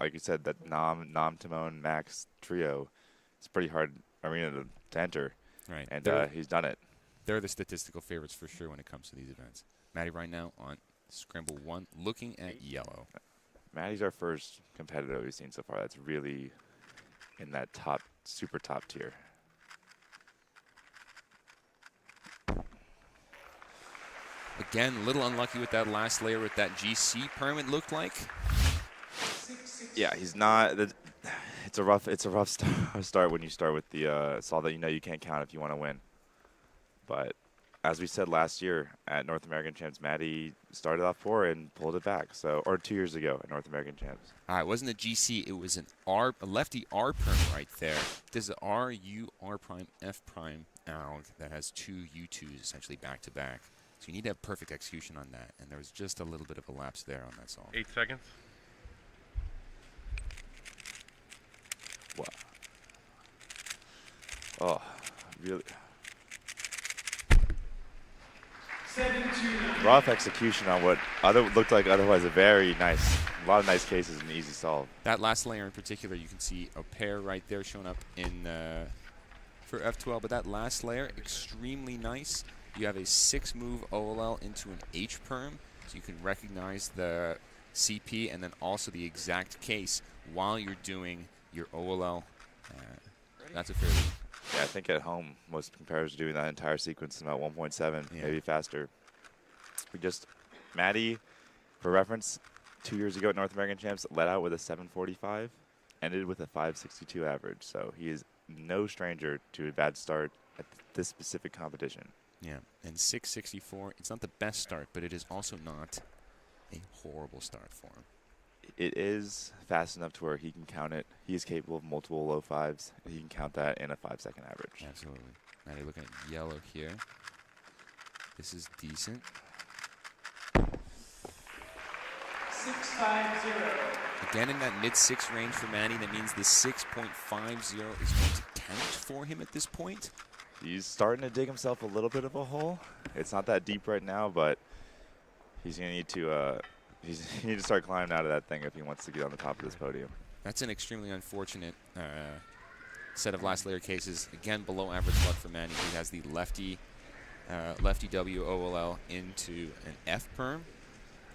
like you said, that Nam, Timon, Max trio. It's a pretty hard arena to enter. Right. And he's done it. They're the statistical favorites for sure when it comes to these events. Maddie right now on Scramble 1, looking at yellow. Maddie's our first competitor we've seen so far that's really in that super top tier. Again, a little unlucky with that last layer with that GC perm, it looked like. Yeah, he's not. It's a rough start when you start with the solve that you can't count if you want to win. But as we said last year at North American Champs, Maddie started off poor and pulled it back. Or 2 years ago at North American Champs. It wasn't a GC, it was a lefty R perm right there. There's an R, U, R prime, F prime alg that has two U2s essentially back to back. So you need to have perfect execution on that, and there was just a little bit of a lapse there on that solve. 8 seconds. Wow. Oh, really? Rough execution on what looked like otherwise a lot of nice cases and easy solve. That last layer in particular, you can see a pair right there showing up in for F12, but that last layer, extremely nice. You have a 6-move OLL into an H perm, so you can recognize the CP and then also the exact case while you're doing your OLL. That's a fairly... Yeah, I think at home, most competitors are doing that entire sequence in about 1.7, maybe faster. Maddie, for reference, 2 years ago at North American Champs, led out with a 745, ended with a 562 average. So he is no stranger to a bad start at this specific competition. Yeah, and 664, it's not the best start, but it is also not a horrible start for him. It is fast enough to where he can count it. He is capable of multiple low fives, and he can count that in a 5-second average. Absolutely. Maddie looking at yellow here. This is decent. 650. Again, in that mid-6 range for Maddie, that means the 6.50 is going to count for him at this point. He's starting to dig himself a little bit of a hole. It's not that deep right now, but he's going to need to need to start climbing out of that thing if he wants to get on the top of this podium. That's an extremely unfortunate set of last layer cases. Again, below average luck for Maddie. He has the lefty W OLL into an F perm.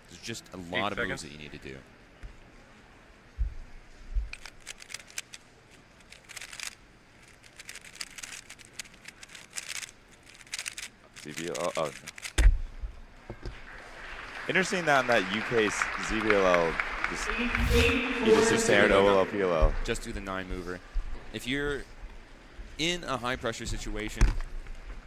There's just a lot of moves that you need to do. ZBL. Interesting that in that U case, ZBLL, he just did standard OLL PLL. Just do the 9-mover. If you're in a high-pressure situation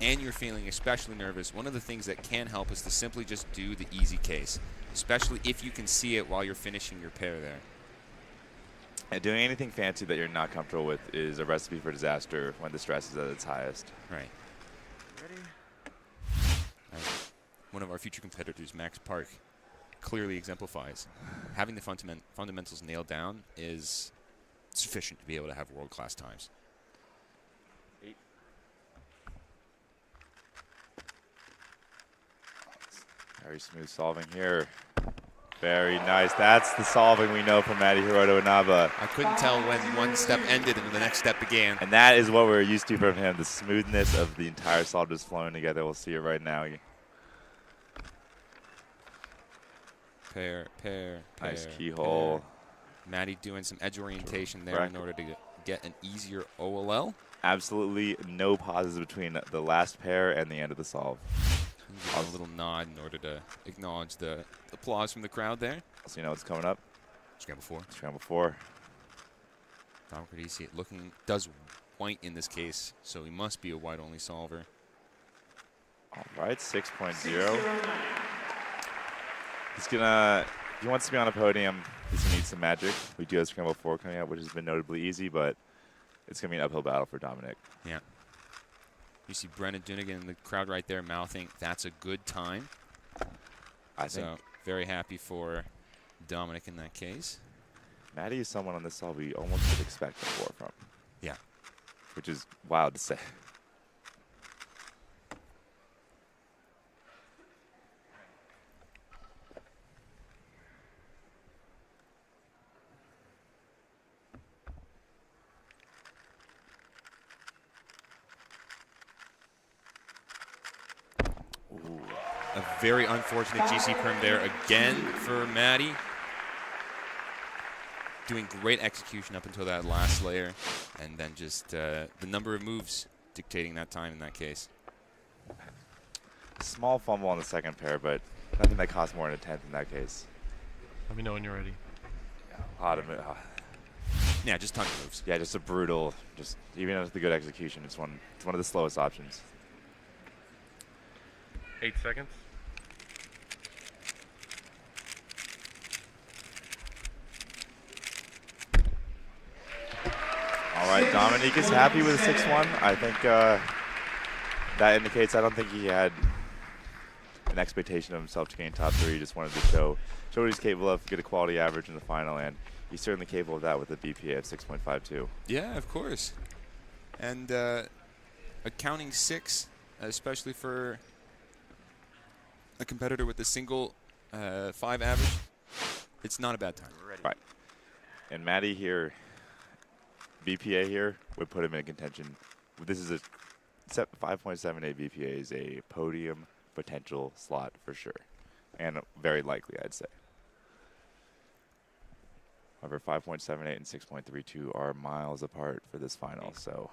and you're feeling especially nervous, one of the things that can help is to simply just do the easy case, especially if you can see it while you're finishing your pair there. And doing anything fancy that you're not comfortable with is a recipe for disaster when the stress is at its highest. Right. Ready? One of our future competitors, Max Park, clearly exemplifies. Having the fundamentals nailed down is sufficient to be able to have world-class times. 8. Very smooth solving here. Very nice. That's the solving we know from Maddie Hiroto Inaba. I couldn't tell when one step ended and the next step began. And that is what we're used to from him, the smoothness of the entire solve just flowing together. We'll see it right now. Pair. Nice keyhole. Maddie doing some edge orientation there in order to get an easier OLL. Absolutely no pauses between the last pair and the end of the solve. A little nod in order to acknowledge the applause from the crowd there. So you know what's coming up. Scramble 4. Scramble 4. Dominic Radici does white in this case, so he must be a white-only solver. All right, 6.0. He's gonna. If he wants to be on a podium, he's gonna need some magic. We do have Scramble 4 coming up, which has been notably easy, but it's gonna be an uphill battle for Dominic. Yeah. You see Brennan Dunigan in the crowd right there mouthing, "That's a good time." So very happy for Dominic in that case. Maddie is someone on this solve we almost could expect a 4 from. Yeah. Which is wild to say. A very unfortunate GC perm there again for Maddie. Doing great execution up until that last layer, and then just the number of moves dictating that time in that case. Small fumble on the second pair, but nothing that costs more than a 10th in that case. Let me know when you're ready. A lot of it. Yeah, just tons of moves. Yeah, just a brutal, even with the good execution, it's one of the slowest options. 8 seconds. All right, Dominique is happy with a 6-1. I think that indicates I don't think he had an expectation of himself to gain top 3. He just wanted to show what he's capable of, get a quality average in the final, and he's certainly capable of that with a BPA of 6.52. Yeah, of course. And accounting 6, especially for a competitor with a single 5 average, it's not a bad time. Right. And Maddie here, BPA here, would put him in contention. This is a 5.78 BPA is a podium potential slot for sure. And very likely, I'd say. However, 5.78 and 6.32 are miles apart for this final, so.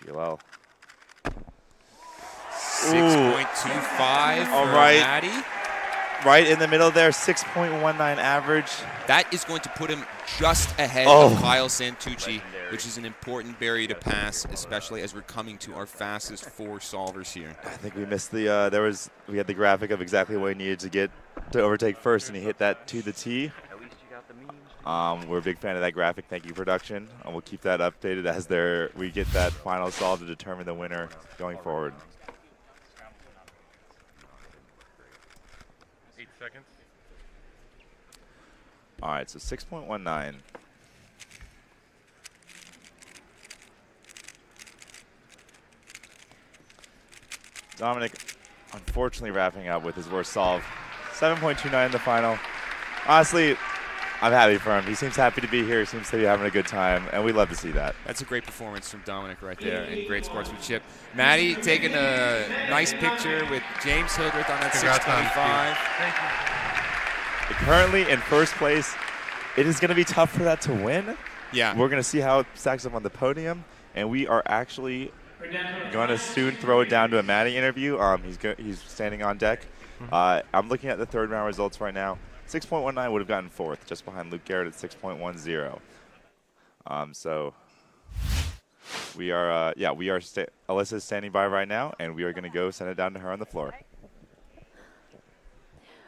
CPLL. 6.25 All for right. Maddie. Right in the middle there, 6.19 average. That is going to put him just ahead of Kyle Santucci, which is an important barrier to pass, especially as we're coming to our fastest 4 solvers here. I think we missed the, we had the graphic of exactly what he needed to get to overtake first, and he hit that to the T. We're a big fan of that graphic. Thank you, production. And we'll keep that updated as we get that final solve to determine the winner going forward. 8 seconds. All right, so 6.19. Dominic, unfortunately, wrapping up with his worst solve. 7.29 in the final. Honestly, I'm happy for him. He seems happy to be here. Seems to be having a good time, and we love to see that. That's a great performance from Dominic right there, and great sportsmanship. Maddie taking a nice picture with James Hildreth on that 625. Thank you. Currently in first place. It is going to be tough for that to win. Yeah. We're going to see how it stacks up on the podium, and we are actually going to soon throw it down to a Maddie interview. He's standing on deck. I'm looking at the third round results right now. 6.19 would have gotten 4th, just behind Luke Garrett at 6.10. So we are, Alyssa's standing by right now, and we are going to go send it down to her on the floor.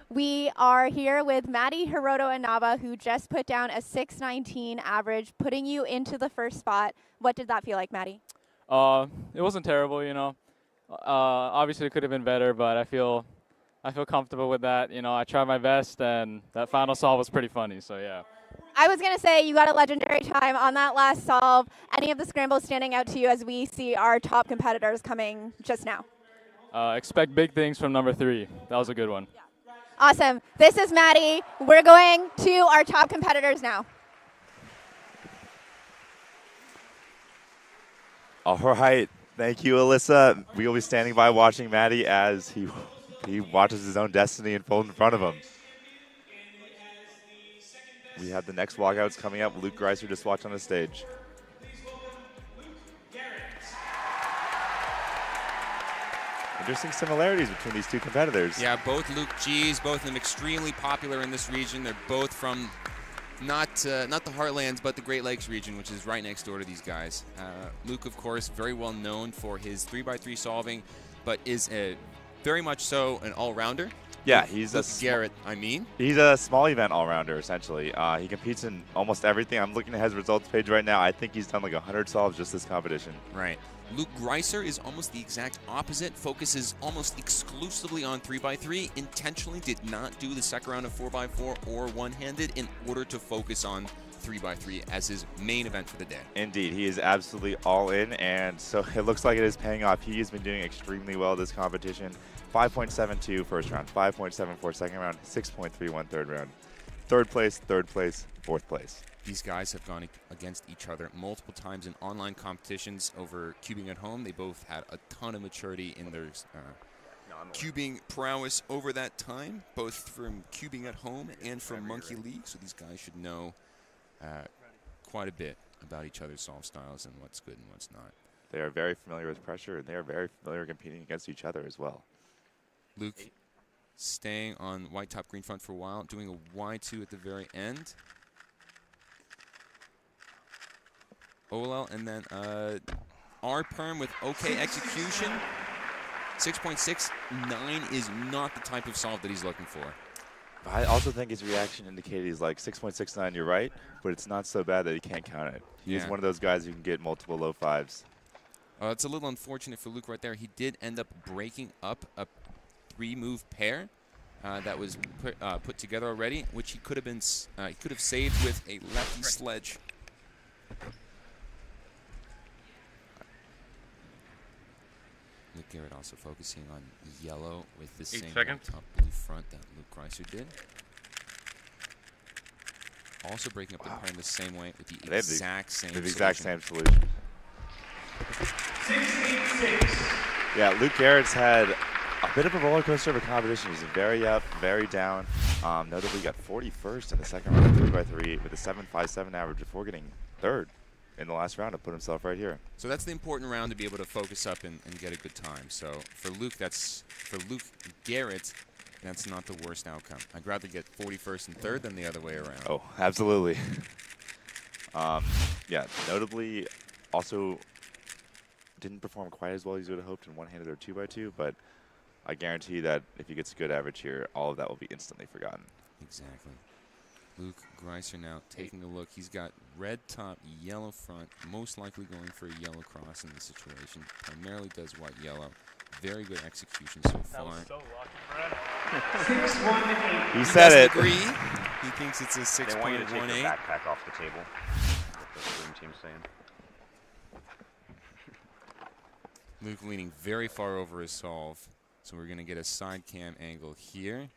We are here with Maddie Hiroto Inaba, who just put down a 6.19 average, putting you into the first spot. What did that feel like, Maddie? It wasn't terrible, you know. Obviously, it could have been better, but I feel comfortable with that. You know, I tried my best, and that final solve was pretty funny. So yeah. I was going to say you got a legendary time on that last solve. Any of the scrambles standing out to you as we see our top competitors coming just now? Expect big things from number 3. That was a good one. Yeah. Awesome. This is Maddie. We're going to our top competitors now. All right. Thank you, Alyssa. We will be standing by watching Maddie as he He watches his own destiny unfold in front of him. We have the next walkouts coming up. Luke Greiser just watched on the stage. Interesting similarities between these two competitors. Yeah, both Luke G's, both of them extremely popular in this region. They're both from not the Heartlands, but the Great Lakes region, which is right next door to these guys. Luke, of course, very well known for his 3x3 solving, but is very much so an all-rounder. Yeah, he's Garrett, He's a small event all-rounder, essentially. He competes in almost everything. I'm looking at his results page right now. I think he's done like 100 solves just this competition. Right. Luke Greiser is almost the exact opposite, focuses almost exclusively on 3x3, intentionally did not do the second round of 4x4 or one-handed in order to focus on 3x3 as his main event for the day. Indeed, he is absolutely all in, and so it looks like it is paying off. He has been doing extremely well this competition. 5.72 first round, 5.74 second round, 6.31 third round. Third place, fourth place. These guys have gone against each other multiple times in online competitions over cubing at home. They both had a ton of maturity in their cubing prowess over that time, both from cubing at home and from Monkey League. So these guys should know quite a bit about each other's solve styles and what's good and what's not. They are very familiar with pressure, and they are very familiar competing against each other as well. Luke staying on white top, green front for a while, doing a Y2 at the very end. Olel, and then R-Perm with OK execution. 6.69 is not the type of solve that he's looking for. I also think his reaction indicated he's like 6.69, you're right, but it's not so bad that he can't count it. He's one of those guys who can get multiple low fives. It's a little unfortunate for Luke right there. He did end up breaking up a 3-move pair that was put together already, which he could have saved with a lefty sledge. Luke Garrett also focusing on yellow with the same top blue front that Luke Greiser did. Also breaking up the pair in the same way with the exact same solution. 686. Yeah, Luke Garrett's had a bit of a roller coaster of a competition. He's very up, very down. Notably got 41st in the second round of 3x3 with a 7.57 average before getting third in the last round to put himself right here. So that's the important round to be able to focus up and get a good time. So for Luke Garrett, that's not the worst outcome. I'd rather get 41st and third than the other way around. Oh, absolutely. Yeah, notably also didn't perform quite as well as you would have hoped in one-handed or 2x2, but I guarantee that if he gets a good average here, all of that will be instantly forgotten. Exactly. Luke Greiser now taking a look. He's got red top, yellow front, most likely going for a yellow cross in this situation. Primarily does white-yellow. Very good execution so far. So lucky, He said it. Agree. He thinks it's a 6.18. They want you to take your backpack off the table. That's what the room team's saying. Luke leaning very far over his solve. So we're going to get a side cam angle here.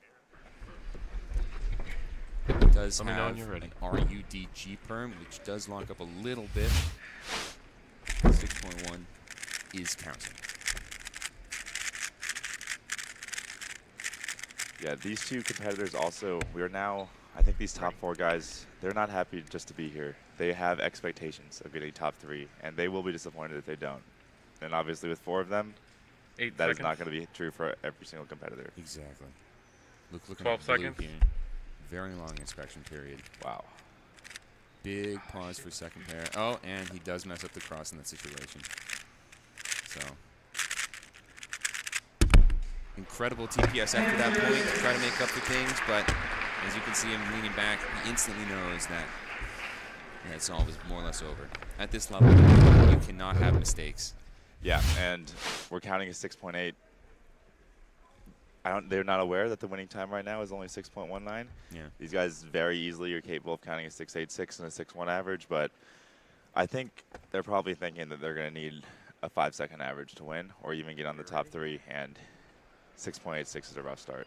It does have an RUDG perm, which does lock up a little bit. 6.1 is counting. Yeah, these two competitors also, I think these top four guys, they're not happy just to be here. They have expectations of getting top three, and they will be disappointed if they don't. And obviously with four of them, that is not going to be true for every single competitor. Exactly. Luke looking 12 at blue seconds. here. Very long inspection period. Wow. Big pause for second pair. Oh, and he does mess up the cross in that situation. So, incredible TPS after that point to try to make up for things, but as you can see him leaning back, he instantly knows that that solve is more or less over. At this level, you cannot have mistakes. Yeah, and we're counting a 6.8. They're not aware that the winning time right now is only 6.19. Yeah. These guys very easily are capable of counting a 6.86 and a 6.1 average, but I think they're probably thinking that they're going to need a 5-second average to win or even get on the top three, and 6.86 is a rough start.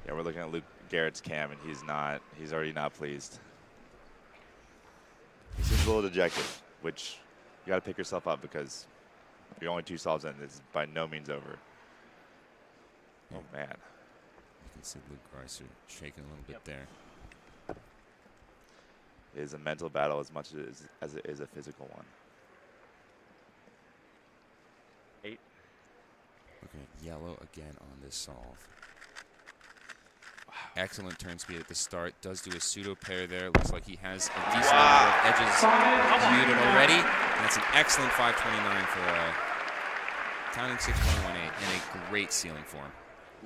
Yeah, we're looking at Luke Garrett's cam, and he's already not pleased. He seems a little dejected, which you got to pick yourself up because you're only 2 solves in. It's by no means over. Oh, man. You can see Luke Greiser shaking a little bit there. It is a mental battle as much as it is a physical one. 8. Looking at yellow again on this solve. Wow. Excellent turn speed at the start. Does do a pseudo pair there. Looks like he has a decent number of edges muted already. And that's an excellent 529 for counting 6.18 and a great ceiling for him.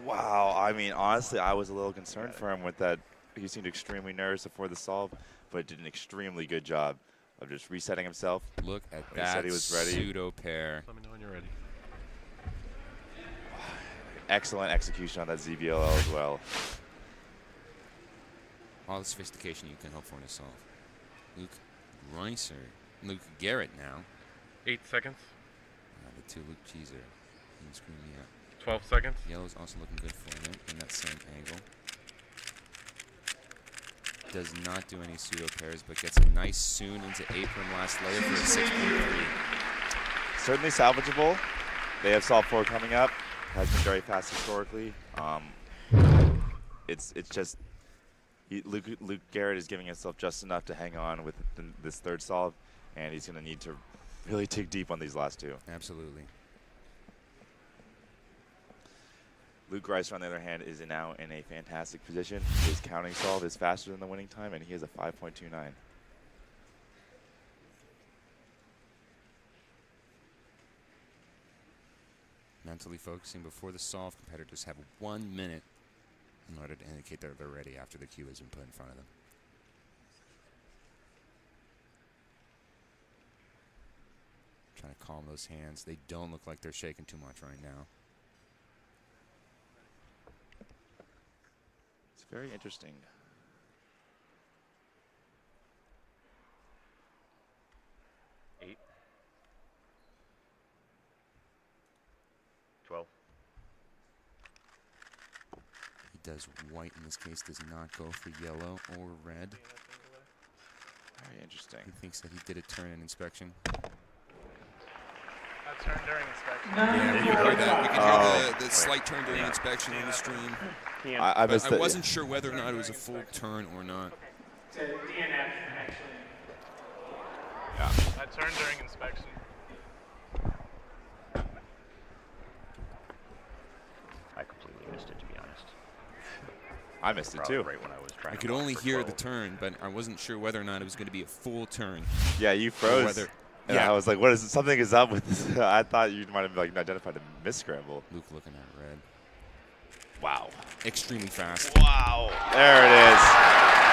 Wow. I mean, honestly, I was a little concerned for him with that. He seemed extremely nervous before the solve, but did an extremely good job of just resetting himself. Look at He said he was ready. Pseudo pair. Let me know when you're ready. Excellent execution on that ZBLL as well. All the sophistication you can hope for in a solve. Luke Greiser. Luke Garrett now. 8 seconds. The two Luke Cheeser. He can scream me out. 12 seconds. Yellow's also looking good for him in that same angle. Does not do any pseudo pairs, but gets a nice soon into apron last layer for a 6.3. Certainly salvageable. They have solve 4 coming up. Has been very fast historically. It's just Luke Garrett is giving himself just enough to hang on with this third solve, and he's going to need to really dig deep on these last 2. Absolutely. Luke Greiser, on the other hand, is now in a fantastic position. His counting solve is faster than the winning time, and he has a 5.29. Mentally focusing before the solve, competitors have 1 minute in order to indicate that they're ready after the cue has been put in front of them. Trying to calm those hands. They don't look like they're shaking too much right now. It's very interesting. Eight. 12. He does white in this case, does not go for yellow or red. Very interesting. He thinks that he did a turn in inspection. A turn during inspection. Yeah, we heard that. We could hear the slight turn during inspection on the stream. I missed I it. wasn't sure whether or not it was a full turn or not. To DNF, actually. Yeah. A turn during inspection. I completely missed it, to be honest. I missed it Probably too. Right when I was trying I to could mark only for hear 12. the turn, but I wasn't sure whether or not it was going to be a full turn. Yeah, you froze. And I was like, "What is it? Something is up with this." I thought you might have like identified a miss scramble. Luke looking at red. Wow. Extremely fast. Wow. There it is.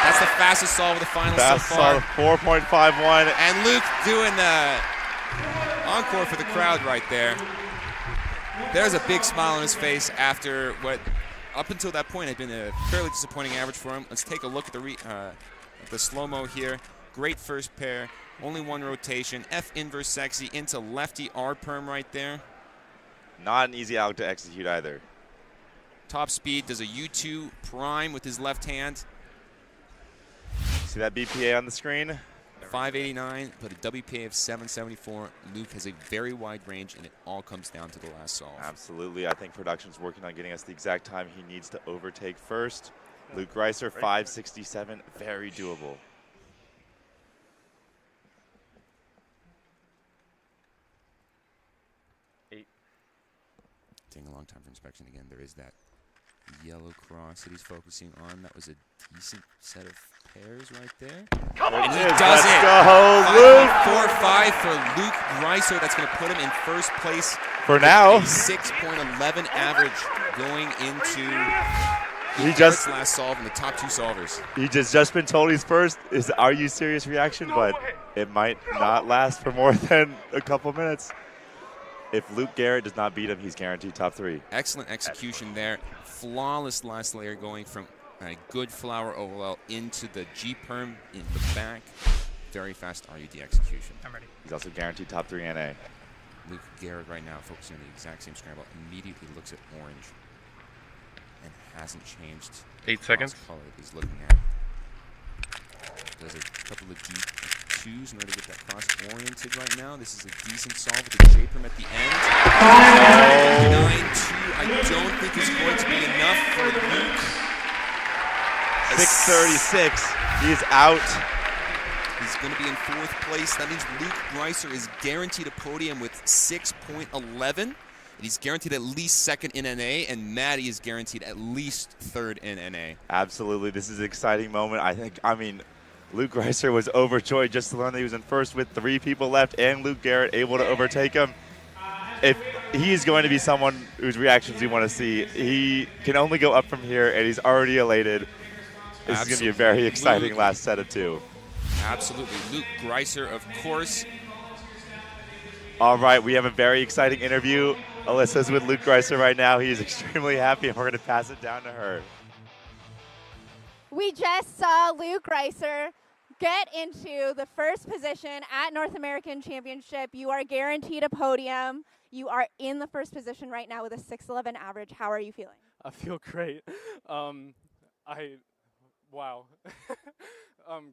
That's the fastest solve of the final Fast so far. solve 4.51. And Luke doing the encore for the crowd right there. There's a big smile on his face after what, up until that point, had been a fairly disappointing average for him. Let's take a look at the slow-mo here. Great first pair. Only one rotation. F inverse sexy into lefty R perm right there. Not an easy out to execute either. Top speed does a U2 prime with his left hand. See that BPA on the screen? 589, but a WPA of 774. Luke has a very wide range, and it all comes down to the last solve. Absolutely. I think production's working on getting us the exact time he needs to overtake first. Luke Greiser, 567. Very doable. Taking a long time for inspection again. There is that yellow cross that he's focusing on. That was a decent set of pairs right there. And he does it. Go, Luke. 4.5 for Luke Greiser. That's going to put him in first place for now. 6.11 average going into just last solve in the top 2 solvers. He just been told he's first. Are you serious reaction? But it might not last for more than a couple minutes. If Luke Garrett does not beat him, he's guaranteed top 3. Excellent execution there. Flawless last layer going from a good flower OLL into the G-perm in the back. Very fast RUD execution. I'm ready. He's also guaranteed top 3 NA. Luke Garrett right now focusing on the exact same scramble. Immediately looks at orange and hasn't changed 8 seconds. Color that he's looking at. Does a couple of twos in order to get that cross oriented right now. This is a decent solve with the J-perm at the end. 9-2, I don't think is going to be enough for Luke. 636. He is out. He's going to be in 4th place. That means Luke Greiser is guaranteed a podium with 6.11. He's guaranteed at least 2nd in NA, and Maddie is guaranteed at least 3rd in NA. Absolutely. This is an exciting moment. I mean, Luke Greiser was overjoyed just to learn that he was in first with 3 people left and Luke Garrett able to overtake him. If he's going to be someone whose reactions we want to see, he can only go up from here, and he's already elated. This is going to be a very exciting last set of 2. Absolutely. Luke Greiser, of course. All right, we have a very exciting interview. Alyssa's with Luke Greiser right now. He is extremely happy, and we're going to pass it down to her. We just saw Luke Greiser get into the first position at North American Championship. You are guaranteed a podium. You are in the first position right now with a 6'11" average. How are you feeling? I feel great. Wow.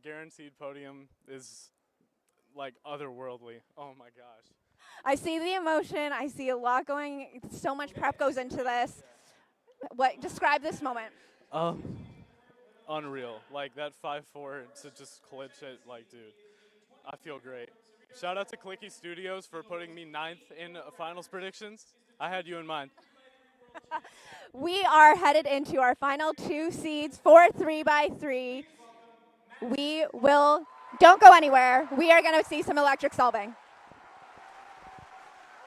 Guaranteed podium is like otherworldly. Oh my gosh. I see the emotion. I see a lot going. So much prep goes into this. What? Describe this moment. Unreal. Like that 5-4 to just clinch it. Like, dude, I feel great. Shout out to Clicky Studios for putting me 9th in finals predictions. I had you in mind. We are headed into our final 2 seeds for 3x3. Don't go anywhere. We are going to see some electric solving.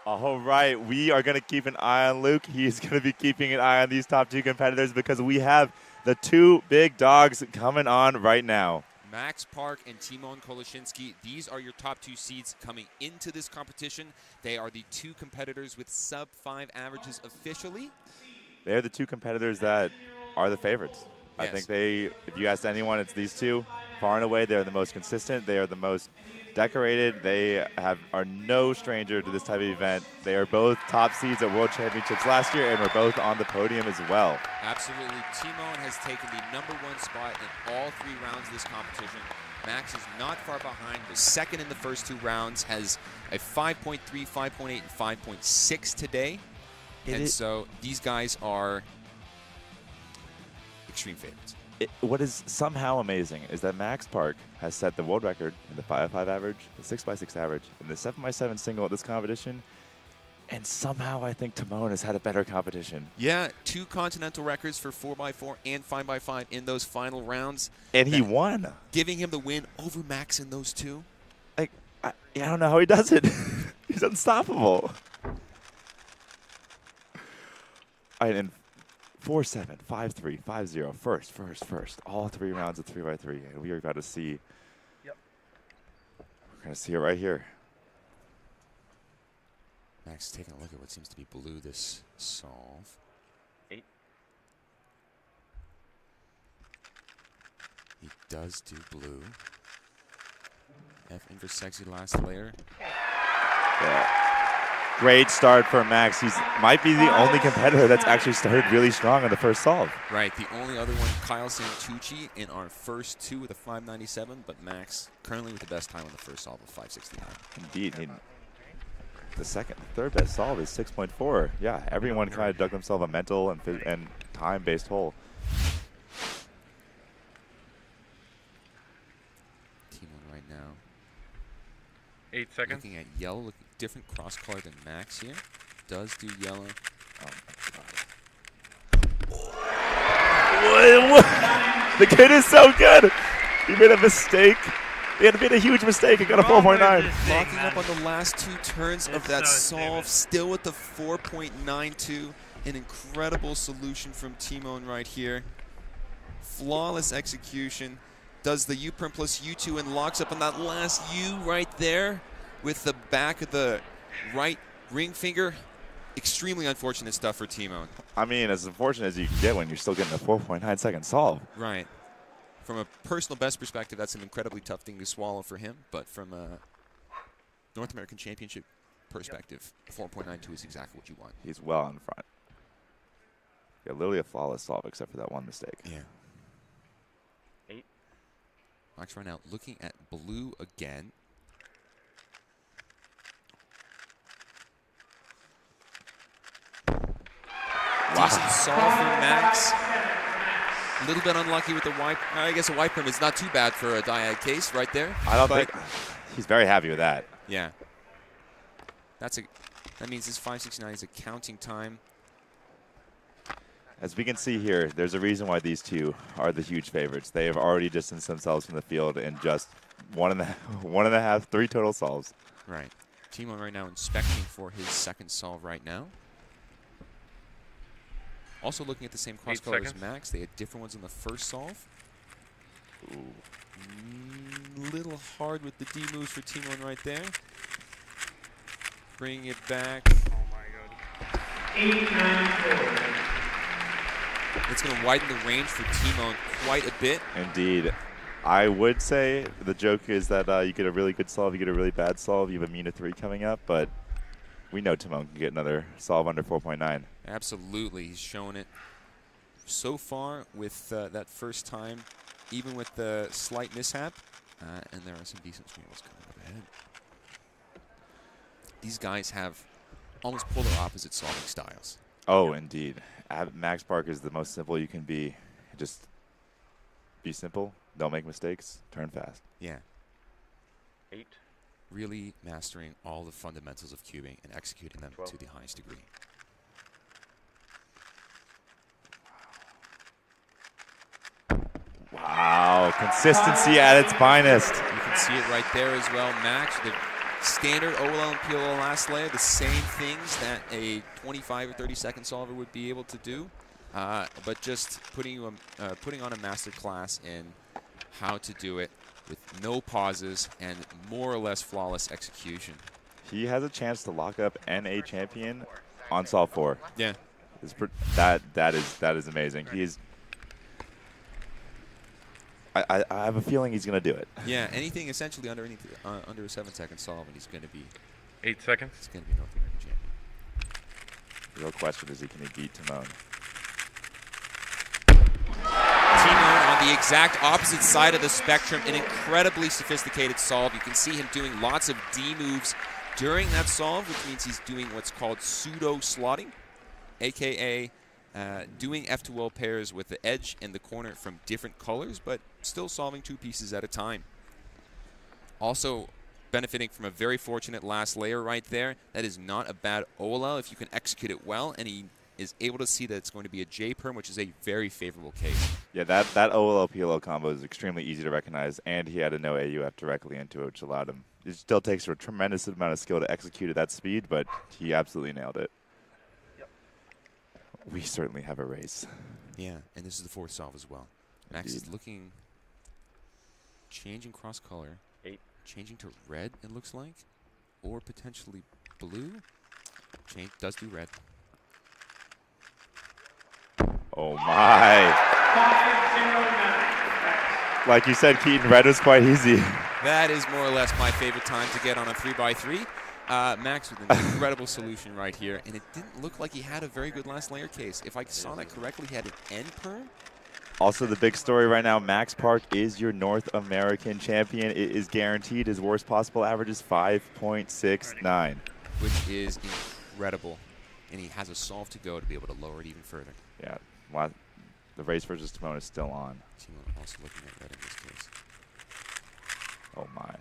All right, we are going to keep an eye on Luke. He's going to be keeping an eye on these top 2 competitors because we have the 2 big dogs coming on right now. Max Park and Timon Koloshinsky, these are your top 2 seeds coming into this competition. They are the 2 competitors with sub-5 averages officially. They're the 2 competitors that are the favorites. Yes. I think if you ask anyone, it's these 2. Far and away, they're the most consistent. They are the most decorated. They are no stranger to this type of event. They are both top seeds at World Championships last year and were both on the podium as well. Absolutely. Timon has taken the #1 spot in all 3 rounds of this competition. Max is not far behind. Was 2nd in the first 2 rounds, has a 5.3, 5.8, and 5.6 today. So these guys are extreme favorites. What is somehow amazing is that Max Park has set the world record in the 5x5 average, the 6x6 average, and the 7x7 single at this competition. And somehow I think Timon has had a better competition. Yeah, 2 continental records for 4x4 and 5x5 in those final rounds. And he won. Giving him the win over Max in those 2. Like, I don't know how he does it. He's unstoppable. And 4-7, 5-3, 5-0, first. All 3 rounds of 3x3. And we are about to see. Yep. We're going to see it right here. Max taking a look at what seems to be blue this solve. 8. He does do blue. F in for sexy last layer. Yeah. Great start for Max. He might be the only competitor that's actually started really strong on the first solve. Right, the only other one, Kyle Santucci, in our first 2 with a 5.97, but Max currently with the best time on the first solve of 5.69. Indeed. The third best solve is 6.4. Yeah, everyone kind of dug themselves a mental and time-based hole. Team on right now. 8 seconds. Looking at yellow, different cross color than Max here. Does do yellow. Oh, the kid is so good. He made a mistake. He had made a huge mistake and got a 4.9. Locking up on the last 2 turns of that solve, still with the 4.92. An incredible solution from Timon right here. Flawless execution. Does the U-prim plus U2 and locks up on that last U right there with the back of the right ring finger. Extremely unfortunate stuff for Timon. I mean, as unfortunate as you can get when you're still getting a 4.9-second solve. Right. From a personal best perspective, that's an incredibly tough thing to swallow for him. But from a North American Championship perspective, 4.92 is exactly what you want. He's well in front. Yeah, literally a flawless solve except for that one mistake. Yeah. 8. Max right now looking at blue again. Decent solve from Max. A little bit unlucky with the wipe. I guess a wipe perm is not too bad for a diag case right there. I don't think he's very happy with that. Yeah. That means this 569 is a counting time. As we can see here, there's a reason why these two are the huge favorites. They have already distanced themselves from the field in just one and a half, 3 total solves. Right. Timo right now inspecting for his second solve right now. Also looking at the same cross color as Max. They had different ones on the first solve. Ooh. Little hard with the D moves for Timo right there. Bringing it back. Oh my god. 8-9-4. It's going to widen the range for Timo quite a bit. Indeed. I would say the joke is that you get a really good solve, you get a really bad solve, you have a mean of 3 coming up, but we know Timon can get another solve under 4.9. Absolutely. He's shown it so far with that first time, even with the slight mishap. And there are some decent scrambles coming up ahead. These guys have almost polar opposite solving styles. Oh, indeed. Max Park is the most simple you can be. Just be simple, don't make mistakes, turn fast. Yeah. 8. Really mastering all the fundamentals of cubing and executing them 12. to the highest degree. Wow, consistency at its finest. You can see it right there as well. Max, the standard OL and PLL last layer, the same things that a 25 or 30 second solver would be able to do, but just putting on a master class in how to do it with no pauses and more or less flawless execution. He has a chance to lock up NA champion on solve 4. Yeah. That is amazing. He is. I have a feeling he's going to do it. Yeah, anything essentially under a 7-second solve, and he's going to be 8 seconds. He's going to be North American champion. The real question is, can he beat Timon? Timon on the exact opposite side of the spectrum, an incredibly sophisticated solve. You can see him doing lots of D moves during that solve, which means he's doing what's called pseudo slotting, aka doing F2L pairs with the edge and the corner from different colors, but still solving 2 pieces at a time. Also benefiting from a very fortunate last layer right there. That is not a bad OLL if you can execute it well, and he is able to see that it's going to be a J-perm, which is a very favorable case. Yeah, that OLL-PLL combo is extremely easy to recognize, and he had a no AUF directly into it, which allowed him. It still takes a tremendous amount of skill to execute at that speed, but he absolutely nailed it. We certainly have a race. Yeah, and this is the 4th solve as well. Max is looking, changing cross color, 8. Changing to red, it looks like, or potentially blue. Does do red. Oh my! Like you said, Keaton, red was quite easy. That is more or less my favorite time to get on a 3x3. Max with an incredible solution right here, and it didn't look like he had a very good last layer case. If I saw that correctly, he had an end perm. Also, the big story right now, Max Park is your North American champion. It is guaranteed. His worst possible average is 5.69. Which is incredible. And he has a solve to go to be able to lower it even further. Yeah, the race versus Timon is still on. Timon also looking at red in this case. Oh, my.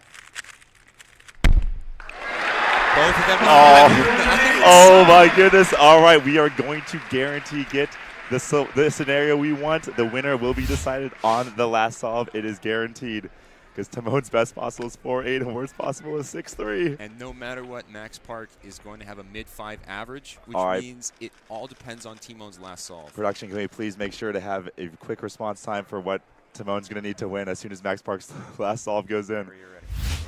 Both of them. Oh my goodness. All right, we are going to guarantee get the scenario we want. The winner will be decided on the last solve. It is guaranteed because Timon's best possible is 4.8 and worst possible is 6.3. And no matter what, Max Park is going to have a mid-5 average, which means it all depends on Timon's last solve. Production, can we please make sure to have a quick response time for what Timon's going to need to win as soon as Max Park's last solve goes in?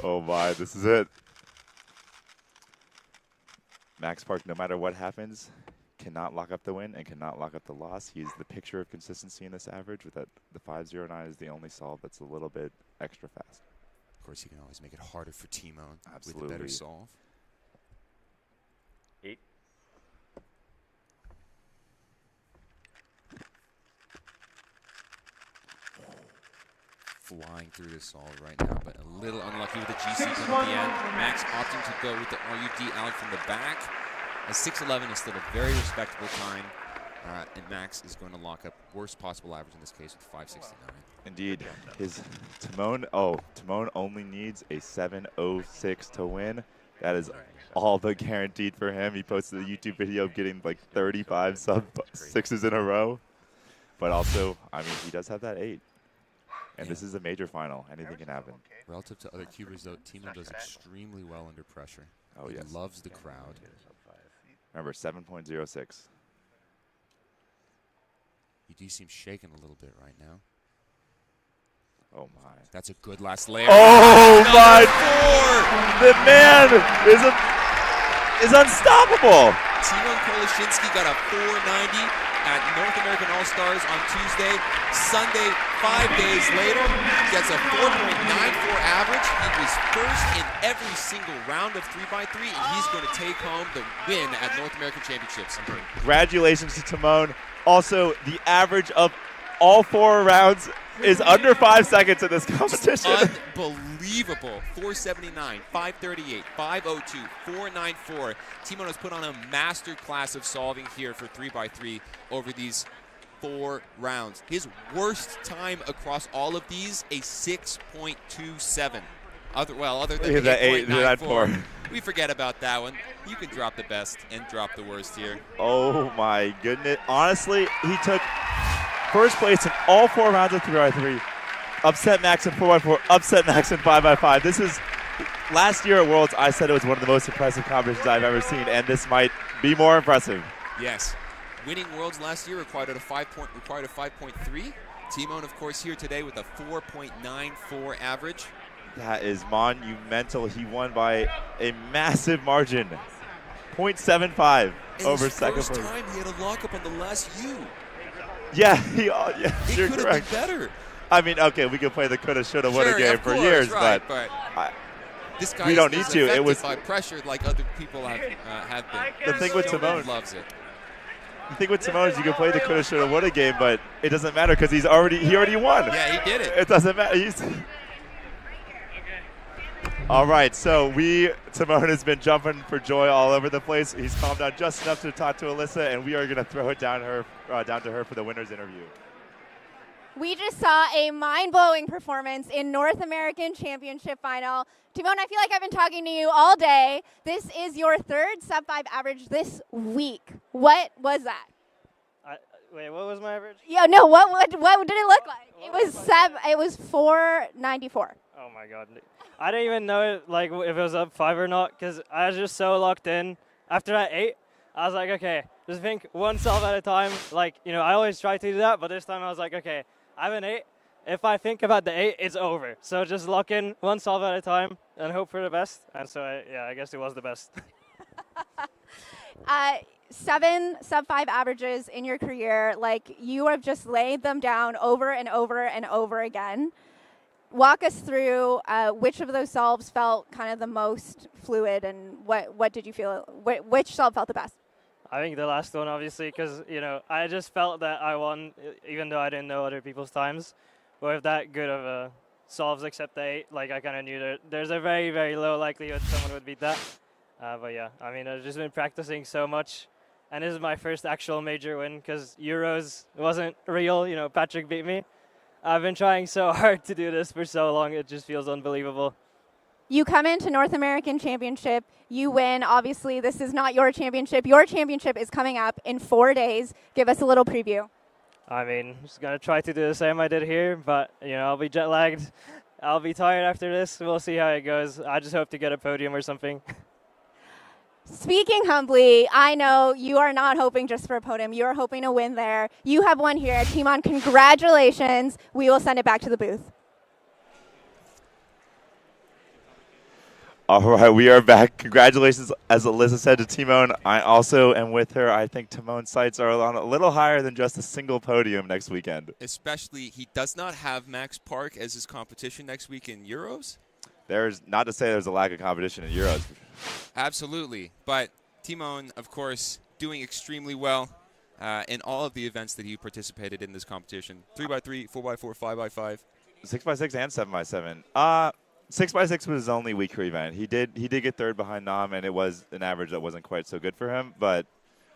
Oh my, this is it. Max Park, no matter what happens, cannot lock up the win and cannot lock up the loss. He is the picture of consistency in this average with that the 5.09 is the only solve that's a little bit extra fast. Of course, you can always make it harder for Timon with Absolutely. a better solve. 8. flying through this solve right now, but a little unlucky with the GC come at the end. Max opting to go with the RUD out from the back. A 6.11 is still a very respectable time, and Max is going to lock up worst possible average in this case with 5.69. Indeed, Timon only needs a 7.06 to win. That is all but guaranteed for him. He posted a YouTube video of getting like 35 sub-6s in a row. But also, I mean, he does have that 8. And this is a major final. Anything can happen. Relative to other cubers, though, Timo does extremely well under pressure. Oh, he yes. loves the crowd. Remember, 7.06. You do seem shaken a little bit right now. Oh, my. That's a good last layer. Oh, my. The man is unstoppable. Timo Kolashinsky got a 490 at North American All-Stars on Tuesday. Sunday, 5 days later, gets a 4.94 average. He was first in every single round of 3x3, and he's going to take home the win at North American Championships. Congratulations to Timon. Also, the average of all 4 rounds is under 5 seconds in this competition. Unbelievable. 479, 538, 502, 494. Timon has put on a master class of solving here for 3x3 over these 4 rounds. His worst time across all of these, a 6.27. Other than the 8.94. We forget about that one. You can drop the best and drop the worst here. Oh, my goodness. Honestly, he took first place in all 4 rounds of 3x3. Upset Max in 4x4, upset Max in 5x5. This is, last year at Worlds, I said it was one of the most impressive competitions I've ever seen, and this might be more impressive. Yes. Winning Worlds last year required a 5.3. Timon, of course, here today with a 4.94 average. That is monumental. He won by a massive margin. 0.75 over second place. First time he had a lockup on the last U. Yeah, you're could correct. have been better. I mean, okay, we could play the coulda, shoulda, woulda game for years, right, but this guy we don't need is to. It was by pressure like other people have been. The thing with Timon loves it. The thing with Timon is you can play the coulda, shoulda, woulda game, but it doesn't matter because he already won. Yeah, he did it. It doesn't matter. All right, so Timon has been jumping for joy all over the place. He's calmed down just enough to talk to Alyssa, and we are going to throw it down to her for the winner's interview. We just saw a mind-blowing performance in North American Championship Final. Timon, I feel like I've been talking to you all day. This is your 3rd sub-5 average this week. What was that? Wait, what was my average? Yeah, no, what did it look like? It was 494. Oh my God. I didn't even know if it was up 5 or not because I was just so locked in. After that 8, I was like, okay, just think one solve at a time. I always try to do that, but this time I was like, okay, I have an 8. If I think about the 8, it's over. So just lock in one solve at a time and hope for the best. And so, I guess it was the best. 7 sub-5 averages in your career. You have just laid them down over and over and over again. Walk us through which of those solves felt kind of the most fluid, and what did you feel? Which solve felt the best? I think the last one, obviously, because I just felt that I won, even though I didn't know other people's times. But with that good of a solves, except the 8, I kind of knew that there's a very, very low likelihood someone would beat that. But yeah, I mean, I've just been practicing so much, and this is my first actual major win because Euros wasn't real. Patrick beat me. I've been trying so hard to do this for so long, it just feels unbelievable. You come into North American Championship, you win. Obviously, this is not your championship. Your championship is coming up in 4 days. Give us a little preview. I mean, just going to try to do the same I did here, but, I'll be jet lagged. I'll be tired after this. We'll see how it goes. I just hope to get a podium or something. Speaking humbly, I know you are not hoping just for a podium. You are hoping to win there. You have won here. Timon, congratulations. We will send it back to the booth. All right, we are back. Congratulations, as Alyssa said, to Timon. I also am with her. I think Timon's sights are on a little higher than just a single podium next weekend. Especially, he does not have Max Park as his competition next week in Euros. There's not to say there's a lack of competition in Euros. Absolutely. But Timon, of course, doing extremely well in all of the events that he participated in this competition. 3x3, 4x4, 5x5. 6x6 and 7x7. 6x6 was his only weaker event. He did get third behind Nam, and it was an average that wasn't quite so good for him. But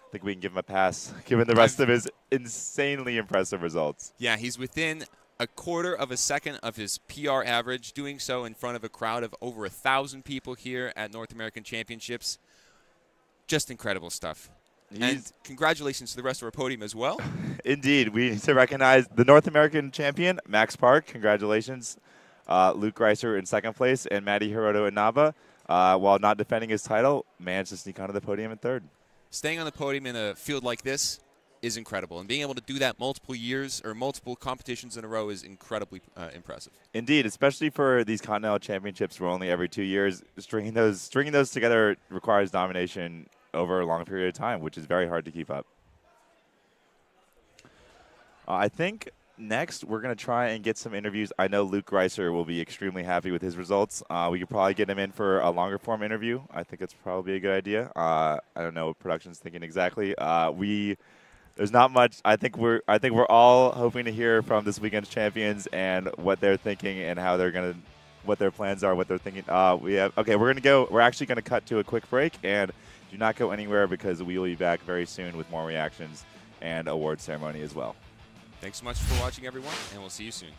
I think we can give him a pass, given the rest of his insanely impressive results. Yeah, he's within a quarter of a second of his PR average, doing so in front of a crowd of over 1,000 people here at North American Championships. Just incredible stuff. And congratulations to the rest of our podium as well. Indeed. We need to recognize the North American champion, Max Park. Congratulations. Luke Greiser in second place, and Matty Hiroto Inaba, while not defending his title, managed to sneak onto the podium in third. Staying on the podium in a field like this is incredible. And being able to do that multiple years or multiple competitions in a row is incredibly impressive. Indeed, especially for these Continental Championships where only every 2 years. Stringing those together requires domination over a long period of time, which is very hard to keep up. I think next we're going to try and get some interviews. I know Luke Greiser will be extremely happy with his results. We could probably get him in for a longer form interview. I think it's probably a good idea. I don't know what production's thinking exactly. There's not much. I think we're all hoping to hear from this weekend's champions and what they're thinking and how they're going to, what their plans are, what they're thinking. We're actually going to cut to a quick break, and do not go anywhere because we will be back very soon with more reactions and award ceremony as well. Thanks so much for watching, everyone, and we'll see you soon.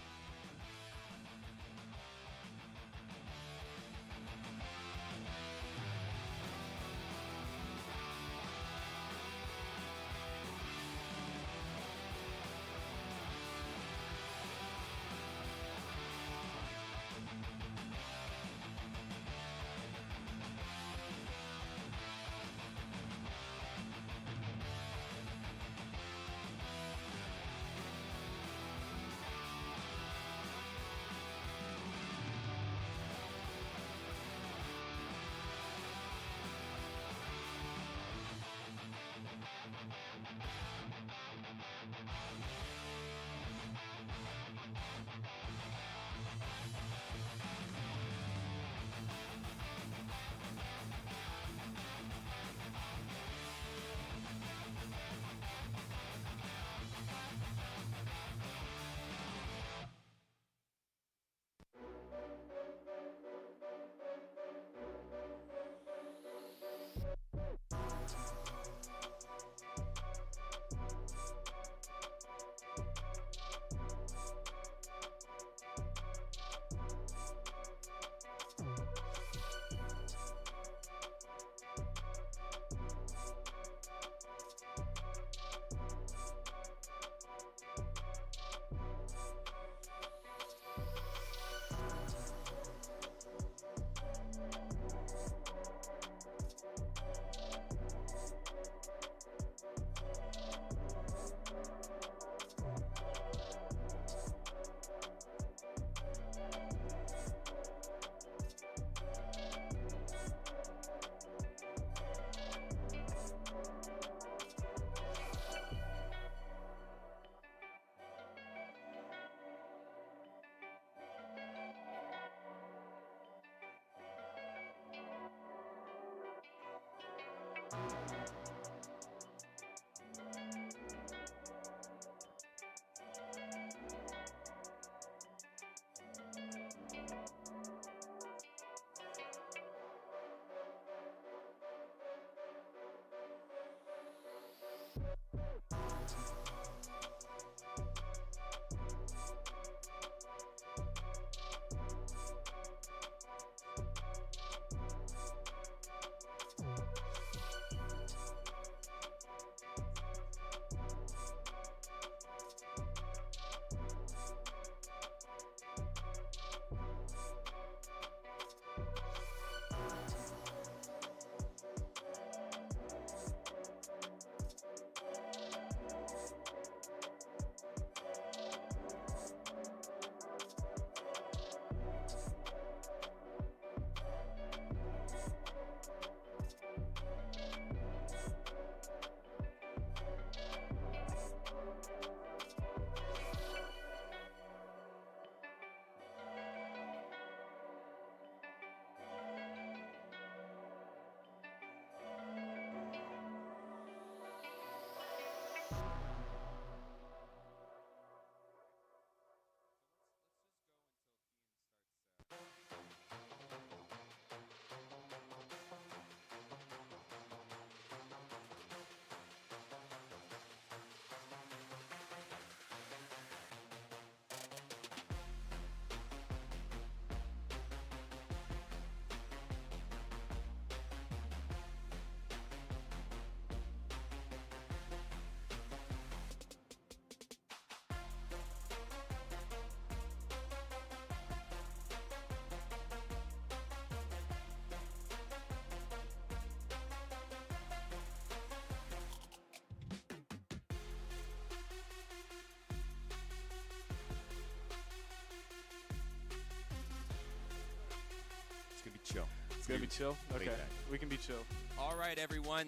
chill. It's going to be chill? Laid Okay. back. We can be chill. All right, everyone.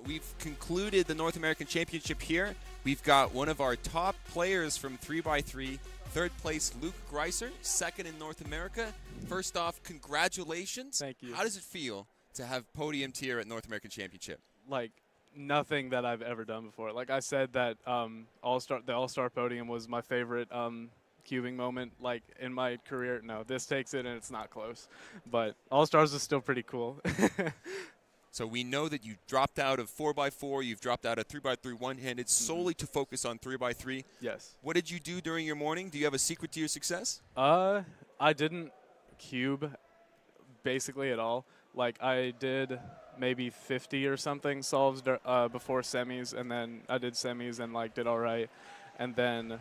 We've concluded the North American Championship here. We've got one of our top players from 3x3, third place Luke Greiser, second in North America. First off, congratulations. Thank you. How does it feel to have podium tier at North American Championship? Like, nothing that I've ever done before. Like I said, that the All-Star podium was my favorite cubing moment, like, in my career. No, this takes it, and it's not close. But All-Stars is still pretty cool. So we know that you dropped out of 4x4, you've dropped out of 3x3 one-handed solely to focus on 3x3. Yes. What did you do during your morning? Do you have a secret to your success? I didn't cube basically at all. Like, I did maybe 50 or something solves before semis, and then I did semis and, like, did all right. And then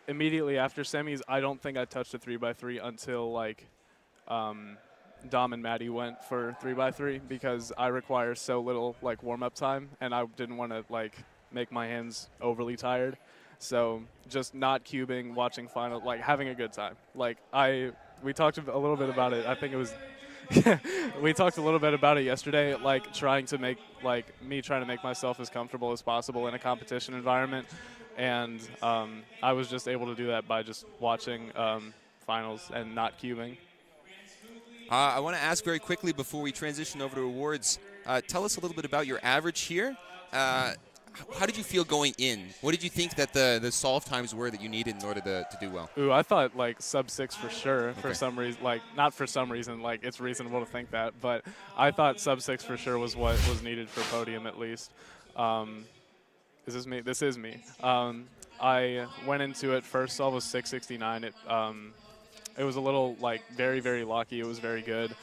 immediately after semis, I don't think I touched a 3x3 until, like, Dom and Maddie went for 3x3 because I require so little, like, warm-up time, and I didn't want to, like, make my hands overly tired. So just not cubing, watching final, like, having a good time. Like, we talked a little bit about it. I think it was we talked a little bit about it yesterday, like, trying to make myself as comfortable as possible in a competition environment. And I was just able to do that by just watching finals and not cubing. I want to ask very quickly before we transition over to awards, tell us a little bit about your average here. How did you feel going in? What did you think that the solve times were that you needed in order to do well? Ooh, I thought, like, sub-6 for sure. Okay. For some reason, like, not for some reason, like, it's reasonable to think that, but I thought sub-6 for sure was what was needed for podium at least. Is this me? This is me. I went into it, first solve was 669. It was a little, like, very, very lucky. It was very good.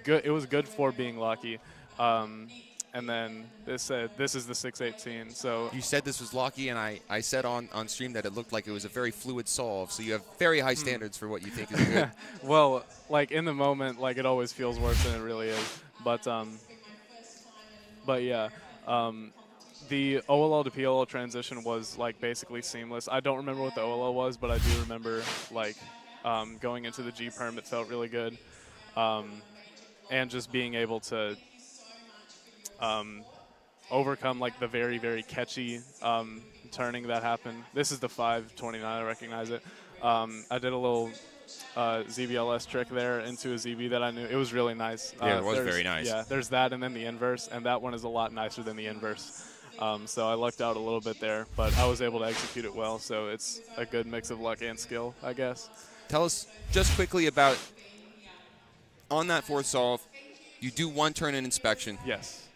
It was good for being lucky. And then this is the 618. So you said this was lucky, and I said on stream that it looked like it was a very fluid solve. So you have very high standards for what you think is good. Well, like, in the moment, like, it always feels worse than it really is. But yeah. The OLL to PLL transition was, like, basically seamless. I don't remember what the OLL was, but I do remember, like, going into the G perm, it felt really good. And just being able to overcome, like, the very, very catchy turning that happened. This is the 529, I recognize it. I did a little ZBLS trick there into a ZB that I knew. It was really nice. Yeah, it was very nice. Yeah, there's that and then the inverse, and that one is a lot nicer than the inverse. So I lucked out a little bit there, but I was able to execute it well, so it's a good mix of luck and skill, I guess. Tell us just quickly about, on that fourth solve, you do one turn in inspection. Yes.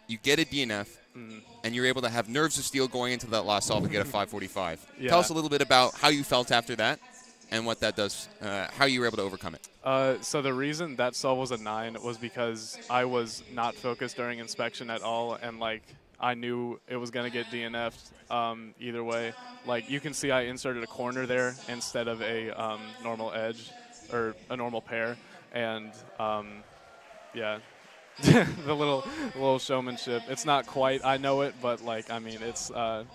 You get a DNF, and you're able to have nerves of steel going into that last solve and get a 545. Yeah. Tell us a little bit about how you felt after that and what that does, how you were able to overcome it. So the reason that solve was a 9 was because I was not focused during inspection at all, and, like, I knew it was going to get DNF'd either way. Like, you can see I inserted a corner there instead of a normal edge or a normal pair, and yeah. the little showmanship. It's not quite, I know it, but, like, I mean, it's a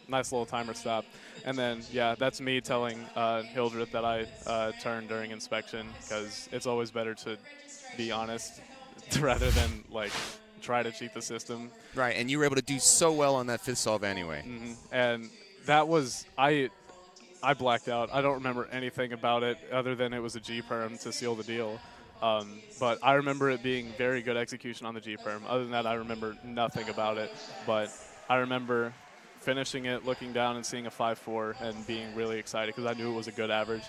nice little timer stop. And then, yeah, that's me telling Hildreth that I turned during inspection, because it's always better to be honest rather than, like, try to cheat the system. Right, and you were able to do so well on that fifth solve anyway. Mm-hmm. And that was, I blacked out. I don't remember anything about it other than it was a G-perm to seal the deal. But I remember it being very good execution on the G-perm. Other than that, I remember nothing about it. But I remember finishing it, looking down and seeing a 5.4 and being really excited because I knew it was a good average.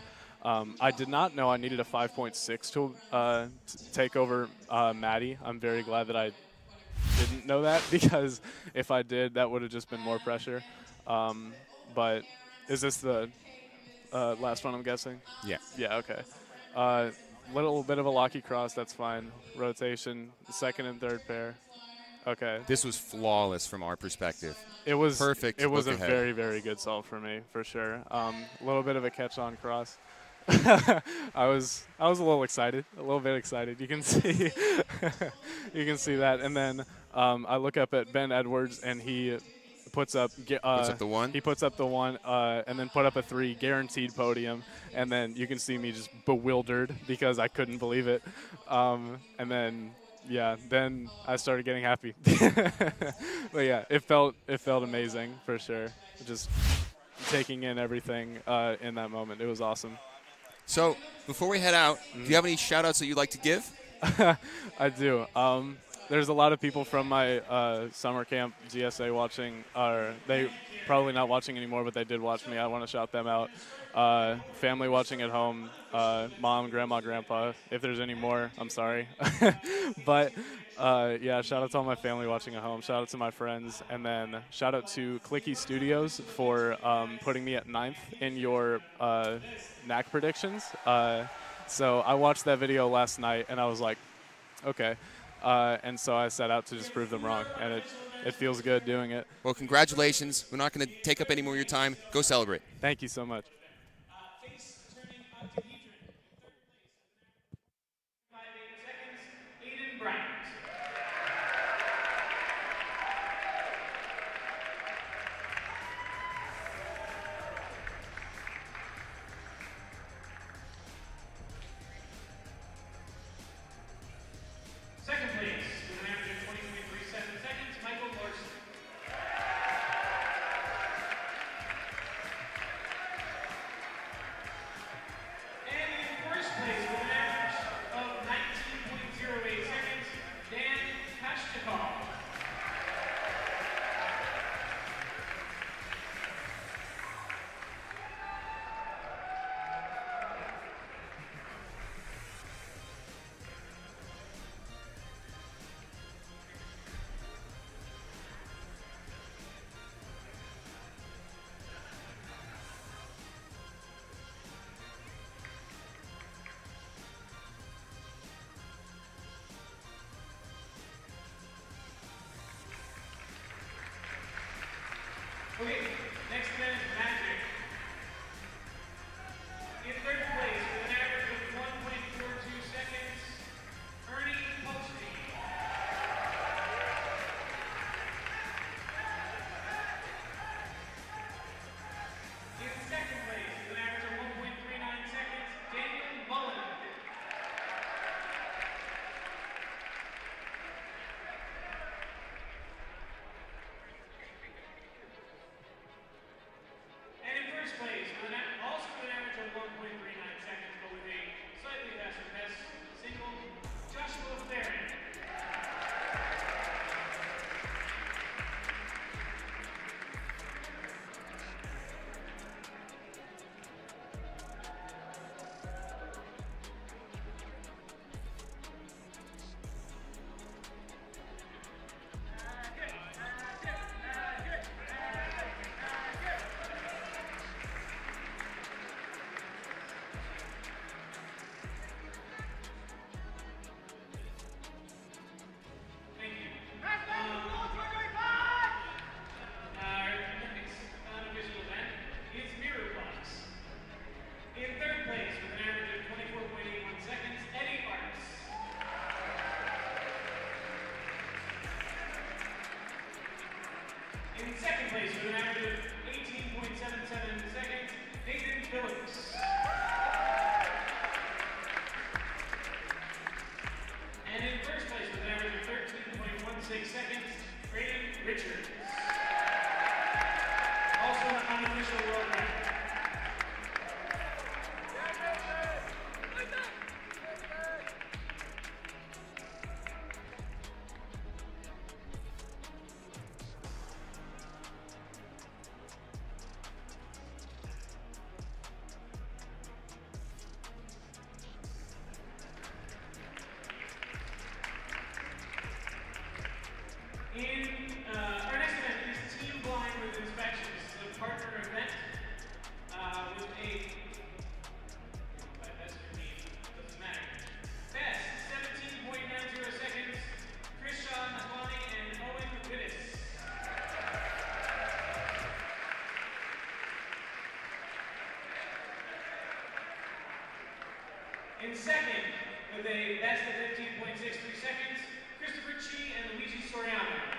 I did not know I needed a 5.6 to take over Maddie. I'm very glad that I didn't know that, because if I did, that would have just been more pressure. But is this the last one, I'm guessing? Yeah. Yeah, okay. Little bit of a locky cross, that's fine. Rotation, second and third pair. Okay. This was flawless from our perspective. It was perfect. It was a ahead. very, very good solve for me, for sure. A little bit of a catch-on cross. I was a little excited, a little bit excited. You can see, you can see that. And then I look up at Ben Edwards, and he puts up the one. He puts up the one, and then put up a 3, guaranteed podium. And then you can see me just bewildered because I couldn't believe it. And then then I started getting happy. But yeah, it felt amazing for sure. Just taking in everything in that moment. It was awesome. So before we head out, do you have any shout-outs that you'd like to give? I do. There's a lot of people from my summer camp GSA watching. They probably not watching anymore, but they did watch me. I want to shout them out. Family watching at home, mom, grandma, grandpa. If there's any more, I'm sorry. But yeah, shout out to all my family watching at home. Shout out to my friends. And then shout out to Clicky Studios for putting me at 9th in your NAC predictions. So I watched that video last night, and I was like, okay. And so I set out to just prove them wrong, and it feels good doing it. Well, congratulations. We're not going to take up any more of your time. Go celebrate. Thank you so much. Second place, with an average of 20.37 seconds, Michael Larson. And in first place, with an average of 19.08 seconds, Dan Pashchikov. Okay, next event is Magic. In third place, with an average of 1.42 seconds, Ernie Posty. In second place, with an average of 1.39 seconds, Daniel Mullen. And in first place, also with an average of 1.39 seconds, but with a slightly faster best single, Joshua Theron. Thank you. Next unofficial event is Mirror Box. In third place, with an average of 24.81 seconds, Eddie Arts. In second place, with an average of 18.77 seconds, Nathan Phillips. And in first place, with an average of 13.16 seconds, Brayden Richards. Also an unofficial world record. Our next event is Team Blind with Inspections. This is a partner event with a best for me, doesn't matter. Best 17.90 seconds, Krishan Naswani and Owen Wittis. In second, with a best of 15.63 seconds, Christopher Chi and Luigi Soriano.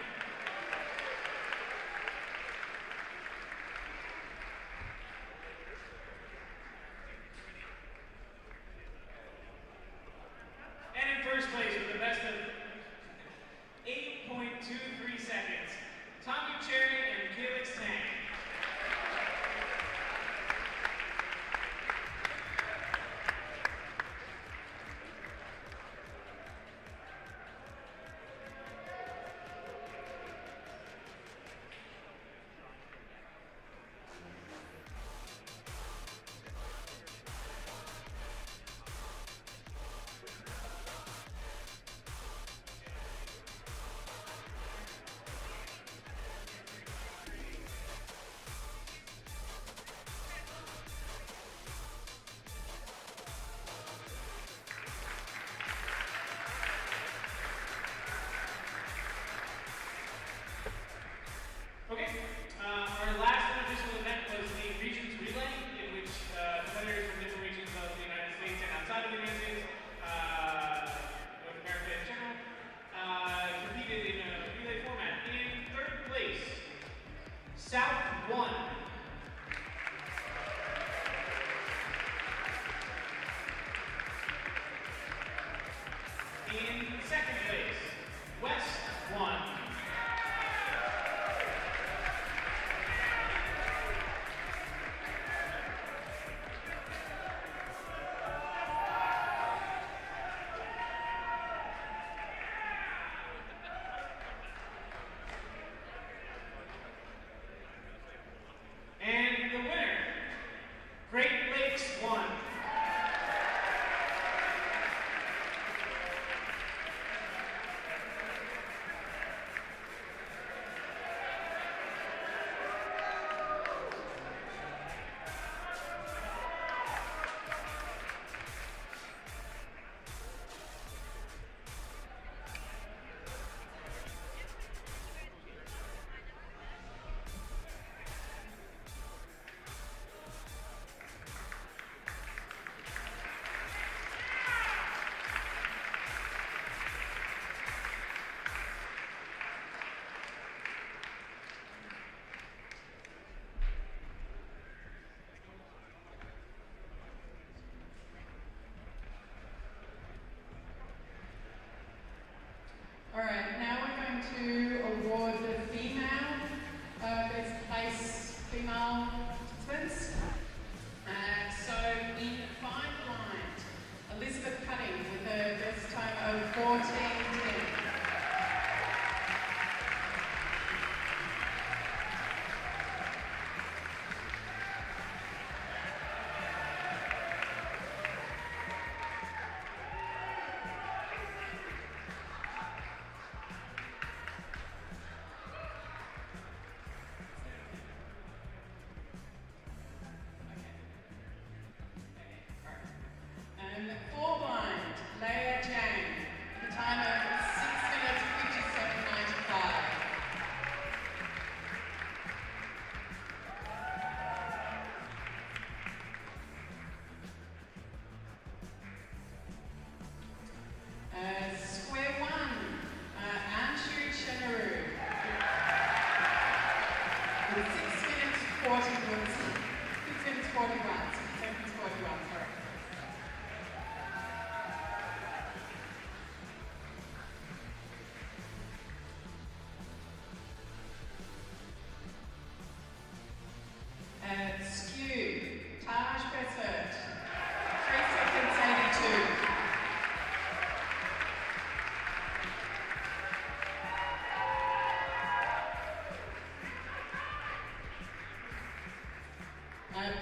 41. 6 seconds 41, sorry. Skewb, Taj Bessert, 3 seconds 82.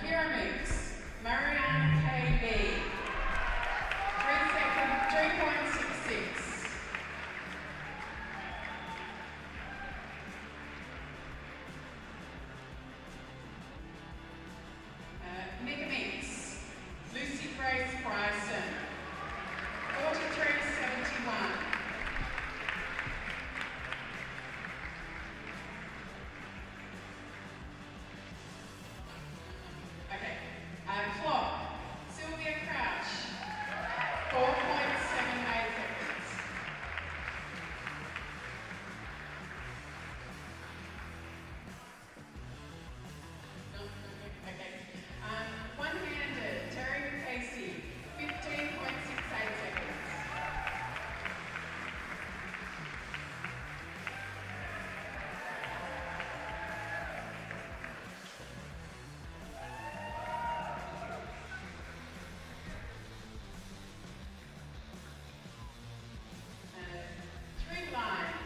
Pyraminx, Marianne K.B. 3.66. Pyraminx, Lucy Grace Bryson, 43.71. Okay. Clock, Sylvia Crouch, 4.78 seconds. Okay. One-handed, Terry Casey, 15.68 seconds. Three-blind,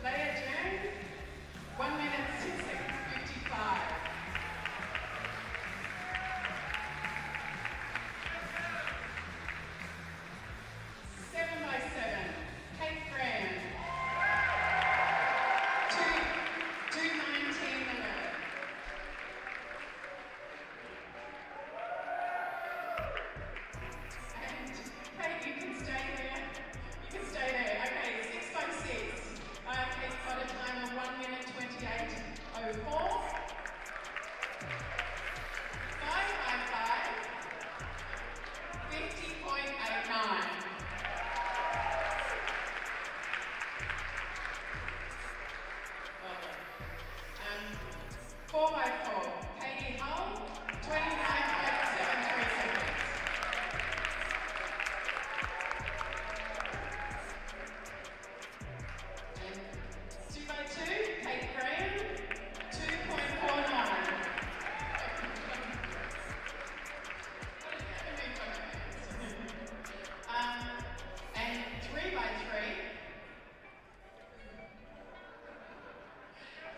Leah Jane, 1 minute 6 seconds, 55. Seven by seven, Kate Graham, 2:19:11. And Kate, you can stay there. You can stay there. Okay, 6 by 6. Kate's got a time of 1 minute 28:04. 5 by 5, 50.89. 4 by 4, Katie Hull, 29.73 seconds. And 2 by 2, Kate Graham, 2.49. And 3 by 3.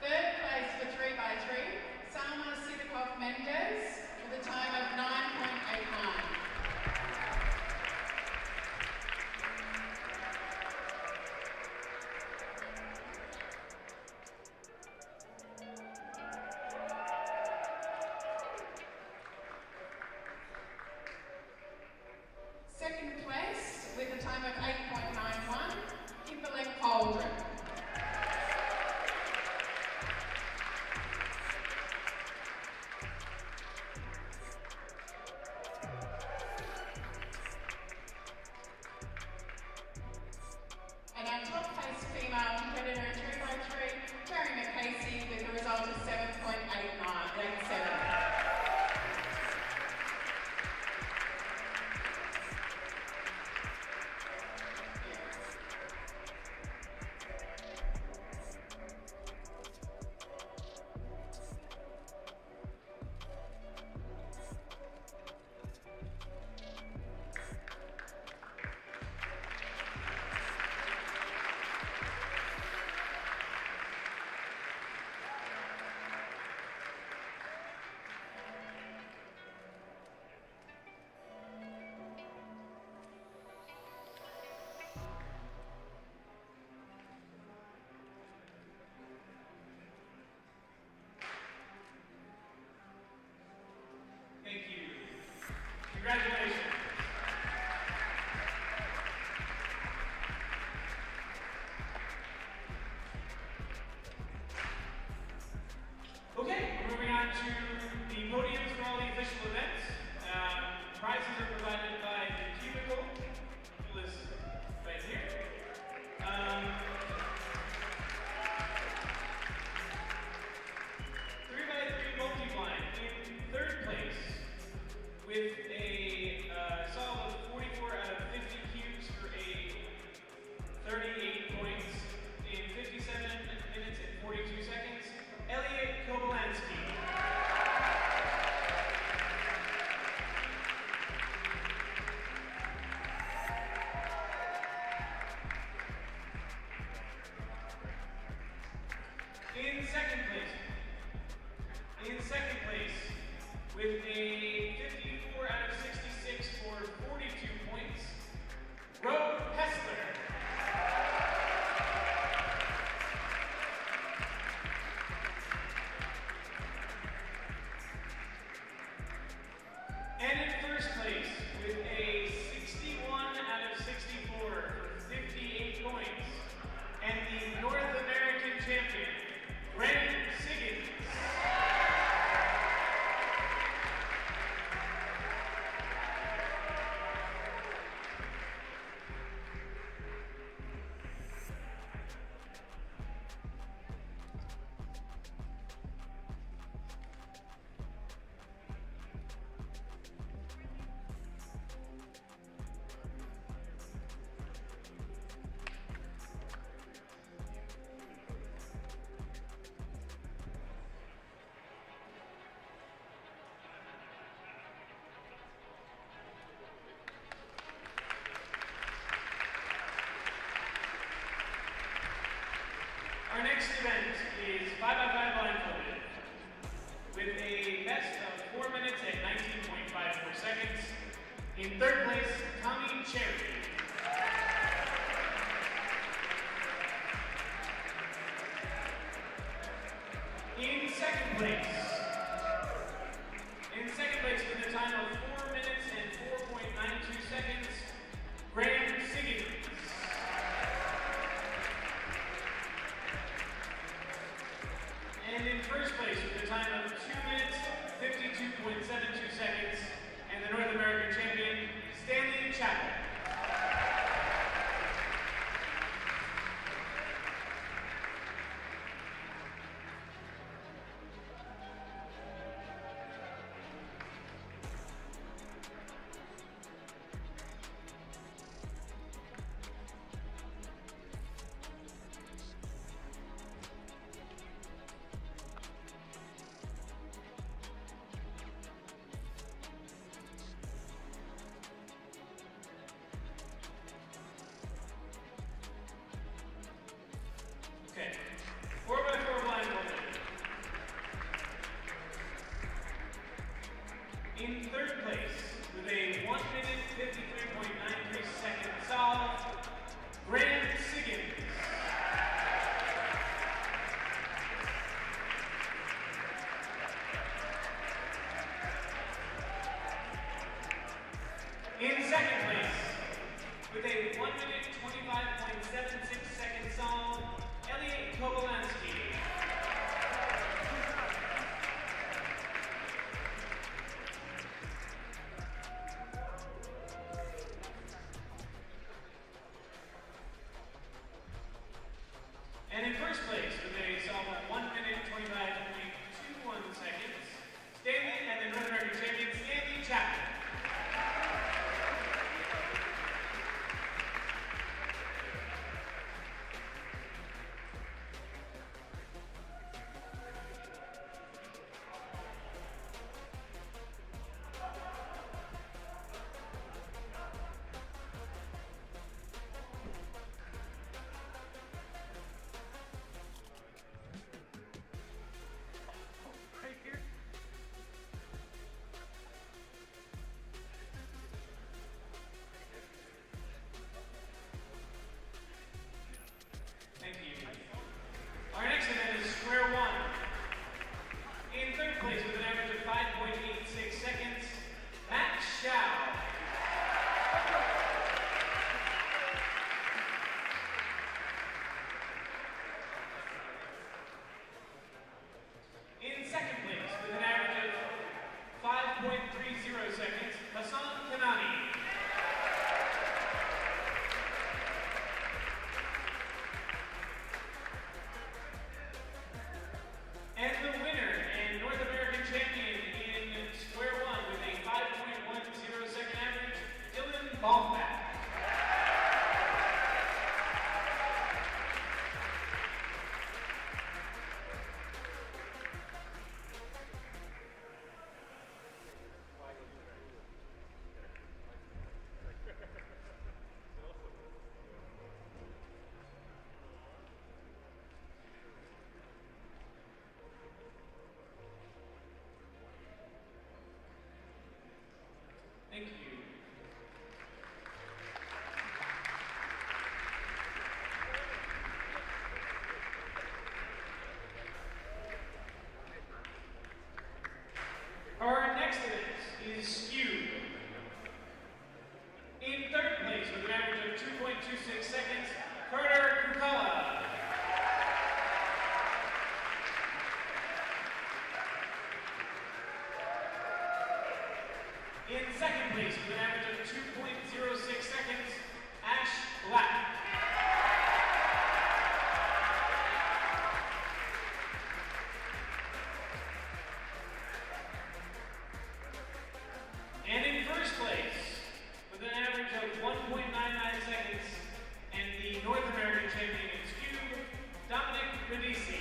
Third place for 3 by 3, Salma Sidikov Mendez with a time of 9.89. Second place with a time of 8.91, Kimberly Cauldron. And our top place female competitor in 3 by 3, Terry McCasey, with a result of 7.8987. Thank you. Congratulations. Okay, we're moving on to the podiums for all the official events. Prizes are provided by the cubicle. This right here. 3 by 3 multi-blind in third place. with a solve of 44 out of 50 cubes for a 38 points in 57 minutes and 42 seconds. Elliot Kobolansky. In second place, with a 54 out of 66 for 42 points, Rob Hessler. And in first place, with a 61 out of 64 for 58 points, and the North American champion, Brandon Siggins. Our next event is 5x5 blindfolded, with a best of 4 minutes and 19.54 seconds. In third place, Tommy Cherry. In second place with a time of 4 minutes and 4.92 seconds, Graham Siggins. And in first place with a time of 2 minutes, 52.72 seconds, and the North American champion, Stanley Chapel. Okay, 4x4 blindfolded. In third place, with a 1 minute 53.93 second solve, Graham Siggins. In second place, with a 1 minute 25.76 second solve, Elliot Kobolansky. And in first place, with a solve of 1 minute 25.21 seconds, Stanley and the North American champion, Stanley Chapman. Right here. Thank you. Our next event is square one. In third place with an average of 5.86 seconds, Matt Schau. In second place with an average of 5.30 seconds, Hassan Kanani. And the winner and North American champion in square one with a 5.1 Thank you. Our next event is Skewb. In third place with an average of 2.26 seconds, Carter Kukala. In second place with an average of 2.06 seconds, Ash Black. And in first place, with an average of 1.99 seconds, and the North American champion in Skewb, Dominic Ribisi.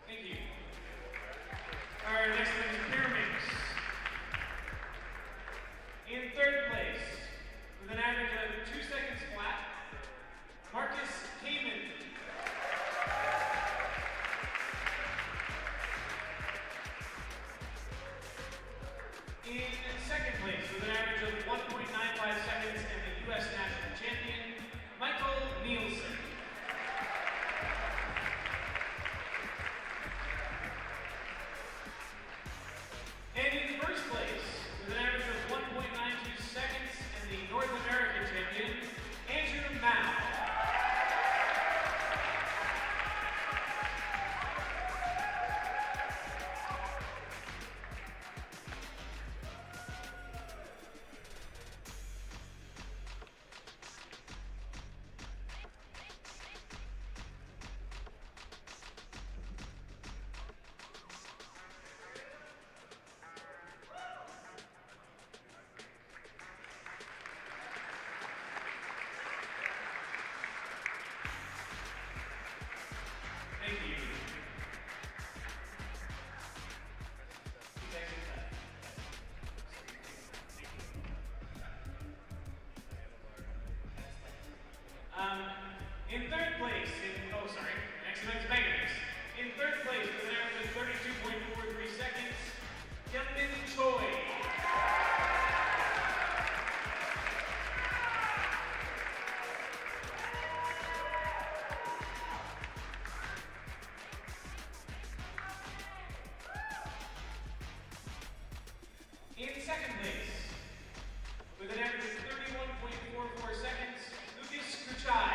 Thank you. Our next one is Pyraminx. In third place, with an average of 2 seconds flat, Marcus Kamen. In second place, with an average of 1.95 seconds, and the U.S. national champion, Michael Nielsen. And in first place, with an average of 1.92 seconds, and the North American champion, Andrew Mao. Thank you. In third place, next event is Pyraminx. In third place, with an average of 32.43 seconds, Hyunmin Choi. In second place, with an average of 31.44 seconds, Lucas Kuchai.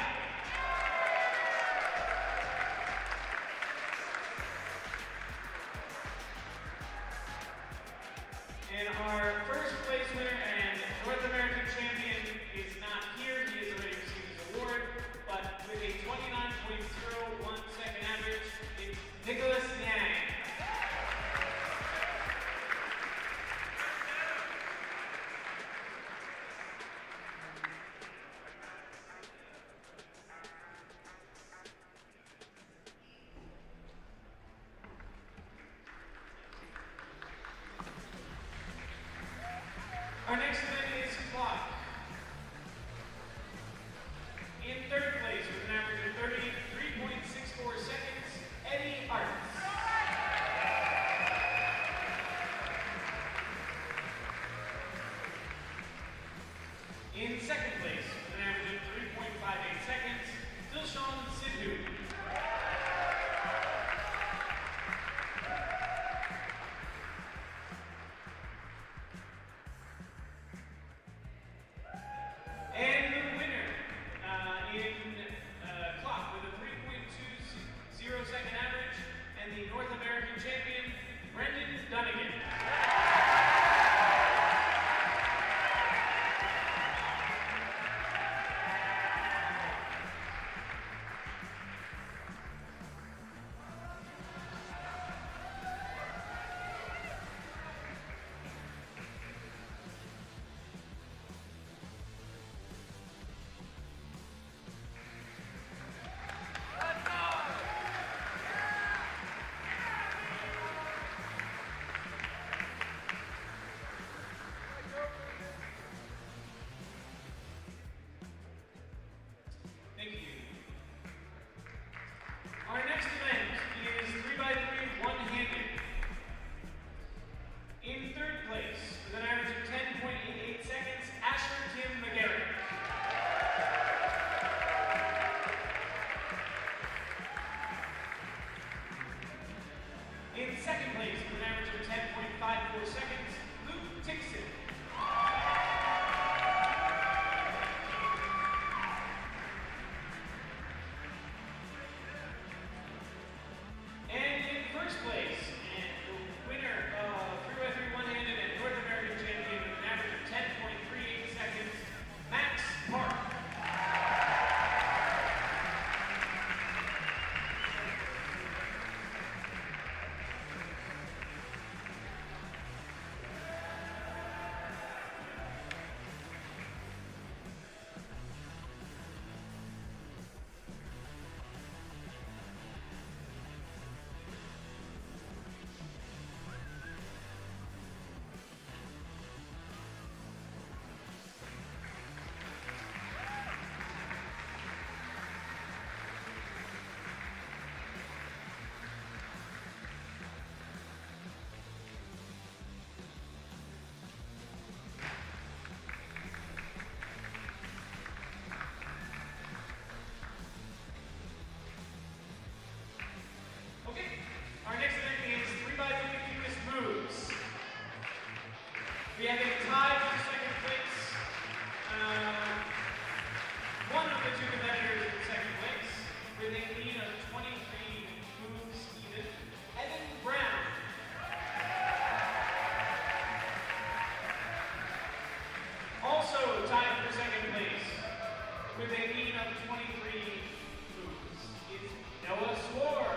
And our first place winner and North American champion is not here. He has already received his award, but with a 29.01 second average, it's Nicholas Yang. Our next event is clock. tied for second place with a mean of 23 moves is Noah Sword.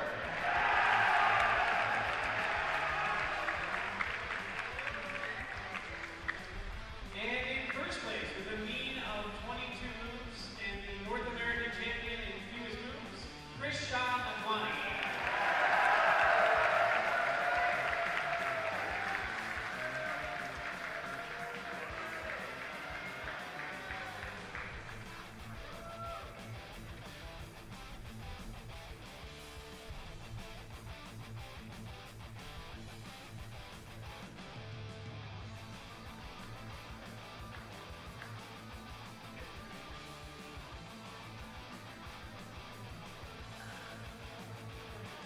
And in first place with a mean of 22 moves and the North American champion in fewest moves, Chris Shaw Adwani.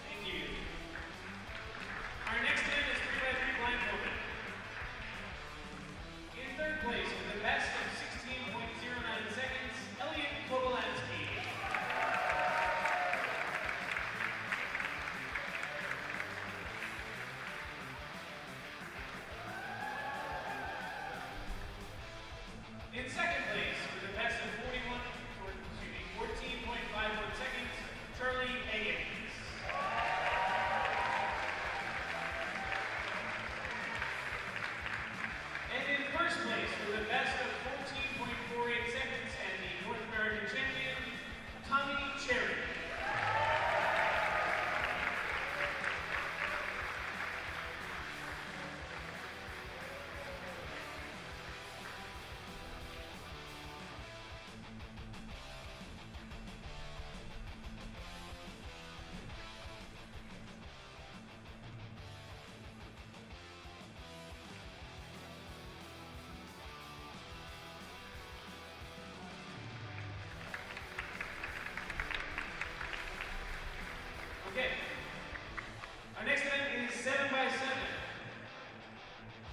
Thank you. Our next event is 3x3 blindfolded. In third place with the best of 16.09 seconds, Elliot Kobolansky. In second place with the best of 14.51 seconds, Charlie Higgins. And in first place with the best of 14.48 seconds and the North American champion, Tommy Cherry. Okay. Our next event is 7x7.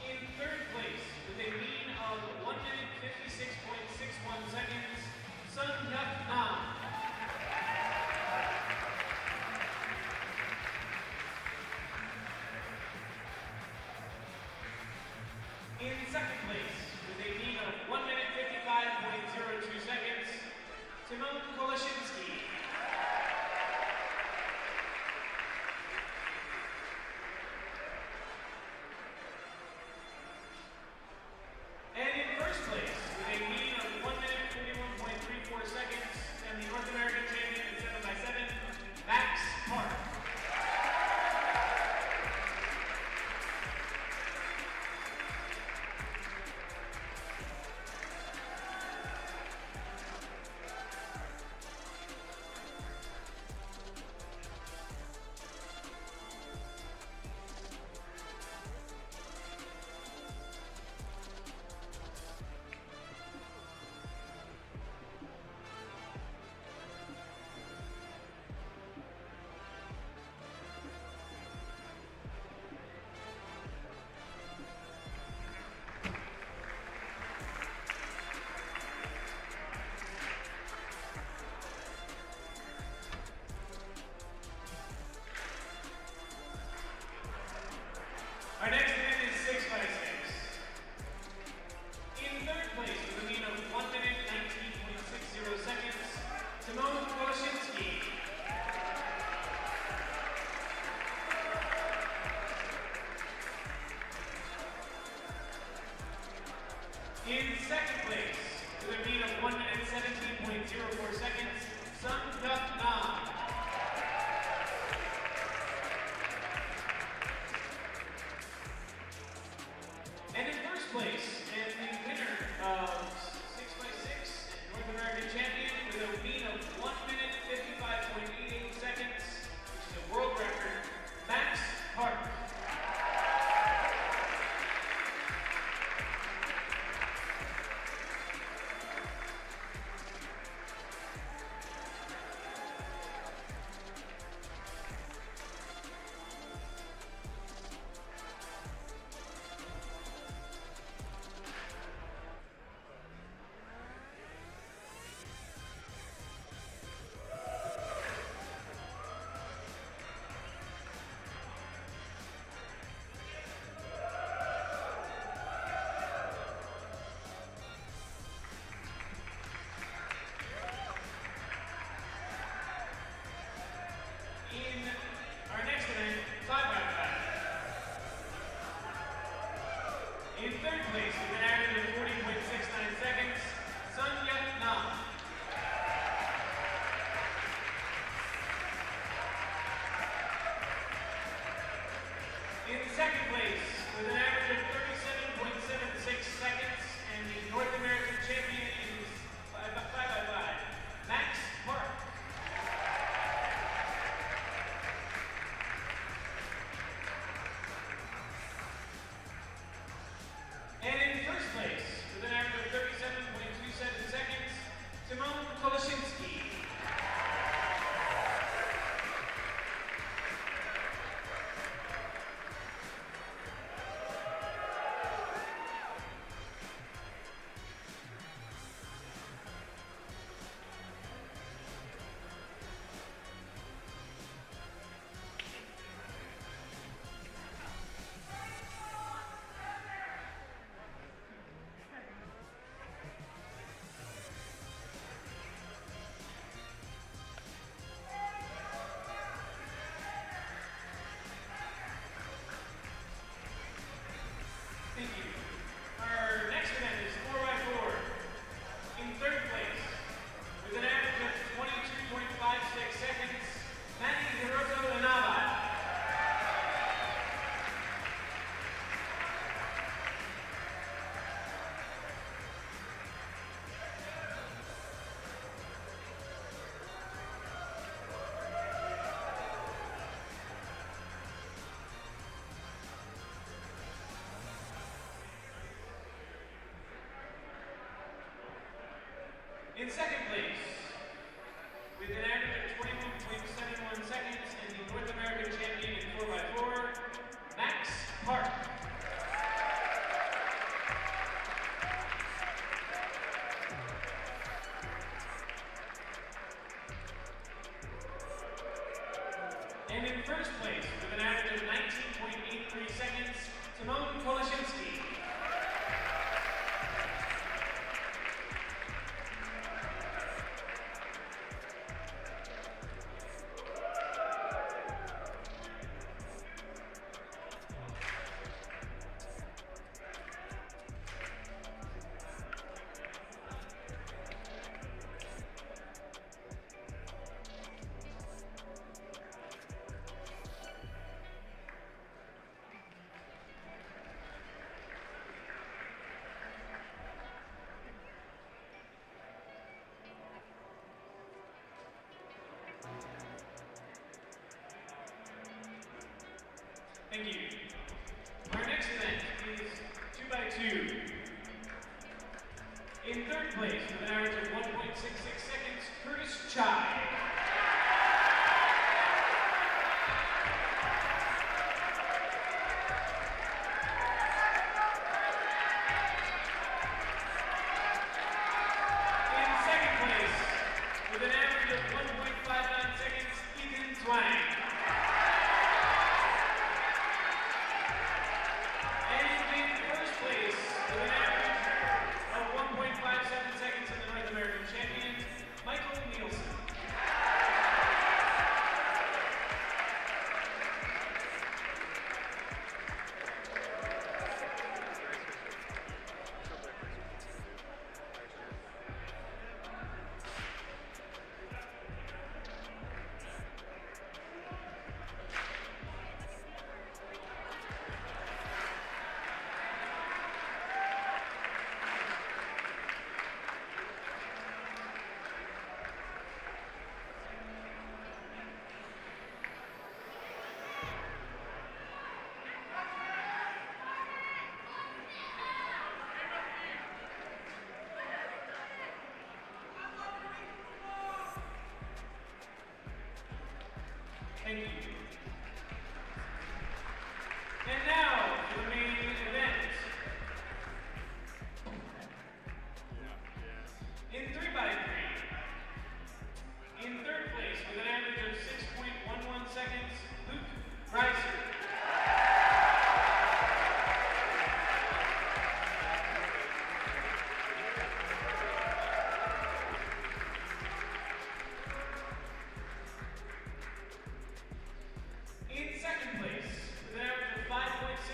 In third place with a mean of 1 minute 56.61 seconds, Sun Hyuk Nam. In second place with a mean of 1 minute 55.02 seconds, Timon Koloshinsky. And in first place, with a mean of 1 minute 41.34 seconds, and the North American champion in 7x7, Max Park. Our next event is 6x6. In third place with a mean of 1 minute 19.60 seconds, Timon Koloshinsky. In second place with a mean of 1 minute 17.04 seconds, Sun Hyuk Nam. And in first place, and the winner of 6x6 North American champion with a mean of 1 minute 55.88 seconds, which is a world record, Max Park. In third place with an average of 40.69 seconds, Sun Yat Nam. In second place with an average of 37.76 seconds, and the North American champion is 5x5, Max Park. And in first place, with an average of 37.27 seconds, Simone Koloshinsky. Thank you. Our next event is 4x4. In third place, with an average of 22.56 seconds, Manny Hiroto Inaba. In second place, with an average of 21.71 seconds, and the North American champion in 4x4, Max Park. And in first place, with an average of 19.83 seconds, Simone Koloshinsky. Thank you. Our next event is 2x2. In third place, with an average of 1.66 seconds, Curtis Chai. In second place, with an average of 1.59 seconds, Ethan Twang. Thank you. And now, for the main event. In 3x3. In third place, with an average of 6.11 seconds, Luke Reiser. In second place, with an average of 5.6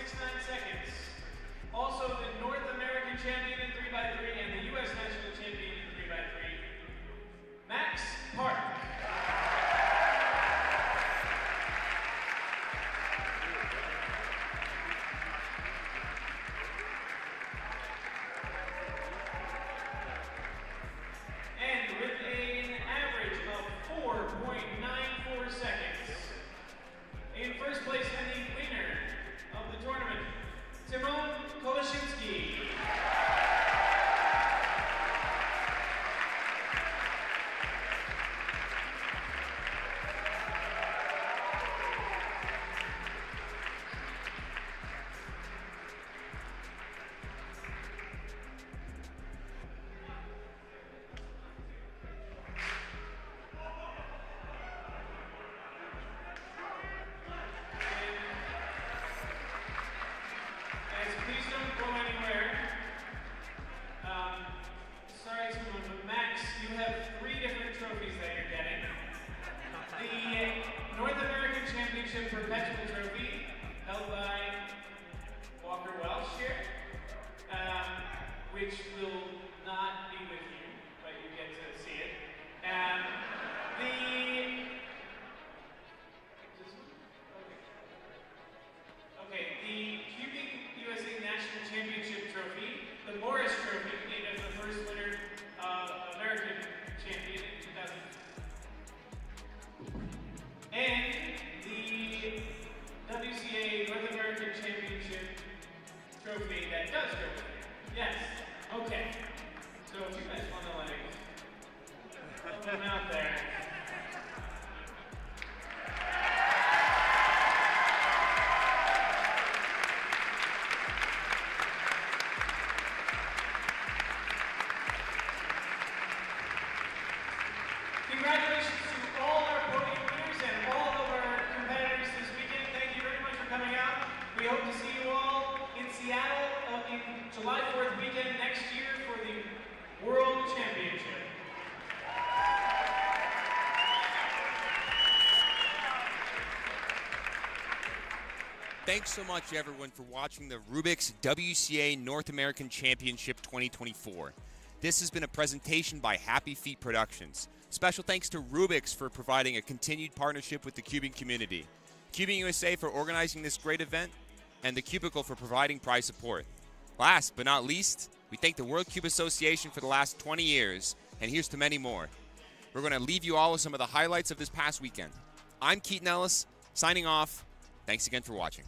which will not be with you, but you get to see it. The Cubing USA National Championship Trophy, the Morris Trophy, named as the first winner American champion in 2000. And the WCA North American Championship Trophy that does go with it. Yes. Okay. So if you guys want to like put them out there. Congratulations to all our podium winners and all of our competitors this weekend. Thank you very much for coming out. We hope to see you all in Seattle in July 4th weekend next year for the World Championship. Thanks so much, everyone, for watching the Rubik's WCA North American Championship 2024. This has been a presentation by Happy Feet Productions. Special thanks to Rubik's for providing a continued partnership with the cubing community, Cubing USA for organizing this great event, and the Cubicle for providing prize support. Last but not least, we thank the World Cube Association for the last 20 years, and here's to many more. We're going to leave you all with some of the highlights of this past weekend. I'm Keaton Ellis, signing off. Thanks again for watching.